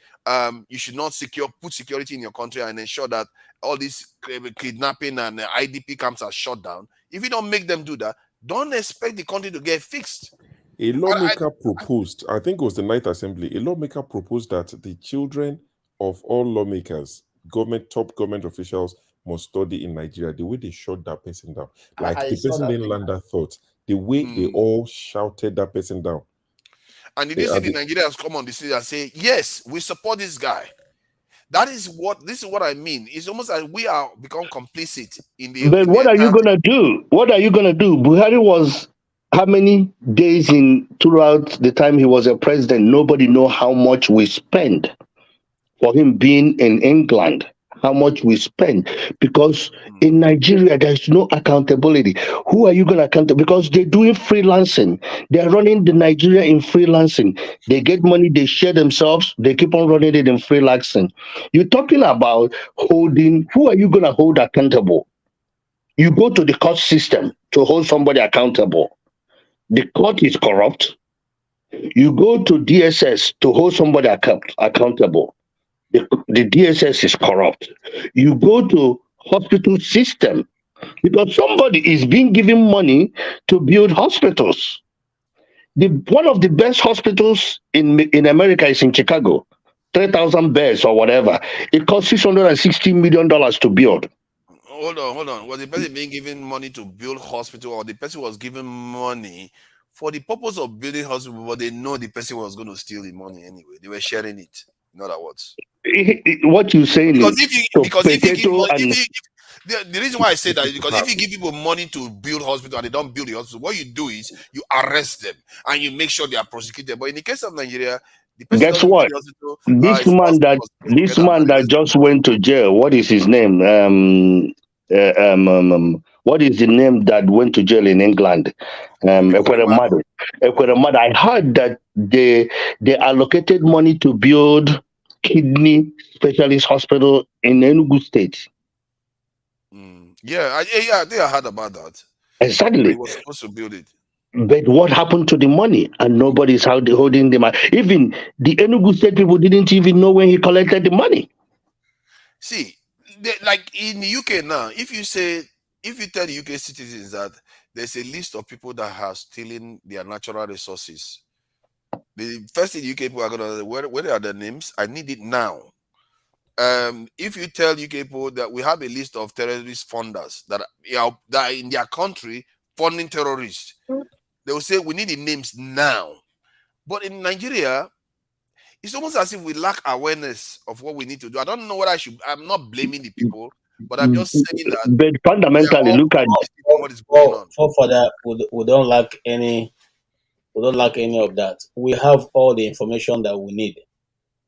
you should not put security in your country and ensure that all this kidnapping and IDP camps are shut down, if you don't make them do that, don't expect the country to get fixed. A lawmaker proposed, I think it was the Ninth Assembly, a lawmaker proposed that the children of all lawmakers, top government officials, must study in Nigeria the way they shot that person down. Like the person didn't land that thought. The way they all shouted that person down. And did you see the Nigerians come on the street and say, yes, we support this guy? This is what I mean. It's almost like we are become complicit in the. But what are you gonna do? What are you gonna do? Buhari was how many days throughout the time he was a president? Nobody know how much we spend for him being in England. How much we spend, because in Nigeria there's no accountability. Who are you going to account? Because they're doing freelancing. They're running the Nigeria in freelancing. They get money, they share themselves, they keep on running it in freelancing. You're talking about holding. Who are you going to hold accountable? You go to the court system to hold somebody accountable. The court is corrupt. You go to DSS to hold somebody accountable. the DSS is corrupt. You go to hospital system because somebody is being given money to build hospitals. One of the best hospitals in America is in Chicago, 3,000 beds or whatever. It costs $660 million to build. Hold on. Was the person being given money to build hospital, or the person was given money for the purpose of building hospital, but they know the person was going to steal the money anyway? They were sharing it. In other words, what you're saying because is if you give money, and the reason why I say that is because if you give people money to build hospital and they don't build the hospital, what you do is you arrest them and you make sure they are prosecuted. But in the case of Nigeria, the person guess doesn't what? build the hospital. This man that just went to jail. What is his name? What is the name that went to jail in England? Ekweremadu. I heard that they allocated money to build kidney specialist hospital in Enugu State. Yeah, I think I heard about that. Exactly. He was supposed to build it. But what happened to the money? And nobody's holding the money. Even the Enugu State people didn't even know when he collected the money. See, like in the UK now, if you tell the UK citizens that there's a list of people that are stealing their natural resources, the first thing the UK people are gonna, where are the names? I need it now. If you tell UK people that we have a list of terrorist funders that are in their country funding terrorists, they will say we need the names now. But in Nigeria, it's almost as if we lack awareness of what we need to do. I don't know what I'm not blaming the people, but I'm just saying that. But fundamentally, look at what is going on. Forefather, we don't lack any of that. We have all the information that we need.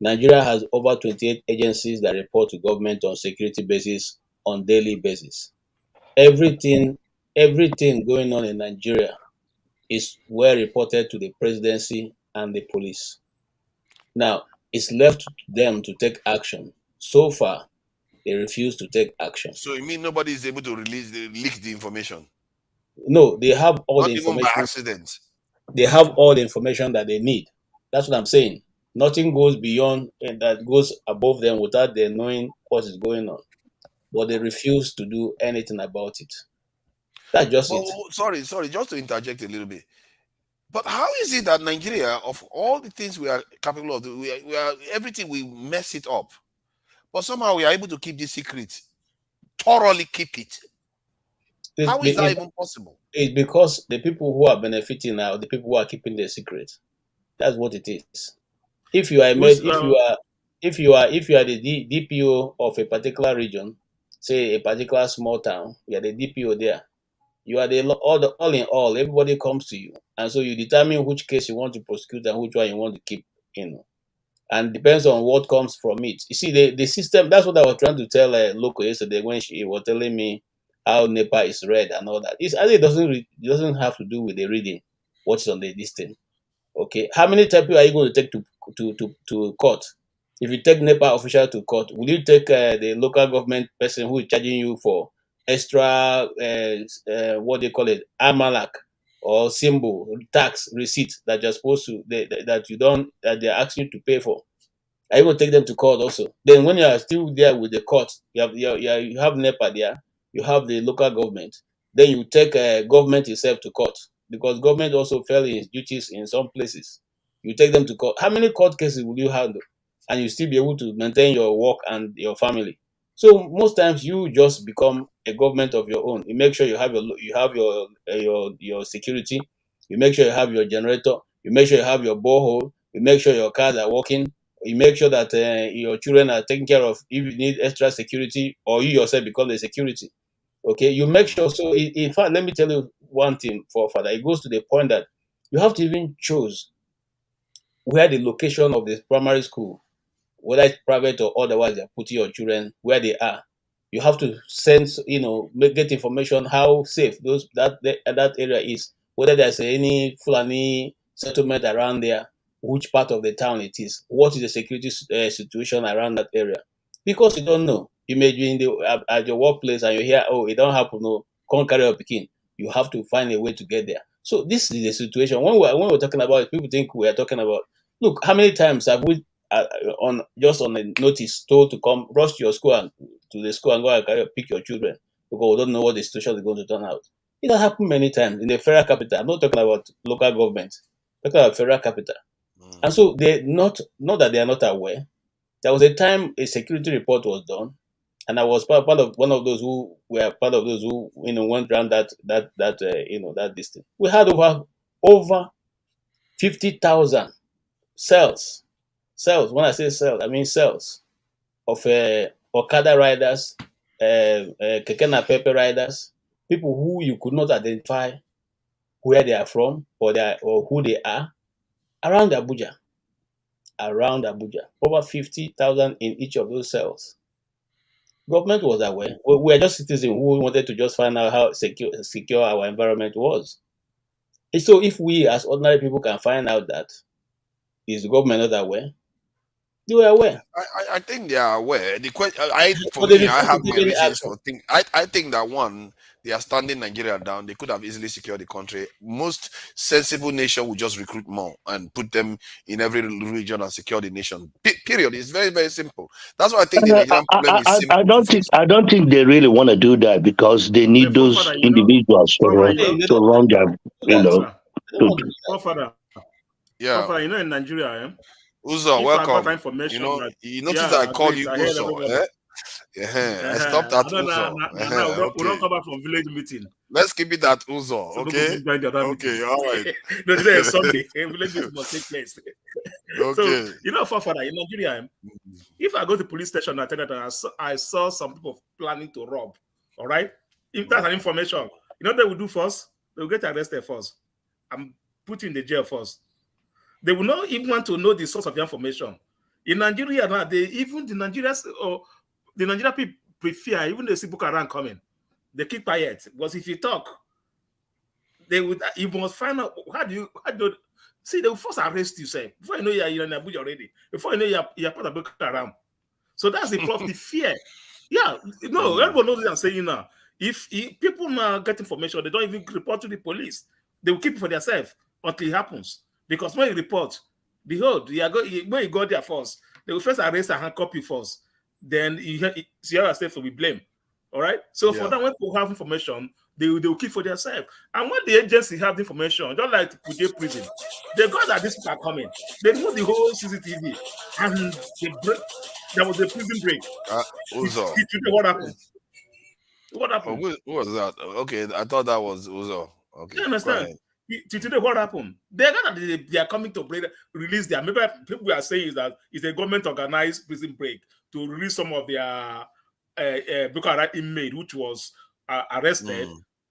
Nigeria has over 28 agencies that report to government on security basis on daily basis. Everything going on in Nigeria is well reported to the presidency and the police. Now, it's left to them to take action. So far, they refuse to take action. So you mean nobody is able to leak the information? No, they have all Not the even information. by accident. They have all the information that they need. That's what I'm saying. Nothing goes beyond and that goes above them without them knowing what is going on. But they refuse to do anything about it. That's just it. Sorry, just to interject a little bit. But how is it that Nigeria, of all the things we are capable of, we are everything, we mess it up, but somehow we are able to keep this secret, thoroughly keep it? How is that even possible? It's because the people who are benefiting are the people who are keeping the secret. That's what it is. If you are if you are the DPO of a particular region, say a particular small town, you are the DPO there. You are all in all, everybody comes to you. And so you determine which case you want to prosecute and which one you want to keep, And depends on what comes from it. You see, the system, that's what I was trying to tell Loco yesterday when she was telling me how NEPA is read and all that. It doesn't have to do with the reading, what's on the listing. Okay. How many people are you going to take to court? If you take NEPA official to court, will you take the local government person who is charging you for extra what they call it, amalak or symbol tax receipt that you're supposed to that they're asking you to pay for? Are you going to take them to court also? Then when you are still there with the court, you have NEPA there, you have the local government, then you take government itself to court, because government also fail in its duties in some places. You take them to court. How many court cases will you handle? And you still be able to maintain your work and your family. So most times you just become a government of your own. You make sure you have your security. You make sure you have your generator. You make sure you have your borehole. You make sure your cars are working. You make sure that your children are taken care of if you need extra security, or you yourself become the security. Okay, you make sure. So in fact, let me tell you one thing, Father. It goes to the point that you have to even choose where the location of the primary school, whether it's private or otherwise, they're putting your children where they are. You have to sense, get information how safe that area is, whether there's any Fulani settlement around there, which part of the town it is, what is the security situation around that area. Because you don't know. You may be at your workplace and you hear, oh, it don't happen, no, can't carry your Pekin. You have to find a way to get there. So this is the situation. When we're talking about it, people think we are talking about, look, how many times have we on just on a notice told to come rush to your school and to the school and go and pick your children because we don't know what the situation is going to turn out. It has happened many times in the federal capital. I'm not talking about local government, I'm talking about federal capital. And so they not that they are not aware. There was a time a security report was done, and I was part of one of those who were part of those who went around that distance. We had over 50,000 cells. When I say cells, I mean cells of Okada riders, Keke Napep riders, people who you could not identify where they are from or who they are around Abuja. Over 50,000 in each of those cells. Government was aware. We are just citizens who wanted to just find out how secure our environment was. And so if we as ordinary people can find out that, is the government not aware? They were aware. I think they are aware. The question, But they I refuse have to my take any reasons action. for think. I think that one, they are standing Nigeria down. They could have easily secured the country. Most sensible nation would just recruit more and put them in every region and secure the nation. Period. It's very, very simple. That's why I think the Nigerian problem is simple. I don't think they really want to do that because they need those individuals to run their, Forefather, Yeah. you know, in Nigeria, Uzo, if I got welcome. information that, You notice that I called you Uzo. I stopped at Uzo. We don't come back from village meeting. Let's keep it at Uzo, So okay? Okay, all right. No, today is Sunday. Village meeting must take place. Okay. So, you know, Forefather, in Nigeria, if I go to police station and tell that I saw some people planning to rob, all right? If that's an information, you know what they will do first? They will get arrested first. I'm put in the jail first. They will not even want to know the source of the information. In Nigeria now, the Nigerian people prefer, even the Boko Haram coming, they keep quiet. Because if you talk, you must find out how do you see, they will first arrest you, say, before you know you're in Abuja already, before you know you're part of Boko Haram. So that's the problem, the fear. Yeah, no, everyone knows what I'm saying now. If people now get information, they don't even report to the police. They will keep it for themselves until it happens. Because when you report, behold, when you go there first, they will first arrest and handcuff you first. Then you yourself will be blamed. All right? So for that, when people have information, they will keep for themselves. And when the agency have the information, just like Kuje prison, they got that these people are coming. They know the whole CCTV. And there was a prison break. Uzo. What happened? What happened? Who was that? Okay, I thought that was Uzo. Okay. You understand? Today, what happened? They are coming to release their. Maybe people are saying is that it's a government organized prison break to release some of their Boko Haram inmate, which was arrested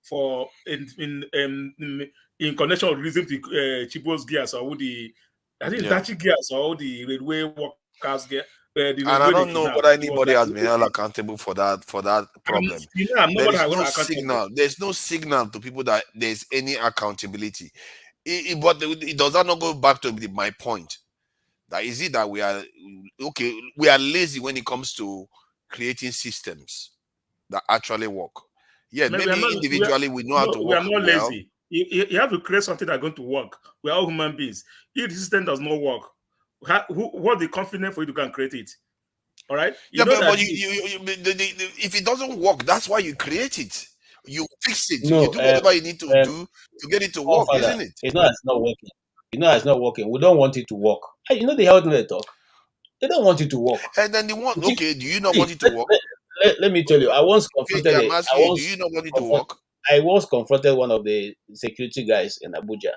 for in connection with releasing the Chibos gears or the Datti gears or the railway workers gear. And I don't know whether anybody has been held accountable for that problem. There's no signal to people that there's any accountability. But does that not go back to my point? That is it that we are lazy when it comes to creating systems that actually work. Yeah, maybe individually we know how to work. We are not lazy. You have to create something that's going to work. We are all human beings. If the system does not work, what the confidence for you to can create it? All right. If it doesn't work, that's why you create it. You fix it. No, you do whatever you need to do to get it to work, isn't it? It's not working. It's not working. We don't want it to work. You know the health they talk. They don't want it to work. And then they want. Okay, do you not want it to work? Let me tell you. I once confronted. I'm asking you, do you not want it to work? I once confronted one of the security guys in Abuja.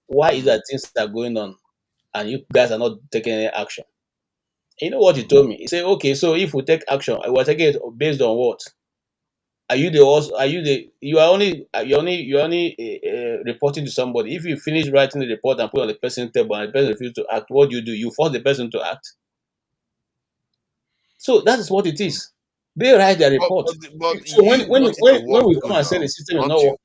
Why is that things are going on? And you guys are not taking any action. And you know what he told me? He said, "Okay, so if we take action, we're taking it based on what? You're only reporting to somebody. If you finish writing the report and put on the person's table and the person refuses to act, what do? You force the person to act. So that is what it is. They write their report. So when we come and say the system is not working,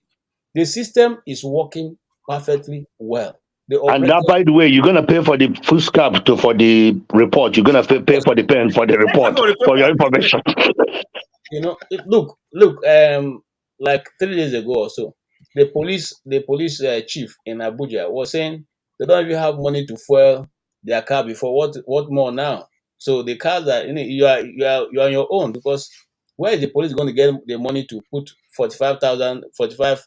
the system is working perfectly well. And that, by the way, you're gonna pay for the full scap for the report. You're gonna pay for the pen for the report for your information. You know, look. Like 3 days ago or so, the police chief in Abuja was saying they don't even have money to fuel their car before. What more now? So the cars are, you are on your own, because where is the police going to get the money to put 45,000, 45,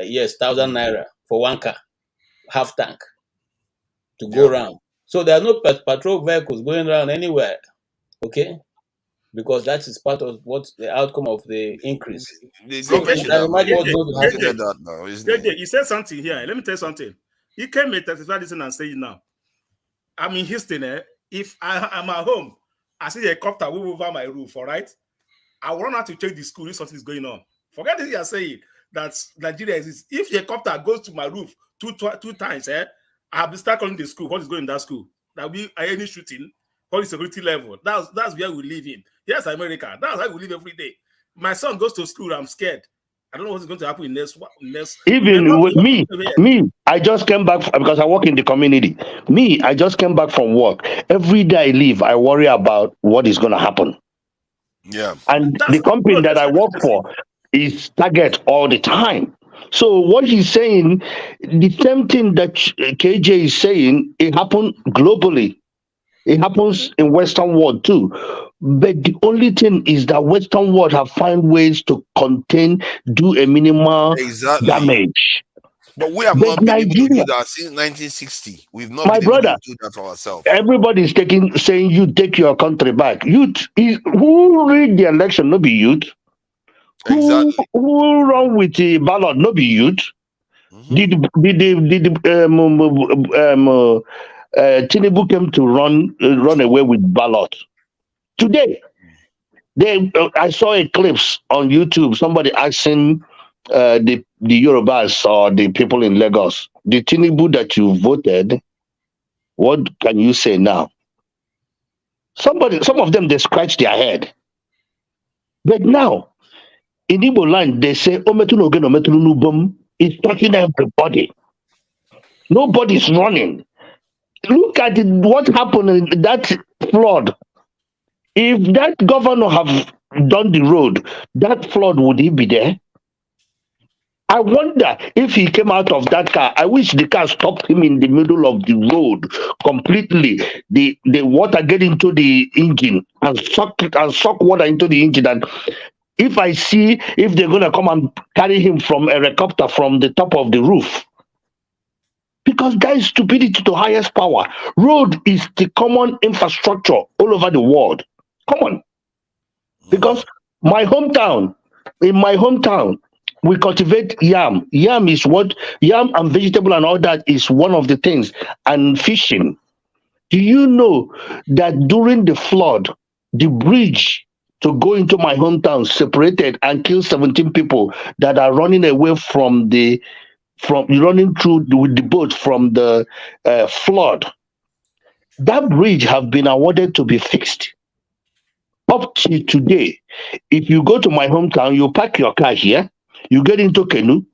yes, thousand naira for one car, half tank, to go around? So there are no patrol vehicles going around anywhere, okay? Because that is part of what the outcome of the increase. The So government you should can have imagine what's going to happen. considered that now, isn't it? JJ, you said something here. Let me tell you something. You came and testify this and say it now. I'm in Houston. If I'm at home, I see a helicopter move over my roof, all right? I will run out to check the school if something is going on. Forget this you are saying that Nigeria exists. If the helicopter goes to my roof two times, I have to start calling the school. What is going in that school? There will be any shooting, what is security level. That's where we live in. Yes, America. That's how we live every day. My son goes to school. I'm scared. I don't know what's going to happen in next. Even with me, I just came back because I work in the community. I just came back from work. Every day I leave, I worry about what is going to happen. Yeah. And the company that I work for is target all the time. So what he's saying, the same thing that KJ is saying, it happened globally. It happens in Western world too. But the only thing is that Western world have found ways to contain, do a minimal damage. But we have not been able to do that since 1960. We've not been able to do that for ourselves. Everybody's saying you take your country back. Youth is who read the election, no be youth. Exactly. Who run with the ballot, no be youth. Did Tinubu came to run away with ballot. Today, I saw a clips on YouTube. Somebody asking the Yorubas or the people in Lagos, the Tinubu that you voted, what can you say now? Some of them, they scratch their head. But now, in Igbo land, they say, it's touching everybody. Nobody's running. Look at what happened in that flood. If that governor have done the road, that flood, would he be there? I wonder if he came out of that car. I wish the car stopped him in the middle of the road completely. The water get into the engine and suck water into the engine. And if they're gonna come and carry him from a helicopter from the top of the roof. Because that is stupidity to highest power. Road is the common infrastructure all over the world. Come on. Because in my hometown, we cultivate yam. Yam and vegetable and all that is one of the things. And fishing. Do you know that during the flood, the bridge to go into my hometown separated and killed 17 people that are running away from running through with the boat from the flood? That bridge have been awarded to be fixed. Up to today, if you go to my hometown, you park your car here, you get into canoe,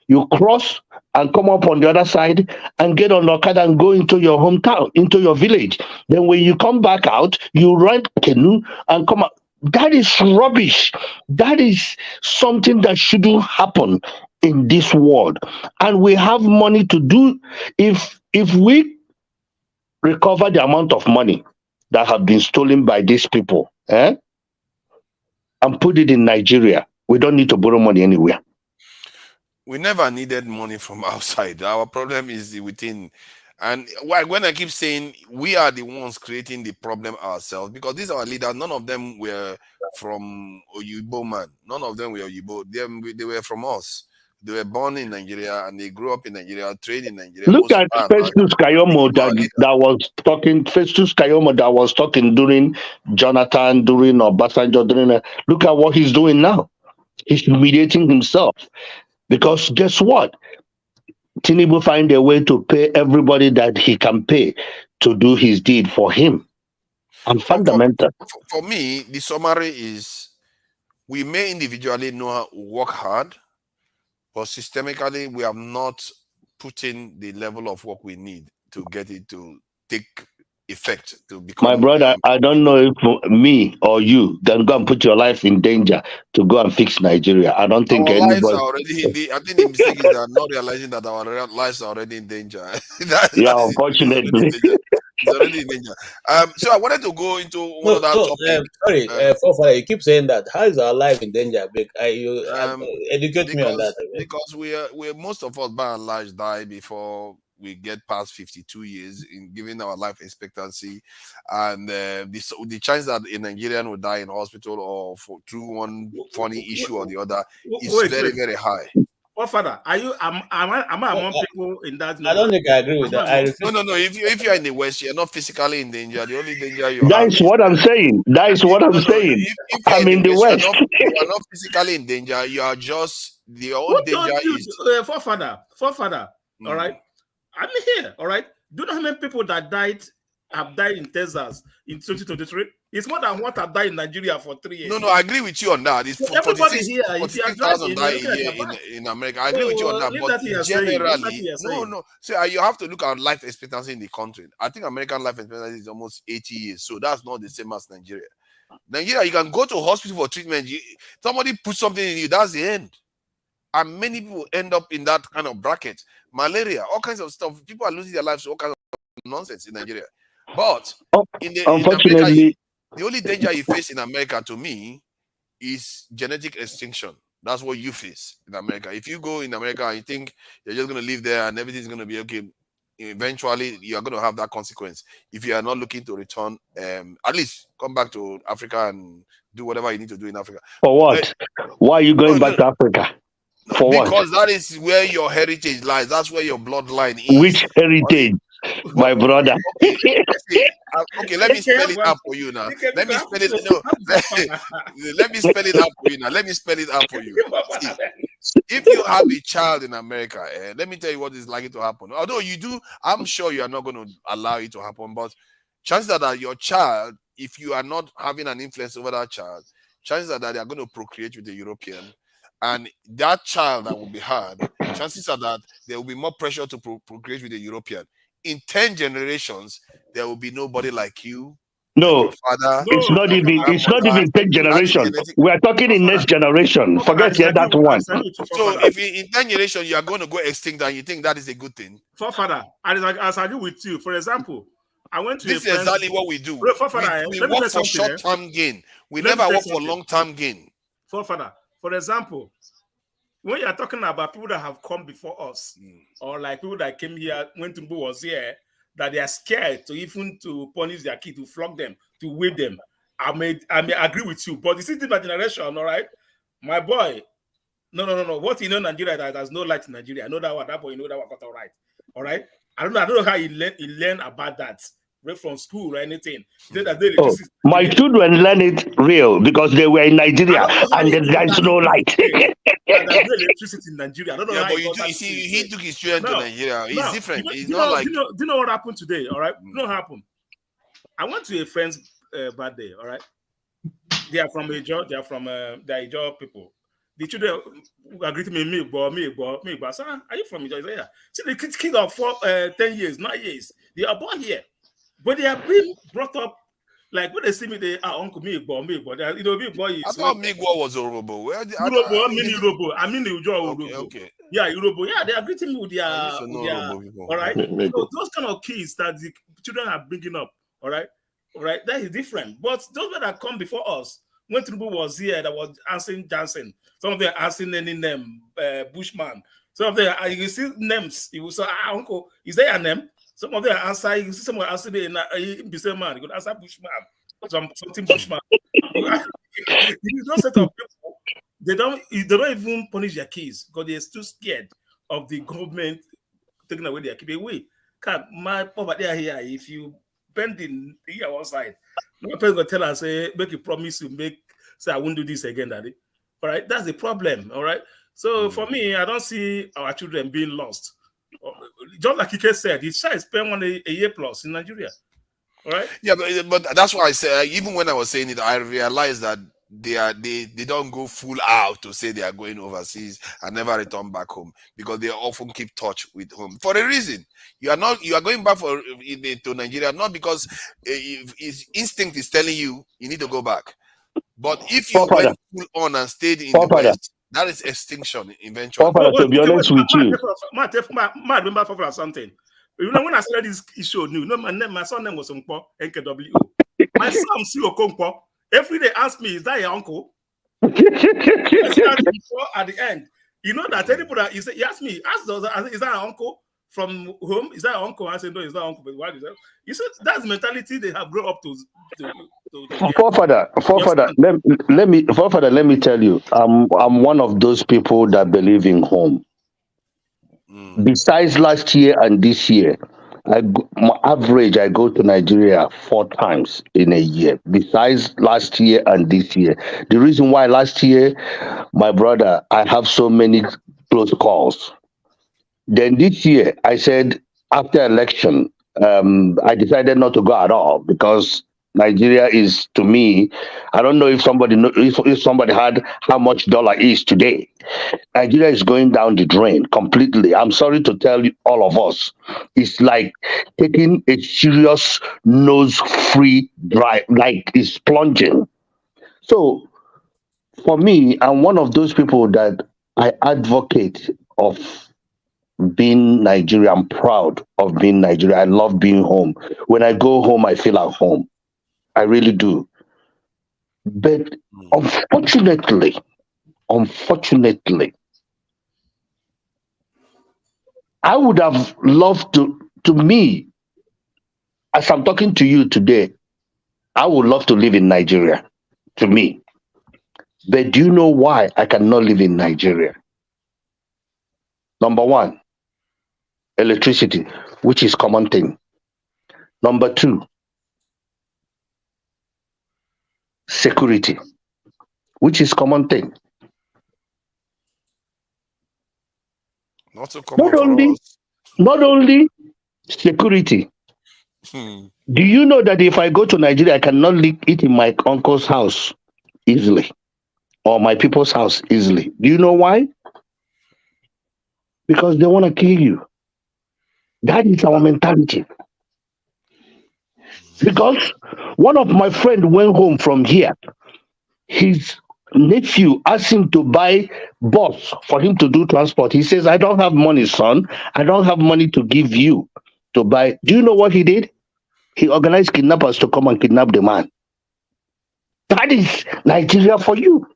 you cross and come up on the other side and get on the Okada and go into your hometown, into your village. Then when you come back out, you rent canoe and come out. That is rubbish. That is something that shouldn't happen in this world. And we have money to do. If we recover the amount of money that have been stolen by these people, and put it in Nigeria, we don't need to borrow money anywhere. We never needed money from outside. Our problem is within. And when I keep saying we are the ones creating the problem ourselves, because these are our leaders, none of them were from Oyibo man. None of them were Oyibo. They were from us. They were born in Nigeria and they grew up in Nigeria, trained in Nigeria. Look at Festus Kayomo that was talking during Jonathan, during Obasanjo, look at what he's doing now. He's humiliating himself. Because guess what? Tinubu find a way to pay everybody that he can pay to do his deed for him. And fundamental. For me, the summary is we may individually know how to work hard, but systemically, we have not put in the level of work we need to get it to take effect to My become. brother, I don't know if me or you can go and put your life in danger to go and fix Nigeria. I don't think Our lives anybody. are already in the. I think the mistake is that not realizing that our lives are already in danger. Yeah, It's already in unfortunately. danger. It's already in danger. So I wanted to go into one No, other no, topic. sorry, Fofa, you keep saying that. How is our life in danger? Educate me on that. Because we're most of us by and large die before we get past 52 years in giving our life expectancy, and the chance that a Nigerian will die in hospital or through one funny issue or the other is very, very high. What father? Are you? Am I among people in that number? I don't think I agree with that. No. If you're in the West, you're not physically in danger. The only danger you That have is is what I'm saying. That is what I'm saying. if you're I'm in the West, West. you are not physically in danger. You are just the own What danger told you, is forefather? All right, I'm here. All right. Do you know how many people that have died in Texas in 2023? It's more than what have died in Nigeria for 3 years. No, I agree with you on that. It's So everybody here, if you are 46,000 driving, die you're a year looking at in America. I agree with you on that. leave But that you're saying. Leave that generally, you're saying. no. So you have to look at life expectancy in the country. I think American life expectancy is almost 80 years. So that's not the same as Nigeria. Nigeria, you can go to hospital for treatment. Somebody put something in you, that's the end. And many people end up in that kind of bracket. Malaria, all kinds of stuff. People are losing their lives to all kinds of nonsense in Nigeria. But in Unfortunately, America, the only danger you face in America, to me, is genetic extinction. That's what you face in America. If you go in America and you think you're just going to live there and everything's going to be okay, eventually you are going to have that consequence. If you are not looking to return, at least come back to Africa and do whatever you need to do in Africa. For what? Why are you going back to Africa? For what? Because that is where your heritage lies. That's where your bloodline is. Which heritage, my brother? Okay, let me spell it out for you now. Let me spell it. No, let me spell it out for you now. Let me spell it out for you. See, if you have a child in America, let me tell you what is likely to happen. Although you do, I'm sure you are not going to allow it to happen. But chances are that your child, if you are not having an influence over that child, chances are that they are going to procreate with a European. And that child that will be had, chances are that there will be more pressure to procreate with a European. In 10 generations, there will be nobody like you. No, your father. it's not even. It's not even 10 generation. We are talking in next generation. Forget that one. So if in 10 generations you are going to go extinct and you think that is a good thing, forefather, as I agree with you. For example, I went to. This is exactly what we do. We work for short-term gain. We never work for long-term gain. Forefather, for example, when you are talking about people that have come before us, or like people that came here when Tumbu was here, that they are scared to even to punish their kid, to flog them, to whip them. I may agree with you, but you see, my generation, all right, my boy. No. What you know, Nigeria, that there's no light in Nigeria. I know that one. That boy, you know that one got all right. I don't know how he learn about that. Right from school or anything. My children learn it real because they were in Nigeria and there's no light. There's no electricity in Nigeria. I don't know how but you see, he took his children to Nigeria. It's different. Do you know what happened today? All right. You know what happened? I went to a friend's birthday. All right. They are from Ijo. They are from the Ijo people. The children are greeting me, me. I said, are you from Ijo? Yeah. See, the kids of 10 years, 9 years. They are born here. But they have been brought up like when they see me, they are Uncle Migbo. You know, Migbo is. I thought Migbo was Orobo. Urobo, I mean Urobo. I mean Urobo. Okay. Yeah, Urobo. Yeah, they are greeting me with their. All right. So those kind of kids that the children are bringing up. All right. That is different. But those that come before us, when Tinubu was here, that was answering Johnson. Some of them answering any name, Bushman. Some of them, you see names. You will say, Uncle, is there a name? Some of them answer, you see someone answer in a man, you could answer Bushman, something Bushman. Those set of people, they don't even punish their kids because they're too scared of the government taking away their kids. Wait, my poverty here, if you bend in here one side, no person gonna tell us, say, make a promise to say I won't do this again, daddy. All right, that's the problem. All right. So for me, I don't see our children being lost. Just like Ike said, his child spent a year plus in Nigeria. All right? Yeah, but that's why I say, even when I was saying it, I realized that they don't go full out to say they are going overseas and never return back home, because they often keep touch with home for a reason. You are going back to Nigeria not because his instinct is telling you need to go back, but if you went full on and stayed in the West, that is extinction eventually. To be honest with you, remember for something. You know, when I started this issue, my son name was Nkwo, NKWO. My son see Okonkwo. Every day ask me, is that your uncle? At the end, you know that anybody that you say, he asked me, is that an uncle from home? Is that an uncle? I said, no, it's not uncle. But why is that? You said that's the mentality they have grown up to Forefather, let me tell you, I'm one of those people that believe in home. Besides last year and this year, my average, I go to Nigeria 4 times in a year. Besides last year and this year, the reason why last year, my brother, I have so many close calls. Then this year, I said after election, I decided not to go at all, because Nigeria is, to me, I don't know if somebody if somebody had how much dollar is today. Nigeria is going down the drain completely. I'm sorry to tell you, all of us, it's like taking a serious nose-free drive, like it's plunging. So for me, I'm one of those people that I advocate of being Nigerian. I'm proud of being Nigerian. I love being home. When I go home, I feel at home. I really do. But unfortunately, I would have loved to me, as I'm talking to you today, I would love to live in Nigeria, to me. But do you know why I cannot live in Nigeria? Number 1, electricity, which is common thing. Number 2, security, which is common thing. Not so common for us. Not only security. Do you know that if I go to Nigeria, I cannot eat in my uncle's house easily, or my people's house easily? Do you know why? Because they want to kill you. That is our mentality. Because one of my friends went home from here. His nephew asked him to buy bus for him to do transport. He says, I don't have money, son. I don't have money to give you to buy. Do you know what he did? He organized kidnappers to come and kidnap the man. That is Nigeria for you.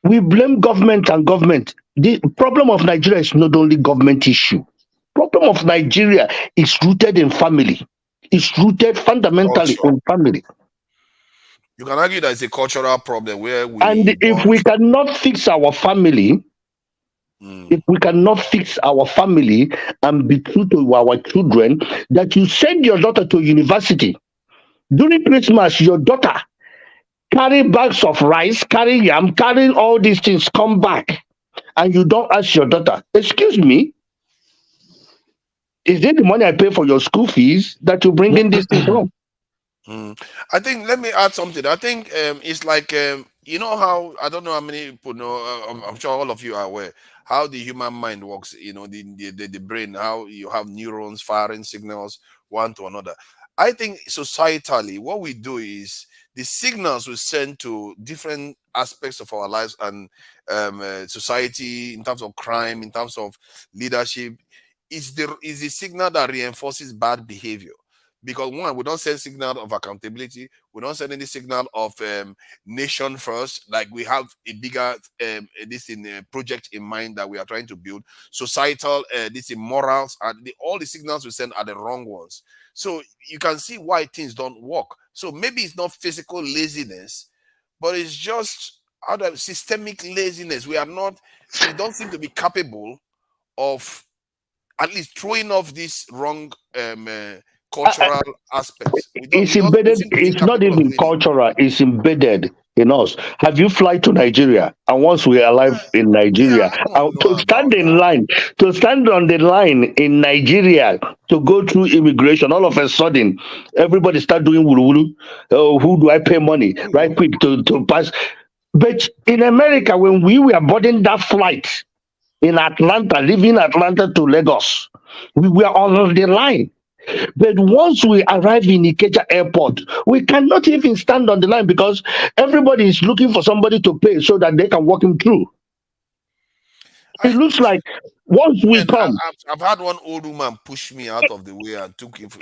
We blame government and government. The problem of Nigeria is not only government issue. Problem of Nigeria is rooted in family. It's rooted fundamentally in family. You can argue that it's a cultural problem where we. And if we cannot fix our family, if we cannot fix our family and be true to our children, that you send your daughter to university during Christmas, your daughter carry bags of rice, carry yam, carry all these things, come back, and you don't ask your daughter, excuse me, is it the money I pay for your school fees that you bring in these things home? I think, let me add something. I think it's like, you know how, I don't know how many people know, I'm sure all of you are aware, how the human mind works, you know, the brain, how you have neurons firing signals one to another. I think societally, what we do is the signals we send to different aspects of our lives and society, in terms of crime, in terms of leadership, is the signal that reinforces bad behavior. Because one, we don't send signal of accountability. We don't send any signal of nation first. Like we have a bigger project in mind that we are trying to build. Societal, this in morals, and all the signals we send are the wrong ones. So you can see why things don't work. So maybe it's not physical laziness, but it's just systemic laziness. We don't seem to be capable of at least throwing off these wrong cultural aspects. It's embedded. It's not even cultural. It's embedded in us. Have you fly to Nigeria? And once we arrive in Nigeria, to stand in line, to stand on the line in Nigeria to go through immigration, all of a sudden, everybody start doing wulu wulu. Oh, who do I pay money? Right quick to pass. But in America, when we were boarding that flight in Atlanta, leaving Atlanta to Lagos, we were on the line. But once we arrive in Ikeja Airport, we cannot even stand on the line because everybody is looking for somebody to pay so that they can walk him through. It looks like once we come. I've had one old woman push me out of the way and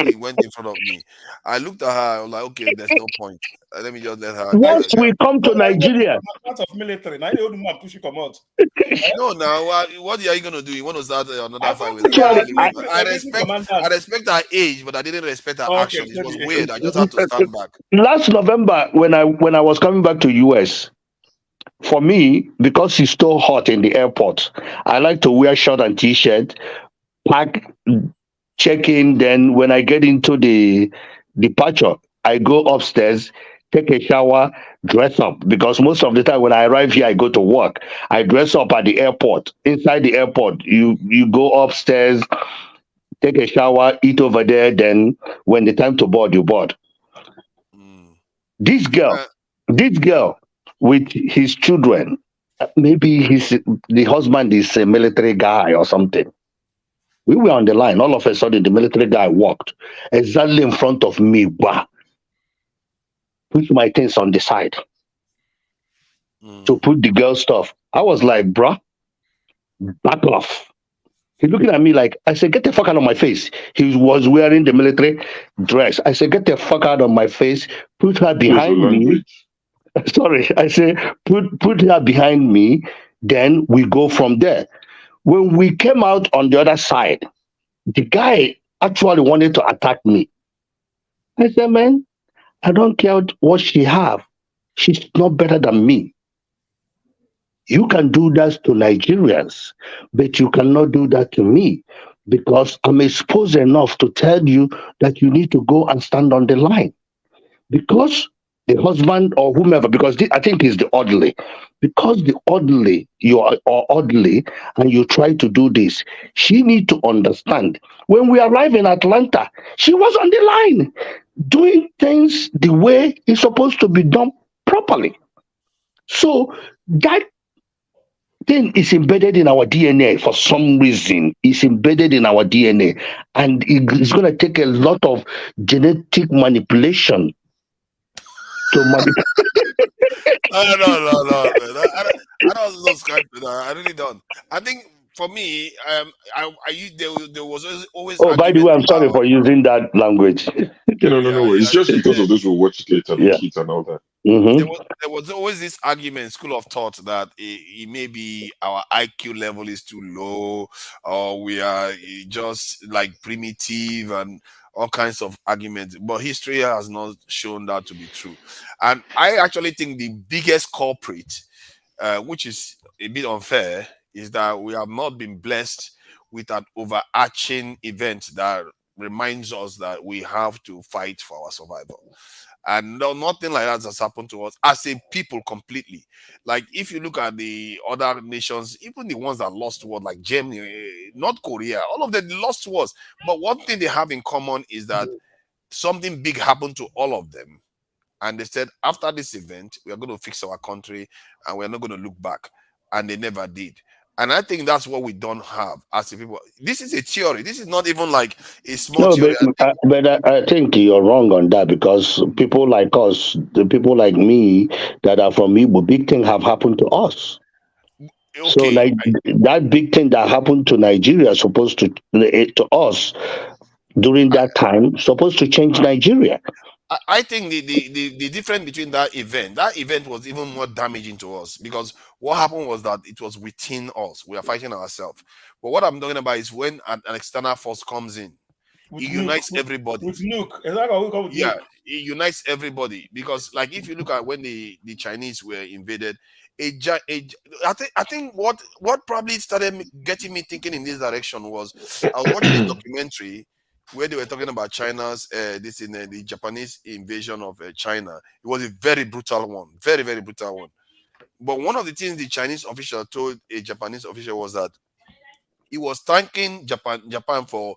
he went in front of me. I looked at her, I was like, okay, there's no point. Let me just let her. Once we come to Nigeria. Part of military, now the old man push you come out. No, now what are you gonna do? You want to start another fight with her? I respect her age, but I didn't respect her action. It was weird. I just had to stand back. Last November, when I was coming back to US, for me, because it's so hot in the airport, I like to wear short and t-shirt, pack, check in. Then when I get into the departure, I go upstairs, take a shower, dress up. Because most of the time when I arrive here, I go to work. I dress up at the airport. Inside the airport, you go upstairs, take a shower, eat over there. Then when the time to board, you board. This girl with his children, maybe the husband is a military guy or something. We were on the line. All of a sudden, the military guy walked exactly in front of me. Bah, put my things on the side to put the girl stuff. I was like, bruh, back off. He's looking at me like, I said, get the fuck out of my face. He was wearing the military dress. I said, get the fuck out of my face. Put her behind me. Sorry, I say put her behind me, then we go from there. When we came out on the other side, the guy actually wanted to attack me. I said, man, I don't care what she have. She's not better than me. You can do that to Nigerians, but you cannot do that to me because I'm exposed enough to tell you that you need to go and stand on the line. Because the husband or whomever, because I think he's the orderly. Because the orderly, you are orderly, and you try to do this, she need to understand. When we arrive in Atlanta, she was on the line, doing things the way it's supposed to be done properly. So that thing is embedded in our DNA for some reason. It's embedded in our DNA, and it's going to take a lot of genetic manipulation to manipulate. No. I don't subscribe to that. I really don't. I think for me, there was always. Oh, by the way, I'm sorry for using that language. No. It's just because of those who watch it and the kids and all that. Mm-hmm. There was always this argument, school of thought, that it may be our IQ level is too low, or we are just like primitive, and all kinds of arguments. But history has not shown that to be true. And I actually think the biggest culprit, which is a bit unfair, is that we have not been blessed with an overarching event that reminds us that we have to fight for our survival. And no, nothing like that has happened to us as a people completely. Like if you look at the other nations, even the ones that lost wars, like Germany, North Korea, all of them lost wars. But one thing they have in common is that something big happened to all of them. And they said, after this event, we are going to fix our country and we're not going to look back. And they never did. And I think that's what we don't have as a people. This is a theory. This is not even like a small theory. But I think you're wrong on that, because people like us, the people like me that are from Igbo, big things have happened to us. Okay. So like that big thing that happened to Nigeria is supposed to us during that time, supposed to change Nigeria. I think the difference between that event was even more damaging to us, because what happened was that it was within us. We are fighting ourselves. But what I'm talking about is when an external force comes in, it unites everybody. With nuke. Exactly what we call with nuke. It unites everybody. Because like if you look at when the Chinese were invaded, I think what probably started getting me thinking in this direction was I was watching a documentary where they were talking about China's the Japanese invasion of China. It was a very brutal one, very, very brutal one. But one of the things the Chinese official told a Japanese official was that he was thanking Japan for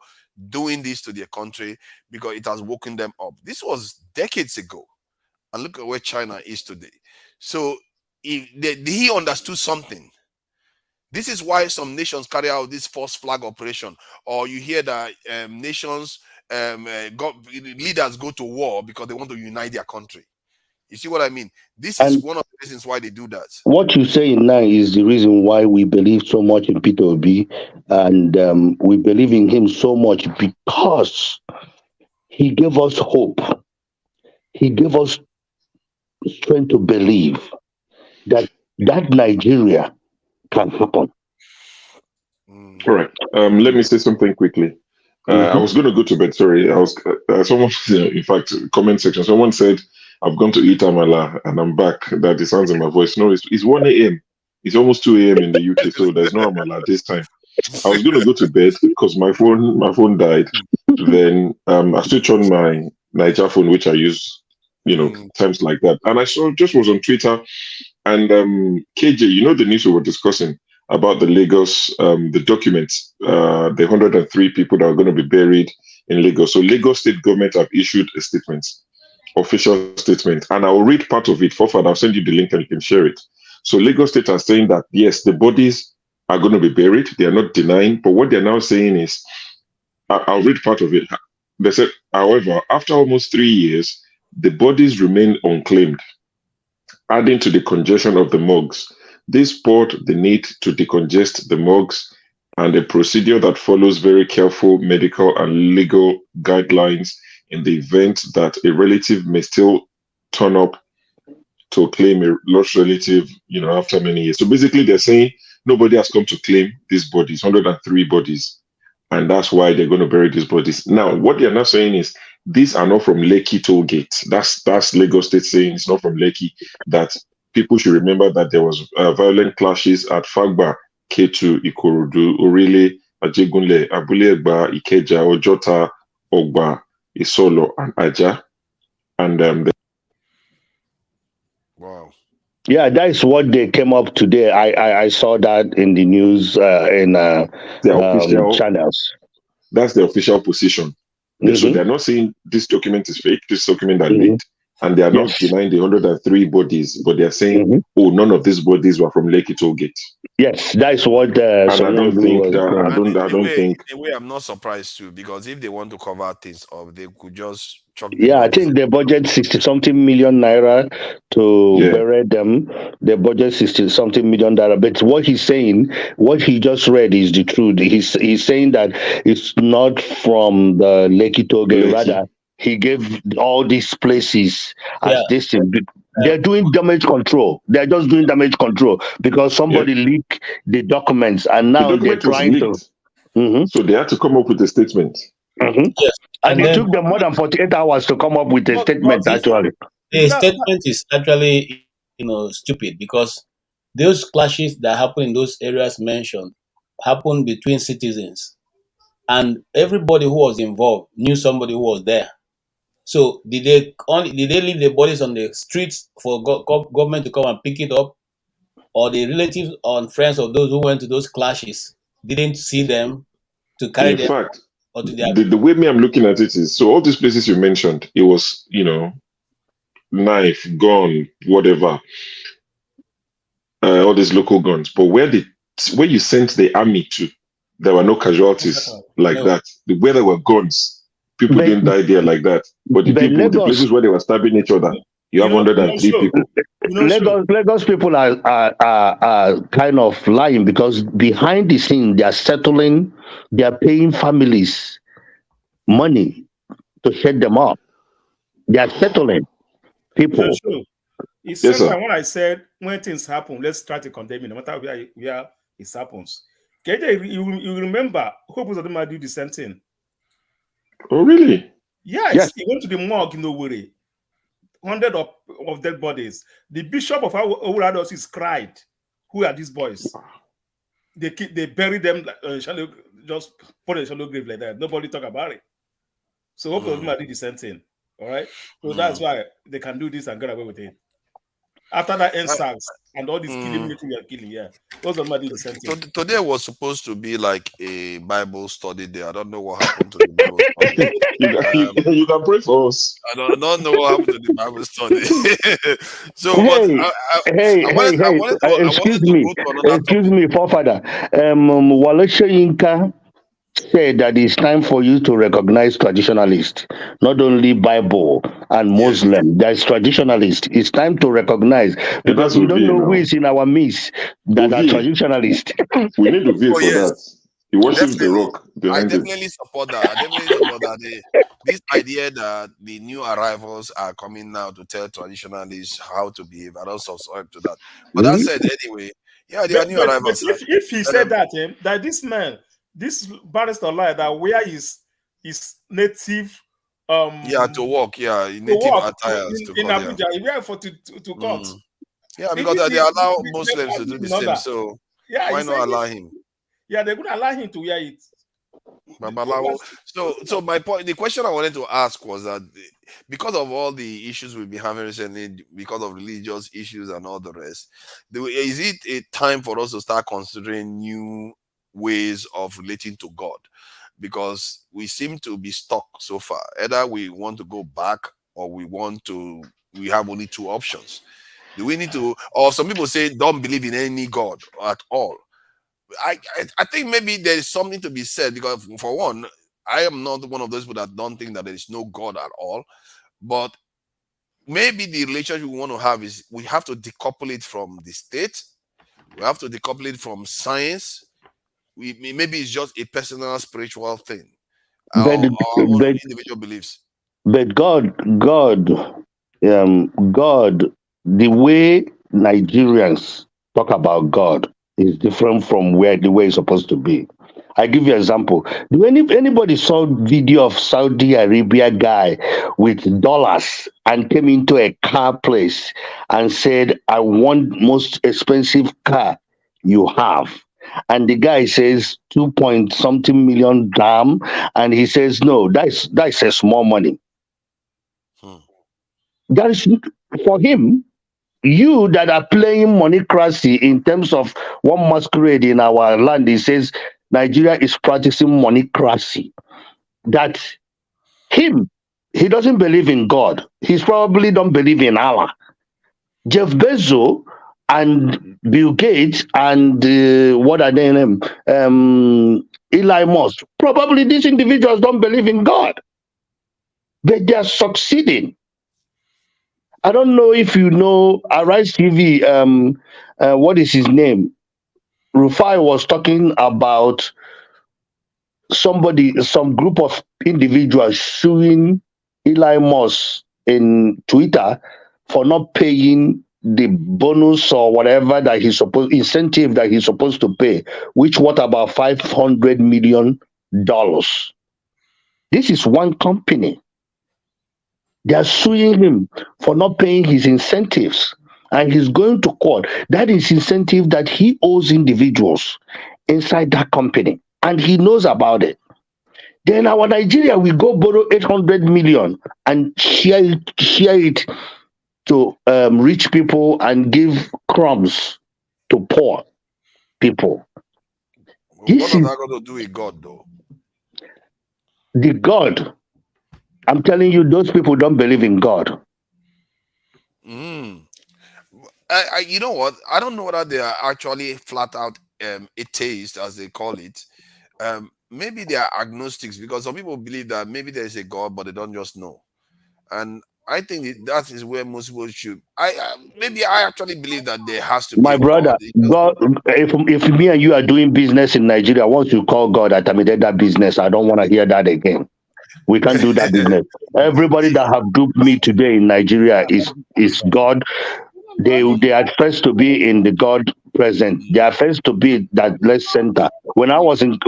doing this to their country because it has woken them up. This was decades ago. And look at where China is today. So he understood something. This is why some nations carry out this false flag operation, or you hear that nations, leaders go to war because they want to unite their country. You see what I mean? This is one of the reasons why they do that. What you're saying now is the reason why we believe so much in Peter Obi, and we believe in him so much because he gave us hope. He gave us strength to believe that Nigeria can happen. All right. Let me say something quickly. I was going to go to bed. Sorry, I was. Someone, in fact, comment section. Someone said, "I've gone to eat amala and I'm back." That the sounds in my voice. No, it's 1 a.m. It's almost 2 a.m. in the UK, so there's no amala this time. I was going to go to bed because my phone died. Then I switched on my Niger phone, which I use, times like that. And I just was on Twitter, and KJ, the news we were discussing about the Lagos, the documents, the 103 people that are going to be buried in Lagos. So Lagos state government have issued a statement, official statement, and I will read part of it. I'll send you the link and you can share it. So Lagos state are saying that, yes, the bodies are going to be buried. They are not denying, but what they're now saying is, I'll read part of it. They said, however, after almost 3 years, the bodies remain unclaimed, adding to the congestion of the morgues. This spurred the need to decongest the morgues, and a procedure that follows very careful medical and legal guidelines in the event that a relative may still turn up to claim a lost relative, after many years. So basically, they're saying nobody has come to claim these bodies, 103 bodies, and that's why they're going to bury these bodies. Now, what they're not saying is these are not from Lekki toll gate. That's Lagos State saying it's not from Lekki. That people should remember that there was violent clashes at Fagba, Ketu, Ikorodu, Orile, Ajegunle, Abule Egba, Ikeja, Ojota, Ogba, Isolo, and Aja. And wow. Yeah, that is what they came up today. I saw that in the news in official channels. That's the official position. So they're not saying this document is fake, this document are leaked, and they are not denying the 103 bodies, but they're saying, oh, none of these bodies were from Lekki toll gate. Yes, that is what. And I don't think that. I don't think. In a way, I'm not surprised too, because if they want to cover things up, they could just chuck. Yeah, I think they budget 60-something million naira to bury them. They budget 60-something million naira. But what he's saying, what he just read, is the truth. He's saying that it's not from the Lekki toll gate. Rather, he gave all these places as this thing. They're doing damage control. They're just doing damage control because somebody leaked the documents, and now they're trying to. So they had to come up with a statement. Yes. And it took them more than 48 hours to come up with a statement, actually. The statement is actually, stupid, because those clashes that happen in those areas mentioned happen between citizens, and everybody who was involved knew somebody who was there. So did they leave the bodies on the streets for government to come and pick it up, or the relatives and friends of those who went to those clashes didn't see them to carry them? In fact, the way I'm looking at it is, so all these places you mentioned, it was, knife, gun, whatever, all these local guns. But where you sent the army to, there were no casualties that. Where there were guns, people didn't die there like that. But the places where they were stabbing each other, you have 103 people. Lagos people are kind of lying, because behind the scene they are paying families money to shut them up. They are settling people. It's sometimes when I said when things happen, let's try to condemn it, no matter where it happens. KJ, you remember Hope Uzodinma do the same thing. Oh, really? Yes. He went to the morgue in Owerri. 100 of dead bodies. The bishop of our diocese cried, "Who are these boys?" They buried them, just put a shallow grave like that. Nobody talk about it. So both of them are doing the same thing. All right. So that's why they can do this and get away with it. After that NSAS and all this killing military are killing, those of them are doing the same thing. Today was supposed to be like a Bible study day. I don't know what happened to the Bible study. You can pray for us. I don't know what happened to the Bible study. So, excuse me, forefather. Wale Soyinka said that it's time for you to recognize traditionalists, not only Bible and Muslim. There's traditionalists. It's time to recognize, because we don't know who is in our midst that are traditionalists. We need to vote for that. He worships the rock I behind him. definitely support that. This idea that the new arrivals are coming now to tell traditionalists how to behave. I don't subscribe to that. But that said, anyway, they are new arrivals. But if he said that, that this man, this barrister lie that wear his native to work, native attires in Abuja, he wear for to court. Because they allow Muslims to do the same, so why not allow him? They're going to allow him to wear it. So my point, the question I wanted to ask was that because of all the issues we've been having recently, because of religious issues and all the rest, is it a time for us to start considering new ways of relating to God? Because we seem to be stuck so far. Either we want to go back or we have only two options. Do we need to, or some people say don't believe in any God at all. I think maybe there is something to be said, because for one, I am not one of those people that don't think that there is no God at all. But maybe the relationship we want to have is we have to decouple it from the state. We have to decouple it from science. Maybe it's just a personal spiritual thing. Our individual beliefs. But God, the way Nigerians talk about God is different from the way it's supposed to be. I give you an example. Do anybody saw video of Saudi Arabia guy with dollars and came into a car place and said, "I want most expensive car you have"? And the guy says 2-point-something million dirham, and he says, "No, that's a small money." That is for him. You that are playing moneycracy in terms of one masquerade in our land, he says Nigeria is practicing moneycracy. That he doesn't believe in God. He's probably don't believe in Allah. Jeff Bezos and Bill Gates and what are their name? Elon Musk. Probably these individuals don't believe in God, but they are succeeding. I don't know if you know Arise TV. What is his name? Rufai was talking about some group of individuals suing Elon Musk in Twitter for not paying the bonus or whatever that incentive that he's supposed to pay, which what about $500 million. This is one company. They are suing him for not paying his incentives, and he's going to court. That is incentive that he owes individuals inside that company, and he knows about it. Then our Nigeria will go borrow 800 million and share it to rich people and give crumbs to poor people. What is that got to do with God, though? The God. I'm telling you, those people don't believe in God. You know what? I don't know whether they are actually flat out atheists, as they call it. Maybe they are agnostics, because some people believe that maybe there is a God, but they don't just know. And I think that is where most people should. I actually believe that there has to be. My brother, God. If me and you are doing business in Nigeria, once you call God, I terminate that business. I don't want to hear that again. We can't do that business. Everybody that have duped me today in Nigeria is God. They are first to be in the God present. They are first to be that blessed center. When I was in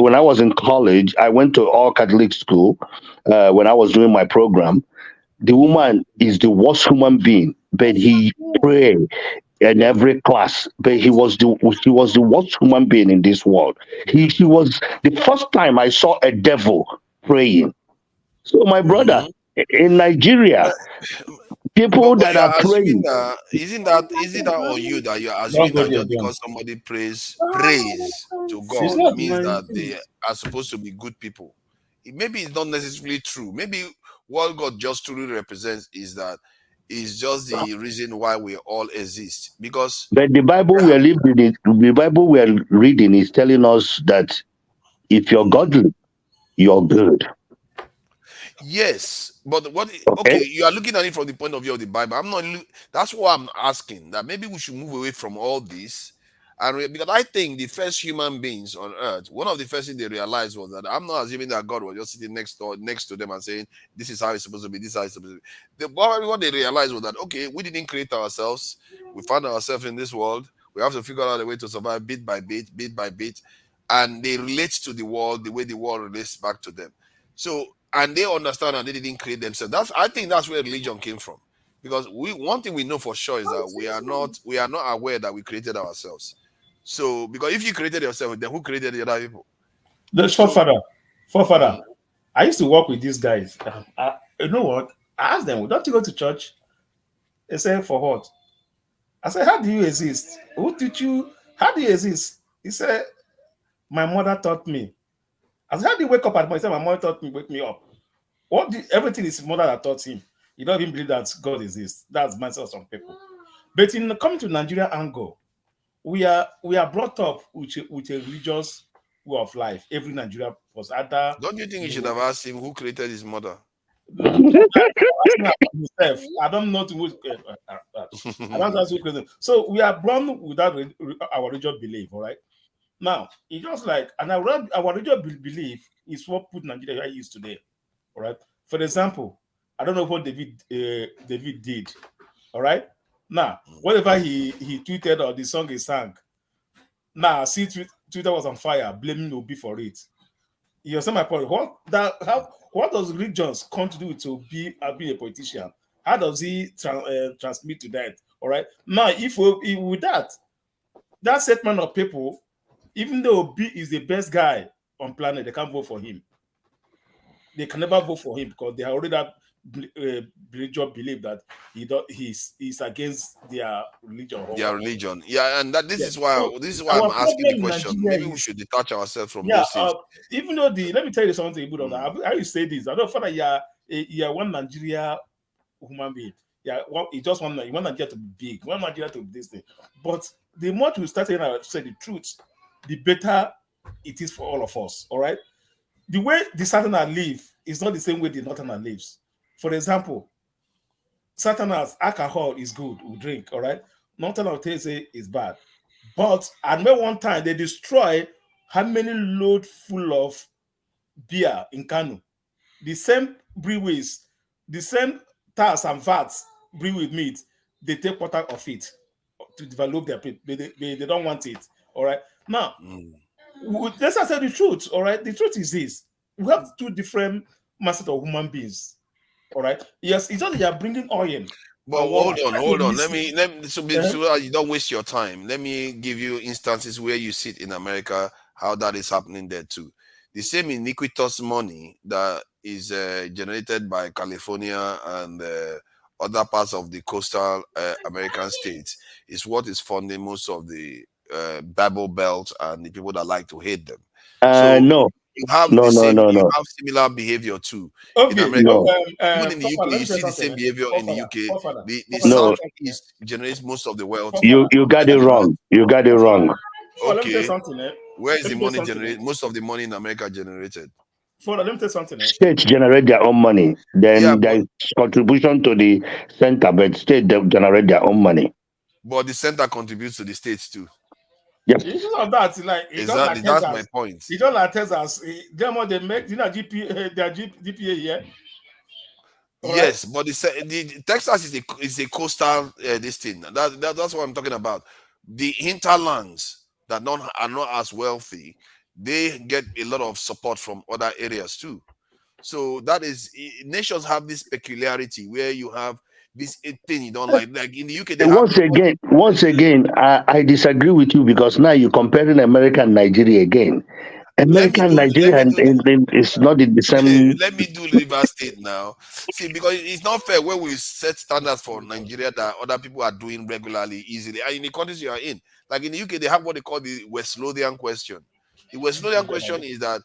college, I went to all Catholic school. When I was doing my program, the woman is the worst human being, but he prayed in every class. But she was the worst human being in this world. She was the first time I saw a devil praying. So, my brother, in Nigeria, people But that you are are assuming praying. that isn't that on you that you are Don't assuming go that there, just John. because somebody prays to She's God not means my that they are supposed to be good people? Maybe it's not necessarily true. Maybe what God just truly represents is just the reason why we all exist. Because But the Bible we are reading, the Bible we are reading is telling us that if you're godly, you're good. yes, but Okay. okay, you are looking at it from the point of view of the Bible. I'm not. That's why I'm asking that maybe we should move away from all this, and because I think the first human beings on earth, one of the first things they realized was that I'm not assuming that God was just sitting next to them and saying, "This is how it's supposed to be. This is how it's supposed to be." What they realized was that okay, we didn't create ourselves. We found ourselves in this world. We have to figure out a way to survive bit by bit, bit by bit, and they relate to the world the way the world relates back to them. So, and they understand and they didn't create themselves. I think that's where religion came from. Because one thing we know for sure is that we are not aware that we created ourselves. So because if you created yourself, then who created the other people? The forefather. I used to work with these guys. You know what? I asked them, don't you go to church? They said, for what? I said, how do you exist? Who teach you? How do you exist? He said, my mother taught me. I said, how do you wake up at night? He said, my mother taught me, wake me up. Everything is his mother that taught him. You don't even believe that God exists. That's mindset of some people. But in coming to Nigeria angle, we are brought up with a religious way of life. Every Nigerian was either. Don't you think you should have asked him who created his mother? I don't know who. I don't ask who. So we are born without our religious belief. All right. Now it's just like our religious belief is what put Nigeria where it is today. All right. For example, I don't know what David did. All right. Now, whatever he tweeted or the song he sang, now see Twitter was on fire, blaming Obi for it. You understand my point? What does religions contribute to be a politician? How does he transmit to that? All right. Now, if with that segment of people, even though Obi is the best guy on planet, they can't vote for him. They can never vote for him because they already have religious belief that he's against their religion. Their religion, yeah, and this is why I'm asking the question. Maybe we should detach ourselves from those things. Even though let me tell you something good on that. How you say this? I don't feel like you're one Nigeria human being. Yeah, you just want Nigeria to be big, want Nigeria to be this thing. But the more we start saying the truth, the better it is for all of us. All right. The way the Southerner live is not the same way the Northerner lives. For example, Southerners, alcohol is good, we drink, all right? Northerners will say is bad. But at one time, they destroy how many load full of beer in Kano. The same breweries, the same tax and VATs brew with meat, they take quarter of it to develop their people. They don't want it, all right? Now, let's say the truth, all right? The truth is this. We have two different masses of human beings, all right? Yes, it's just that you are bringing oil. But hold on. Let me so you don't waste your time. Let me give you instances where you sit in America, how that is happening there too. The same iniquitous money that is generated by California and other parts of the coastal American states is what is funding most of the Bible Belt and the people that like to hate them. No. You have no. You have similar behavior too. Okay, in America. no. Even in the UK, you see the same behavior in the UK. The No. Southeast generates most of the wealth. You got it wrong. You got it wrong. Let me tell you something. Where is the money generated? Most of the money in America generated. Let me tell you something. States generate their own money. Then there is contribution to the center, but states generate their own money. But the center contributes to the states too. Yep. It's not that. Exactly, that's my point. It's just like Texas. They make their GPA here. Yes, but the Texas is a coastal this thing. That's what I'm talking about. The hinterlands that are not as wealthy, they get a lot of support from other areas too. So that is, nations have this peculiarity where you have this thing you don't like in the UK. Once again, I disagree with you because now you're comparing America and Nigeria again. American Nigeria is not in the same. Let me do River State now. See, because it's not fair when we set standards for Nigeria that other people are doing regularly, easily. And in the countries you are in, like in the UK, they have what they call the West Lothian question. The West Lothian question is that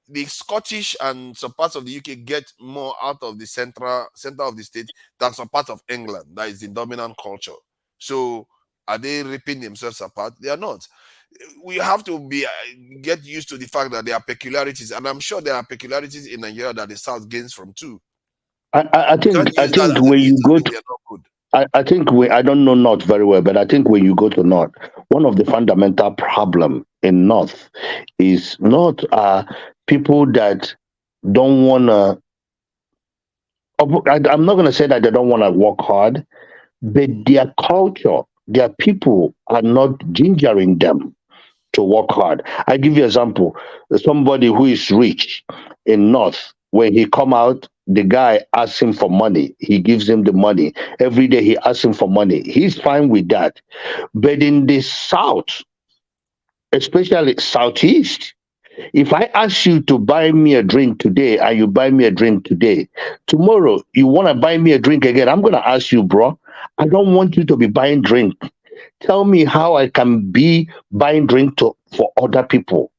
the Scottish and some parts of the UK get more out of the center of the state than some parts of England. That is the dominant culture. So are they ripping themselves apart? They are not. We have to get used to the fact that there are peculiarities, and I'm sure there are peculiarities in Nigeria that the South gains from too. I think when you go to, I think I don't know North very well, but I think when you go to North, one of the fundamental problem in North is not people that don't want to. I'm not going to say that they don't want to work hard, but their culture, their people are not gingering them to work hard. I give you an example. Somebody who is rich in North, when he come out, the guy asks him for money. He gives him the money. Every day he asks him for money. He's fine with that. But in the South, especially Southeast, if I ask you to buy me a drink today and you buy me a drink today, tomorrow you want to buy me a drink again, I'm going to ask you, bro, I don't want you to be buying drink. Tell me how I can be buying drink for other people.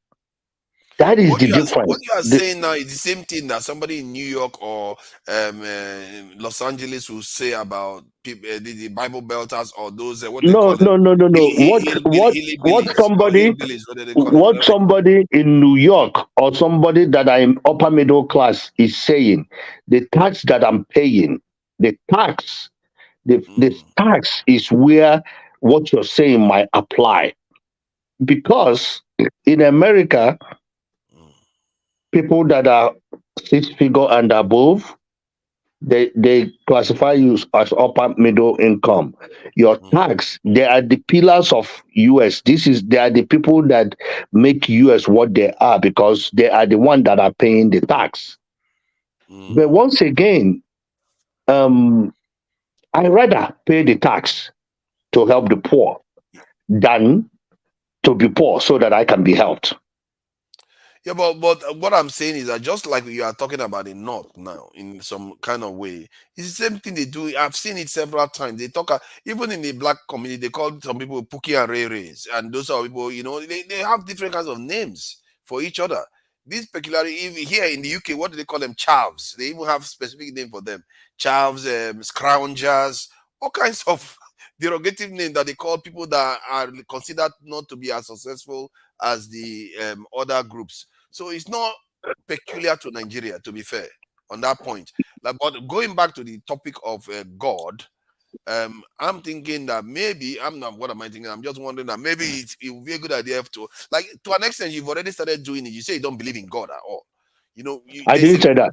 That is the difference. What you are saying now is the same thing that somebody in New York or Los Angeles will say about people, the Bible Belters or those. No. What somebody in New York or somebody that I'm upper middle class is saying, the tax that I'm paying, the tax is where what you're saying might apply. Because in America, people that are 6-figure and above, they classify you as upper middle income. Your tax, they are the pillars of US. They are the people that make US what they are because they are the ones that are paying the tax. But once again, I rather pay the tax to help the poor than to be poor so that I can be helped. Yeah, but what I'm saying is that just like you are talking about in North now, in some kind of way, it's the same thing they do. I've seen it several times. They talk, even in the black community, they call some people Pookie and Ray Rays. And those are people, they have different kinds of names for each other. This peculiarity, even here in the UK, what do they call them? Chavs. They even have specific name for them. Chavs, scroungers, all kinds of derogative name that they call people that are considered not to be as successful as the other groups. So it's not peculiar to Nigeria, to be fair, on that point. But going back to the topic of God, I'm thinking that maybe what am I thinking? I'm just wondering that maybe it would be a good idea to an extent, you've already started doing it. You say you don't believe in God at all. I didn't say that.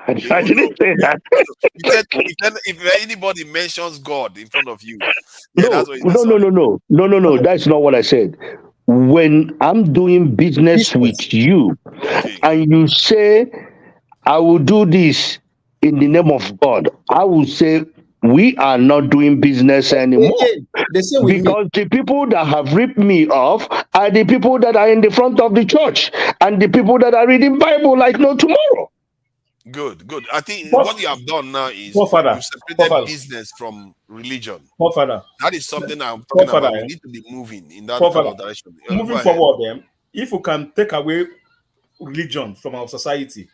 I didn't say that. You said if anybody mentions God in front of you, no. That's not what I said. When I'm doing business with you, and you say, I will do this in the name of God, I will say, we are not doing business anymore. Because the people that have ripped me off are the people that are in the front of the church and the people that are reading Bible like no tomorrow. Good. I think what you have done now is you separated business from religion. That is something I'm talking about. We need to be moving in that kind of direction. Moving forward, if we can take away religion from our society,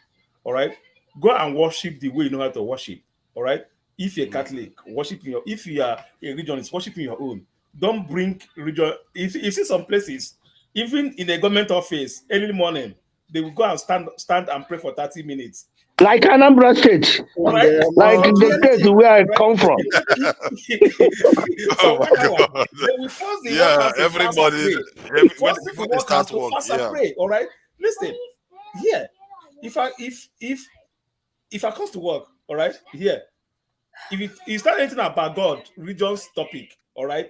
all right, go and worship the way you know how to worship, all right. If you're Catholic, if you are a religionist, worshiping your own. Don't bring religion. If you see some places, even in a government office, early morning, they will go and stand and pray for 30 minutes. Like Anambra State, like the state where I come from. Everybody. When they start work, pray. All right, listen. Here, if I come to work, all right, here, if you start anything about God, religion's topic, all right,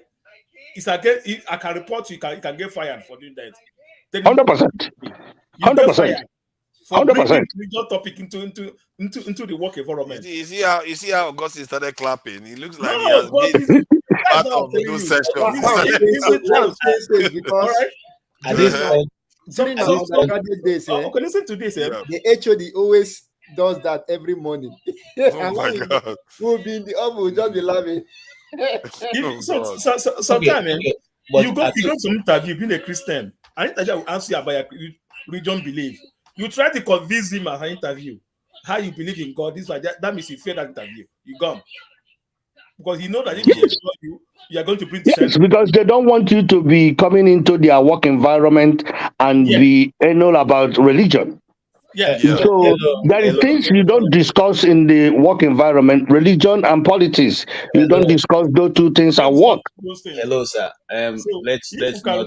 I can report you can get fired for doing that. 100%. 100%. For bringing religion topic into the work environment. You see how Augustine started clapping. It looks like he has been part of the new session. during our undergraduate days, okay, listen to this. Yeah. the HOD always does that every morning. Oh And my when God. we'll be in the office, we'll just be laughing. Oh So, God. sometimes But you go to an interview, being a Christian, and interview will ask you about your religion belief. You try to convince him at an interview how you believe in God. This that means you fail that interview. You gone. Because you know that if you tell you are going to bring Yes, because they don't want you to be coming into their work environment and be anal about religion. Yes. So there are things you don't discuss in the work environment, religion and politics. You don't discuss those two things at work. Hello, sir. Let's not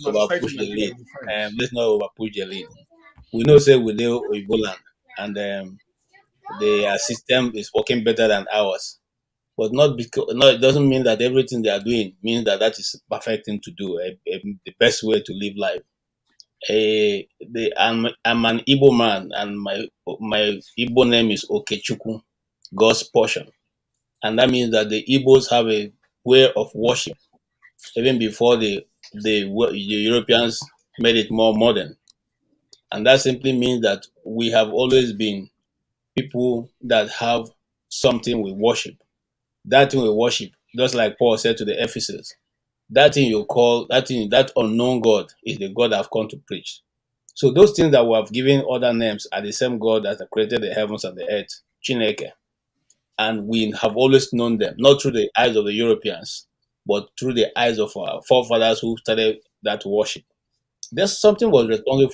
over push the lead. Let's not over push the lead. We know, say we do Ebola, and their system is working better than ours. But not because it doesn't mean that everything they are doing means that is perfect thing to do. The best way to live life. I'm an Igbo man, and my Igbo name is Okechukwu, God's portion, and that means that the Igbos have a way of worship even before the Europeans made it more modern, and that simply means that we have always been people that have something we worship. That thing we worship, just like Paul said to the Ephesians, that thing you call that unknown God is the God I've come to preach. So those things that we have given other names are the same God that created the heavens and the earth, Chineke. And we have always known them, not through the eyes of the Europeans, but through the eyes of our forefathers who started that worship. There's something was responsible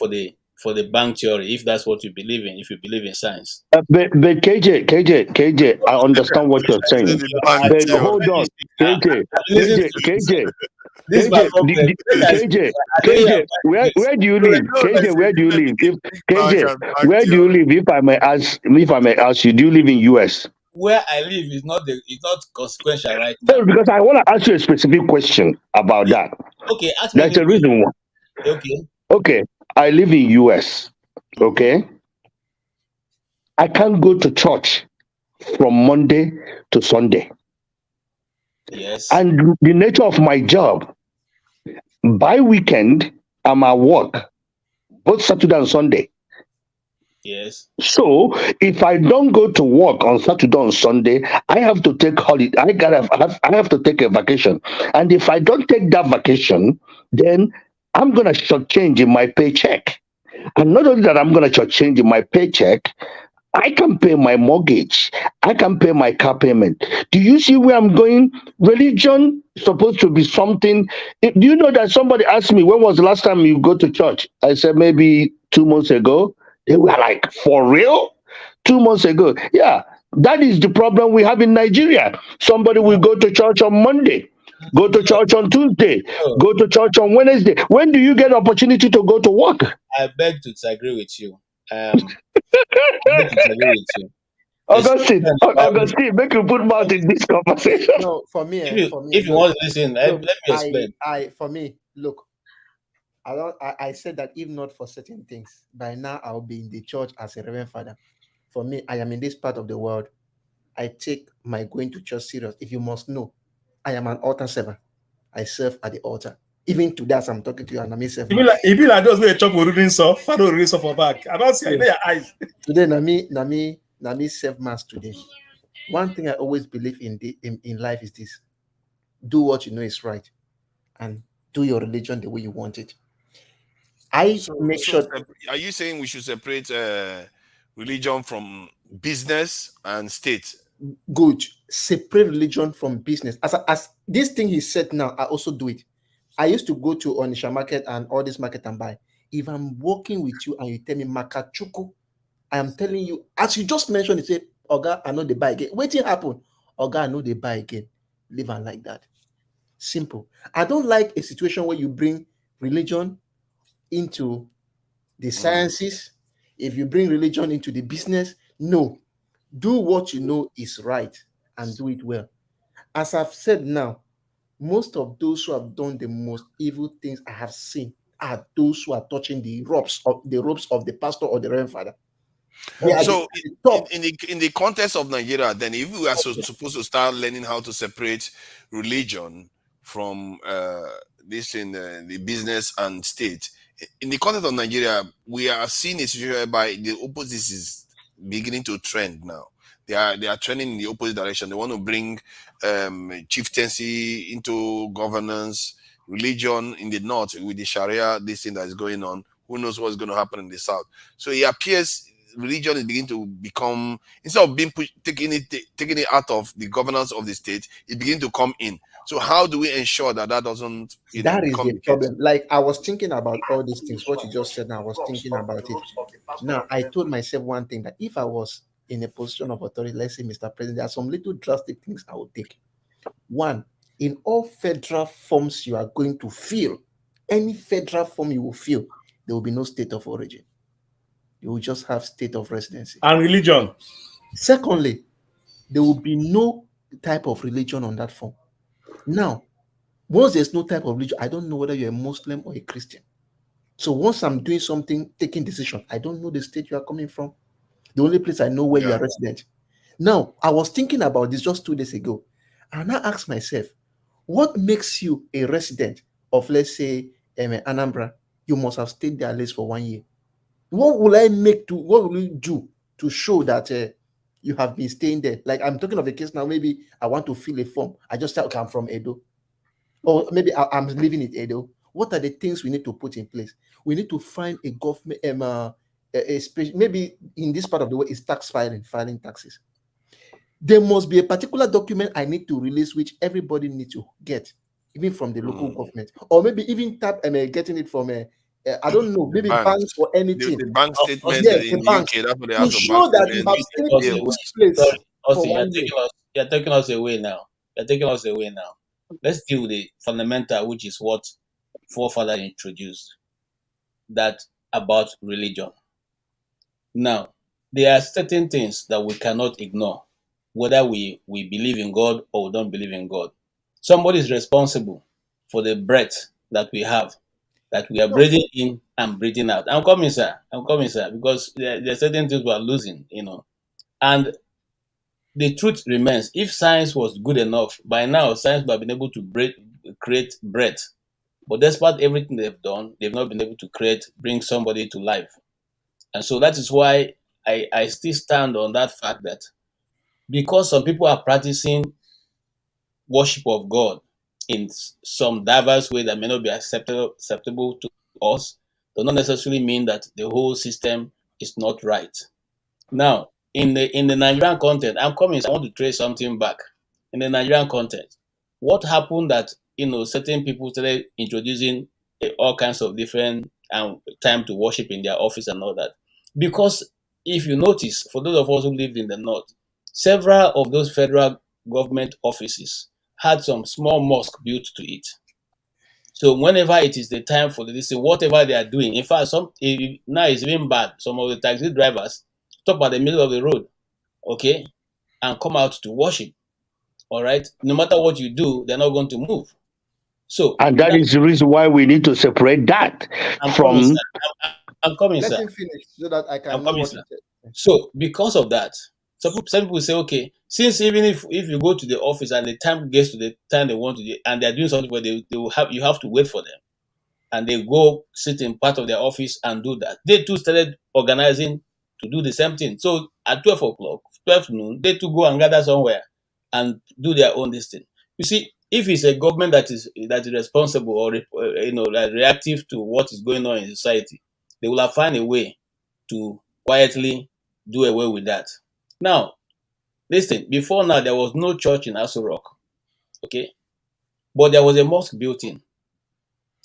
for the bank theory, if that's what you believe in, if you believe in science. But KJ, I understand what you're saying. But hold on, KJ, where do you live? KJ, where do you live? Where do you live? If I may ask you, do you live in US? Where I live is not consequential right now. No, because I want to ask you a specific question about that. Okay, ask me. That's the reason why. Okay, I live in US. Okay, I can't go to church from Monday to Sunday. Yes. And the nature of my job, by weekend, I'm at work, both Saturday and Sunday. Yes. So if I don't go to work on Saturday and Sunday, I have to take holiday. I have to take a vacation. And if I don't take that vacation, then I'm gonna shortchange in my paycheck. And not only that, I'm gonna shortchange in my paycheck, I can pay my mortgage. I can pay my car payment. Do you see where I'm going? Religion is supposed to be something. Do you know that somebody asked me, when was the last time you go to church? I said, maybe 2 months ago. They were like, for real? 2 months ago. Yeah, that is the problem we have in Nigeria. Somebody will go to church on Monday, go to church on Tuesday, go to church on Wednesday. When do you get opportunity to go to work? I beg to disagree with you. Augustine, make you put mouth in this conversation. No, for me, if you want to listen, let me explain. For me, look, I said that if not for certain things, by now I'll be in the church as a reverend father. For me, I am in this part of the world. I take my going to church serious. If you must know, I am an altar server. I serve at the altar. Even today, as I'm talking to you, and I'm myself. It be like those where chop will reading so, father reading so for back. I don't see your eyes. Today, Nami serve mass today. One thing I always believe in life is this: do what you know is right, and do your religion the way you want it. Make sure. Are you saying we should separate religion from business and state? Good. Separate religion from business. As this thing he said now, I also do it. I used to go to Onisha market and all this market and buy. If I'm working with you and you tell me Makachuku, I am telling you, as you just mentioned, you say, Oga, I know they buy again. Waiting happen. Oga, I know they buy again. Live on like that. Simple. I don't like a situation where you bring religion into the sciences. If you bring religion into the business, no. Do what you know is right and do it well. As I've said now, most of those who have done the most evil things I have seen are those who are touching the ropes of the pastor or the reverend father. So in the context of Nigeria, then if we are supposed to start learning how to separate religion from this in the business and state, in the context of Nigeria, we are seeing a situation whereby the opposite is beginning to trend now. They are trending in the opposite direction. They want to bring chieftaincy into governance, religion in the north with the Sharia, this thing that is going on. Who knows what's going to happen in the south? So it appears religion is beginning to become, instead of being taking it out of the governance of the state, it begins to come in. So how do we ensure that doesn't That is become the the case? problem. Like, I was thinking about all these things, what you just said, and I was thinking about it. Now, I told myself one thing, that if I was in a position of authority, let's say Mr. President, there are some little drastic things I would take. One, in all federal forms you are going to fill, any federal form you will fill, there will be no state of origin. You will just have state of residency. And religion. Secondly, there will be no type of religion on that form. Now, once there's no type of religion, I don't know whether you're a Muslim or a Christian. So once I'm doing something, taking decision, I don't know the state you are coming from. The only place I know where you are resident. Now, I was thinking about this just 2 days ago, and I asked myself, what makes you a resident of, let's say, Anambra? You must have stayed there at least for 1 year. What will you do to show that you have been staying there? Like, I'm talking of a case now, maybe I want to fill a form. I just say, okay, I'm from Edo. Or maybe I'm living in Edo. What are the things we need to put in place? We need to find a government, maybe in this part of the world, is tax filing taxes. There must be a particular document I need to release, which everybody needs to get, even from the local government, or maybe even getting it from I don't know, maybe banks or anything. The bank statement Yes, in the the banks, UK, that's what they to have. show that you have stayed in this place for 1 year. You're taking us away now. You're taking us away now. Let's deal with the fundamental, which is what forefathers introduced, that about religion. Now, there are certain things that we cannot ignore, whether we believe in God or we don't believe in God. Somebody is responsible for the breath that we have, that we are breathing in and breathing out. I'm coming, sir, because there are certain things we are losing, And the truth remains, if science was good enough, by now science would have been able to create breath. But despite everything they've done, they've not been able to bring somebody to life. And so that is why I still stand on that fact that because some people are practicing worship of God in some diverse way that may not be acceptable to us, does not necessarily mean that the whole system is not right. Now, in the Nigerian context, I want to trace something back. In the Nigerian context, what happened that certain people started introducing all kinds of different time to worship in their office and all that? Because if you notice, for those of us who lived in the north, several of those federal government offices had some small mosque built to it. So whenever it is the time for whatever they are doing, in fact, now it's even bad. Some of the taxi drivers stop at the middle of the road, okay, and come out to worship. All right, no matter what you do, they're not going to move. So, and that is the reason why we need to separate that from. I'm coming, Let sir. him finish so that I can I'm know coming, what sir. he said. So, because of that, some people say, okay, since even if you go to the office and the time gets to the time they want to do, and they're doing something where you have to wait for them, and they go sit in part of their office and do that. They too started organizing to do the same thing. So at 12 o'clock, 12 noon, they too go and gather somewhere and do their own this thing. You see, if it's a government that is responsible or like reactive to what is going on in society, they will have found a way to quietly do away with that. Now, listen, before now, there was no church in Aso Rock, okay? But there was a mosque built in,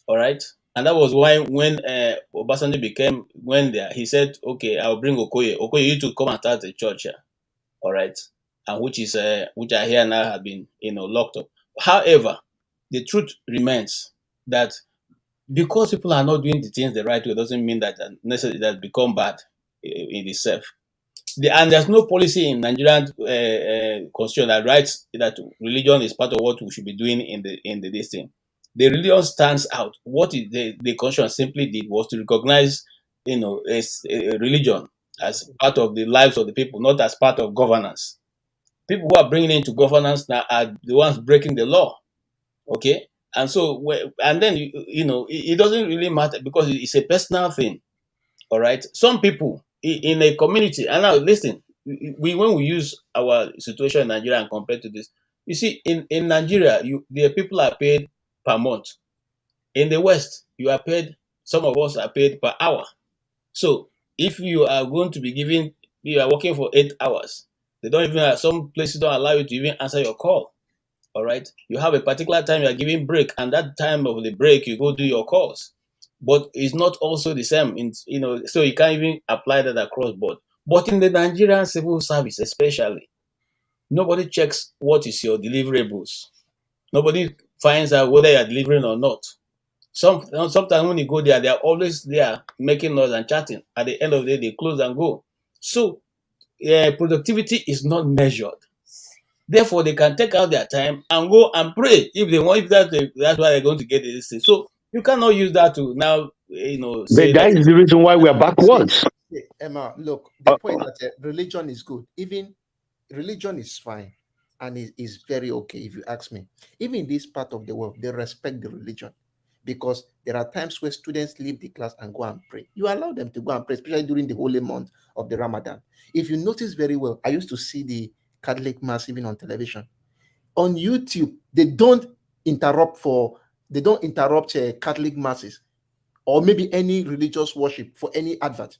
all right? And that was why when Obasanjo became, he said, okay, I'll bring Okoye. Okoye, you to come and start a church here, all right? And which I hear now have been, locked up. However, the truth remains that because people are not doing the things the right way, doesn't mean that necessarily that become bad in itself. And there's no policy in Nigerian constitution that writes that religion is part of what we should be doing in this thing. The religion stands out. What the constitution simply did was to recognize, a religion as part of the lives of the people, not as part of governance. People who are bringing into governance now are the ones breaking the law. Okay, And so, and then you know, it doesn't really matter because it's a personal thing. All right. Some people in a community, and now listen, when we use our situation in Nigeria and compare to this, you see, in Nigeria, the people are paid per month. In the West, you are paid. Some of us are paid per hour. So if you are going to be giving, you are working for 8 hours. They don't even, some places don't allow you to even answer your call. All right. You have a particular time you are giving break, and that time of the break, you go do your calls. But it's not also the same, you know, so you can't even apply that across board. But in the Nigerian civil service, especially, nobody checks what is your deliverables. Nobody finds out whether you're delivering or not. Sometimes when you go there, they're always there making noise and chatting. At the end of the day, they close and go. So productivity is not measured. Therefore, they can take out their time and go and pray if they want. If that's why they're going to get this thing. So you cannot use that to now, you know, say But that is the reason why we're backwards. Emma, look, the point that religion is good. Even religion is fine, and it is very okay if you ask me. Even in this part of the world, they respect the religion because there are times where students leave the class and go and pray. You allow them to go and pray, especially during the holy month of the Ramadan. If you notice very well, I used to see the Catholic mass even on television. On YouTube, they don't interrupt Catholic masses or maybe any religious worship for any advert.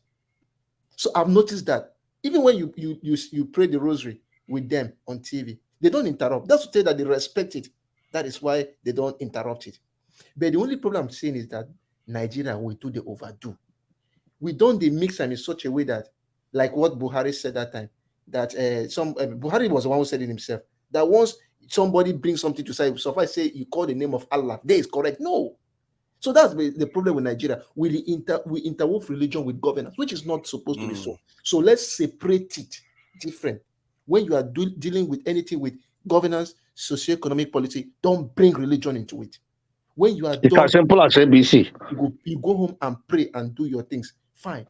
So I've noticed that even when you pray the rosary with them on TV, they don't interrupt. That's to say that they respect it. That is why they don't interrupt it. But the only problem I'm seeing is that Nigeria will do the overdo. We don't mix them in such a way that, like what Buhari said that time, that Buhari was the one who said it himself, that once somebody brings something to say, so if I say you call the name of Allah, that is correct. No. So that's the problem with Nigeria. We interwove religion with governance, which is not supposed to be so. So let's separate it different. When you are dealing with anything with governance, socioeconomic policy, don't bring religion into it. When you are it's as simple as ABC. You go home and pray and do your things. Fine.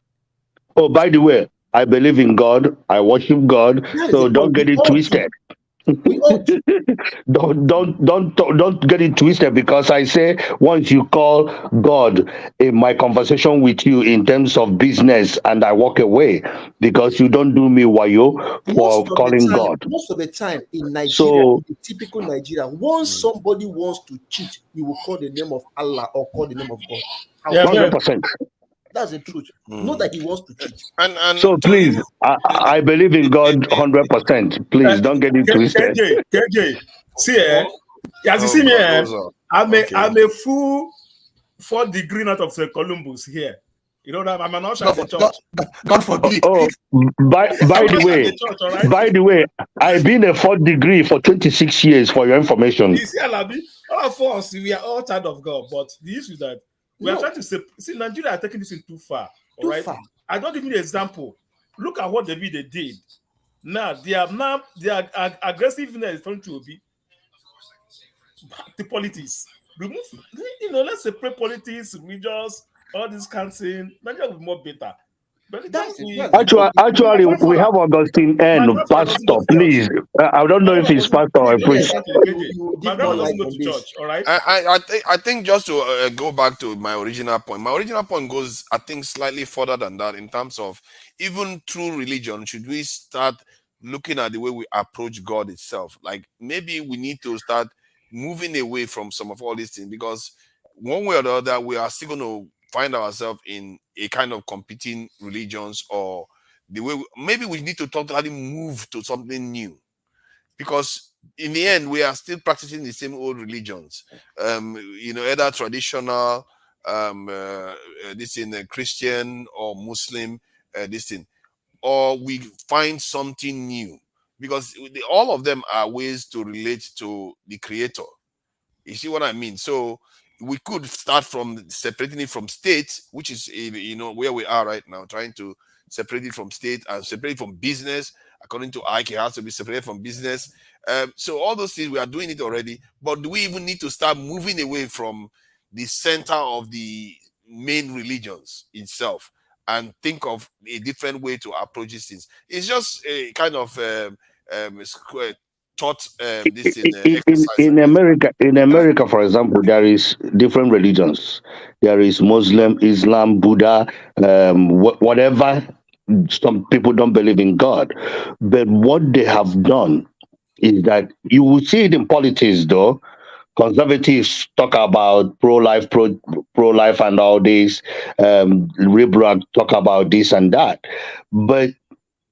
Oh, by the way, I believe in God. I worship God. So don't get it twisted. don't get it twisted, because I say once you call God in my conversation with you in terms of business, and I walk away because you don't do me wayo for calling God. Most of the time in Nigeria, in typical Nigeria, once somebody wants to cheat, you will call the name of Allah or call the name of God. 100%. That's the truth. Not that he wants to cheat. And so please, I believe in God 100%. Please don't get it twisted. KJ, see, as you see me, I'm a full 4th degree out of St. Columbus here. You know that I'm an usher at the church. God forbid. Oh, by the way, I've been a 4th degree for 26 years. For your information. You see, Alabi, all of us, we are all child of God, but the issue is that we are trying to say, Nigeria are taking this in too far. All right. I don't give you an example. Look at what David did. Now their aggressiveness is turning to Obi. The politics. Remove, let's separate politics, religious, all this canceling. Nigeria will be more better. But Actually, we have Augustine N. Pastor, please. I don't know if he's pastor or priest. My brother doesn't go to church, all right? I think just to go back to my original point. My original point goes, I think, slightly further than that in terms of even through religion. Should we start looking at the way we approach God itself? Like maybe we need to start moving away from some of all these things, because one way or the other, we are still going to find ourselves in a kind of competing religions, or the way maybe we need to totally move to something new, because in the end we are still practicing the same old religions, either traditional, this in a Christian or Muslim, this thing, or we find something new, because all of them are ways to relate to the Creator. You see what I mean? So we could start from separating it from state, which is where we are right now, trying to separate it from state and separate it from business. According to Ike, it has to be separated from business. So all those things, we are doing it already. But do we even need to start moving away from the center of the main religions itself and think of a different way to approach these things? It's just a kind of taught this in in America, for example, there is different religions. There is Muslim, Islam, Buddha, whatever. Some people don't believe in God, but what they have done is that you will see it in politics, though. Conservatives talk about pro-life, pro-life, and all this. Liberal talk about this and that, but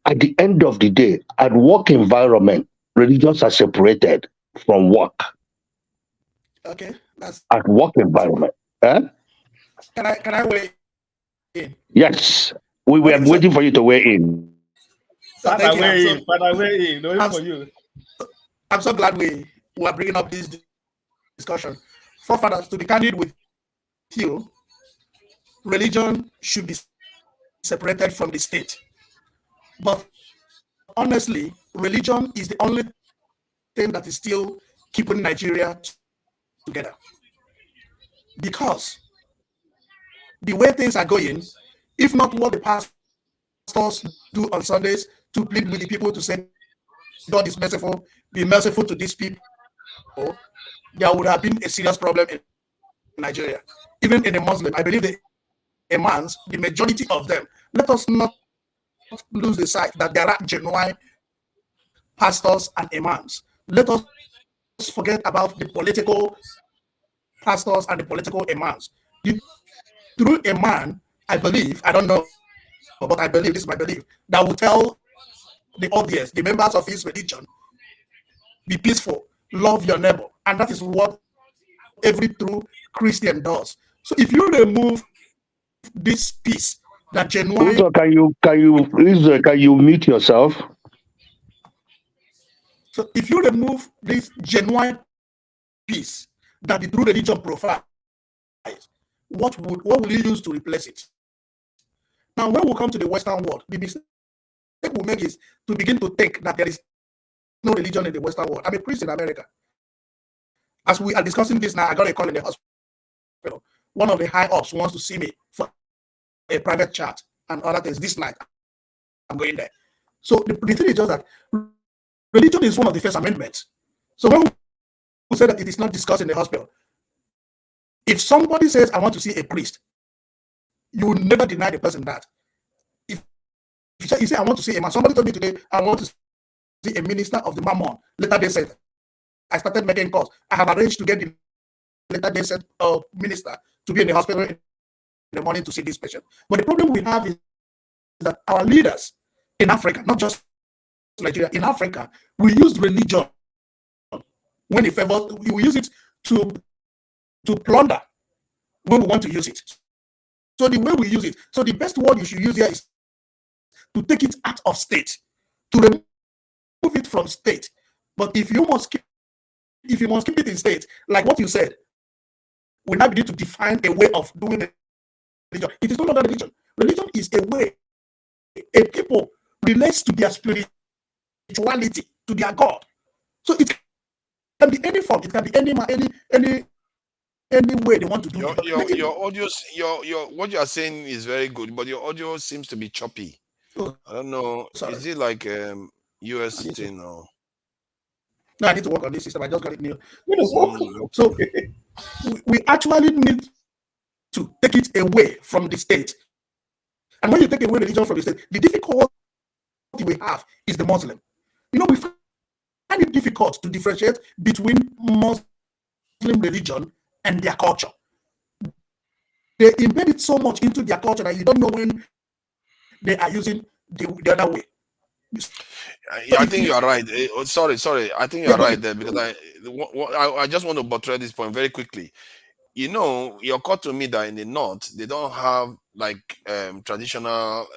at the end of the day, at work environment, religions are separated from work. Okay, that's At work environment. Eh? Can I weigh in? Yes. We were waiting for you to weigh in. So thank you. No, for you. I'm so glad we are bringing up this discussion. Forefathers, to be candid with you, religion should be separated from the state. But honestly, religion is the only thing that is still keeping Nigeria together. Because the way things are going, if not what the pastors do on Sundays to plead with the people to say, God is merciful, be merciful to these people, there would have been a serious problem in Nigeria. Even in a Muslim, I believe the imams, the majority of them, let us not lose the sight that there are genuine pastors and imams. Let us forget about the political pastors and the political imams. The true imam, I believe, I don't know, but I believe, this is my belief, that will tell the audience, the members of his religion, be peaceful, love your neighbor. And that is what every true Christian does. So if you remove this piece, that genuine... Uzo, can you mute yourself? So if you remove this genuine piece that the true religion provides, what will you use to replace it? Now, when we come to the Western world, the mistake we make is to begin to think that there is no religion in the Western world. I'm a priest in America. As we are discussing this now, I got a call in the hospital. One of the high ups wants to see me for a private chat and other things. This night, I'm going there. So the thing is just that religion is one of the first amendments. So when we say that it is not discussed in the hospital, if somebody says, I want to see a priest, you will never deny the person that. If you say, I want to see a man, somebody told me today, I want to see a minister of the Mammon. Later they said, I started making calls. I have arranged to get the later they said minister to be in the hospital in the morning to see this patient. But the problem we have is that our leaders in Africa, not just Nigeria, in Africa, we use religion when it favors, we use it to plunder when we want to use it. So the way we use it, so the best word you should use here is to take it out of state, to remove it from state. But if you must keep it in state, like what you said, we now begin to define a way of doing religion. It is no longer religion. Religion is a way a people relates to their spirituality, to their God. So it can be any form, it can be any way they want to do it. Your audio, what you are saying is very good, but your audio seems to be choppy. Oh, I don't know. sorry. Is it like US thing or? No, I need to work on this system. I just got it new. So we actually need to take it away from the state. And when you take away religion from the state, the difficulty we have is the Muslim. You know, we find it difficult to differentiate between Muslim religion and their culture. They embed it so much into their culture that you don't know when they are using the other way. I think you are right. Sorry. I think you are right there because I just want to buttress this point very quickly. You know, you occurred to me that in the north they don't have like traditional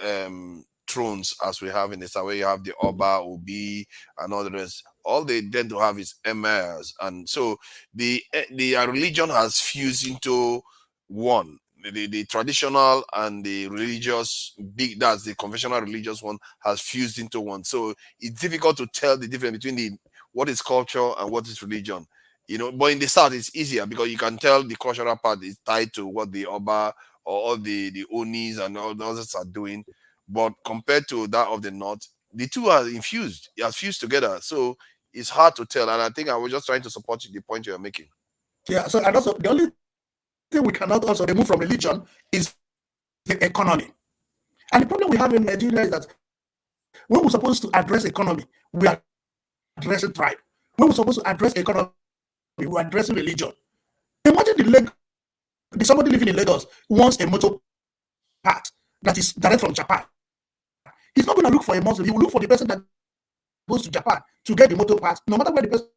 thrones as we have in the south, where you have the Oba, Obi, and all the rest. All they tend to have is emirs, and so the religion has fused into one. The traditional and the religious, that's the conventional religious one, has fused into one. So it's difficult to tell the difference between what is culture and what is religion. You know, but in the south it's easier because you can tell the cultural part is tied to what the Oba or all the Onis and all the others are doing. But compared to that of the north, the two are infused, they are fused together. So it's hard to tell. And I think I was just trying to support the point you're making. Yeah. So and also the only thing we cannot also remove from religion is the economy. And the problem we have in Nigeria is that when we're supposed to address economy, we are addressing tribe. When we're supposed to address economy, we're addressing religion. Imagine somebody living in Lagos wants a motor part that is direct from Japan. He's not going to look for a Muslim. He will look for the person that goes to Japan to get the motor part, no matter where the person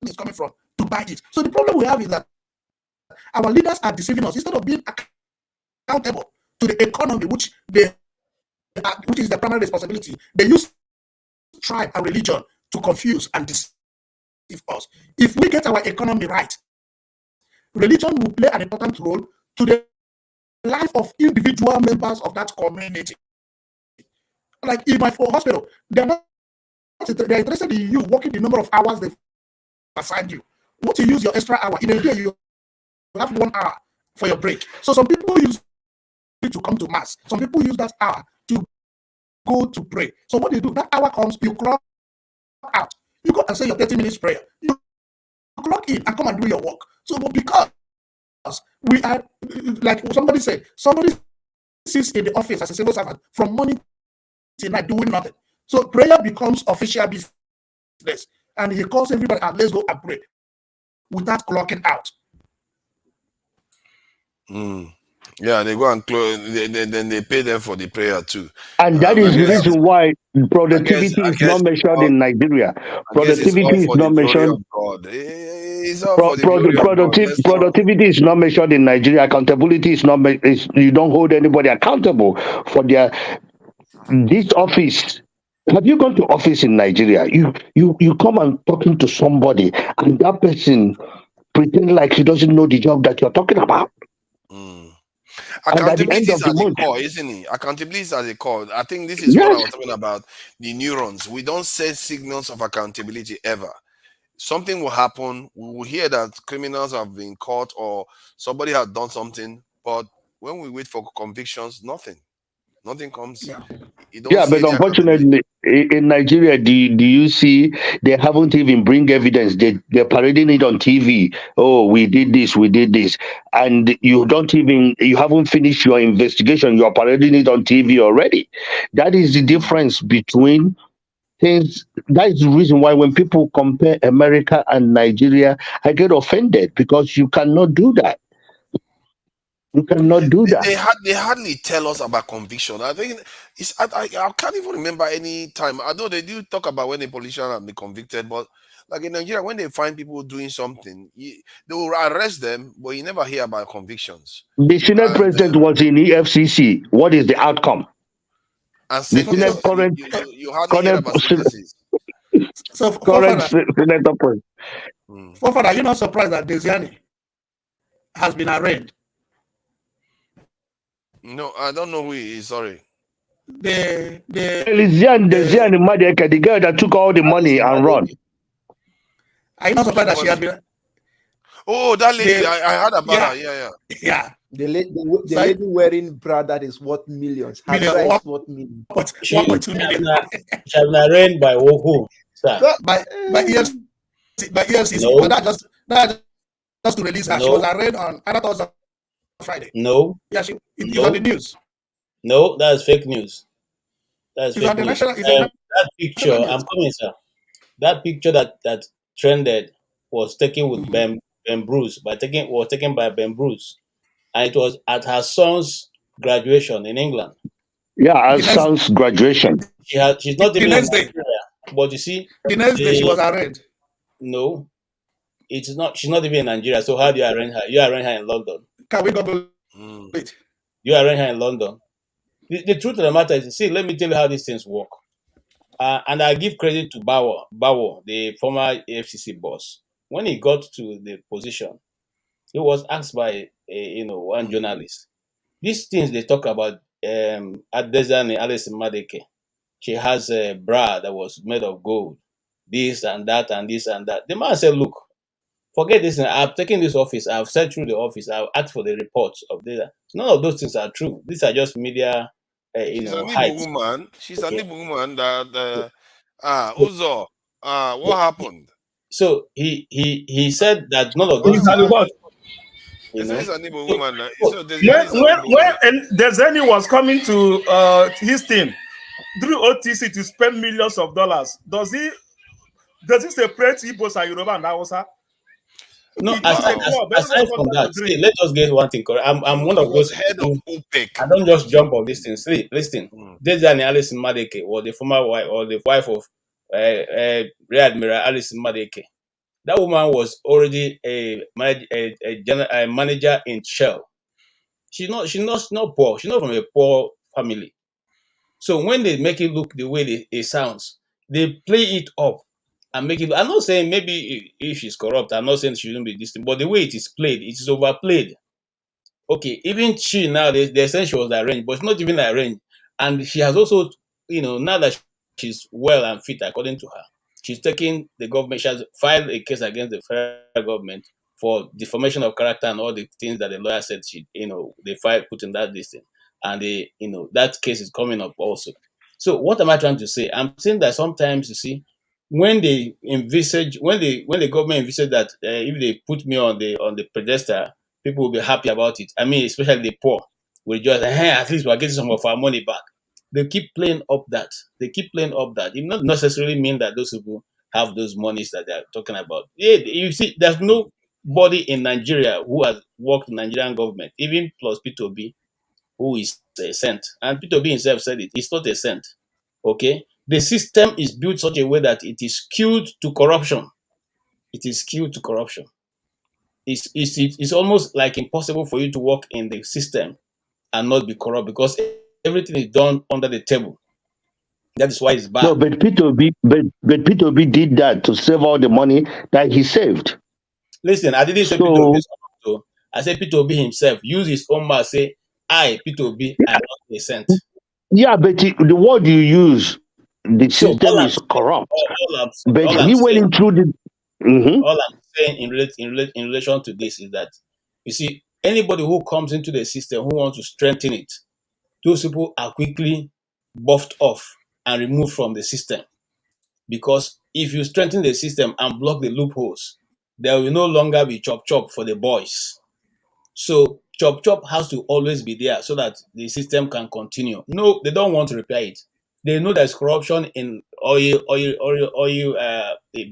is coming from, to buy it. So the problem we have is that our leaders are deceiving us instead of being accountable to the economy, which is the primary responsibility. They use tribe and religion to confuse and deceive us. If we get our economy right, religion will play an important role to the life of individual members of that community. Like in my hospital, they're interested in you working the number of hours they've assigned you. Once you use your extra hour, in a day you have 1 hour for your break. So some people use it to come to mass. Some people use that hour to go to pray. So what do you do? That hour comes, you clock out. You go and say your 30 minutes prayer. You clock in and come and do your work. So because we are, like somebody said, somebody sits in the office as a civil servant from morning till night doing nothing. So prayer becomes official business. And he calls everybody and let's go and pray without clocking out. Yeah, they go and close. Then they pay them for the prayer too. And that is the reason why productivity is not measured in Nigeria. Productivity is not measured. It's all for the glory of God. Productivity is not measured in Nigeria. Accountability is not. You don't hold anybody accountable for this office. Have you gone to office in Nigeria? You come and talking to somebody, and that person pretend like he doesn't know the job that you're talking about. Accountability is at the core, isn't it? Accountability is at the core. I think this is what I was talking about, the neurons. We don't set signals of accountability ever. Something will happen. We will hear that criminals have been caught or somebody has done something. But when we wait for convictions, nothing comes. Yeah, but unfortunately, in Nigeria, do you see they haven't even bring evidence? They're parading it on TV. Oh, we did this, and you haven't finished your investigation. You're parading it on TV already. That is the difference between things. That is the reason why when people compare America and Nigeria, I get offended because you cannot do that. You cannot do that. They hardly tell us about conviction. I think I can't even remember any time. Although they do talk about when a politician has been convicted, but like in Nigeria, when they find people doing something, they will arrest them, but you never hear about convictions. The Senate president was in EFCC. What is the outcome? And sentences, you hardly hear about sentences. So, current senator president. Are you not surprised that Desiani has been arraigned? No, I don't know who he is. Sorry. Desiani Madeka, the girl that took all the money and run. Are you not surprised that she has been? Oh, that lady! I heard about her. Yeah. The lady wearing bra that is worth millions. Her bra is worth millions. 1.2 million. She has been arraigned by who? By EFCC. No. But that just to release her. No. She was arraigned on Friday. No. Yeah, it's on the news. No, that's fake news. That's fake news. That picture, I'm coming, sir. That picture that trended was taken with Ben Bruce, was taken by Ben Bruce, and it was at her son's graduation in England. Yeah, her son's graduation. She's not even in Nigeria, but you see, the next day she was arraigned. No, it's not. She's not even in Nigeria. So how do you arraign her? You arraign her in London. Can we go? Wait. You arraign her in London. The truth of the matter is, see, let me tell you how these things work. And I give credit to Bauer, the former FCC boss. When he got to the position, he was asked by one journalist. These things they talk about Adesanya Alice Madeke. She has a bra that was made of gold. This and that and this and that. The man said, look, forget this. I've taken this office. I've searched through the office. I've asked for the reports of data. None of those things are true. These are just media, She's an Igbo woman. She's an Igbo woman that Uzo. What happened? So he said that none of What, those He's an what? you Is this know. an Igbo So, woman? So there's When this an Igbo woman. Dezeni was coming to his team through OTC to spend millions of dollars, does he separate Igbos and Yoruba and Hausa? no, It's a aside, club. aside Everybody from wants that, to see, drink. let us get one thing correct. I'm one He of those was head of who OPEC. I don't just jump on this thing. See, listen. Mm. Dezani Alison Madeke was the former wife or the wife of Rear Admiral Alison Madeke. That woman was already a manager in Shell. She's not poor. She's not from a poor family. So when they make it look the way it sounds, they play it up and make it. I'm not saying maybe if she's corrupt. I'm not saying she shouldn't be this thing, but the way it is played, it is overplayed. Okay, even she now they say she was arranged, but it's not even arranged. And she has also, now that she's well and fit according to her, she's taking the government. She has filed a case against the federal government for defamation of character and all the things that the lawyer said they filed put in that listing, and that case is coming up also. So what am I trying to say? I'm saying that sometimes you see when they envisage when the government envisage that if they put me on the pedestal, people will be happy about it. I mean, especially the poor will just at least we're getting some of our money back. They keep playing up that. They keep playing up that. It not necessarily mean that those people have those monies that they're talking about. Yeah, you see, there's nobody in Nigeria who has worked in Nigerian government, even plus Peter Obi, who is a cent. And Peter Obi himself said it. It's not a cent. Okay? The system is built such a way that it is skewed to corruption. It is skewed to corruption. It's almost like impossible for you to work in the system and not be corrupt because everything is done under the table. That is why it's bad. No, but Peter Obi did that to save all the money that he saved. Listen, I didn't say Peter So Obi. So I said Peter Obi himself used his own mouth say, I, Peter Obi, I am not a cent. yeah, but the word you use, the So system is corrupt. But all he I'm went saying, into the. Mhm. all I'm saying in relation to this is that you see anybody who comes into the system who wants to strengthen it, those people are quickly buffed off and removed from the system. Because if you strengthen the system and block the loopholes, there will no longer be chop chop for the boys. So chop chop has to always be there so that the system can continue. No, they don't want to repair it. They know there's corruption in oil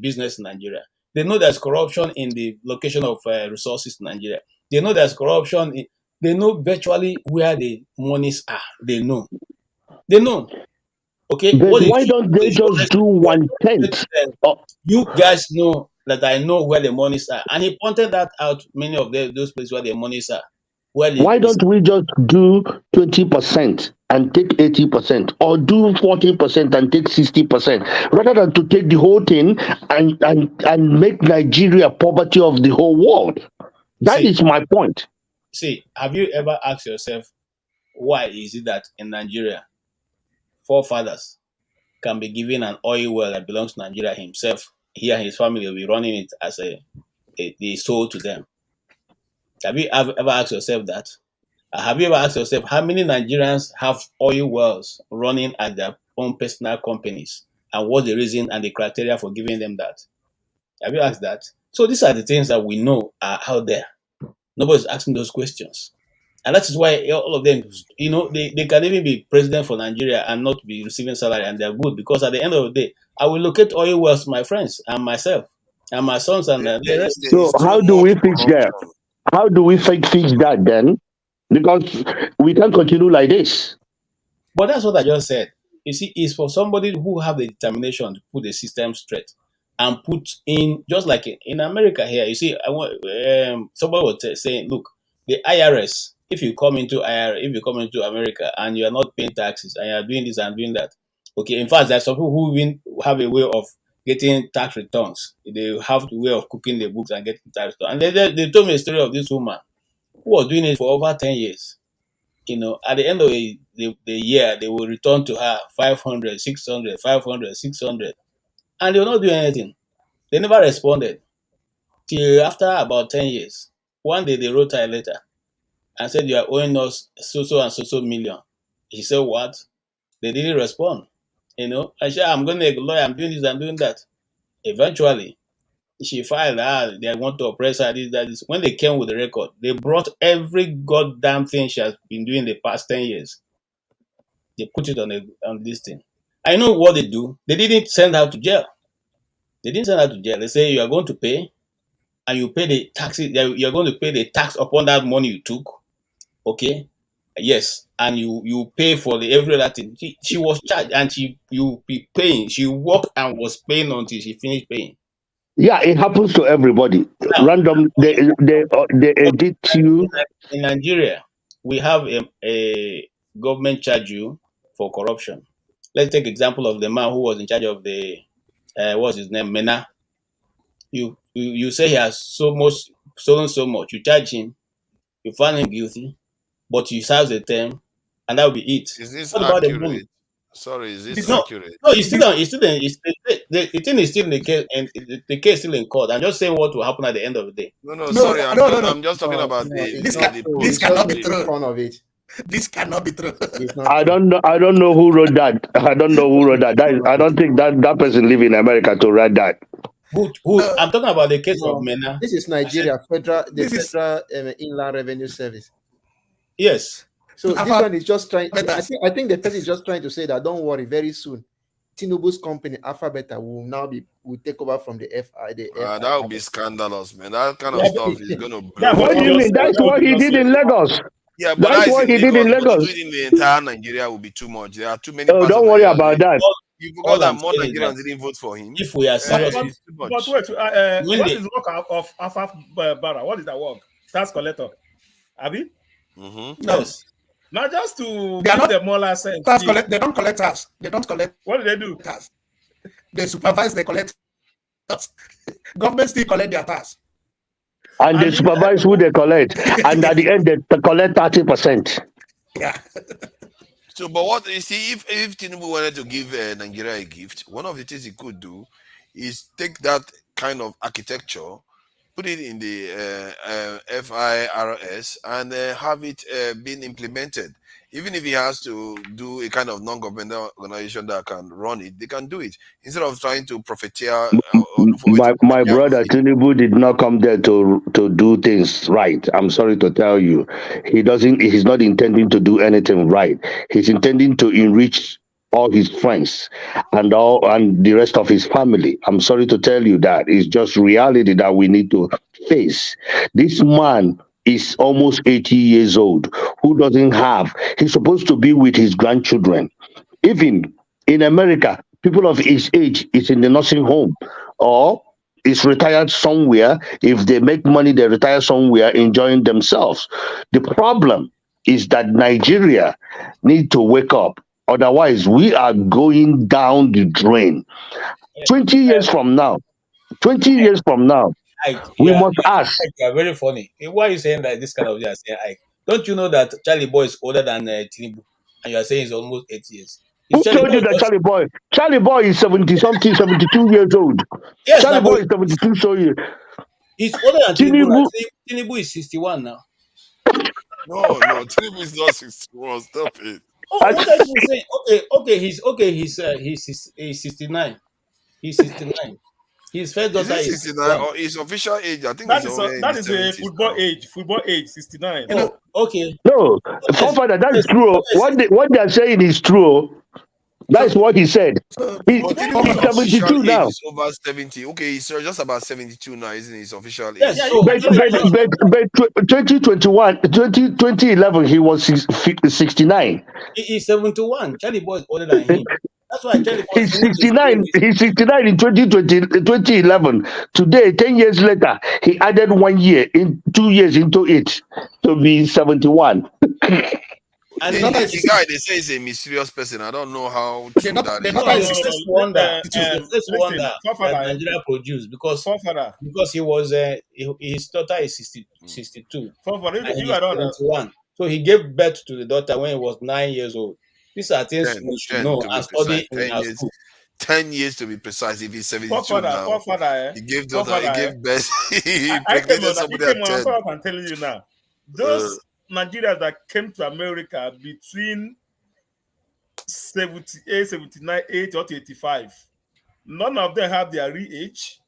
business in Nigeria. They know there's corruption in the location of resources in Nigeria. They know there's corruption. They know virtually where the monies are. They know. They know. Okay, But what why is don't they just do 1/10? you guys know that I know where the monies are, and he pointed that out. Many of those places where the monies are. Why don't we just do 20% and take 80%, or do 40% and take 60%, rather than to take the whole thing and make Nigeria poverty of the whole world? That is my point. See, have you ever asked yourself why is it that in Nigeria, forefathers can be given an oil well that belongs to Nigeria himself, he and his family will be running it as they sold to them? Have you ever asked yourself that? Have you ever asked yourself how many Nigerians have oil wells running as their own personal companies, and what's the reason and the criteria for giving them that? Have you asked that? So these are the things that we know are out there. Nobody's asking those questions. And that is why all of them, they can even be president for Nigeria and not be receiving salary, and they're good because at the end of the day, I will locate oil wells to my friends and myself and my sons and the rest. So how do we fix that? How do we fix that then? Because we can't continue like this. But that's what I just said. You see, it's for somebody who have the determination to put the system straight and put in, just like in America here. You see, somebody was saying, look, the IRS. If you come into America and you are not paying taxes and you are doing this and doing that, okay. In fact, there are some people who even have a way of getting tax returns. They have the way of cooking the books and getting tax returns. And they told me a story of this woman who was doing it for over 10 years. At the end of the year, they will return to her 500, 600, 500, 600, and they will not do anything. They never responded till after about 10 years. One day they wrote her a letter and said, you are owing us so and so million. She said, what? They didn't respond. I said, I'm going to a lawyer, I'm doing this, I'm doing that. Eventually, she filed, they want to oppress her, this, that, this. When they came with the record, they brought every goddamn thing she has been doing the past 10 years. They put it on this thing. I know what they do. They didn't send her to jail. They didn't send her to jail. They say you are going to pay, and you pay the taxes. You're going to pay the tax upon that money you took. Okay, yes, and you pay for the every other thing. She was charged, and you be paying. She worked and was paying until she finished paying. Yeah, it happens to everybody. Now, Random, they edit you. in Nigeria, we have a government charge you for corruption. Let's take example of the man who was in charge of the what's his name, Mena. You say he has stolen so much. You charge him, you find him guilty, but you serve the term, and that will be it. Is this What about the money? accurate? Sorry, is this No, accurate? no, it's still the thing is still in the case, and the case is still in court. I'm just saying what will happen at the end of the day. No, sorry, I'm just talking about This the cannot be true. Of it. This cannot be true. I don't know who wrote that. I don't know who wrote that. I don't think that person live in America to write that. Who? I'm talking about the case of Mena. This is Nigeria, Federal Inland Revenue Service. Yes. So this one is just trying. I think the person is just trying to say that don't worry, very soon, Tinubu's company Alphabeta will take over from the FI. That would be scandalous, man. That kind of stuff is gonna. What do you mean? That's what he did in Lagos. Yeah, but that's what he did in Lagos. Doing the entire Nigeria will be too much. There are too many. Oh, don't worry about that. You forgot that more Nigerians didn't vote for him. If we are serious, but wait, what is the work of Afaf Bara? What is that work? Tax collector, Abi? Yes. Not just to They are give not them more license. They don't collect tax. They don't collect. What do they do? Tax. They supervise. They collect tax. Government still collect their tax. And they supervise who they collect, and at the end they collect 30%. Yeah. So, but what you see, if Tinubu wanted to give Nigeria a gift, one of the things he could do is take that kind of architecture, put it in the FIRS, and have it being implemented. Even if he has to do a kind of non-governmental organization that can run it, they can do it instead of trying to profiteer. My brother Tinubu did not come there to do things right. I'm sorry to tell you, he's not intending to do anything right. He's intending to enrich all his friends and the rest of his family. I'm sorry to tell you that. It's just reality that we need to face. This man is almost 80 years old, he's supposed to be with his grandchildren. Even in America, people of his age is in the nursing home or is retired somewhere. If they make money, they retire somewhere enjoying themselves. The problem is that Nigeria need to wake up. Otherwise, we are going down the drain. 20 years from now, we must ask. You are very funny. Why are you saying that this kind of thing? Don't you know that Charlie Boy is older than Tinubu? And you are saying he's almost 8 years. Who told you that Charlie Boy? Charlie Boy is 70-something, 72 years old. Yes, Charlie Boy is 72 years. He's older than Tinubu. Tinubu is 61 now. No, Tinubu is not 61. Stop it. Oh, what are you saying? He's 69. He's 69. His first daughter is 69 or his official age. I think that is a football age. Football age 69. Oh, okay. No, forefather, that is true. What they are saying is true. That's what he said. He's 72 now. He's over 70. Okay, he's just about 72 now, isn't his official age? Yes, but 2011, he was 69. He's 71. Charlie Boy is older than him. That's why Charlie Boy He's 69. He's 69 in 2011. Today, 10 years later, he added 1 year, 2 years into it to be 71. And the guy they say is a mysterious person. I don't know how true that is. This wonder that Nigeria produced because he was his daughter is 62. So he gave birth to the daughter when he was 9 years old. These are things we should know and study in our school. 10 years to be precise. If he's 72 now, he gave birth. He impregnated somebody at 10. I'm telling you now. Those Nigerians that came to America between 78, 79, 80 or 85, None of them have their real age,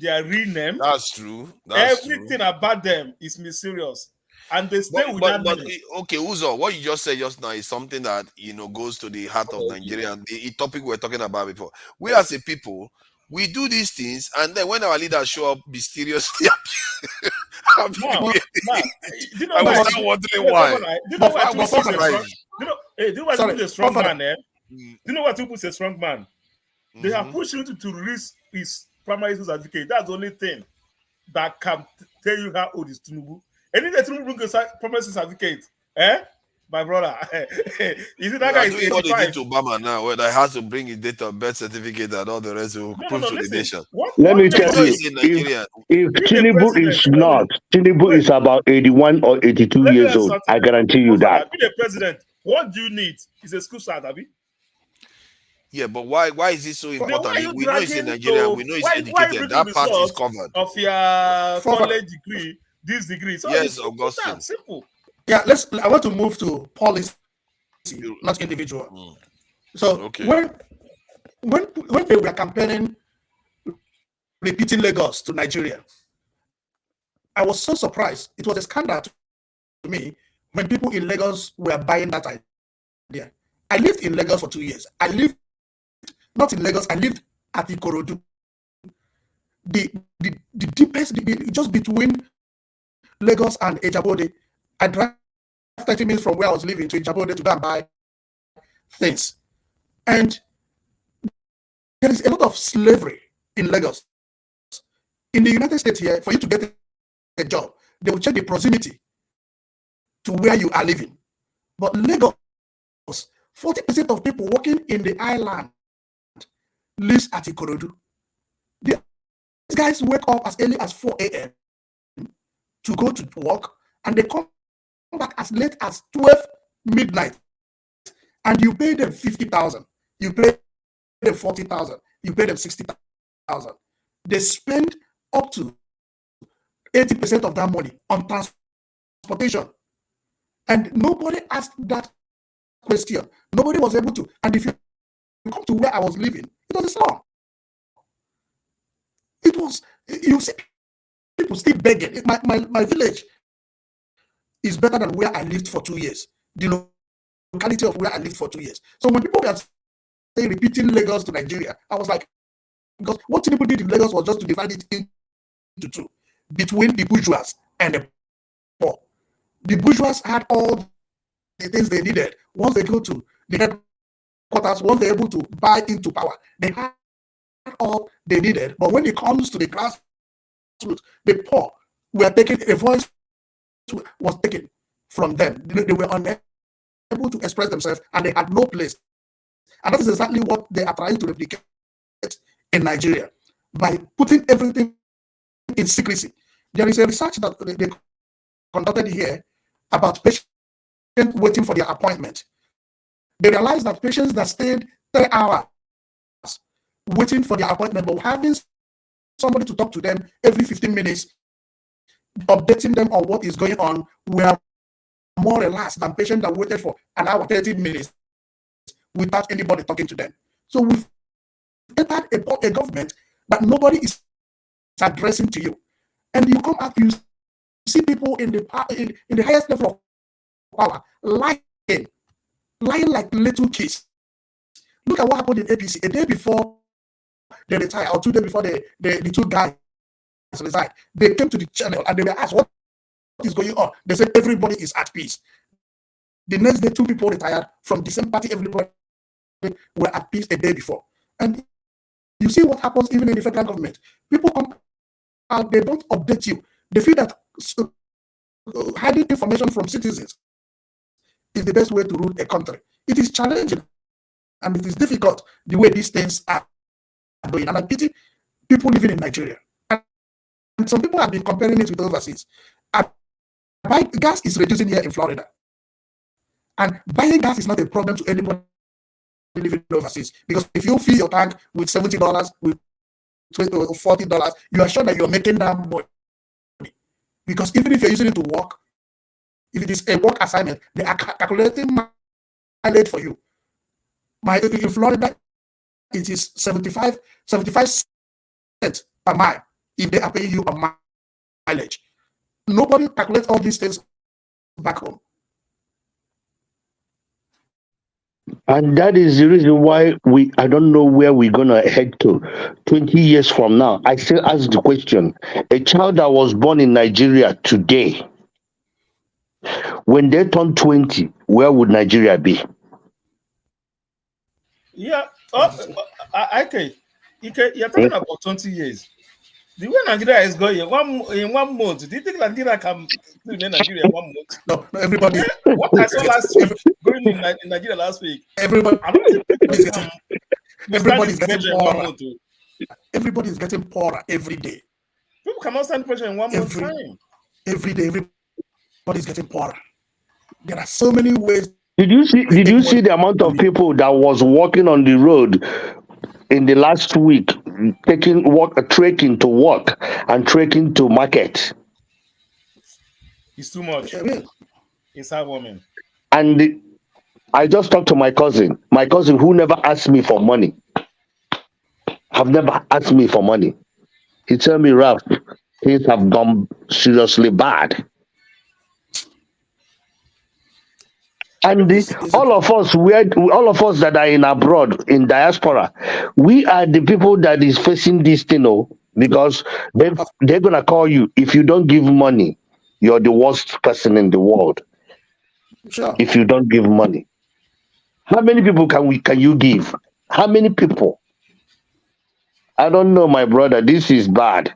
their real name. That's true. That's Everything true. about them is mysterious, and they stay with that name. Okay, Uzo, what you just said just now is something that goes to the heart of Nigeria and the topic we were talking about before. We as a people, we do these things, and then when our leaders show up mysteriously, Now, do you know I why? was not wondering why. Do you know why I was Tinubu is a strong? surprised. Do you know why Tinubu is a strong man? Do you know why Tinubu is a strong man? They have pushed him to release his primary school certificate. That's the only thing that can tell you how old is Tinubu. Any day Tinubu brings a primary school certificate, my brother, is it that guy is doing what they 85? did to Obama now, where they has to bring his date of birth certificate and all the rest to prove to the nation. Let me tell you, if Tinubu is not, Tinubu is about 81 or 82 years old. I guarantee you that. Be the president. What do you need? Is a school cert, Abi? Yeah, but why is it so important? We know he's in Nigeria. We know he's educated. That part is covered. Of your college degree, this degree. So yes, Augustine. Simple. Yeah, I want to move to policy, not individual. So when they were campaigning, repeating Lagos to Nigeria, I was so surprised. It was a scandal to me when people in Lagos were buying that idea. I lived in Lagos for 2 years. I lived not in Lagos. I lived at Ikorodu. The deepest, just between Lagos and Ejabode. I drive 30 minutes from where I was living to Ijabode to go and buy things. And there is a lot of slavery in Lagos. In the United States here, for you to get a job, they will check the proximity to where you are living. But Lagos, 40% of people working in the island lives at Ikorodu. These guys wake up as early as 4 a.m. to go to work, and they come back as late as 12 midnight, and you pay them 50,000, you pay them 40,000, you pay them 60,000. They spend up to 80% of that money on transportation, and nobody asked that question. Nobody was able to. And if you come to where I was living, it was a slum. It was, you see people still begging. My village is better than where I lived for 2 years. The locality of where I lived for 2 years. So when people were saying repeating Lagos to Nigeria, I was like, because what people did in Lagos was just to divide it into two, between the bourgeois and the poor. The bourgeois had all the things they needed. Once they go to the headquarters, once they're able to buy into power, they had all they needed. But when it comes to the grassroots, the poor were taken, a voice was taken from them. They were unable to express themselves, and they had no place. And that is exactly what they are trying to replicate in Nigeria by putting everything in secrecy. There is a research that they conducted here about patients waiting for their appointment. They realized that patients that stayed 3 hours waiting for their appointment, but having somebody to talk to them every 15 minutes, updating them on what is going on, were more relaxed than patients that waited for an hour, 30 minutes without anybody talking to them. So we've entered a government that nobody is addressing to you. And you come out, you see people in the highest level of power lying like little kids. Look at what happened in APC. A day before they retired, or 2 days before the two guys resigned, they came to the channel and they were asked what is going on. They said everybody is at peace. The next day, 2 people retired from the same party. Everybody were at peace a day before. And you see what happens even in the federal government. People come out, they don't update you. They feel that hiding information from citizens is the best way to rule a country. It is challenging and it is difficult the way these things are going. And I pity people living in Nigeria. And some people have been comparing it with overseas. Gas is reducing here in Florida. And buying gas is not a problem to anybody living overseas, because if you fill your tank with $70, with $20 or $40, you are sure that you're making that money. Because even if you're using it to work, if it is a work assignment, they are calculating mileage for you. In Florida, it is 75 cents per mile if they are paying you a mileage. Nobody calculates all these things back home. And that is the reason why I don't know where we're going to head to 20 years from now. I still ask the question, a child that was born in Nigeria today, when they turn 20, where would Nigeria be? Yeah. Okay. You're talking about 20 years. The way Nigeria is going in 1 month, do you think Nigeria can live in Nigeria in 1 month? No, everybody. What I saw last week, going in Nigeria last week, everybody's getting poorer. Month. Everybody is getting poorer every day. People cannot stand pressure in 1 month time. Every day, everybody's getting poorer. There are so many ways. Did you see the amount of people that was walking on the road in the last week, trekking to work and trekking to market? It's too much. It's heartwarming. And I just talked to my cousin who never asked me for money. Have never asked me for money. He told me, Ralph, things have gone seriously bad. And all of us that are in abroad, in diaspora, we are the people that is facing this thing, because they're gonna call you. If you don't give money, you're the worst person in the world. Sure. If you don't give money, how many people can you give? How many people? I don't know, my brother. This is bad.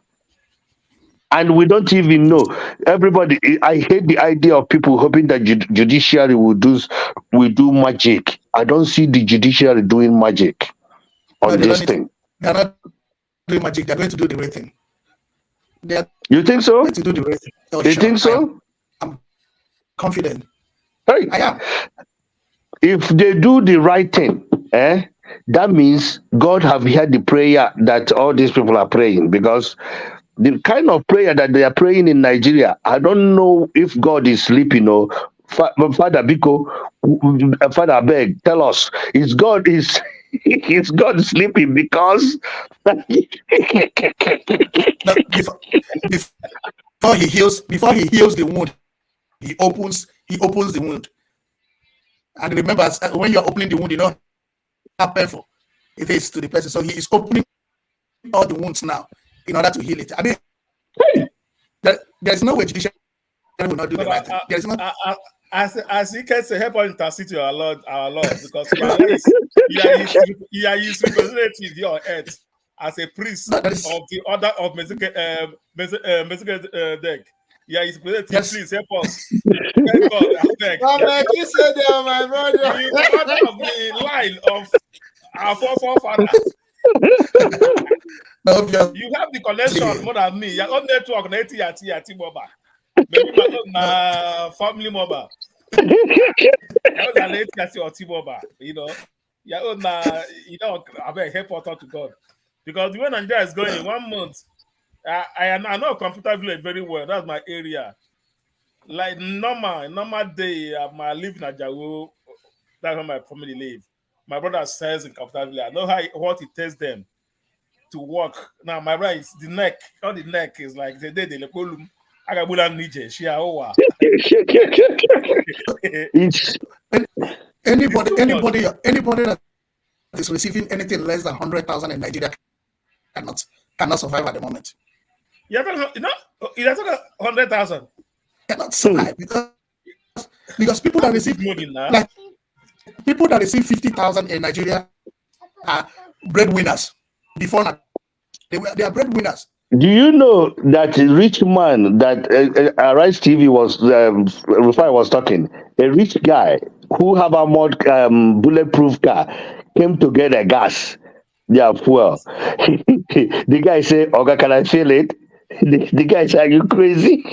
And we don't even know. Everybody, I hate the idea of people hoping that judiciary will do magic. I don't see the judiciary doing magic on this thing. They're not doing magic. They're going to do the right thing. You think so? To do the right thing. Oh, you think so? I'm confident. Hey, I am. If they do the right thing, that means God have heard the prayer that all these people are praying, because the kind of prayer that they are praying in Nigeria, I don't know if God is sleeping or Father Biko, Father Beg, tell us, is God sleeping? Because before he heals the wound, he opens the wound. And remember, when you're opening the wound, you know how painful it is to the person. So he is opening all the wounds now in order to heal it. I mean, there's no way judiciary will not do the right thing. There's no. As he can say, help us intercede our Lord, because he are his representative here on earth as a priest of the order of Melchizedek. Yeah, his representative. Yes. Please help us. Thank God. You said that, my brother. He is the order of the line of our forefathers. You have the connection more than me. Your own network, T-Mobile. Maybe my own family mobile. You know, your own, I bet help out to God. Because the way Nigeria is going in 1 month, I know computer village very well. That's my area. Like normal day, I live in Ajawo. That's where my family live. My brother says in computer village. I know what it takes them to walk. Now my brother is the neck. All the neck is like the day they lekolum. Anybody that is receiving anything less than 100,000 in Nigeria cannot survive at the moment. You're talking 100,000. Cannot survive because people that receive money now, like people that receive 50,000 in Nigeria are breadwinners. Before that, they are breadwinners. Do you know that rich man that Arise TV was Rufai was talking? A rich guy who have a more bulletproof car came to get a gas, their fuel. The guy say, "Oga, can I feel it?" The guy say, "Are you crazy?"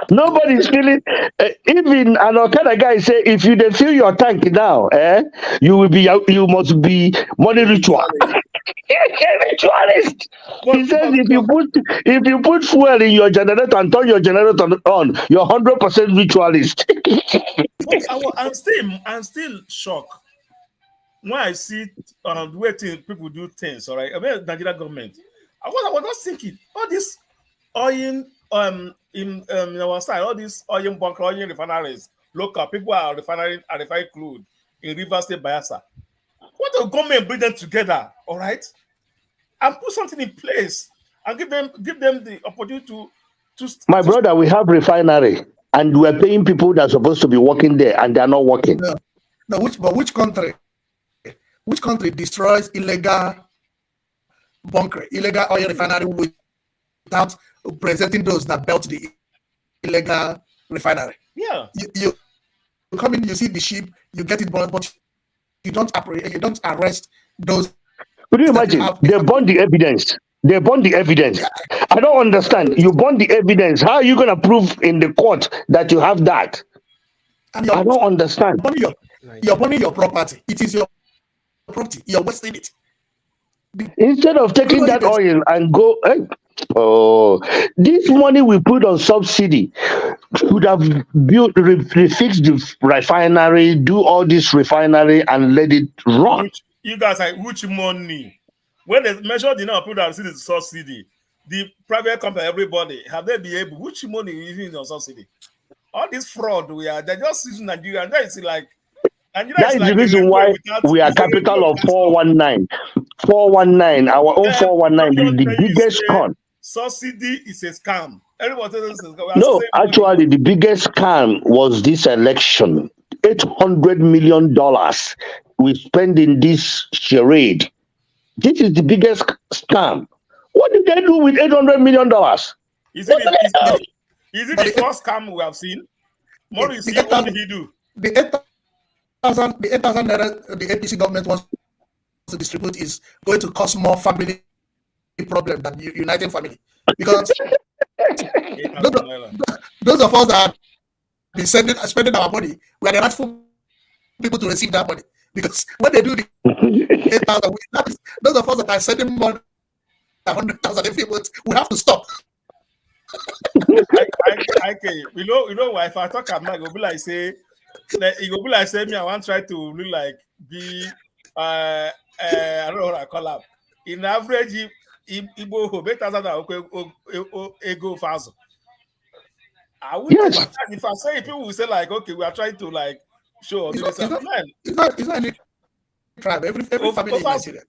Nobody's feeling. Even an Okada guy say, "If you don't fill your tank now, you must be money ritual." Ritualist. He says if you put fuel in your generator and turn your generator on, you're 100% ritualist. I'm still shocked when I see the way people do things. All right, I mean, Nigerian government. I was just thinking, all this oil in our side, all these oil bunker, oil refineries, local people are refining crude in Rivers State, Bayelsa. What the government bring them together, all right, and put something in place and give them the opportunity to. My brother, we have refinery, and we're paying people that are supposed to be working there, and they're not working. No, which country? Which country destroys illegal bunker, illegal oil refinery without presenting those that built the illegal refinery? Yeah. You come in, you see the ship, you get it burned, but you don't arrest those. Could you imagine? They burn the evidence. They burn the evidence. I don't understand. You burn the evidence. How are you going to prove in the court that you have that? I don't understand. You're burning your property. It is your property. You're wasting it. Instead of taking that oil and go, this money we put on subsidy should have refixed the refinery, do all this refinery and let it run. You guys are which money? When they measure the number of people that receive the subsidy, the private company, everybody, have they been able? Which money is using on subsidy? All this fraud they're just using Nigeria. And that is like. That is the reason why we are capital of 419. 419, our own 419 is the biggest con. Subsidy is a scam. Everybody says it's a scam. No, actually, the biggest scam was this election. $800 million we spend in this charade. This is the biggest scam. What did they do with $800 million? Is it the first scam we have seen? What did he do? The 8,000 naira the APC government wants to distribute is going to cause more family problem than uniting family, because those of us that have been spending our money, we are the rightful people to receive that money, because when they do the 8,000, those of us that are sending more than 100,000 every month, we have to stop. You know why? If I talk about it will be like say. It will be like say me. I want to try to look like be I don't know what I call up. In average, Igbo better than ego fast. I would if I say people will say like, okay, we are trying to like show. It's not any tribe. Every family in Nigeria.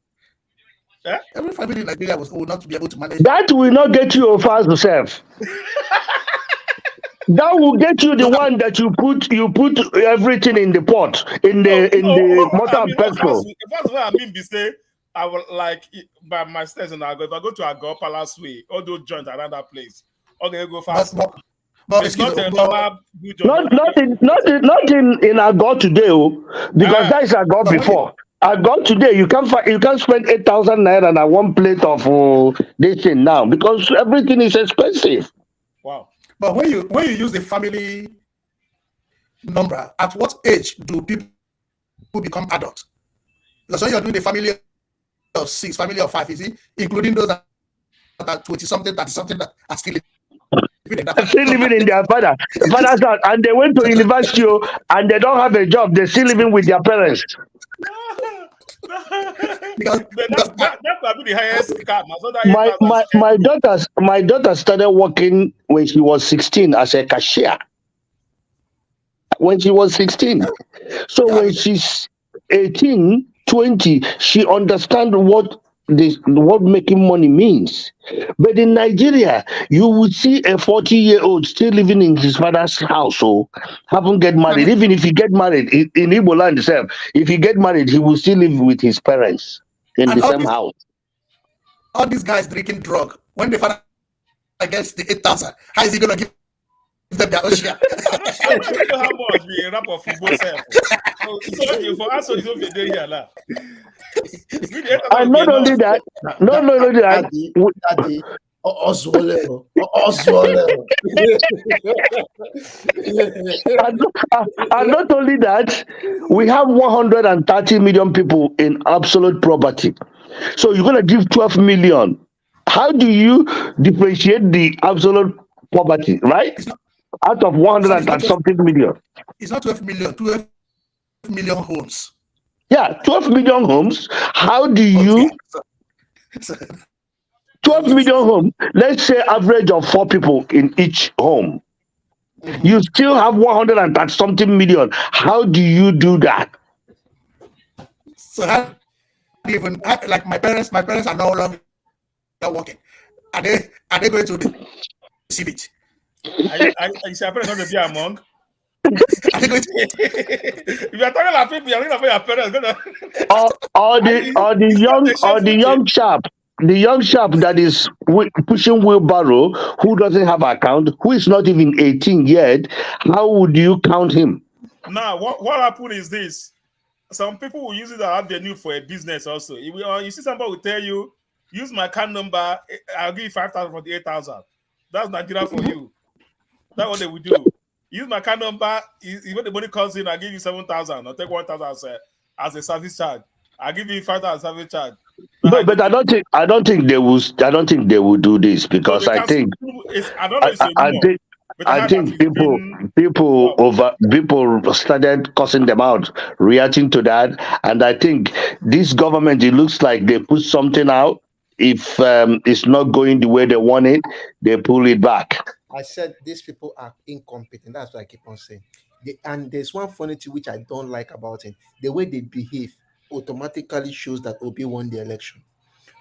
Yeah? Every family in Nigeria will not be able to manage. That will not get you a fast yourself. That will get you the one that you put everything in the pot in the mortar and pestle. That's what I mean. Say I will like by my stairs and I go. If I go to Agor Palace Way, all those joints around that place, okay, go fast. But it's not a normal not in Agor today, because that is Agor before. Agor today, you can't spend 8,000 naira on one plate of this thing now, because everything is expensive. Wow. But when you use the family number, at what age do people become adults? Because when you're doing the family of 6, family of 5, is it including those that are 20-something, 30-something that are still living in their father's house, and they went to university and they don't have a job, they're still living with their parents. My daughter started working when she was 16 as a cashier. When she was 16, so when she's 18, 20, she understands what making money means. But in Nigeria, you would see a 40-year-old still living in his father's house, so haven't get married. Even if he get married in Igbo land itself, if he get married, he will still live with his parents in the same house. All these guys drinking drug, when the father gets the 8,000, how is he gonna give them their own share? How much we rap of football self? So for us, it's over there here now. And not only that, and not only that, we have 130 million people in absolute poverty. So you're gonna give 12 million. How do you differentiate the absolute poverty, right? Out of 100 Sorry, and something million. it's not 12 million, 12 million homes. Yeah, 12 million homes. How do you 12 million homes? Let's say average of 4 people in each home. You still have 100 and something million. How do you do that? So how do you even like my parents are no longer working. Are they going to receive it? Is your parents going to be among? If you are talking about people, you're talking about your parents. Or the young sharp that is pushing wheelbarrow, who doesn't have account, who is not even 18 yet. How would you count him? Now, what happened is this: some people will use it as avenue for a business. Also, you see somebody will tell you, use my account number, I'll give you 5,000 for the 8,000. That's Nigeria for you. That's what they will do. Use my account number. When the money comes in, I'll give you 7,000. I'll take 1,000 as a service charge. I'll give you 5,000 service charge. No, but I don't think they will. I don't think they will do this because I think people started cussing them out, reacting to that, and I think this government, it looks like they put something out. If it's not going the way they want it, they pull it back. I said these people are incompetent. That's what I keep on saying. And there's one funny thing which I don't like about it. The way they behave automatically shows that Obi won the election.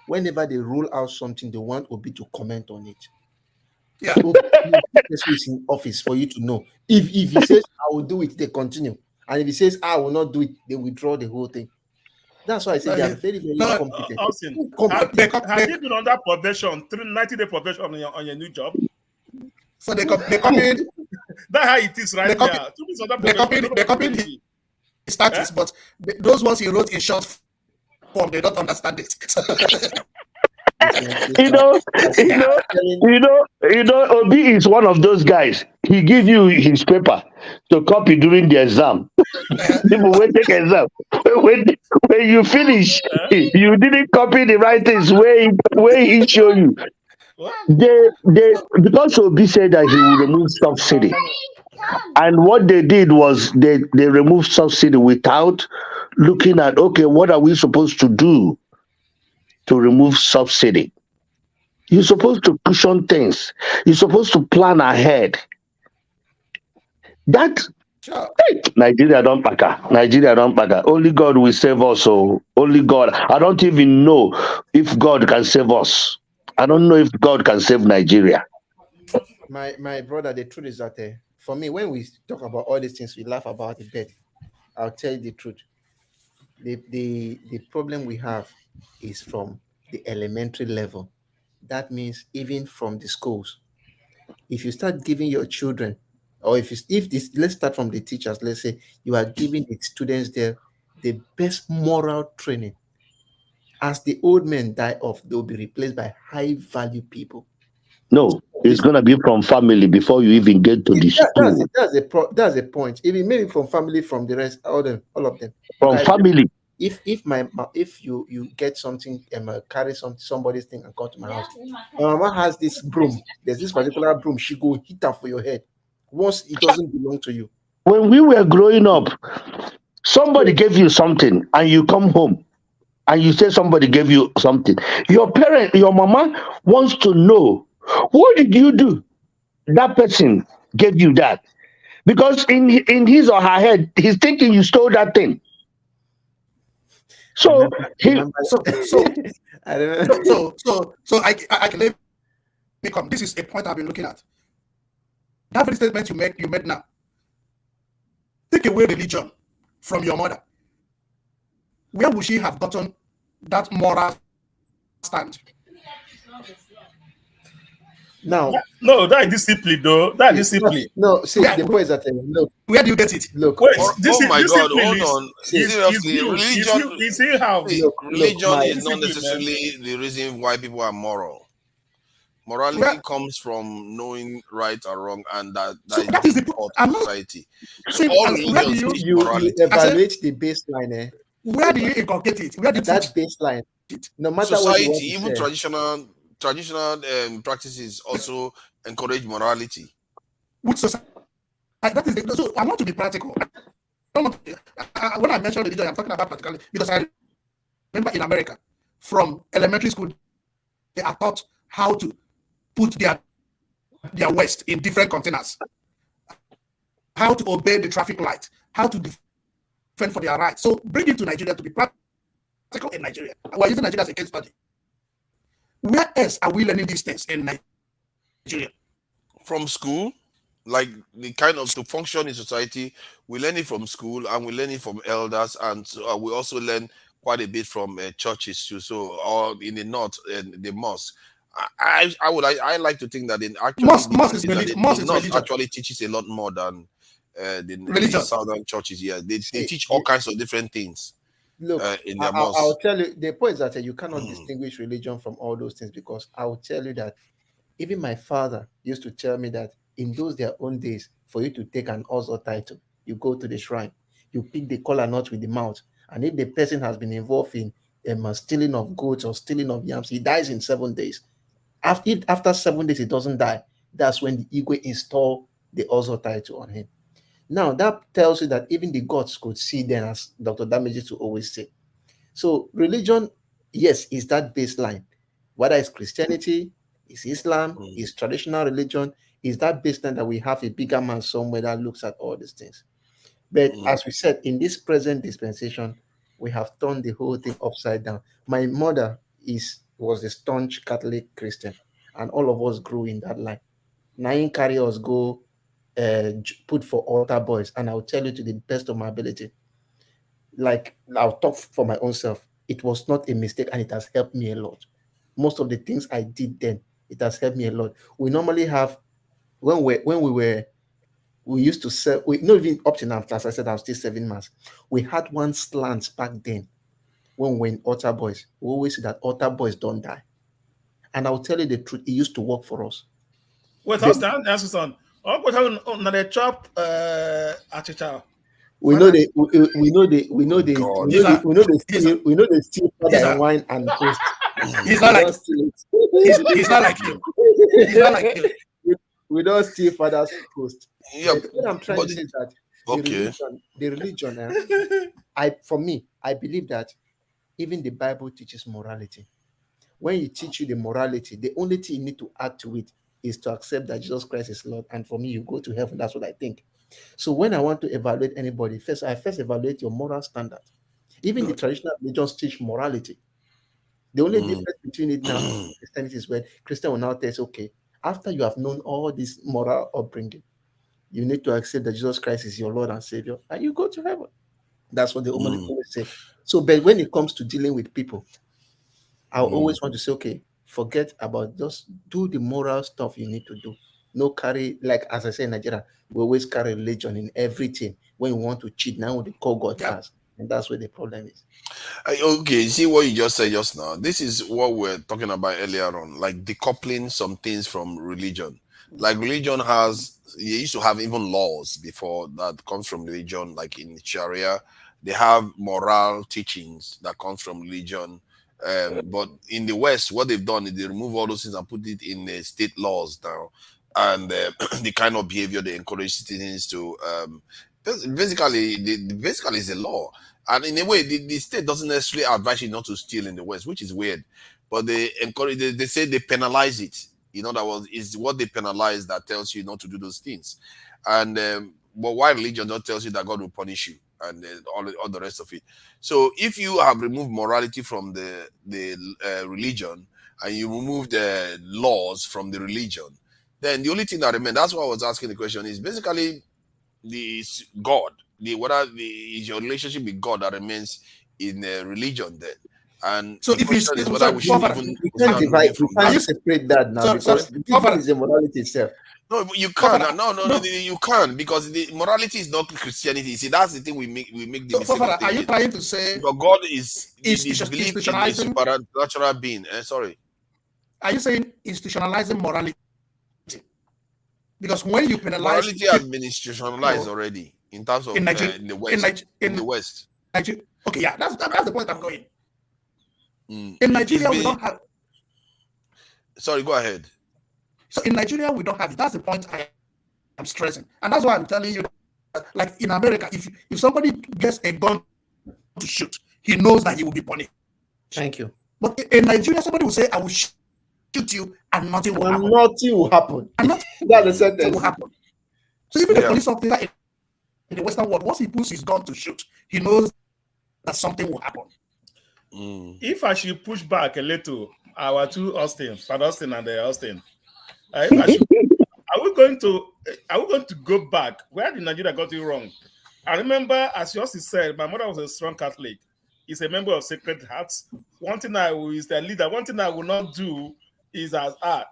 Whenever they roll out something, they want Obi to comment on it. Yeah. Is in office for you to know. If he says, I will do it, they continue. And if he says, I will not do it, they withdraw the whole thing. That's why I say they are very, very competent. Austin, have you been under probation, 90-day probation on your new job? So they copied. That's how it is right now. They copied the status, but those ones he wrote in short form, they don't understand it. Obi is one of those guys. He give you his paper to copy during the exam. People will take exam. When you finish, you didn't copy the right things where he show you. They because Obi said that he will remove subsidy, and what they did was they removed subsidy without looking at, okay, what are we supposed to do to remove subsidy? You're supposed to cushion things. You're supposed to plan ahead. That Nigeria don't back. Only God will save us. So only God. I don't even know if God can save us. I don't know if God can save Nigeria. My brother, the truth is that for me, when we talk about all these things, we laugh about it, but I'll tell you the truth. The problem we have is from the elementary level. That means even from the schools. If you start giving your children, or let's start from the teachers, let's say you are giving the students there the best moral training. As the old men die off, they'll be replaced by high value people. No, it's gonna be from family before you even get to the school. That's the point. Even maybe from family, from the rest, all of them. From family. If you get something, carry somebody's thing and come to my house. My mama has this broom. There's this particular broom. She go hit her for your head. Once it doesn't belong to you. When we were growing up, somebody gave you something, and you come home, and you say somebody gave you something. Your mama wants to know, what did you do? That person gave you that. Because in his or her head, he's thinking you stole that thing. So I can make this is a point I've been looking at. That very statement you made now. Take away religion from your mother. Where would she have gotten that moral stand? Now, no, that is discipline, though. That is discipline. No, see, the point is that look, where do you get it? Look, God, hold on. Seriously, religion is not necessarily the reason why people are moral. Morality comes from knowing right or wrong, and that is the part of society. So all religions you evaluate the baseline. Where do you inculcate it? Where do you that baseline? No matter what you want society, to even say. traditional practices also encourage morality. Which society? That is so I want to be practical. I don't want to, when I mention religion, I'm talking about practicality because I remember in America, from elementary school, they are taught how to put their waste in different containers, how to obey the traffic light, how to defend for their rights. So bring it to Nigeria to be practical in Nigeria. We're using Nigeria as a case study. Where else are we learning these things in Nigeria? From school, like the kind of to function in society, we learn it from school and we learn it from elders, and we also learn quite a bit from churches too. So, or in the north, the mosque. I like to think that in actually mosque is religion actually teaches a lot more than the southern churches. Yeah, they teach all kinds of different things. Look, in their mosque. I'll tell you the point is that you cannot distinguish religion from all those things, because I will tell you that even my father used to tell me that in those their own days, for you to take an Ozo title, you go to the shrine, you pick the kola nut with the mouth, and if the person has been involved in stealing of goods or stealing of yams, he dies in 7 days. After 7 days, he doesn't die. That's when the Igwe install the Ozo title on him. Now, that tells you that even the gods could see then, as Dr. Damages to always say. So religion, yes, is that baseline. Whether it's Christianity, it's Islam, it's traditional religion, is that baseline that we have a bigger man somewhere that looks at all these things. But as we said, in this present dispensation, we have turned the whole thing upside down. My mother was a staunch Catholic Christian, and all of us grew in that line. Nine carry us go put for altar boys, and I'll tell you to the best of my ability, like I'll talk for my own self, it was not a mistake, and it has helped me a lot. Most of the things I did then, it has helped me a lot. We normally have, when we used to serve, not even up to now, as I said, I'm still serving mass. We had one slant back then when we were in altar boys. We always say that altar boys don't die. And I'll tell you the truth, it used to work for us. Wait, answer son. On the chop we know they steal father and wine and toast. He's not like he's not like you. He's not like you. We don't steal father's toast. Yeah, what I'm trying to say is that the religion, I believe that even the Bible teaches morality. When you teach you the morality, the only thing you need to add to it is to accept that Jesus Christ is Lord, and for me, you go to heaven. That's what I think. So when I want to evaluate anybody, I first evaluate your moral standard. Even the traditional religions teach morality. The only difference between it now and Christianity is when Christian will now tell us, okay, after you have known all this moral upbringing, you need to accept that Jesus Christ is your Lord and Savior, and you go to heaven. That's what they always say. So, but when it comes to dealing with people, I always want to say, okay, forget about, just do the moral stuff you need to do. No carry, like as I say in Nigeria, we always carry religion in everything. When we want to cheat, now they call God has, and that's where the problem is. Okay, see what you just said just now. This is what we're talking about earlier on, like decoupling some things from religion. Like religion you used to have even laws before that comes from religion, like in Sharia, they have moral teachings that comes from religion. But in the West, what they've done is they remove all those things and put it in state laws now. And the kind of behavior they encourage citizens to basically it's a law. And in a way, the state doesn't necessarily advise you not to steal in the West, which is weird. But they encourage, they say they penalize it. In other words, it's what they penalize that tells you not to do those things. And but why religion don't tells you that God will punish you and all the rest of it. So if you have removed morality from the religion and you remove the laws from the religion, then the only thing that remains, that's why I was asking the question, is basically the God. Is your relationship with God that remains in religion then? And so if it's we can't separate that now, because God is the morality itself. No, you can't. No, you can't, because the morality is not Christianity. See, that's the thing we make the mistake. Are you trying to say God is belief in a supernatural being? Sorry. Are you saying institutionalizing morality? Because when you penalize, morality has been institutionalized already in terms of in the West. In the West. Okay, yeah, that's the point I'm going. Mm. In Nigeria, we don't have. Sorry, go ahead. So in Nigeria, we don't have it. That's the point I am stressing, and that's why I'm telling you. Like in America, if somebody gets a gun to shoot, he knows that he will be punished. Thank you. But in Nigeria, somebody will say, "I will shoot you," and nothing will happen. Nothing will happen. And nothing That's the sentence. will happen. So even the police officer in the Western world, once he pulls his gun to shoot, he knows that something will happen. If I should push back a little, our two Austins, Father Austin and Austin, are we going to go back? Where did Nigeria got it wrong? I remember, as Yossi said, my mother was a strong Catholic. He's a member of Sacred Hearts. One thing I will is the leader. One thing I will not do is as that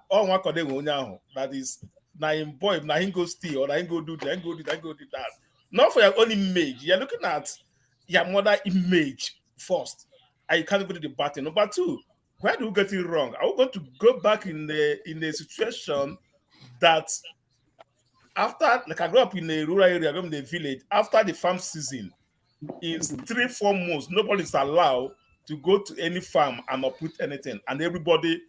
is na him boy, na him go steal, or na him go do that, that. Not for your own image. You're looking at your mother image first. And you can't go to the battle. Number two, where do we get it wrong? Are we going to go back in the situation that after, like I grew up in a rural area, I grew up in the village, after the farm season, in 3-4 months, nobody is allowed to go to any farm and uproot anything, and everybody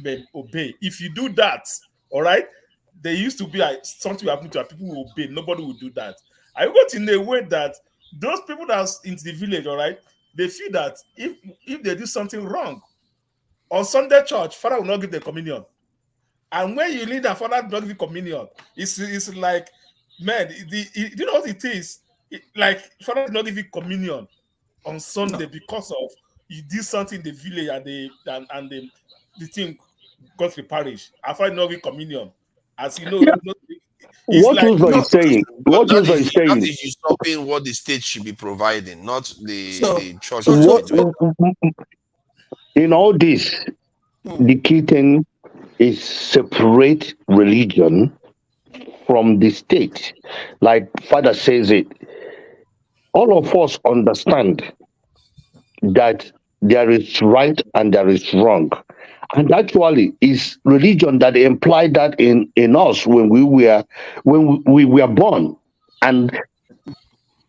may obey. If you do that, all right, there used to be something will happen to people who obey. Nobody will do that. I got in a way that those people that's into the village, all right, they feel that if they do something wrong, on Sunday church, Father will not give the communion. And when you lead that Father not give communion, it's like, man, you know what it is? Like, Father did not give you communion on Sunday because of you did something in the village and the thing got to the parish. I Father did not give communion. As you know, what is like, saying? What is he saying? That is usurping what the state should be providing, not the church. In all this, the key thing is separate religion from the state. Like Father says it, all of us understand that there is right and there is wrong. And actually, it's religion that implied that in us when we were born. And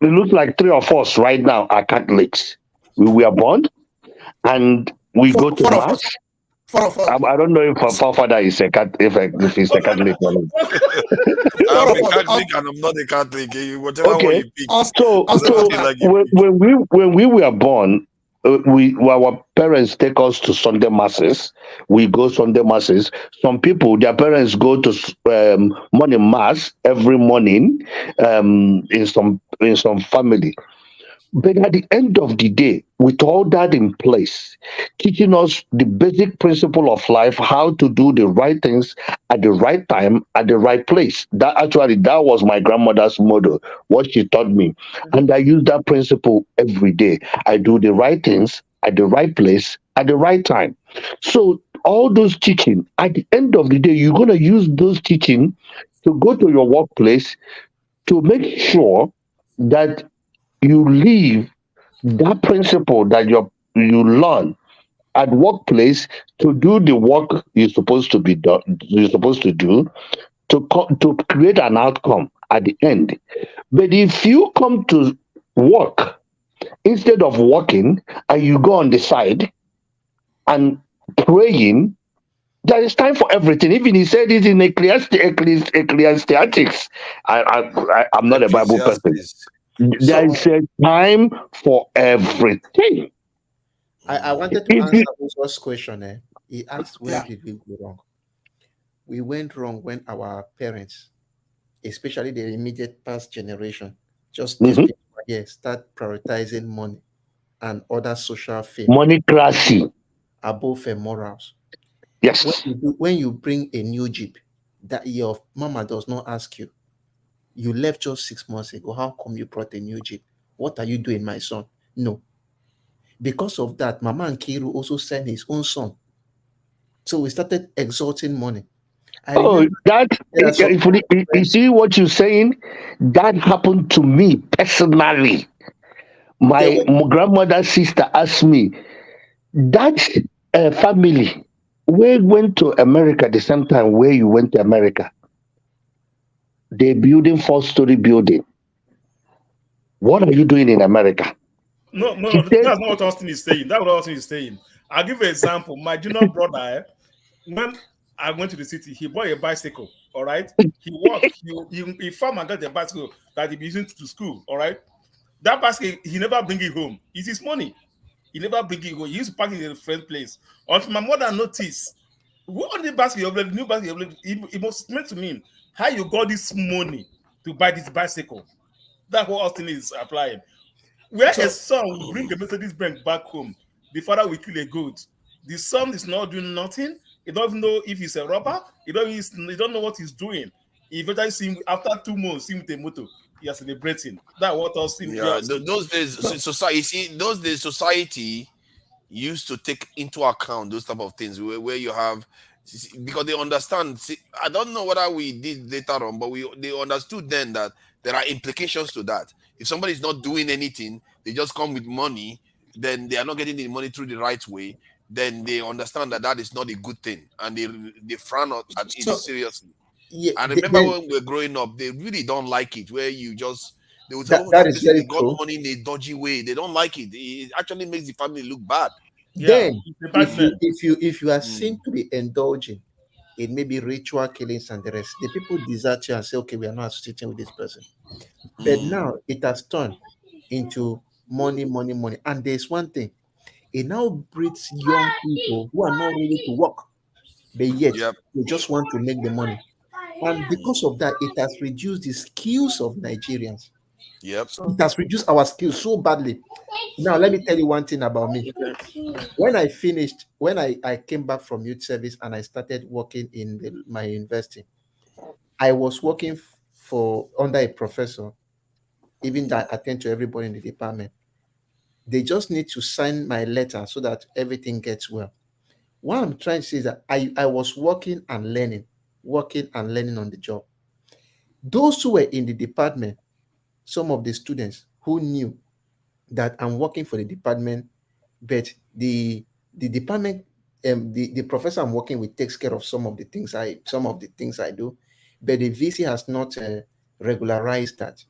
it looks like 3 of us right now are Catholics. We were born and we go to mass. I don't know if our forefather is if he's a Catholic or not. I'm a Catholic and I'm not a Catholic. Whatever one you pick. So when we were born, our parents take us to Sunday masses. We go Sunday masses. Some people, their parents go to morning mass every morning in some family. But at the end of the day, with all that in place, teaching us the basic principle of life, how to do the right things at the right time, at the right place. That was my grandmother's motto, what she taught me. And I use that principle every day. I do the right things at the right place, at the right time. So all those teaching, at the end of the day, you're going to use those teaching to go to your workplace to make sure that you leave that principle that you learn at workplace to do the work you're supposed to do to create an outcome at the end. But if you come to work instead of working and you go on the side and praying, there is time for everything. Even he said it in Ecclesiastics. I'm not a Bible person. There is a time for everything. I wanted to answer Joseph's question. He asked, where did we go wrong? We went wrong when our parents, especially the immediate past generation, just start prioritizing money and other social fame. Moneycracy. Above morals. Yes. When you bring a new Jeep that your mama does not ask you, you left just 6 months ago. How come you brought a new Jeep? What are you doing, my son? No. Because of that, Mama and Kiru also sent his own son. So we started exalting money. You see what you're saying? That happened to me personally. My grandmother's sister asked me, that family, we went to America the same time where you went to America. They're building 4-story building. What are you doing in America? No, that's not what Austin is saying. That's what Austin is saying. I'll give you an example. My junior brother, when I went to the city, he bought a bicycle. All right, he walked. He found and got the bicycle that he be using to school. All right, that bicycle he never bring it home. It's his money. He never bring it home. He used to park it in a friend's place. Until my mother noticed, what on the basket? The new basket. He must explain to me how you got this money to buy this bicycle. That's what Austin is applying. Where a son will bring a Mercedes Benz back home, the father will kill a goat. The son is not doing nothing. He doesn't know if he's a robber. He don't know what he's doing. He eventually see him after 2 months, see him with a motor. He is celebrating. That's what Austin. Yeah, those days, society used to take into account those type of things where you have, because they understand. I don't know whether we did later on, but they understood then that there are implications to that. If somebody is not doing anything, they just come with money, then they are not getting the money through the right way. Then they understand that is not a good thing, and they frown at it seriously. Yeah, I remember when we were growing up, they really don't like it. Where you just they would say, that is very they got true. money in a dodgy way. They don't like it. It actually makes the family look bad. Then, if you are seen to be indulging in maybe ritual killings and the rest, the people desert you and say, okay, we are not associating with this person. But now it has turned into money. And there's one thing, it now breeds young people who are not ready to work, but yet they just want to make the money. And because of that, it has reduced the skills of Nigerians. Yep. It has reduced our skills so badly. Now, let me tell you one thing about me. When I came back from youth service and I started working in my university, I was working under a professor, even that I attend to everybody in the department. They just need to sign my letter so that everything gets well. What I'm trying to say is that I was working and learning on the job. Those who were in the department, some of the students who knew that I'm working for the department, but the department, the professor I'm working with takes care of some of the things I do, but the VC has not regularized that.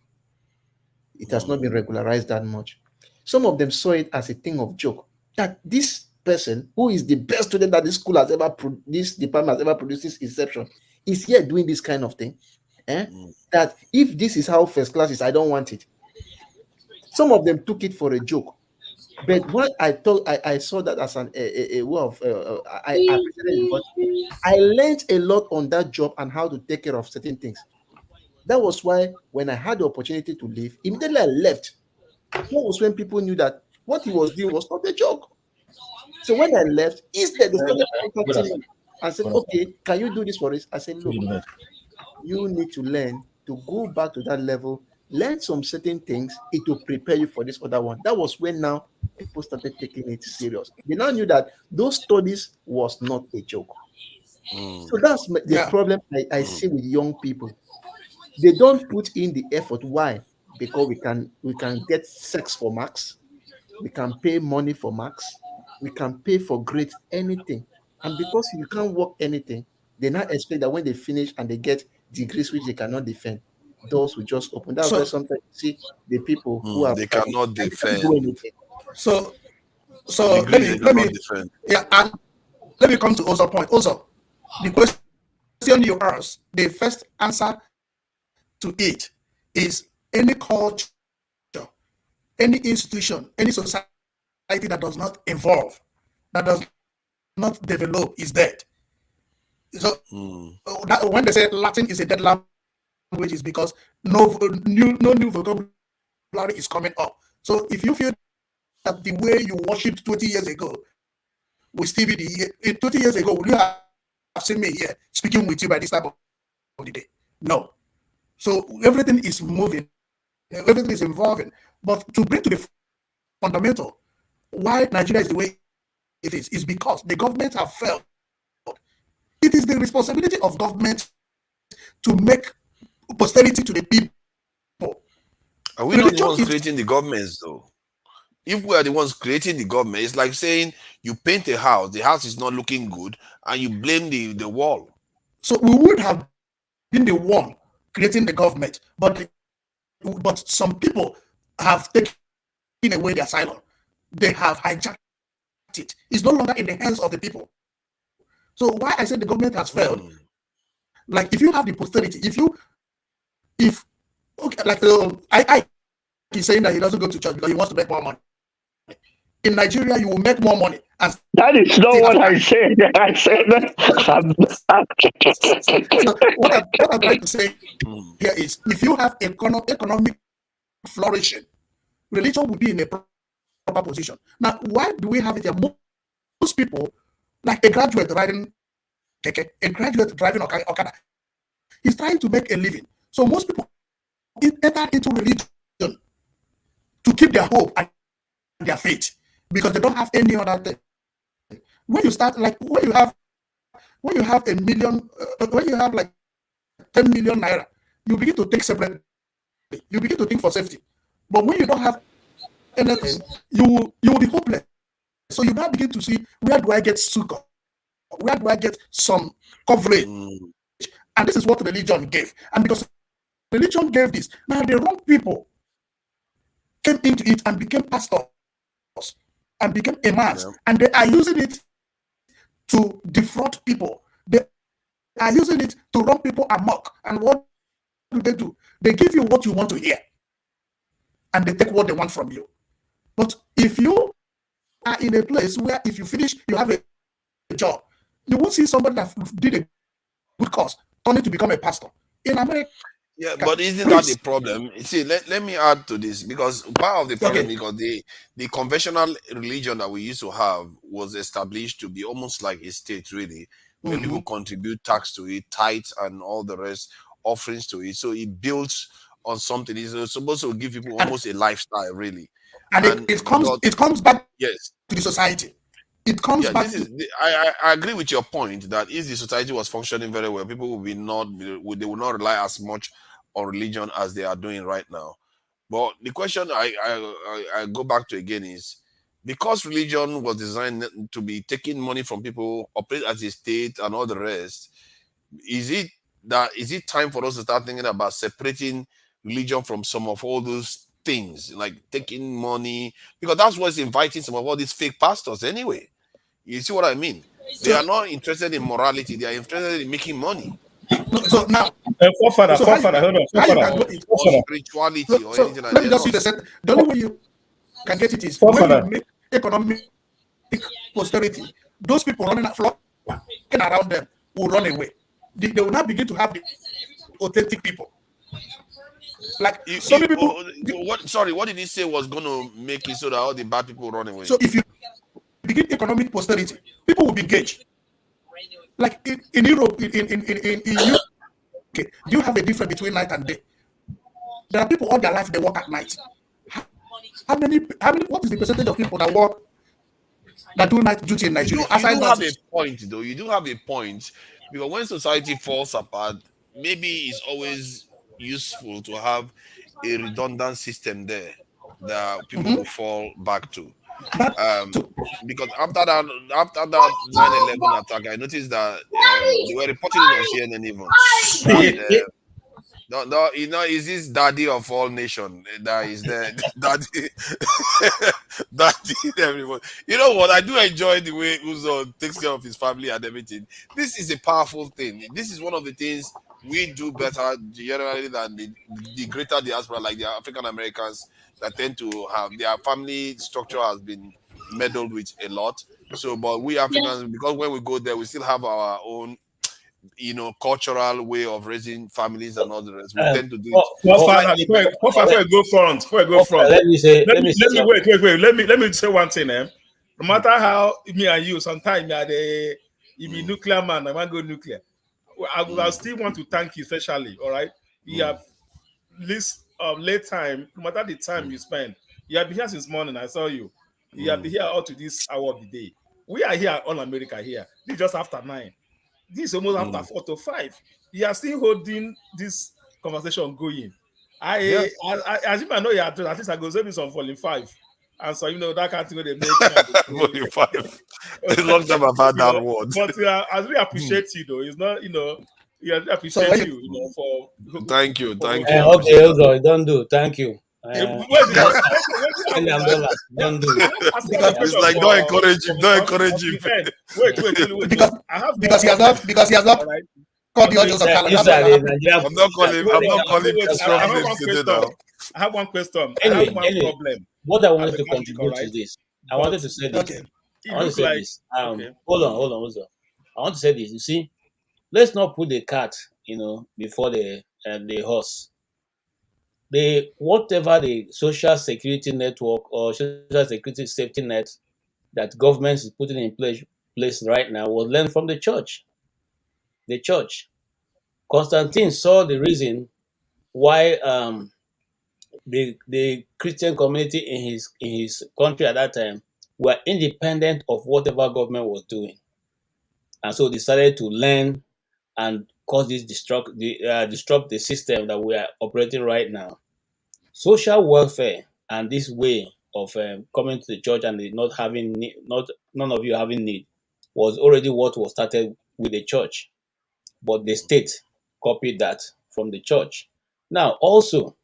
It has not been regularized that much. Some of them saw it as a thing of joke, that this person who is the best student that this school has ever this department has ever produced, this exception, is here doing this kind of thing. That if this is how first class is, I don't want it. Some of them took it for a joke, but what I thought, I saw that as a way of I learned a lot on that job and how to take care of certain things. That was why when I had the opportunity to leave, immediately I left. That was when people knew that what he was doing was not a joke. So when I left, instead they started contacting me and said, okay, can you do this for us? I said, look, you need to learn to go back to that level, learn some certain things, it will prepare you for this other one. That was when now people started taking it serious. They now knew that those studies was not a joke. So that's the problem I see with young people. They don't put in the effort. Why? Because we can get sex for marks, we can pay money for marks, we can pay for grades, anything. And because you can't work anything, they now expect that when they finish and they get degrees which they cannot defend, doors will just open. That's why sometimes you see the people who are they cannot defend. So let me and let me come to Ozo's point. Also, the question you asked, the first answer to it is any culture, any institution, any society that does not evolve, that does not develop, is dead. So that, when they say Latin is a dead language, is because no new vocabulary is coming up. So if you feel that the way you worshipped 20 years ago will still be 20 years ago, would you have seen me here speaking with you by this time of the day? No. So everything is moving, everything is evolving. But to bring to the fundamental, why Nigeria is the way it is because the government have failed. It is the responsibility of government to make posterity to the people. Are we not the ones creating the governments, though? If we are the ones creating the government, it's like saying you paint a house, the house is not looking good, and you blame the wall. So we would have been the one creating the government, but some people have taken away the asylum. They have hijacked it. It's no longer in the hands of the people. So why I said the government has failed? Like if you have the posterity, I he's saying that he doesn't go to church because he wants to make more money. In Nigeria, you will make more money. And that is not what I said. I said that. So what I'm trying to say here is, if you have economic flourishing, religion will be in a proper position. Now, why do we have it here? Most people, like a graduate riding keke, a graduate driving Okada, he's trying to make a living. So most people enter into religion to keep their hope and their faith because they don't have any other thing. When you start, like when you have a million, when you have like 10 million naira, you begin to think separately. You begin to think for safety. But when you don't have anything, you will be hopeless. So you now begin to see, where do I get succor? Where do I get some coverage? And this is what religion gave. And because religion gave this, now the wrong people came into it and became pastors and became imams, and they are using it to defraud people. They are using it to run people amok. And what do? They give you what you want to hear, and they take what they want from you. But if you are in a place where if you finish, you have a job, you won't see somebody that did a good cause turning to become a pastor. In America, yeah, but isn't that the problem? See, let me add to this, because part of the problem, because the conventional religion that we used to have was established to be almost like a state, really, where people contribute tax to it, tithes and all the rest, offerings to it. So it builds on something. It's supposed to give people almost a lifestyle, really. And it comes back to the society. It comes back. I agree with your point that if the society was functioning very well, people they would not rely as much on religion as they are doing right now. But the question I go back to again is, because religion was designed to be taking money from people, operate as a state and all the rest, is it time for us to start thinking about separating religion from some of all those things, like taking money? Because that's what's inviting some of all these fake pastors anyway. You see what I mean? They are not interested in morality. They are interested in making money. So now, forefather, hold on. Or spirituality or anything like that. Let me just use the only way you can get it is when you make economic posterity. Those people flocking around them will run away. They will not begin to have the authentic people. Like some people. What did he say was going to make it so that all the bad people run away? So if you begin economic posterity, people will be engaged. Like in Europe, in Europe, do you have a difference between night and day? There are people all their life they work at night. How many? What is the percentage of people that do night duty in Nigeria? You do have a point, though. You do have a point, because when society falls apart, maybe it's always useful to have a redundant system there that people will fall back to. Because after that 9/11 attack, I noticed that they were reporting it on CNN even. No, is this daddy of all nation that is there? Daddy, everyone. You know what? I do enjoy the way Uzo takes care of his family and everything. This is a powerful thing. This is one of the things we do better generally than the greater diaspora, like the African Americans, that tend to have their family structure has been meddled with a lot. So, but we Africans, because when we go there, we still have our own, cultural way of raising families and all the rest. We tend to do it. Before I go front, let me say one thing. No matter how me and you, sometimes you be nuclear man, I want to go nuclear. I still want to thank you, especially. All right, you have this late time, no matter the time you spend. You have been here since morning. I saw you. You have been here all to this hour of the day. We are here on America here. This is just after 9. This is almost after 4 to 5. You are still holding this conversation going. As if I know you are, at least I go send me some falling 5. And so that kind of thing they make. Falling 5. It's a long time I've had that word. But I really appreciate you though. It's not, I appreciate you, for. Thank you. Okay, don't do. Thank you. Where's the Because where's the the umbrella, don't do it. It's like don't encourage him. Don't encourage him. Wait. because I have because he has not all right. called the audience of Yeah, Kala. That's inside what the happened. Nigerian. I'm not calling Wait, strong I have names one today question. now. I have one question. I Anyway, have one problem what I as wanted a to Catholic, contribute all to right? this, I But wanted to say this. Okay. it I want to look say like this. okay. Hold on. I want to say this. You see, let's not put the cat, before the horse. Whatever the social security network or social security safety net that government is putting in place right now was learned from the church. The church. Constantine saw the reason why the Christian community in his country at that time were independent of whatever government was doing, and so decided to learn and cause this disrupt the system that we are operating right now. Social welfare and this way of coming to the church and not having need, not none of you having need was already what was started with the church, but the state copied that from the church. Now, also,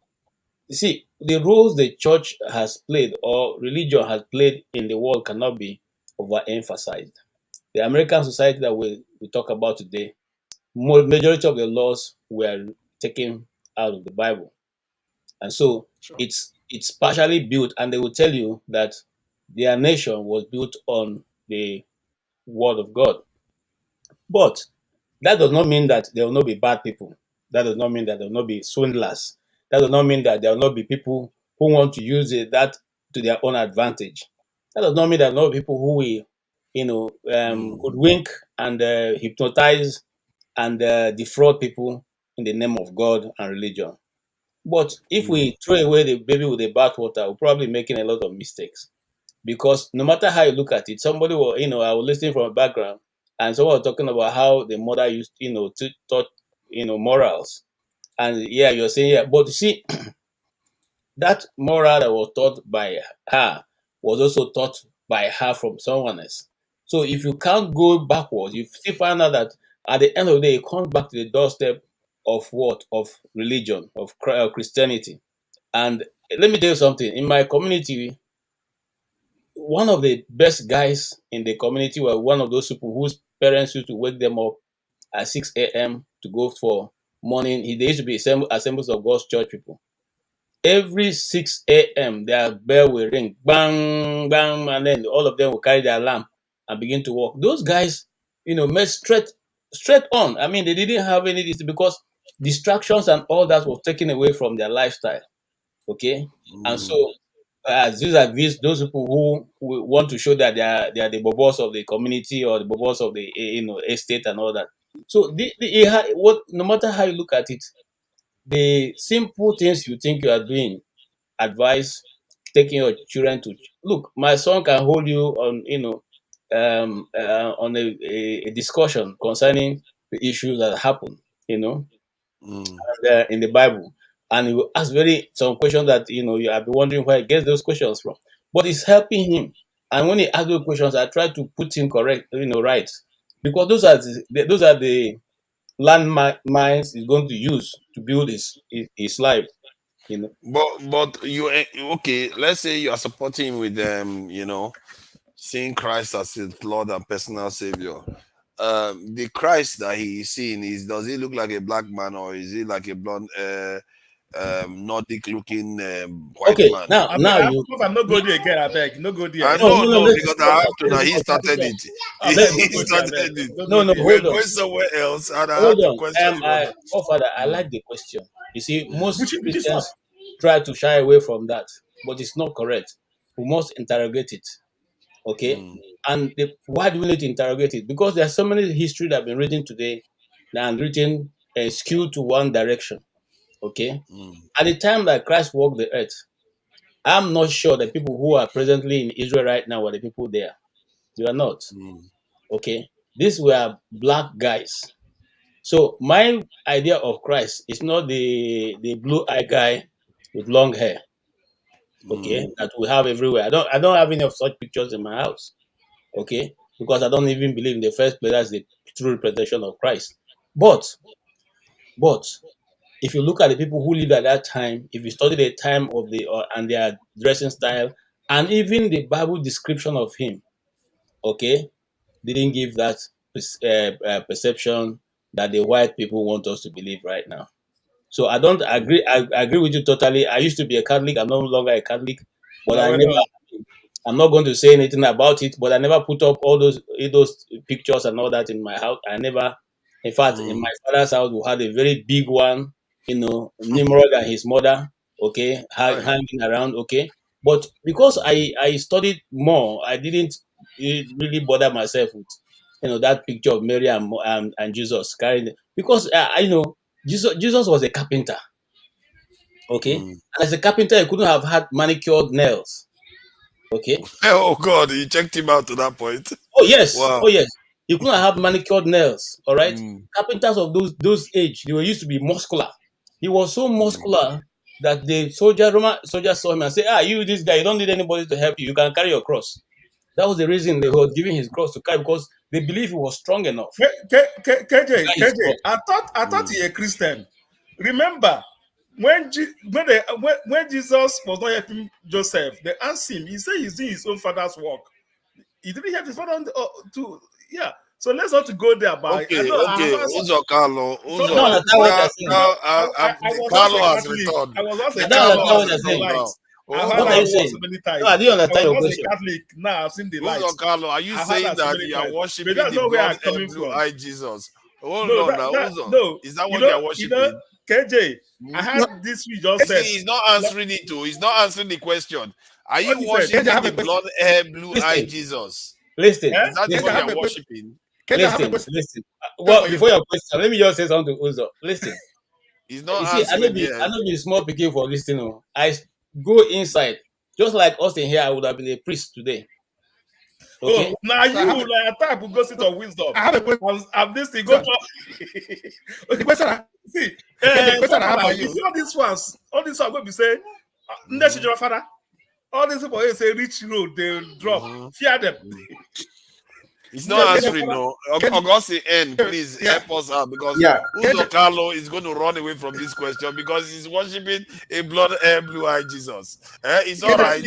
you see, the roles the church has played or religion has played in the world cannot be overemphasized. The American society that we talk about today, majority of the laws were taken out of the Bible. And so it's partially built, and they will tell you that their nation was built on the word of God. But that does not mean that there will not be bad people. That does not mean that there will not be swindlers. That does not mean that there will not be people who want to use that to their own advantage. That does not mean that there will not be people who will, hoodwink and hypnotize and defraud people in the name of God and religion. But if we throw away the baby with the bathwater, we're probably making a lot of mistakes. Because no matter how you look at it, somebody will, I was listening from a background and someone was talking about how the mother used, to taught, morals. And yeah, you're saying, yeah, but you see, that moral that was taught by her was also taught by her from someone else. So if you can't go backwards, you still find out that at the end of the day, it comes back to the doorstep of what? Of religion, of Christianity. And let me tell you something. In my community, one of the best guys in the community were one of those people whose parents used to wake them up at 6 a.m. to go for morning. They used to be assemblies of God's church people. Every 6 a.m., their bell will ring, bang, bang, and then all of them will carry their lamp and begin to walk. Those guys, made straight on. I mean, they didn't have any because distractions and all that was taken away from their lifestyle. Okay, and so these those people who want to show that they are the boss of the community or the boss of the estate and all that. So no matter how you look at it, the simple things you think you are doing, advice, taking your children to look. My son can hold you on on a discussion concerning the issues that happen, in the Bible, and he will ask some questions that you have been wondering where he gets those questions from. But it's helping him, and when he asks those questions, I try to put him correct, right, because those are the landmines he's going to use to build his life. But you okay? Let's say you are supporting with seeing Christ as his Lord and personal Savior. The Christ that he is seeing does he look like a black man or is he like a blonde, Nordic looking white Okay, man? now you. I'm not go there again. I beg, no go there. I know, no, because I have to. Now he started it. He started it. No, We're hold on. going somewhere else, and I have Hold to on. question him on that. Father, I like the question. You see, most Christians try to shy away from that, but it's not correct. We must interrogate it. Okay? And why do we need to interrogate it? Because there's so many history that have been written today and written skewed to one direction. Okay? At the time that Christ walked the earth, I'm not sure the people who are presently in Israel right now were the people there. They are not. Okay? These were black guys. So my idea of Christ is not the blue-eyed guy with long hair, okay, that we have everywhere. I don't have any of such pictures in my house, okay, because I don't even believe in the first place that's the true representation of Christ. But if you look at the people who lived at that time, if you study the time of and their dressing style, and even the Bible description of him, okay, didn't give that perception that the white people want us to believe right now. So I don't agree. I agree with you totally. I used to be a Catholic. I'm no longer a Catholic, but I'm not going to say anything about it. But I never put up all those pictures and all that in my house. I never. In fact, in my father's house, we had a very big one. Nimrod and his mother. Okay, hanging around. Okay, but because I studied more, I didn't really bother myself with that picture of Mary and Jesus carrying, because I know Jesus was a carpenter. Okay, and as a carpenter, he couldn't have had manicured nails. Okay. Oh God, you checked him out to that point. Oh yes. Wow. Oh yes. He couldn't have manicured nails. All right. Carpenters of those age, they were used to be muscular. He was so muscular that the Roman soldiers saw him and said, you, this guy, you don't need anybody to help you. You can carry your cross. That was the reason they were giving his cross to carry, because they believed he was strong enough. KJ, I thought you're a Christian. Remember, when Jesus was not helping Joseph, they asked him. He said he's doing his own father's work. He didn't help his father to. Yeah. So let's not go there. But Uzo Carlo. Carlo has returned. I was also a Catholic. I didn't understand your question. Catholic. Now I've seen the light. Uzo Carlo, are you saying that you are worshiping the blue-eyed Jesus? Hold on now, Uzo. No, is that what you are worshiping? KJ, I had this we just said. He's not answering it too. He's not answering the question. Are you worshiping the blonde hair, blue-eyed Jesus? Listen. Is that what you're worshiping? Listen. Well, before your question, let me just say something to Uzo. Listen. He's not I know be small picking for listening. I go inside. Just like Austin here, I would have been a priest today. Okay? Oh, now you like type will go sit on wisdom. I have a question. I'm this thing. Go the question. See, the question I have for you. See all these ones I'm going to be saying, next your father. All these people say rich road, they drop. Fear them. He's not answering, no. Augustine N, please help us out, because Uzo Carlo is going to run away from this question because he's worshiping a blue-eyed Jesus. It's all right.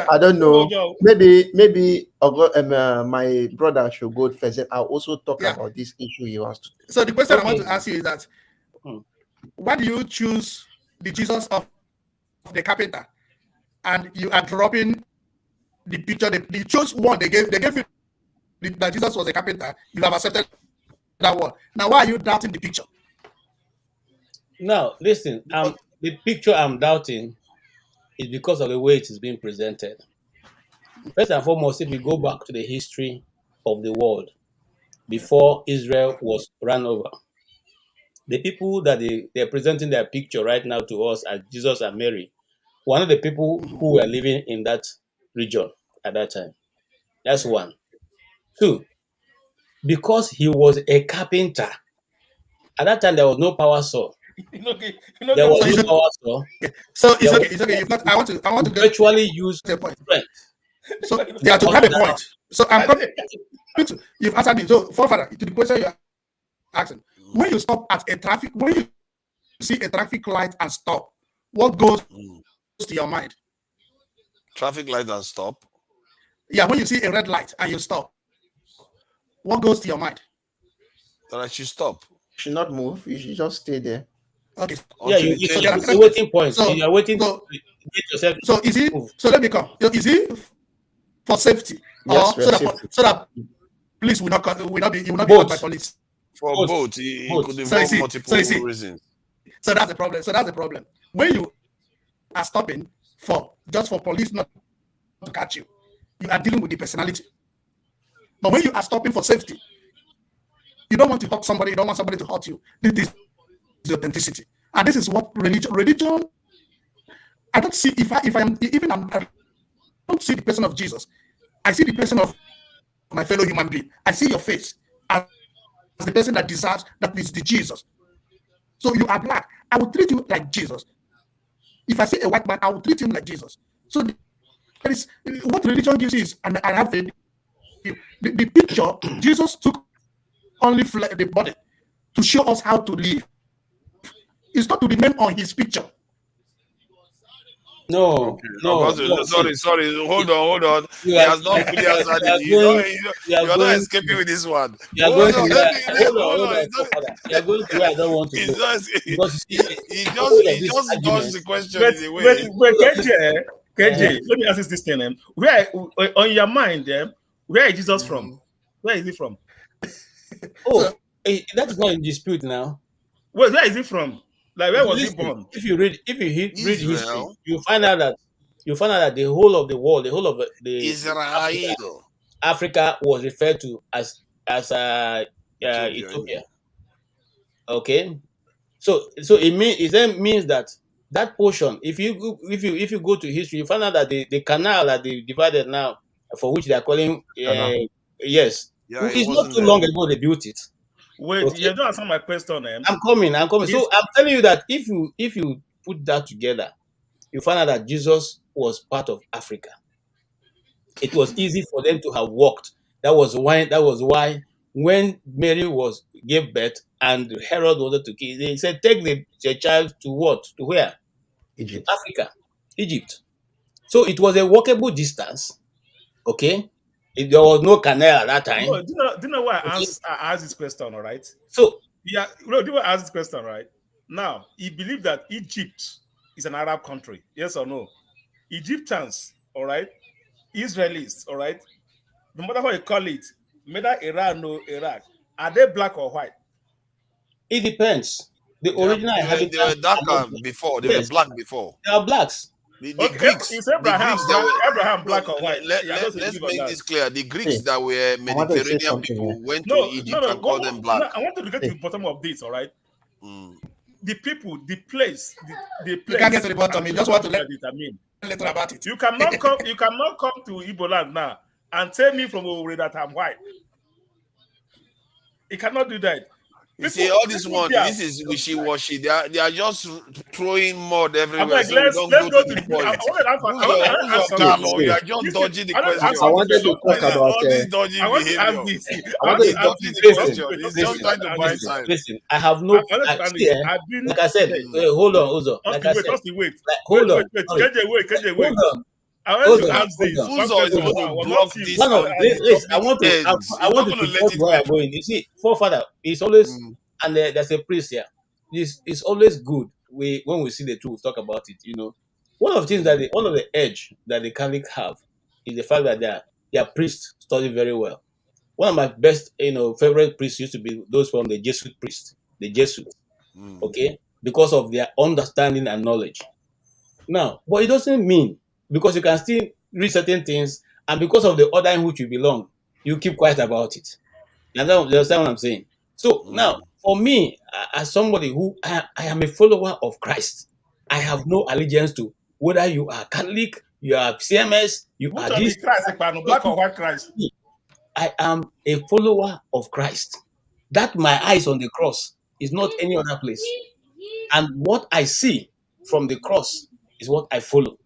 I don't know. Maybe my brother should go first. I'll also talk about this issue you asked. So the question I want to ask you is that, why do you choose the Jesus of the carpenter, and you are dropping the picture? They chose one. They gave you that Jesus was a carpenter. You have accepted that one. Now, why are you doubting the picture? Now, listen. The picture I'm doubting is because of the way it is being presented. First and foremost, if we go back to the history of the world before Israel was run over, the people that they're presenting their picture right now to us as Jesus and Mary, one of the people who were living in that region at that time. That's one. Two, because he was a carpenter. At that time, there was no power saw. There was no power saw. So it's okay. I want to virtually use the point. So they are to have a point. So I'm coming to, you've answered me. So, forefather, to the question you're asking, when you stop at a traffic, when you see a traffic light and stop, what goes to your mind? Traffic light and stop? Yeah, when you see a red light and you stop, what goes to your mind? That I should stop. You should not move. You should just stay there. Okay. Yeah, it's a waiting point. So you're waiting to get yourself. So is it? So let me come. Is it for safety? Yes, so that police will not be caught by police. For both, it could involve multiple reasons. So that's the problem. So that's the problem. When you are stopping just for police not to catch you, you are dealing with the personality. But when you are stopping for safety, you don't want to hurt somebody. You don't want somebody to hurt you. This is the authenticity, and this is what religion. I don't see I don't see the person of Jesus. I see the person of my fellow human being. I see your face as the person that deserves, that is the Jesus. So you are black. I will treat you like Jesus. If I see a white man, I will treat him like Jesus. So that is what religion gives is, and I have the picture. Jesus took only the body to show us how to live. is not to be named on his picture. No, Sorry. Hold on. He has not fully answered it. You're not escaping with this one. You are going to where I don't want to go. He just dodged the question in a way. Wait, KJ, let me ask you this thing. Where on your mind, where is Jesus from? Where is he from? That is not in dispute now. Where is he from? Like, where was he born? If you read history, you find out that the whole of the world, the whole of the Israel, Africa was referred to as Ethiopia. Okay, so it means that portion. If you go to history, you find out that the canal that they divided now, for which they are calling it's not too long ago they built it. Wait, okay. You don't answer my question. I'm coming. So I'm telling you that if you put that together, you find out that Jesus was part of Africa. It was easy for them to have walked. That was why when Mary gave birth and Herod wanted to kill, they said, take the child to what? To where? Egypt. Africa. Egypt. So it was a walkable distance. Okay. There was no canal at that time. No, do you know why I asked this question, all right? So, do you know why I asked this question, right? Now, he believed that Egypt is an Arab country. Yes or no? Egyptians, all right? Israelis, all right? No matter how you call it, whether Iran or Iraq, are they black or white? It depends. The original inhabitants. They were darker before. They were black before. They are blacks. The Greeks. Is Abraham black or white? Let's make this clear. The Greeks that were Mediterranean people went to Egypt and called them black. I want to get to the bottom of this, all right? The people, the place, the place. You can't get to the bottom. You just want to let it. I mean, little about it. You cannot come to Igbo land now and tell me from over that I'm white. You cannot do that. You see, all this one, this is wishy-washy. They are just throwing mud everywhere. Like, so let's go go to to the point. You are just dodging the question. I wanted to talk about all this dodging behavior. He's dodging the question. He's just trying to buy time. Listen, I have no. Like I said, hold on, Uzo. Like I said, hold on. Wait. I want to ask this. I want to support where I'm going. You see, forefather is always, and there's a priest here. It's always good when we see the truth, talk about it. You know, one of the things one of the edge that the Catholic have is the fact that their priests study very well. One of my best, favorite priests used to be those from the Jesuit priest, the Jesuits. Okay, because of their understanding and knowledge. Now, but it doesn't mean, because you can still read certain things, and because of the order in which you belong, you keep quiet about it. You understand what I'm saying? So now, for me, as somebody who I am a follower of Christ, I have no allegiance to whether you are Catholic, you are CMS, you are this. Black or white Christ? I am a follower of Christ. That my eyes on the cross is not any other place. And what I see from the cross is what I follow.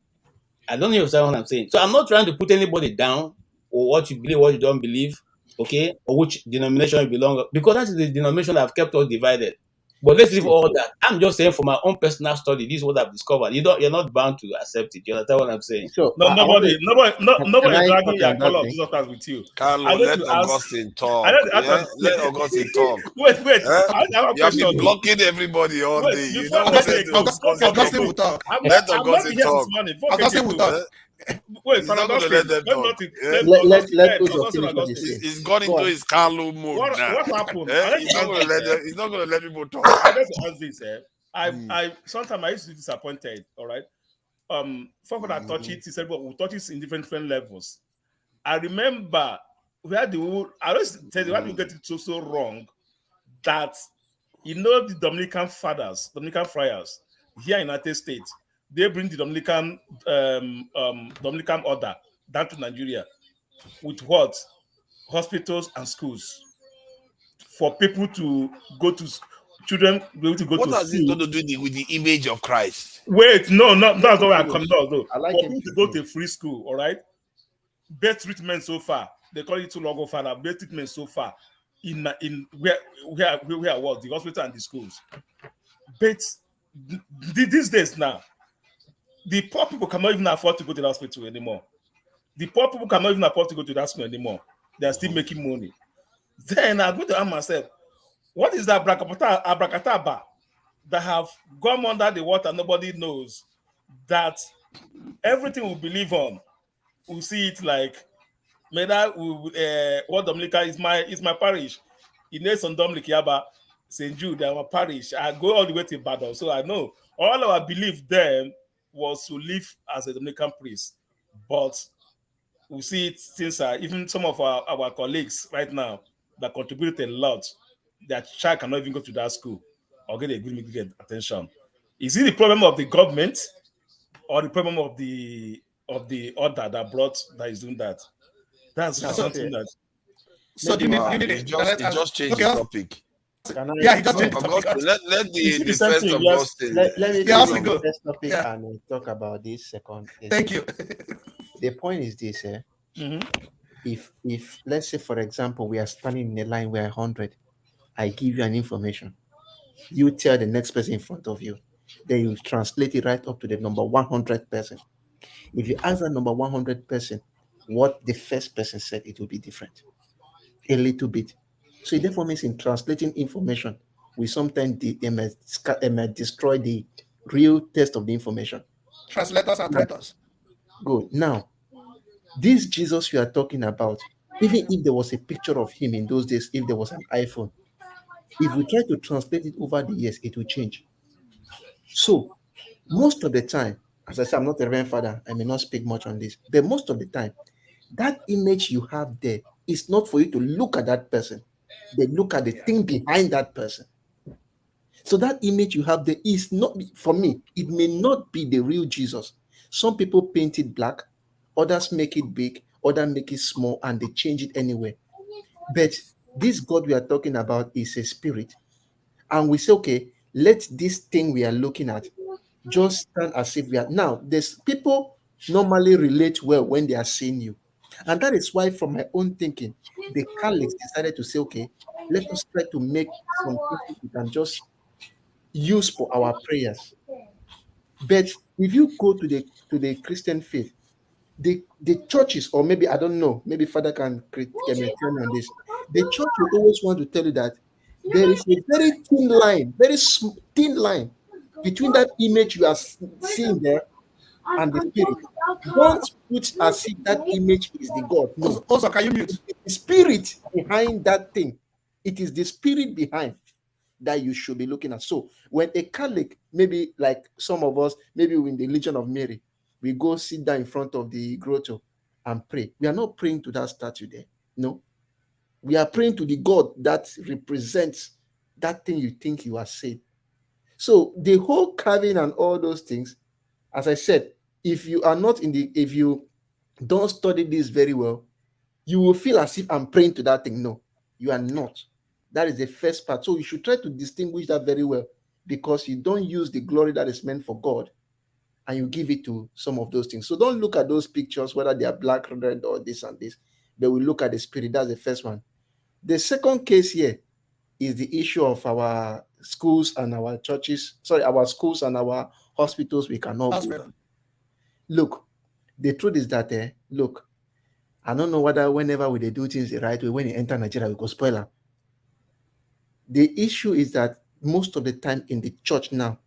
I don't understand what I'm saying. So I'm not trying to put anybody down or what you believe, what you don't believe, okay, or which denomination you belong, because that is the denomination that have kept us divided. But let's leave all that. I'm just saying for my own personal study, this is what I've discovered. You're not bound to accept it. You understand what I'm saying? So nobody dragging your color of Jesus Christ with you. Carlo, let Augustine talk. Let Augustine talk. Wait. You have been blocking everybody all day. You don't want to Augustine will talk. Let Augustine talk. Augustine will talk. Wait, he's not going to let them talk. He's gone into his Carlo mode now. What happened? He's not going to let people talk. I just ask this. Sometimes I used to be disappointed. All right. For that touch it, he said, "Well, we'll touch it in different levels." I remember we had I always tell you why you get it so wrong that the Dominican friars here in the United States. They bring the Dominican order down to Nigeria with what? Hospitals and schools for people to go to children be able to go to school. What has it got to do with the image of Christ? Wait, no, that's not where I'm coming out though. For people to go to a free school, all right? Best treatment so far. They call it too long father. Best treatment so far in where I was, the hospital and the schools. But these days now, the poor people cannot even afford to go to the hospital anymore. The poor people cannot even afford to go to that school anymore. They are still making money. Then I'm going to ask myself, what is that abracadabra that have gone under the water? Nobody knows that everything we believe on, we see it like, what Dominica is my parish. In Nelson Dominic Yaba, St. Jude, our parish. I go all the way to Badon, so I know all our belief then was to live as a Dominican priest. But we see it since even some of our colleagues right now that contributed a lot, their child cannot even go to that school or get a good attention. Is it the problem of the government or the problem of the order that is doing that? That's something that. So it just changed the topic. Yeah, he just changed the topic. Let the first of Augustine. Let me Yeah, the first topic and we'll talk about this second. Thank you. The point is this, if let's say for example we are standing in a line where 100, I give you an information, you tell the next person in front of you, then you translate it right up to the number 100 person. If you ask that number 100 person what the first person said, it will be different a little bit. So it therefore means in translating information, we sometimes might destroy the real text of the information. Translators and writers. Good. Now, this Jesus you are talking about, even if there was a picture of him in those days, if there was an iPhone, if we try to translate it over the years, it will change. So most of the time, as I said, I'm not a Reverend Father, I may not speak much on this, but most of the time, that image you have there is not for you to look at that person. They look at the thing behind that person. So that image you have there is not, for me, it may not be the real Jesus. Some people paint it black, others make it big, others make it small, and they change it anyway. But this God we are talking about is a spirit. And we say, okay, let this thing we are looking at just stand as if we are. Now, there's people normally relate well when they are seeing you. And that is why, from my own thinking, the Catholics decided to say, okay, let us try to make some things we can just use for our prayers. But if you go to the Christian faith, the churches, or maybe I don't know, maybe Father can tell me on this. The church will always want to tell you that there is a very thin line, very thin line between that image you are seeing there and the spirit. Don't put as if that image is the God. No. Also, can you mute? The spirit behind that thing. It is the spirit behind that you should be looking at. So when a Catholic, maybe like some of us, maybe in the Legion of Mary, we go sit down in front of the grotto and pray. We are not praying to that statue there. No. We are praying to the God that represents that thing you think you are saying. So the whole carving and all those things, as I said, if you don't study this very well, you will feel as if I'm praying to that thing. No, you are not. That is the first part. So you should try to distinguish that very well, because you don't use the glory that is meant for God and you give it to some of those things. So don't look at those pictures, whether they are black, red, or this and this, but we look at the spirit. That's the first one. The second case here is the issue of our schools and our churches. Sorry, our schools and our hospitals. We cannot go. Look, the truth is that, look, I don't know whether whenever we do things the right way, when you enter Nigeria, we go spoil them. The issue is that most of the time in the church now,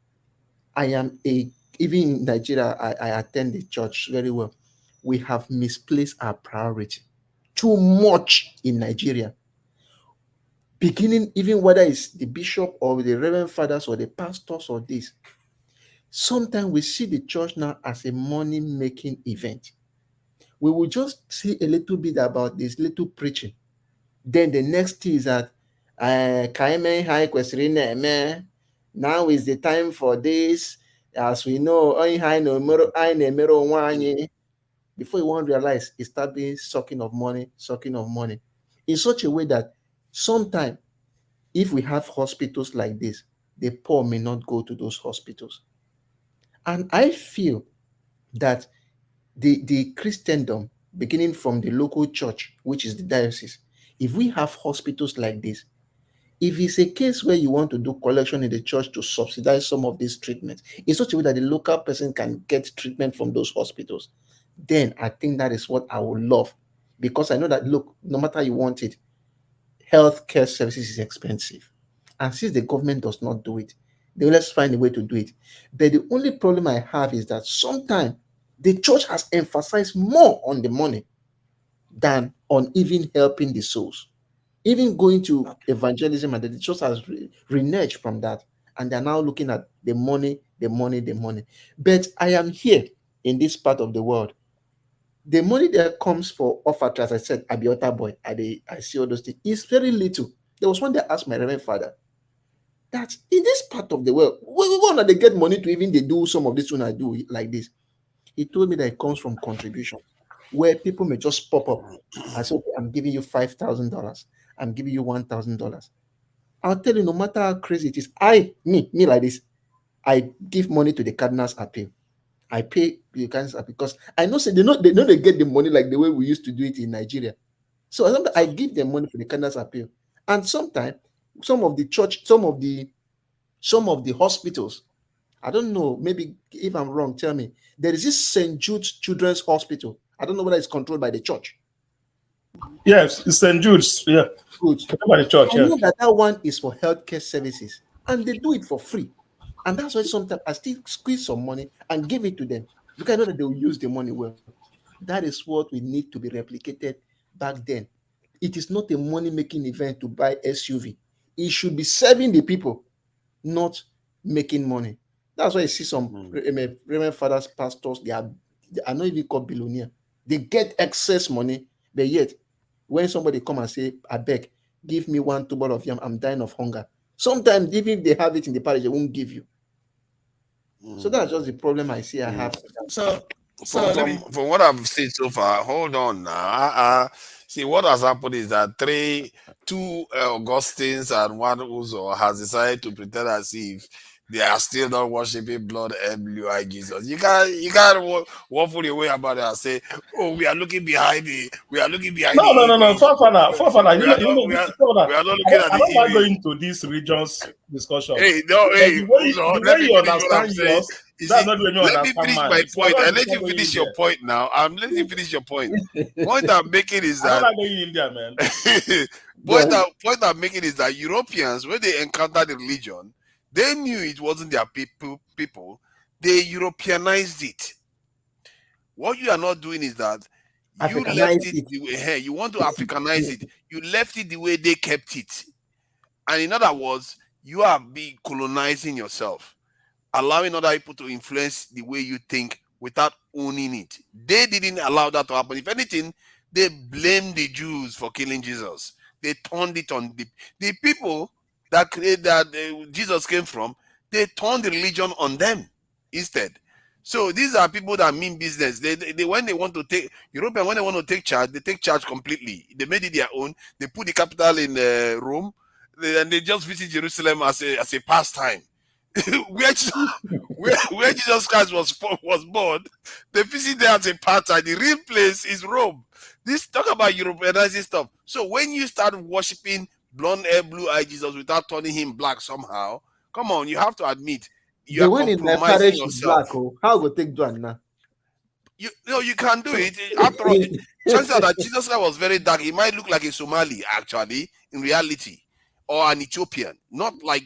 even in Nigeria, I attend the church very well. We have misplaced our priority too much in Nigeria. Beginning, even whether it's the bishop or the reverend fathers or the pastors or this, sometimes we see the church now as a money-making event. We will just see a little bit about this little preaching. Then the next thing is that now is the time for this. As we know, before you won't realize, it starts being sucking of money, in such a way that sometimes, if we have hospitals like this, the poor may not go to those hospitals. And I feel that the Christendom, beginning from the local church, which is the diocese, if we have hospitals like this, If it's a case where you want to do collection in the church to subsidize some of these treatments, in such a way that the local person can get treatment from those hospitals, then I think that is what I would love. Because I know that, look, no matter you want it, healthcare services is expensive. And since the government does not do it, they will let's find a way to do it. But the only problem I have is that sometimes the church has emphasized more on the money than on even helping the souls. Even going to evangelism, and the church has reneged from that, and they're now looking at the money, the money, the money. But I am here in this part of the world. The money that comes for offer, as I said, Abiota boy, I see all those things, is very little. There was one that asked my Reverend Father that in this part of the world, we want to get money to even they do some of this when I do like this. He told me that it comes from contribution, where people may just pop up and say, okay, I'm giving you $5,000. I'm giving you $1,000. I'll tell you, no matter how crazy it is, me like this, I give money to the Cardinals Appeal. I pay the Cardinals Appeal because I know they know they get the money like the way we used to do it in Nigeria. So I give them money for the Cardinals Appeal. And sometimes some of the church, some of the hospitals, I don't know, maybe if I'm wrong, tell me. There is this St. Jude's Children's Hospital. I don't know whether it's controlled by the church. Yes, it's St. Jude's. Yeah. Good. By the church, I know that one is for healthcare services, and they do it for free. And that's why sometimes I still squeeze some money and give it to them because I know that they will use the money well. That is what we need to be replicated back then. It is not a money-making event to buy SUV. It should be serving the people, not making money. That's why you see some Reverend Fathers, pastors, they are not even called billionaires. They get excess money, but yet when somebody come and say, I beg, give me 1 tuber of yam, I'm dying of hunger. Sometimes even if they have it in the parish, they won't give you. So that's just the problem I see I have. From what I've seen so far, hold on now. See, what has happened is that two Augustines and one Uzo has decided to pretend as if they are still not worshiping blood and blue eye Jesus. You can't waffle away about it and say, "Oh, we are looking behind it. We are looking behind." No. Fafana. We are not looking at the. I don't want to go into this region's discussion. The way you understand yours. Let me finish my point. I let you finish your point now. I'm letting you finish your point. Point I'm making is that I'm not going in India, man. point I'm making is that Europeans, when they encountered the religion, they knew it wasn't their people. They Europeanized it. What you are not doing is that you left it the way you want to Africanize it. You left it the way they kept it. And in other words, you are colonizing yourself, allowing other people to influence the way you think without owning it. They didn't allow that to happen. If anything, they blamed the Jews for killing Jesus. They turned it on the people that Jesus came from. They turned the religion on them instead. So these are people that mean business. They when they want to take European, when they want to take charge, they take charge completely. They made it their own. They put the capital in Rome, and they just visit Jerusalem as a pastime. where Jesus Christ was born, they visit there as a pastime. The real place is Rome. This talk about Europeanizing stuff. So when you start worshiping blonde hair, blue eye Jesus without turning him black somehow, come on, you have to admit you are compromising yourself. How go take one now? You can do it. After all, chances are that Jesus Christ was very dark. He might look like a Somali, actually, in reality, or an Ethiopian, not like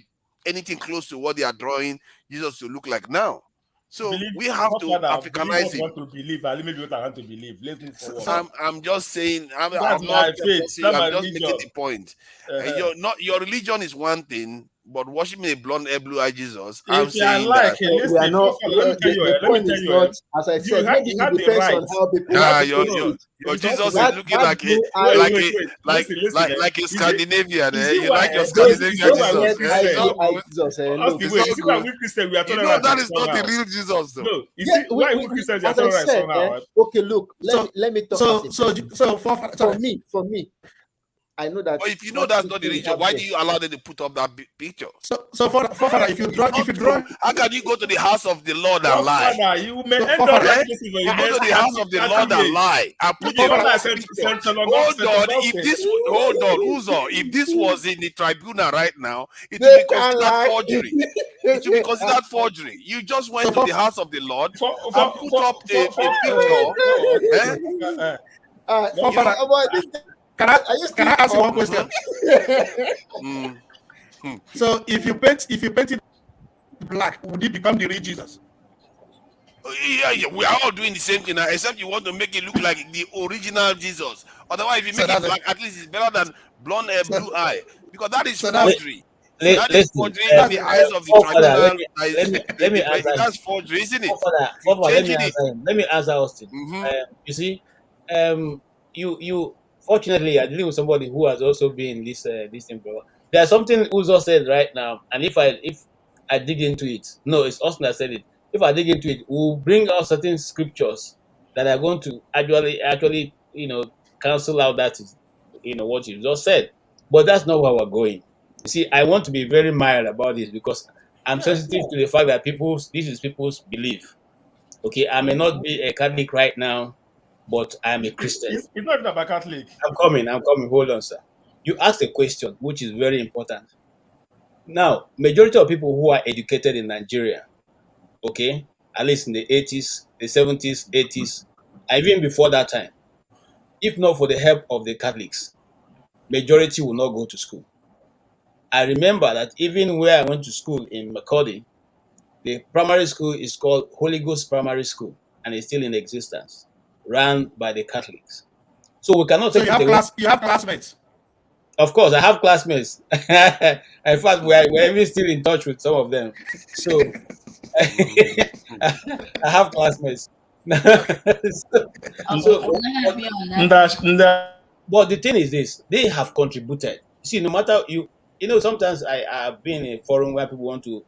anything close to what they are drawing Jesus to look like now. So we have to Africanize it. Want to believe, I want to believe. Let's move forward. I'm just saying. I'm not just making the point. Your religion is one thing, but worshiping a blonde hair, blue eye Jesus. If you like, let me tell you. As I said, maybe it depends on how people. Your Jesus is looking like a Scandinavian. You like your Scandinavian Jesus. That is not the real Jesus, though. No, you see why we Christians are right somehow. Okay, look, let me talk. So for me, I know that. But if you know that's not the religion, why do you allow them to put up that picture? So for if you draw, how can you go to the house of the Lord and lie? You may end up like this. You go to the house of the Lord and lie and put up that picture. Hold on, Uzo. If this was in the tribunal right now, it would be considered forgery. It would be considered forgery. You just went to the house of the Lord and put up a picture. Can I ask you one question? So if you paint it black, would it become the real Jesus? Yeah, we are all doing the same thing now, except you want to make it look like the original Jesus. Otherwise, if you make it black, at least it's better than blonde hair, blue eye, because that is forgery. That is forgery in the eyes of the tribunal. Let me answer. That's forgery, isn't it? Let me answer Austin. You see, you fortunately are dealing with somebody who has also been in this thing before. There's something Uzo said right now, and if I dig into it, no, it's Austin that said it. If I dig into it, we'll bring out certain scriptures that are going to actually cancel out that what you just said. But that's not where we're going. You see, I want to be very mild about this because I'm sensitive to the fact that this is people's belief. Okay, I may not be a Catholic right now, but I'm a Christian. It's not even about Catholic. I'm coming. Hold on, sir. You asked a question, which is very important. Now, majority of people who are educated in Nigeria, okay, at least in the 80s, the 70s, 80s, even before that time, if not for the help of the Catholics, majority will not go to school. I remember that even where I went to school in Makurdi, the primary school is called Holy Ghost Primary School, and it's still in existence, run by the Catholics. So we cannot take you have classmates? Of course, I have classmates. In fact, we're even still in touch with some of them. So I have classmates. But the thing is this, they have contributed. See, no matter sometimes I have been in a forum where people want to,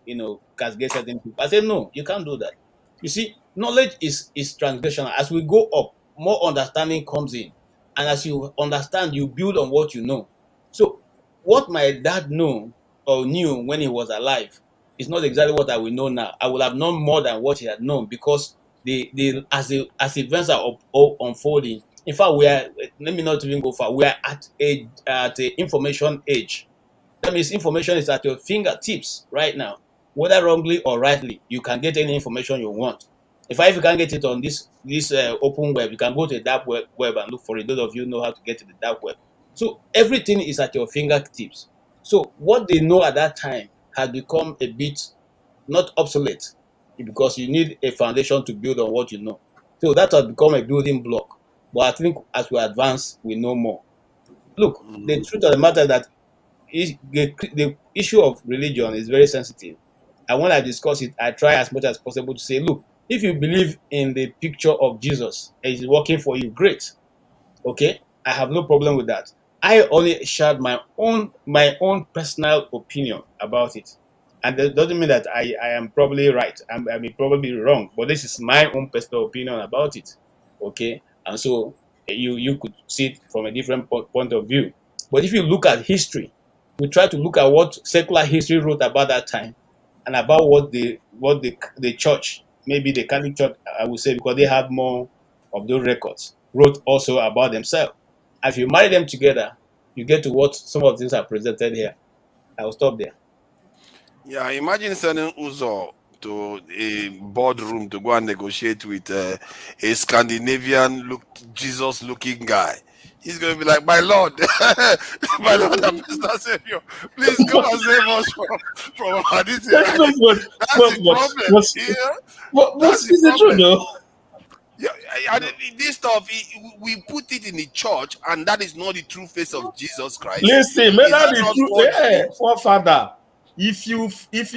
castigate certain people. I say, no, you can't do that. You see, knowledge is transactional. As we go up, more understanding comes in. And as you understand, you build on what you know. So what my dad knew when he was alive is not exactly what I will know now. I will have known more than what he had known because as events are unfolding, in fact, let me not even go far. We are at the information age. That means information is at your fingertips right now. Whether wrongly or rightly, you can get any information you want. If you can't get it on this open web, you can go to the dark web and look for it. Those of you know how to get to the dark web. So everything is at your fingertips. So what they know at that time has become a bit not obsolete because you need a foundation to build on what you know. So that has become a building block. But I think as we advance, we know more. Look, the truth of the matter is that the issue of religion is very sensitive. And when I discuss it, I try as much as possible to say, look, if you believe in the picture of Jesus and it's working for you, great. Okay, I have no problem with that. I only shared my own personal opinion about it. And that doesn't mean that I am probably right. I may probably be wrong, but this is my own personal opinion about it. Okay, and so you could see it from a different point of view. But if you look at history, we try to look at what secular history wrote about that time and about what the church, maybe the Catholic Church, I would say, because they have more of those records, wrote also about themselves. If you marry them together, you get to what some of the things are presented here. I will stop there. Yeah, imagine sending Uzo to a boardroom to go and negotiate with a Scandinavian Jesus-looking guy. He's going to be like, my Lord, my Lord and Mr. Savior, please come and save us from this. That's the problem. That's the problem. Yeah, and this stuff, we put it in the church, and that is not the true face of Jesus Christ. Listen, man, that is true. Yeah, forefather. If you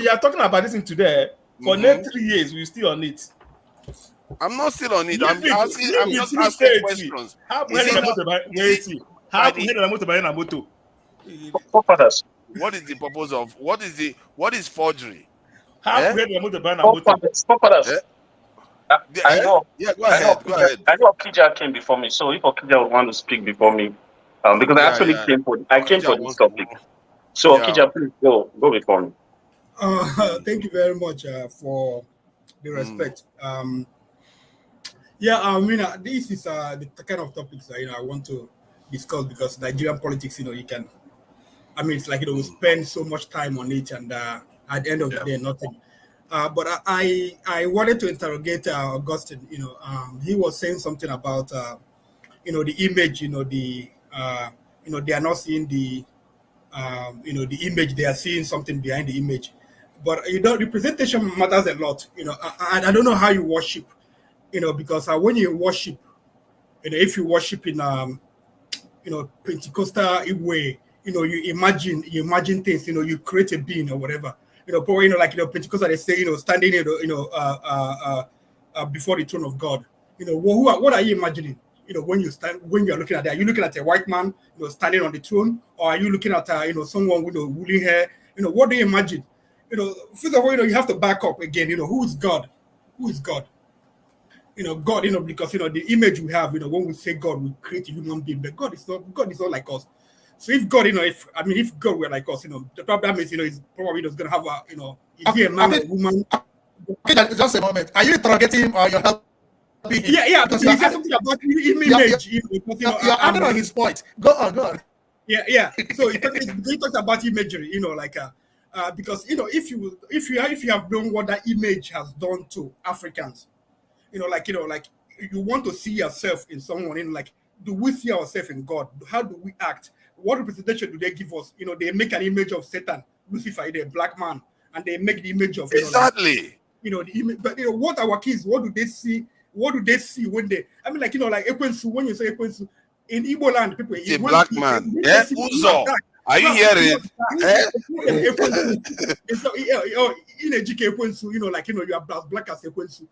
are talking about this in today, for next 3 years, we're still on it. I'm not still on it. I'm just asking questions. What is the purpose of what is forgery? I know. Yeah, go ahead. I know Okija came before me, so if Okija would want to speak before me, Because I actually came for this topic. So, Okija, please go before me. Thank you very much for the respect. This is the kind of topics that I want to discuss, because Nigerian politics, you can. It's like we spend so much time on it, and at the end of the day, nothing. But I wanted to interrogate Augustine. He was saying something about the image. They are not seeing the the image. They are seeing something behind the image. But representation matters a lot. I don't know how you worship. Because when you worship, if you worship in Pentecostal way, you imagine things. You create a being or whatever. But Pentecostal, they say, standing before the throne of God. What are you imagining? When you're looking at that, are you looking at a white man, standing on the throne, or are you looking at someone with woolly hair? What do you imagine? First of all, you have to back up again. Who is God? Who is God? God, because the image we have, when we say God, we create a human being, but God is not like us. So if God, if God were like us, the problem is, he's probably gonna have a, is he a man or a woman? Okay, just a moment. Are you interrogating him or you're helping? Yeah, because he said something about image. You're adding on his point. Go on. Yeah. So he talked about imagery, because if you have known what that image has done to Africans, you want to see yourself in someone, do we see ourselves in God? How do we act? What representation do they give us? They make an image of Satan, Lucifer, the black man, and they make the image of exactly. The image. But what our kids, what do they see? What do they see when they? Ekwensu. When you say Ekwensu in Igbo land, people. A black man. Yeah, Uzo. Are you hearing? In a GK Ekwensu, you are black as Ekwensu.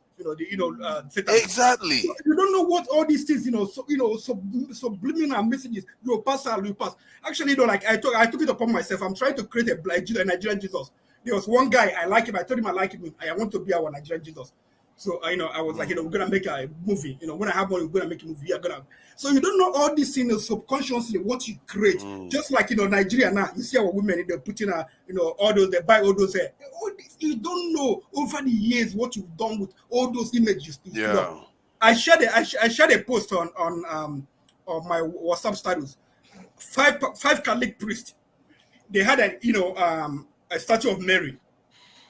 Satan. Exactly. So you don't know what all these things, subliminal messages. You pass. Actually, I took it upon myself. I'm trying to create a Nigerian Jesus. There was one guy I like him. I told him I like him. I want to be our Nigerian Jesus. So I was like, we're gonna make a movie. When I have money, we're gonna make a movie. So you don't know all these things subconsciously what you create. Just like Nigeria now, you see our women, they're putting all those, they buy all those hair. You don't know over the years what you've done with all those images. Yeah. I shared a post on my WhatsApp status. Five Catholic priests. They had a statue of Mary.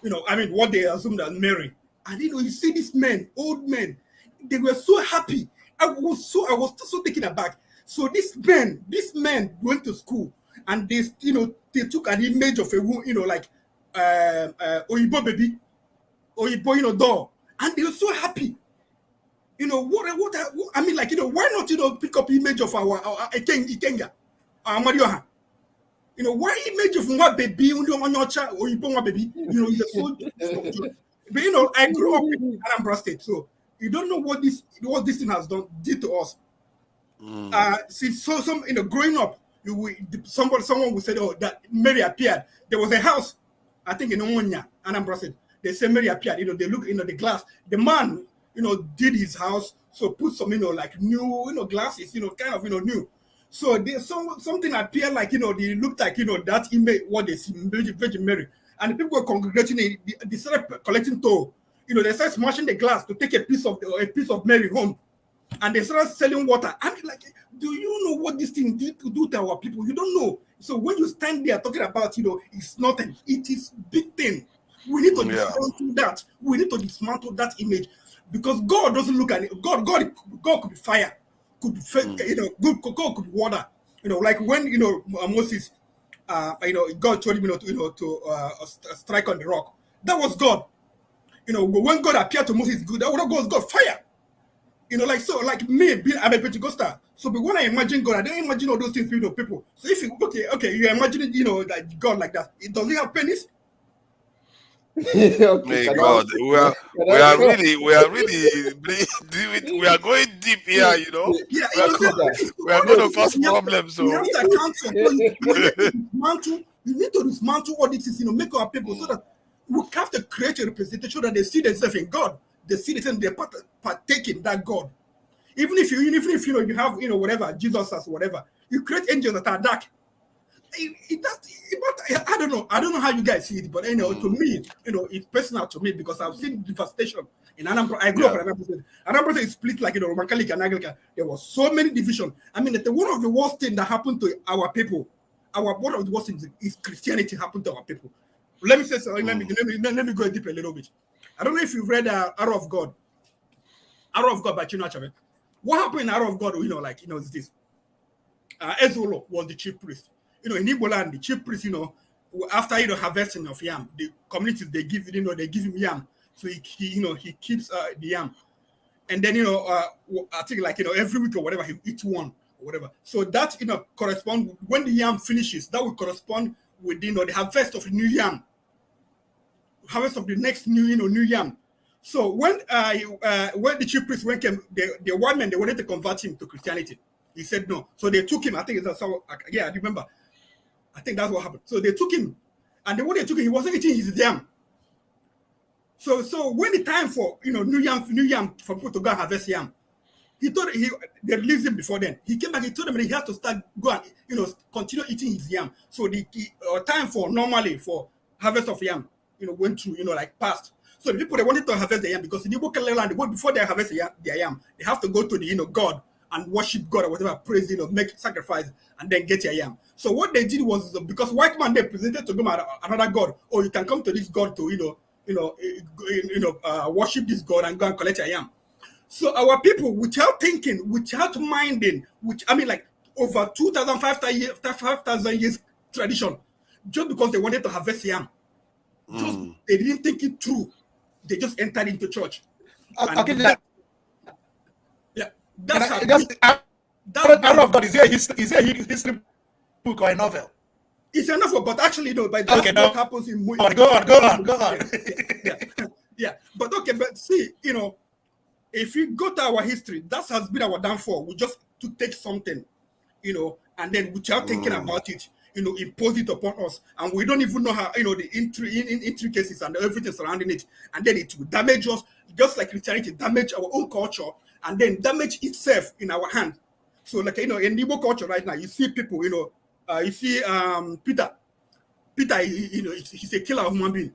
What they assumed as Mary. And you see these men, old men, they were so happy. I was so taken aback. So this men went to school and they took an image of a woman, Oyibo baby, Oyibo doll, and they were so happy. Why not pick up image of our Ikenga, Amadioha? Why image of what baby, Oyibo baby, so but I grew up in Anambra State, so you don't know what this thing did to us. Growing up, someone would say, that Mary appeared. There was a house, I think in Omonia, Anambra State. They say Mary appeared. They look the glass. The man, did his house, so put some new glasses, kind of new. So there's something appeared like they looked like that image what they see Virgin Mary. And the people were congregating. They started collecting toll. They started smashing the glass to take a piece of Mary home, and they started selling water. Do you know what this thing did to do to our people? You don't know. So when you stand there talking about, it's nothing. It is big thing. We need to dismantle that. We need to dismantle that image, because God doesn't look at it. God could be fire, could be God could be water. Like when Moses. God told him to strike on the rock. That was God. When God appeared to Moses, that was God fire. Like me, I'm a Pentecostal. So, but when I imagine God, I don't imagine all those things for people. So if you you're imagining that God like that, does he have penis? Okay, my God, we are going deep here, Yeah, we are going to cause problems. So you need to dismantle all these things, make our people so that we have to create a representation that they see themselves in God. They see themselves, they partake in that God. Even if you have whatever Jesus as whatever, You create angels that are dark. But I don't know. I don't know how you guys see it, but to me, it's personal to me because I've seen devastation in Anambra. I grew up in Anambra State. Anambra State is split like Roman Catholic and Anglican. There was so many divisions. I mean, one of the worst things that happened to our people, one of the worst things is Christianity happened to our people. Let me say something. Let me go deep a little bit. I don't know if you've read Arrow of God. Arrow of God by Chinua Achebe. What happened in Arrow of God? Is this. Ezolo was the chief priest. In Igbo land, the chief priest, after harvesting of yam, the communities they give him yam, so he keeps the yam, and then I think every week or whatever he eats one or whatever. So that correspond when the yam finishes, that will correspond with the harvest of new yam, harvest of the next new yam. So when the chief priest came, the white men they wanted to convert him to Christianity. He said no, so they took him. I think that's how. Yeah, I remember. I think that's what happened. So they took him, and when they took him, he wasn't eating his yam. So when the time for new yam for people to go and harvest yam, he thought they released him before then. He came back. He told them that he has to start go and continue eating his yam. So the time for harvest of yam went through passed. So the people they wanted to harvest the yam because in the Igbo land before they harvest their yam, they have to go to the God and worship God or whatever, praise, make sacrifice, and then get your yam. So what they did was because white man they presented to them another God, or you can come to this God to worship this God and go and collect your yam. So our people, without thinking, without minding, over 2,000, 5,000 years tradition, just because they wanted to harvest yam, they didn't think it through. They just entered into church. That's Arrow of God is a history book or a novel? It's a novel, but actually, but that's what happens in Go on. Yeah. But see, if you go to our history, that has been our downfall. We just to take something, and then without thinking about it, impose it upon us, and we don't even know how, the intricacies and everything surrounding it, and then it will damage us, just like Christianity damage our own culture, and then damage itself in our hand. So, in Igbo culture right now, you see people, you see Peter, he's a killer of human being.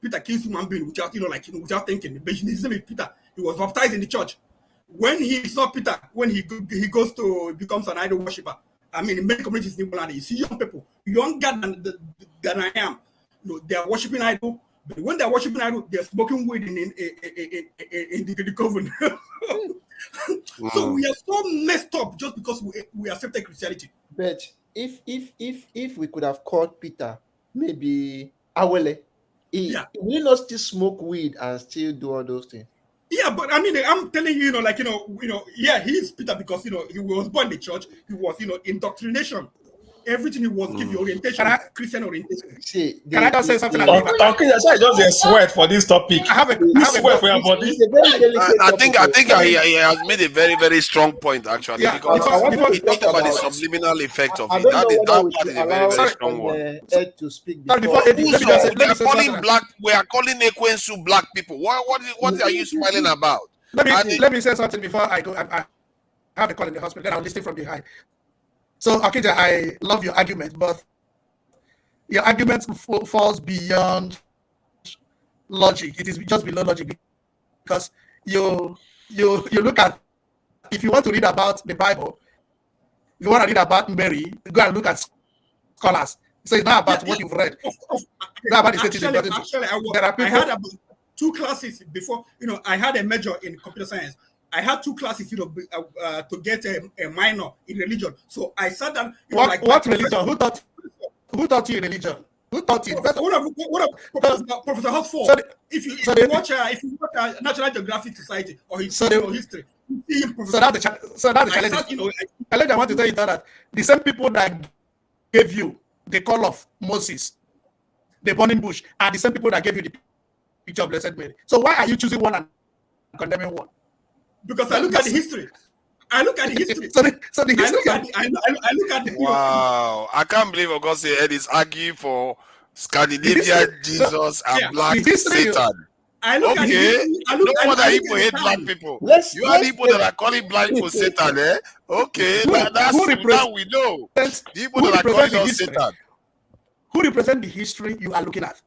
Peter kills human being without, without thinking. But his name is Peter. He was baptized in the church. When he is not Peter, when he becomes an idol worshiper. I mean, in many communities in Igbo land, you see young people, younger than I am. They are worshiping idol. But when they're worshiping idol, they're smoking weed in the coven. So we are so messed up just because we accepted Christianity. But if we could have called Peter, maybe Awele, he will not still smoke weed and still do all those things. Yeah, but I mean, I'm telling you, he is Peter because he was born in the church. He was, indoctrination. Everything he was giving orientation, Christian orientation. Can I just say something? Okay, that's why I just sweat for this topic. I have a sweat for your body. I think he has made a very, very strong point actually, because he talked about the subliminal effect of it. That part is a very, very strong one. To speak We are calling Ekwensu black people. What are you smiling about? Let me say something before I go. I have a call in the hospital. Then I'll listen from behind. So, Akija, I love your argument, but your argument falls beyond logic. It is just below logic because you look at, if you want to read about the Bible, if you want to read about Mary, go and look at scholars. So it's not about what you've read. It's not about the I had about 2 classes before. I had a major in computer science. I had 2 classes, to get a minor in religion. So I sat down. What religion? Who taught you religion? Who taught you? Professor Hosford. If you watch National Geographic Society or history, so that's the challenge. I want to tell you that the same people that gave you the call of Moses, the burning bush, are the same people that gave you the picture of Blessed Mary. So why are you choosing one and condemning one? Because I look at the history. So the history. I look at the. Wow! I can't believe Augustine is arguing for Scandinavian Jesus and black Satan. I look at Okay, history. I no look wonder at Igbo hate the black time. people. Let's You are the let's Igbo that are calling black people Satan, eh? Okay, that's who now we know. The Igbo that are calling us history? Satan. Who represent the history you are looking at?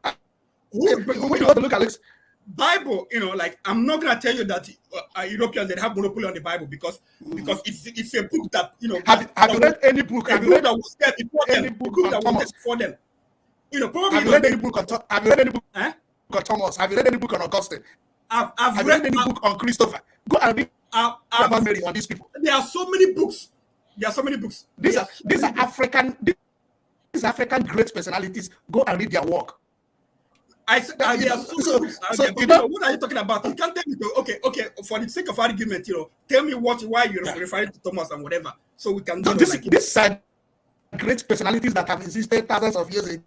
Who When you want to look at this, Bible, like I'm not gonna tell you that Europeans that have monopoly on the Bible because it's a book that have you read any book? Have you read that was there before them? any A book book on that was Thomas? there before them. Probably Have you read any book on Have you read any book on Thomas? Have you read any book on Augustine? I've Have you read any book on Christopher? Go and read about Mary on these people. There are so many books. There are so many books. These are African great personalities. Go and read their work. There are so many books. What are you talking about? You can't tell me. Okay. For the sake of argument, tell me why you're referring to Thomas and whatever, so we can. These are great personalities that have existed thousands of years ago.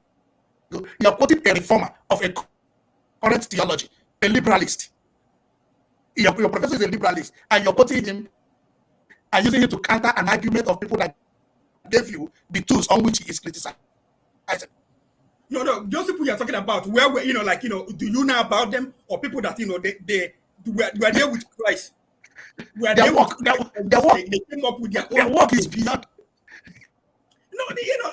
You are quoting a reformer of a current theology, a liberalist. Your professor is a liberalist, and you're quoting him and using him to counter an argument of people that gave you the tools on which he is criticizing. No, those people you're talking about, where do you know about them, or people that they were there with Christ? Their work they came up with their work is beyond. No,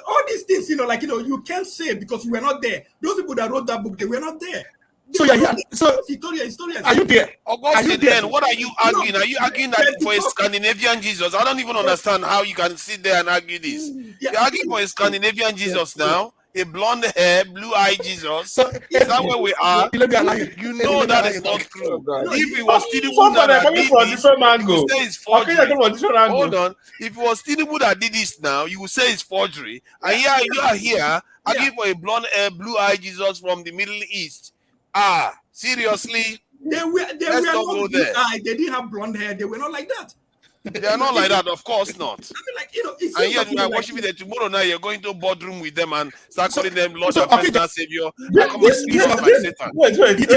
all these things, you can't say because you were not there. Those people that wrote that book, they were not there. So you're here. So historians. Are you there? Augustine, then what are you arguing? Are you arguing that for a Scandinavian Jesus? I don't even understand how you can sit there and argue this. You're arguing for a Scandinavian Jesus now, a blonde hair, blue-eyed Jesus. So, is that where we are? You know that is not true. If it was Tinubu that did this, you would say it's forgery. Hold on. If it was Tinubu that did this now, you would say it's forgery. And yeah, you are here arguing for a blonde hair, blue-eyed Jesus from the Middle East. Seriously? They were not blue eyed. They didn't have blonde hair. They were not like that. They are not like that, of course not. It's and yet you are worshiping them. Tomorrow night you're going to a boardroom with them and start calling them Lord and personal Savior. If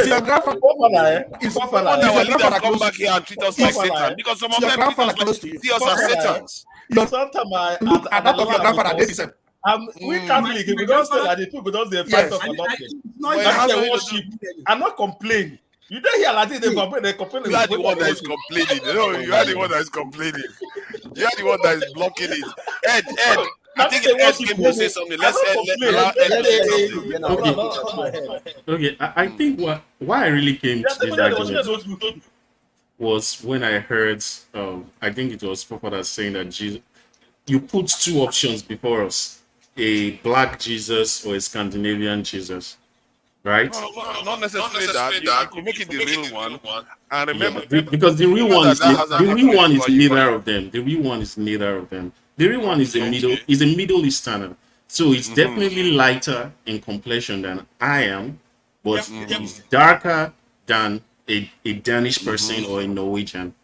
your grandfather, our leaders come back here and treat us like Satan, because some of them see us as Satans. We Catholic, we don't say that the people don't they fight us for nothing. They worship. I'm not complaining. You don't hear like they complain. You are the one that is complaining. You are the one that is complaining. You are the one that is blocking it. Ed, I think Ed came to say something. Let's Okay, I think why I really came to this argument was when I heard, I think it was Papa saying that Jesus, you put two options before us. A black Jesus or a Scandinavian Jesus, right? No, not necessarily that. You make it the real one. And remember, because the real one is neither of them. The real one is neither of them. The real one is a Middle Easterner, so it's definitely lighter in complexion than I am, but it's darker than a Danish person or a Norwegian,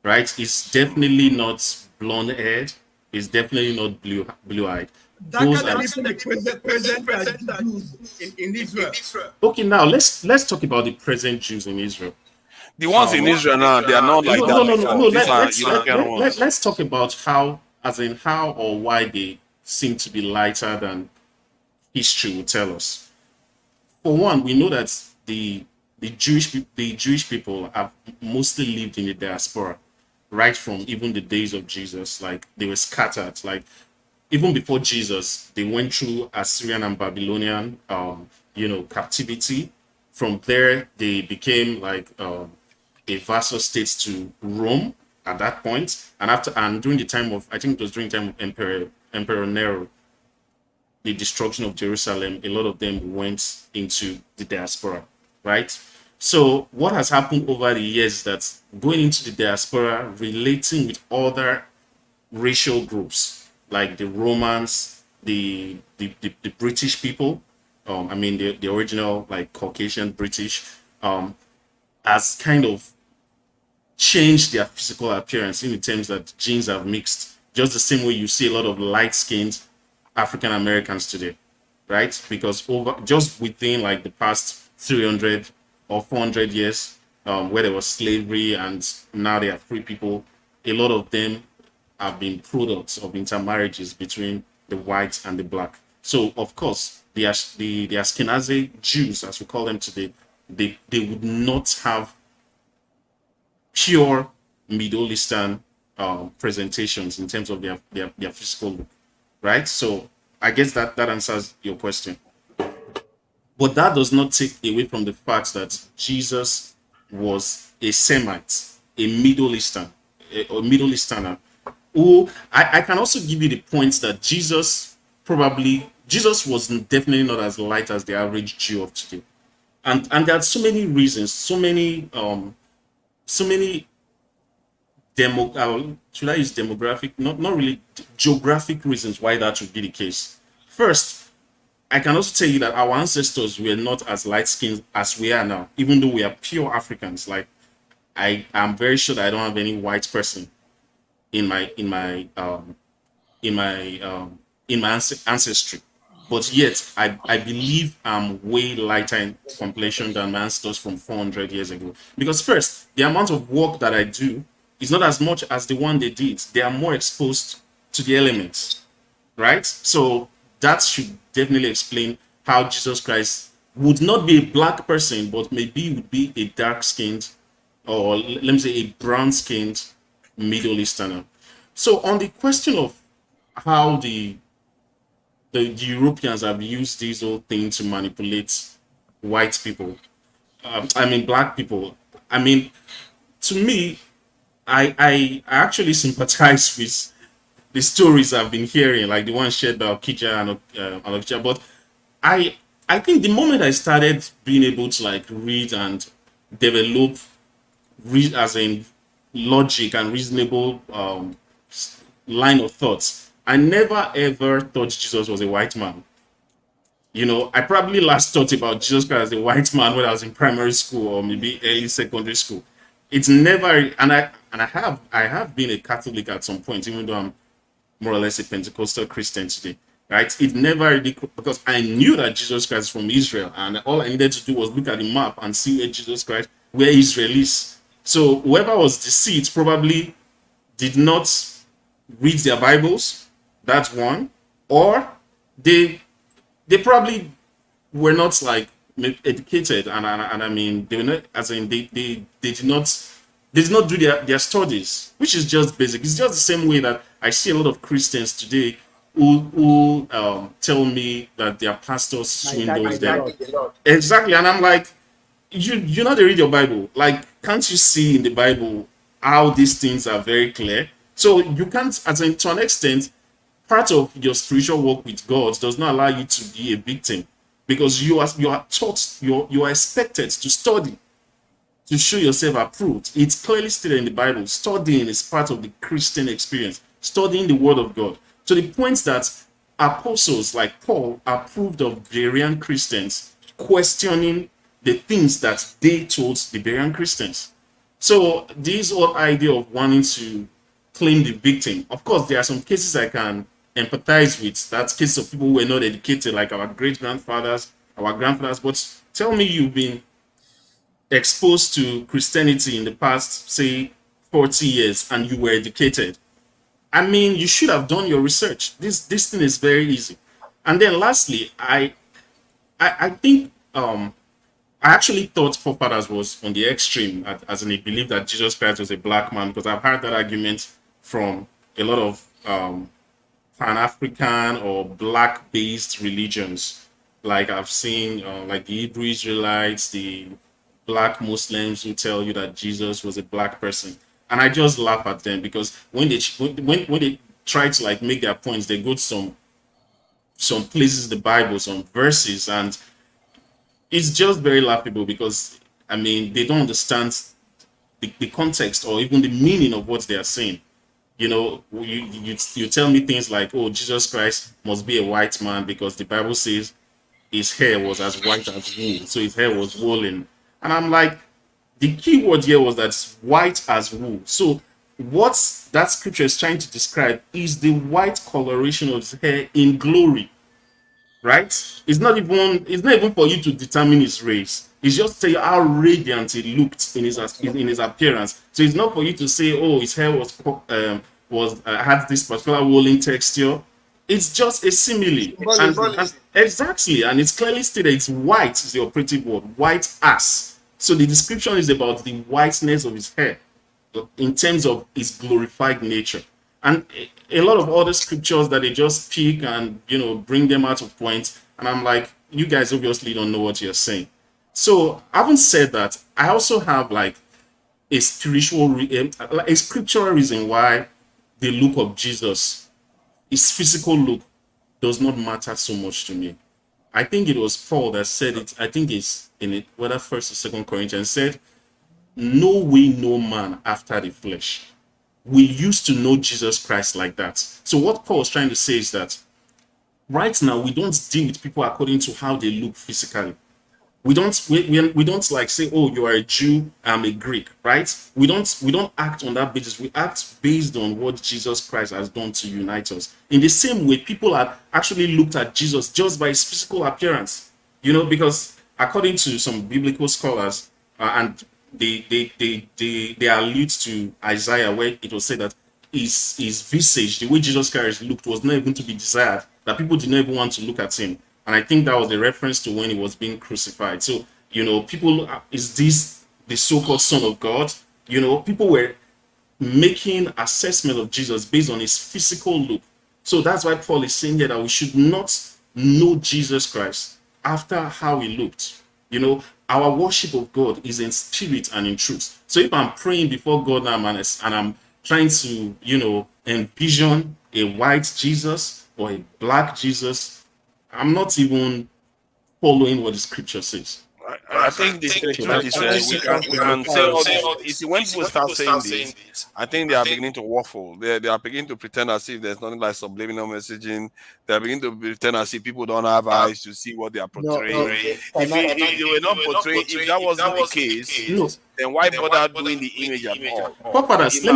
right? It's definitely not blonde-haired. It's definitely not blue-eyed. Darker than even the present Jews in Israel. Okay, now let's talk about the present Jews in Israel. The ones in Israel now, they are not like that. Let's talk about how or why they seem to be lighter than history will tell us. For one, we know that the Jewish people have mostly lived in the diaspora, right from even the days of Jesus. Like they were scattered. Like even before Jesus, they went through Assyrian and Babylonian, captivity. From there, they became like a vassal state to Rome at that point. And during the time of, I think it was during the time of Emperor Nero, the destruction of Jerusalem, a lot of them went into the diaspora, right? So what has happened over the years is that going into the diaspora, relating with other racial groups, like the Romans, the British people, the original like Caucasian British, has kind of changed their physical appearance in the terms that genes have mixed, just the same way you see a lot of light-skinned African Americans today, right? Because just within like the past 300 or 400 years, where there was slavery and now they are free people, a lot of them have been products of intermarriages between the white and the black. So of course, the Ashkenazi Jews, as we call them today, they would not have pure Middle Eastern presentations in terms of their physical look, right? So I guess that answers your question. But that does not take away from the fact that Jesus was a Semite, a Middle Easterner, who I can also give you the points that Jesus was definitely not as light as the average Jew of today. And there are so many reasons, should I use demographic? Not really, geographic reasons why that would be the case. First, I can also tell you that our ancestors were not as light-skinned as we are now, even though we are pure Africans. Like, I'm very sure that I don't have any white person in my ancestry, but yet I believe I'm way lighter in complexion than my ancestors from 400 years ago. Because first, the amount of work that I do is not as much as the one they did. They are more exposed to the elements, right? So that should definitely explain how Jesus Christ would not be a black person, but maybe would be a dark-skinned, or let me say a brown-skinned Middle Easterner. So on the question of how the Europeans have used this whole thing to manipulate white people, black people, to me, I actually sympathize with the stories I've been hearing, like the one shared by Okija and Okija. But I think the moment I started being able to like read and develop as in logic and reasonable line of thoughts, I never ever thought Jesus was a white man. You know, I probably last thought about Jesus Christ as a white man when I was in primary school or maybe early secondary school. It's never, and I have been a Catholic at some point, even though I'm more or less a Pentecostal Christian today, right? It never really, because I knew that Jesus Christ is from Israel, and all I needed to do was look at the map and see where Jesus Christ, where Israel is. So whoever was deceived probably did not read their Bibles. That's one, or they probably were not like educated, and I mean they were not, as in they did not do their studies, which is just basic. It's just the same way that I see a lot of Christians today who tell me that their pastors swindles them. Exactly, and I'm like, you know, they read your Bible. Like, can't you see in the Bible how these things are very clear? So you can't, as in, to an extent, part of your spiritual work with God does not allow you to be a victim, because you are taught, you are expected to study to show yourself approved. It's clearly stated in the Bible. Studying is part of the Christian experience. Studying the Word of God, to the point that apostles like Paul approved of Berean Christians questioning the things that they told the Berean Christians. So this whole idea of wanting to claim the victim, of course, there are some cases I can empathize with. That's cases of people who were not educated, like our great-grandfathers, our grandfathers. But tell me you've been exposed to Christianity in the past, say, 40 years, and you were educated. I mean, you should have done your research. This thing is very easy. And then lastly, I think I actually thought forefathers was on the extreme, as in they believe that Jesus Christ was a black man, because I've heard that argument from a lot of Pan-African or black-based religions. Like I've seen like the Hebrew Israelites, the black Muslims who tell you that Jesus was a black person. And I just laugh at them, because when they try to like make their points, they go to some places in the Bible, some verses, and it's just very laughable, because I mean they don't understand the context or even the meaning of what they are saying. You know, you tell me things like, oh, Jesus Christ must be a white man because the Bible says his hair was as white as wool, so his hair was woolen. And I'm like, the key word here was that it's white as wool. So what that scripture is trying to describe is the white coloration of his hair in glory, right? It's not even for you to determine his race. It's just to tell you how radiant he looked in his appearance. So it's not for you to say, oh, his hair was had this particular woolen texture, It's just a simile. And exactly, and it's clearly stated it's white is the operative word, white ass. So the description is about the whiteness of his hair in terms of his glorified nature. And a lot of other scriptures that they just pick and, you know, bring them out of point. And I'm like, you guys obviously don't know what you're saying. So having said that, I also have like a a scriptural reason why the look of Jesus, his physical look, does not matter so much to me. I think it was Paul that said it. I think it's in it, whether First or Second Corinthians, said, "No we know man after the flesh." We used to know Jesus Christ like that. So what Paul is trying to say is that right now we don't deal with people according to how they look physically. We don't like say, oh, you are a Jew, I'm a Greek, right? We don't act on that basis. We act based on what Jesus Christ has done to unite us. In the same way, people have actually looked at Jesus just by his physical appearance, you know, because according to some biblical scholars, and they allude to Isaiah, where it was said that his visage, the way Jesus Christ looked, was not even to be desired, that people did not even want to look at him. And I think that was a reference to when he was being crucified. So, you know, people, is this the so-called Son of God? You know, people were making assessment of Jesus based on his physical look. So that's why Paul is saying here that we should not know Jesus Christ after how he looked. You know, our worship of God is in spirit and in truth. So if I'm praying before God now and I'm trying to, you know, envision a white Jesus or a black Jesus, I'm not even following what the scripture says. I think the truth is we can say all this. When people start saying this, I think they are beginning to waffle. They are beginning to pretend as if there's nothing like subliminal messaging. They are beginning to pretend as if people don't have eyes to see what they are portraying. If they were not portraying, if that wasn't the case, then why bother doing the image at all? Fathers, let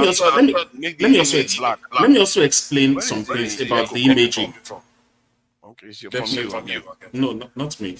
me also explain some things about the imagery. Okay, it's from you. No, not me.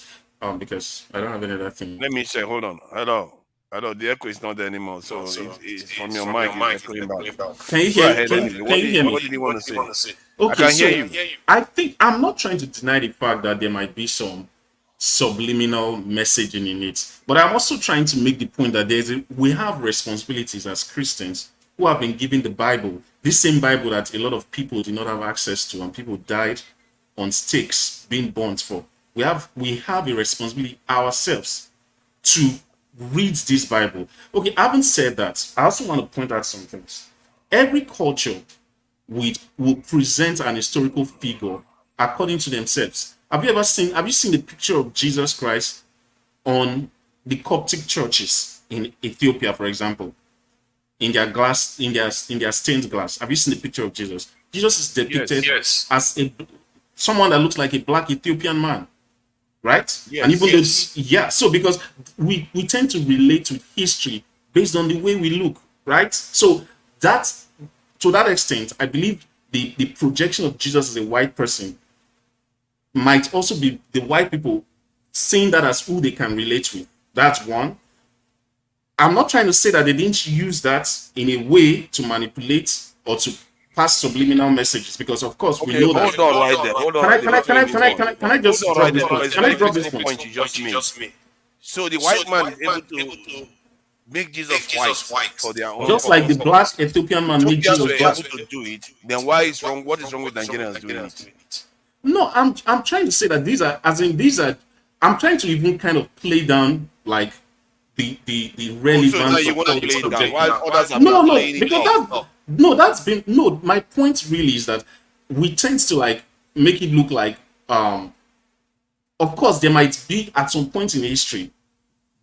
Because I don't have any other thing. Let me say, hold on. Hello. The echo is not there anymore. So it's from your mic. Can you hear me? What did you want to say? Okay, I can hear you. I think I'm not trying to deny the fact that there might be some subliminal messaging in it, but I'm also trying to make the point that we have responsibilities as Christians who have been given the Bible, this same Bible that a lot of people did not have access to, and people died on stakes being burnt for. We have a responsibility ourselves to read this Bible. Okay, having said that, I also want to point out some things. Every culture will present an historical figure according to themselves. Have you seen the picture of Jesus Christ on the Coptic churches in Ethiopia, for example? In their stained glass. Have you seen the picture of Jesus? Jesus is depicted as someone that looks like a black Ethiopian man. Right? Yes, and even though, so because we tend to relate to history based on the way we look, right? So to that extent, I believe the projection of Jesus as a white person might also be the white people seeing that as who they can relate with. That's one. I'm not trying to say that they didn't use that in a way to manipulate or to pass subliminal messages, because of course we know that. Hold on right there. Hold on. Can I just drop this point? Can I drop this point? You just made. So the white man is able to make Jesus white for their own. Just like the black Ethiopian man made Jesus black. To do it, then why is wrong? What is wrong with Nigerians doing it? No, I'm trying to say that these are. I'm trying to even kind of play down like the relevance. So now you want to play it down while others are playing it down. My point really is that we tend to like make it look like of course there might be at some point in history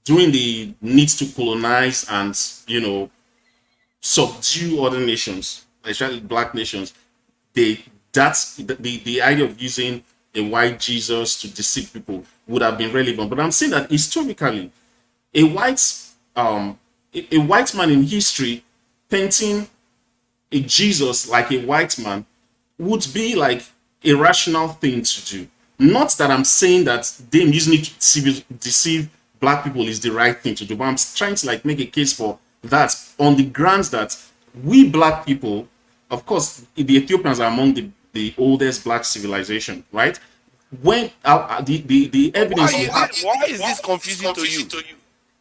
during the need to colonize and subdue other nations, especially black nations, the idea of using a white Jesus to deceive people would have been relevant. But I'm saying that historically a white man in history painting a Jesus like a white man would be like a rational thing to do. Not that I'm saying that them using it to deceive black people is the right thing to do, but I'm trying to like make a case for that on the grounds that we black people, of course, the Ethiopians are among the the oldest black civilization, right? When the evidence Why is this confusing to you?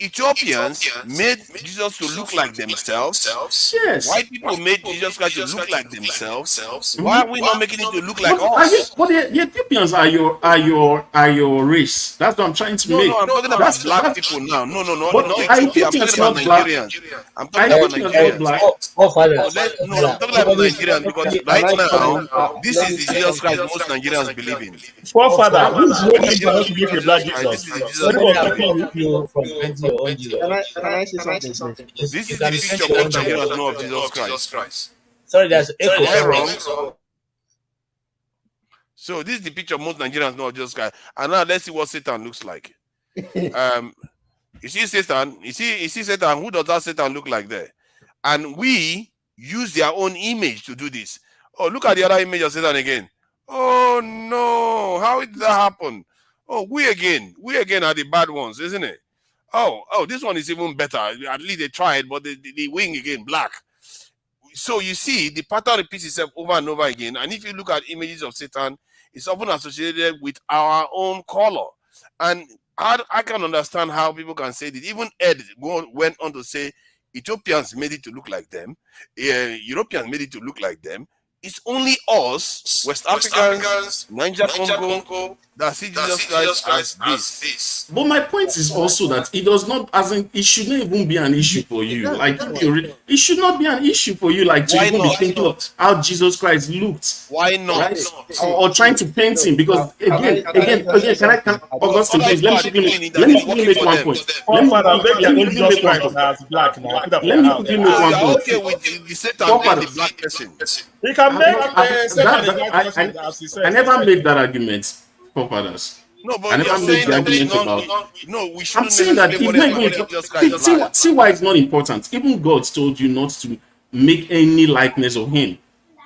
Ethiopians made Jesus to look like themselves. Yes. White people made Jesus Christ to look like themselves. Mhm. Why are we not making it to look like But us? the Ethiopians are your race. That's what I'm trying to make. I'm talking about black people now. No, But not are Ethiopia. I'm Ethiopians talking about not black? Nigerians. I'm Are talking about Ethiopians not Nigerians. black? I'm talking about Nigerians because right now, this let is me the say Jesus Christ something. most Nigerians believe in. Forefather, who is When waiting for us to Nigerians make a believe black Jesus Christ, Jesus? this is the Jesus What Christ. about keeping You from plenty your own Jesus. Can I say something, please? This You is can the be picture plenty most your own Nigerians Jesus. know of Jesus Christ. Sorry, there's echo. Am I wrong? So this is the picture most Nigerians know of Jesus Christ. And now let's see what Satan looks like. You see Satan? You see Satan? Who does that Satan look like there? And we use their own image to do this. Oh, look at the other image of Satan again. Oh no, how did that happen? Oh, we again are the bad ones, isn't it? Oh, this one is even better. At least they tried, but the wing again, black. So you see, the pattern repeats itself over and over again. And if you look at images of Satan, it's often associated with our own color. And I can understand how people can say this. Even Ed went on to say Ethiopians made it to look like them. Europeans made it to look like them. It's only us, West Africans, Niger Congo, that see Jesus Christ as this. But my point is also that it does not, as in, it should not even be an issue for you. Like, it should not be an issue for you, like, to Why even be not? thinking of how Jesus Christ looked. Why not? Right? Or trying to paint him, because again, Augustine, please, let me quickly make one point. Let me quickly make one point. Let me quickly make one point. Okay with the Satan being the black person. He can make I never made that argument, forefathers. No, but I never you're made saying the that argument it's about. not, no, we I'm shouldn't saying that necessarily it's not worry even. about Jesus Christ black. See why it's not important. Even God told you not to make any likeness of Him.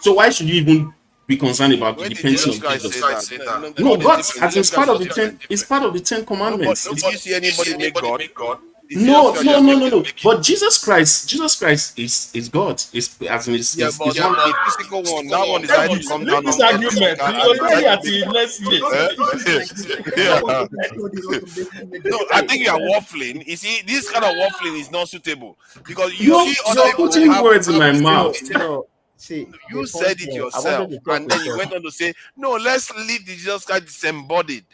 So why should you even be concerned about the painting of Jesus? No, God, as it's part of the 10. It's part of the 10 Commandments. Did you see anybody make God? No. But Jesus Christ is God. Is as in is Yeah, is but one. the physical one, that one is like to come down this on argument. No, I think you are waffling. You see, this kind of waffling is not suitable because you see other people putting have words in my mouth. No, see, you said it yourself, and then you went on to say, "No, let's leave the Jesus Christ disembodied."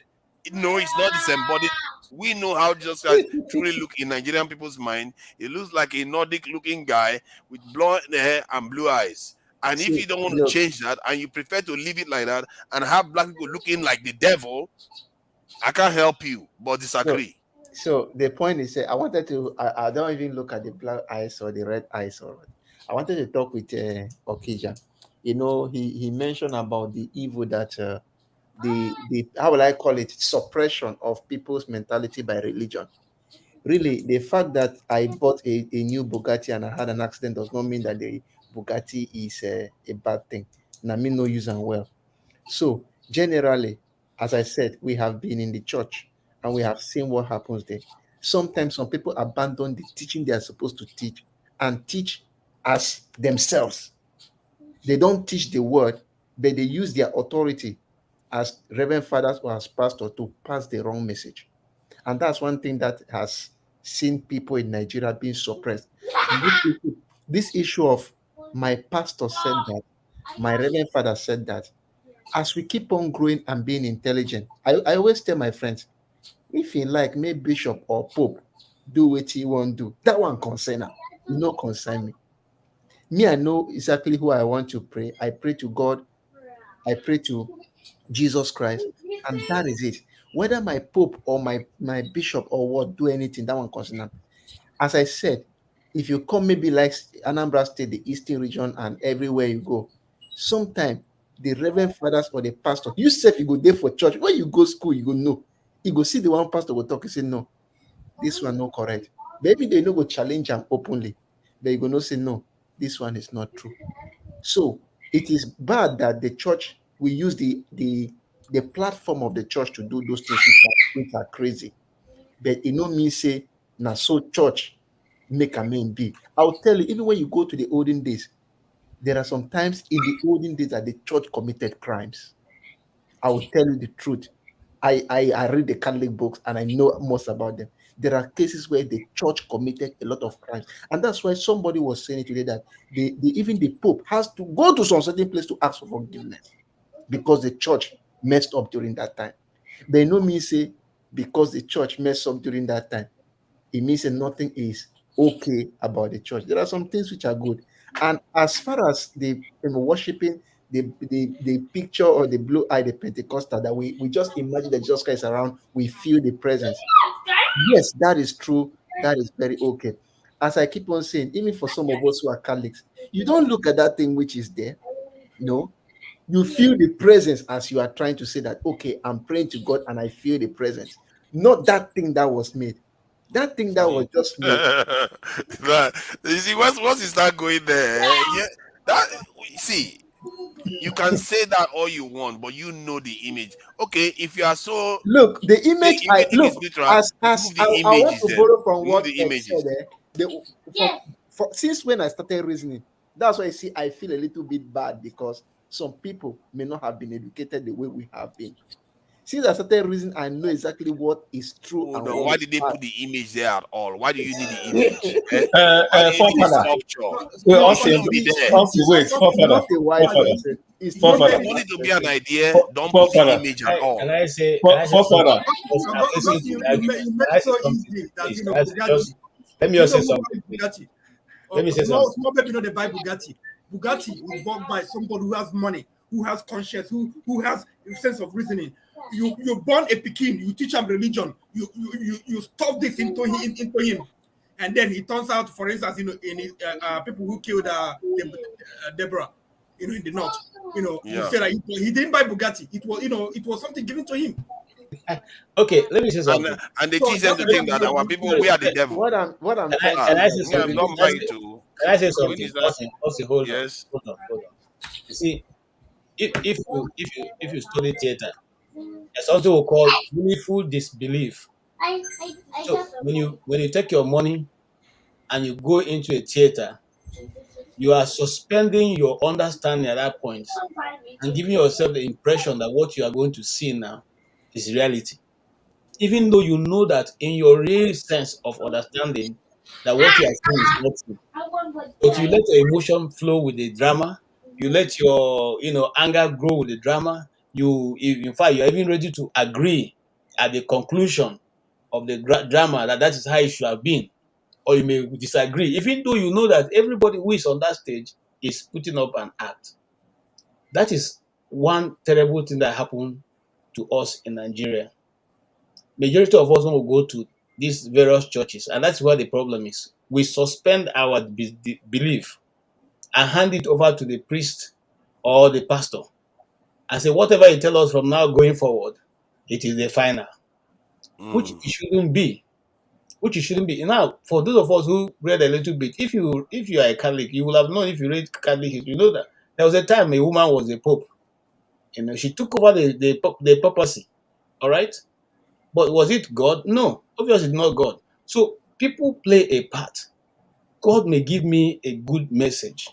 No, it's not disembodied. We know how Jesus Christ truly look in Nigerian people's mind. He looks like a Nordic-looking guy with blonde hair and blue eyes. And if you don't want to change that, and you prefer to leave it like that, and have black people looking like the devil, I can't help you, but disagree. So the point is, I wanted to. I don't even look at the black eyes or the red eyes. Or I wanted to talk with Okija. You know, he mentioned about the evil that the how will I call it, suppression of people's mentality by religion. Really, the fact that I bought a new Bugatti and I had an accident does not mean that the Bugatti is a bad thing. And I mean no use and well. So generally, as I said, we have been in the church and we have seen what happens there. Sometimes some people abandon the teaching they are supposed to teach and teach as themselves. They don't teach the word, but they use their authority as reverend fathers or as pastors to pass the wrong message. And that's one thing that has seen people in Nigeria being suppressed. This issue of my pastor said that, my reverend father said that, as we keep on growing and being intelligent, I always tell my friends, if you like, may bishop or pope do what he want to do, that one concern her, no concern me. Me, I know exactly who I want to pray. I pray to God, I pray to Jesus Christ, and that is it. Whether my pope or my bishop or what do anything, that one concern them. As I said, if you come maybe like Anambra State, the Eastern region, and everywhere you go, sometimes the reverend fathers or the pastor, you self, you go there for church. When you go school, you go know. You go see the one pastor will talk, you say, no, this one not correct. Maybe they no go challenge them openly, but you go no say, no, this one is not true. So it is bad that the church will use the platform of the church to do those things which are crazy. But it no mean say, now so church make a man be. I'll tell you, even when you go to the olden days, There are some times in the olden days that the church committed crimes. I will tell you the truth. I read the Catholic books and I know most about them. There are cases where the church committed a lot of crimes, and that's why somebody was saying today that even the Pope has to go to some certain place to ask for forgiveness because the church messed up during that time. They know me say because the church messed up during that time, it means that nothing is okay about the church. There are some things which are good, and as far as the worshiping the picture or the blue eye, the Pentecostal, that we just imagine that Jesus Christ around, we feel the presence. Yes, that is true. That is very okay. As I keep on saying, even for some of us who are Catholics, you don't look at that thing which is there. No, you feel the presence as you are trying to say that, okay, I'm praying to God and I feel the presence. Not that thing that was made. That thing that was just made. You see, once you start going there, yeah, that see. You can say that all you want, but you know the image. Okay, if you are so look, the image I look literal, as the I want to borrow from what the Ed images. said, since when I started reasoning, that's why I feel a little bit bad because some people may not have been educated the way we have been. Since I started reasoning, I know exactly what is true. Why did they put the image there at all? Why do you need the image? Why do you need the sculpture? If you want it to be an idea, don't put the image at all. Can I say let me just say something. Let me say something. Small baby know the Bible Bugatti. Bugatti was bought by somebody who has money, who has conscience, who has a sense of reasoning. You born a Pekin, you teach him religion, you stuff this into him, and then he turns out, for instance, people who killed Deborah, in the north, you say that he didn't buy Bugatti. It was something given to him. Okay, let me say something. And they teach them to think that our people, we are the devil. What I'm Can I say something? Can I say something? Hold yes. On. You see, if you study theater, there's something we call willful disbelief. So when you take your money and you go into a theater, you are suspending your understanding at that point and giving yourself the impression that what you are going to see now is reality. Even though you know that in your real sense of understanding that what you are seeing is not true. But you let your emotion flow with the drama, you let your anger grow with the drama. In fact, you're even ready to agree at the conclusion of the drama that is how it should have been. Or you may disagree, even though you know that everybody who is on that stage is putting up an act. That is one terrible thing that happened to us in Nigeria. Majority of us will go to these various churches, and that's where the problem is. We suspend our belief and hand it over to the priest or the pastor and say, whatever you tell us from now going forward, it is the final, which it shouldn't be. Now, for those of us who read a little bit, if you are a Catholic, you will have known, if you read Catholic history, you know that there was a time a woman was a pope. She took over the papacy. All right? But was it God? No, obviously not God. So people play a part. God may give me a good message.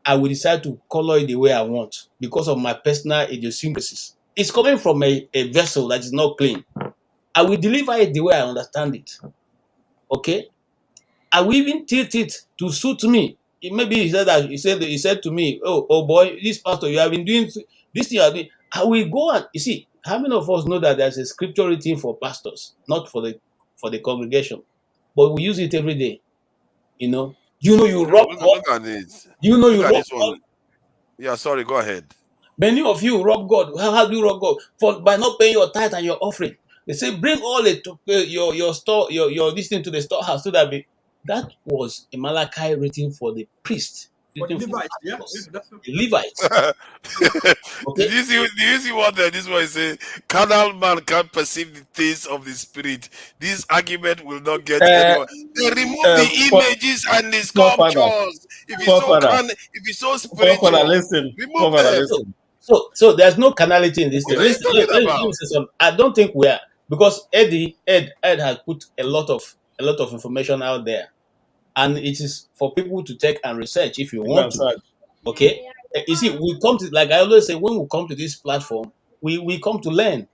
I will decide to color it the way I want because of my personal idiosyncrasies. It's coming from a vessel that is not clean. I will deliver it the way I understand it. Okay? I will even tilt it to suit me. Maybe he said to me, oh boy, this pastor, you have been doing this thing you are doing. I will go and you see, how many of us know that there's a scripture written for pastors, not for the congregation, but we use it every day. You rob God. Look at this. You rob God. Yeah, sorry, go ahead. Many of you rob God. How do you rob God? By not paying your tithe and your offering. They say, bring all your store, your this thing to the storehouse so that was a Malachi written for the priest. For the Levites, The Levites. Okay. Did you see what this one say? Carnal man can't perceive the things of the spirit. This argument will not get anyone. They remove the images and the sculptures. If it's so spiritual, remove them. So there's no carnality in this thing. Listen, I don't think we are, because Ed has put a lot of information out there, and it is for people to take and research if you want to. Okay, you see, we come to, like I always say, when we come to this platform, we come to learn.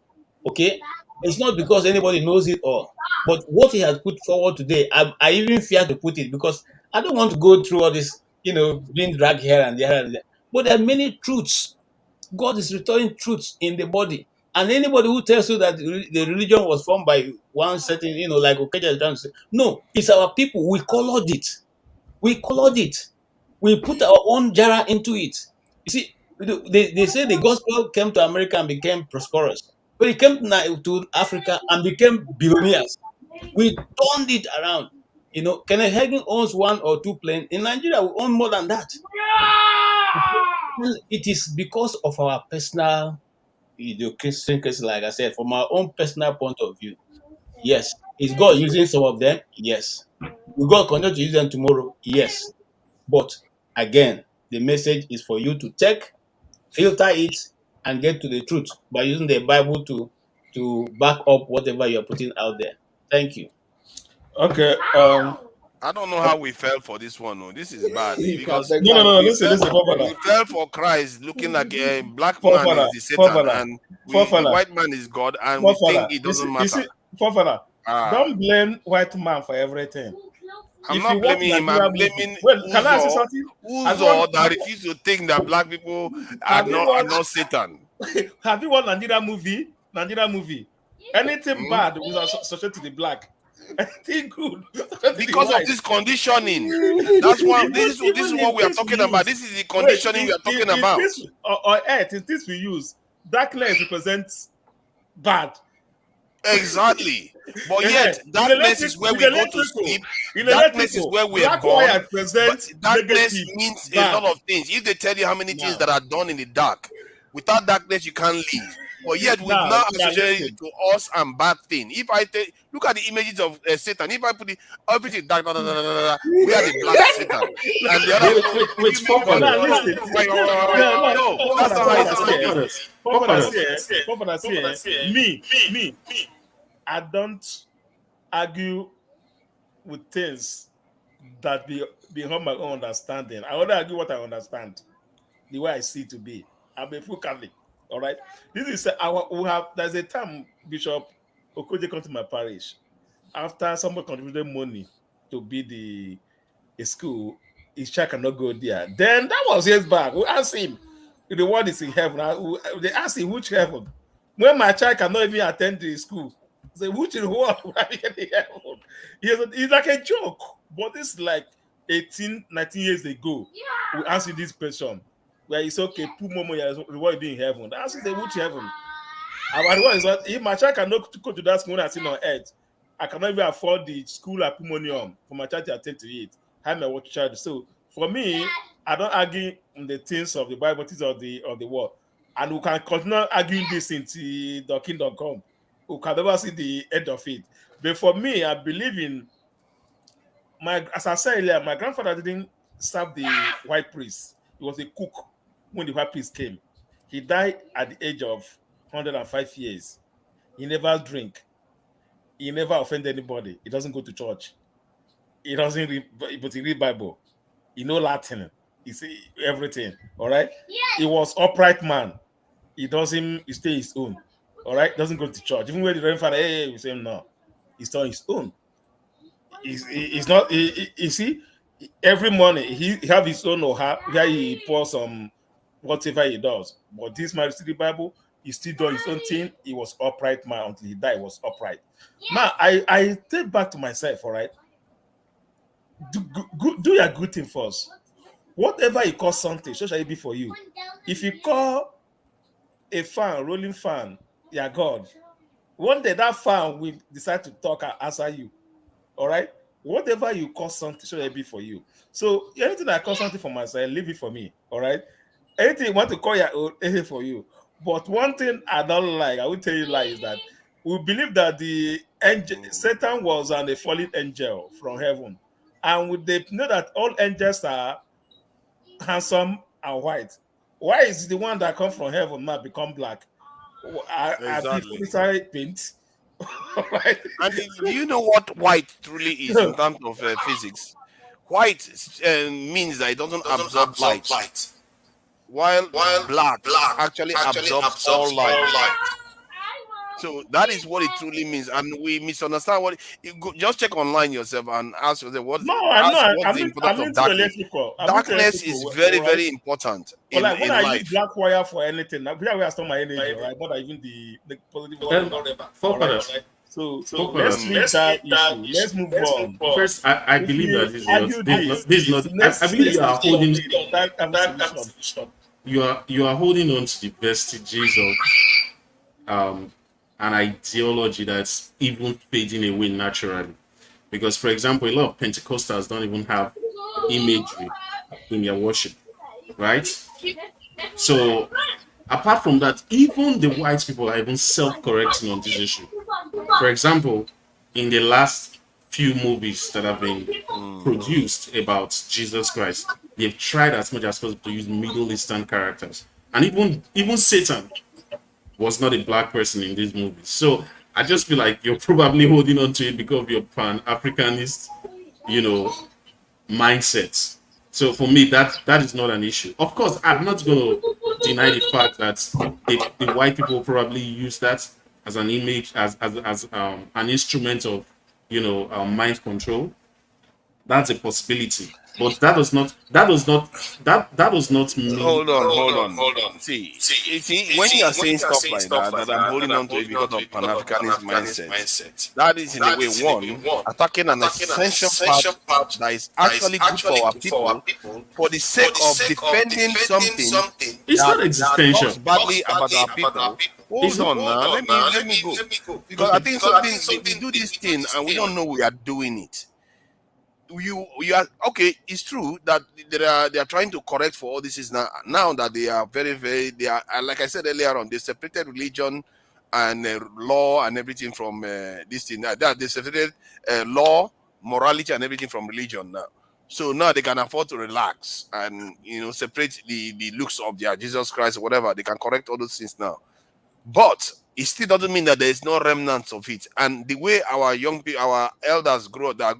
Okay, it's not because anybody knows it all, but what he has put forward today, I even fear to put it because I don't want to go through all this, being dragged here and there and there. But there are many truths. God is restoring truths in the body. And anybody who tells you that the religion was formed by one certain, like Okeja is trying to say, no, it's our people. We colored it. We colored it. We put our own jara into it. You see, they say the gospel came to America and became prosperous. But it came to Africa and became billionaires. We turned it around. Kenneth Hagin owns 1 or 2 planes. In Nigeria, we own more than that. It is because of our personal idiosyncrasy, like I said, from our own personal point of view. Yes. Is God using some of them? Yes. Will God continue to use them tomorrow? Yes. But again, the message is for you to check, filter it, and get to the truth by using the Bible to back up whatever you're putting out there. Thank you. Okay. I don't know how we fell for this one. No, this is bad because no. Listen. We fell for Christ, looking like a black man is the Satan, and the white man is God, and we think it doesn't matter. Don't blame white man for everything. I'm not blaming him. I'm blaming can I say something? Uzo that refuse to think that black people are not Satan. Have you watched Nigerian movie? Anything bad was associated to the black. Anything good because of this conditioning. That's why this is what we are talking about. This is the conditioning we are talking about. Or earth is this we use. Darkness represents bad. Exactly. But yet, darkness is where we go to sleep. Darkness is where we are born. But darkness means a lot of things. If they tell you how many things that are done in the dark, without darkness you can't live. But yet we've now associated it to us and bad thing. If I look at the images of Satan, if I put everything dark, we are the black Satan. And the other which that's how it's me. I don't argue with things that beyond my own understanding. I only argue what I understand, the way I see it to be. I'm a full Catholic. All right. This is there's a time Bishop Okoje come to my parish after someone contributed money to build a school. His child cannot go there. Then that was years back. We asked him, the word is in heaven. They asked him which heaven. When my child cannot even attend the school, say which in what would I get in heaven? It's like a joke, but this is like 18, 19 years ago. Yeah. We asked you this question. Where it's okay, put more money, what you do in heaven. That's the which heaven. And what is that? If my child cannot go to that school and sit on earth, I cannot even afford the school I put money on for my child to attend to it. How may I watch child? So for me, I don't argue on the things of the Bible, things of the world. And we can continue arguing this until the kingdom come. We can never see the end of it. But for me, I believe in as I said earlier, my grandfather didn't serve the white priest. He was a cook when the white priest came. He died at the age of 105 years. He never drink. He never offended anybody. He doesn't go to church. He doesn't read, but he read Bible. He know Latin. He see everything. All right. Yes. He was upright man. He stay his own. All right. Doesn't go to church. Even when the Reverend Father, we say no. He's on his own. He's not. You see, every morning he have his own or where he pours some whatever he does. But this man read the Bible. He still does his own thing. He was upright man until he died. He was upright. Yeah. Now I take back to myself. All right. Do your good thing first. Whatever you call something, so shall it be for you. If you call a fan, rolling fan, yeah, God, one day that fan will decide to talk and answer you. All right. Whatever you call something, so shall it be for you. So anything I call something for myself, leave it for me. All right. Anything you want to call your own, anything for you. But one thing I don't like, I will tell you is that we believe that the angel, Satan was a fallen angel from heaven. And they know that all angels are handsome and white. Why is the one that come from heaven now become black? Exactly. Paint. Right? And do you know what white truly is in terms of physics? White means that it doesn't absorb light. while black actually absorbs all light. So that is what it truly means, and we misunderstand what just check online yourself and ask yourself what's the importance of darkness. Darkness is very, very important in when I life. use black wire for anything, now here we are still my energy, right? Not even the positive. So let's leave that issue. Let's move on. First, I believe that this is not. I believe you are holding. You are holding on to the vestiges of an ideology that's even fading away naturally. Because, for example, a lot of Pentecostals don't even have imagery in their worship, right? So, apart from that, even the white people are even self-correcting on this issue. For example, in the last few movies that have been produced about Jesus Christ, they've tried as much as possible to use Middle Eastern characters. And even Satan was not a black person in these movies. So I just feel like you're probably holding on to it because of your Pan-Africanist, mindset. So for me, that is not an issue. Of course, I'm not going to deny the fact that the white people probably use that as an image, as an instrument of, mind control. That's a possibility. But that does not mean. Hold on. See, when you are saying stuff like that I'm holding on to it because of Pan-Africanist mindset, that is in a way one attacking an essential part that is actually good for our people for the sake of defending something. It's not existential. That talks badly about our people. Hold on now. Let me go. Because I think we do this thing and we don't know we are doing it. You are okay. It's true that they are trying to correct for all this is now that they are they are like I said earlier on, they separated religion and law and everything from this thing. That they separated law, morality, and everything from religion now. So now they can afford to relax and separate the looks of their Jesus Christ or whatever. They can correct all those things now, but it still doesn't mean that there is no remnants of it. And the way our young people, our elders grow up, that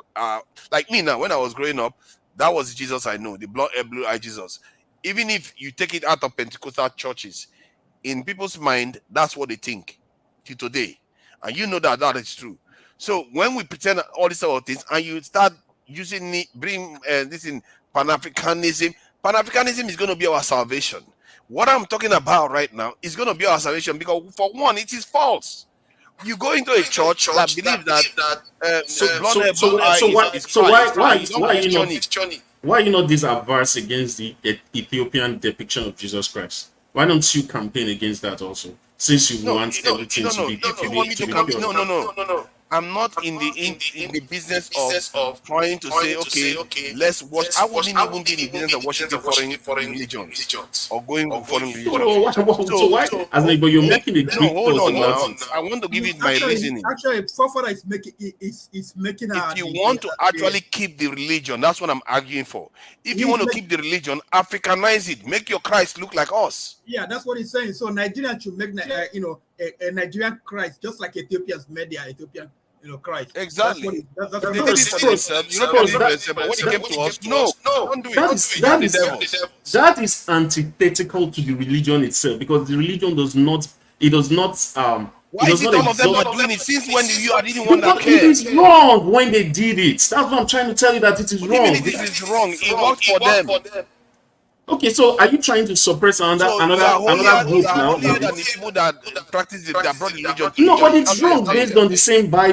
like me now, when I was growing up, that was Jesus I know, the blue-eyed Jesus. Even if you take it out of Pentecostal churches, in people's mind, that's what they think till today. And you know that is true. So when we pretend all these sort of things, and you start using it, bring this in Pan-Africanism is going to be our salvation. What I'm talking about right now is going to be our salvation because, for one, it is false. You go into a church that believes that why are you not this adverse against the Ethiopian depiction of Jesus Christ? Why don't you campaign against that also? Since you want everything to be No. I'm not in the business of trying to say, okay, let's watch. I wouldn't even be in the business of watching foreign religions or going to foreign religions. So why? But you're making a big hold on now. I want to give it my reasoning. Actually, Fofara is making. If you want to actually keep the religion, that's what I'm arguing for. If you want to keep the religion, Africanize it. Make your Christ look like us. Yeah, that's what he's saying. So Nigerians should make a Nigerian Christ, just like Ethiopians made their Ethiopian Christ. Exactly. That's they did it for themselves. But when it came to us, no, don't do it. That is antithetical to the religion itself, because the religion does not. Why is it all of them are doing it? Since when you are the one that cares? It is wrong when they did it. That's what I'm trying to tell you, that it is wrong. Even if it is wrong, it worked for them. Okay, so are you trying to suppress another group now? The people that practice that brought religion. No, but it's wrong based on the same Bible.